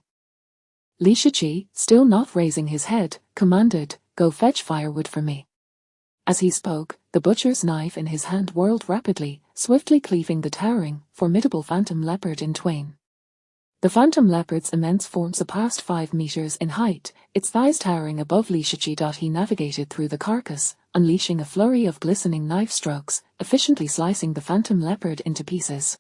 Li Shichi, still not raising his head, commanded, "Go fetch firewood for me." As he spoke, the butcher's knife in his hand whirled rapidly, swiftly cleaving the towering, formidable phantom leopard in twain. The phantom leopard's immense form surpassed 5 meters in height, its thighs towering above Li Shichi. He navigated through the carcass, unleashing a flurry of glistening knife strokes, efficiently slicing the phantom leopard into pieces.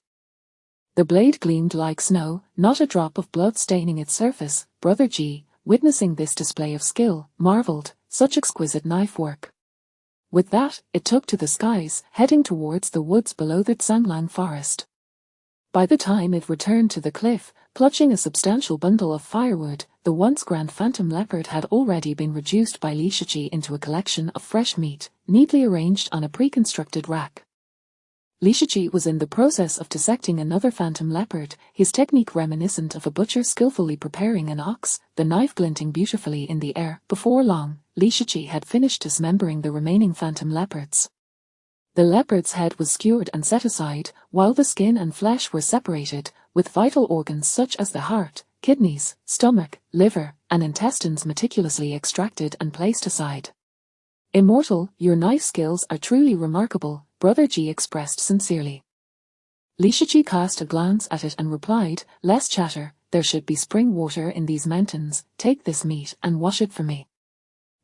The blade gleamed like snow, not a drop of blood staining its surface. Brother G, witnessing this display of skill, marveled, such exquisite knife work. With that, it took to the skies, heading towards the woods below the Zhanglang forest. By the time it returned to the cliff, clutching a substantial bundle of firewood, the once grand phantom leopard had already been reduced by Li Shichi into a collection of fresh meat, neatly arranged on a pre-constructed rack. Li Shichi was in the process of dissecting another phantom leopard, his technique reminiscent of a butcher skillfully preparing an ox, the knife glinting beautifully in the air. Before long, Li Shichi had finished dismembering the remaining phantom leopards. The leopard's head was skewered and set aside, while the skin and flesh were separated, with vital organs such as the heart, kidneys, stomach, liver, and intestines meticulously extracted and placed aside. "Immortal, your knife skills are truly remarkable," Brother G expressed sincerely. Li Shichi cast a glance at it and replied, "Less chatter, there should be spring water in these mountains, take this meat and wash it for me."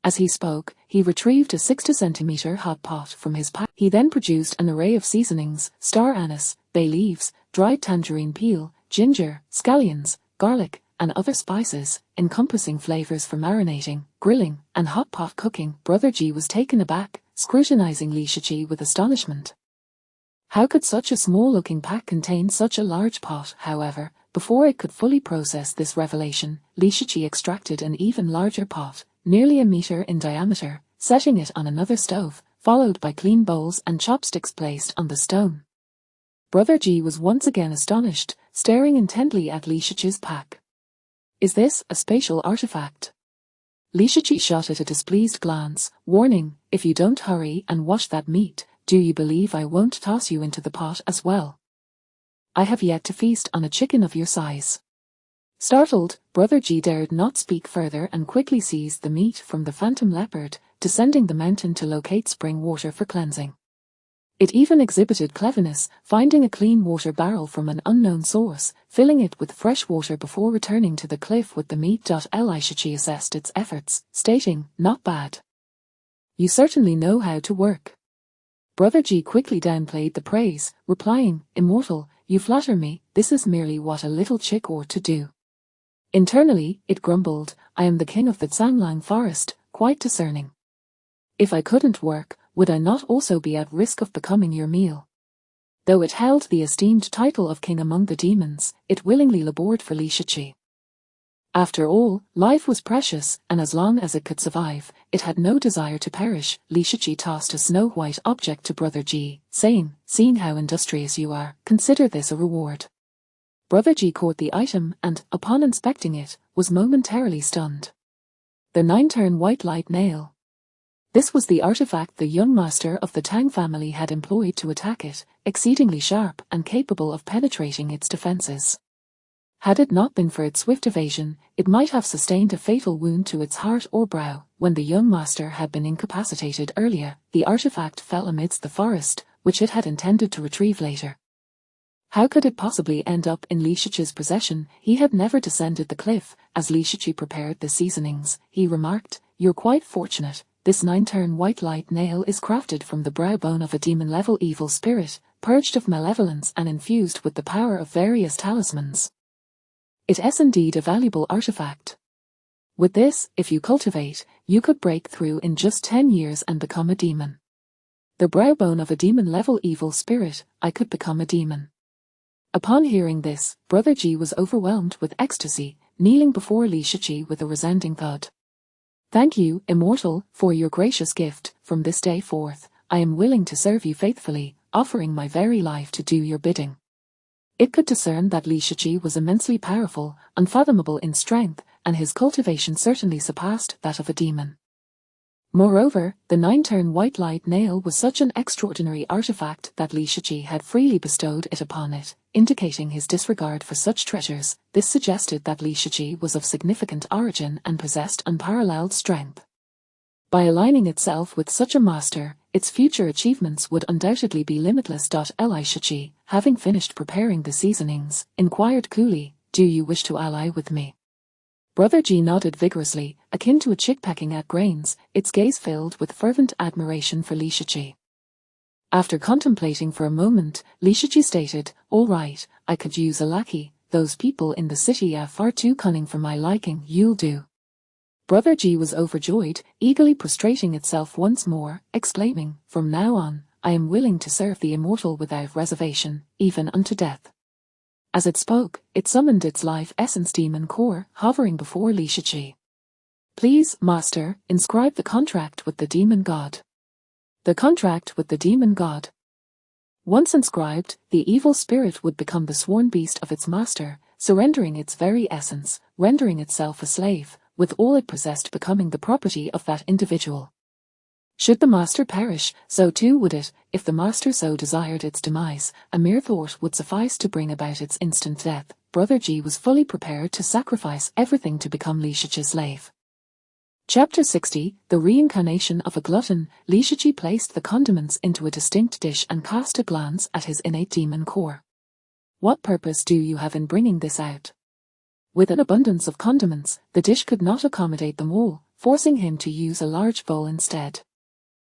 As he spoke, he retrieved a 60-centimeter hot pot from his pack. He then produced an array of seasonings, star anise, bay leaves, dried tangerine peel, ginger, scallions, garlic, and other spices, encompassing flavors for marinating, grilling, and hot pot cooking. Brother G was taken aback, scrutinizing Li Shichi with astonishment. How could such a small-looking pack contain such a large pot? However, before it could fully process this revelation, Li Shichi extracted an even larger pot, nearly a meter in diameter, setting it on another stove, followed by clean bowls and chopsticks placed on the stone. Brother G was once again astonished, staring intently at Li Shichi's pack. "Is this a spatial artifact?" Li Shichi shot at a displeased glance, warning, "If you don't hurry and wash that meat, do you believe I won't toss you into the pot as well? I have yet to feast on a chicken of your size." Startled, Brother G dared not speak further and quickly seized the meat from the phantom leopard, descending the mountain to locate spring water for cleansing. It even exhibited cleverness, finding a clean water barrel from an unknown source, filling it with fresh water before returning to the cliff with the meat. Li Shichi assessed its efforts, stating, "Not bad. You certainly know how to work." Brother G quickly downplayed the praise, replying, "Immortal, you flatter me, this is merely what a little chick ought to do." Internally, it grumbled, "I am the king of the Zhanglang forest, quite discerning. If I couldn't work, would I not also be at risk of becoming your meal?" Though it held the esteemed title of king among the demons, it willingly labored for Li Shichi. After all, life was precious, and as long as it could survive, it had no desire to perish. Li Shichi tossed a snow-white object to Brother G, saying, "Seeing how industrious you are, consider this a reward." Brother G caught the item and, upon inspecting it, was momentarily stunned. The 9-turn white light nail. This was the artifact the young master of the Tang family had employed to attack it, exceedingly sharp and capable of penetrating its defenses. Had it not been for its swift evasion, it might have sustained a fatal wound to its heart or brow. When the young master had been incapacitated earlier, the artifact fell amidst the forest, which it had intended to retrieve later. How could it possibly end up in Li Shichi's possession? He had never descended the cliff. As Li Shichi prepared the seasonings, he remarked, "You're quite fortunate. This 9-turn white light nail is crafted from the brow bone of a demon-level evil spirit, purged of malevolence and infused with the power of various talismans. It is indeed a valuable artifact. With this, if you cultivate, you could break through in just 10 years and become a demon. The brow bone of a demon-level evil spirit, I could become a demon." Upon hearing this, Brother Ji was overwhelmed with ecstasy, kneeling before Li Shichi with a resounding thud. "Thank you, Immortal, for your gracious gift. From this day forth, I am willing to serve you faithfully, offering my very life to do your bidding." It could discern that Li Shichi was immensely powerful, unfathomable in strength, and his cultivation certainly surpassed that of a demon. Moreover, the 9-turn white light nail was such an extraordinary artifact that Li Shichi had freely bestowed it upon it, indicating his disregard for such treasures. This suggested that Li Shichi was of significant origin and possessed unparalleled strength. By aligning itself with such a master, its future achievements would undoubtedly be limitless. Li Shichi, having finished preparing the seasonings, inquired coolly, "Do you wish to ally with me?" Brother Ji nodded vigorously, akin to a chick pecking at grains, its gaze filled with fervent admiration for Li Shichi. After contemplating for a moment, Li Shichi stated, "All right, I could use a lackey. Those people in the city are far too cunning for my liking. You'll do." Brother Ji was overjoyed, eagerly prostrating itself once more, exclaiming, "From now on, I am willing to serve the Immortal without reservation, even unto death." As it spoke, it summoned its life essence demon core, hovering before Li Shichi. "Please, Master, inscribe the contract with the demon god." The contract with the demon god. Once inscribed, the evil spirit would become the sworn beast of its master, surrendering its very essence, rendering itself a slave, with all it possessed becoming the property of that individual. Should the master perish, so too would it. If the master so desired its demise, a mere thought would suffice to bring about its instant death. Brother Ji was fully prepared to sacrifice everything to become Li Shichi's slave. Chapter 60, The Reincarnation of a Glutton. Li Shichi placed the condiments into a distinct dish and cast a glance at his innate demon core. "What purpose do you have in bringing this out?" With an abundance of condiments, the dish could not accommodate them all, forcing him to use a large bowl instead.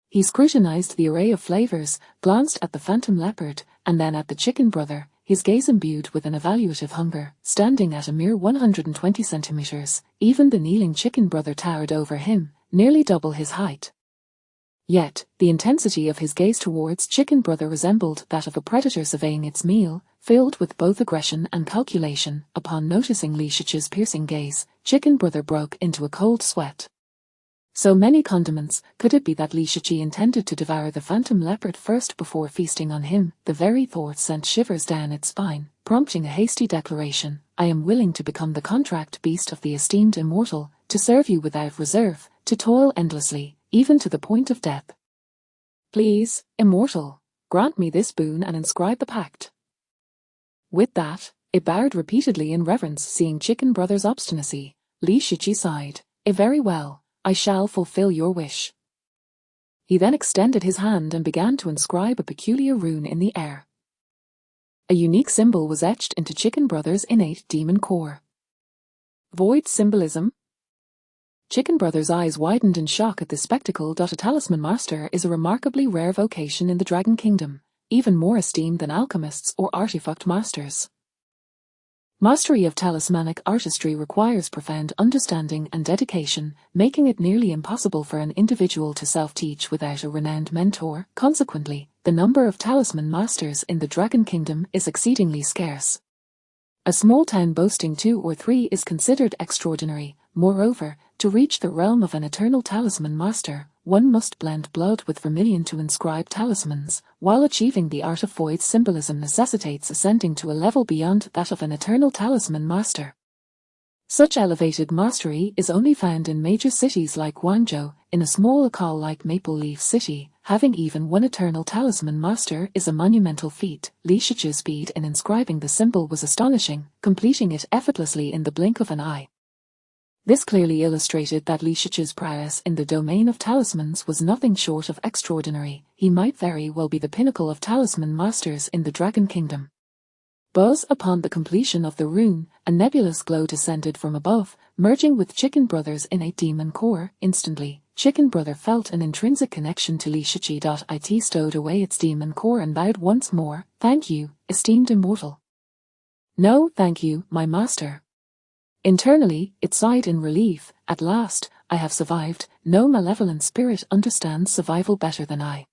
He scrutinized the array of flavors, glanced at the phantom leopard, and then at the chicken brother, his gaze imbued with an evaluative hunger. Standing at a mere 120 centimeters, even the kneeling chicken brother towered over him, nearly double his height. Yet, the intensity of his gaze towards chicken brother resembled that of a predator surveying its meal, filled with both aggression and calculation. Upon noticing Li Shichi's piercing gaze, chicken brother broke into a cold sweat. So many condiments, could it be that Li Shichi intended to devour the phantom leopard first before feasting on him? The very thought sent shivers down its spine, prompting a hasty declaration, "I am willing to become the contract beast of the esteemed Immortal, to serve you without reserve, to toil endlessly, even to the point of death. Please, Immortal, grant me this boon and inscribe the pact." With that, it bowed repeatedly in reverence. Seeing chicken brother's obstinacy, Li Shichi sighed, "Very well. I shall fulfill your wish." He then extended his hand and began to inscribe a peculiar rune in the air. A unique symbol was etched into Chicken Brother's innate demon core. Void symbolism? Chicken Brother's eyes widened in shock at this spectacle. A talisman master is a remarkably rare vocation in the Dragon Kingdom, even more esteemed than alchemists or artifact masters. Mastery of talismanic artistry requires profound understanding and dedication, making it nearly impossible for an individual to self-teach without a renowned mentor. Consequently, the number of talisman masters in the Dragon Kingdom is exceedingly scarce. A small town boasting 2 or 3 is considered extraordinary. Moreover, to reach the realm of an eternal talisman master, one must blend blood with vermilion to inscribe talismans, while achieving the art of void symbolism necessitates ascending to a level beyond that of an eternal talisman master. Such elevated mastery is only found in major cities like Guangzhou. In a small locale like Maple Leaf City, having even one eternal talisman master is a monumental feat. Li Shichi's speed in inscribing the symbol was astonishing, completing it effortlessly in the blink of an eye. This clearly illustrated that Li Shichi's prowess in the domain of talismans was nothing short of extraordinary. He might very well be the pinnacle of talisman masters in the Dragon Kingdom. Buzz upon the completion of the rune, a nebulous glow descended from above, merging with Chicken Brother's innate demon core. Instantly, Chicken Brother felt an intrinsic connection to Li Shichi. It stowed away its demon core and bowed once more. "Thank you, esteemed immortal." "No, thank you, my master." Internally, it sighed in relief. "At last, I have survived. No malevolent spirit understands survival better than I."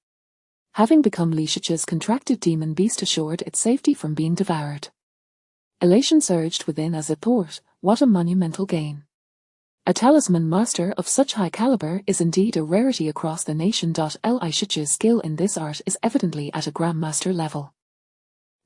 Having become Li Shichi's contracted demon beast assured its safety from being devoured. Elation surged within as it thought, what a monumental gain. A talisman master of such high caliber is indeed a rarity across the nation. Li Shichi's skill in this art is evidently at a grandmaster level.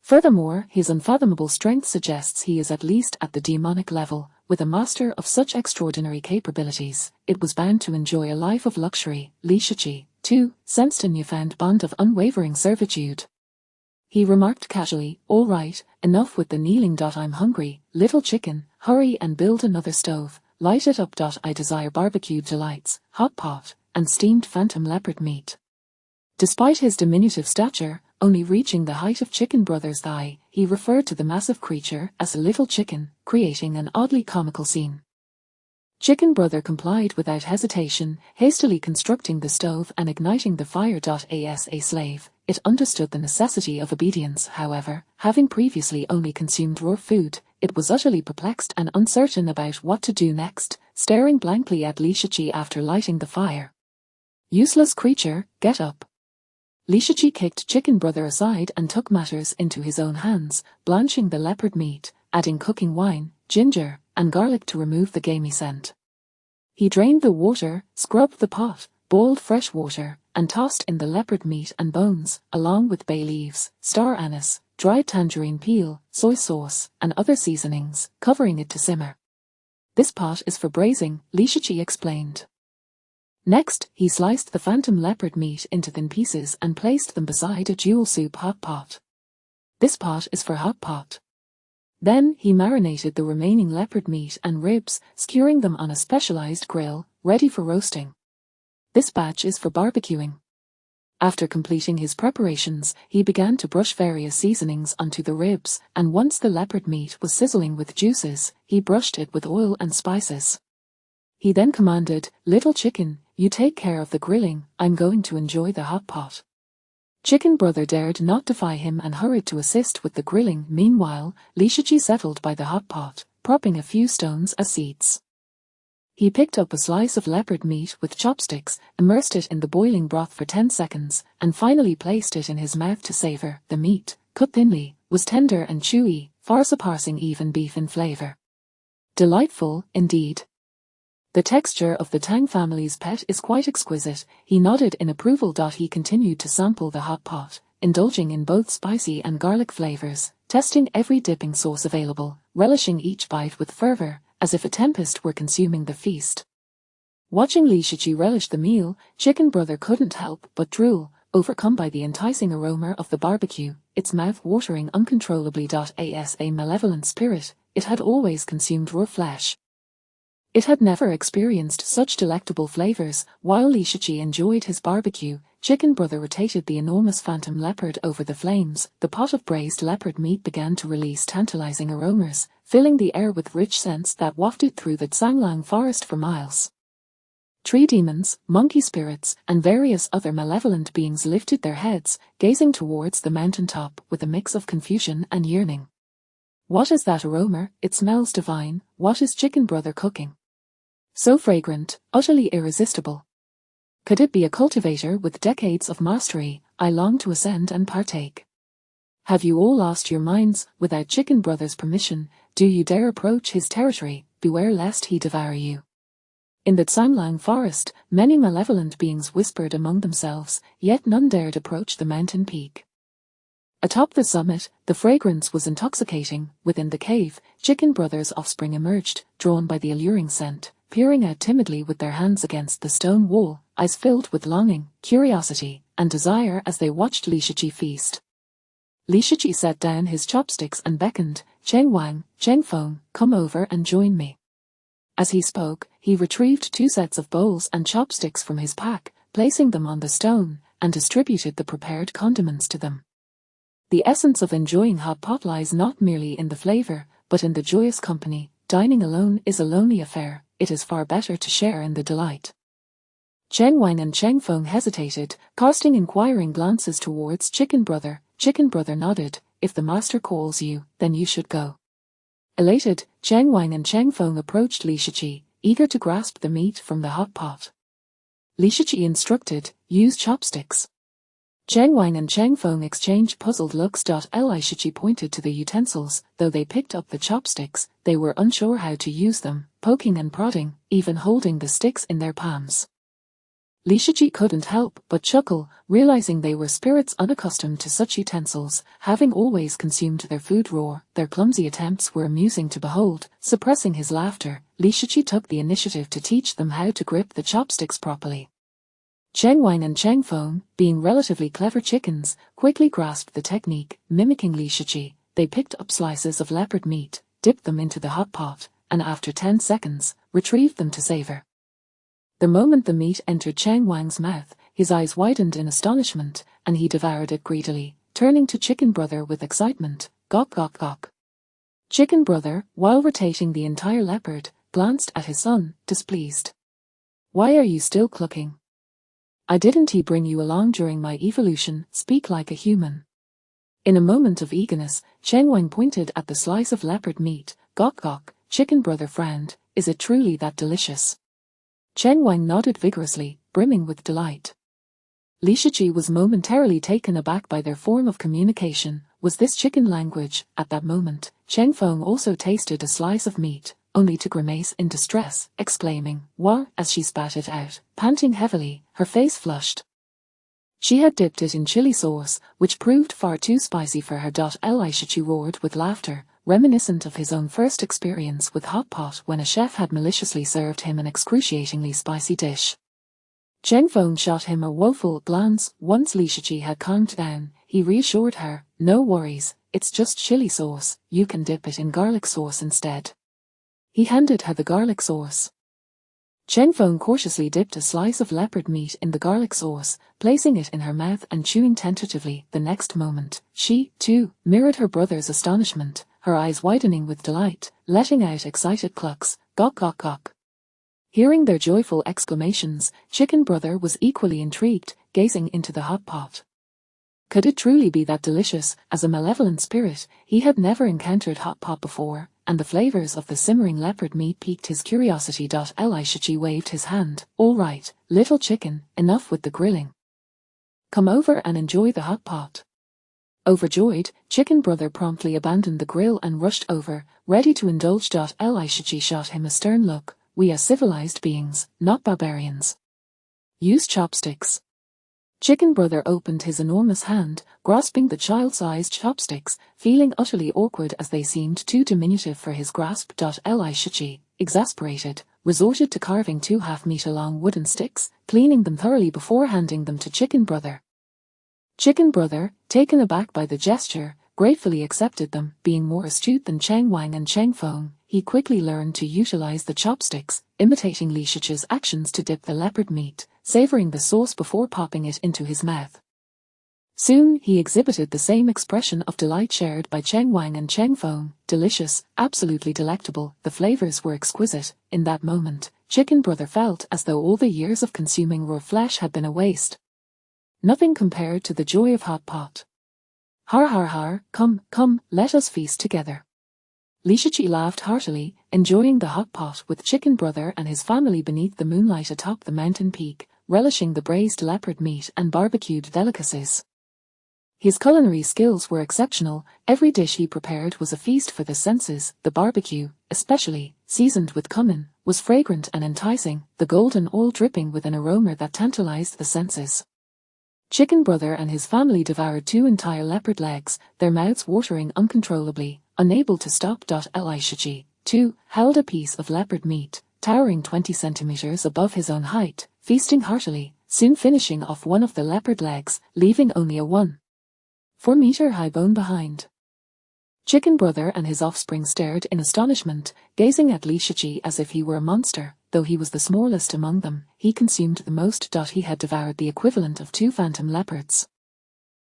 Furthermore, his unfathomable strength suggests he is at least at the demonic level. With a master of such extraordinary capabilities, it was bound to enjoy a life of luxury. Li Shichi, too, sensed a newfound bond of unwavering servitude. He remarked casually, "All right, enough with the kneeling. I'm hungry, little chicken, hurry and build another stove, light it up. I desire barbecued delights, hot pot, and steamed phantom leopard meat." Despite his diminutive stature, only reaching the height of Chicken Brother's thigh, he referred to the massive creature as a little chicken, creating an oddly comical scene. Chicken Brother complied without hesitation, hastily constructing the stove and igniting the fire. As a slave, it understood the necessity of obedience. However, having previously only consumed raw food, it was utterly perplexed and uncertain about what to do next, staring blankly at Li Shichi after lighting the fire. "Useless creature, get up." Li Shichi kicked Chicken Brother aside and took matters into his own hands, blanching the leopard meat, adding cooking wine, ginger, and garlic to remove the gamey scent. He drained the water, scrubbed the pot, boiled fresh water, and tossed in the leopard meat and bones, along with bay leaves, star anise, dried tangerine peel, soy sauce, and other seasonings, covering it to simmer. "This pot is for braising," Li Shichi explained. Next, he sliced the phantom leopard meat into thin pieces and placed them beside a dual soup hot pot. "This pot is for hot pot." Then he marinated the remaining leopard meat and ribs, skewering them on a specialized grill, ready for roasting. "This batch is for barbecuing." After completing his preparations, he began to brush various seasonings onto the ribs, and once the leopard meat was sizzling with juices, he brushed it with oil and spices. He then commanded, "Little chicken, you take care of the grilling, I'm going to enjoy the hot pot." Chicken Brother dared not defy him and hurried to assist with the grilling. Meanwhile, Li Shichi settled by the hot pot, propping a few stones as seats. He picked up a slice of leopard meat with chopsticks, immersed it in the boiling broth for 10 seconds, and finally placed it in his mouth to savor. The meat, cut thinly, was tender and chewy, far surpassing even beef in flavor. Delightful, indeed. "The texture of the Tang family's pet is quite exquisite," he nodded in approval. He continued to sample the hot pot, indulging in both spicy and garlic flavors, testing every dipping sauce available, relishing each bite with fervor, as if a tempest were consuming the feast. Watching Li Shichi relish the meal, Chicken Brother couldn't help but drool, overcome by the enticing aroma of the barbecue, its mouth watering uncontrollably. As a malevolent spirit, it had always consumed raw flesh. It had never experienced such delectable flavors. While Li Shichi enjoyed his barbecue, Chicken Brother rotated the enormous phantom leopard over the flames. The pot of braised leopard meat began to release tantalizing aromas, filling the air with rich scents that wafted through the Zhanglang forest for miles. Tree demons, monkey spirits, and various other malevolent beings lifted their heads, gazing towards the mountaintop with a mix of confusion and yearning. "What is that aroma? It smells divine. What is Chicken Brother cooking? So fragrant, utterly irresistible. Could it be a cultivator with decades of mastery? I long to ascend and partake." Have you all lost your minds? Without Chicken Brother's permission, do you dare approach his territory? Beware lest he devour you. In the Zhanglang forest, many malevolent beings whispered among themselves, yet none dared approach the mountain peak. Atop the summit, the fragrance was intoxicating. Within the cave, Chicken Brother's offspring emerged, drawn by the alluring scent, peering out timidly with their hands against the stone wall, eyes filled with longing, curiosity, and desire as they watched Li Shichi feast. Li Shichi set down his chopsticks and beckoned, "Cheng Wang, Cheng Feng, come over and join me." As he spoke, he retrieved 2 sets of bowls and chopsticks from his pack, placing them on the stone, and distributed the prepared condiments to them. The essence of enjoying hot pot lies not merely in the flavor, but in the joyous company. Dining alone is a lonely affair, it is far better to share in the delight. Cheng Wang and Cheng Feng hesitated, casting inquiring glances towards Chicken Brother. Chicken Brother nodded. If the master calls you, then you should go. Elated, Cheng Wang and Cheng Feng approached Li Shiqi, eager to grasp the meat from the hot pot. Li Shiqi instructed, use chopsticks. Cheng Wang and Cheng Feng exchanged puzzled looks. Li Shiqi pointed to the utensils. Though they picked up the chopsticks, they were unsure how to use them, poking and prodding, even holding the sticks in their palms. Li Shiqi couldn't help but chuckle, realizing they were spirits unaccustomed to such utensils, having always consumed their food raw. Their clumsy attempts were amusing to behold. Suppressing his laughter, Li Shiqi took the initiative to teach them how to grip the chopsticks properly. Cheng Wang and Cheng Feng, being relatively clever chickens, quickly grasped the technique. Mimicking Li Shiqi, they picked up slices of leopard meat, dipped them into the hot pot, and after 10 seconds, retrieved them to savor. The moment the meat entered Cheng Wang's mouth, his eyes widened in astonishment, and he devoured it greedily, turning to Chicken Brother with excitement. Gawk gawk gawk. Chicken Brother, while rotating the entire leopard, glanced at his son, displeased. Why are you still clucking? Didn't he bring you along during my evolution? Speak like a human. In a moment of eagerness, Cheng Wang pointed at the slice of leopard meat. Gawk gawk. Chicken Brother frowned. Is it truly that delicious? Cheng Wang nodded vigorously, brimming with delight. Li Shiqi was momentarily taken aback by their form of communication. Was this chicken language? At that moment, Cheng Feng also tasted a slice of meat, only to grimace in distress, exclaiming, "What?" as she spat it out, panting heavily, her face flushed. She had dipped it in chili sauce, which proved far too spicy for her. Li Shiqi roared with laughter, reminiscent of his own first experience with hot pot when a chef had maliciously served him an excruciatingly spicy dish. Cheng Feng shot him a woeful glance. Once Li Shiqi had calmed down, he reassured her, "No worries, it's just chili sauce, you can dip it in garlic sauce instead." He handed her the garlic sauce. Cheng Feng cautiously dipped a slice of leopard meat in the garlic sauce, placing it in her mouth and chewing tentatively. The next moment, she, too, mirrored her brother's astonishment, her eyes widening with delight, letting out excited clucks. Gawk gawk gawk. Hearing their joyful exclamations, Chicken Brother was equally intrigued, gazing into the hot pot. Could it truly be that delicious? As a malevolent spirit, he had never encountered hot pot before, and the flavors of the simmering leopard meat piqued his curiosity. Li Shiqi waved his hand. All right, little chicken, enough with the grilling. Come over and enjoy the hot pot. Overjoyed, Chicken Brother promptly abandoned the grill and rushed over, ready to indulge. Li Shiqi shot him a stern look. We are civilized beings, not barbarians. Use chopsticks. Chicken Brother opened his enormous hand, grasping the child-sized chopsticks, feeling utterly awkward as they seemed too diminutive for his grasp. Li Shiqi, exasperated, resorted to carving 2 half-meter-long wooden sticks, cleaning them thoroughly before handing them to Chicken Brother. Chicken Brother, taken aback by the gesture, gratefully accepted them. Being more astute than Cheng Wang and Cheng Feng, he quickly learned to utilize the chopsticks, imitating Li Shiqi's actions to dip the leopard meat, savoring the sauce before popping it into his mouth. Soon he exhibited the same expression of delight shared by Cheng Wang and Cheng Feng. Delicious, absolutely delectable, the flavors were exquisite. In that moment, Chicken Brother felt as though all the years of consuming raw flesh had been a waste. Nothing compared to the joy of hot pot. Har har har, come, come, let us feast together. Li Shiqi laughed heartily, enjoying the hot pot with Chicken Brother and his family beneath the moonlight atop the mountain peak, relishing the braised leopard meat and barbecued delicacies. His culinary skills were exceptional. Every dish he prepared was a feast for the senses. The barbecue, especially, seasoned with cumin, was fragrant and enticing, the golden oil dripping with an aroma that tantalized the senses. Chicken Brother and his family devoured 2 entire leopard legs, their mouths watering uncontrollably, unable to stop. Li Shiqi, too, held a piece of leopard meat, towering 20 centimeters above his own height, feasting heartily, soon finishing off one of the leopard legs, leaving only a 1.4-meter high bone behind. Chicken Brother and his offspring stared in astonishment, gazing at Li Shiqi as if he were a monster. Though he was the smallest among them, he consumed the most. He had devoured the equivalent of 2 phantom leopards.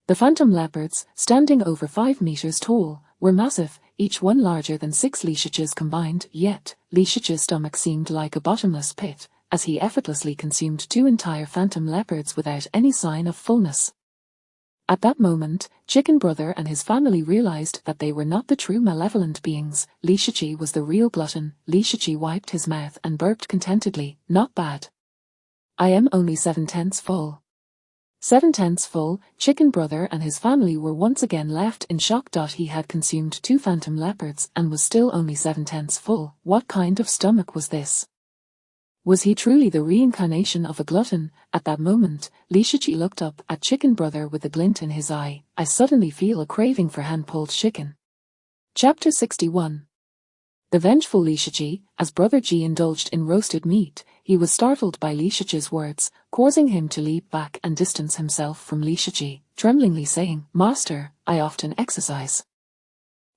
The phantom leopards, standing over 5 meters tall, were massive, each one larger than 6 Li Shiqi's combined, yet Li Shiqi's stomach seemed like a bottomless pit, as he effortlessly consumed 2 entire phantom leopards without any sign of fullness. At that moment, Chicken Brother and his family realized that they were not the true malevolent beings. Li Shiqi was the real glutton. Li Shiqi wiped his mouth and burped contentedly. Not bad. I am only 7/10 full. 7/10 full. Chicken Brother and his family were once again left in shock. He had consumed 2 phantom leopards and was still only 7/10 full. What kind of stomach was this? Was he truly the reincarnation of a glutton? At that moment, Li Shiqi looked up at Chicken Brother with a glint in his eye. I suddenly feel a craving for hand-pulled chicken. Chapter 61. The vengeful Li Shiqi. As Brother Ji indulged in roasted meat, he was startled by Li Shiqi's words, causing him to leap back and distance himself from Li Shiqi, tremblingly saying, "Master, I often exercise.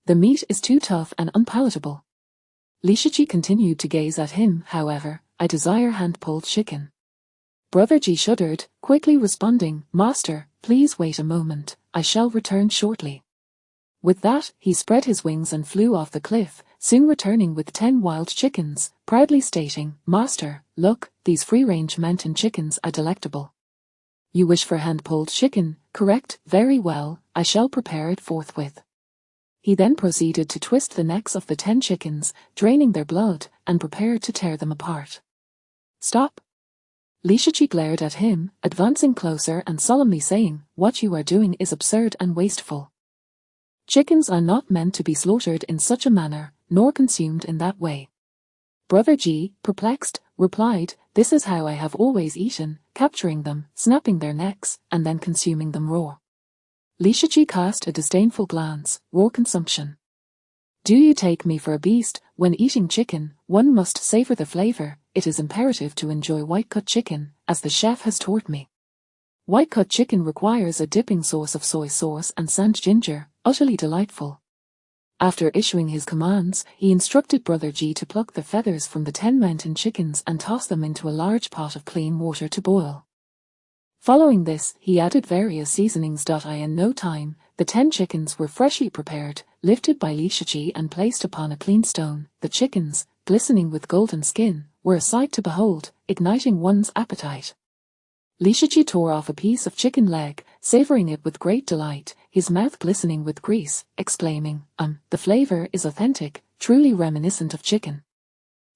The meat is too tough and unpalatable." Li Shiqi continued to gaze at him. However, "I desire hand-pulled chicken." Brother Ji shuddered, quickly responding, "Master, please wait a moment, I shall return shortly." With that, he spread his wings and flew off the cliff, soon returning with 10 wild chickens, proudly stating, "Master, look, these free-range mountain chickens are delectable." "You wish for hand-pulled chicken, correct? Very well, I shall prepare it forthwith." He then proceeded to twist the necks of the 10 chickens, draining their blood, and prepared to tear them apart. "Stop!" Li Shiqi glared at him, advancing closer and solemnly saying, "What you are doing is absurd and wasteful. Chickens are not meant to be slaughtered in such a manner, nor consumed in that way." Brother Ji, perplexed, replied, "This is how I have always eaten, capturing them, snapping their necks, and then consuming them raw." Li Shiqi cast a disdainful glance. "Raw consumption. Do you take me for a beast? When eating chicken, one must savor the flavor. It is imperative to enjoy white-cut chicken, as the chef has taught me. White-cut chicken requires a dipping sauce of soy sauce and sand ginger, utterly delightful." After issuing his commands, he instructed Brother Ji to pluck the feathers from the 10 mountain chickens and toss them into a large pot of clean water to boil. Following this, he added various seasonings. In no time, the 10 chickens were freshly prepared, lifted by Li Shiqi and placed upon a clean stone. The chickens, glistening with golden skin, were a sight to behold, igniting one's appetite. Li Shiqi tore off a piece of chicken leg, savoring it with great delight, his mouth glistening with grease, exclaiming, the flavor is authentic, truly reminiscent of chicken."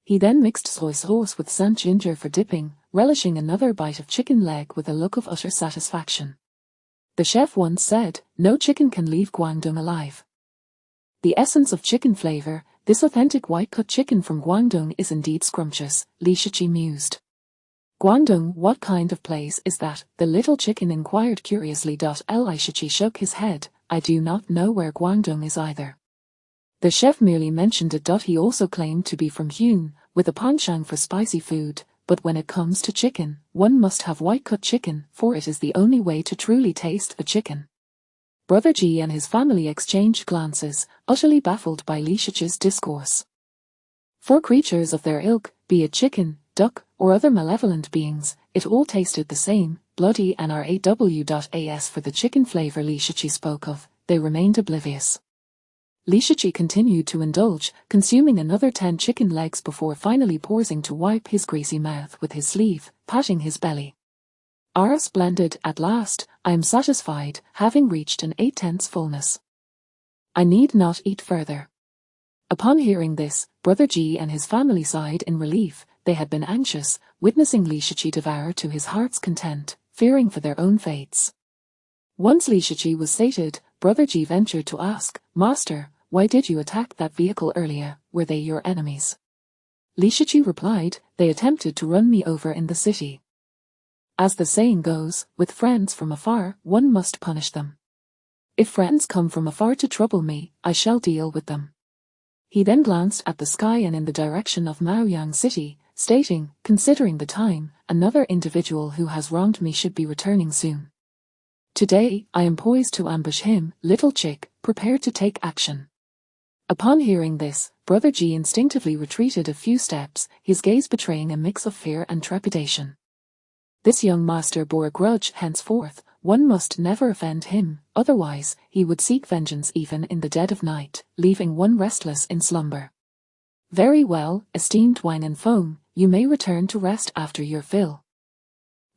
He then mixed soy sauce with sand ginger for dipping, relishing another bite of chicken leg with a look of utter satisfaction. The chef once said, "No chicken can leave Guangdong alive." The essence of chicken flavor, this authentic white-cut chicken from Guangdong is indeed scrumptious, Li Shiqi mused. "Guangdong, what kind of place is that?" the little chicken inquired curiously. Li Shiqi shook his head, "I do not know where Guangdong is either." The chef merely mentioned it. He also claimed to be from Hunan, with a penchant for spicy food, but when it comes to chicken, one must have white-cut chicken, for it is the only way to truly taste the chicken. Brother Ji and his family exchanged glances, utterly baffled by Li Shiqi's discourse. For creatures of their ilk, be it chicken, duck, or other malevolent beings, it all tasted the same, bloody and raw. As for the chicken flavor Li Shiqi spoke of, they remained oblivious. Li Shiqi continued to indulge, consuming another 10 chicken legs before finally pausing to wipe his greasy mouth with his sleeve, patting his belly. Splendid, at last, I am satisfied, having reached an 8/10 fullness. I need not eat further. Upon hearing this, Brother Ji and his family sighed in relief. They had been anxious, witnessing Li Shiqi devour to his heart's content, fearing for their own fates. Once Li Shiqi was sated, Brother Ji ventured to ask, "Master, why did you attack that vehicle earlier? Were they your enemies?" Li Shiqi replied, "They attempted to run me over in the city. As the saying goes, with friends from afar, one must punish them. If friends come from afar to trouble me, I shall deal with them." He then glanced at the sky and in the direction of Maoyang City, stating, "Considering the time, another individual who has wronged me should be returning soon. Today, I am poised to ambush him. Little chick, prepare to take action." Upon hearing this, Brother Ji instinctively retreated a few steps, his gaze betraying a mix of fear and trepidation. This young master bore a grudge henceforth. One must never offend him, otherwise he would seek vengeance even in the dead of night, leaving one restless in slumber. Very well, esteemed Wang and Feng, you may return to rest after your fill.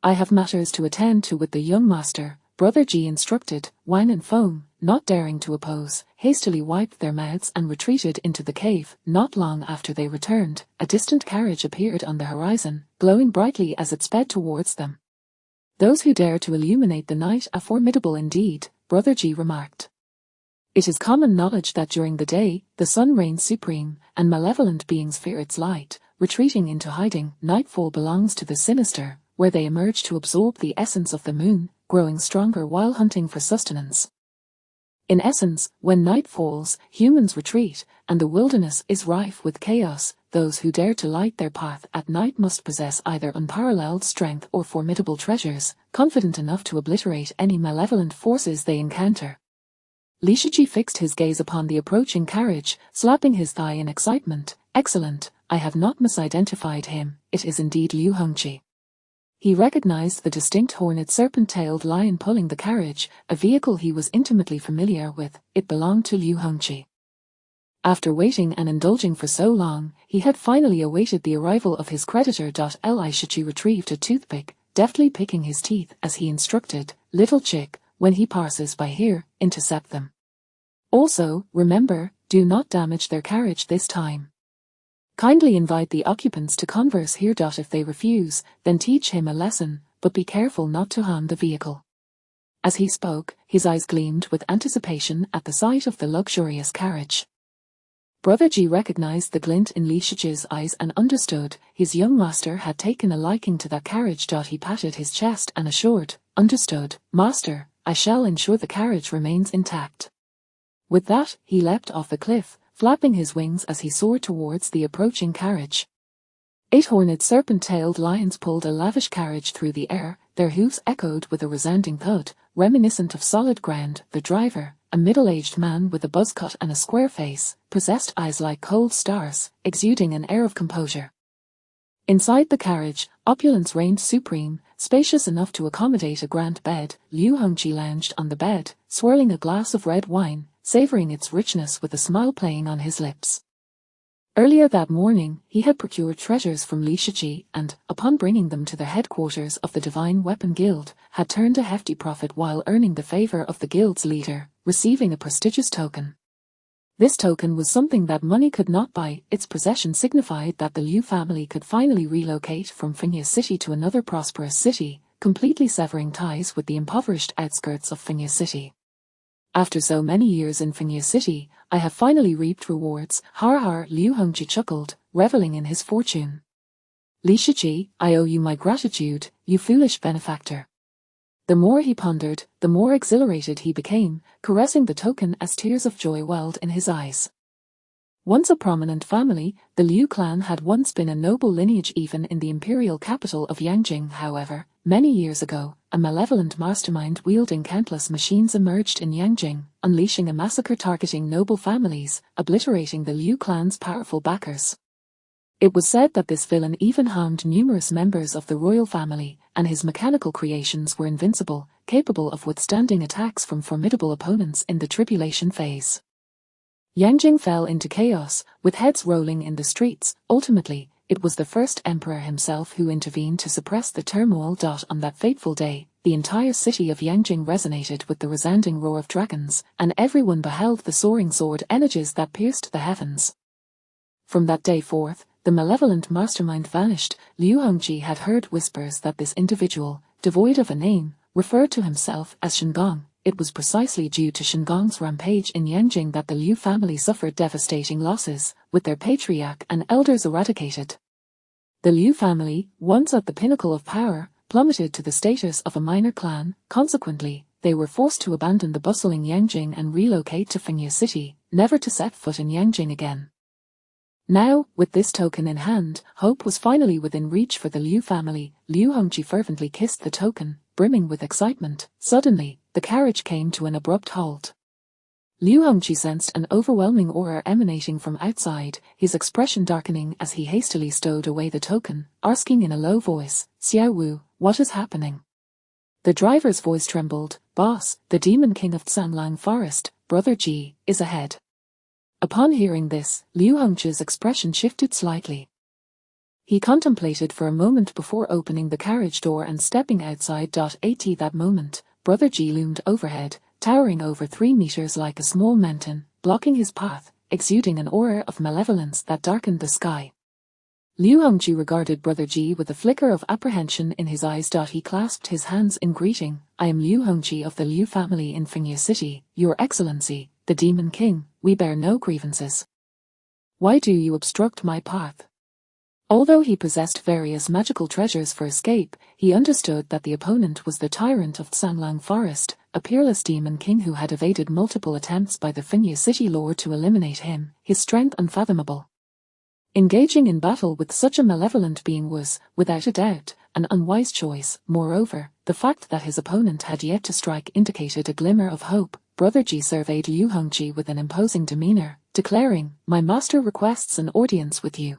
I have matters to attend to with the young master, Brother Ji instructed. Wang and Feng, not daring to oppose, hastily wiped their mouths and retreated into the cave. Not long after they returned, a distant carriage appeared on the horizon, glowing brightly as it sped towards them. Those who dare to illuminate the night are formidable indeed, Brother Ji remarked. It is common knowledge that during the day, the sun reigns supreme, and malevolent beings fear its light, retreating into hiding. Nightfall belongs to the sinister, where they emerge to absorb the essence of the moon, growing stronger while hunting for sustenance. In essence, when night falls, humans retreat, and the wilderness is rife with chaos. Those who dare to light their path at night must possess either unparalleled strength or formidable treasures, confident enough to obliterate any malevolent forces they encounter. Li Shiji fixed his gaze upon the approaching carriage, slapping his thigh in excitement. Excellent, I have not misidentified him, it is indeed Liu Hongqi. He recognized the distinct horned serpent-tailed lion pulling the carriage, a vehicle he was intimately familiar with. It belonged to Liu Hongqi. After waiting and indulging for so long, he had finally awaited the arrival of his creditor. Li Shiji retrieved a toothpick, deftly picking his teeth as he instructed. Little chick, when he passes by here, intercept them. Also, remember, do not damage their carriage this time. Kindly invite the occupants to converse here. If they refuse, then teach him a lesson, but be careful not to harm the vehicle. As he spoke, his eyes gleamed with anticipation at the sight of the luxurious carriage. Brother Ji recognized the glint in Li Shiji's eyes and understood his young master had taken a liking to that carriage. He patted his chest and assured, Understood, master, I shall ensure the carriage remains intact. With that, he leapt off the cliff, flapping his wings as he soared towards the approaching carriage. 8 horned serpent-tailed lions pulled a lavish carriage through the air, their hooves echoed with a resounding thud, reminiscent of solid ground. The driver, a middle-aged man with a buzz cut and a square face, possessed eyes like cold stars, exuding an air of composure. Inside the carriage, opulence reigned supreme, spacious enough to accommodate a grand bed. Liu Hongqi lounged on the bed, swirling a glass of red wine, savoring its richness with a smile playing on his lips. Earlier that morning, he had procured treasures from Li Shiji and, upon bringing them to the headquarters of the Divine Weapon Guild, had turned a hefty profit while earning the favor of the guild's leader, receiving a prestigious token. This token was something that money could not buy. Its possession signified that the Liu family could finally relocate from Fengye City to another prosperous city, completely severing ties with the impoverished outskirts of Fengye City. After so many years in Fengye City, I have finally reaped rewards. Har har, Liu Hongqi chuckled, reveling in his fortune. Li Shiji, I owe you my gratitude, you foolish benefactor. The more he pondered, the more exhilarated he became, caressing the token as tears of joy welled in his eyes. Once a prominent family, the Liu clan had once been a noble lineage even in the imperial capital of Yangjing. However, many years ago, a malevolent mastermind wielding countless machines emerged in Yangjing, unleashing a massacre targeting noble families, obliterating the Liu clan's powerful backers. It was said that this villain even harmed numerous members of the royal family, and his mechanical creations were invincible, capable of withstanding attacks from formidable opponents in the tribulation phase. Yangjing fell into chaos, with heads rolling in the streets. Ultimately, it was the first emperor himself who intervened to suppress the turmoil. On that fateful day, the entire city of Yangjing resonated with the resounding roar of dragons, and everyone beheld the soaring sword energies that pierced the heavens. From that day forth, the malevolent mastermind vanished. Liu Hongqi had heard whispers that this individual, devoid of a name, referred to himself as Shengong. It was precisely due to Shengong's rampage in Yangjing that the Liu family suffered devastating losses, with their patriarch and elders eradicated. The Liu family, once at the pinnacle of power, plummeted to the status of a minor clan. Consequently, they were forced to abandon the bustling Yangjing and relocate to Fengye City, never to set foot in Yangjing again. Now, with this token in hand, hope was finally within reach for the Liu family. Liu Hongqi fervently kissed the token, brimming with excitement. Suddenly, the carriage came to an abrupt halt. Liu Hongqi sensed an overwhelming aura emanating from outside, his expression darkening as he hastily stowed away the token, asking in a low voice, "Xiao Wu, what is happening?" The driver's voice trembled. "Boss, the Demon King of Sanglang Forest, Brother Ji, is ahead." Upon hearing this, Liu Hongqi's expression shifted slightly. He contemplated for a moment before opening the carriage door and stepping outside. At that moment, Brother Ji loomed overhead, towering over 3 meters like a small mountain, blocking his path, exuding an aura of malevolence that darkened the sky. Liu Hongqi regarded Brother Ji with a flicker of apprehension in his eyes. He clasped his hands in greeting. "I am Liu Hongqi of the Liu family in Fengye City, Your Excellency, the Demon King. We bear no grievances. Why do you obstruct my path?" Although he possessed various magical treasures for escape, he understood that the opponent was the tyrant of Sanglang Forest, a peerless demon king who had evaded multiple attempts by the Fengye City Lord to eliminate him, his strength unfathomable. Engaging in battle with such a malevolent being was, without a doubt, an unwise choice. Moreover, the fact that his opponent had yet to strike indicated a glimmer of hope. Brother Ji surveyed Liu Hongqi with an imposing demeanor, declaring, "My master requests an audience with you.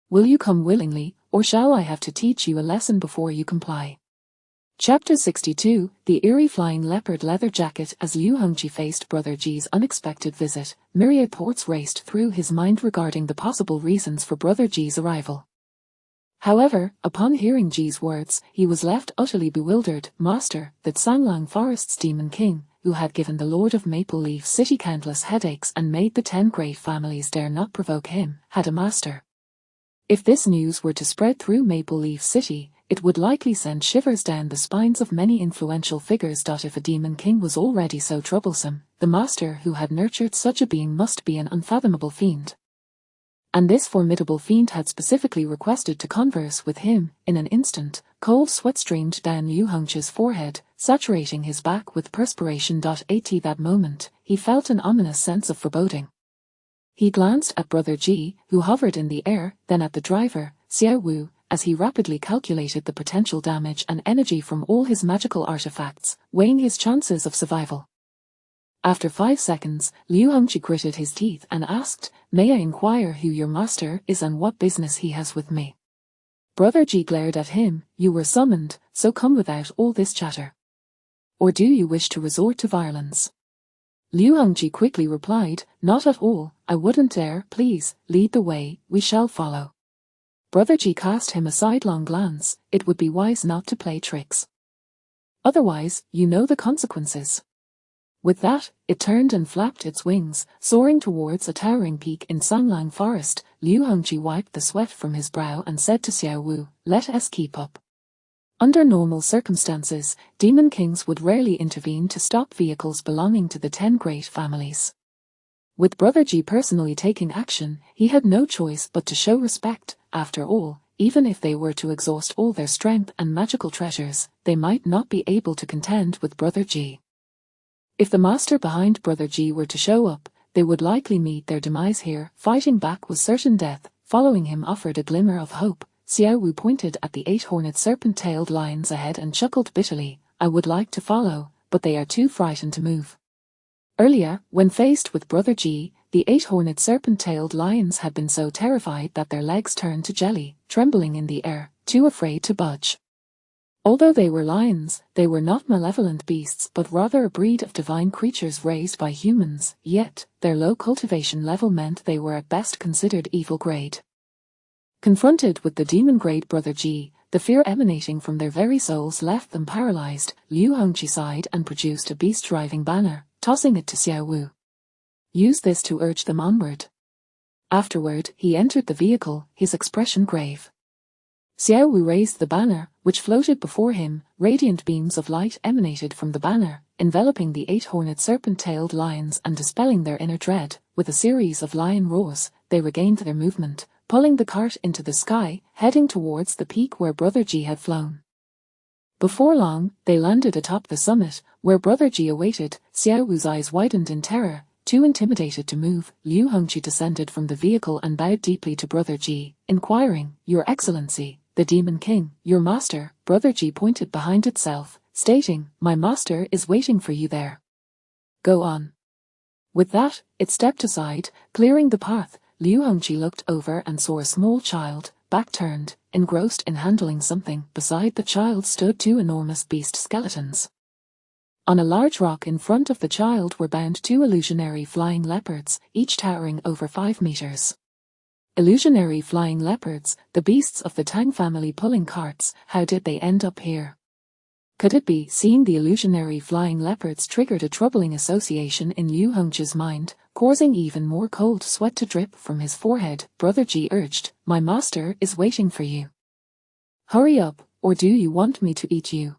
Will you come willingly, or shall I have to teach you a lesson before you comply?" Chapter 62, The Eerie Flying Leopard Leather Jacket. As Liu Hongqi faced Brother Ji's unexpected visit, myriad thoughts raced through his mind regarding the possible reasons for Brother Ji's arrival. However, upon hearing Ji's words, he was left utterly bewildered. Master, that Sanglang Forest's Demon King, who had given the Lord of Maple Leaf City countless headaches and made the 10 great families dare not provoke him, had a master. If this news were to spread through Maple Leaf City, it would likely send shivers down the spines of many influential figures. If a Demon King was already so troublesome, the master who had nurtured such a being must be an unfathomable fiend. And this formidable fiend had specifically requested to converse with him. In an instant, cold sweat streamed down Liu Hongqi's forehead, saturating his back with perspiration. At that moment, he felt an ominous sense of foreboding. He glanced at Brother Ji, who hovered in the air, then at the driver, Xiao Wu, as he rapidly calculated the potential damage and energy from all his magical artifacts, weighing his chances of survival. After 5 seconds, Liu Hongqi gritted his teeth and asked, "May I inquire who your master is and what business he has with me?" Brother Ji glared at him. "You were summoned, so come without all this chatter. Or do you wish to resort to violence?" Liu Hongqi quickly replied, "Not at all, I wouldn't dare. Please, lead the way, we shall follow." Brother Ji cast him a sidelong glance. "It would be wise not to play tricks. Otherwise, you know the consequences." With that, it turned and flapped its wings, soaring towards a towering peak in Sanglang Forest. Liu Hongqi wiped the sweat from his brow and said to Xiao Wu, "Let us keep up." Under normal circumstances, demon kings would rarely intervene to stop vehicles belonging to the 10 great families. With Brother Ji personally taking action, he had no choice but to show respect. After all, even if they were to exhaust all their strength and magical treasures, they might not be able to contend with Brother Ji. If the master behind Brother Ji were to show up, they would likely meet their demise here. Fighting back was certain death. Following him offered a glimmer of hope. Xiao Wu pointed at the 8-horned serpent-tailed lions ahead and chuckled bitterly. "I would like to follow, but they are too frightened to move." Earlier, when faced with Brother Ji, the 8-horned serpent-tailed lions had been so terrified that their legs turned to jelly, trembling in the air, too afraid to budge. Although they were lions, they were not malevolent beasts but rather a breed of divine creatures raised by humans, yet, their low cultivation level meant they were at best considered evil grade. Confronted with the demon-grade Brother Ji, the fear emanating from their very souls left them paralyzed. Liu Hongqi sighed and produced a beast-driving banner, tossing it to Xiao Wu. "Use this to urge them onward." Afterward, he entered the vehicle, his expression grave. Xiao Wu raised the banner, which floated before him. Radiant beams of light emanated from the banner, enveloping the 8-horned serpent-tailed lions and dispelling their inner dread. With a series of lion roars, they regained their movement, pulling the cart into the sky, heading towards the peak where Brother Ji had flown. Before long, they landed atop the summit, where Brother Ji awaited. Xiao Wu's eyes widened in terror. Too intimidated to move, Liu Hongqi descended from the vehicle and bowed deeply to Brother Ji, inquiring, "Your Excellency, the Demon King, your master." Brother Ji pointed behind itself, stating, "My master is waiting for you there. Go on." With that, it stepped aside, clearing the path. Liu Hongqi looked over and saw a small child, back turned, engrossed in handling something. Beside the child stood two enormous beast skeletons. On a large rock in front of the child were bound two illusionary flying leopards, each towering over 5 meters. Illusionary flying leopards, the beasts of the Tang family pulling carts. How did they end up here? Could it be? Seeing the illusionary flying leopards triggered a troubling association in Liu Hongqi's mind, causing even more cold sweat to drip from his forehead. Brother Ji urged, "My master is waiting for you. Hurry up, or do you want me to eat you?"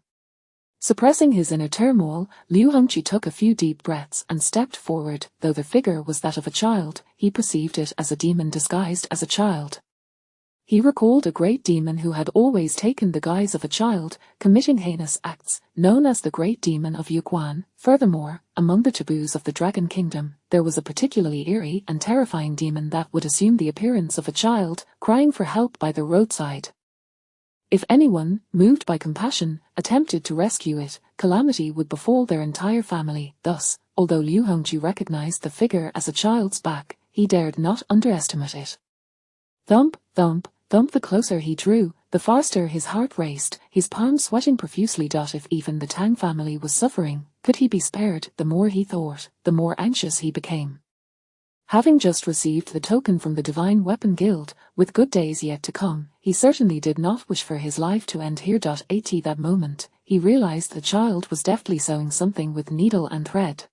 Suppressing his inner turmoil, Liu Hongqi took a few deep breaths and stepped forward. Though the figure was that of a child, he perceived it as a demon disguised as a child. He recalled a great demon who had always taken the guise of a child, committing heinous acts, known as the Great Demon of Yuquan. Furthermore, among the taboos of the Dragon Kingdom, there was a particularly eerie and terrifying demon that would assume the appearance of a child, crying for help by the roadside. If anyone, moved by compassion, attempted to rescue it, calamity would befall their entire family. Thus, although Liu Hongqi recognized the figure as a child's back, he dared not underestimate it. Thump, thump, thump. The closer he drew, the faster his heart raced, his palms sweating profusely. If even the Tang family was suffering, could he be spared? The more he thought, the more anxious he became. Having just received the token from the Divine Weapon Guild, with good days yet to come, he certainly did not wish for his life to end here. At that moment, he realized the child was deftly sewing something with needle and thread.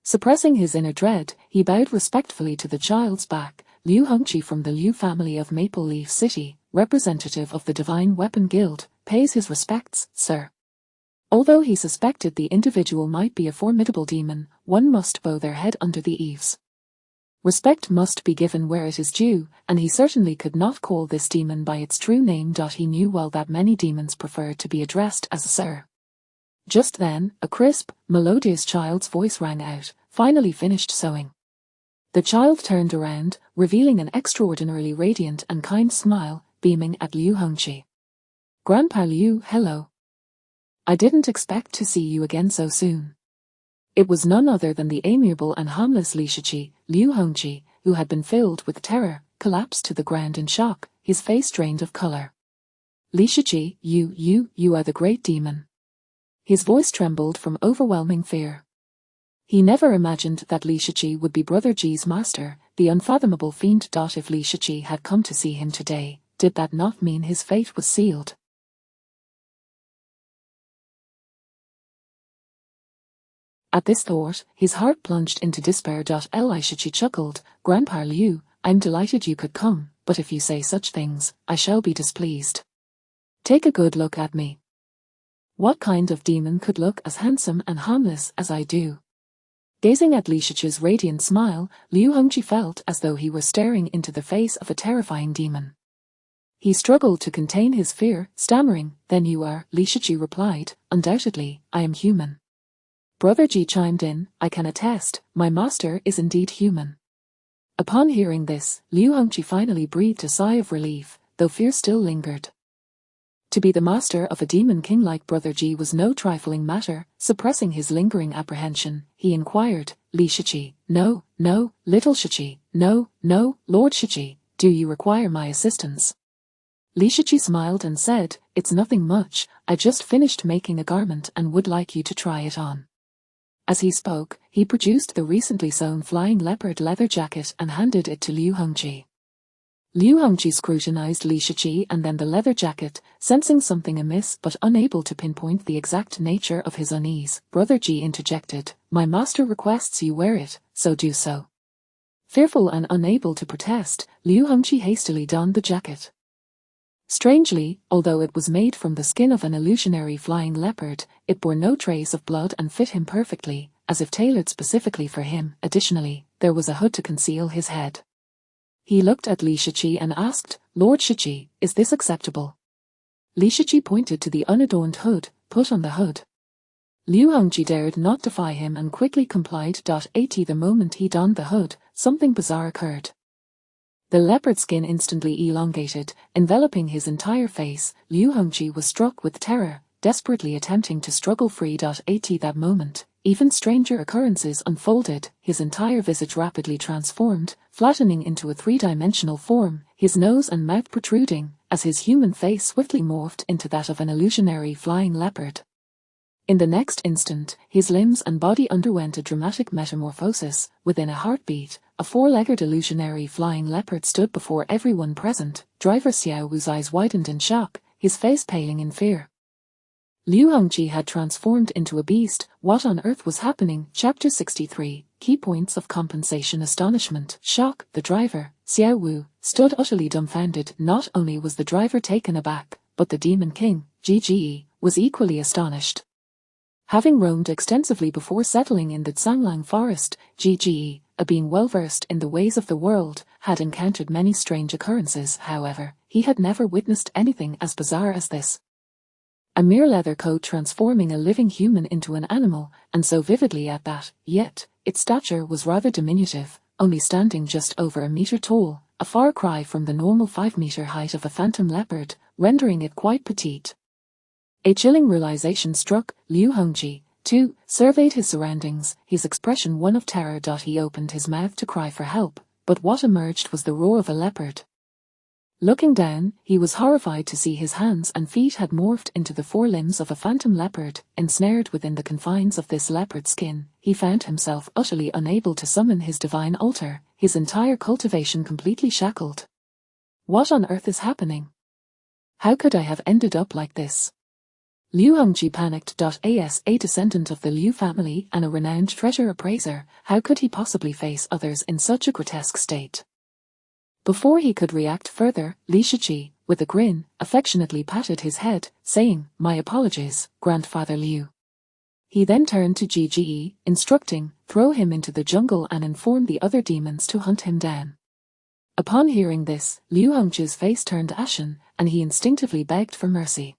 Suppressing his inner dread, he bowed respectfully to the child's back. Liu Hongqi from the Liu family of Maple Leaf City, representative of the Divine Weapon Guild, pays his respects, sir. Although he suspected the individual might be a formidable demon, one must bow their head under the eaves. Respect must be given where it is due, and he certainly could not call this demon by its true name. He knew well that many demons prefer to be addressed as sir. Just then, a crisp, melodious child's voice rang out, "Finally finished sewing." The child turned around, revealing an extraordinarily radiant and kind smile, beaming at Liu Hongqi. "Grandpa Liu, hello. I didn't expect to see you again so soon." It was none other than the amiable and harmless Li Shiqi. Liu Hongqi, who had been filled with terror, collapsed to the ground in shock, his face drained of color. "Li Shiqi, you are the great demon." His voice trembled from overwhelming fear. He never imagined that Li Shiqi would be Brother Ji's master, the unfathomable fiend. If Li Shiqi had come to see him today, did that not mean his fate was sealed? At this thought, his heart plunged into despair. Li Shiqi chuckled, "Grandpa Liu, I'm delighted you could come, but if you say such things, I shall be displeased. Take a good look at me. What kind of demon could look as handsome and harmless as I do?" Gazing at Li Shiqi's radiant smile, Liu Hongqi felt as though he were staring into the face of a terrifying demon. He struggled to contain his fear, stammering, "Then you are," Li Shiqi replied, "Undoubtedly, I am human." Brother Ji chimed in, "I can attest, my master is indeed human." Upon hearing this, Liu Hongqi finally breathed a sigh of relief, though fear still lingered. To be the master of a demon king like Brother Ji was no trifling matter. Suppressing his lingering apprehension, he inquired, "Li Shiqi, no, little Shiqi, no, Lord Shiqi, do you require my assistance?" Li Shiqi smiled and said, "It's nothing much, I just finished making a garment and would like you to try it on." As he spoke, he produced the recently sewn flying leopard leather jacket and handed it to Liu Hongqi. Liu Hongqi scrutinized Li Shiqi and then the leather jacket, sensing something amiss but unable to pinpoint the exact nature of his unease. Brother Ji interjected, "My master requests you wear it, so do so." Fearful and unable to protest, Liu Hongqi hastily donned the jacket. Strangely, although it was made from the skin of an illusionary flying leopard, it bore no trace of blood and fit him perfectly, as if tailored specifically for him. Additionally, there was a hood to conceal his head. He looked at Li Shiqi and asked, "Lord Shiqi, is this acceptable?" Li Shiqi pointed to the unadorned hood, "Put on the hood." Liu Hongqi dared not defy him and quickly complied. The moment he donned the hood, something bizarre occurred. The leopard skin instantly elongated, enveloping his entire face. Liu Hongqi was struck with terror, desperately attempting to struggle free. That moment, even stranger occurrences unfolded. His entire visage rapidly transformed, flattening into a three-dimensional form, his nose and mouth protruding, as his human face swiftly morphed into that of an illusionary flying leopard. In the next instant, his limbs and body underwent a dramatic metamorphosis. Within a heartbeat, a four-legged illusionary flying leopard stood before everyone present. Driver Xiao Wu's eyes widened in shock, his face paling in fear. Liu Hongji had transformed into a beast. What on earth was happening? Chapter 63, Key Points of Compensation. Astonishment, shock. The driver, Xiao Wu, stood utterly dumbfounded. Not only was the driver taken aback, but the Demon King, Gge, was equally astonished. Having roamed extensively before settling in the Zhanglang forest, Gge, a being well-versed in the ways of the world, had encountered many strange occurrences. However, he had never witnessed anything as bizarre as this. A mere leather coat transforming a living human into an animal, and so vividly at that, yet, its stature was rather diminutive, only standing just over a meter tall, a far cry from the normal 5-meter height of a phantom leopard, rendering it quite petite. A chilling realization struck Liu Hongji, too, surveyed his surroundings, his expression one of terror. He opened his mouth to cry for help, but what emerged was the roar of a leopard. Looking down, he was horrified to see his hands and feet had morphed into the forelimbs of a phantom leopard. Ensnared within the confines of this leopard skin, he found himself utterly unable to summon his divine altar, his entire cultivation completely shackled. What on earth is happening? How could I have ended up like this? Liu Hongji panicked. As a descendant of the Liu family and a renowned treasure appraiser, how could he possibly face others in such a grotesque state? Before he could react further, Li Shiqi, with a grin, affectionately patted his head, saying, "My apologies, Grandfather Liu." He then turned to Gge, instructing, "Throw him into the jungle and inform the other demons to hunt him down." Upon hearing this, Liu Hongji's face turned ashen, and he instinctively begged for mercy.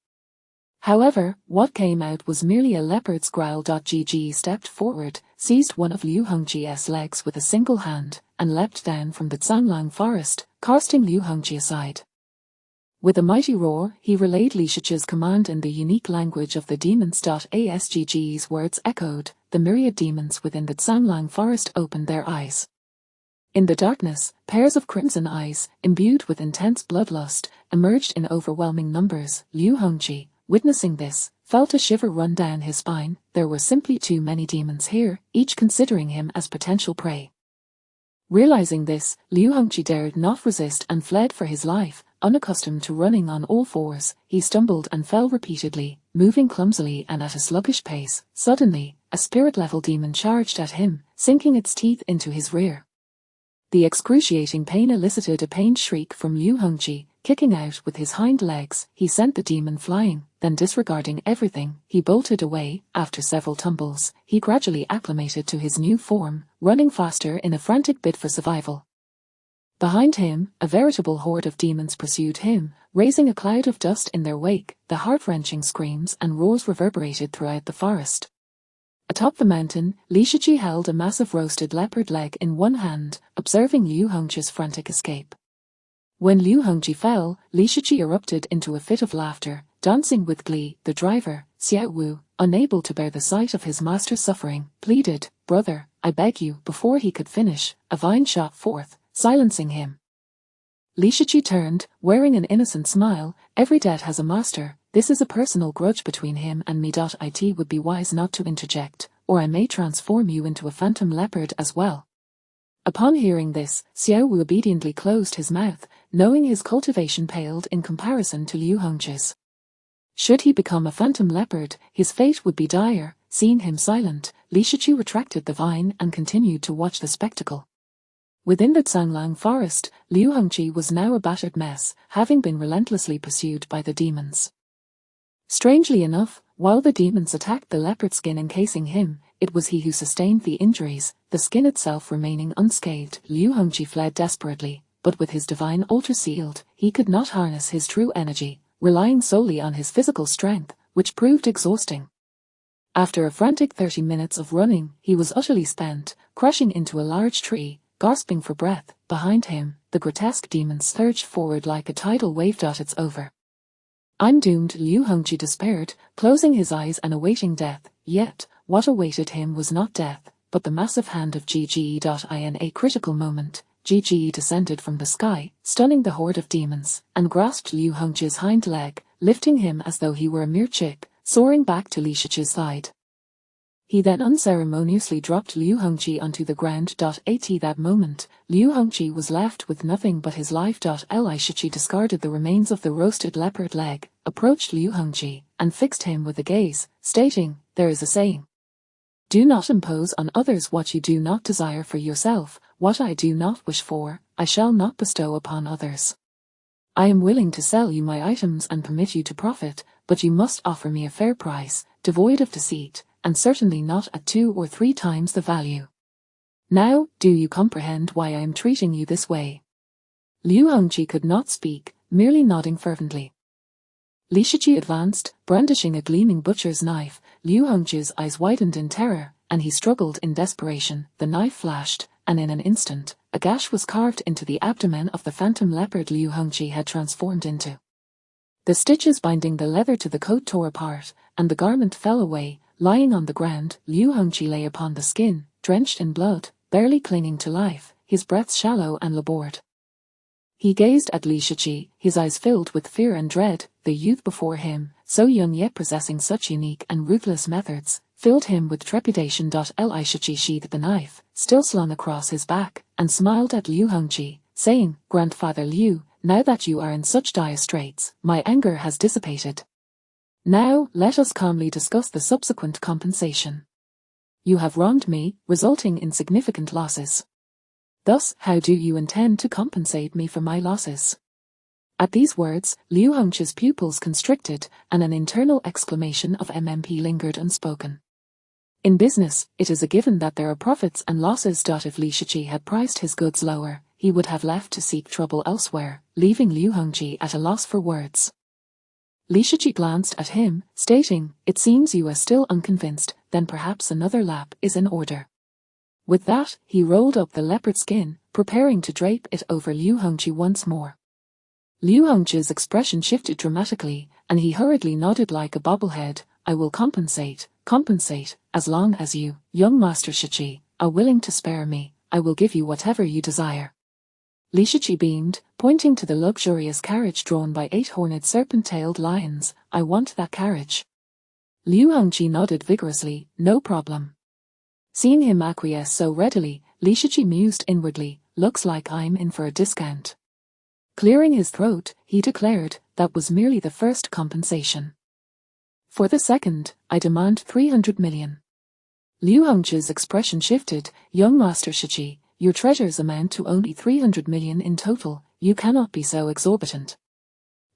However, what came out was merely a leopard's growl. Gge stepped forward, seized one of Liu Hongji's legs with a single hand, and leapt down from the Zhanglang forest, casting Liu Hongji aside. With a mighty roar, he relayed Li Shiqi's command in the unique language of the demons. As Gge's words echoed, the myriad demons within the Zhanglang forest opened their eyes. In the darkness, pairs of crimson eyes, imbued with intense bloodlust, emerged in overwhelming numbers. Liu Hongji, witnessing this, felt a shiver run down his spine. There were simply too many demons here, each considering him as potential prey. Realizing this, Liu Hongji dared not resist and fled for his life. Unaccustomed to running on all fours, he stumbled and fell repeatedly, moving clumsily and at a sluggish pace. Suddenly, a spirit-level demon charged at him, sinking its teeth into his rear. The excruciating pain elicited a pained shriek from Liu Hongji. Kicking out with his hind legs, he sent the demon flying, then disregarding everything, he bolted away. After several tumbles, he gradually acclimated to his new form, running faster in a frantic bid for survival. Behind him, a veritable horde of demons pursued him, raising a cloud of dust in their wake. The heart-wrenching screams and roars reverberated throughout the forest. Atop the mountain, Li Shiqi held a massive roasted leopard leg in one hand, observing Liu Hongji's frantic escape. When Liu Hongji fell, Li Shiqi erupted into a fit of laughter, dancing with glee. The driver, Xiao Wu, unable to bear the sight of his master's suffering, pleaded, "Brother, I beg you." Before he could finish, a vine shot forth, silencing him. Li Shiqi turned, wearing an innocent smile. "Every debt has a master. This is a personal grudge between him and me. It would be wise not to interject, or I may transform you into a phantom leopard as well." Upon hearing this, Xiao Wu obediently closed his mouth, knowing his cultivation paled in comparison to Liu Hongji's. Should he become a phantom leopard, his fate would be dire. Seeing him silent, Li Shiqi retracted the vine and continued to watch the spectacle. Within the Zhanglang forest, Liu Hongji was now a battered mess, having been relentlessly pursued by the demons. Strangely enough, while the demons attacked the leopard skin encasing him, it was he who sustained the injuries, the skin itself remaining unscathed. Liu Hongji fled desperately, but with his divine altar sealed, he could not harness his true energy, relying solely on his physical strength, which proved exhausting. After a frantic 30 minutes of running, he was utterly spent, crashing into a large tree, gasping for breath. Behind him, the grotesque demons surged forward like a tidal wave. It's over. I'm doomed, Liu Hongji despaired, closing his eyes and awaiting death. Yet, what awaited him was not death, but the massive hand of Gge. In a critical moment, Gge descended from the sky, stunning the horde of demons, and grasped Liu Hongji's hind leg, lifting him as though he were a mere chip, soaring back to Li Shichi's side. He then unceremoniously dropped Liu Hongji onto the ground. At that moment, Liu Hongji was left with nothing but his life. Li Shichi discarded the remains of the roasted leopard leg, approached Liu Hongji, and fixed him with a gaze, stating, "There is a saying. Do not impose on others what you do not desire for yourself. What I do not wish for, I shall not bestow upon others. I am willing to sell you my items and permit you to profit, but you must offer me a fair price, devoid of deceit, and certainly not at 2 or 3 times the value. Now, do you comprehend why I am treating you this way?" Liu Hongji could not speak, merely nodding fervently. Li Shichi advanced, brandishing a gleaming butcher's knife. Liu Hongji's eyes widened in terror, and he struggled in desperation. The knife flashed, and in an instant, a gash was carved into the abdomen of the phantom leopard Liu Hongji had transformed into. The stitches binding the leather to the coat tore apart, and the garment fell away. Lying on the ground, Liu Hongji lay upon the skin, drenched in blood, barely clinging to life, his breath shallow and labored. He gazed at Li Shichi, his eyes filled with fear and dread. The youth before him, so young yet possessing such unique and ruthless methods, filled him with trepidation. Li Shichi sheathed the knife, still slung across his back, and smiled at Liu Hongji, saying, "Grandfather Liu, now that you are in such dire straits, my anger has dissipated. Now, let us calmly discuss the subsequent compensation. You have wronged me, resulting in significant losses. Thus, how do you intend to compensate me for my losses?" At these words, Liu Hongji's pupils constricted, and an internal exclamation of MMP lingered unspoken. In business, it is a given that there are profits and losses. If Li Shichi had priced his goods lower, he would have left to seek trouble elsewhere, leaving Liu Hongji at a loss for words. Li Shichi glanced at him, stating, "It seems you are still unconvinced, then perhaps another lap is in order." With that, he rolled up the leopard skin, preparing to drape it over Liu Hongji once more. Liu Hongji's expression shifted dramatically, and he hurriedly nodded like a bobblehead. "I will compensate, as long as you, young Master Shichi, are willing to spare me, I will give you whatever you desire." Li Shichi beamed, pointing to the luxurious carriage drawn by 8 horned serpent-tailed lions. "I want that carriage." Liu Hongji nodded vigorously, "No problem." Seeing him acquiesce so readily, Li Shichi mused inwardly, "Looks like I'm in for a discount." Clearing his throat, he declared, "That was merely the first compensation. For the second, I demand 300 million. Liu Hongji's expression shifted. "Young Master Shichi, your treasures amount to only 300 million in total, you cannot be so exorbitant."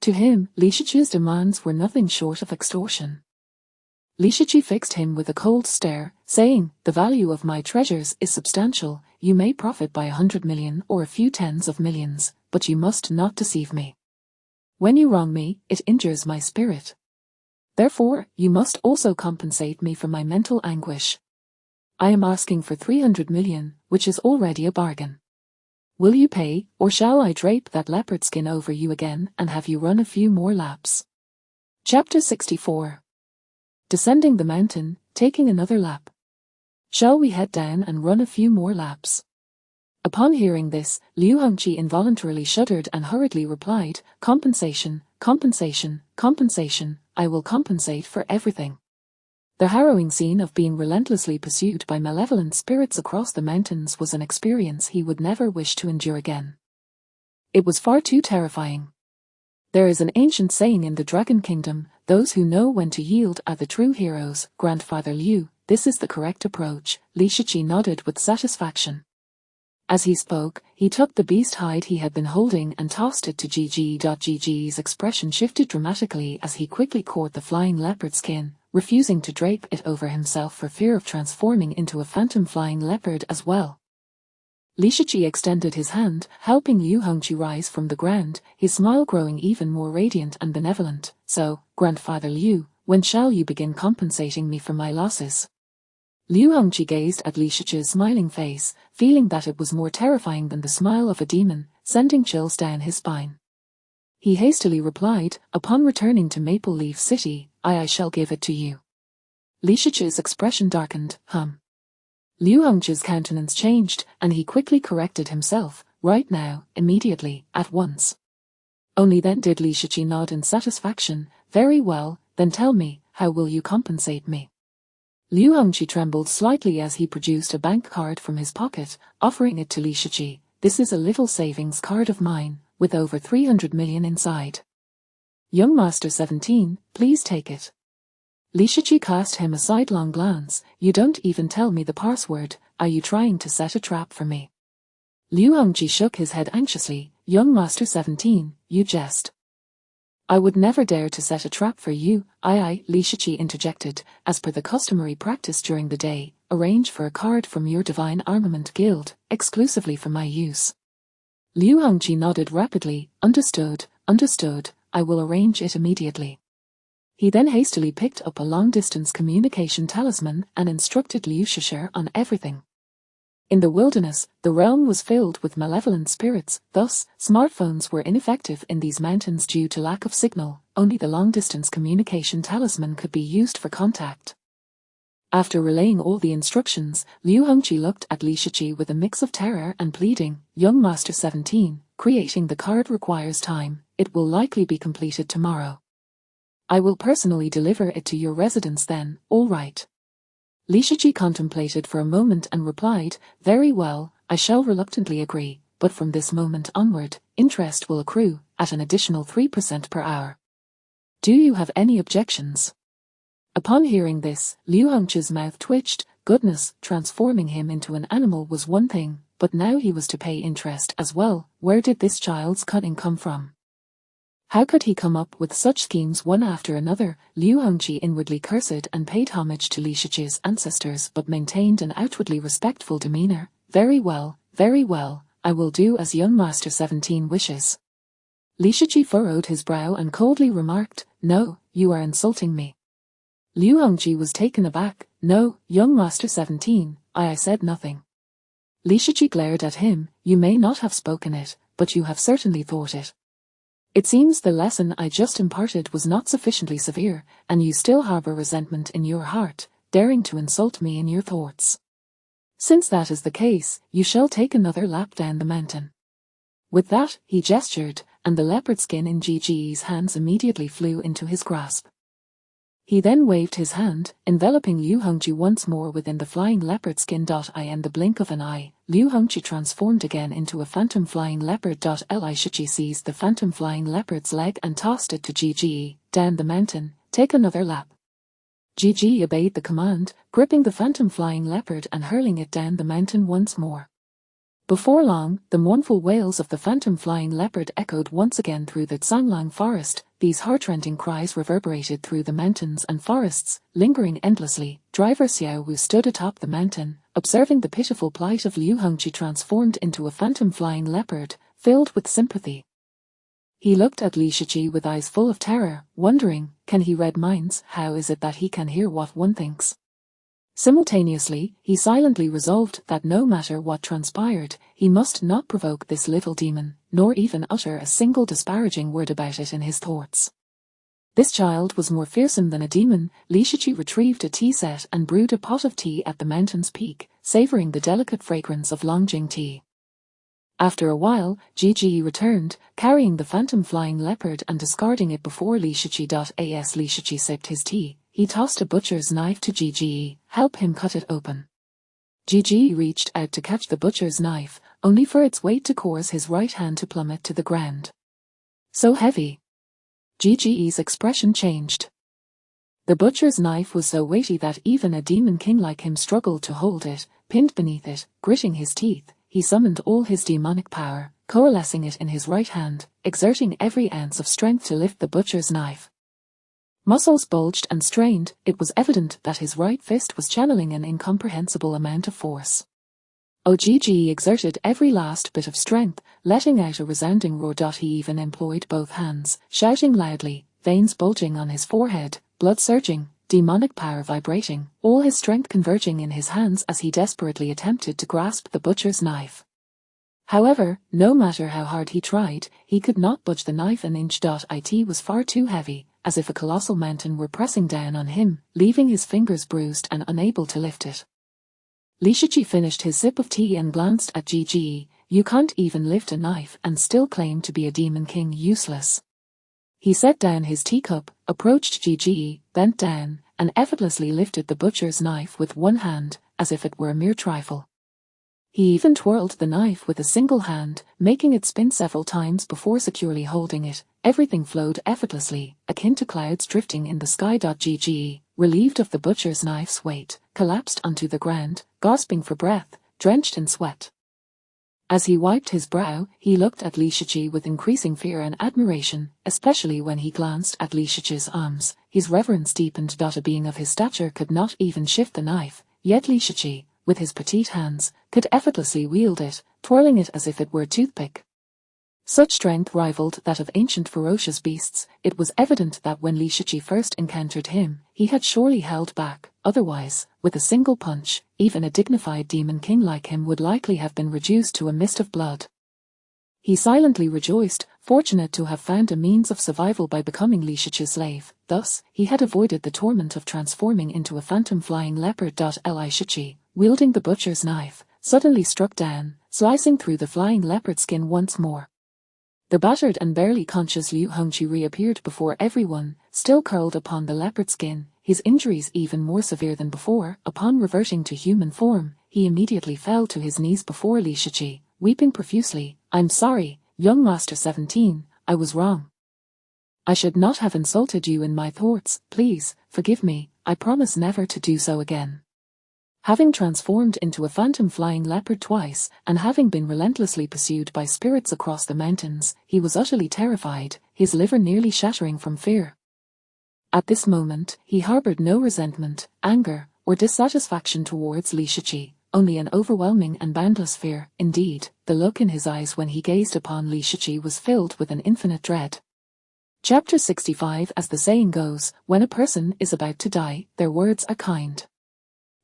To him, Li Shichi's demands were nothing short of extortion. Li Shichi fixed him with a cold stare, saying, "The value of my treasures is substantial, you may profit by 100 million or a few tens of millions, but you must not deceive me. When you wrong me, it injures my spirit. Therefore, you must also compensate me for my mental anguish. I am asking for 300 million, which is already a bargain. Will you pay, or shall I drape that leopard skin over you again and have you run a few more laps?" Chapter 64. Descending the mountain, taking another lap. Shall we head down and run a few more laps? Upon hearing this, Liu Hongji involuntarily shuddered and hurriedly replied, "Compensation, compensation, compensation, I will compensate for everything." The harrowing scene of being relentlessly pursued by malevolent spirits across the mountains was an experience he would never wish to endure again. It was far too terrifying. There is an ancient saying in the Dragon Kingdom, "Those who know when to yield are the true heroes." Grandfather Liu, this is the correct approach. Li Shichi nodded with satisfaction. As he spoke, he took the beast hide he had been holding and tossed it to Gge. Gge's expression shifted dramatically as he quickly caught the flying leopard skin, refusing to drape it over himself for fear of transforming into a phantom flying leopard as well. Li Shichi extended his hand, helping Liu Hongji rise from the ground, his smile growing even more radiant and benevolent. "So, Grandfather Liu, when shall you begin compensating me for my losses?" Liu Hongji gazed at Li Shichi's smiling face, feeling that it was more terrifying than the smile of a demon, sending chills down his spine. He hastily replied, "Upon returning to Maple Leaf City, I shall give it to you." Li Shichi's expression darkened. Liu Hongzhi's countenance changed, and he quickly corrected himself. Right now, immediately, at once. Only then did Li Shichi nod in satisfaction. Very well, then tell me, how will you compensate me? Liu Hongzhi trembled slightly as he produced a bank card from his pocket, offering it to Li Shichi. This is a little savings card of mine, with over 300 million inside. Young Master 17, please take it. Li Shichi cast him a sidelong glance. You don't even tell me the password. Are you trying to set a trap for me? Liu Hongzhi shook his head anxiously. Young Master 17, you jest. I would never dare to set a trap for you. Aye, Li Shichi interjected. As per the customary practice during the day, arrange for a card from your Divine Armament Guild, exclusively for my use. Liu Hongzhi nodded rapidly. Understood, understood. I will arrange it immediately. He then hastily picked up a long-distance communication talisman and instructed Liu Shishi on everything. In the wilderness, the realm was filled with malevolent spirits, thus, smartphones were ineffective in these mountains due to lack of signal. Only the long-distance communication talisman could be used for contact. After relaying all the instructions, Liu Hongzhi looked at Li Shichi with a mix of terror and pleading. Young Master 17, creating the card requires time. It will likely be completed tomorrow. I will personally deliver it to your residence then. All right. Li Shichi contemplated for a moment and replied, very well, I shall reluctantly agree, but from this moment onward, interest will accrue, at an additional 3% per hour. Do you have any objections? Upon hearing this, Liu Hongzhi's mouth twitched. Goodness, transforming him into an animal was one thing, but now he was to pay interest as well. Where did this child's cunning come from? How could he come up with such schemes one after another? Liu Hongzhi inwardly cursed and paid homage to Li Shichi's ancestors but maintained an outwardly respectful demeanor. Very well, I will do as young Master 17 wishes. Li Shichi furrowed his brow and coldly remarked, no, you are insulting me. Liu Hongzhi was taken aback. No, young Master 17, I said nothing. Li Shichi glared at him. You may not have spoken it, but you have certainly thought it. It seems the lesson I just imparted was not sufficiently severe, and you still harbor resentment in your heart, daring to insult me in your thoughts. Since that is the case, you shall take another lap down the mountain. With that, he gestured, and the leopard skin in Gigi's hands immediately flew into his grasp. He then waved his hand, enveloping Liu Hongzhi once more within the flying leopard skin. In the blink of an eye, Liu Hongzhi transformed again into a phantom flying leopard. Li Shichi seized the phantom flying leopard's leg and tossed it to Gigi. Down the mountain, take another lap. Gigi obeyed the command, gripping the phantom flying leopard and hurling it down the mountain once more. Before long, the mournful wails of the phantom flying leopard echoed once again through the Zhanglang forest. These heart-rending cries reverberated through the mountains and forests, lingering endlessly. Driver Xiao Wu stood atop the mountain, observing the pitiful plight of Liu Hongzhi transformed into a phantom flying leopard, filled with sympathy. He looked at Li Shichi with eyes full of terror, wondering, can he read minds? How is it that he can hear what one thinks? Simultaneously, he silently resolved that no matter what transpired, he must not provoke this little demon, nor even utter a single disparaging word about it in his thoughts. This child was more fearsome than a demon. Li Shichi retrieved a tea set and brewed a pot of tea at the mountain's peak, savoring the delicate fragrance of Longjing tea. After a while, Gigi returned, carrying the phantom flying leopard and discarding it before Li Shichi. As Li Shichi sipped his tea, he tossed a butcher's knife to Gigi. Help him cut it open. Gigi reached out to catch the butcher's knife, only for its weight to cause his right hand to plummet to the ground. So heavy. Gigi's expression changed. The butcher's knife was so weighty that even a demon king like him struggled to hold it. Pinned beneath it, gritting his teeth, he summoned all his demonic power, coalescing it in his right hand, exerting every ounce of strength to lift the butcher's knife. Muscles bulged and strained. It was evident that his right fist was channeling an incomprehensible amount of force. Gigi exerted every last bit of strength, letting out a resounding roar. He even employed both hands, shouting loudly, veins bulging on his forehead, blood surging, demonic power vibrating, all his strength converging in his hands as he desperately attempted to grasp the butcher's knife. However, no matter how hard he tried, he could not budge the knife an inch. It was far too heavy, as if a colossal mountain were pressing down on him, leaving his fingers bruised and unable to lift it. Li Shiqi finished his sip of tea and glanced at Gigi. You can't even lift a knife and still claim to be a demon king. Useless. He set down his teacup, approached Gigi, bent down, and effortlessly lifted the butcher's knife with one hand, as if it were a mere trifle. He even twirled the knife with a single hand, making it spin several times before securely holding it. Everything flowed effortlessly, akin to clouds drifting in the sky. Gigi, relieved of the butcher's knife's weight, collapsed onto the ground, gasping for breath, drenched in sweat. As he wiped his brow, he looked at Li Shiqi with increasing fear and admiration, especially when he glanced at Li Shiqi's arms. His reverence deepened. A being of his stature could not even shift the knife, yet Li Shiqi, with his petite hands, could effortlessly wield it, twirling it as if it were a toothpick. Such strength rivaled that of ancient ferocious beasts. It was evident that when Li Shiqi first encountered him, he had surely held back. Otherwise, with a single punch, even a dignified demon king like him would likely have been reduced to a mist of blood. He silently rejoiced, fortunate to have found a means of survival by becoming Li Shiqi's slave. Thus, he had avoided the torment of transforming into a phantom flying leopard. Li Shiqi, wielding the butcher's knife, suddenly struck down, slicing through the flying leopard skin once more. The battered and barely conscious Liu Hongqi reappeared before everyone, still curled upon the leopard skin, his injuries even more severe than before. Upon reverting to human form, he immediately fell to his knees before Li Shiqi, weeping profusely. I'm sorry, young Master 17, I was wrong. I should not have insulted you in my thoughts. Please, forgive me, I promise never to do so again. Having transformed into a phantom flying leopard twice, and having been relentlessly pursued by spirits across the mountains, he was utterly terrified, his liver nearly shattering from fear. At this moment, he harbored no resentment, anger, or dissatisfaction towards Li Shiqi, only an overwhelming and boundless fear. Indeed, the look in his eyes when he gazed upon Li Shiqi was filled with an infinite dread. Chapter 65. As the saying goes, when a person is about to die, their words are kind.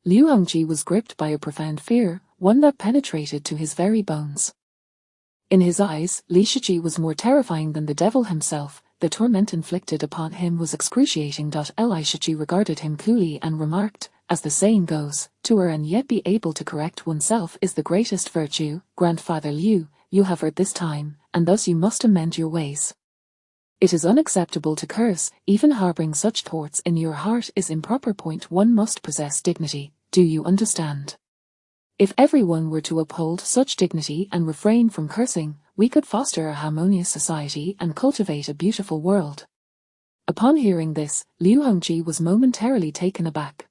Liu Hongqi was gripped by a profound fear, one that penetrated to his very bones. In his eyes, Li Shiqi was more terrifying than the devil himself. The torment inflicted upon him was excruciating. Li Shiqi regarded him coolly and remarked, as the saying goes, to err and yet be able to correct oneself is the greatest virtue. Grandfather Liu, you have erred this time, and thus you must amend your ways. It is unacceptable to curse, even harboring such thoughts in your heart is improper. One must possess dignity, do you understand? If everyone were to uphold such dignity and refrain from cursing, we could foster a harmonious society and cultivate a beautiful world. Upon hearing this, Liu Hongqi was momentarily taken aback.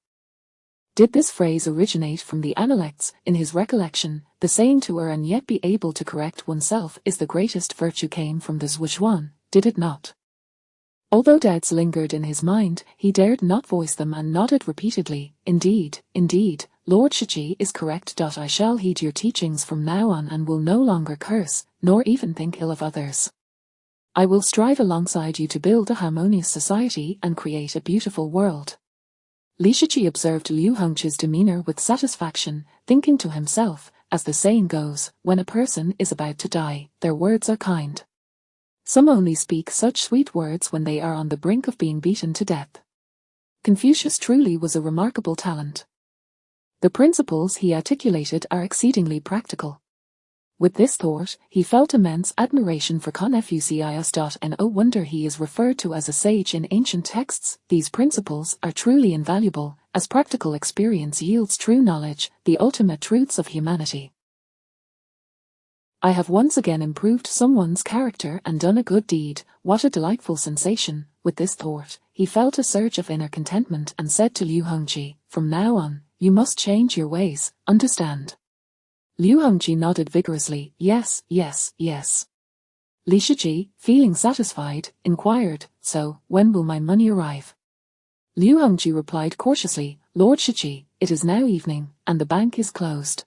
Did this phrase originate from the Analects? In his recollection, the saying to err and yet be able to correct oneself is the greatest virtue came from the Zhuchuan, did it not? Although doubts lingered in his mind, he dared not voice them and nodded repeatedly. Indeed, Lord Shiqi is correct. I shall heed your teachings from now on and will no longer curse, nor even think ill of others. I will strive alongside you to build a harmonious society and create a beautiful world. Li Shiqi observed Liu Hongqi's demeanor with satisfaction, thinking to himself, as the saying goes, when a person is about to die, their words are kind. Some only speak such sweet words when they are on the brink of being beaten to death. Confucius truly was a remarkable talent. The principles he articulated are exceedingly practical. With this thought, he felt immense admiration for Confucius. No wonder he is referred to as a sage in ancient texts. These principles are truly invaluable, as practical experience yields true knowledge, the ultimate truths of humanity. I have once again improved someone's character and done a good deed. What a delightful sensation. With this thought, he felt a surge of inner contentment and said to Liu Hongqi, from now on, you must change your ways, understand? Liu Hongqi nodded vigorously, yes. Li Shiqi, feeling satisfied, inquired, so, when will my money arrive? Liu Hongqi replied cautiously, Lord Shiqi, it is now evening, and the bank is closed.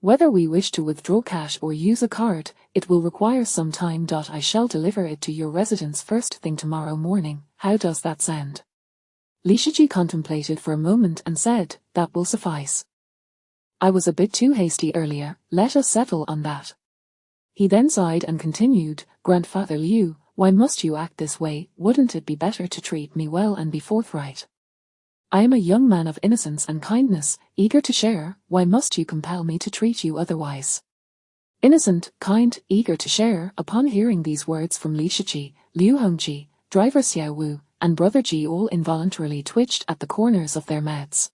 Whether we wish to withdraw cash or use a card, it will require some time. I shall deliver it to your residence first thing tomorrow morning. How does that sound? Li Shiqi contemplated for a moment and said, that will suffice. I was a bit too hasty earlier, let us settle on that. He then sighed and continued, Grandfather Liu, Why must you act this way? Wouldn't it be better to treat me well and be forthright? I am a young man of innocence and kindness, eager to share. Why must you compel me to treat you otherwise? Innocent, kind, eager to share. Upon hearing these words from Li Shiqi, Liu Hongji, driver Xiao Wu, and brother Ji all involuntarily twitched at the corners of their mouths.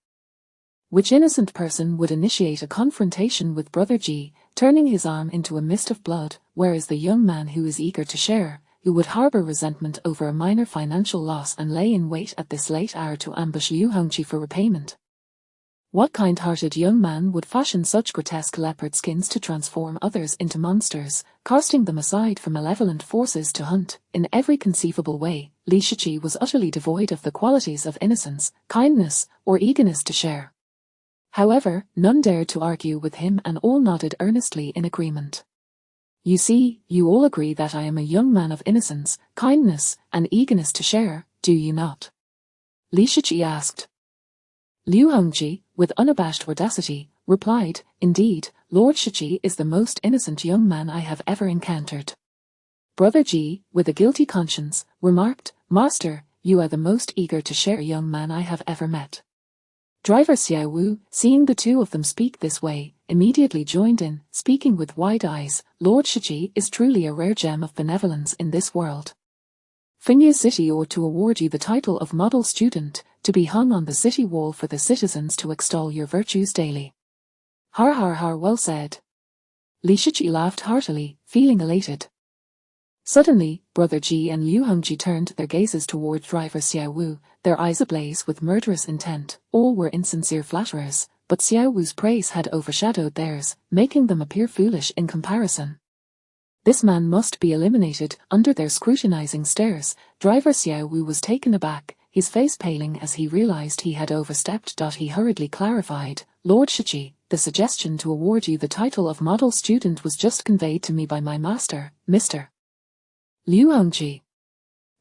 Which innocent person would initiate a confrontation with brother Ji, turning his arm into a mist of blood, whereas the young man who is eager to share, who would harbor resentment over a minor financial loss and lay in wait at this late hour to ambush Liu Hongji for repayment? What kind-hearted young man would fashion such grotesque leopard skins to transform others into monsters, casting them aside for malevolent forces to hunt? In every conceivable way, Li Shiqi was utterly devoid of the qualities of innocence, kindness, or eagerness to share. However, none dared to argue with him and all nodded earnestly in agreement. You see, you all agree that I am a young man of innocence, kindness, and eagerness to share, do you not? Li Shiqi asked. Liu Hongji, with unabashed audacity, replied, Indeed, Lord Shiqi is the most innocent young man I have ever encountered. Brother Ji, with a guilty conscience, remarked, Master, you are the most eager to share young man I have ever met. Driver Xiao Wu, seeing the two of them speak this way, immediately joined in, speaking with wide eyes, Lord Shiqi is truly a rare gem of benevolence in this world. Fingya City ought to award you the title of model student, to be hung on the city wall for the citizens to extol your virtues daily. Har har har, well said. Li Shiqi laughed heartily, feeling elated. Suddenly, brother Ji and Liu Hongji turned their gazes toward driver Xiao Wu, their eyes ablaze with murderous intent. All were insincere flatterers, but Xiao Wu's praise had overshadowed theirs, making them appear foolish in comparison. This man must be eliminated. Under their scrutinizing stares, driver Xiao Wu was taken aback, his face paling as he realized he had overstepped. He hurriedly clarified, Lord Shiqi, the suggestion to award you the title of model student was just conveyed to me by my master, Mr. Liu Hongji.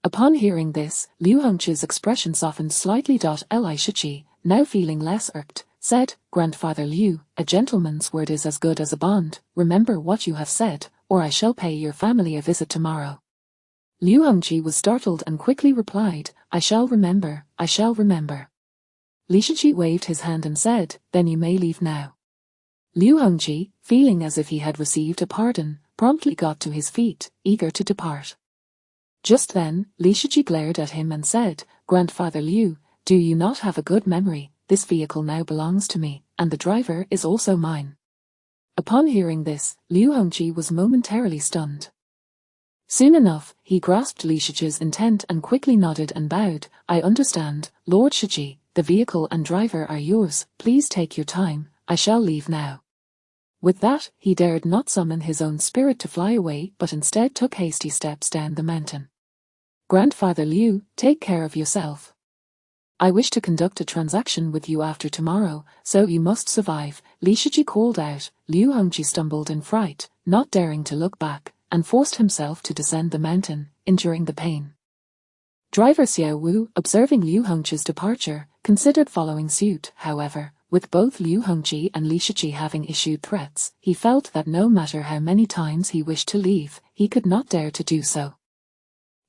Upon hearing this, Liu Hongji's expression softened slightly. Li Shiqi, now feeling less irked, said, Grandfather Liu, a gentleman's word is as good as a bond. Remember what you have said, or I shall pay your family a visit tomorrow. Liu Hongji was startled and quickly replied, I shall remember, I shall remember. Li Shiqi waved his hand and said, Then you may leave now. Liu Hongji, feeling as if he had received a pardon, promptly got to his feet, eager to depart. Just then, Li Shiqi glared at him and said, Grandfather Liu, do you not have a good memory? This vehicle now belongs to me, and the driver is also mine. Upon hearing this, Liu Hongji was momentarily stunned. Soon enough, he grasped Li Shiqi's intent and quickly nodded and bowed. I understand, Lord Shiqi, the vehicle and driver are yours, please take your time, I shall leave now. With that, he dared not summon his own spirit to fly away but instead took hasty steps down the mountain. Grandfather Liu, take care of yourself. I wish to conduct a transaction with you after tomorrow, so you must survive, Li Shiqi called out. Liu Hongji stumbled in fright, not daring to look back, and forced himself to descend the mountain, enduring the pain. Driver Xiao Wu, observing Liu Hongji's departure, considered following suit. However, with both Liu Hongji and Li Shiqi having issued threats, he felt that no matter how many times he wished to leave, he could not dare to do so.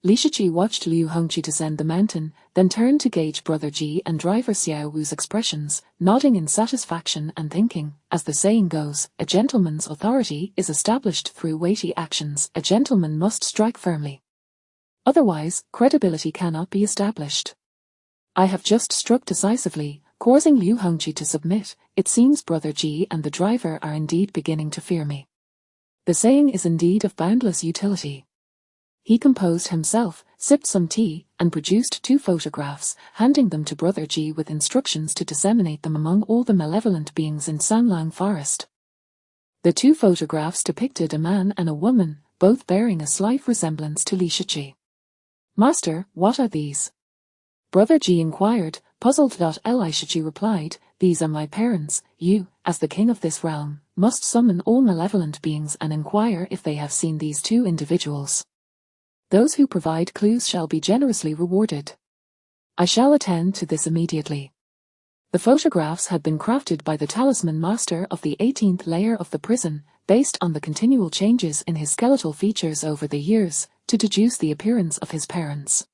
Li Shiqi watched Liu Hongji descend the mountain, then turned to gauge brother Ji and driver Xiao Wu's expressions, nodding in satisfaction and thinking, as the saying goes, a gentleman's authority is established through weighty actions. A gentleman must strike firmly. Otherwise, credibility cannot be established. I have just struck decisively, causing Liu Hongji to submit. It seems brother Ji and the driver are indeed beginning to fear me. The saying is indeed of boundless utility. He composed himself, sipped some tea, and produced 2 photographs, handing them to brother Ji with instructions to disseminate them among all the malevolent beings in Sanlang Forest. The 2 photographs depicted a man and a woman, both bearing a slight resemblance to Li Shiqi. Master, what are these? Brother Ji inquired, puzzled. Li Shiqi replied, These are my parents. You, as the king of this realm, must summon all malevolent beings and inquire if they have seen these 2 individuals. Those who provide clues shall be generously rewarded. I shall attend to this immediately. The photographs had been crafted by the talisman master of the 18th layer of the prison, based on the continual changes in his skeletal features over the years. to deduce the appearance of his parents.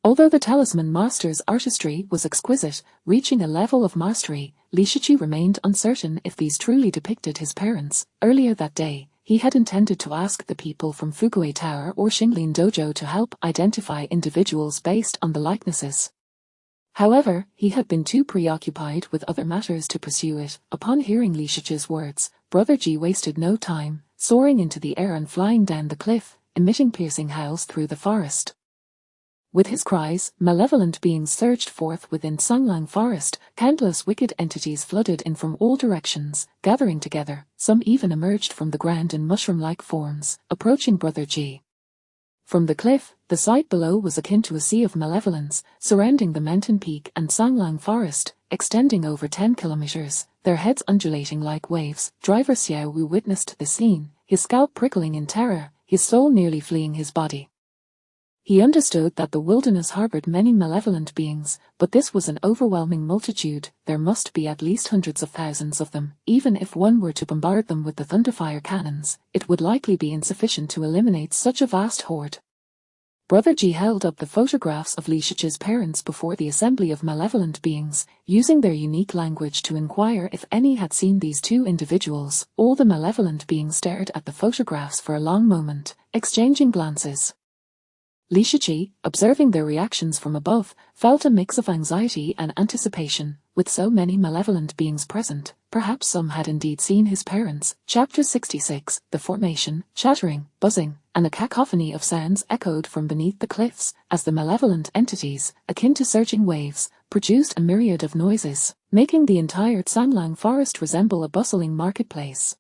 Although the talisman master's artistry was exquisite, reaching a level of mastery, Li Shiqi remained uncertain if these truly depicted his parents. Earlier that day, he had intended to ask the people from Fugui Tower or Xinglin Dojo to help identify individuals based on the likenesses. However, he had been too preoccupied with other matters to pursue it. Upon hearing Li Shiqi's words, Brother Ji wasted no time, soaring into the air and flying down the cliff, emitting piercing howls through the forest. With his cries, malevolent beings surged forth within Sanglang Forest. Countless wicked entities flooded in from all directions, gathering together. Some even emerged from the ground in mushroom-like forms, approaching Brother Ji. From the cliff, the sight below was akin to a sea of malevolence, surrounding the mountain peak and Sanglang Forest, extending over 10 kilometers, their heads undulating like waves. Driver Xiao Wu witnessed the scene, his scalp prickling in terror, his soul nearly fleeing his body. He understood that the wilderness harbored many malevolent beings, but this was an overwhelming multitude. There must be at least hundreds of thousands of them. Even if one were to bombard them with the thunderfire cannons, it would likely be insufficient to eliminate such a vast horde. Brother Ji held up the photographs of Li Shiqi's parents before the assembly of malevolent beings, using their unique language to inquire if any had seen these two individuals. All the malevolent beings stared at the photographs for a long moment, exchanging glances. Li Shiqi, observing their reactions from above, felt a mix of anxiety and anticipation. With so many malevolent beings present, perhaps some had indeed seen his parents. Chapter 66. The formation, chattering, buzzing, and a cacophony of sounds echoed from beneath the cliffs, as the malevolent entities, akin to surging waves, produced a myriad of noises, making the entire Sanglang Forest resemble a bustling marketplace.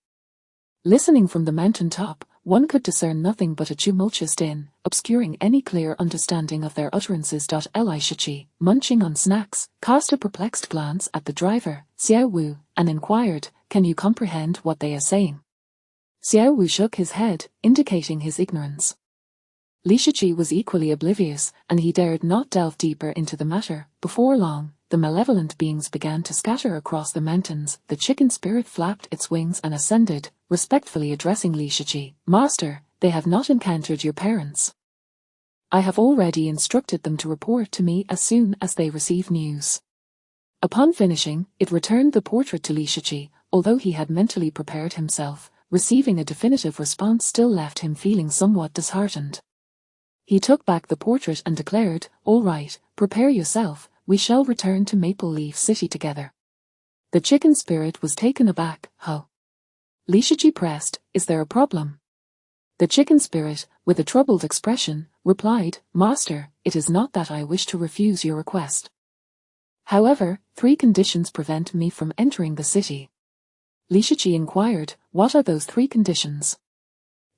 Listening from the mountain top, one could discern nothing but a tumultuous din, obscuring any clear understanding of their utterances. Li Shiqi, munching on snacks, cast a perplexed glance at the driver, Xiao Wu, and inquired, "Can you comprehend what they are saying?" Xiao Wu shook his head, indicating his ignorance. Li Shiqi was equally oblivious, and he dared not delve deeper into the matter. Before long, the malevolent beings began to scatter across the mountains. The chicken spirit flapped its wings and ascended, respectfully addressing Li Shiqi. "Master, they have not encountered your parents. I have already instructed them to report to me as soon as they receive news." Upon finishing, it returned the portrait to Li Shiqi. Although he had mentally prepared himself, receiving a definitive response still left him feeling somewhat disheartened. He took back the portrait and declared, "All right, prepare yourself, we shall return to Maple Leaf City together." The chicken spirit was taken aback. "Huh?" Li Shiqi pressed, "Is there a problem?" The chicken spirit, with a troubled expression, replied, "Master, it is not that I wish to refuse your request. However, 3 conditions prevent me from entering the city." Li Shiqi inquired, "What are those 3 conditions?"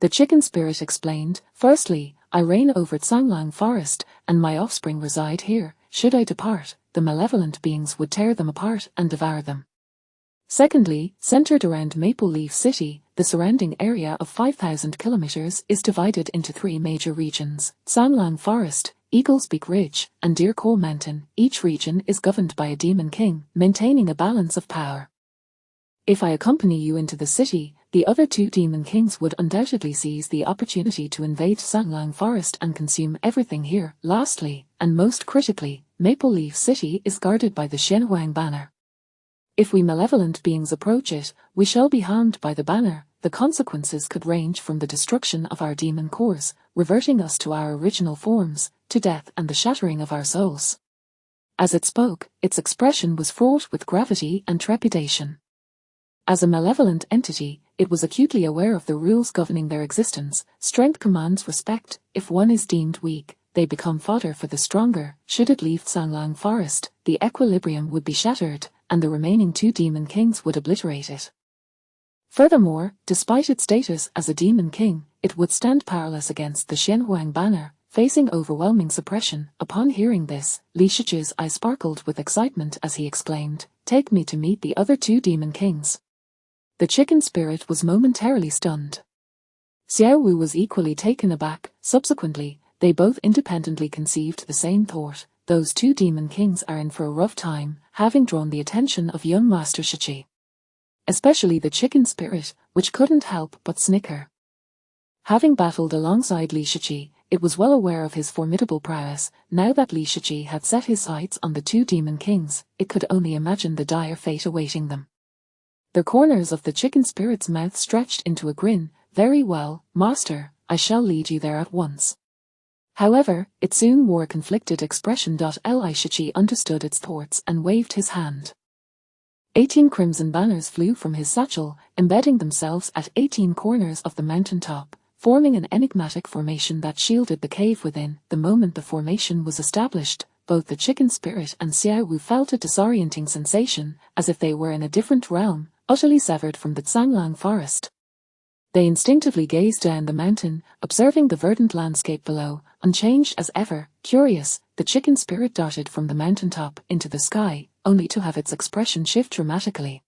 The chicken spirit explained, "Firstly, I reign over Sanglang Forest, and my offspring reside here. Should I depart, the malevolent beings would tear them apart and devour them. Secondly, centered around Maple Leaf City, the surrounding area of 5,000 kilometers is divided into 3 major regions: Sanglang Forest, Eagle's Beak Ridge, and Deer Call Mountain. Each region is governed by a demon king, maintaining a balance of power. If I accompany you into the city, the other 2 demon kings would undoubtedly seize the opportunity to invade Sanglang Forest and consume everything here. Lastly, and most critically, Maple Leaf City is guarded by the Xianhuang banner. If we malevolent beings approach it, we shall be harmed by the banner. The consequences could range from the destruction of our demon cores, reverting us to our original forms, to death and the shattering of our souls." As it spoke, its expression was fraught with gravity and trepidation. As a malevolent entity, it was acutely aware of the rules governing their existence. Strength commands respect. If one is deemed weak, they become fodder for the stronger. Should it leave Sanglang Forest, the equilibrium would be shattered, and the remaining 2 demon kings would obliterate it. Furthermore, despite its status as a demon king, it would stand powerless against the Xianhuang banner, facing overwhelming suppression. Upon hearing this, Li Shiqi's eyes sparkled with excitement as he exclaimed, "Take me to meet the other 2 demon kings." The chicken spirit was momentarily stunned. Xiao Wu was equally taken aback. Subsequently, they both independently conceived the same thought: those 2 demon kings are in for a rough time, having drawn the attention of young Master Shiqi. Especially the chicken spirit, which couldn't help but snicker. Having battled alongside Li Shiqi, it was well aware of his formidable prowess. Now that Li Shiqi had set his sights on the two demon kings, it could only imagine the dire fate awaiting them. The corners of the chicken spirit's mouth stretched into a grin. Very well, master, I shall lead you there at once. However, it soon wore a conflicted expression. Li Shiqi understood its thoughts and waved his hand. 18 crimson banners flew from his satchel, embedding themselves at 18 corners of the mountain top, forming an enigmatic formation that shielded the cave within. The moment the formation was established, both the chicken spirit and Xiao Wu felt a disorienting sensation, as if they were in a different realm, utterly severed from the Zhanglang forest. They instinctively gazed down the mountain, observing the verdant landscape below, unchanged as ever. Curious, the chicken spirit darted from the mountaintop into the sky, only to have its expression shift dramatically.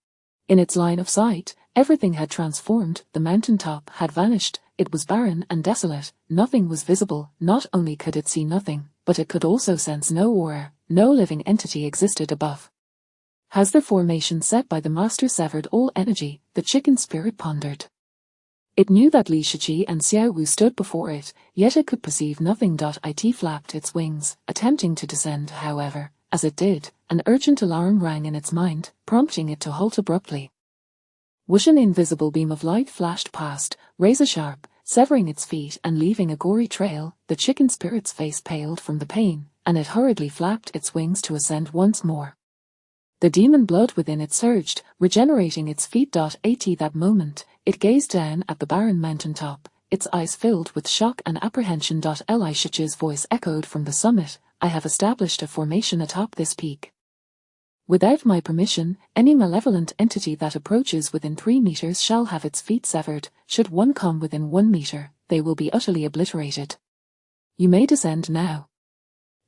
In its line of sight, everything had transformed. The mountaintop had vanished. It was barren and desolate. Nothing was visible. Not only could it see nothing, but it could also sense no aura. No living entity existed above. Has the formation set by the master severed all energy? The chicken spirit pondered. It knew that Li Shiqi and Xiao Wu stood before it, yet it could perceive nothing. It flapped its wings, attempting to descend. However, as it did, an urgent alarm rang in its mind, prompting it to halt abruptly. Whoosh! An invisible beam of light flashed past, razor-sharp, severing its feet and leaving a gory trail. The chicken spirit's face paled from the pain, and it hurriedly flapped its wings to ascend once more. The demon blood within it surged, regenerating its feet. At that moment, it gazed down at the barren mountaintop, its eyes filled with shock and apprehension. Li Shiqi's voice echoed from the summit. I have established a formation atop this peak. Without my permission, any malevolent entity that approaches within 3 meters shall have its feet severed. Should one come within 1 meter, they will be utterly obliterated. You may descend now.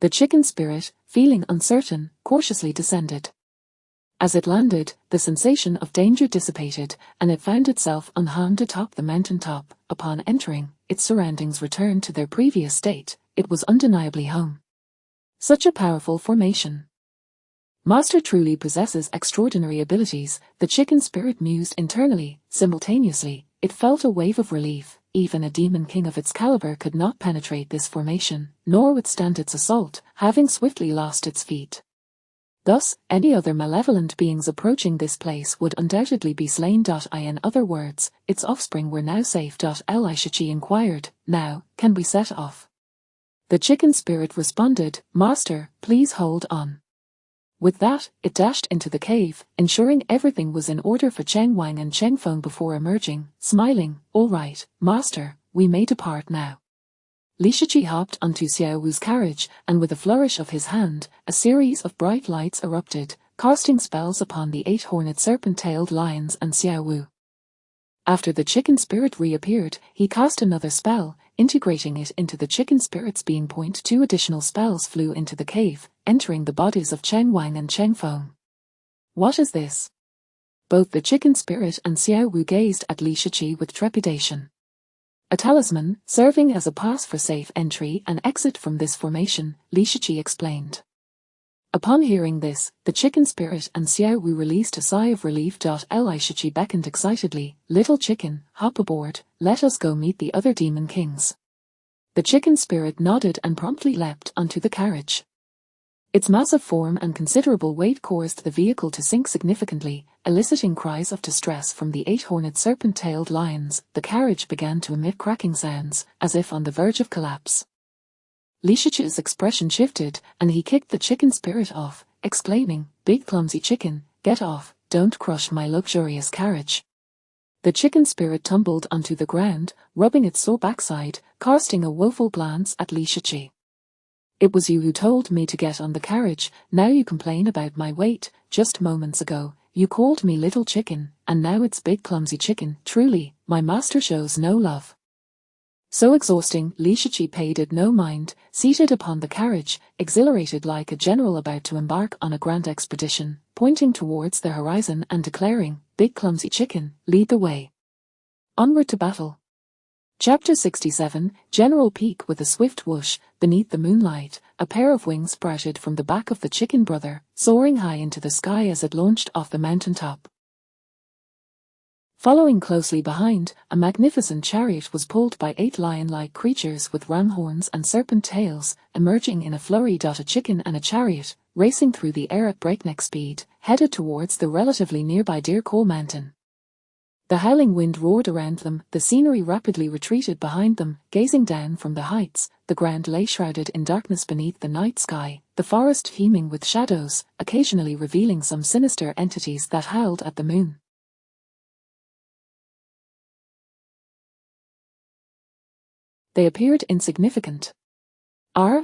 The chicken spirit, feeling uncertain, cautiously descended. As it landed, the sensation of danger dissipated, and it found itself unharmed atop the mountaintop. Upon entering, its surroundings returned to their previous state. It was undeniably home. Such a powerful formation. Master truly possesses extraordinary abilities, the chicken spirit mused internally. Simultaneously, it felt a wave of relief. Even a demon king of its caliber could not penetrate this formation, nor withstand its assault, having swiftly lost its feet. Thus, any other malevolent beings approaching this place would undoubtedly be slain. In other words, its offspring were now safe. Li Shiqi inquired, now, can we set off? The chicken spirit responded, Master, please hold on. With that, it dashed into the cave, ensuring everything was in order for Cheng Wang and Cheng Feng before emerging, smiling. All right, Master, we may depart now. Li Shiqi hopped onto Xiao Wu's carriage, and with a flourish of his hand, a series of bright lights erupted, casting spells upon the 8-horned serpent-tailed lions and Xiao Wu. After the chicken spirit reappeared, he cast another spell, integrating it into the chicken spirit's being. 2 additional spells flew into the cave, entering the bodies of Cheng Wang and Cheng Feng. What is this? Both the chicken spirit and Xiao Wu gazed at Li Shiqi with trepidation. A talisman, serving as a pass for safe entry and exit from this formation, Li Shiqi explained. Upon hearing this, the chicken spirit and Xiao Wu released a sigh of relief. Li Shiqi beckoned excitedly, Little chicken, hop aboard, let us go meet the other demon kings. The chicken spirit nodded and promptly leapt onto the carriage. Its massive form and considerable weight caused the vehicle to sink significantly, eliciting cries of distress from the 8-horned serpent-tailed lions. The carriage began to emit cracking sounds, as if on the verge of collapse. Li Shiqi's expression shifted, and he kicked the chicken spirit off, exclaiming, Big clumsy chicken, get off, don't crush my luxurious carriage. The chicken spirit tumbled onto the ground, rubbing its sore backside, casting a woeful glance at Li Shiqi. It was you who told me to get on the carriage. Now you complain about my weight. Just moments ago, you called me little chicken, and now it's big clumsy chicken. Truly, my master shows no love. So exhausting, Li Shiqi paid it no mind, seated upon the carriage, exhilarated like a general about to embark on a grand expedition, pointing towards the horizon and declaring, Big clumsy chicken, lead the way. Onward to battle. Chapter 67, General Peak. With a swift whoosh, beneath the moonlight, a pair of wings sprouted from the back of the chicken brother, soaring high into the sky as it launched off the mountaintop. Following closely behind, a magnificent chariot was pulled by 8 lion-like creatures with ram horns and serpent tails, emerging in a flurry. A chicken and a chariot, racing through the air at breakneck speed, headed towards the relatively nearby Deer Coal Mountain. The howling wind roared around them, the scenery rapidly retreated behind them. Gazing down from the heights, the ground lay shrouded in darkness beneath the night sky, the forest teeming with shadows, occasionally revealing some sinister entities that howled at the moon. They appeared insignificant.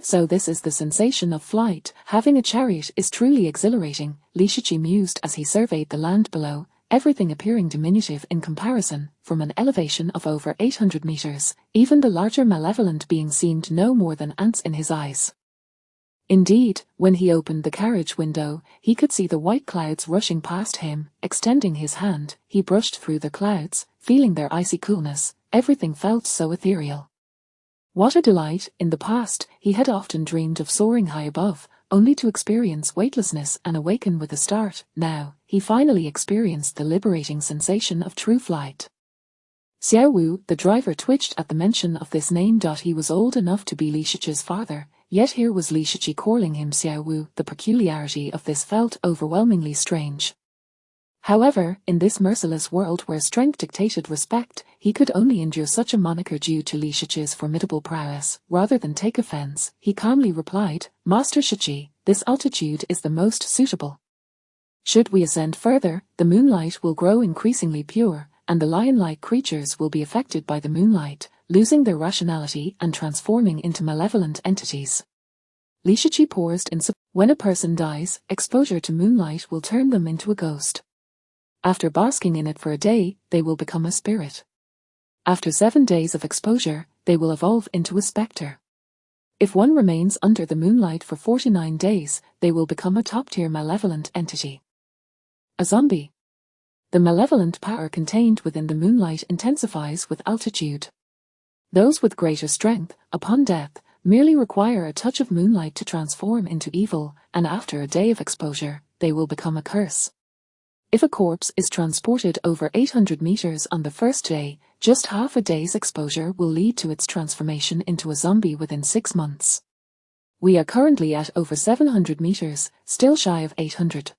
So this is the sensation of flight. Having a chariot is truly exhilarating, Li Shiqi mused as he surveyed the land below, everything appearing diminutive in comparison. From an elevation of over 800 meters, even the larger malevolent being seemed no more than ants in his eyes. Indeed, when he opened the carriage window, he could see the white clouds rushing past him. Extending his hand, he brushed through the clouds, feeling their icy coolness. Everything felt so ethereal. What a delight! In the past, he had often dreamed of soaring high above, only to experience weightlessness and awaken with a start. Now, he finally experienced the liberating sensation of true flight. Xiao Wu, the driver, twitched at the mention of this name. He was old enough to be Li Shiqi's father, yet here was Li Shiqi calling him Xiao Wu. The peculiarity of this felt overwhelmingly strange. However, in this merciless world where strength dictated respect, he could only endure such a moniker due to Li Shiqi's formidable prowess. Rather than take offense, he calmly replied, "Master Shiqi, this altitude is the most suitable. Should we ascend further, the moonlight will grow increasingly pure, and the lion-like creatures will be affected by the moonlight, losing their rationality and transforming into malevolent entities." Li Shiqi paused in support. When a person dies, exposure to moonlight will turn them into a ghost. After basking in it for a day, they will become a spirit. After 7 days of exposure, they will evolve into a spectre. If one remains under the moonlight for 49 days, they will become a top-tier malevolent entity. A zombie. The malevolent power contained within the moonlight intensifies with altitude. Those with greater strength, upon death, merely require a touch of moonlight to transform into evil, and after a day of exposure, they will become a curse. If a corpse is transported over 800 meters on the first day, just half a day's exposure will lead to its transformation into a zombie within 6 months. We are currently at over 700 meters, still shy of 800.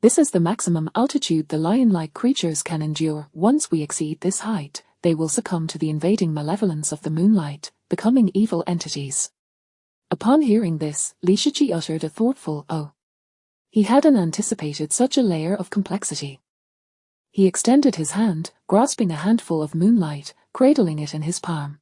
This is the maximum altitude the lion-like creatures can endure. Once we exceed this height, they will succumb to the invading malevolence of the moonlight, becoming evil entities. Upon hearing this, Li Shiqi uttered a thoughtful "oh." He hadn't anticipated such a layer of complexity. He extended his hand, grasping a handful of moonlight, cradling it in his palm.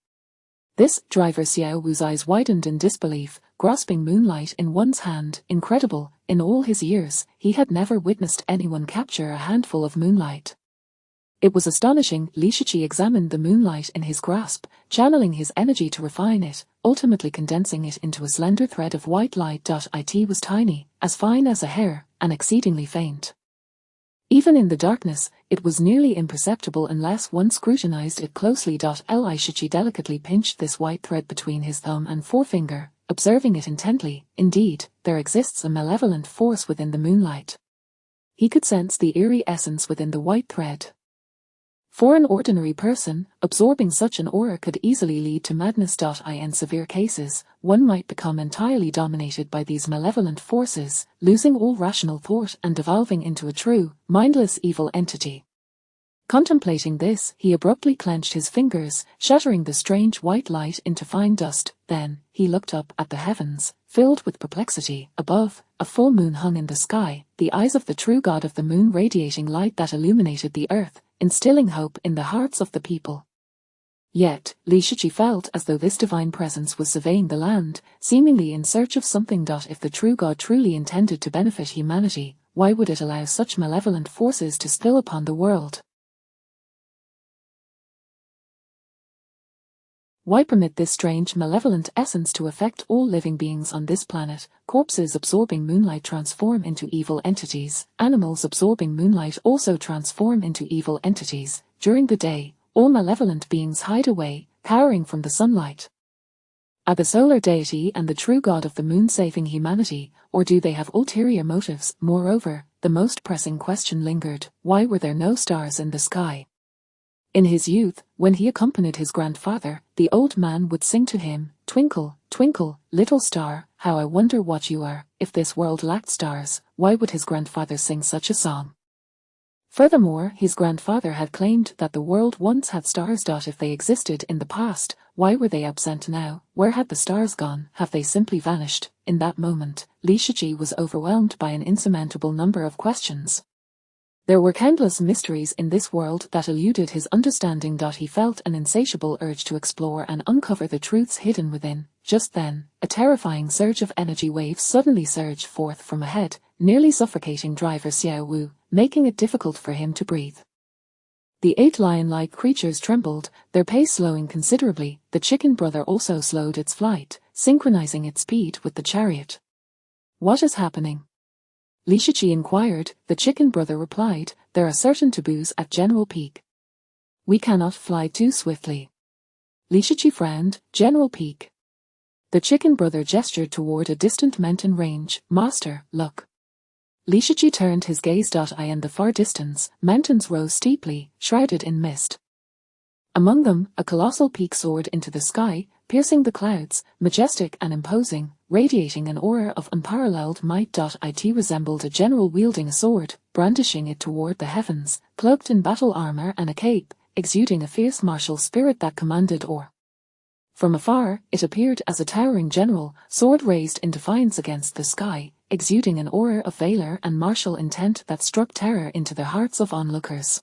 This, driver Xiao Wu's eyes widened in disbelief, grasping moonlight in one's hand. Incredible, in all his years, he had never witnessed anyone capture a handful of moonlight. It was astonishing. Li Shiqi examined the moonlight in his grasp, channeling his energy to refine it, ultimately condensing it into a slender thread of white light. It was tiny, as fine as a hair, and exceedingly faint. Even in the darkness, it was nearly imperceptible unless one scrutinized it closely. Li Shiqi delicately pinched this white thread between his thumb and forefinger, observing it intently. Indeed, there exists a malevolent force within the moonlight. He could sense the eerie essence within the white thread. For an ordinary person, absorbing such an aura could easily lead to madness. In severe cases, one might become entirely dominated by these malevolent forces, losing all rational thought and devolving into a true, mindless evil entity. Contemplating this, he abruptly clenched his fingers, shattering the strange white light into fine dust. Then, he looked up at the heavens, filled with perplexity. Above, a full moon hung in the sky, the eyes of the true god of the moon radiating light that illuminated the earth, instilling hope in the hearts of the people. Yet, Li Shiqi felt as though this divine presence was surveying the land, seemingly in search of something. If the true god truly intended to benefit humanity, why would it allow such malevolent forces to spill upon the world? Why permit this strange malevolent essence to affect all living beings on this planet? Corpses absorbing moonlight transform into evil entities. Animals absorbing moonlight also transform into evil entities. During the day, all malevolent beings hide away, cowering from the sunlight. Are the solar deity and the true god of the moon saving humanity, or do they have ulterior motives? Moreover, the most pressing question lingered: why were there no stars in the sky? In his youth, when he accompanied his grandfather, the old man would sing to him, "Twinkle, twinkle, little star, how I wonder what you are." If this world lacked stars, why would his grandfather sing such a song? Furthermore, his grandfather had claimed that the world once had stars. If they existed in the past, why were they absent now? Where had the stars gone? Have they simply vanished? In that moment, Li Shiji was overwhelmed by an insurmountable number of questions. There were countless mysteries in this world that eluded his understanding. He felt an insatiable urge to explore and uncover the truths hidden within. Just then, a terrifying surge of energy waves suddenly surged forth from ahead, nearly suffocating driver Xiao Wu, making it difficult for him to breathe. The 8 lion-like creatures trembled, their pace slowing considerably. The chicken brother also slowed its flight, synchronizing its speed with the chariot. "What is happening?" Li Shiqi inquired. The chicken brother replied, "There are certain taboos at General Peak. We cannot fly too swiftly." Li Shiqi frowned. "General Peak?" The chicken brother gestured toward a distant mountain range. "Master, look." Li Shiqi turned his gaze. In the far distance, mountains rose steeply, shrouded in mist. Among them, a colossal peak soared into the sky, piercing the clouds, majestic and imposing, radiating an aura of unparalleled might. It resembled a general wielding a sword, brandishing it toward the heavens, cloaked in battle armor and a cape, exuding a fierce martial spirit that commanded awe. From afar, it appeared as a towering general, sword raised in defiance against the sky, exuding an aura of valor and martial intent that struck terror into the hearts of onlookers.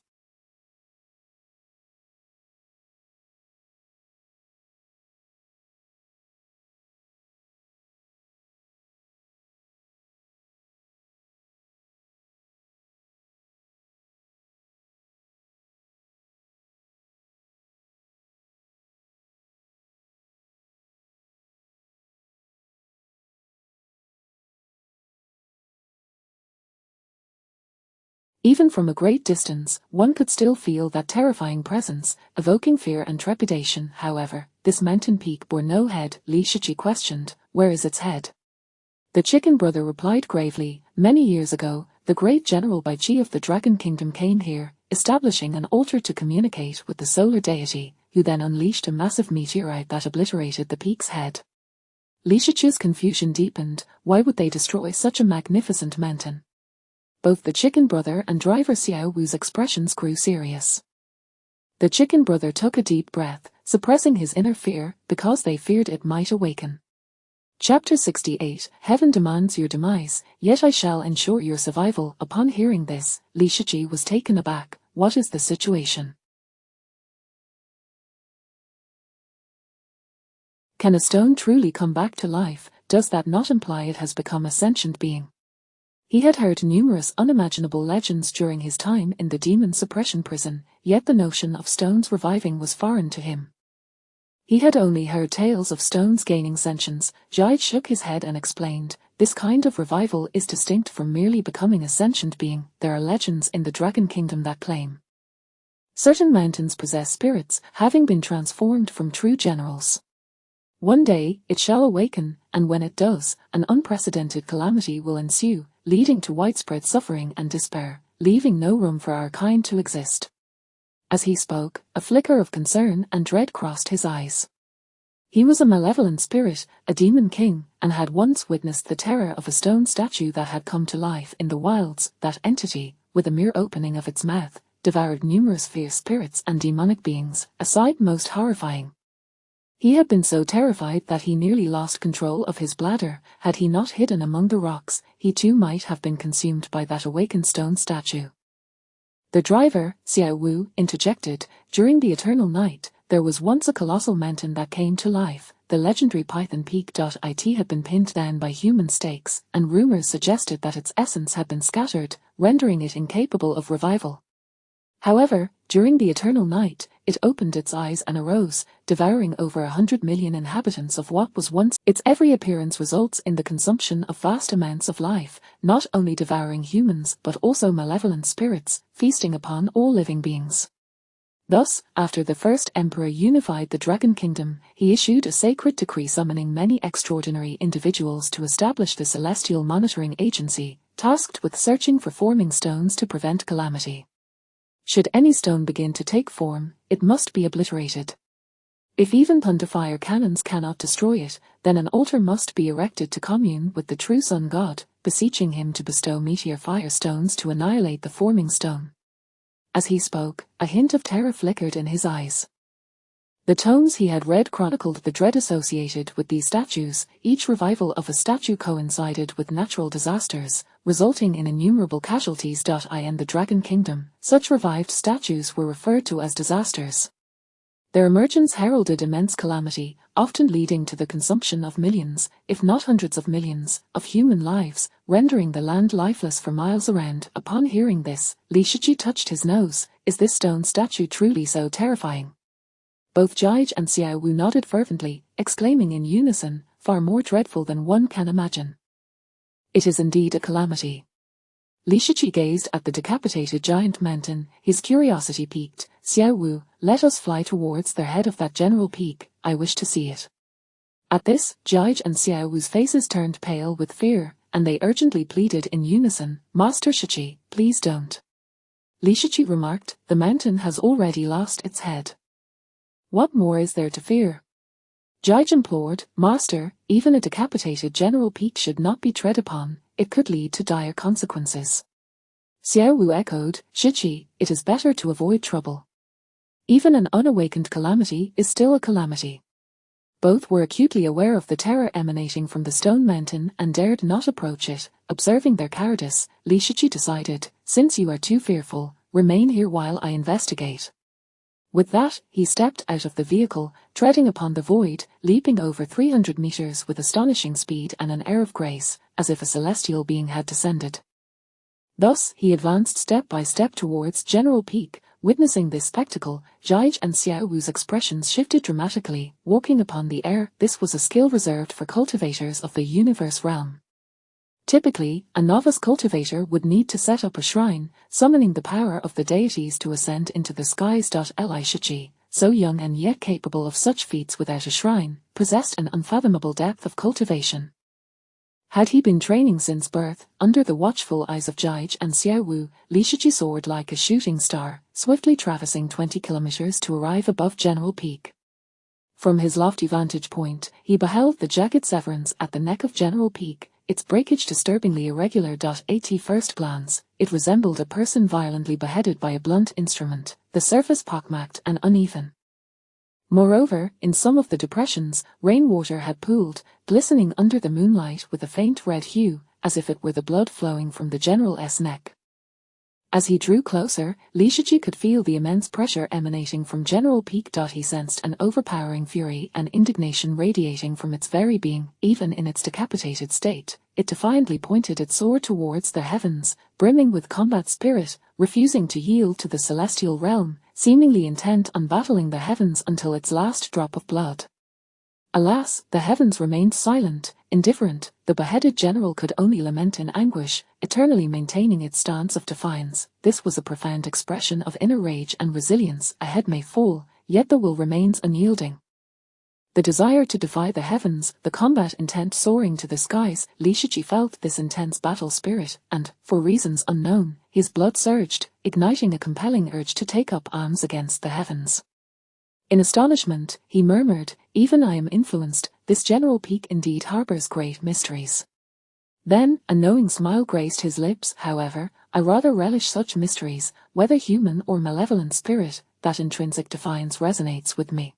Even from a great distance, one could still feel that terrifying presence, evoking fear and trepidation. However, this mountain peak bore no head. Li Shiqi questioned, "Where is its head?" The chicken brother replied gravely, "Many years ago, the great general Bai Chi of the Dragon Kingdom came here, establishing an altar to communicate with the solar deity, who then unleashed a massive meteorite that obliterated the peak's head." Li Shiqi's confusion deepened. Why would they destroy such a magnificent mountain? Both the chicken brother and driver Xiao Wu's expressions grew serious. The chicken brother took a deep breath, suppressing his inner fear, because they feared it might awaken. Chapter 68, Heaven demands your demise, yet I shall ensure your survival. Upon hearing this, Li Shiqi was taken aback. What is the situation? Can a stone truly come back to life? Does that not imply it has become a sentient being? He had heard numerous unimaginable legends during his time in the demon suppression prison, yet the notion of stones reviving was foreign to him. He had only heard tales of stones gaining sentience. Jai shook his head and explained, "This kind of revival is distinct from merely becoming a sentient being. There are legends in the Dragon Kingdom that claim certain mountains possess spirits, having been transformed from true generals. One day, it shall awaken, and when it does, an unprecedented calamity will ensue, leading to widespread suffering and despair, leaving no room for our kind to exist." As he spoke, a flicker of concern and dread crossed his eyes. He was a malevolent spirit, a demon king, and had once witnessed the terror of a stone statue that had come to life in the wilds. That entity, with a mere opening of its mouth, devoured numerous fierce spirits and demonic beings, a sight most horrifying. He had been so terrified that he nearly lost control of his bladder. Had he not hidden among the rocks, he too might have been consumed by that awakened stone statue. The driver, Xiao Wu, interjected, "During the eternal night, there was once a colossal mountain that came to life. The legendary Python Peak. It had been pinned down by human stakes, and rumors suggested that its essence had been scattered, rendering it incapable of revival. However, during the eternal night, it opened its eyes and arose, devouring over 100 million inhabitants of what was once. Its every appearance results in the consumption of vast amounts of life, not only devouring humans but also malevolent spirits, feasting upon all living beings. Thus, after the first emperor unified the Dragon Kingdom, he issued a sacred decree summoning many extraordinary individuals to establish the Celestial Monitoring Agency, tasked with searching for forming stones to prevent calamity. Should any stone begin to take form, it must be obliterated. If even thunderfire cannons cannot destroy it, then an altar must be erected to commune with the true sun god, beseeching him to bestow meteor fire stones to annihilate the forming stone. As he spoke, a hint of terror flickered in his eyes. The tomes he had read chronicled the dread associated with these statues. Each revival of a statue coincided with natural disasters, resulting in innumerable casualties. In the Dragon Kingdom, such revived statues were referred to as disasters. Their emergence heralded immense calamity, often leading to the consumption of millions, if not hundreds of millions, of human lives, rendering the land lifeless for miles around. Upon hearing this, Li Shiqi touched his nose. Is this stone statue truly so terrifying? Both Jige and Xiao Wu nodded fervently, exclaiming in unison, far more dreadful than one can imagine. It is indeed a calamity. Li Shiqi gazed at the decapitated giant mountain, his curiosity piqued. Xiao Wu, let us fly towards the head of that general peak, I wish to see it. At this, Jige and Xiao Wu's faces turned pale with fear, and they urgently pleaded in unison, Master Shiqi, please don't. Li Shiqi remarked, the mountain has already lost its head. What more is there to fear? Jige implored, Master, even a decapitated general peak should not be tread upon, it could lead to dire consequences. Xiao Wu echoed, Shiqi, it is better to avoid trouble. Even an unawakened calamity is still a calamity. Both were acutely aware of the terror emanating from the stone mountain and dared not approach it. Observing their cowardice, Li Shiqi decided, since you are too fearful, remain here while I investigate. With that, he stepped out of the vehicle, treading upon the void, leaping over 300 meters with astonishing speed and an air of grace, as if a celestial being had descended. Thus, he advanced step by step towards General Peak. Witnessing this spectacle, Jige and Xiao Wu's expressions shifted dramatically, walking upon the air. This was a skill reserved for cultivators of the universe realm. Typically, a novice cultivator would need to set up a shrine, summoning the power of the deities to ascend into the skies. Li Shiqi, so young and yet capable of such feats without a shrine, possessed an unfathomable depth of cultivation. Had he been training since birth, under the watchful eyes of Jige and Xiao Wu, Li Shiqi soared like a shooting star, swiftly traversing 20 kilometers to arrive above General Peak. From his lofty vantage point, he beheld the jagged severance at the neck of General Peak, its breakage disturbingly irregular. At first glance, it resembled a person violently beheaded by a blunt instrument, the surface pockmarked and uneven. Moreover, in some of the depressions, rainwater had pooled, glistening under the moonlight with a faint red hue, as if it were the blood flowing from the general's neck. As he drew closer, Li Shiqi could feel the immense pressure emanating from General Peak. He sensed an overpowering fury and indignation radiating from its very being. Even in its decapitated state, it defiantly pointed its sword towards the heavens, brimming with combat spirit, refusing to yield to the celestial realm, seemingly intent on battling the heavens until its last drop of blood. Alas, the heavens remained silent, indifferent. The beheaded general could only lament in anguish, eternally maintaining its stance of defiance. This was a profound expression of inner rage and resilience. A head may fall, yet the will remains unyielding. The desire to defy the heavens, the combat intent soaring to the skies. Li Shiqi felt this intense battle spirit, and, for reasons unknown, his blood surged, igniting a compelling urge to take up arms against the heavens. In astonishment, he murmured, even I am influenced, this General Peak indeed harbors great mysteries. Then, a knowing smile graced his lips. However, I rather relish such mysteries, whether human or malevolent spirit, that intrinsic defiance resonates with me.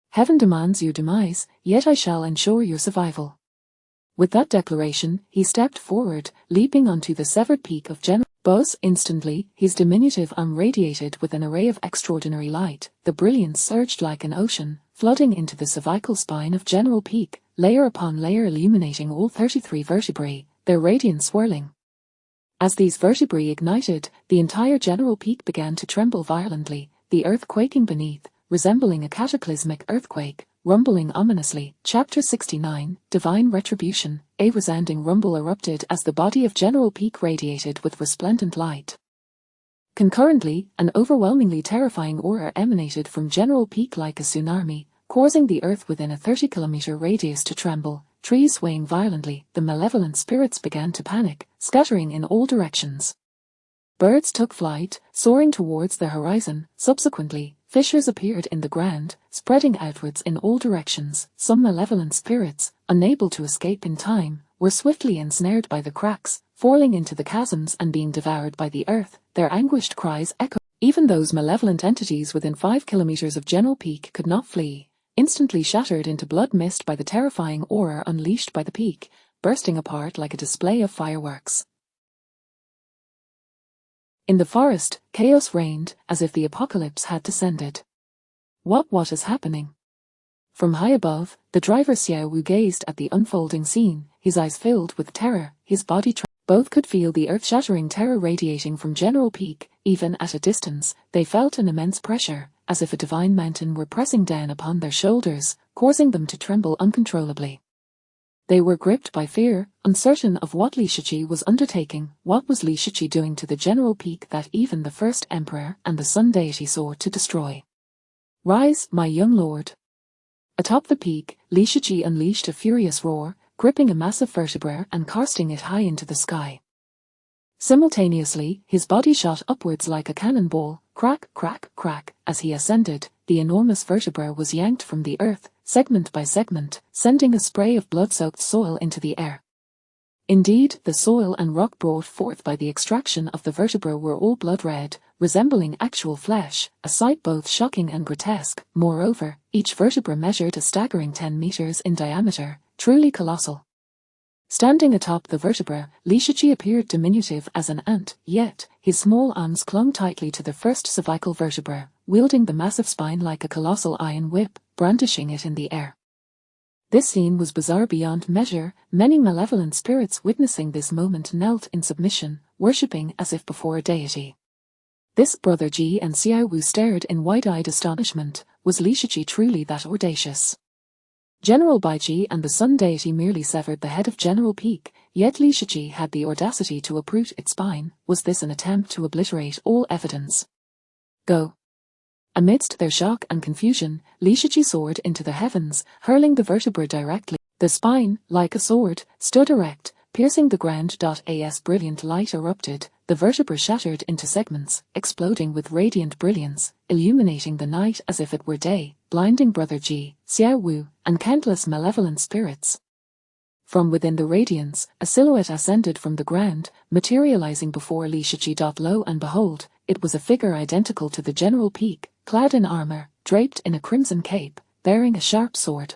Heaven demands your demise, yet I shall ensure your survival. With that declaration, he stepped forward, leaping onto the severed peak of General Buzz. Instantly, his diminutive arm radiated with an array of extraordinary light. The brilliance surged like an ocean, flooding into the cervical spine of General Peak, layer upon layer illuminating all 33 vertebrae, their radiance swirling. As these vertebrae ignited, the entire General Peak began to tremble violently, the earth quaking beneath, resembling a cataclysmic earthquake, rumbling ominously. Chapter 69, Divine Retribution. A resounding rumble erupted as the body of General Peak radiated with resplendent light. Concurrently, an overwhelmingly terrifying aura emanated from General Peak like a tsunami, causing the earth within a 30-kilometer radius to tremble, trees swaying violently. The malevolent spirits began to panic, scattering in all directions. Birds took flight, soaring towards the horizon. Subsequently, fissures appeared in the ground, spreading outwards in all directions. Some malevolent spirits, unable to escape in time, were swiftly ensnared by the cracks, falling into the chasms and being devoured by the earth. Their anguished cries echoed. Even those malevolent entities within 5 kilometers of General Peak could not flee, instantly shattered into blood mist by the terrifying aura unleashed by the peak, bursting apart like a display of fireworks. In the forest, chaos reigned, as if the apocalypse had descended. What is happening? From high above, the driver Xiao Wu gazed at the unfolding scene, his eyes filled with terror, his body both could feel the earth-shattering terror radiating from General Peak. Even at a distance, they felt an immense pressure, as if a divine mountain were pressing down upon their shoulders, causing them to tremble uncontrollably. They were gripped by fear, uncertain of what Li Shiqi was undertaking. What was Li Shiqi doing to the General Peak that even the first emperor and the sun deity sought to destroy? Rise, my young lord. Atop the peak, Li Shiqi unleashed a furious roar, gripping a massive vertebra and casting it high into the sky. Simultaneously, his body shot upwards like a cannonball, crack, crack, crack. As he ascended, the enormous vertebra was yanked from the earth, segment by segment, sending a spray of blood-soaked soil into the air. Indeed, the soil and rock brought forth by the extraction of the vertebra were all blood-red, resembling actual flesh, a sight both shocking and grotesque. Moreover, each vertebra measured a staggering 10 meters in diameter, truly colossal. Standing atop the vertebra, Li Shiqi appeared diminutive as an ant, yet his small arms clung tightly to the first cervical vertebra, wielding the massive spine like a colossal iron whip, brandishing it in the air. This scene was bizarre beyond measure. Many malevolent spirits witnessing this moment knelt in submission, worshipping as if before a deity. This Brother Ji and Xiao Wu stared in wide-eyed astonishment. Was Li Shiqi truly that audacious? General Baiji and the sun deity merely severed the head of General Peak, yet Li Shiqi had the audacity to uproot its spine. Was this an attempt to obliterate all evidence? Go. Amidst their shock and confusion, Li Shiqi soared into the heavens, hurling the vertebra directly. The spine, like a sword, stood erect, piercing the ground. As brilliant light erupted, the vertebra shattered into segments, exploding with radiant brilliance, illuminating the night as if it were day, blinding Brother Ji, Xiao Wu, and countless malevolent spirits. From within the radiance, a silhouette ascended from the ground, materializing before Li Shiqi. Lo and behold, it was a figure identical to the General Peak, clad in armor, draped in a crimson cape, bearing a sharp sword.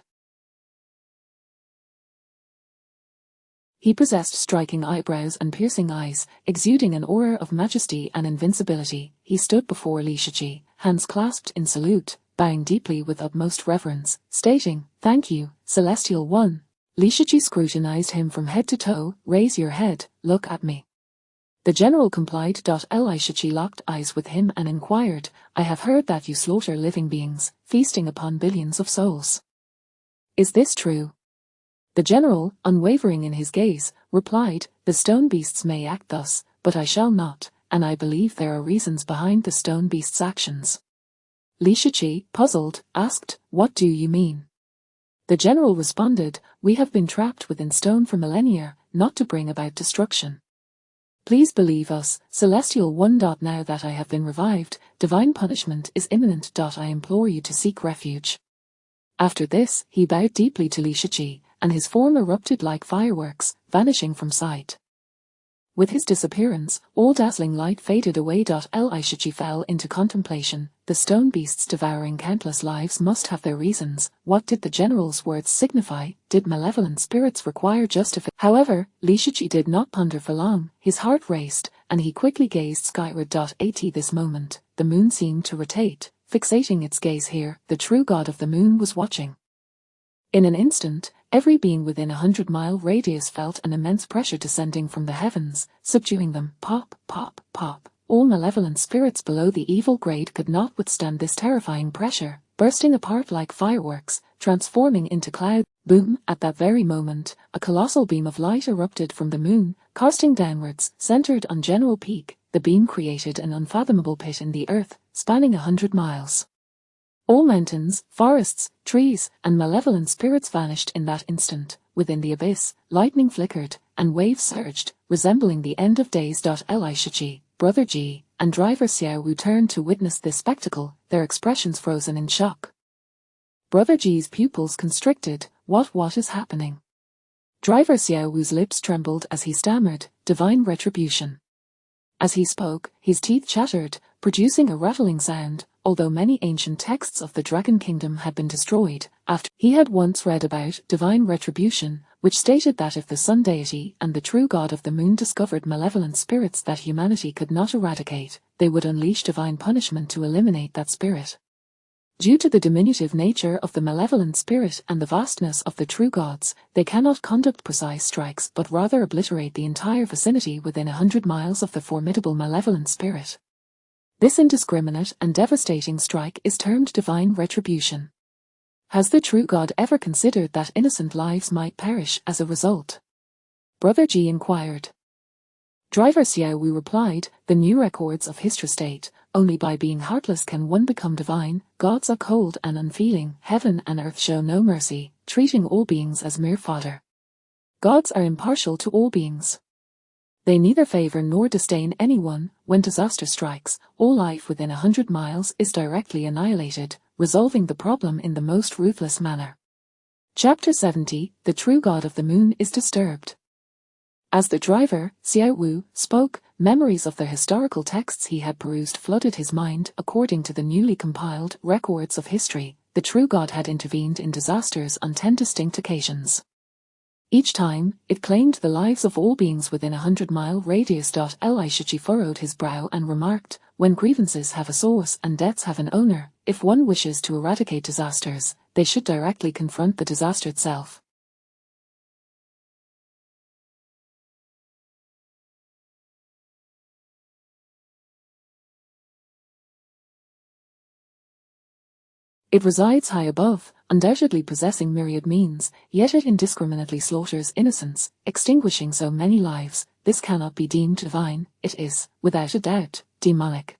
He possessed striking eyebrows and piercing eyes, exuding an aura of majesty and invincibility. He stood before Li Shiqi, hands clasped in salute, bowing deeply with utmost reverence, stating, "Thank you, Celestial One." Li Shiqi scrutinized him from head to toe. "Raise your head, look at me." The general complied. Li Shiqi locked eyes with him and inquired, "I have heard that you slaughter living beings, feasting upon billions of souls. Is this true?" The general, unwavering in his gaze, replied, "The stone beasts may act thus, but I shall not, and I believe there are reasons behind the stone beasts' actions." Li Shiqi, puzzled, asked, "What do you mean?" The general responded, "We have been trapped within stone for millennia, not to bring about destruction. Please believe us, Celestial One. Now that I have been revived, divine punishment is imminent. I implore you to seek refuge." After this, he bowed deeply to Li Shiqi, and his form erupted like fireworks, vanishing from sight. With his disappearance, all dazzling light faded away. Li Shiqi fell into contemplation. The stone beasts devouring countless lives must have their reasons. What did the general's words signify? Did malevolent spirits require justification? However, Li Shiqi did not ponder for long. His heart raced, and he quickly gazed skyward. At this moment, the moon seemed to rotate, fixating its gaze here. The true god of the moon was watching. In an instant, every being within 100-mile radius felt an immense pressure descending from the heavens, subduing them. Pop, pop, pop. All malevolent spirits below the evil grade could not withstand this terrifying pressure, bursting apart like fireworks, transforming into clouds. Boom! At that very moment, a colossal beam of light erupted from the moon, casting downwards, centered on General Peak. The beam created an unfathomable pit in the earth, spanning 100 miles. All mountains, forests, trees, and malevolent spirits vanished in that instant. Within the abyss, lightning flickered, and waves surged, resembling the end of days. Li Shiqi, Brother Ji and driver Xiao Wu turned to witness this spectacle, their expressions frozen in shock. Brother Ji's pupils constricted. What is happening? Driver Xiao Wu's lips trembled as he stammered, "Divine retribution." As he spoke, his teeth chattered, producing a rattling sound, although many ancient texts of the Dragon Kingdom had been destroyed, after he had once read about divine retribution, which stated that if the sun deity and the true god of the moon discovered malevolent spirits that humanity could not eradicate, they would unleash divine punishment to eliminate that spirit. Due to the diminutive nature of the malevolent spirit and the vastness of the true gods, they cannot conduct precise strikes but rather obliterate the entire vicinity within 100 miles of the formidable malevolent spirit. This indiscriminate and devastating strike is termed divine retribution. Has the true God ever considered that innocent lives might perish as a result? Brother Ji inquired. Driver Xiao Wu replied, "The new records of history state, only by being heartless can one become divine. Gods are cold and unfeeling, heaven and earth show no mercy, treating all beings as mere fodder. Gods are impartial to all beings. They neither favor nor disdain anyone. When disaster strikes, all life within 100 miles is directly annihilated, resolving the problem in the most ruthless manner." Chapter 70, The True God of the Moon is Disturbed. As the driver, Xiao Wu, spoke, memories of the historical texts he had perused flooded his mind. According to the newly compiled records of history, the true God had intervened in disasters on 10 distinct occasions. Each time, it claimed the lives of all beings within a 100-mile radius. Li Shichi furrowed his brow and remarked, "When grievances have a source and debts have an owner, if one wishes to eradicate disasters, they should directly confront the disaster itself." It resides high above, undoubtedly possessing myriad means, yet it indiscriminately slaughters innocents, extinguishing so many lives. This cannot be deemed divine, it is, without a doubt, demonic.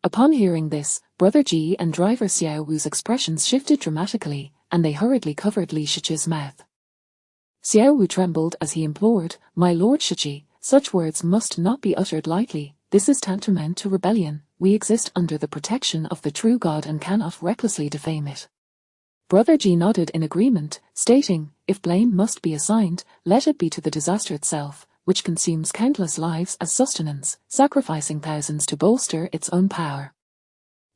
Upon hearing this, Brother Ji and driver Xiao Wu's expressions shifted dramatically, and they hurriedly covered Li Shichi's mouth. Xiao Wu trembled as he implored, "My Lord Shichi, such words must not be uttered lightly. This is tantamount to rebellion. We exist under the protection of the true God and cannot recklessly defame it." Brother Ji nodded in agreement, stating, "If blame must be assigned, let it be to the disaster itself, which consumes countless lives as sustenance, sacrificing thousands to bolster its own power.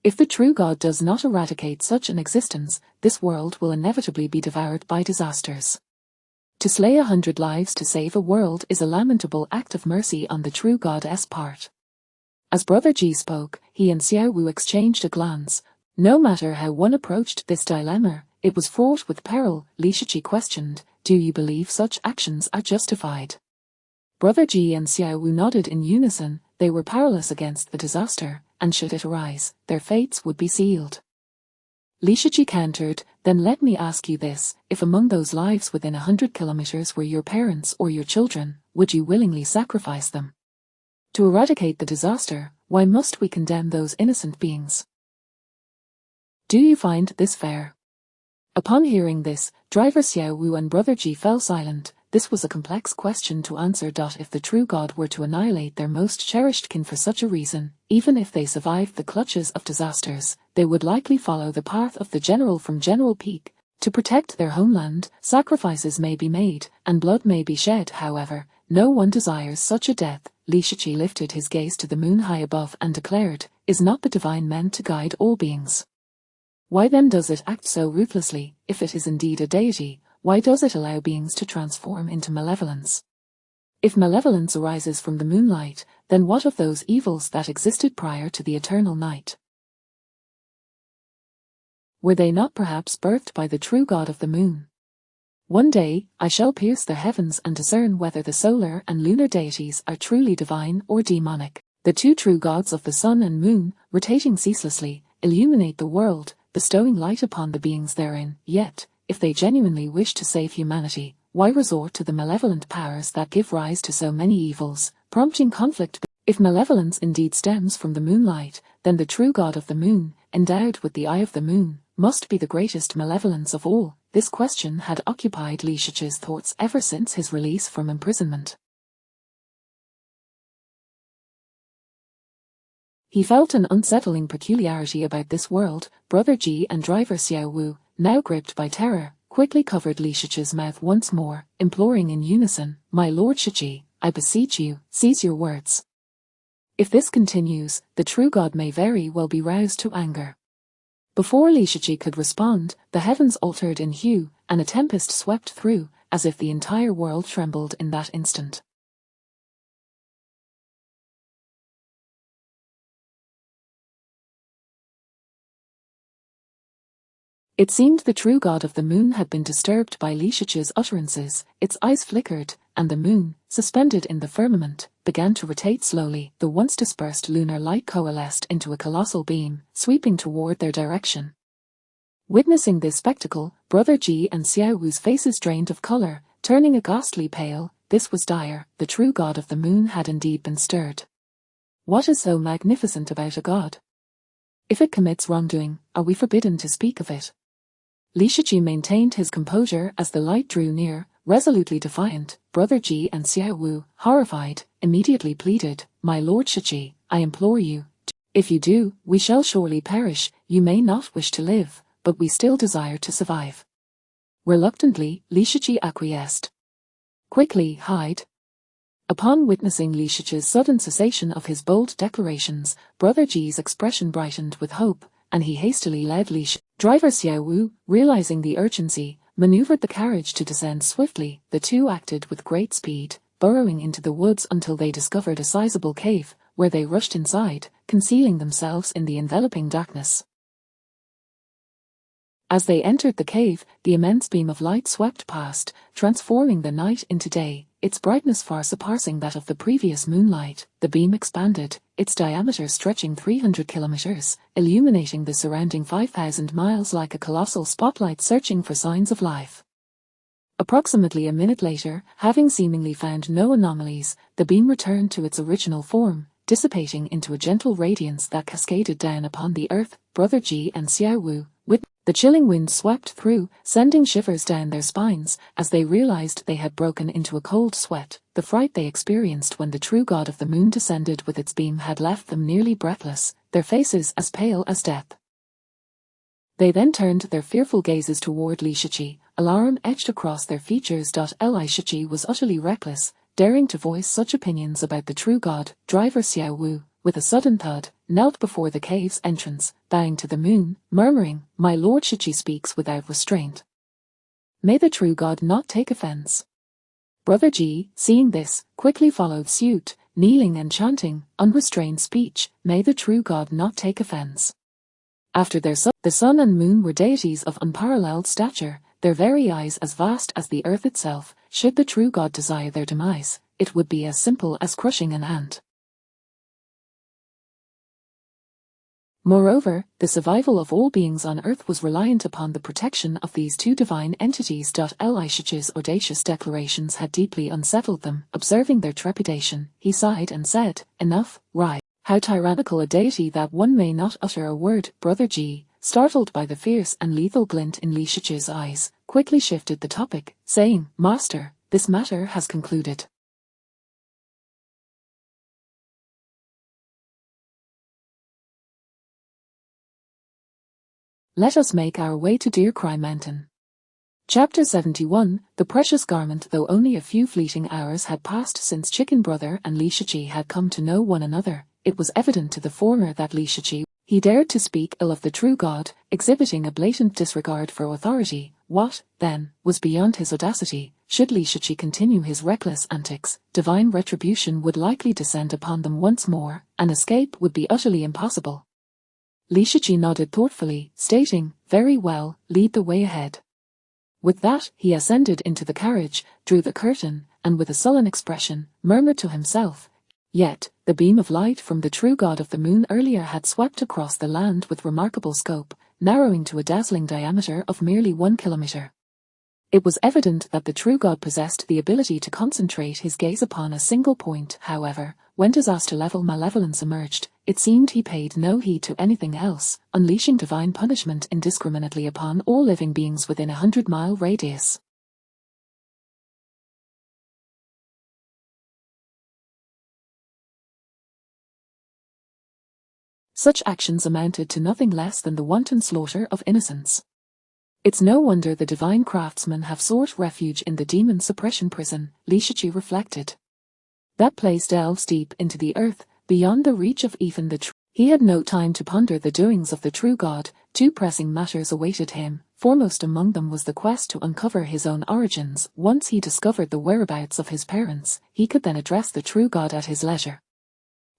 If the true God does not eradicate such an existence, this world will inevitably be devoured by disasters. To slay 100 lives to save a world is a lamentable act of mercy on the true God's part." As Brother Ji spoke, he and Xiao Wu exchanged a glance. No matter how one approached this dilemma, it was fraught with peril. Li Shichi questioned, "Do you believe such actions are justified?" Brother Ji and Xiao Wu nodded in unison. They were powerless against the disaster, and should it arise, their fates would be sealed. Li Shichi countered, "Then let me ask you this, if among those lives within 100 kilometers were your parents or your children, would you willingly sacrifice them? To eradicate the disaster, why must we condemn those innocent beings? Do you find this fair?" Upon hearing this, driver Xiao Wu and Brother Ji fell silent. This was a complex question to answer. If the true God were to annihilate their most cherished kin for such a reason, even if they survived the clutches of disasters, they would likely follow the path of the general from General Peak. To protect their homeland, sacrifices may be made, and blood may be shed. However, no one desires such a death. Li Shichi lifted his gaze to the moon high above and declared, "Is not the divine meant to guide all beings? Why then does it act so ruthlessly? If it is indeed a deity, why does it allow beings to transform into malevolence? If malevolence arises from the moonlight, then what of those evils that existed prior to the eternal night? Were they not perhaps birthed by the true God of the moon? One day, I shall pierce the heavens and discern whether the solar and lunar deities are truly divine or demonic. The two true gods of the sun and moon, rotating ceaselessly, illuminate the world, bestowing light upon the beings therein. Yet, if they genuinely wish to save humanity, why resort to the malevolent powers that give rise to so many evils, prompting conflict? If malevolence indeed stems from the moonlight, then the true God of the moon, endowed with the eye of the moon, must be the greatest malevolence of all. This question had occupied Li Shichi's thoughts ever since his release from imprisonment. He felt an unsettling peculiarity about this world. Brother Ji and driver Xiao Wu, now gripped by terror, quickly covered Li Shichi's mouth once more, imploring in unison, "My Lord Shichi, I beseech you, seize your words. If this continues, the true God may very well be roused to anger." Before Li Shichi could respond, the heavens altered in hue, and a tempest swept through, as if the entire world trembled in that instant. It seemed the true god of the moon had been disturbed by Li Shichi's utterances. Its eyes flickered, and the moon, suspended in the firmament, began to rotate slowly. The once dispersed lunar light coalesced into a colossal beam, sweeping toward their direction. Witnessing this spectacle, Brother Ji and Xiao Wu's faces drained of color, turning a ghastly pale. This was dire. The true god of the moon had indeed been stirred. What is so magnificent about a god? If it commits wrongdoing, are we forbidden to speak of it? Li Shichi maintained his composure as the light drew near, resolutely defiant. Brother Ji and Xiao Wu, horrified, immediately pleaded, "My Lord Shichi, I implore you. If you do, we shall surely perish. You may not wish to live, but we still desire to survive." Reluctantly, Li Shichi acquiesced. "Quickly, hide." Upon witnessing Li Shichi's sudden cessation of his bold declarations, Brother Ji's expression brightened with hope, and he hastily led Li Shichi. Driver Xiao Wu, realizing the urgency, maneuvered the carriage to descend swiftly. The two acted with great speed, burrowing into the woods until they discovered a sizable cave, where they rushed inside, concealing themselves in the enveloping darkness. As they entered the cave, the immense beam of light swept past, transforming the night into day, its brightness far surpassing that of the previous moonlight. The beam expanded, its diameter stretching 300 kilometers, illuminating the surrounding 5,000 miles like a colossal spotlight searching for signs of life. Approximately a minute later, having seemingly found no anomalies, the beam returned to its original form, dissipating into a gentle radiance that cascaded down upon the earth. Brother Ji and Xiao Wu, with the chilling wind swept through, sending shivers down their spines, as they realized they had broken into a cold sweat. The fright they experienced when the true god of the moon descended with its beam had left them nearly breathless, their faces as pale as death. They then turned their fearful gazes toward Li Shichi, alarm etched across their features. Li Shichi was utterly reckless, daring to voice such opinions about the true god. Driver Xiao Wu, with a sudden thud, knelt before the cave's entrance, bowing to the moon, murmuring, "My Lord Shichi speaks without restraint. May the true god not take offense." Brother Ji, seeing this, quickly followed suit, kneeling and chanting, unrestrained speech, "May the true god not take offense." After the sun and moon were deities of unparalleled stature, their very eyes as vast as the earth itself. Should the true god desire their demise, it would be as simple as crushing an ant. Moreover, the survival of all beings on earth was reliant upon the protection of these two divine entities. Li Shichi's audacious declarations had deeply unsettled them. Observing their trepidation, he sighed and said, "Enough, rise." How tyrannical a deity that one may not utter a word. Brother Ji, startled by the fierce and lethal glint in Li Shichi's eyes, quickly shifted the topic, saying, "Master, this matter has concluded. Let us make our way to Deer Cry Mountain." Chapter 71, The Precious Garment. Though only a few fleeting hours had passed since Chicken Brother and Li Shichi had come to know one another, it was evident to the former that Li Shichi, he dared to speak ill of the true god, exhibiting a blatant disregard for authority. What, then, was beyond his audacity? Should Li Shichi continue his reckless antics, divine retribution would likely descend upon them once more, and escape would be utterly impossible. Li Shichi nodded thoughtfully, stating, "Very well, lead the way ahead." With that, he ascended into the carriage, drew the curtain, and with a sullen expression, murmured to himself, "Yet, the beam of light from the true god of the moon earlier had swept across the land with remarkable scope, narrowing to a dazzling diameter of merely 1 kilometer. It was evident that the true god possessed the ability to concentrate his gaze upon a single point. However, when disaster-level malevolence emerged, it seemed he paid no heed to anything else, unleashing divine punishment indiscriminately upon all living beings within a 100-mile radius. Such actions amounted to nothing less than the wanton slaughter of innocents. It's no wonder the divine craftsmen have sought refuge in the demon suppression prison, Li Shiqi reflected. That place delves deep into the earth, beyond the reach of even the true. He had no time to ponder the doings of the true God. Two pressing matters awaited him. Foremost among them was the quest to uncover his own origins. Once he discovered the whereabouts of his parents, he could then address the true God at his leisure.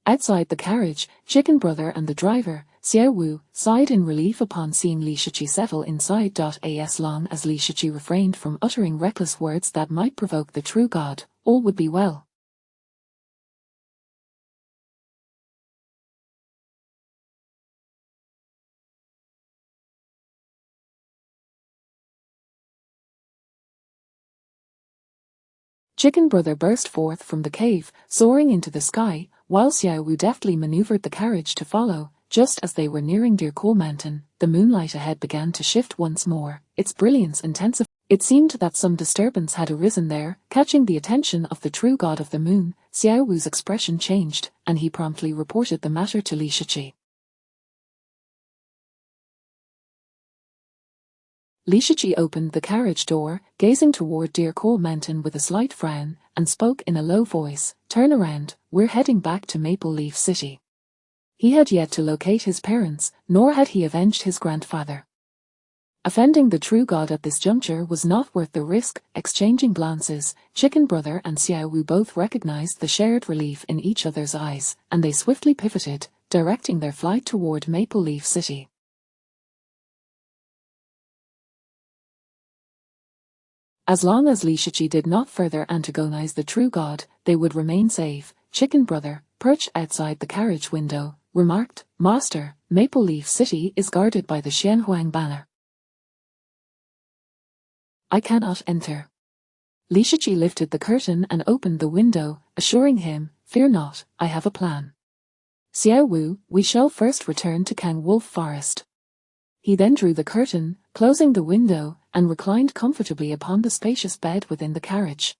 Outside the carriage, Chicken Brother and the driver, Xiao Wu, sighed in relief upon seeing Li Shiqi settle inside. As long as Li Shiqi refrained from uttering reckless words that might provoke the true God, all would be well. Chicken Brother burst forth from the cave, soaring into the sky, while Xiao Wu deftly maneuvered the carriage to follow. Just as they were nearing Deer Coal Mountain, the moonlight ahead began to shift once more, its brilliance intensified. It seemed that some disturbance had arisen there. Catching the attention of the true god of the moon, Xiao Wu's expression changed, and he promptly reported the matter to Li Shiqi. Li Shiqi opened the carriage door, gazing toward Deer Coal Mountain with a slight frown, and spoke in a low voice, "Turn around, we're heading back to Maple Leaf City." He had yet to locate his parents, nor had he avenged his grandfather. Offending the true god at this juncture was not worth the risk. Exchanging glances, Chicken Brother and Xiao Wu both recognized the shared relief in each other's eyes, and they swiftly pivoted, directing their flight toward Maple Leaf City. As long as Li Shiqi did not further antagonize the true god, they would remain safe. Chicken Brother, perched outside the carriage window, remarked, "Master, Maple Leaf City is guarded by the Xianhuang banner. I cannot enter." Li Shiqi lifted the curtain and opened the window, assuring him, "Fear not, I have a plan. Xiao Wu, we shall first return to Kang Wolf Forest." He then drew the curtain, closing the window, and reclined comfortably upon the spacious bed within the carriage.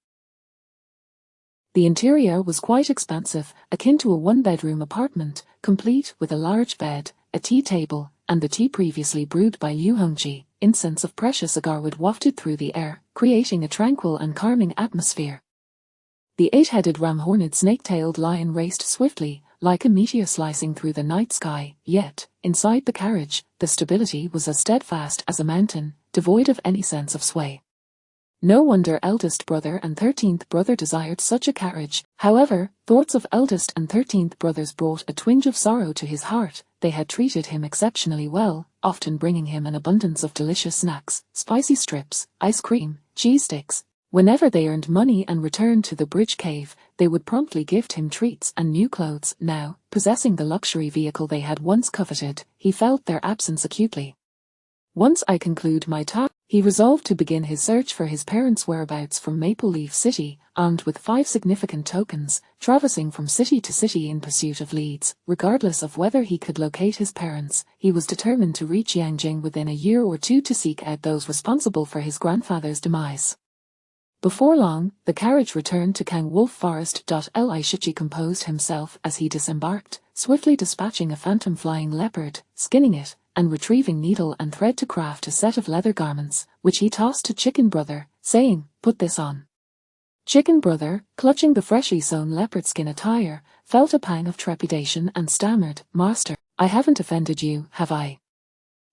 The interior was quite expansive, akin to a one-bedroom apartment, complete with a large bed, a tea table, and the tea previously brewed by Liu Hongji. Incense of precious agarwood wafted through the air, creating a tranquil and calming atmosphere. The eight-headed ram-horned snake-tailed lion raced swiftly, like a meteor slicing through the night sky, yet, inside the carriage, the stability was as steadfast as a mountain, devoid of any sense of sway. No wonder eldest brother and 13th brother desired such a carriage. However, thoughts of eldest and 13th brothers brought a twinge of sorrow to his heart. They had treated him exceptionally well, often bringing him an abundance of delicious snacks, spicy strips, ice cream, cheese sticks. Whenever they earned money and returned to the bridge cave, they would promptly gift him treats and new clothes. Now, possessing the luxury vehicle they had once coveted, he felt their absence acutely. Once I conclude my task, he resolved to begin his search for his parents' whereabouts from Maple Leaf City, armed with 5 significant tokens, traversing from city to city in pursuit of leads. Regardless of whether he could locate his parents, he was determined to reach Yangjing within a year or two to seek out those responsible for his grandfather's demise. Before long, the carriage returned to Kang Wolf Forest. Li Shiqi composed himself as he disembarked, swiftly dispatching a phantom flying leopard, skinning it, and retrieving needle and thread to craft a set of leather garments, which he tossed to Chicken Brother, saying, "Put this on." Chicken Brother, clutching the freshly sewn leopard skin attire, felt a pang of trepidation and stammered, "Master, I haven't offended you, have I?"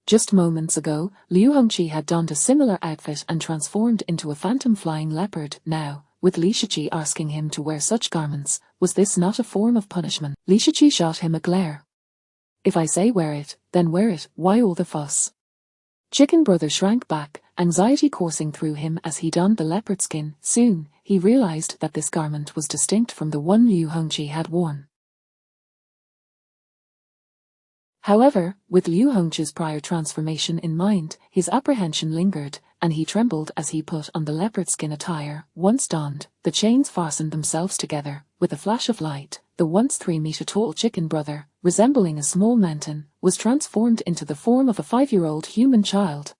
Just moments ago, Liu Hongqi had donned a similar outfit and transformed into a phantom flying leopard. Now, with Li Shiqi asking him to wear such garments, was this not a form of punishment? Li Shiqi shot him a glare. "If I say wear it, then wear it, why all the fuss?" Chicken Brother shrank back, anxiety coursing through him as he donned the leopard skin. Soon, he realized that this garment was distinct from the one Liu Hongqi had worn. However, with Liu Hongqi's prior transformation in mind, his apprehension lingered, and he trembled as he put on the leopard skin attire. Once donned, the chains fastened themselves together. With a flash of light, the once 3-meter-tall Chicken Brother, resembling a small mountain, was transformed into the form of a 5-year-old human child.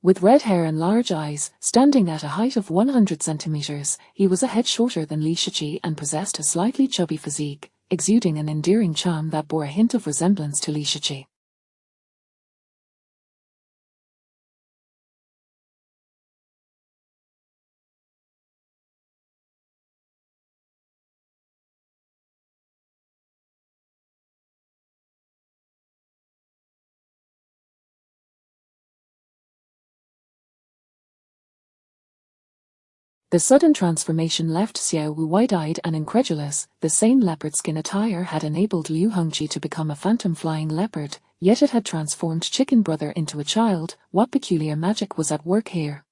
With red hair and large eyes, standing at a height of 100 centimeters, he was a head shorter than Li Shiqi and possessed a slightly chubby physique. exuding an endearing charm that bore a hint of resemblance to Li Shiqi. The sudden transformation left Xiao Wu wide-eyed and incredulous. The same leopard skin attire had enabled Liu Hongji to become a phantom flying leopard, yet it had transformed Chicken Brother into a child. What peculiar magic was at work here?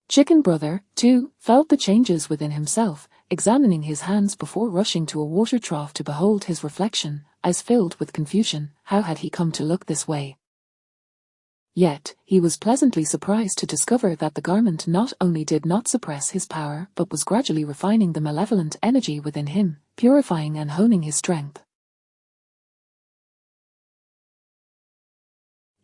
Chicken Brother, too, felt the changes within himself, examining his hands before rushing to a water trough to behold his reflection, eyes filled with confusion. How had he come to look this way? Yet, he was pleasantly surprised to discover that the garment not only did not suppress his power but was gradually refining the malevolent energy within him, purifying and honing his strength.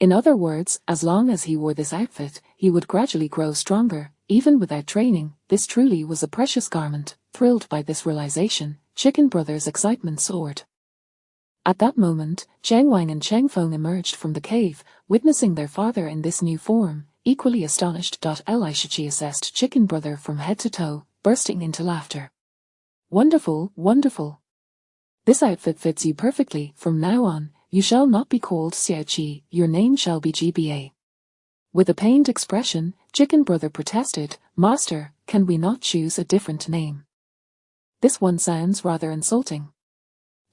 In other words, as long as he wore this outfit, he would gradually grow stronger, even without training. This truly was a precious garment. Thrilled by this realization, Chicken Brother's excitement soared. At that moment, Cheng Wang and Cheng Feng emerged from the cave, witnessing their father in this new form, equally astonished. Li Shiqi assessed Chicken Brother from head to toe, bursting into laughter. Wonderful, wonderful. This outfit fits you perfectly. From now on, you shall not be called Xiao Qi, your name shall be GBA. With a pained expression, Chicken Brother protested, Master, can we not choose a different name? This one sounds rather insulting.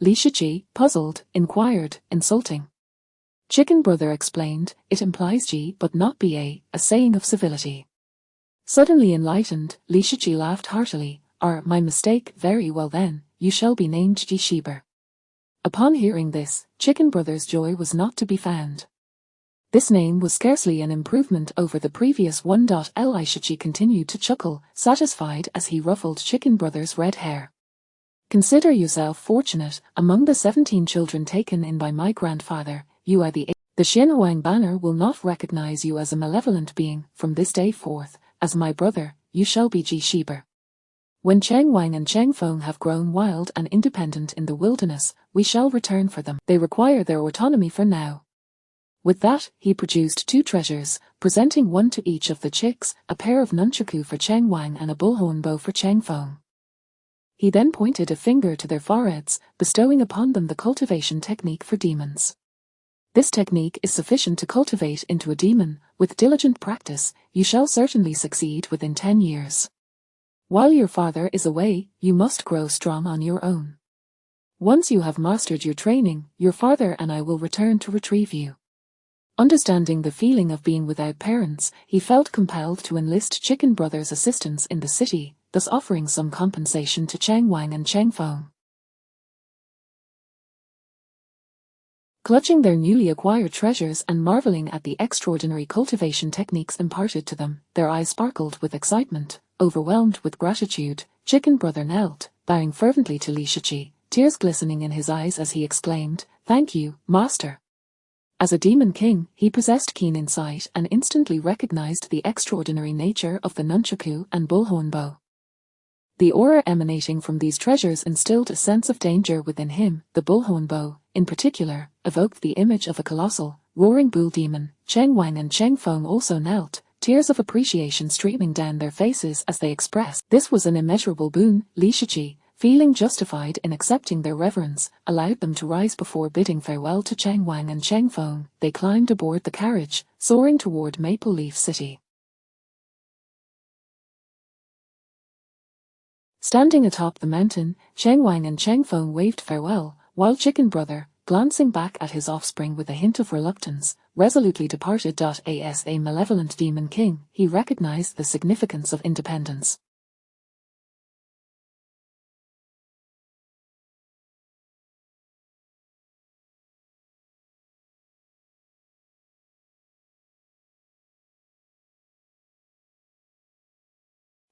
Li Shiqi, puzzled, inquired, insulting. Chicken Brother explained, it implies G but not BA, a saying of civility. Suddenly enlightened, Li Shiqi laughed heartily, my mistake, very well then, you shall be named Ji Shiber. Upon hearing this, Chicken Brother's joy was not to be found. This name was scarcely an improvement over the previous one. Li Shiqi continued to chuckle, satisfied as he ruffled Chicken Brother's red hair. Consider yourself fortunate. Among the 17 children taken in by my grandfather, you are the 8th. The Xinhuang banner will not recognize you as a malevolent being. From this day forth, as my brother, you shall be Ji Shiber. When Cheng Wang and Cheng Feng have grown wild and independent in the wilderness, we shall return for them. They require their autonomy for now. With that, he produced 2 treasures, presenting one to each of the chicks, a pair of nunchaku for Cheng Wang and a bullhorn bow for Cheng Feng. He then pointed a finger to their foreheads, bestowing upon them the cultivation technique for demons. This technique is sufficient to cultivate into a demon. With diligent practice, you shall certainly succeed within 10 years. While your father is away, you must grow strong on your own. Once you have mastered your training, your father and I will return to retrieve you. Understanding the feeling of being without parents, he felt compelled to enlist Chicken Brother's assistance in the city, thus offering some compensation to Cheng Wang and Cheng Feng. Clutching their newly acquired treasures and marveling at the extraordinary cultivation techniques imparted to them, their eyes sparkled with excitement. Overwhelmed with gratitude, Chicken Brother knelt, bowing fervently to Li Shiqi, tears glistening in his eyes as he exclaimed, Thank you, Master. As a demon king, he possessed keen insight and instantly recognized the extraordinary nature of the nunchaku and bullhorn bow. The aura emanating from these treasures instilled a sense of danger within him. The bullhorn bow, in particular, evoked the image of a colossal, roaring bull demon. Cheng Wang and Cheng Feng also knelt, tears of appreciation streaming down their faces as they expressed this was an immeasurable boon. Li Shiqi, feeling justified in accepting their reverence, allowed them to rise before bidding farewell to Cheng Wang and Cheng Feng. They climbed aboard the carriage, soaring toward Maple Leaf City. Standing atop the mountain, Cheng Wang and Cheng Feng waved farewell, while Chicken Brother, glancing back at his offspring with a hint of reluctance, resolutely departed. As a malevolent demon king, he recognized the significance of independence.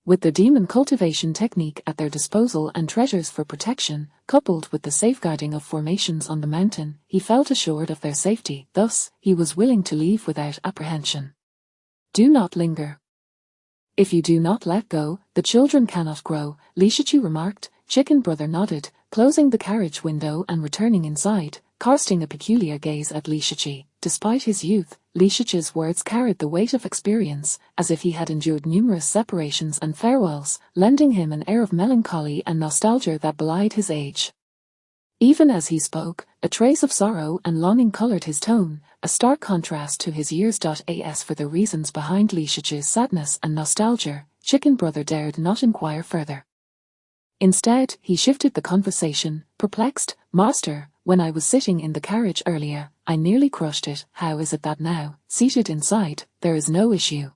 With the demon cultivation technique at their disposal and treasures for protection, coupled with the safeguarding of formations on the mountain, he felt assured of their safety. Thus, he was willing to leave without apprehension. Do not linger. If you do not let go, the children cannot grow, Li Shiqi remarked. Chicken Brother nodded, closing the carriage window and returning inside, casting a peculiar gaze at Li Shiqi. Despite his youth, Li Shiqi's words carried the weight of experience, as if he had endured numerous separations and farewells, lending him an air of melancholy and nostalgia that belied his age. Even as he spoke, a trace of sorrow and longing colored his tone, a stark contrast to his years. As for the reasons behind Li Shiqi's sadness and nostalgia, Chicken Brother dared not inquire further. Instead, he shifted the conversation, perplexed. Master, when I was sitting in the carriage earlier, I nearly crushed it. How is it that now, seated inside, there is no issue?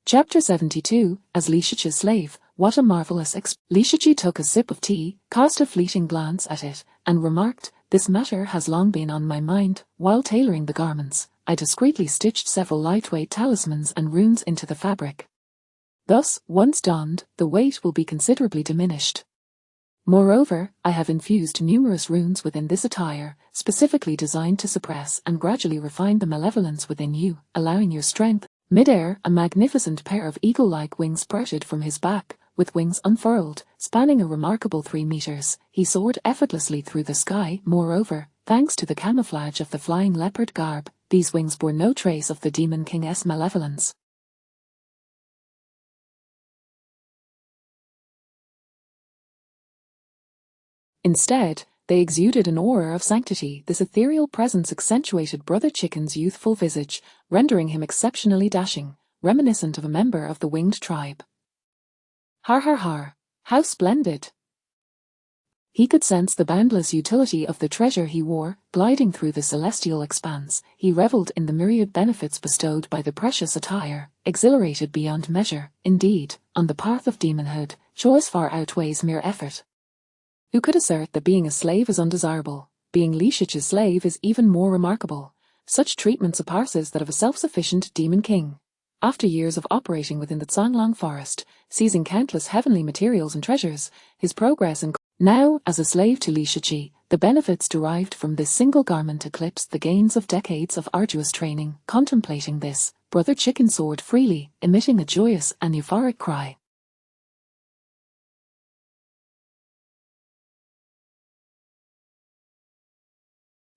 Chapter 72, As Li Shiqi's Slave. What a marvelous Li Shiqi took a sip of tea, cast a fleeting glance at it, and remarked, "This matter has long been on my mind. While tailoring the garments, I discreetly stitched several lightweight talismans and runes into the fabric. Thus, once donned, the weight will be considerably diminished. Moreover, I have infused numerous runes within this attire, specifically designed to suppress and gradually refine the malevolence within you, allowing your strength." Mid-air, a magnificent pair of eagle-like wings sprouted from his back. With wings unfurled, spanning a remarkable 3 meters, he soared effortlessly through the sky. Moreover, thanks to the camouflage of the flying leopard garb, these wings bore no trace of the Demon King's malevolence. Instead, they exuded an aura of sanctity. This ethereal presence accentuated Brother Chicken's youthful visage, rendering him exceptionally dashing, reminiscent of a member of the winged tribe. Har har har! How splendid! He could sense the boundless utility of the treasure he wore. Gliding through the celestial expanse, he reveled in the myriad benefits bestowed by the precious attire, exhilarated beyond measure. Indeed, on the path of demonhood, choice far outweighs mere effort. Who could assert that being a slave is undesirable? Being Li Shiqi's slave is even more remarkable. Such treatment surpasses that of a self-sufficient demon king. After years of operating within the Zhanglong forest, seizing countless heavenly materials and treasures, his progress in now, as a slave to Li Shiqi, the benefits derived from this single garment eclipsed the gains of decades of arduous training. Contemplating this, Brother Chicken soared freely, emitting a joyous and euphoric cry.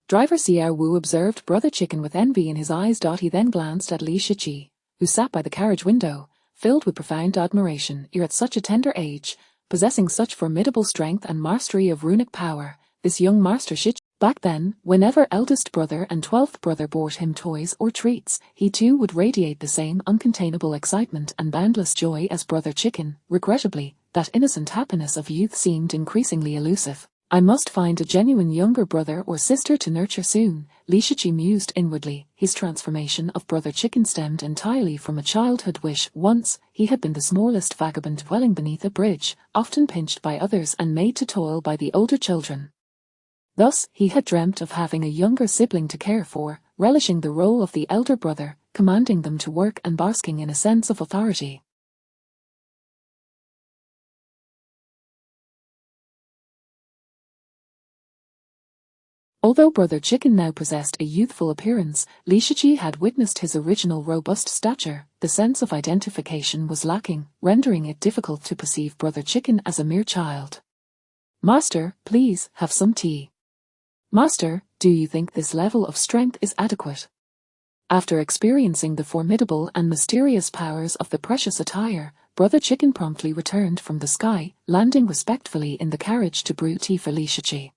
Driver Xiao Wu observed Brother Chicken with envy in his eyes. He then glanced at Li Shiqi, who sat by the carriage window, filled with profound admiration. You're at such a tender age, possessing such formidable strength and mastery of runic power, this young Master Shiqi. Back then, whenever eldest brother and 12th brother brought him toys or treats, he too would radiate the same uncontainable excitement and boundless joy as Brother Chicken. Regrettably, that innocent happiness of youth seemed increasingly elusive. I must find a genuine younger brother or sister to nurture soon, Li Shiqi mused inwardly. His transformation of Brother Chicken stemmed entirely from a childhood wish. Once, he had been the smallest vagabond dwelling beneath a bridge, often pinched by others and made to toil by the older children. Thus, he had dreamt of having a younger sibling to care for, relishing the role of the elder brother, commanding them to work and basking in a sense of authority. Although Brother Chicken now possessed a youthful appearance, Li Shiqi had witnessed his original robust stature. The sense of identification was lacking, rendering it difficult to perceive Brother Chicken as a mere child. "Master, please, have some tea." "Master, do you think this level of strength is adequate?" After experiencing the formidable and mysterious powers of the precious attire, Brother Chicken promptly returned from the sky, landing respectfully in the carriage to brew tea for Li Shiqi.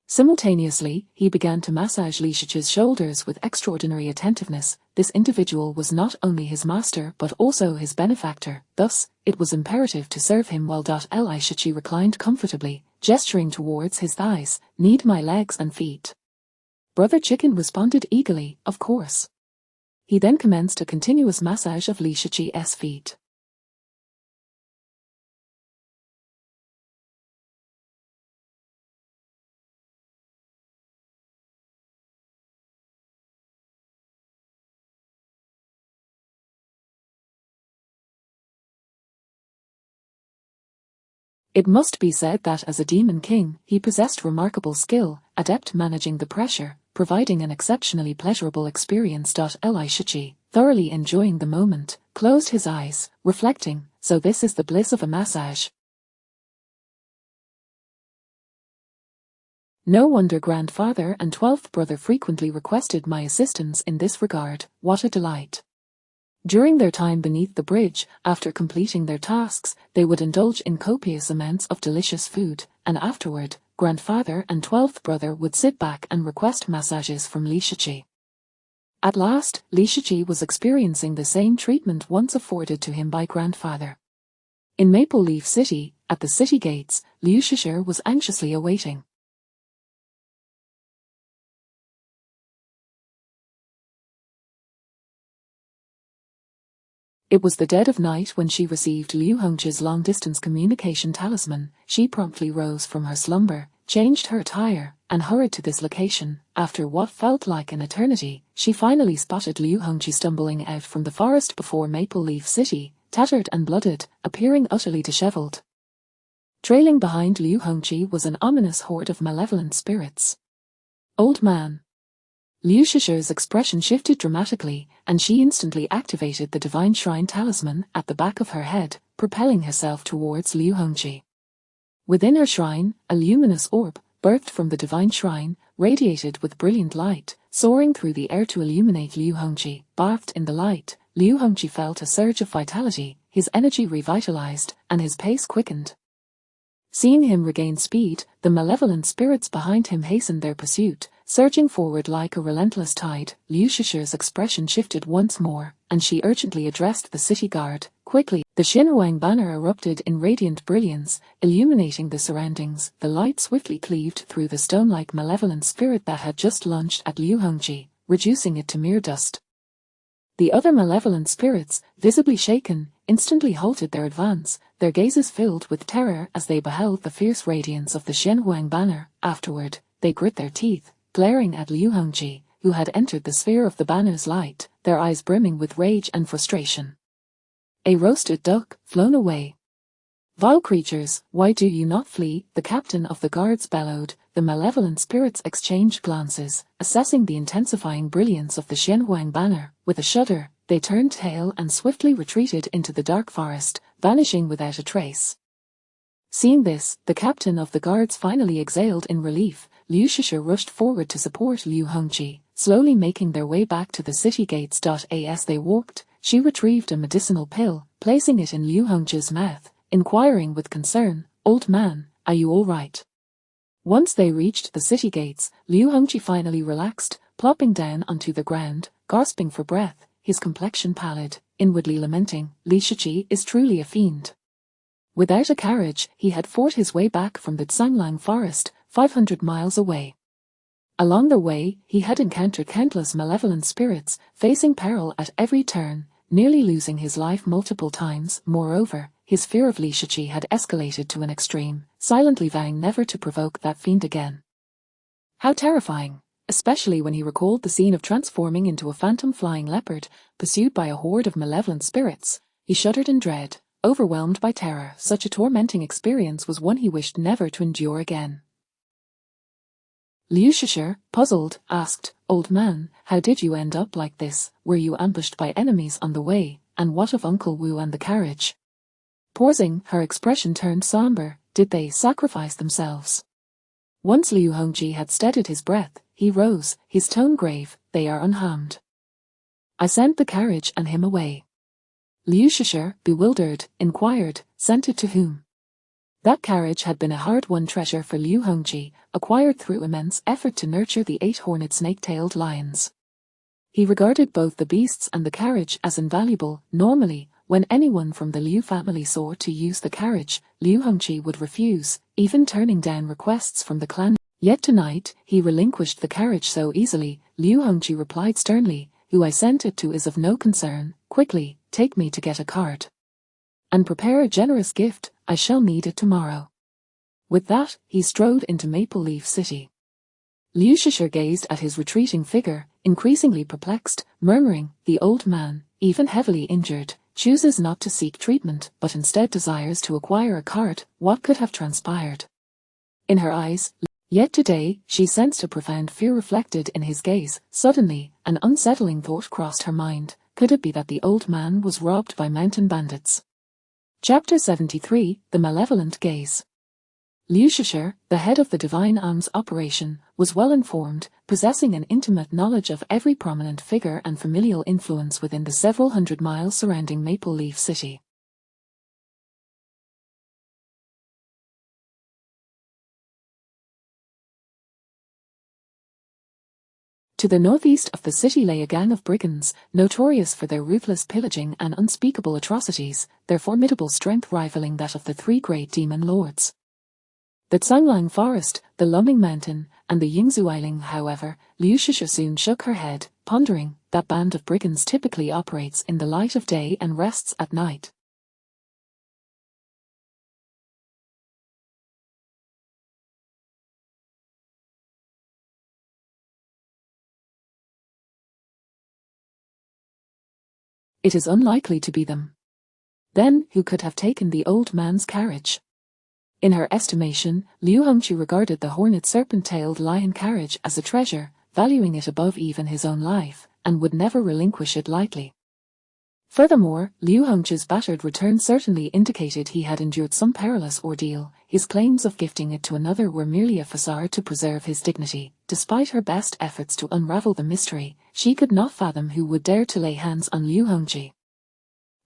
Simultaneously, he began to massage Li Shiqi's shoulders with extraordinary attentiveness. This individual was not only his master but also his benefactor, thus, it was imperative to serve him well. Li Shiqi reclined comfortably, gesturing towards his thighs. "Need my legs and feet?" Brother Chicken responded eagerly, "Of course." He then commenced a continuous massage of Li Shiqi's feet. It must be said that as a demon king, he possessed remarkable skill, adept managing the pressure, providing an exceptionally pleasurable experience. Li Shiqi, thoroughly enjoying the moment, closed his eyes, reflecting, so this is the bliss of a massage. No wonder grandfather and 12th brother frequently requested my assistance in this regard. What a delight! During their time beneath the bridge, after completing their tasks, they would indulge in copious amounts of delicious food, and afterward, grandfather and 12th brother would sit back and request massages from Lishichi. At last, Lishichi was experiencing the same treatment once afforded to him by grandfather. In Maple Leaf City, at the city gates, Liu Shisher was anxiously awaiting. It was the dead of night when she received Liu Hongzhi's long-distance communication talisman. She promptly rose from her slumber, changed her attire, and hurried to this location. After what felt like an eternity, she finally spotted Liu Hongzhi stumbling out from the forest before Maple Leaf City, tattered and blooded, appearing utterly disheveled. Trailing behind Liu Hongzhi was an ominous horde of malevolent spirits. Old man. Liu Shisher's expression shifted dramatically, and she instantly activated the divine shrine talisman at the back of her head, propelling herself towards Liu Hongzhi. Within her shrine, a luminous orb, birthed from the divine shrine, radiated with brilliant light, soaring through the air to illuminate Liu Hongzhi. Bathed in the light, Liu Hongzhi felt a surge of vitality, his energy revitalized, and his pace quickened. Seeing him regain speed, the malevolent spirits behind him hastened their pursuit, surging forward like a relentless tide. Liu Shisher's expression shifted once more, and she urgently addressed the city guard. Quickly, the Xinhuang banner erupted in radiant brilliance, illuminating the surroundings. The light swiftly cleaved through the stone-like malevolent spirit that had just lunged at Liu Hongzhi, reducing it to mere dust. The other malevolent spirits, visibly shaken, instantly halted their advance, their gazes filled with terror as they beheld the fierce radiance of the Xinhuang banner. Afterward, they grit their teeth, glaring at Liu Hongzhi, who had entered the sphere of the banner's light, their eyes brimming with rage and frustration. A roasted duck, flown away. Vile creatures, why do you not flee? The captain of the guards bellowed. The malevolent spirits exchanged glances, assessing the intensifying brilliance of the Xinhuang banner. With a shudder, they turned tail and swiftly retreated into the dark forest, vanishing without a trace. Seeing this, the captain of the guards finally exhaled in relief. Liu Shisher rushed forward to support Liu Hongzhi, slowly making their way back to the city gates. As they walked, she retrieved a medicinal pill, placing it in Liu Hongzhi's mouth, inquiring with concern, "Old man, are you all right?" Once they reached the city gates, Liu Hongzhi finally relaxed, plopping down onto the ground, gasping for breath, his complexion pallid, inwardly lamenting, "Lishichi is truly a fiend." Without a carriage, he had fought his way back from the Tsanglang forest, 500 miles away. Along the way, he had encountered countless malevolent spirits, facing peril at every turn, nearly losing his life multiple times. Moreover, his fear of Lishichi had escalated to an extreme, silently vowing never to provoke that fiend again. How terrifying, especially when he recalled the scene of transforming into a phantom flying leopard, pursued by a horde of malevolent spirits. He shuddered in dread, overwhelmed by terror. Such a tormenting experience was one he wished never to endure again. Liu Shisher, puzzled, asked, "Old man, how did you end up like this? Were you ambushed by enemies on the way? And what of Uncle Wu and the carriage?" Pausing, her expression turned somber. Did they sacrifice themselves? Once Liu Hongzhi had steadied his breath, he rose, his tone grave. "They are unharmed. I sent the carriage and him away." Liu Shisher, bewildered, inquired, "Sent it to whom?" That carriage had been a hard-won treasure for Liu Hongzhi, acquired through immense effort to nurture the 8-horned snake-tailed lions. He regarded both the beasts and the carriage as invaluable. Normally, when anyone from the Liu family sought to use the carriage, Liu Hongzhi would refuse, even turning down requests from the clan. Yet tonight, he relinquished the carriage so easily. Liu Hongzhi replied sternly, "Who I sent it to is of no concern. Quickly, take me to get a cart. And prepare a generous gift, I shall need it tomorrow." With that, he strode into Maple Leaf City. Liu Shisher gazed at his retreating figure, increasingly perplexed, murmuring, "The old man, even heavily injured, chooses not to seek treatment, but instead desires to acquire a cart. What could have transpired?" In her eyes, yet today, she sensed a profound fear reflected in his gaze. Suddenly, an unsettling thought crossed her mind. Could it be that the old man was robbed by mountain bandits? Chapter 73, The Malevolent Gaze. Liu Shishir, the head of the Divine Arms operation, was well informed, possessing an intimate knowledge of every prominent figure and familial influence within the several hundred miles surrounding Maple Leaf City. To the northeast of the city lay a gang of brigands, notorious for their ruthless pillaging and unspeakable atrocities, their formidable strength rivaling that of the three great demon lords. The Zhanglang Forest, the Luming Mountain, and the Yingzhu Isling, however, Liu Shishir soon shook her head, pondering that band of brigands typically operates in the light of day and rests at night. It is unlikely to be them. Then, who could have taken the old man's carriage? In her estimation, Liu Hongqi regarded the horned serpent-tailed lion carriage as a treasure, valuing it above even his own life, and would never relinquish it lightly. Furthermore, Liu Hongqi's battered return certainly indicated he had endured some perilous ordeal. His claims of gifting it to another were merely a facade to preserve his dignity. Despite her best efforts to unravel the mystery, she could not fathom who would dare to lay hands on Liu Hongqi.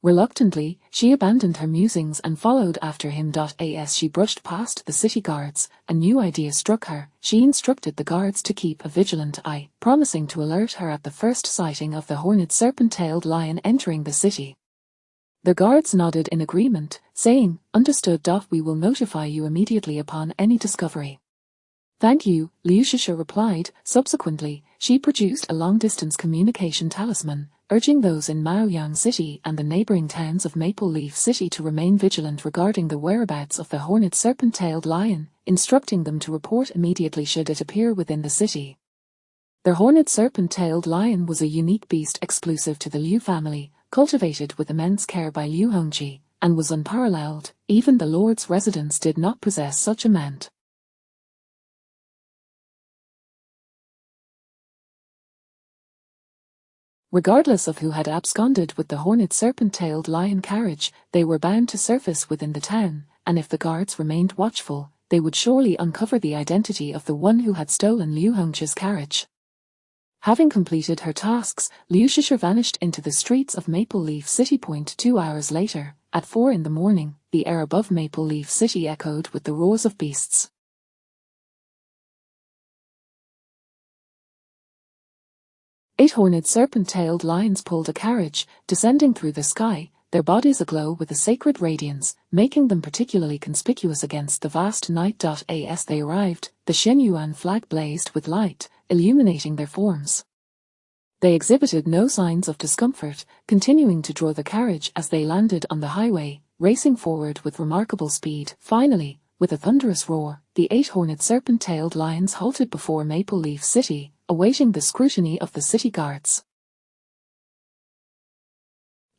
Reluctantly, she abandoned her musings and followed after him. As she brushed past the city guards, a new idea struck her. She instructed the guards to keep a vigilant eye, promising to alert her at the first sighting of the horned serpent-tailed lion entering the city. The guards nodded in agreement, saying, "Understood. We will notify you immediately upon any discovery." "Thank you," Liu Shishir replied. Subsequently, she produced a long-distance communication talisman, urging those in Maoyang City and the neighboring towns of Maple Leaf City to remain vigilant regarding the whereabouts of the horned serpent-tailed lion, instructing them to report immediately should it appear within the city. The horned serpent-tailed lion was a unique beast exclusive to the Liu family, cultivated with immense care by Liu Hongqi, and was unparalleled. Even the Lord's residence did not possess such a mount. Regardless of who had absconded with the horned serpent-tailed lion carriage, they were bound to surface within the town, and if the guards remained watchful, they would surely uncover the identity of the one who had stolen Liu Hongqi's carriage. Having completed her tasks, Liu Shishir vanished into the streets of Maple Leaf City. 2 hours later, at 4 in the morning, the air above Maple Leaf City echoed with the roars of beasts. 8 horned serpent-tailed lions pulled a carriage, descending through the sky, their bodies aglow with a sacred radiance, making them particularly conspicuous against the vast night. As they arrived, the Shenyuan flag blazed with light, illuminating their forms. They exhibited no signs of discomfort, continuing to draw the carriage as they landed on the highway, racing forward with remarkable speed. Finally, with a thunderous roar, the 8 horned serpent-tailed lions halted before Maple Leaf City, awaiting the scrutiny of the city guards.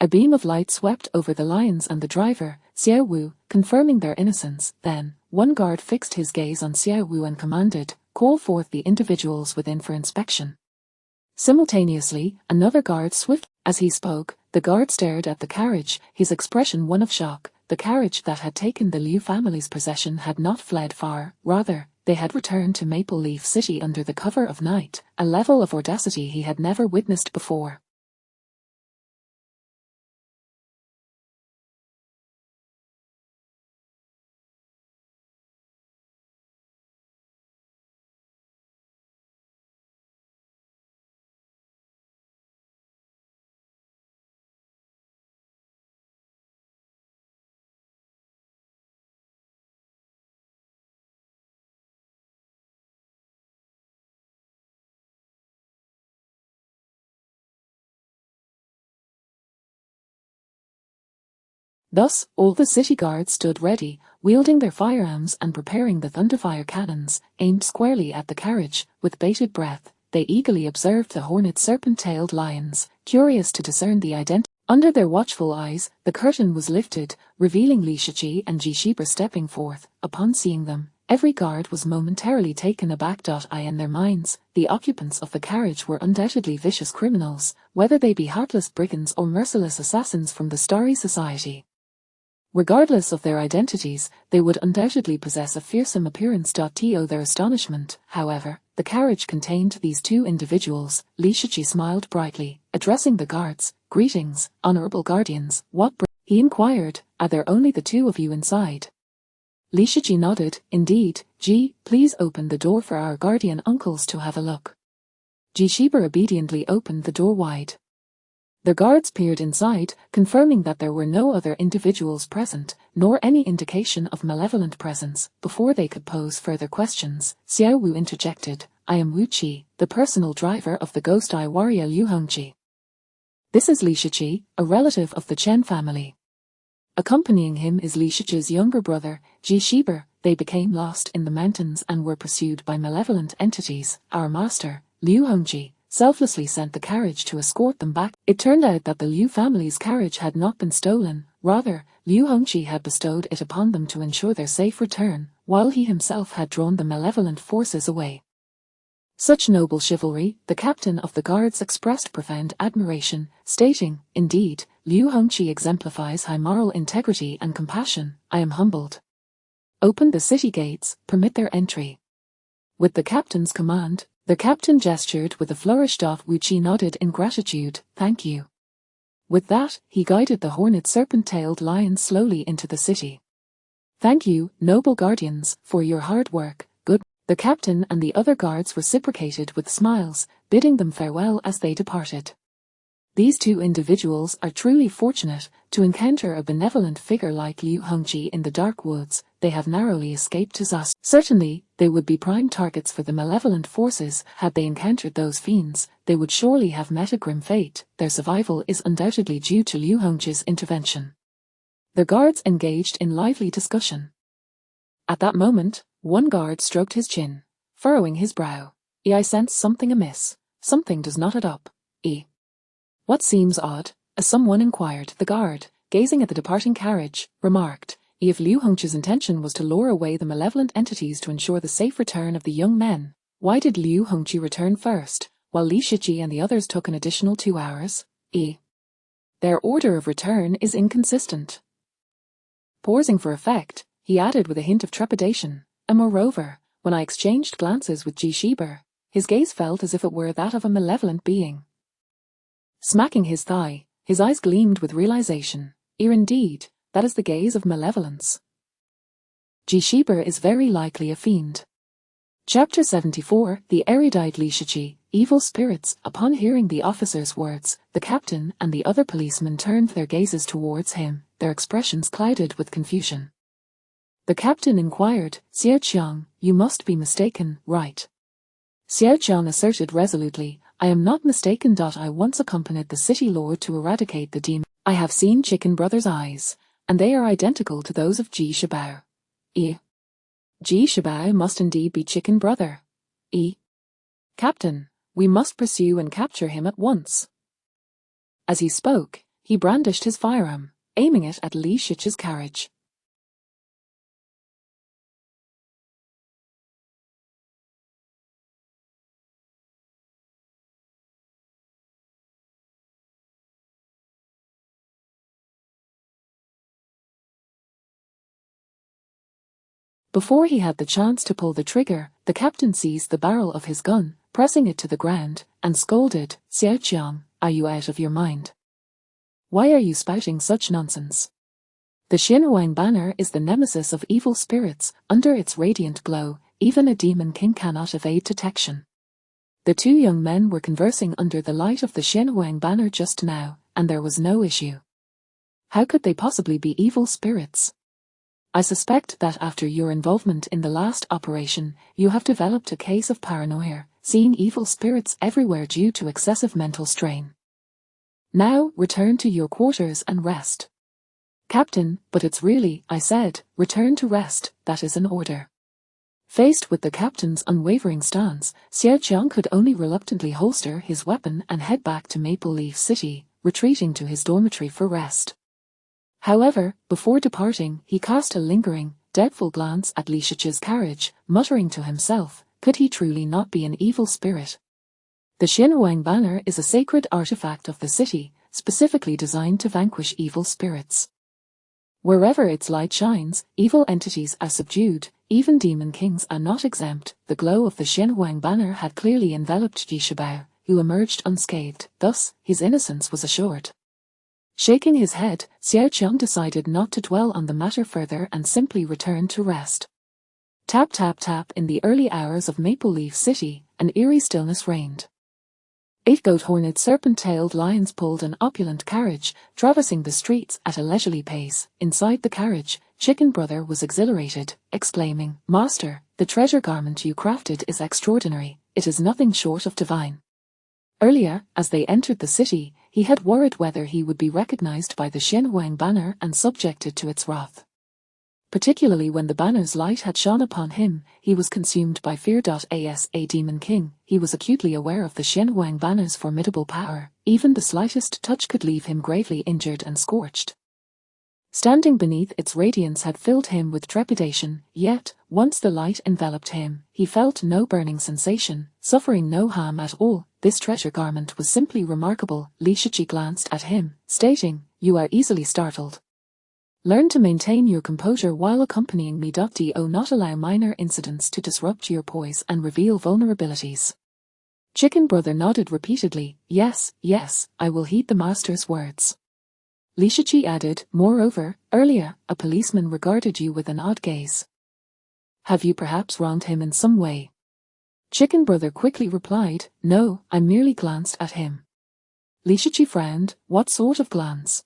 A beam of light swept over the lions and the driver, Xiao Wu, confirming their innocence. Then, one guard fixed his gaze on Xiao Wu and commanded, "Call forth the individuals within for inspection." Simultaneously, another guard swift. As he spoke, the guard stared at the carriage, his expression one of shock. The carriage that had taken the Liu family's possession had not fled far, rather, they had returned to Maple Leaf City under the cover of night, a level of audacity he had never witnessed before. Thus, all the city guards stood ready, wielding their firearms and preparing the thunderfire cannons, aimed squarely at the carriage. With bated breath, they eagerly observed the horned serpent-tailed lions, curious to discern the identity. Under their watchful eyes, the curtain was lifted, revealing Li Shiqi and Ji Shiba stepping forth. Upon seeing them, every guard was momentarily taken aback. In their minds, the occupants of the carriage were undoubtedly vicious criminals, whether they be heartless brigands or merciless assassins from the Starry Society. Regardless of their identities, they would undoubtedly possess a fearsome appearance. To their astonishment, however, the carriage contained these two individuals. Li Shiqi smiled brightly, addressing the guards. "Greetings, honorable guardians, he inquired. "Are there only the two of you inside?" Li Shiqi nodded. "Indeed, Ji, please open the door for our guardian uncles to have a look." Ji Shiba obediently opened the door wide. The guards peered inside, confirming that there were no other individuals present, nor any indication of malevolent presence. Before they could pose further questions, Xiao Wu interjected, "I am Wu Qi, the personal driver of the Ghost Eye warrior Liu Hongqi. This is Li Shiqi, a relative of the Chen family. Accompanying him is Li Shiqi's younger brother, Ji Shiba. They became lost in the mountains and were pursued by malevolent entities. Our master, Liu Hongqi, selflessly sent the carriage to escort them back." It turned out that the Liu family's carriage had not been stolen, rather, Liu Hongqi had bestowed it upon them to ensure their safe return, while he himself had drawn the malevolent forces away. Such noble chivalry, the captain of the guards expressed profound admiration, stating, "Indeed, Liu Hongqi exemplifies high moral integrity and compassion. I am humbled. Open the city gates, permit their entry." With the captain's command, the captain gestured with a flourish. Wu Qi nodded in gratitude. "Thank you." With that, he guided the horned serpent-tailed lion slowly into the city. "Thank you, noble guardians, for your hard work. Good." The captain and the other guards reciprocated with smiles, bidding them farewell as they departed. These two individuals are truly fortunate to encounter a benevolent figure like Liu Hongqi in the dark woods. They have narrowly escaped disaster. Certainly, they would be prime targets for the malevolent forces. Had they encountered those fiends, they would surely have met a grim fate. Their survival is undoubtedly due to Liu Hongqi's intervention. The guards engaged in lively discussion. At that moment, one guard stroked his chin, furrowing his brow. "I sense something amiss. Something does not add up. What seems odd?" as someone inquired. The guard, gazing at the departing carriage, remarked, "If Liu Hongqi's intention was to lure away the malevolent entities to ensure the safe return of the young men, why did Liu Hongqi return first, while Li Shiqi and the others took an additional 2 hours? Their order of return is inconsistent." Pausing for effect, he added with a hint of trepidation, "And moreover, when I exchanged glances with Ji Shiba, his gaze felt as if it were that of a malevolent being." Smacking his thigh, his eyes gleamed with realization. Indeed, that is the gaze of malevolence. Ji Shiba is very likely a fiend. Chapter 74, The Erudite Li Shiqi, Evil Spirits. Upon hearing the officer's words, the captain and the other policemen turned their gazes towards him, their expressions clouded with confusion. The captain inquired, "Xiao Qiang, you must be mistaken, right?" Xiao Qiang asserted resolutely, "I am not mistaken. I once accompanied the city lord to eradicate the demon. I have seen Chicken Brother's eyes, and they are identical to those of Ji Shibao." Ji Shibao must indeed be Chicken Brother. "Captain, we must pursue and capture him at once." As he spoke, he brandished his firearm, aiming it at Li Shiqi's carriage. Before he had the chance to pull the trigger, the captain seized the barrel of his gun, pressing it to the ground, and scolded, "Xiao Qiang, are you out of your mind? Why are you spouting such nonsense? The Xinhuang banner is the nemesis of evil spirits. Under its radiant glow, even a demon king cannot evade detection." The two young men were conversing under the light of the Xinhuang banner just now, and there was no issue. How could they possibly be evil spirits? "I suspect that after your involvement in the last operation, you have developed a case of paranoia, seeing evil spirits everywhere due to excessive mental strain. Now, return to your quarters and rest." "Captain, but it's really," I said, "return to rest, that is an order." Faced with the captain's unwavering stance, Xiao Qiang could only reluctantly holster his weapon and head back to Maple Leaf City, retreating to his dormitory for rest. However, before departing, he cast a lingering, doubtful glance at Li Shiqi's carriage, muttering to himself, could he truly not be an evil spirit? The Xinhuang banner is a sacred artifact of the city, specifically designed to vanquish evil spirits. Wherever its light shines, evil entities are subdued, even demon kings are not exempt. The glow of the Xianhuang banner had clearly enveloped Ji Shibao, who emerged unscathed, thus, his innocence was assured. Shaking his head, Xiao Qiang decided not to dwell on the matter further and simply returned to rest. Tap tap tap. In the early hours of Maple Leaf City, an eerie stillness reigned. 8 goat-horned serpent-tailed lions pulled an opulent carriage, traversing the streets at a leisurely pace. Inside the carriage, Chicken Brother was exhilarated, exclaiming, "Master, the treasure garment you crafted is extraordinary, it is nothing short of divine." Earlier, as they entered the city, he had worried whether he would be recognized by the Xianhuang banner and subjected to its wrath. Particularly when the banner's light had shone upon him, he was consumed by fear. As a demon king, he was acutely aware of the Xianhuang banner's formidable power. Even the slightest touch could leave him gravely injured and scorched. Standing beneath its radiance had filled him with trepidation, yet, once the light enveloped him, he felt no burning sensation, suffering no harm at all. This treasure garment was simply remarkable. Li Shiqi glanced at him, stating, "You are easily startled. Learn to maintain your composure while accompanying me. Do not allow minor incidents to disrupt your poise and reveal vulnerabilities." Chicken Brother nodded repeatedly. Yes, I will heed the master's words." Li Shiqi added, "Moreover, earlier, a policeman regarded you with an odd gaze. Have you perhaps wronged him in some way?" Chicken Brother quickly replied, "No, I merely glanced at him." Li Shiqi frowned. "What sort of glance?"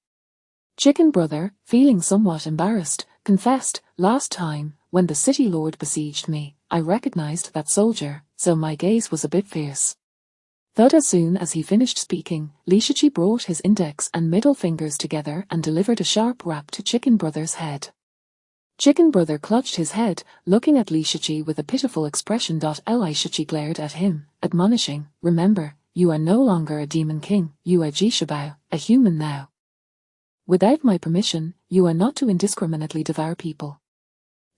Chicken Brother, feeling somewhat embarrassed, confessed, "Last time, when the city lord besieged me, I recognized that soldier, so my gaze was a bit fierce." Thud. As soon as he finished speaking, Li Shiqi brought his index and middle fingers together and delivered a sharp rap to Chicken Brother's head. Chicken Brother clutched his head, looking at Li Shiqi with a pitiful expression. Li Shiqi glared at him, admonishing, "Remember, you are no longer a demon king, you are Ji Shibao, a human now. Without my permission, you are not to indiscriminately devour people."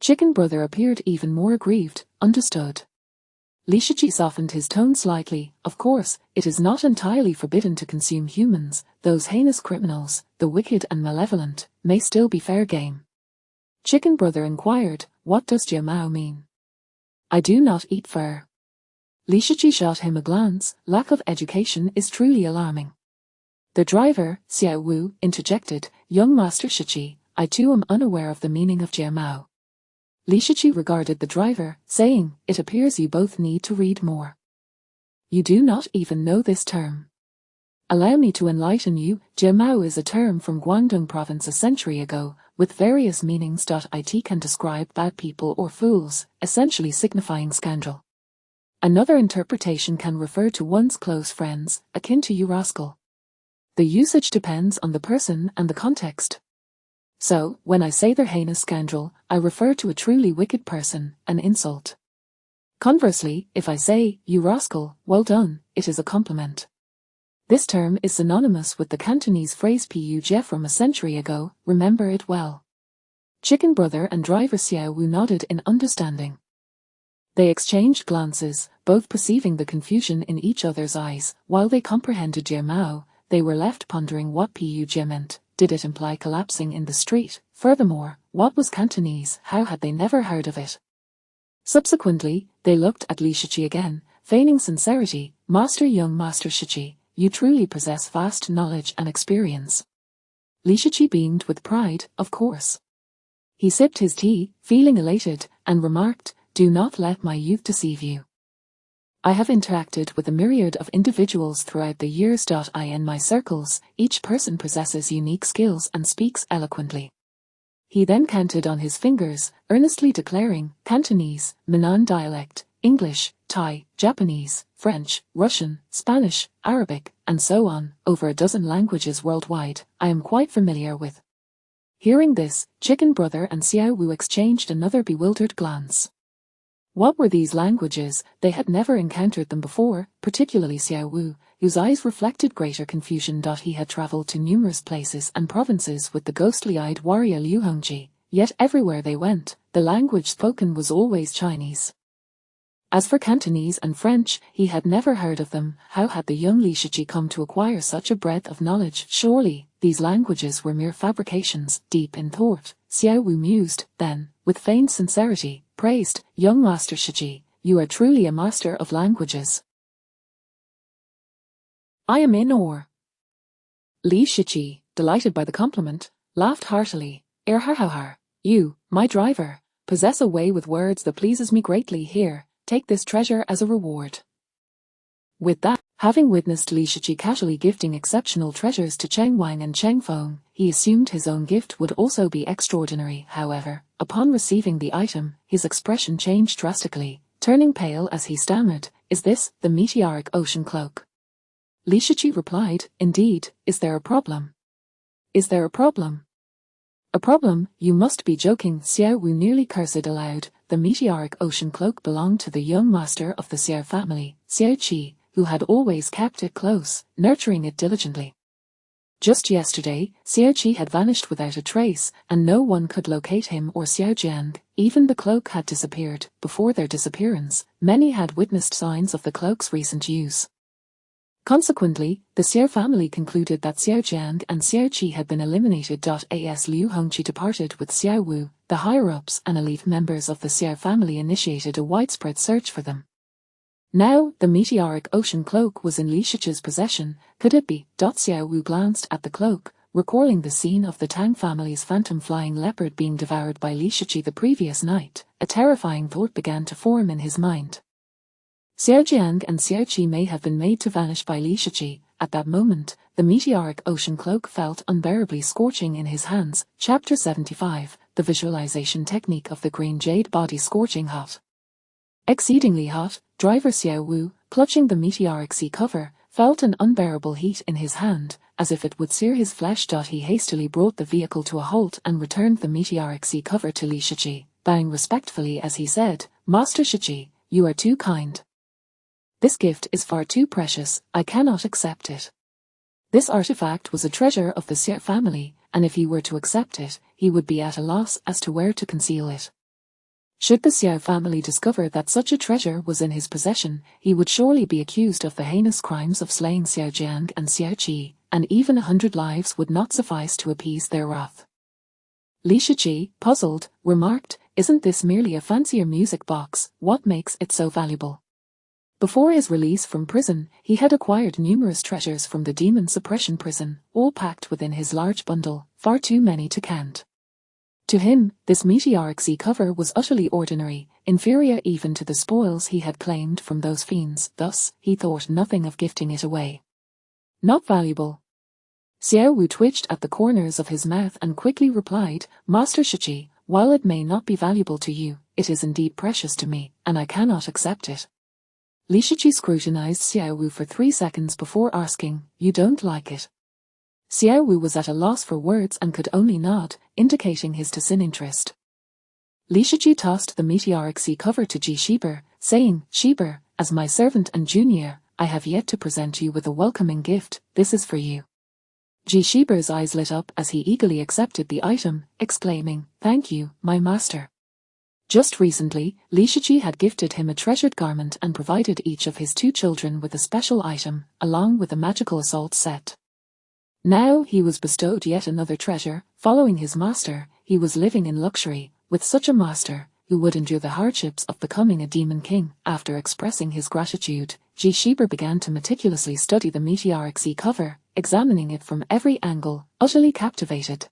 Chicken Brother appeared even more aggrieved. "Understood." Li Shiqi softened his tone slightly. "Of course, it is not entirely forbidden to consume humans. Those heinous criminals, the wicked and malevolent, may still be fair game." Chicken Brother inquired, "What does Jia Mao mean?" "I do not eat fur." Li Shiqi shot him a glance. "Lack of education is truly alarming." The driver, Xiao Wu, interjected, "Young Master Shiqi, I too am unaware of the meaning of Jia Mao." Li Shiqi regarded the driver, saying, "It appears you both need to read more. You do not even know this term. Allow me to enlighten you. Jia Mao is a term from Guangdong province a century ago, with various meanings. It can describe bad people or fools, essentially signifying scoundrel. Another interpretation can refer to one's close friends, akin to you rascal. The usage depends on the person and the context. So, when I say they're heinous scoundrel, I refer to a truly wicked person, an insult. Conversely, if I say, you rascal, well done, it is a compliment. This term is synonymous with the Cantonese phrase pu jie from a century ago, remember it well." Chicken Brother and driver Xiao Wu nodded in understanding. They exchanged glances, both perceiving the confusion in each other's eyes. While they comprehended Jia Mao, they were left pondering what pu jie meant. Did it imply collapsing in the street? Furthermore, what was Cantonese? How had they never heard of it? Subsequently, they looked at Li Shiqi again, feigning sincerity. Young Master Shiqi, you truly possess vast knowledge and experience." Li Shiqi beamed with pride. "Of course." He sipped his tea, feeling elated, and remarked, "Do not let my youth deceive you. I have interacted with a myriad of individuals throughout the years. In my circles, each person possesses unique skills and speaks eloquently." He then counted on his fingers, earnestly declaring, "Cantonese, Minnan dialect, English, Thai, Japanese, French, Russian, Spanish, Arabic, and so on, over a dozen languages worldwide, I am quite familiar with." Hearing this, Chicken Brother and Xiao Wu exchanged another bewildered glance. What were these languages? They had never encountered them before, particularly Xiao Wu, whose eyes reflected greater confusion. He had traveled to numerous places and provinces with the ghostly-eyed warrior Liu Hongji, yet everywhere they went, the language spoken was always Chinese. As for Cantonese and French, he had never heard of them. How had the young Li Shiqi come to acquire such a breadth of knowledge? Surely, these languages were mere fabrications. Deep in thought, Xiao Wu mused, then, with feigned sincerity, praised, "Young Master Shiqi, you are truly a master of languages. I am in awe." Li Shiqi, delighted by the compliment, laughed heartily. "Har, you, my driver, possess a way with words that pleases me greatly. Here, take this treasure as a reward." With that, having witnessed Li Shiqi casually gifting exceptional treasures to Cheng Wang and Cheng Feng, he assumed his own gift would also be extraordinary. However, upon receiving the item, his expression changed drastically, turning pale as he stammered, "Is this the meteoric ocean cloak?" Li Shiqi replied, "Indeed, is there a problem? Is there a problem?" "A problem? You must be joking." Xiao Wu nearly cursed aloud. The meteoric ocean cloak belonged to the young master of the Xiao family, Xiao Qi, who had always kept it close, nurturing it diligently. Just yesterday, Xiao Qi had vanished without a trace, and no one could locate him or Xiao Jiang. Even the cloak had disappeared. Before their disappearance, many had witnessed signs of the cloak's recent use. Consequently, the Xiao family concluded that Xiao Jiang and Xiao Qi had been eliminated. As Liu Hongqi departed with Xiao Wu, the higher-ups and elite members of the Xiao family initiated a widespread search for them. Now, the meteoric ocean cloak was in Li Shiqi's possession. Could it be? Xiao Wu glanced at the cloak, recalling the scene of the Tang family's phantom flying leopard being devoured by Li Shiqi the previous night. A terrifying thought began to form in his mind. Xiao Jiang and Xiao Qi may have been made to vanish by Li Shiqi. At that moment, the meteoric ocean cloak felt unbearably scorching in his hands. Chapter 75, The Visualization Technique of the Green Jade Body. Scorching hot. Exceedingly hot, driver Xiao Wu, clutching the meteoric sea cover, felt an unbearable heat in his hand, as if it would sear his flesh. He hastily brought the vehicle to a halt and returned the meteoric sea cover to Li Shiqi, bowing respectfully as he said, "Master Shiqi, you are too kind. This gift is far too precious, I cannot accept it." This artifact was a treasure of the Xiao family, and if he were to accept it, he would be at a loss as to where to conceal it. Should the Xiao family discover that such a treasure was in his possession, he would surely be accused of the heinous crimes of slaying Xiao Jiang and Xiao Qi, and even 100 lives would not suffice to appease their wrath. Li Shiqi, puzzled, remarked, "Isn't this merely a fancier music box? What makes it so valuable?" Before his release from prison, he had acquired numerous treasures from the demon suppression prison, all packed within his large bundle, far too many to count. To him, this meteoric sea cover was utterly ordinary, inferior even to the spoils he had claimed from those fiends. Thus, he thought nothing of gifting it away. Not valuable. Xiao Wu twitched at the corners of his mouth and quickly replied, "Master Shiqi, while it may not be valuable to you, it is indeed precious to me, and I cannot accept it." Li Shiqi scrutinized Xiao Wu for 3 seconds before asking, "You don't like it?" Xiao Wu was at a loss for words and could only nod, indicating his disinterest. Li Shiqi tossed the meteoric sea cover to Ji Shiber, saying, "Shiber, as my servant and junior, I have yet to present you with a welcoming gift. This is for you." Ji Shiber's eyes lit up as he eagerly accepted the item, exclaiming, "Thank you, my master." Just recently, Li Shiqi had gifted him a treasured garment and provided each of his 2 children with a special item, along with a magical assault set. Now he was bestowed yet another treasure. Following his master, he was living in luxury. With such a master, who would endure the hardships of becoming a demon king. After expressing his gratitude, Ji Shiber began to meticulously study the meteoric sea cover, examining it from every angle, utterly captivated.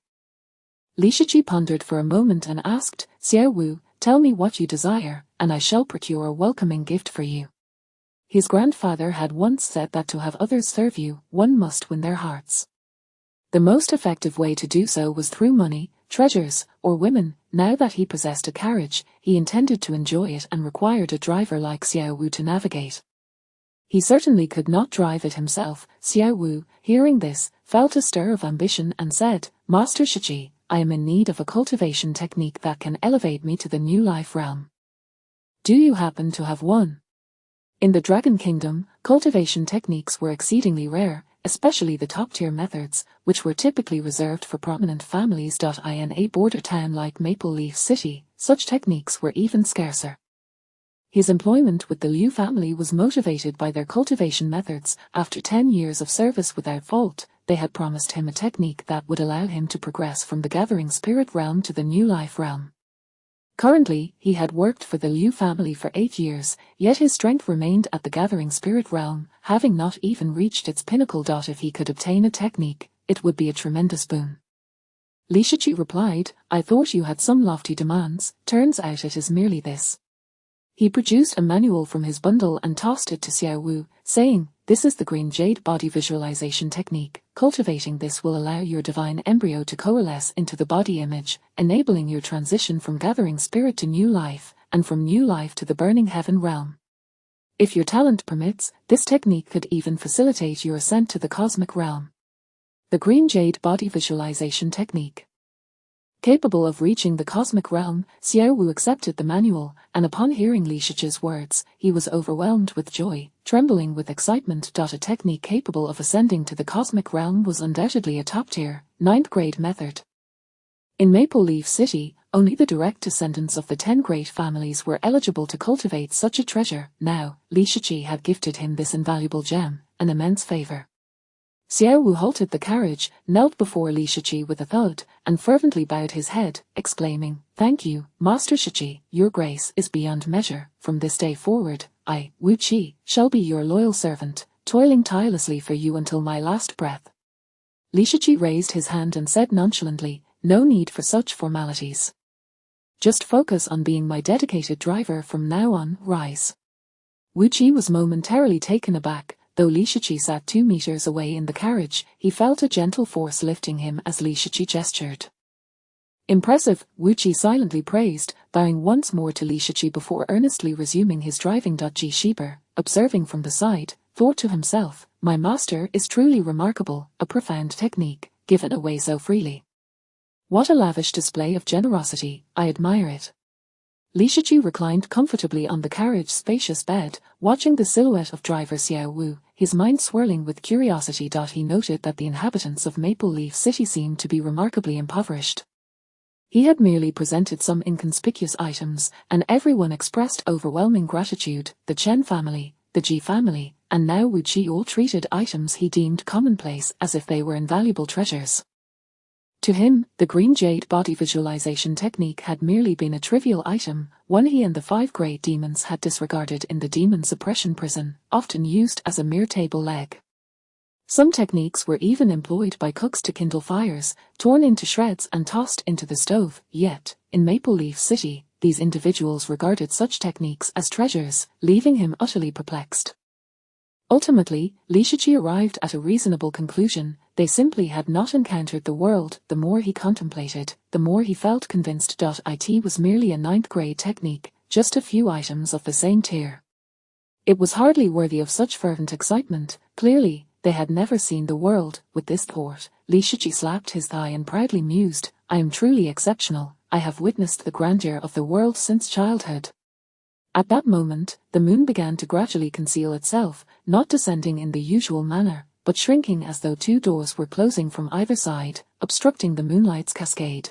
Li Shiqi pondered for a moment and asked, "Xiao Wu, tell me what you desire, and I shall procure a welcoming gift for you." His grandfather had once said that to have others serve you, one must win their hearts. The most effective way to do so was through money, treasures, or women. Now that he possessed a carriage, he intended to enjoy it and required a driver like Xiao Wu to navigate. He certainly could not drive it himself. Xiao Wu, hearing this, felt a stir of ambition and said, "Master Shiqi, I am in need of a cultivation technique that can elevate me to the new life realm. Do you happen to have one?" In the Dragon Kingdom, cultivation techniques were exceedingly rare, especially the top-tier methods, which were typically reserved for prominent families. In a border town like Maple Leaf City, such techniques were even scarcer. His employment with the Liu family was motivated by their cultivation methods. After 10 years of service without fault, they had promised him a technique that would allow him to progress from the gathering spirit realm to the new life realm. Currently, he had worked for the Liu family for 8 years, yet his strength remained at the gathering spirit realm, having not even reached its pinnacle. If he could obtain a technique, it would be a tremendous boon. Li Shiqi replied, I thought you had some lofty demands, turns out it is merely this. He produced a manual from his bundle and tossed it to Xiao Wu, saying, this is the green jade body visualization technique. Cultivating this will allow your divine embryo to coalesce into the body image, enabling your transition from gathering spirit to new life, and from new life to the burning heaven realm. If your talent permits, this technique could even facilitate your ascent to the cosmic realm. The green jade body visualization technique. Capable of reaching the cosmic realm, Xiao Wu accepted the manual, and upon hearing Li Shiqi's words, he was overwhelmed with joy, trembling with excitement. A technique capable of ascending to the cosmic realm was undoubtedly a top-tier, 9th grade method. In Maple Leaf City, only the direct descendants of the 10 great families were eligible to cultivate such a treasure. Now, Li Shiqi had gifted him this invaluable gem, an immense favor. Xiao Wu halted the carriage, knelt before Li Shiqi with a thud, and fervently bowed his head, exclaiming, Thank you, Master Shiqi, your grace is beyond measure. From this day forward, I, Wu Qi, shall be your loyal servant, toiling tirelessly for you until my last breath. Li Shiqi raised his hand and said nonchalantly, No need for such formalities. Just focus on being my dedicated driver from now on. Rise. Wu Qi was momentarily taken aback. Though Li Shiqi sat 2 meters away in the carriage, he felt a gentle force lifting him as Li Shiqi gestured. Impressive, Wu Qi silently praised, bowing once more to Li Shiqi before earnestly resuming his driving. Ji Shiber, observing from the side, thought to himself, My master is truly remarkable, a profound technique, given away so freely. What a lavish display of generosity, I admire it. Li Shiqi reclined comfortably on the carriage's spacious bed, watching the silhouette of driver Xiao Wu, his mind swirling with curiosity. He noted that the inhabitants of Maple Leaf City seemed to be remarkably impoverished. He had merely presented some inconspicuous items, and everyone expressed overwhelming gratitude, the Chen family, the Ji family, and now Wu Qi all treated items he deemed commonplace as if they were invaluable treasures. To him, the green jade body visualization technique had merely been a trivial item, one he and the 5 great demons had disregarded in the demon suppression prison, often used as a mere table leg. Some techniques were even employed by cooks to kindle fires, torn into shreds and tossed into the stove, yet, in Maple Leaf City, these individuals regarded such techniques as treasures, leaving him utterly perplexed. Ultimately, Li Shiqi arrived at a reasonable conclusion. They simply had not encountered the world. The more he contemplated, the more he felt convinced. It was merely a 9th grade technique, just a few items of the same tier. It was hardly worthy of such fervent excitement. Clearly, they had never seen the world. With this thought, Li Shiqi slapped his thigh and proudly mused, I am truly exceptional. I have witnessed the grandeur of the world since childhood. At that moment, the moon began to gradually conceal itself, not descending in the usual manner, but shrinking as though 2 doors were closing from either side, obstructing the moonlight's cascade.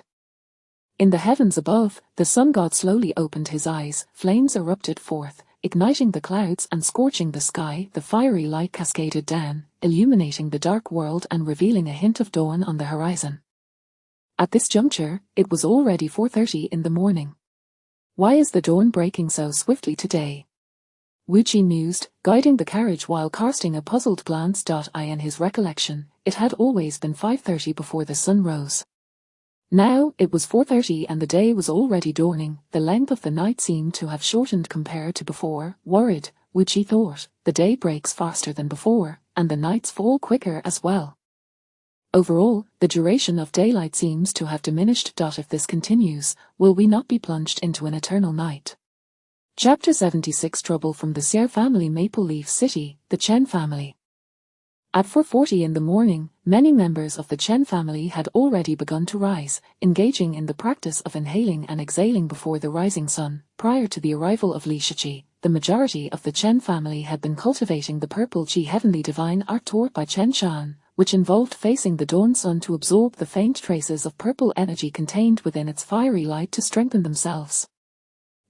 In the heavens above, the sun god slowly opened his eyes, flames erupted forth, igniting the clouds and scorching the sky. The fiery light cascaded down, illuminating the dark world and revealing a hint of dawn on the horizon. At this juncture, it was already 4:30 in the morning. Why is the dawn breaking so swiftly today? Wu Qi mused, guiding the carriage while casting a puzzled glance. In his recollection, it had always been 5:30 before the sun rose. Now, it was 4:30 and the day was already dawning. The length of the night seemed to have shortened compared to before. Worried, Wu Qi thought, the day breaks faster than before, and the nights fall quicker as well. Overall, the duration of daylight seems to have diminished. If this continues, will we not be plunged into an eternal night? Chapter 76 Trouble from the Xiao family. Maple Leaf City, the Chen family. At 4:40 in the morning, many members of the Chen family had already begun to rise, engaging in the practice of inhaling and exhaling before the rising sun. Prior to the arrival of Li Shiqi, the majority of the Chen family had been cultivating the purple Qi heavenly divine art taught by Chen Shan, which involved facing the dawn sun to absorb the faint traces of purple energy contained within its fiery light to strengthen themselves.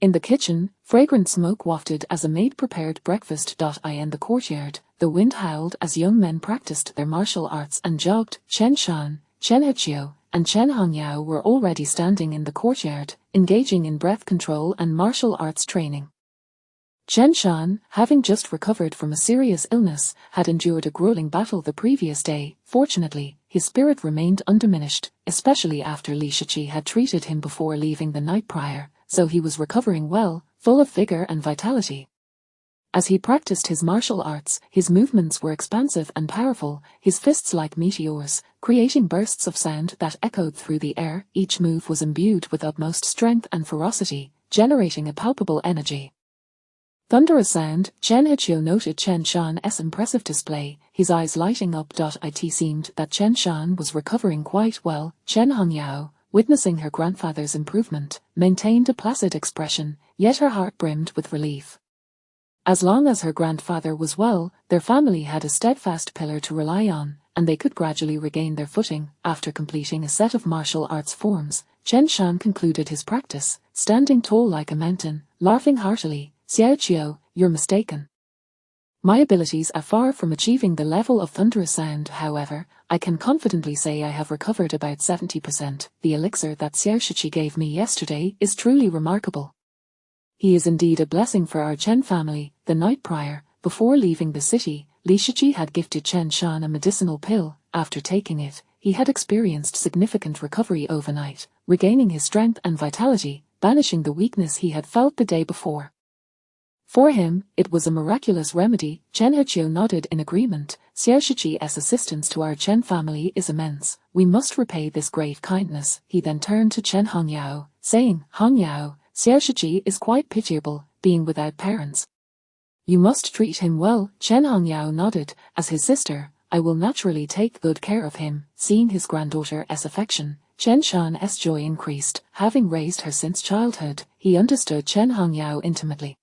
In the kitchen, fragrant smoke wafted as a maid prepared breakfast. In the courtyard, the wind howled as young men practiced their martial arts and jogged. Chen Shan, Chen Hechio, and Chen Hongyao were already standing in the courtyard, engaging in breath control and martial arts training. Chen Shan, having just recovered from a serious illness, had endured a grueling battle the previous day. Fortunately, his spirit remained undiminished, especially after Li Shiqi had treated him before leaving the night prior, so he was recovering well, full of vigor and vitality. As he practiced his martial arts, his movements were expansive and powerful, his fists like meteors, creating bursts of sound that echoed through the air. Each move was imbued with utmost strength and ferocity, generating a palpable energy. Thunderous sound. Chen Hechio noted Chen Shan's impressive display, his eyes lighting up. It seemed that Chen Shan was recovering quite well. Chen Hongyao, witnessing her grandfather's improvement, maintained a placid expression, yet her heart brimmed with relief. As long as her grandfather was well, their family had a steadfast pillar to rely on, and they could gradually regain their footing. After completing a set of martial arts forms, Chen Shan concluded his practice, standing tall like a mountain, laughing heartily. Xiao Qiu, you're mistaken. My abilities are far from achieving the level of thunderous sound. However, I can confidently say I have recovered about 70%. The elixir that Xiao Shiqi gave me yesterday is truly remarkable. He is indeed a blessing for our Chen family. The night prior, before leaving the city, Li Shiqi had gifted Chen Shan a medicinal pill. After taking it, he had experienced significant recovery overnight, regaining his strength and vitality, banishing the weakness he had felt the day before. For him, it was a miraculous remedy. Chen Hechio nodded in agreement. Xiao Shiqi's assistance to our Chen family is immense. We must repay this great kindness. He then turned to Chen Hongyao, saying, Hongyao, Xiao Shiqi is quite pitiable, being without parents. You must treat him well. Chen Hongyao nodded. As his sister, I will naturally take good care of him. Seeing his granddaughter's affection, Chen Shan's joy increased. Having raised her since childhood, he understood Chen Hongyao intimately.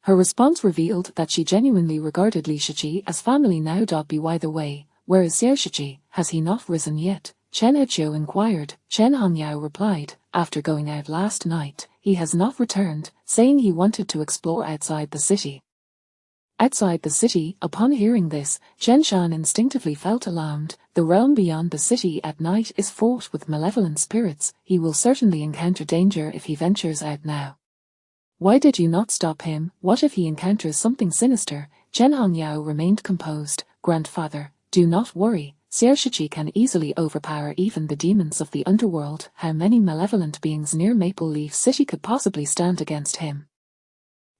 Her response revealed that she genuinely regarded Li Shiqi as family now. By the way, where is Xiao Shiqi? Has he not risen yet? Chen Hechio inquired. Chen Hongyao replied, after going out last night, he has not returned, saying he wanted to explore outside the city. Outside the city. Upon hearing this, Chen Shan instinctively felt alarmed. The realm beyond the city at night is fraught with malevolent spirits. He will certainly encounter danger if he ventures out now. Why did you not stop him? What if he encounters something sinister? Chen Hongyao remained composed. Grandfather, do not worry. Xiao Shiqi can easily overpower even the demons of the underworld. How many malevolent beings near Maple Leaf City could possibly stand against him?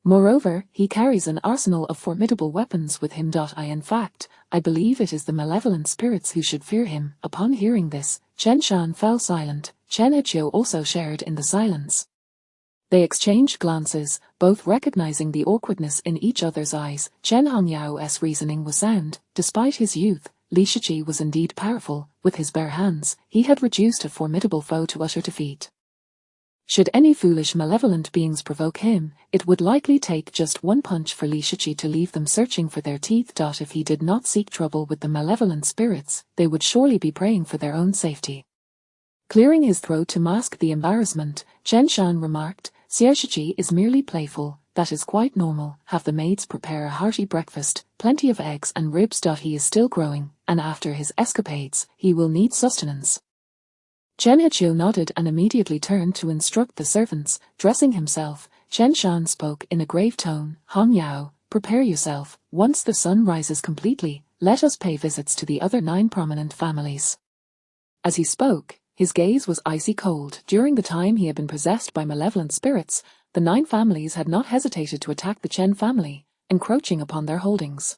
Moreover, he carries an arsenal of formidable weapons with him. In fact, I believe it is the malevolent spirits who should fear him. Upon hearing this, Chen Shan fell silent. Chen Hechio also shared in the silence. They exchanged glances, both recognizing the awkwardness in each other's eyes. Chen Hongyao's reasoning was sound. Despite his youth, Li Shiqi was indeed powerful. With his bare hands, he had reduced a formidable foe to utter defeat. Should any foolish malevolent beings provoke him, it would likely take just one punch for Li Shiqi to leave them searching for their teeth. If he did not seek trouble with the malevolent spirits, they would surely be praying for their own safety. Clearing his throat to mask the embarrassment, Chen Shan remarked, Xiao Shiqi is merely playful. That is quite normal. Have the maids prepare a hearty breakfast, plenty of eggs and ribs. He is still growing, and after his escapades, he will need sustenance. Chen Hechio nodded and immediately turned to instruct the servants. Dressing himself, Chen Shan spoke in a grave tone. Hongyao, prepare yourself. Once the sun rises completely, let us pay visits to the other 9 prominent families. As he spoke, his gaze was icy cold. During the time he had been possessed by malevolent spirits, the 9 families had not hesitated to attack the Chen family, encroaching upon their holdings.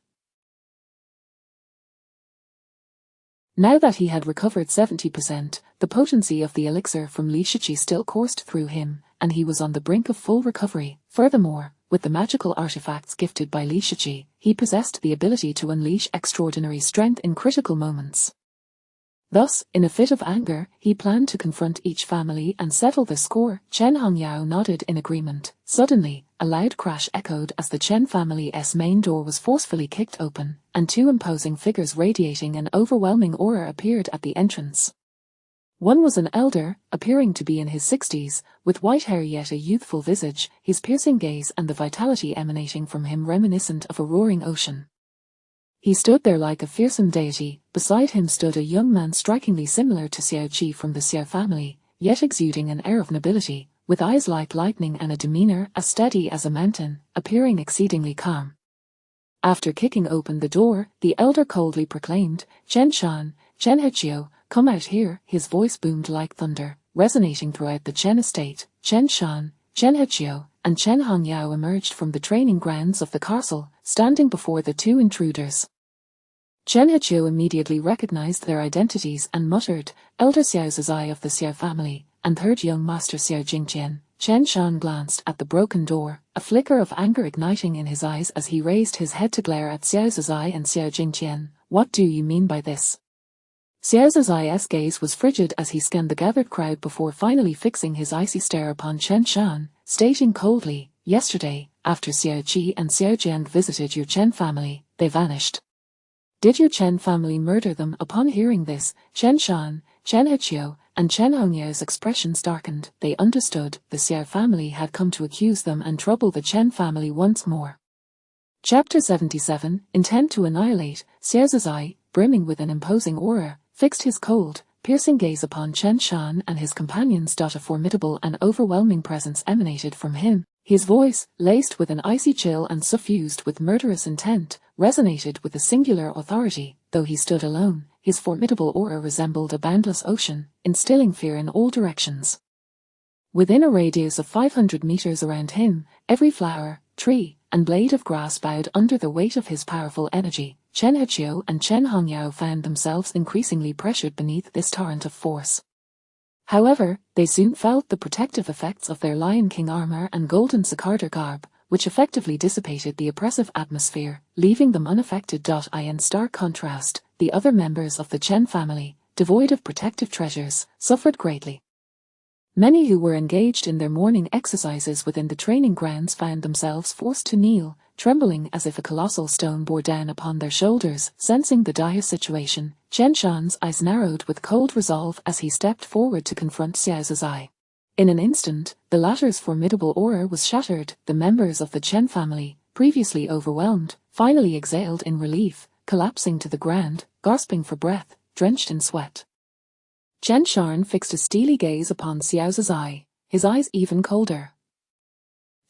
Now that he had recovered 70%, the potency of the elixir from Li Shiqi still coursed through him, and he was on the brink of full recovery. Furthermore, with the magical artifacts gifted by Li Shiqi, he possessed the ability to unleash extraordinary strength in critical moments. Thus, in a fit of anger, he planned to confront each family and settle the score. Chen Hongyao nodded in agreement. Suddenly, a loud crash echoed as the Chen family's main door was forcefully kicked open, and 2 imposing figures radiating an overwhelming aura appeared at the entrance. One was an elder, appearing to be in his 60s, with white hair yet a youthful visage, his piercing gaze and the vitality emanating from him reminiscent of a roaring ocean. He stood there like a fearsome deity. Beside him stood a young man strikingly similar to Xiao Qi from the Xiao family, yet exuding an air of nobility, with eyes like lightning and a demeanor as steady as a mountain, appearing exceedingly calm. After kicking open the door, the elder coldly proclaimed, "Chen Shan, Chen Heqiu, come out here." His voice boomed like thunder, resonating throughout the Chen estate. Chen Shan, Chen Heqiu, and Chen Hongyao emerged from the training grounds of the castle, standing before the two intruders. Chen Heqiu immediately recognized their identities and muttered, "Elder Xiao Zizai of the Xiao family, and third young master Xiao Jingqian." Chen Shan glanced at the broken door, a flicker of anger igniting in his eyes as he raised his head to glare at Xiao Zizai and Xiao Jingqian. "What do you mean by this?" Xiao Zizai's gaze was frigid as he scanned the gathered crowd before finally fixing his icy stare upon Chen Shan, stating coldly, "Yesterday, after Xiao Qi and Xiao Jiang visited your Chen family, they vanished. Did your Chen family murder them?" Upon hearing this, Chen Shan, Chen Heqiu, and Chen Hongyao's expressions darkened. They understood the Xiao family had come to accuse them and trouble the Chen family once more. Chapter 77, Intent to Annihilate. Xiao Zizai, brimming with an imposing aura, fixed his cold, piercing gaze upon Chen Shan and his companions. A formidable and overwhelming presence emanated from him. His voice, laced with an icy chill and suffused with murderous intent, resonated with a singular authority. Though he stood alone, his formidable aura resembled a boundless ocean, instilling fear in all directions. Within a radius of 500 meters around him, every flower, tree, and blade of grass bowed under the weight of his powerful energy. Chen Heqiu and Chen Hongyao found themselves increasingly pressured beneath this torrent of force. However, they soon felt the protective effects of their Lion King armor and golden cicader garb, which effectively dissipated the oppressive atmosphere, leaving them unaffected. In stark contrast, the other members of the Chen family, devoid of protective treasures, suffered greatly. Many who were engaged in their morning exercises within the training grounds found themselves forced to kneel, trembling as if a colossal stone bore down upon their shoulders. Sensing the dire situation, Chen Shan's eyes narrowed with cold resolve as he stepped forward to confront Xiao Zizai. In an instant, the latter's formidable aura was shattered. The members of the Chen family, previously overwhelmed, finally exhaled in relief, collapsing to the ground, gasping for breath, drenched in sweat. Chen Shan fixed a steely gaze upon Xiao Zizai, his eyes even colder.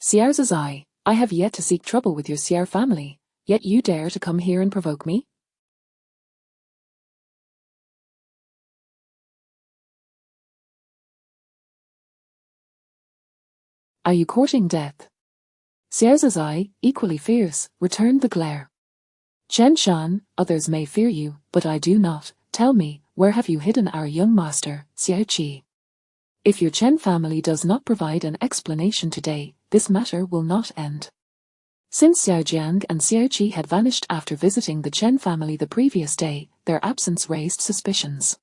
"Xiao Zizai, I have yet to seek trouble with your Xiao family, yet you dare to come here and provoke me?" "Are you courting death?" Xiao Zizai, equally fierce, returned the glare. "Chen Shan, others may fear you, but I do not. Tell me, where have you hidden our young master, Xiao Qi? If your Chen family does not provide an explanation today, this matter will not end." Since Xiao Jiang and Xiao Qi had vanished after visiting the Chen family the previous day, their absence raised suspicions.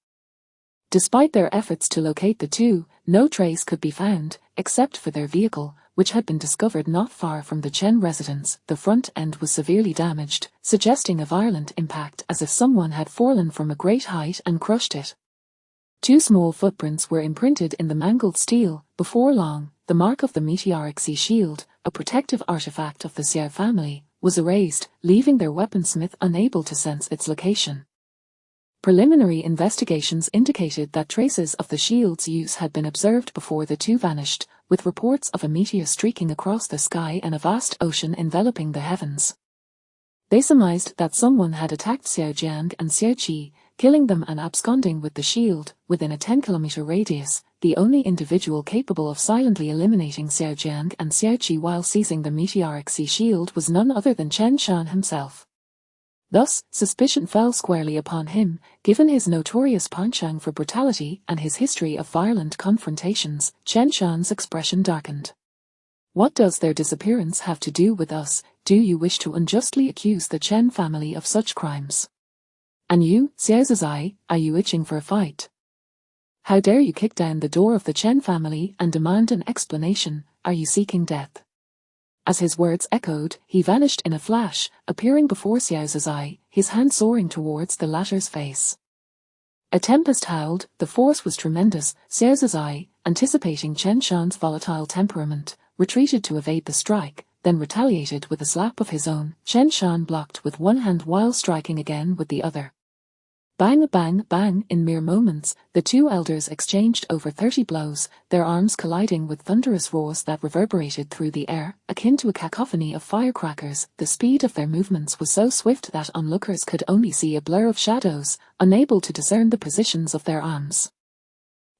Despite their efforts to locate the two, no trace could be found, except for their vehicle, which had been discovered not far from the Chen residence. The front end was severely damaged, suggesting a violent impact as if someone had fallen from a great height and crushed it. Two small footprints were imprinted in the mangled steel. Before long, the mark of the meteoric sea shield, a protective artifact of the Xiao family, was erased, leaving their weaponsmith unable to sense its location. Preliminary investigations indicated that traces of the shield's use had been observed before the two vanished, with reports of a meteor streaking across the sky and a vast ocean enveloping the heavens. They surmised that someone had attacked Xiao Jiang and Xiao Qi, killing them and absconding with the shield. Within a 10-kilometer radius, the only individual capable of silently eliminating Xiao Jiang and Xiao Qi while seizing the meteoric sea shield was none other than Chen Shan himself. Thus, suspicion fell squarely upon him, given his notorious penchant for brutality and his history of violent confrontations. Chen Shan's expression darkened. "What does their disappearance have to do with us? Do you wish to unjustly accuse the Chen family of such crimes? And you, Xiao Zizai, are you itching for a fight? How dare you kick down the door of the Chen family and demand an explanation? Are you seeking death?" As his words echoed, he vanished in a flash, appearing before Xiao Zizai, his hand soaring towards the latter's face. A tempest howled, the force was tremendous. Xiao Zizai, anticipating Chen Shan's volatile temperament, retreated to evade the strike, then retaliated with a slap of his own. Chen Shan blocked with one hand while striking again with the other. Bang, bang, bang, in mere moments, the two elders exchanged over 30 blows, their arms colliding with thunderous roars that reverberated through the air, akin to a cacophony of firecrackers. The speed of their movements was so swift that onlookers could only see a blur of shadows, unable to discern the positions of their arms.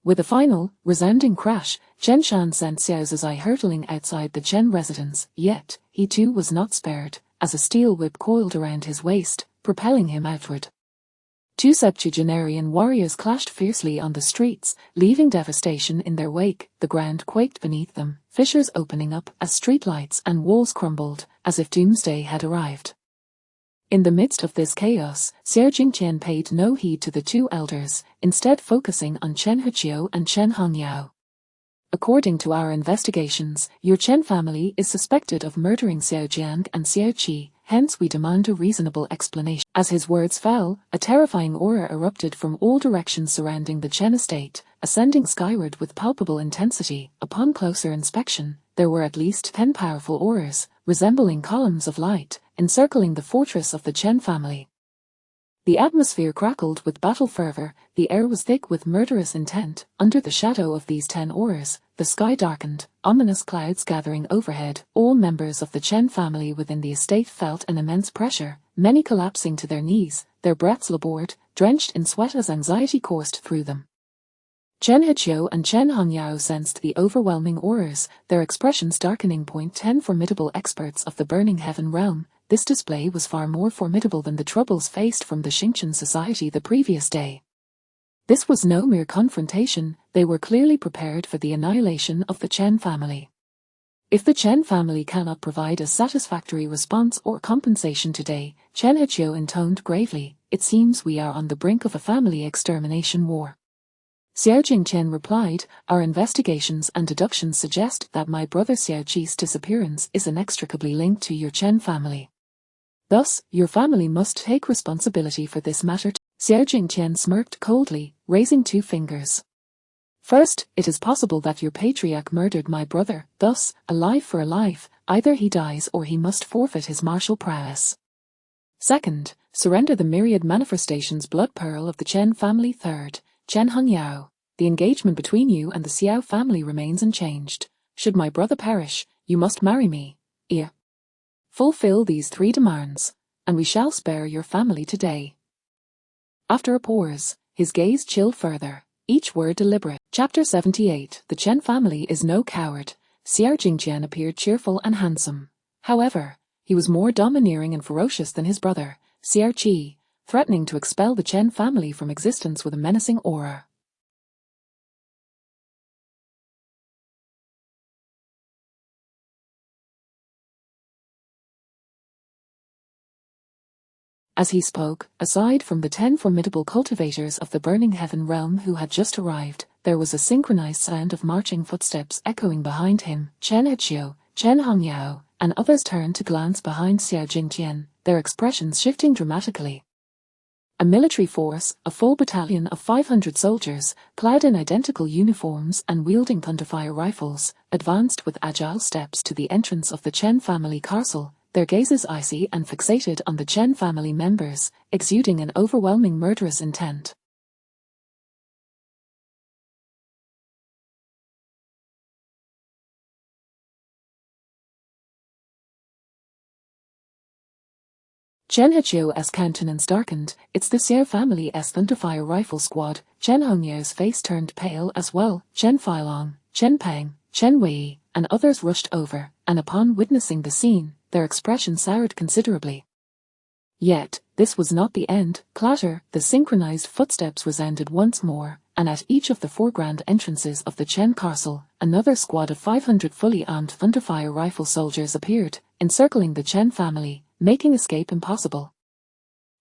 With a final, resounding crash, Chen Shan sent Xiao Zizai hurtling outside the Chen residence, yet, he too was not spared, as a steel whip coiled around his waist, propelling him outward. Two septuagenarian warriors clashed fiercely on the streets, leaving devastation in their wake. The ground quaked beneath them, fissures opening up as streetlights and walls crumbled, as if doomsday had arrived. In the midst of this chaos, Xiao Jingqian paid no heed to the two elders, instead focusing on Chen Heqiu and Chen Hongyao. According to our investigations, your Chen family is suspected of murdering Xiao Jiang and Xiao Qi, hence we demand a reasonable explanation. As his words fell, a terrifying aura erupted from all directions surrounding the Chen estate, ascending skyward with palpable intensity. Upon closer inspection, there were at least 10 powerful auras, resembling columns of light, encircling the fortress of the Chen family. The atmosphere crackled with battle fervor, the air was thick with murderous intent. Under the shadow of these 10 auras, the sky darkened, ominous clouds gathering overhead. All members of the Chen family within the estate felt an immense pressure, many collapsing to their knees, their breaths labored, drenched in sweat as anxiety coursed through them. Chen Heqiu and Chen Hongyao sensed the overwhelming auras, their expressions darkening. 10 Formidable experts of the Burning Heaven realm. This display was far more formidable than the troubles faced from the Xingqian society the previous day. This was no mere confrontation, they were clearly prepared for the annihilation of the Chen family. If the Chen family cannot provide a satisfactory response or compensation today, Chen Heqiu intoned gravely, it seems we are on the brink of a family extermination war. Xiao Jingqian replied, our investigations and deductions suggest that my brother Xiao Qi's disappearance is inextricably linked to your Chen family. Thus, your family must take responsibility for this matter. Xiao Jingqian smirked coldly, raising 2 fingers. First, it is possible that your patriarch murdered my brother, thus, a life for a life, either he dies or he must forfeit his martial prowess. Second, surrender the myriad manifestations blood pearl of the Chen family. Third, Chen Hongyao, the engagement between you and the Xiao family remains unchanged. Should my brother perish, you must marry me. Fulfill these 3 demands, and we shall spare your family today. After a pause, his gaze chilled further, each word deliberate. Chapter 78. The Chen family is no coward. Xiao Jingqian appeared cheerful and handsome. However, he was more domineering and ferocious than his brother, Xiao Qi, threatening to expel the Chen family from existence with a menacing aura. As he spoke, aside from the 10 formidable cultivators of the Burning Heaven realm who had just arrived, there was a synchronized sound of marching footsteps echoing behind him. Chen Heqiu, Chen Hongyao, and others turned to glance behind Xiao Jingqian, their expressions shifting dramatically. A military force, a full battalion of 500 soldiers, clad in identical uniforms and wielding thunderfire rifles, advanced with agile steps to the entrance of the Chen family castle, their gazes icy and fixated on the Chen family members, exuding an overwhelming murderous intent. Chen Heqiu's countenance darkened. It's the Xiao family's thunderfire rifle squad. Chen Hongyao's face turned pale as well. Chen Feilong, Chen Peng, Chen Wei, and others rushed over, and upon witnessing the scene, their expression soured considerably. Yet, this was not the end. Clatter, the synchronized footsteps resounded once more, and at each of the 4 grand entrances of the Chen castle, another squad of 500 fully armed thunderfire rifle soldiers appeared, encircling the Chen family, making escape impossible.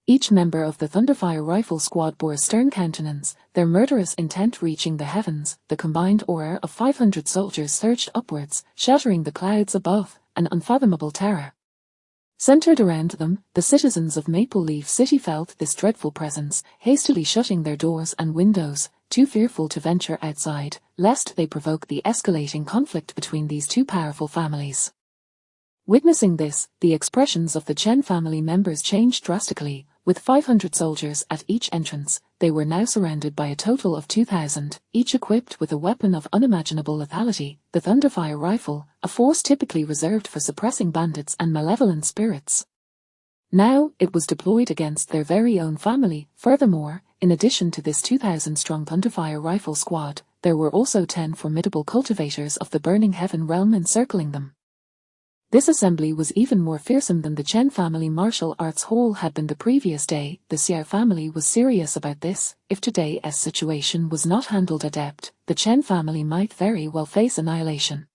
Each member of the thunderfire rifle squad bore a stern countenance, their murderous intent reaching the heavens. The combined aura of 500 soldiers surged upwards, shattering the clouds above, an unfathomable terror. Centered around them, the citizens of Maple Leaf City felt this dreadful presence, hastily shutting their doors and windows, too fearful to venture outside, lest they provoke the escalating conflict between these two powerful families. Witnessing this, the expressions of the Chen family members changed drastically. With 500 soldiers at each entrance, they were now surrounded by a total of 2,000, each equipped with a weapon of unimaginable lethality, the Thunderfire rifle, a force typically reserved for suppressing bandits and malevolent spirits. Now, it was deployed against their very own family. Furthermore, in addition to this 2,000-strong Thunderfire rifle squad, there were also 10 formidable cultivators of the Burning Heaven realm encircling them. This assembly was even more fearsome than the Chen family martial arts hall had been the previous day. The Xiao family was serious about this. If today's situation was not handled adept, the Chen family might very well face annihilation.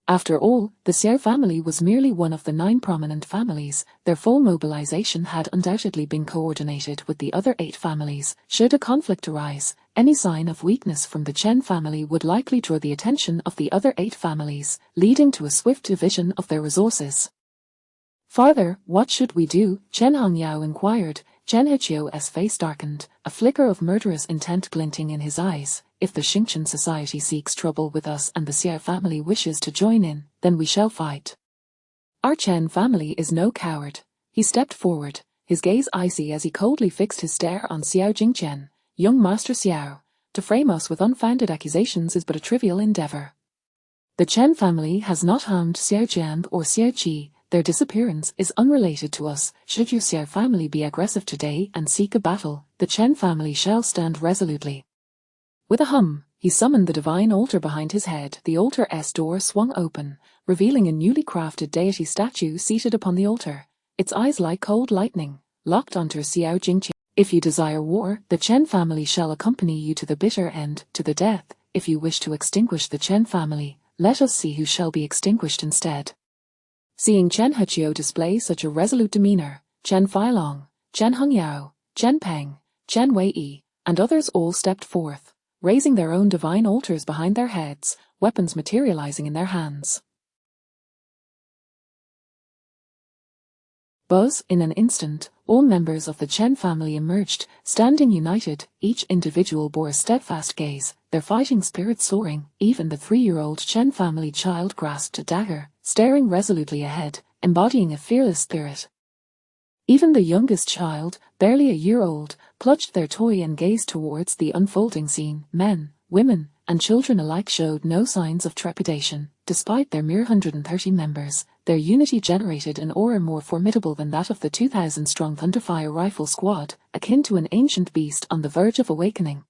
After all, the Xiao family was merely one of the 9 prominent families. Their full mobilization had undoubtedly been coordinated with the other 8 families. Should a conflict arise, any sign of weakness from the Chen family would likely draw the attention of the other 8 families, leading to a swift division of their resources. Farther, what should we do? Chen Hongyao inquired. Chen Hichio's face darkened, a flicker of murderous intent glinting in his eyes. If the Xingqian society seeks trouble with us and the Xiao family wishes to join in, then we shall fight. Our Chen family is no coward. He stepped forward, his gaze icy as he coldly fixed his stare on Xiao Jingqian. Young Master Xiao, to frame us with unfounded accusations is but a trivial endeavor. The Chen family has not harmed Xiao Jian or Xiao Qi. Their disappearance is unrelated to us. Should your Xiao family be aggressive today and seek a battle, the Chen family shall stand resolutely. With a hum, he summoned the divine altar behind his head. The altar's door swung open, revealing a newly crafted deity statue seated upon the altar, its eyes like cold lightning, locked onto Xiao Jingqian. If you desire war, the Chen family shall accompany you to the bitter end, to the death. If you wish to extinguish the Chen family, let us see who shall be extinguished instead. Seeing Chen Hichio display such a resolute demeanor, Chen Feilong, Chen Hongyao, Chen Peng, Chen Wei, and others all stepped forth, raising their own divine altars behind their heads, weapons materializing in their hands. Buzz, in an instant, all members of the Chen family emerged, standing united. Each individual bore a steadfast gaze, their fighting spirit soaring. Even the 3-year-old Chen family child grasped a dagger, staring resolutely ahead, embodying a fearless spirit. Even the youngest child, barely a year old, clutched their toy and gazed towards the unfolding scene. Men, women, and children alike showed no signs of trepidation. Despite their mere 130 members, their unity generated an aura more formidable than that of the 2,000-strong Thunderfire rifle squad, akin to an ancient beast on the verge of awakening.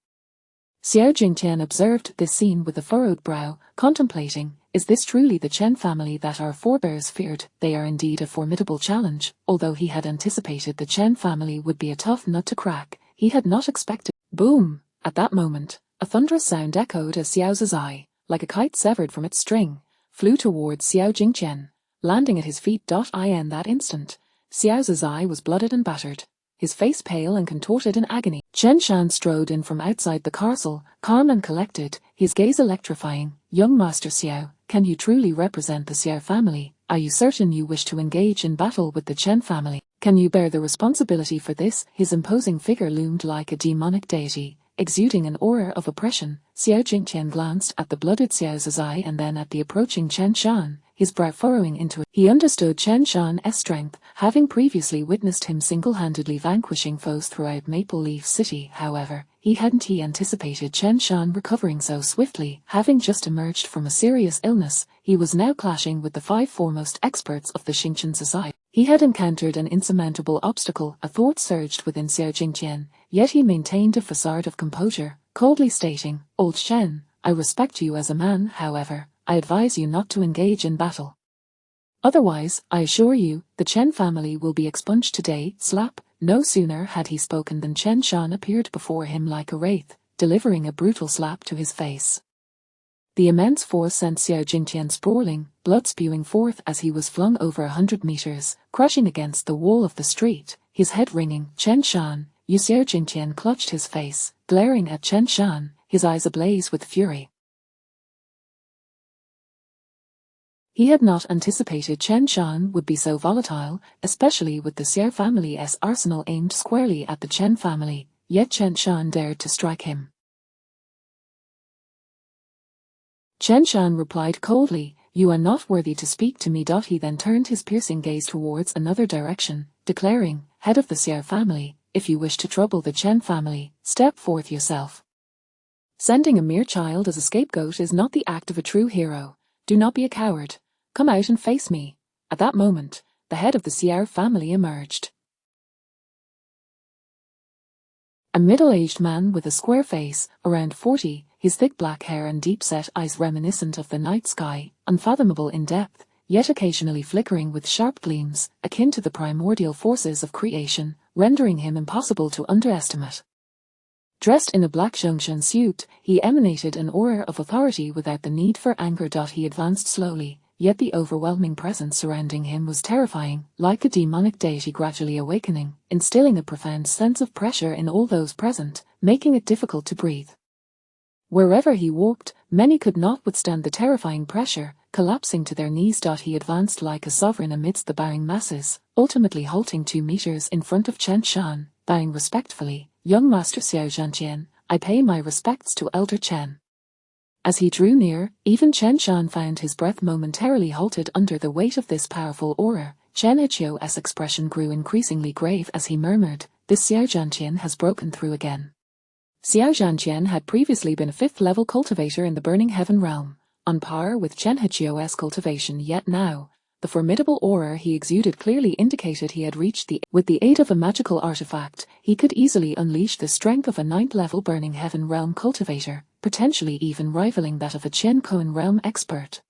Xiao Jingqian observed this scene with a furrowed brow, contemplating, is this truly the Chen family that our forebears feared? They are indeed a formidable challenge. Although he had anticipated the Chen family would be a tough nut to crack, he had not expected. Boom! At that moment, a thunderous sound echoed as Xiao Zizai, like a kite severed from its string, flew towards Xiao Jingqian, landing at his feet. In that instant, Xiao Zizai was blooded and battered, his face pale and contorted in agony. Chen Shan strode in from outside the castle, calm and collected, his gaze electrifying. Young Master Xiao, can you truly represent the Xiao family? Are you certain you wish to engage in battle with the Chen family? Can you bear the responsibility for this? His imposing figure loomed like a demonic deity, exuding an aura of oppression. Xiao Jingqian glanced at the blooded Xiao Zizai and then at the approaching Chen Shan, his brow furrowing into it. He understood Chen Shan's strength, having previously witnessed him single-handedly vanquishing foes throughout Maple Leaf City. However, he hadn't anticipated Chen Shan recovering so swiftly. Having just emerged from a serious illness, he was now clashing with the 5 foremost experts of the Xingqian society. He had encountered an insurmountable obstacle. A thought surged within Xiao Jingqian, yet he maintained a facade of composure, coldly stating, Old Chen, I respect you as a man. However, I advise you not to engage in battle. Otherwise, I assure you, the Chen family will be expunged today. Slap! No sooner had he spoken than Chen Shan appeared before him like a wraith, delivering a brutal slap to his face. The immense force sent Xiao Jingqian sprawling, blood spewing forth as he was flung over 100 meters, crushing against the wall of the street, his head ringing. Chen Shan, you! Xiao Jingqian clutched his face, glaring at Chen Shan, his eyes ablaze with fury. He had not anticipated Chen Shan would be so volatile, especially with the Xiao family's arsenal aimed squarely at the Chen family, yet Chen Shan dared to strike him. Chen Shan replied coldly, "You are not worthy to speak to me." He then turned his piercing gaze towards another direction, declaring, "Head of the Xiao family, if you wish to trouble the Chen family, step forth yourself. Sending a mere child as a scapegoat is not the act of a true hero. Do not be a coward. Come out and face me." At that moment, the head of the Xiao family emerged. A middle-aged man with a square face, around 40, his thick black hair and deep-set eyes reminiscent of the night sky, unfathomable in depth, yet occasionally flickering with sharp gleams, akin to the primordial forces of creation, rendering him impossible to underestimate. Dressed in a black Zhongshan suit, he emanated an aura of authority without the need for anger. He advanced slowly, yet the overwhelming presence surrounding him was terrifying, like a demonic deity gradually awakening, instilling a profound sense of pressure in all those present, making it difficult to breathe. Wherever he walked, many could not withstand the terrifying pressure, collapsing to their knees. He advanced like a sovereign amidst the bowing masses, ultimately halting 2 meters in front of Chen Shan, bowing respectfully. "Young Master Xiao Zhantian, I pay my respects to Elder Chen." As he drew near, even Chen Shan found his breath momentarily halted under the weight of this powerful aura. Chen Hichio's expression grew increasingly grave as he murmured, "This Xiao Zhantian has broken through again." Xiao Zhantian had previously been a 5th-level cultivator in the Burning Heaven realm, on par with Chen Hichio's cultivation, yet now, the formidable aura he exuded clearly indicated he had reached with the aid of a magical artifact, he could easily unleash the strength of a 9th-level Burning Heaven realm cultivator, potentially even rivaling that of a Chen Koan realm expert.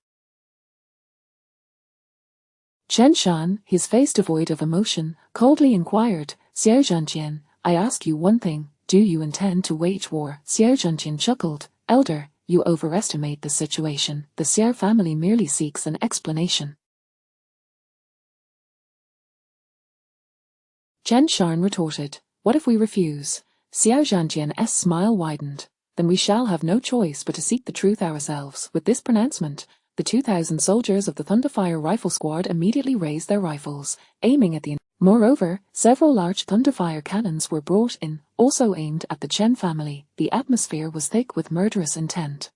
Chen Shan, his face devoid of emotion, coldly inquired, "Xiao Zhantian, I ask you one thing, do you intend to wage war?" Xiao Zhantian chuckled, "Elder, you overestimate the situation. The Xiao family merely seeks an explanation." Chen Shan retorted, "What if we refuse?" Xiao Zhantian's smile widened. "Then we shall have no choice but to seek the truth ourselves." With this pronouncement, the 2,000 soldiers of the Thunderfire Rifle Squad immediately raised their rifles, aiming at the Moreover, several large Thunderfire cannons were brought in, also aimed at the Chen family. The atmosphere was thick with murderous intent.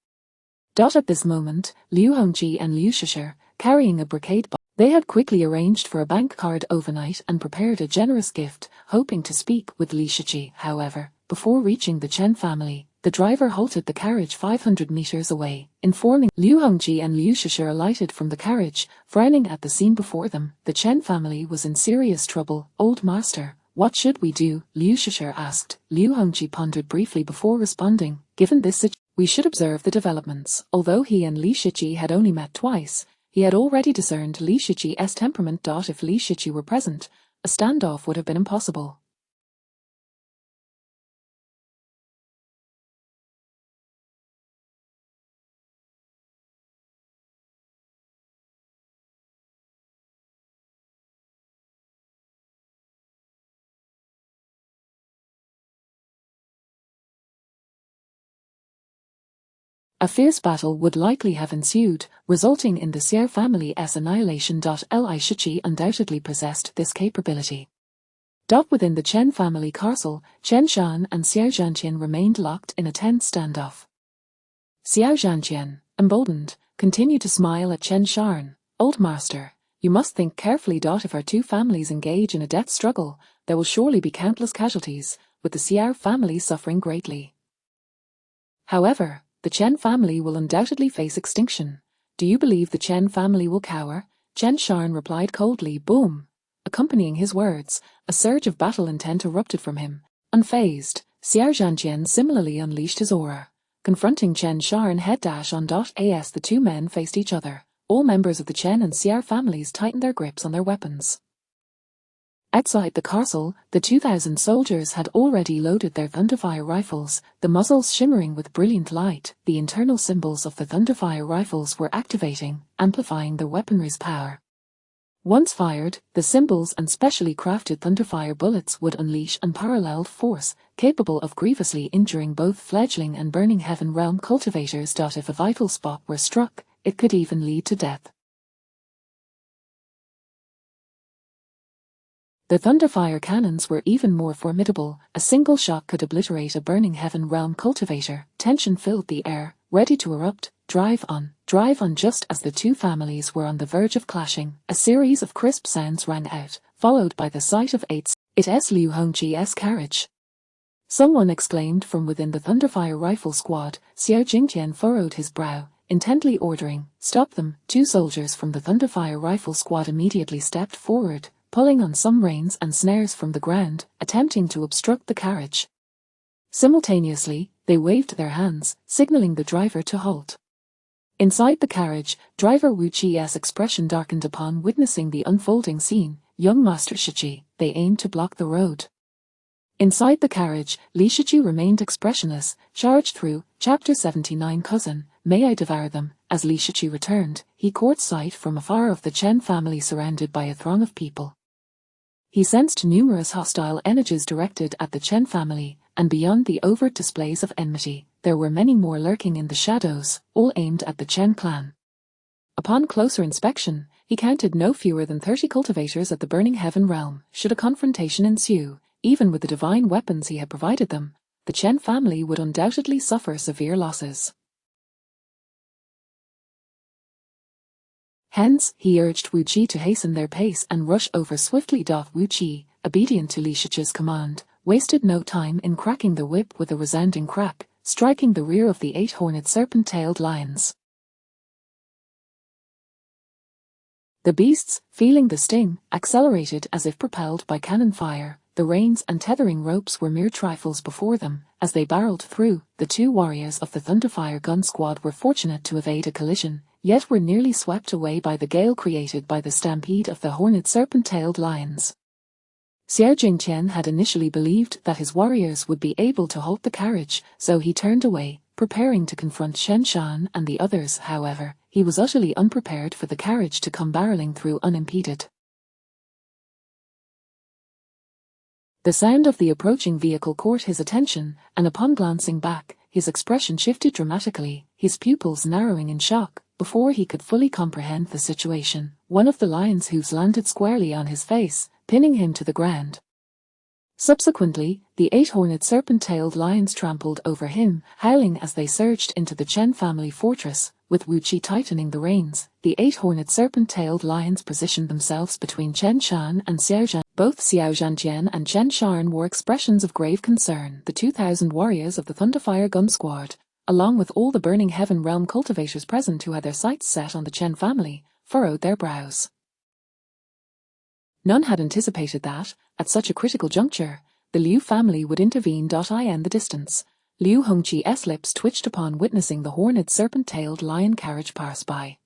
At this moment, Liu Hongji and Liu Shishir, carrying a brocade box, they had quickly arranged for a bank card overnight and prepared a generous gift, hoping to speak with Li Shiqi. However, before reaching the Chen family, the driver halted the carriage 500 meters away, informing Liu Hongji and Liu Shishir alighted from the carriage, frowning at the scene before them. The Chen family was in serious trouble. "Old master, what should we do?" Liu Shishir asked. Liu Hongji pondered briefly before responding, "Given this situation, we should observe the developments." Although he and Li Shiqi had only met twice, he had already discerned Li Shiqi's temperament. If Li Shiqi were present, a standoff would have been impossible. A fierce battle would likely have ensued, resulting in the Xiao family's annihilation. Li Shiqi undoubtedly possessed this capability. Within the Chen family castle, Chen Shan and Xiao Zhantian remained locked in a tense standoff. Xiao Zhantian, emboldened, continued to smile at Chen Shan. "Old master, you must think carefully. If our 2 families engage in a death struggle, there will surely be countless casualties, with the Xiao family suffering greatly. However, the Chen family will undoubtedly face extinction. Do you believe the Chen family will cower?" Chen Shan replied coldly. Boom! Accompanying his words, a surge of battle intent erupted from him. Unfazed, Xiao Zhantian similarly unleashed his aura. Confronting Chen Shan head-on. The 2 men faced each other. All members of the Chen and Xiao families tightened their grips on their weapons. Outside the castle, the 2,000 soldiers had already loaded their Thunderfire rifles, the muzzles shimmering with brilliant light. The internal symbols of the Thunderfire rifles were activating, amplifying their weaponry's power. Once fired, the symbols and specially crafted Thunderfire bullets would unleash unparalleled force, capable of grievously injuring both fledgling and Burning Heaven realm cultivators. If a vital spot were struck, it could even lead to death. The Thunderfire cannons were even more formidable. A single shot could obliterate a Burning Heaven realm cultivator. Tension filled the air, ready to erupt. Drive on, drive on. Just as the two families were on the verge of clashing, a series of crisp sounds rang out, followed by the sight of it's Liu Hongji's carriage. Someone exclaimed from within the Thunderfire rifle squad. Xiao Jingtian furrowed his brow, intently ordering, "Stop them." Two soldiers from the Thunderfire rifle squad immediately stepped forward, pulling on some reins and snares from the ground, attempting to obstruct the carriage. Simultaneously, they waved their hands, signaling the driver to halt. Inside the carriage, driver Wu Qi's expression darkened upon witnessing the unfolding scene. Young Master Shichi, they aimed to block the road. Inside the carriage, Li Shichi remained expressionless. Charged through. Chapter 79. Cousin, may I devour them? As Li Shichi returned, he caught sight from afar of the Chen family surrounded by a throng of people. He sensed numerous hostile energies directed at the Chen family, and beyond the overt displays of enmity, there were many more lurking in the shadows, all aimed at the Chen clan. Upon closer inspection, he counted no fewer than 30 cultivators at the Burning Heaven realm. Should a confrontation ensue, even with the divine weapons he had provided them, the Chen family would undoubtedly suffer severe losses. Hence, he urged Wu Qi to hasten their pace and rush over swiftly. Wu Qi, obedient to Li Shichi's command, wasted no time in cracking the whip with a resounding crack, striking the rear of the 8 horned serpent-tailed lions. The beasts, feeling the sting, accelerated as if propelled by cannon fire. The reins and tethering ropes were mere trifles before them. As they barreled through, the two warriors of the Thunderfire gun squad were fortunate to evade a collision, yet were nearly swept away by the gale created by the stampede of the horned serpent-tailed lions. Xiao Jingtian had initially believed that his warriors would be able to halt the carriage, so he turned away, preparing to confront Shen Shan and the others. However, he was utterly unprepared for the carriage to come barreling through unimpeded. The sound of the approaching vehicle caught his attention, and upon glancing back, his expression shifted dramatically, his pupils narrowing in shock. Before he could fully comprehend the situation, one of the lion's hooves landed squarely on his face, pinning him to the ground. Subsequently, the 8 horned serpent-tailed lions trampled over him, howling as they surged into the Chen family fortress. With Wu Qi tightening the reins, the 8 horned serpent-tailed lions positioned themselves between Chen Shan and Xiao Zhan. Both Xiao Zhantian and Chen Shan wore expressions of grave concern. The 2,000 warriors of the Thunderfire gun squad, along with all the Burning Heaven realm cultivators present who had their sights set on the Chen family, furrowed their brows. None had anticipated that, at such a critical juncture, the Liu family would intervene. In the distance, Liu Hongji's lips twitched upon witnessing the horned serpent-tailed lion carriage pass by.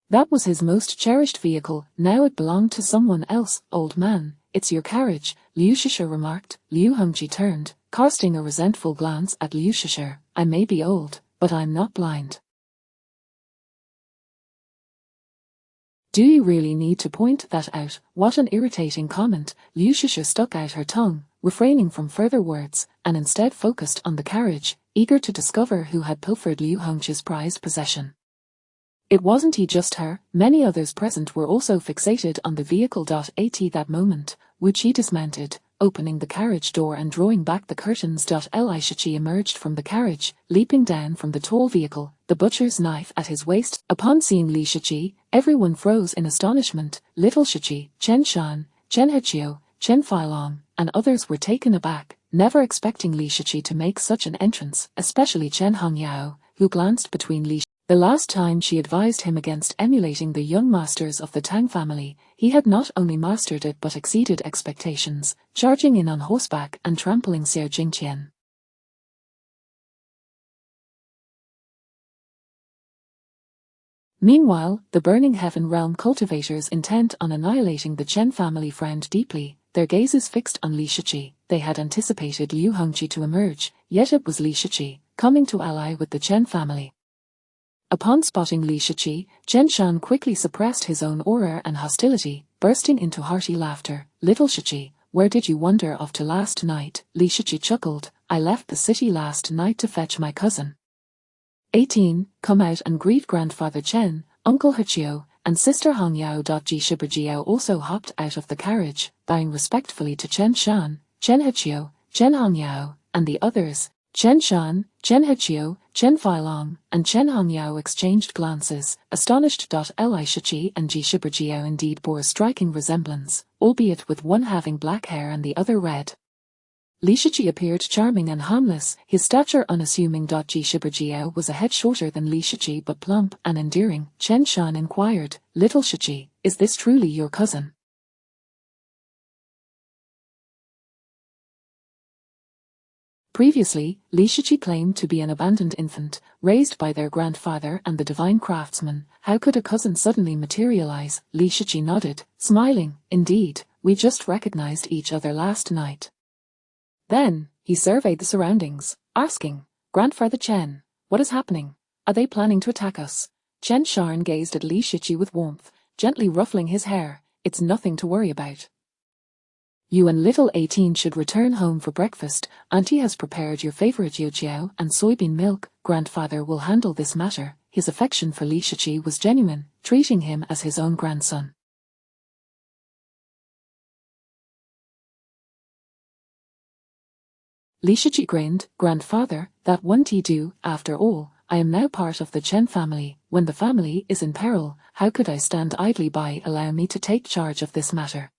That was his most cherished vehicle. Now it belonged to someone else. "Old man, it's your carriage," Liu Shisha remarked. Liu Hongji turned, casting a resentful glance at Liu Shisha. "I may be old, but I'm not blind. Do you really need to point that out?" What an irritating comment. Liu Shisha stuck out her tongue, refraining from further words, and instead focused on the carriage, eager to discover who had pilfered Liu Hongji's prized possession. It wasn't just her, many others present were also fixated on the vehicle. At that moment, Wu Qi dismounted, opening the carriage door and drawing back the curtains. Li Shichi emerged from the carriage, leaping down from the tall vehicle, the butcher's knife at his waist. Upon seeing Li Shichi, everyone froze in astonishment. Little Shichi, Chen Shan, Chen Heqiu, Chen Feilong, and others were taken aback, never expecting Li Shichi to make such an entrance, especially Chen Hongyao, who glanced between Li. The last time she advised him against emulating the young masters of the Tang family, he had not only mastered it but exceeded expectations, charging in on horseback and trampling Xiao Jingtian. Meanwhile, the Burning Heaven realm cultivators intent on annihilating the Chen family frowned deeply, their gazes fixed on Li Shichi. They had anticipated Liu Hongji to emerge, yet it was Li Shichi, coming to ally with the Chen family. Upon spotting Li Shichi, Chen Shan quickly suppressed his own aura and hostility, bursting into hearty laughter. "Little Shichi, where did you wander off to last night?" Li Shichi chuckled. "I left the city last night to fetch my cousin." 18. Come out and greet Grandfather Chen, Uncle Heqiu, and Sister Hong Yao. Ji Shibujiao also hopped out of the carriage, bowing respectfully to Chen Shan, Chen Hechio, Chen Hong Yao, and the others. Chen Shan, Chen Hechio, Chen Feilong, and Chen Hong Yao exchanged glances, astonished. Li Shichi and Ji Shibujiao indeed bore a striking resemblance, albeit with one having black hair and the other red. Li Shichi appeared charming and harmless, his stature unassuming. Ji Shibujiao was a head shorter than Li Shichi but plump and endearing. Chen Shan inquired, "Little Shichi, is this truly your cousin?" Previously, Li Shichi claimed to be an abandoned infant, raised by their grandfather and the divine craftsman. How could a cousin suddenly materialize? Li Shichi nodded, smiling, "Indeed, we just recognized each other last night." Then, he surveyed the surroundings, asking, "Grandfather Chen, what is happening? Are they planning to attack us?" Chen Shan gazed at Li Shichi with warmth, gently ruffling his hair. "It's nothing to worry about. You and little 18 should return home for breakfast. Auntie has prepared your favorite youtiao and soybean milk. Grandfather will handle this matter." His affection for Li Shichi was genuine, treating him as his own grandson. Li Shichi grinned, "Grandfather, that won't do. After all, I am now part of the Chen family. When the family is in peril, how could I stand idly by? Allow me to take charge of this matter."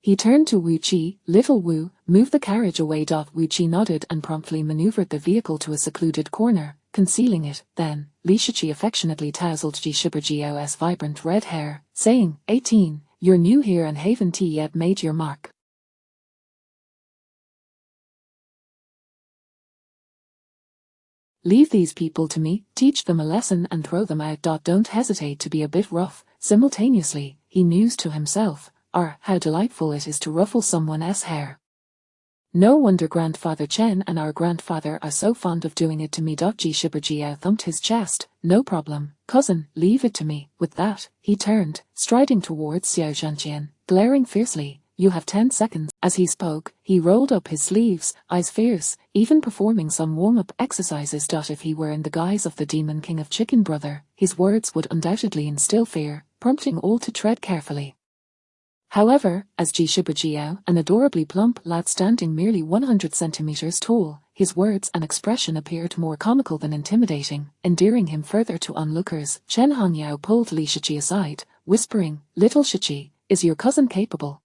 He turned to Wu Qi, "Little Wu, move the carriage away." Wu Qi nodded and promptly maneuvered the vehicle to a secluded corner, concealing it. Then, Li Shichi affectionately tousled Ji Shibujiao's vibrant red hair, saying, 18, you're new here and haven't yet made your mark. Leave these people to me, teach them a lesson and throw them out. Don't hesitate to be a bit rough." Simultaneously, he mused to himself, how delightful it is to ruffle someone else's hair. No wonder Grandfather Chen and our grandfather are so fond of doing it to me. Ji Shibujiao thumped his chest. "No problem, cousin, leave it to me." With that, he turned, striding towards Xiao Zhantian, glaring fiercely. "You have 10 seconds. As he spoke, he rolled up his sleeves, eyes fierce, even performing some warm-up exercises. If he were in the guise of the Demon King of Chicken Brother, his words would undoubtedly instill fear, prompting all to tread carefully. However, as Ji Shibujiao, an adorably plump lad standing merely 100 centimeters tall, his words and expression appeared more comical than intimidating, endearing him further to onlookers. Chen Hongyao pulled Li Shichi aside, whispering, "Little Shichi, is your cousin capable?"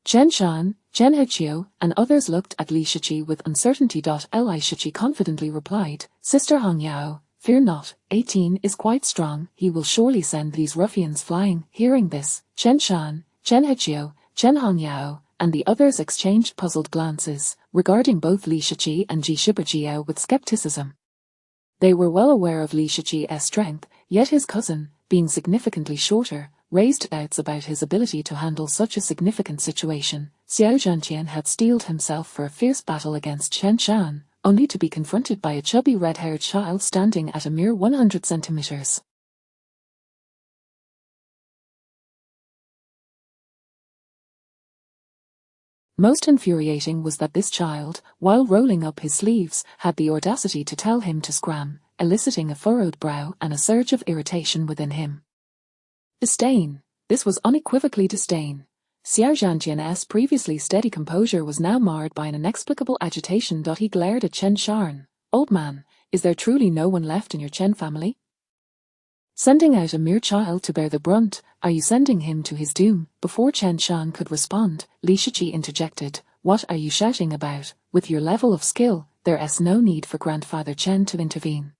Chen Shan, Chen Hechio, and others looked at Li Shichi with uncertainty. Li Shichi confidently replied, "Sister Hongyao, fear not, 18 is quite strong. He will surely send these ruffians flying." Hearing this, Chen Shan, Chen Hechio, Chen Hongyao, and the others exchanged puzzled glances, regarding both Li Shichi and Ji Shibujiao with skepticism. They were well aware of Li Shichi's strength, yet his cousin, being significantly shorter, raised doubts about his ability to handle such a significant situation. Xiao Zhantian had steeled himself for a fierce battle against Chen Shan, only to be confronted by a chubby red-haired child standing at a mere 100 centimeters. Most infuriating was that this child, while rolling up his sleeves, had the audacity to tell him to scram, eliciting a furrowed brow and a surge of irritation within him. Disdain. This was unequivocally disdain. Xiao Zhantian's previously steady composure was now marred by an inexplicable agitation. He glared at Chen Shan. "Old man, is there truly no one left in your Chen family? Sending out a mere child to bear the brunt, are you sending him to his doom?" Before Chen Shan could respond, Li Shichi interjected, "What are you shouting about? With your level of skill, there's no need for Grandfather Chen to intervene.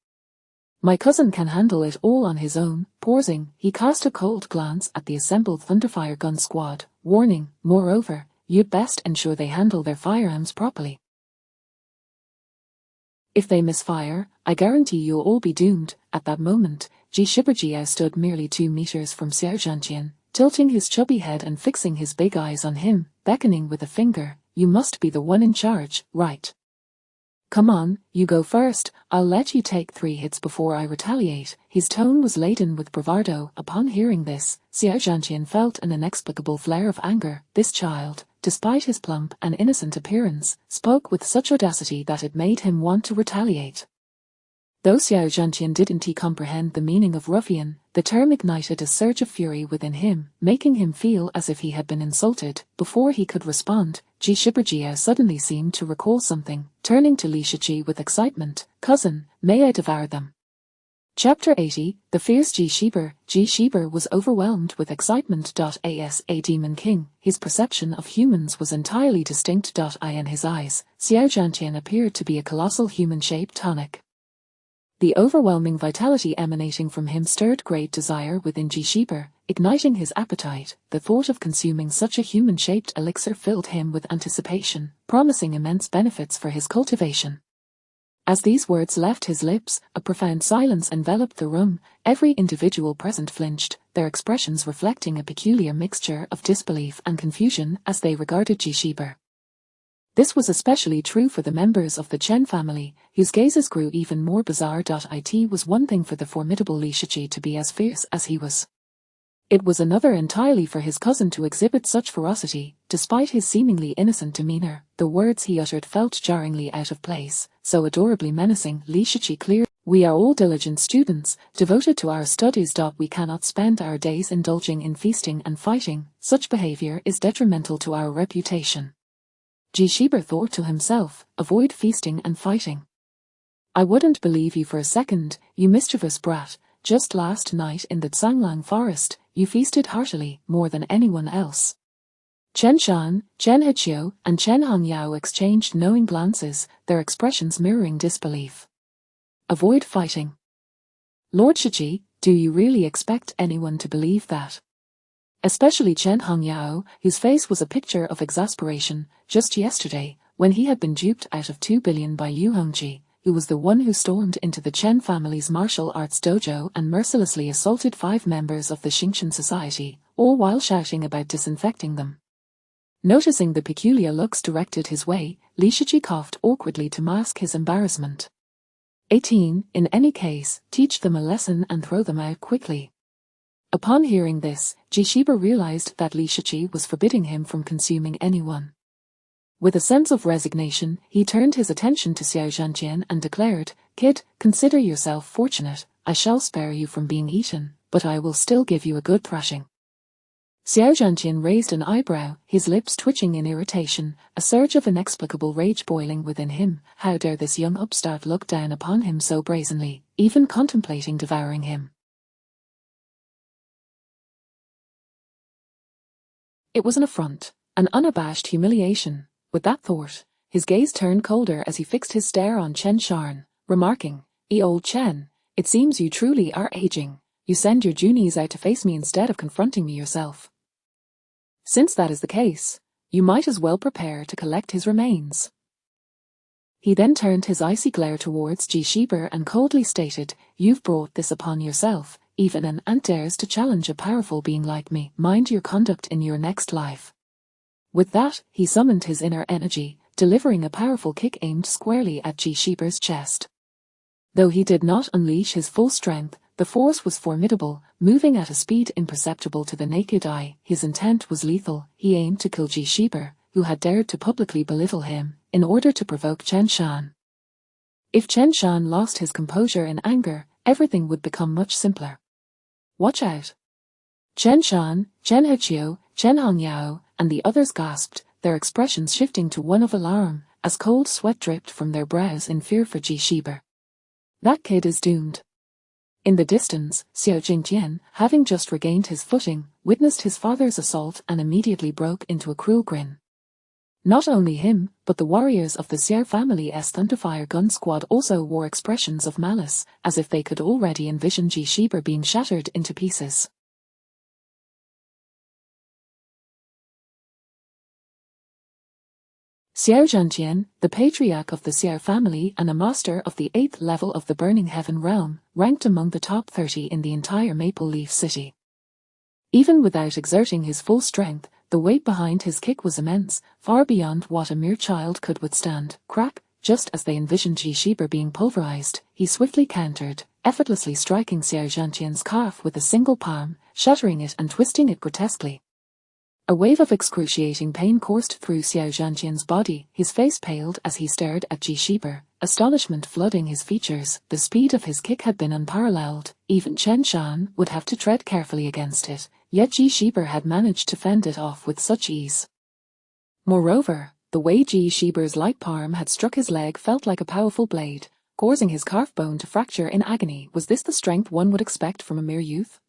My cousin can handle it all on his own." Pausing, he cast a cold glance at the assembled Thunderfire gun squad, warning, "Moreover, you'd best ensure they handle their firearms properly. If they misfire, I guarantee you'll all be doomed." At that moment, Ji Shibujiao stood merely 2 meters from Xiao Zhantian, tilting his chubby head and fixing his big eyes on him, beckoning with a finger. "You must be the one in charge, right? Come on, you go first. I'll let you take 3 hits before I retaliate." His tone was laden with bravado. Upon hearing this, Xiao Zhantian felt an inexplicable flare of anger. This child, despite his plump and innocent appearance, spoke with such audacity that it made him want to retaliate. Though Xiao Zhantian didn't comprehend the meaning of ruffian, the term ignited a surge of fury within him, making him feel as if he had been insulted. Before he could respond, Ji Shiberjiao suddenly seemed to recall something, turning to Li Shiqi with excitement. "Cousin, may I devour them?" Chapter 80, The Fierce Ji Shiber. Ji Shiber was overwhelmed with excitement. As a demon king, his perception of humans was entirely distinct. In his eyes, Xiao Zhantian appeared to be a colossal human-shaped tonic. The overwhelming vitality emanating from him stirred great desire within Ji Shiber, igniting his appetite. The thought of consuming such a human-shaped elixir filled him with anticipation, promising immense benefits for his cultivation. As these words left his lips, a profound silence enveloped the room. Every individual present flinched, their expressions reflecting a peculiar mixture of disbelief and confusion as they regarded Ji Shiber. This was especially true for the members of the Chen family, whose gazes grew even more bizarre. It was one thing for the formidable Li Shiqi to be as fierce as he was. It was another entirely for his cousin to exhibit such ferocity. Despite his seemingly innocent demeanor, the words he uttered felt jarringly out of place, so adorably menacing. Li Shiqi cleared, "We are all diligent students, devoted to our studies. We cannot spend our days indulging in feasting and fighting. Such behavior is detrimental to our reputation." Ji Shiber thought to himself, "Avoid feasting and fighting. I wouldn't believe you for a second, you mischievous brat. Just last night in the Zanglang forest, you feasted heartily, more than anyone else." Chen Shan, Chen Heqiu, and Chen Hongyao exchanged knowing glances, their expressions mirroring disbelief. "Avoid fighting. Lord Shiqi, do you really expect anyone to believe that?" Especially Chen Hongyao, whose face was a picture of exasperation. Just yesterday, when he had been duped out of 2 billion by Yu Hongji, who was the one who stormed into the Chen family's martial arts dojo and mercilessly assaulted 5 members of the Xingchen society, all while shouting about disinfecting them. Noticing the peculiar looks directed his way, Li Shiqi coughed awkwardly to mask his embarrassment. 18. In any case, teach them a lesson and throw them out quickly. Upon hearing this, Ji Shiber realized that Li Shiqi was forbidding him from consuming anyone. With a sense of resignation, he turned his attention to Xiao Zhantian and declared, "Kid, consider yourself fortunate. I shall spare you from being eaten, but I will still give you a good thrashing." Xiao Zhantian raised an eyebrow, his lips twitching in irritation, a surge of inexplicable rage boiling within him. How dare this young upstart look down upon him so brazenly, even contemplating devouring him? It was an affront, an unabashed humiliation. With that thought, his gaze turned colder as he fixed his stare on Chen Shan, remarking, Old Chen, it seems you truly are aging. You send your juniors out to face me instead of confronting me yourself. Since that is the case, you might as well prepare to collect his remains." He then turned his icy glare towards Ji Shiber and coldly stated, "You've brought this upon yourself. Even an ant dares to challenge a powerful being like me. Mind your conduct in your next life." With that, he summoned his inner energy, delivering a powerful kick aimed squarely at Ji Shiber's chest. Though he did not unleash his full strength, the force was formidable, moving at a speed imperceptible to the naked eye. His intent was lethal. He aimed to kill Ji Shiber, who had dared to publicly belittle him, in order to provoke Chen Shan. If Chen Shan lost his composure in anger, everything would become much simpler. "Watch out!" Chen Shan, Chen Heqiu, Chen Hongyao, and the others gasped, their expressions shifting to one of alarm, as cold sweat dripped from their brows in fear for Ji Shiber. "That kid is doomed." In the distance, Xiao Jingtian, having just regained his footing, witnessed his father's assault and immediately broke into a cruel grin. Not only him, but the warriors of the Xiao family's Thunderfire gun squad also wore expressions of malice, as if they could already envision Ji Shiber being shattered into pieces. Xiao Zhantian, the patriarch of the Xiao family and a master of the 8th level of the Burning Heaven realm, ranked among the top 30 in the entire Maple Leaf City. Even without exerting his full strength, the weight behind his kick was immense, far beyond what a mere child could withstand. Crack! Just as they envisioned Ji Shiber being pulverized, he swiftly countered, effortlessly striking Xiao Zhantian's calf with a single palm, shattering it and twisting it grotesquely. A wave of excruciating pain coursed through Xiao Zhanqian's body. His face paled as he stared at Ji Shiber, astonishment flooding his features. The speed of his kick had been unparalleled. Even Chen Shan would have to tread carefully against it, yet Ji Shiber had managed to fend it off with such ease. Moreover, the way Ji Shiber's light palm had struck his leg felt like a powerful blade, causing his calf bone to fracture in agony. Was this the strength one would expect from a mere youth?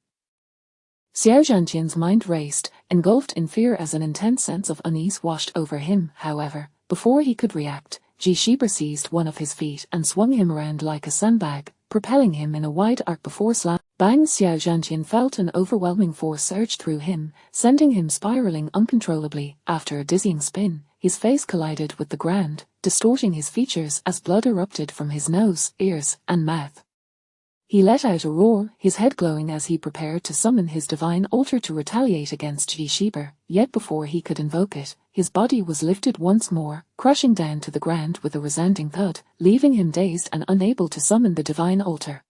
Xiao Zhanqian's mind raced, engulfed in fear as an intense sense of unease washed over him. However, before he could react, Ji Shiber seized one of his feet and swung him around like a sandbag, propelling him in a wide arc before slam. Bang! Xiao Zhanqian felt an overwhelming force surge through him, sending him spiraling uncontrollably. After a dizzying spin, his face collided with the ground, distorting his features as blood erupted from his nose, ears, and mouth. He let out a roar, his head glowing as he prepared to summon his divine altar to retaliate against Ji Shiber. Yet before he could invoke it, his body was lifted once more, crashing down to the ground with a resounding thud, leaving him dazed and unable to summon the divine altar.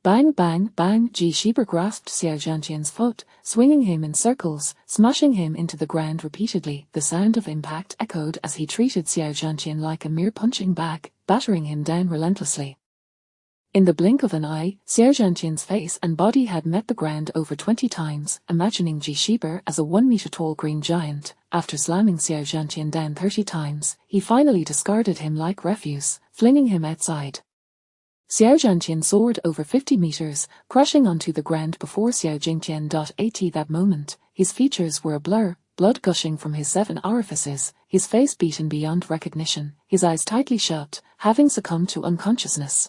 Bang, bang, bang! Ji Shiber grasped Xiao Zhanqian's foot, swinging him in circles, smashing him into the ground repeatedly. The sound of impact echoed as he treated Xiao Zhanqian like a mere punching bag, battering him down relentlessly. In the blink of an eye, Xiao Zhanqian's face and body had met the ground over 20 times. Imagining Ji Shiber as a 1-meter-tall green giant, after slamming Xiao Zhanqian down 30 times, he finally discarded him like refuse, flinging him outside. Xiao Zhanqian soared over 50 meters, crashing onto the ground before Xiao Jingqian. That moment, his features were a blur, blood gushing from his 7 orifices, his face beaten beyond recognition, his eyes tightly shut, having succumbed to unconsciousness.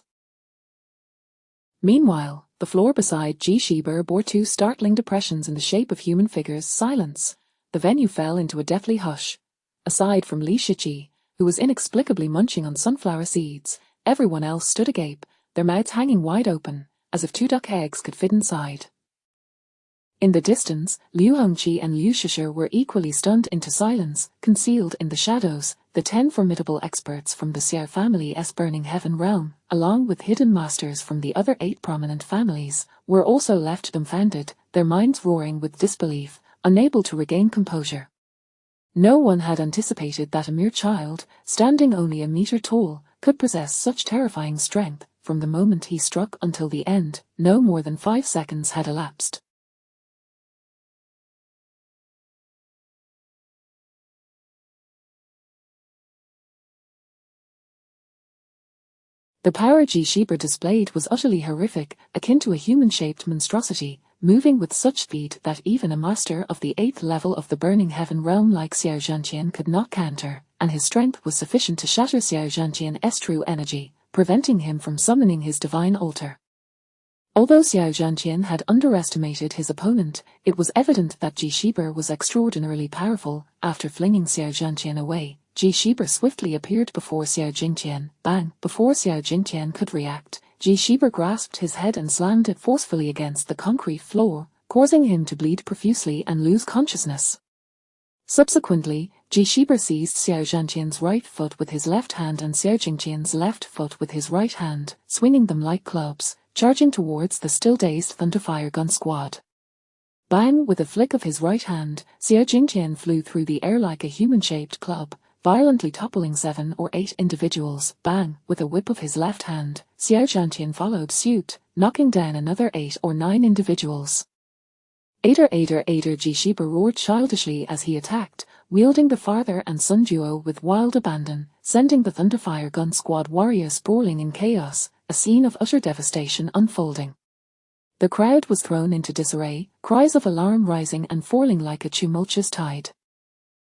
Meanwhile, the floor beside Ji Shiber bore 2 startling depressions in the shape of human figures. Silence. The venue fell into a deathly hush. Aside from Li Shiqi, who was inexplicably munching on sunflower seeds, everyone else stood agape, their mouths hanging wide open, as if 2 duck eggs could fit inside. In the distance, Liu Hongqi and Liu Shisher were equally stunned into silence. Concealed in the shadows, the 10 formidable experts from the Xiao family's Burning Heaven realm, along with hidden masters from the other 8 prominent families, were also left dumbfounded, their minds roaring with disbelief, unable to regain composure. No one had anticipated that a mere child, standing only a meter tall, could possess such terrifying strength. From the moment he struck until the end, no more than 5 seconds had elapsed. The power Ji Shiber displayed was utterly horrific, akin to a human-shaped monstrosity, moving with such speed that even a master of the 8th level of the Burning Heaven realm like Xiao Zhanqian could not counter, and his strength was sufficient to shatter Xiao Zhanqian's true energy, preventing him from summoning his divine altar. Although Xiao Zhanqian had underestimated his opponent, it was evident that Ji Shiber was extraordinarily powerful. After flinging Xiao Zhanqian away, Ji Shiber swiftly appeared before Xiao Jingqian. Bang! Before Xiao Jingqian could react, Ji Shiber grasped his head and slammed it forcefully against the concrete floor, causing him to bleed profusely and lose consciousness. Subsequently, Ji Shiber seized Xiao Zhanqian's right foot with his left hand and Xiao Jingqian's left foot with his right hand, swinging them like clubs, charging towards the still-dazed Thunderfire gun squad. Bang! With a flick of his right hand, Xiao Jingqian flew through the air like a human-shaped club, violently toppling 7 or 8 individuals. Bang! With a whip of his left hand, Xiao Zhanqian followed suit, knocking down another 8 or 9 individuals. Aider, Ji Shiber roared childishly as he attacked, wielding the father and son duo with wild abandon, sending the Thunderfire gun squad warriors sprawling in chaos, a scene of utter devastation unfolding. The crowd was thrown into disarray, cries of alarm rising and falling like a tumultuous tide.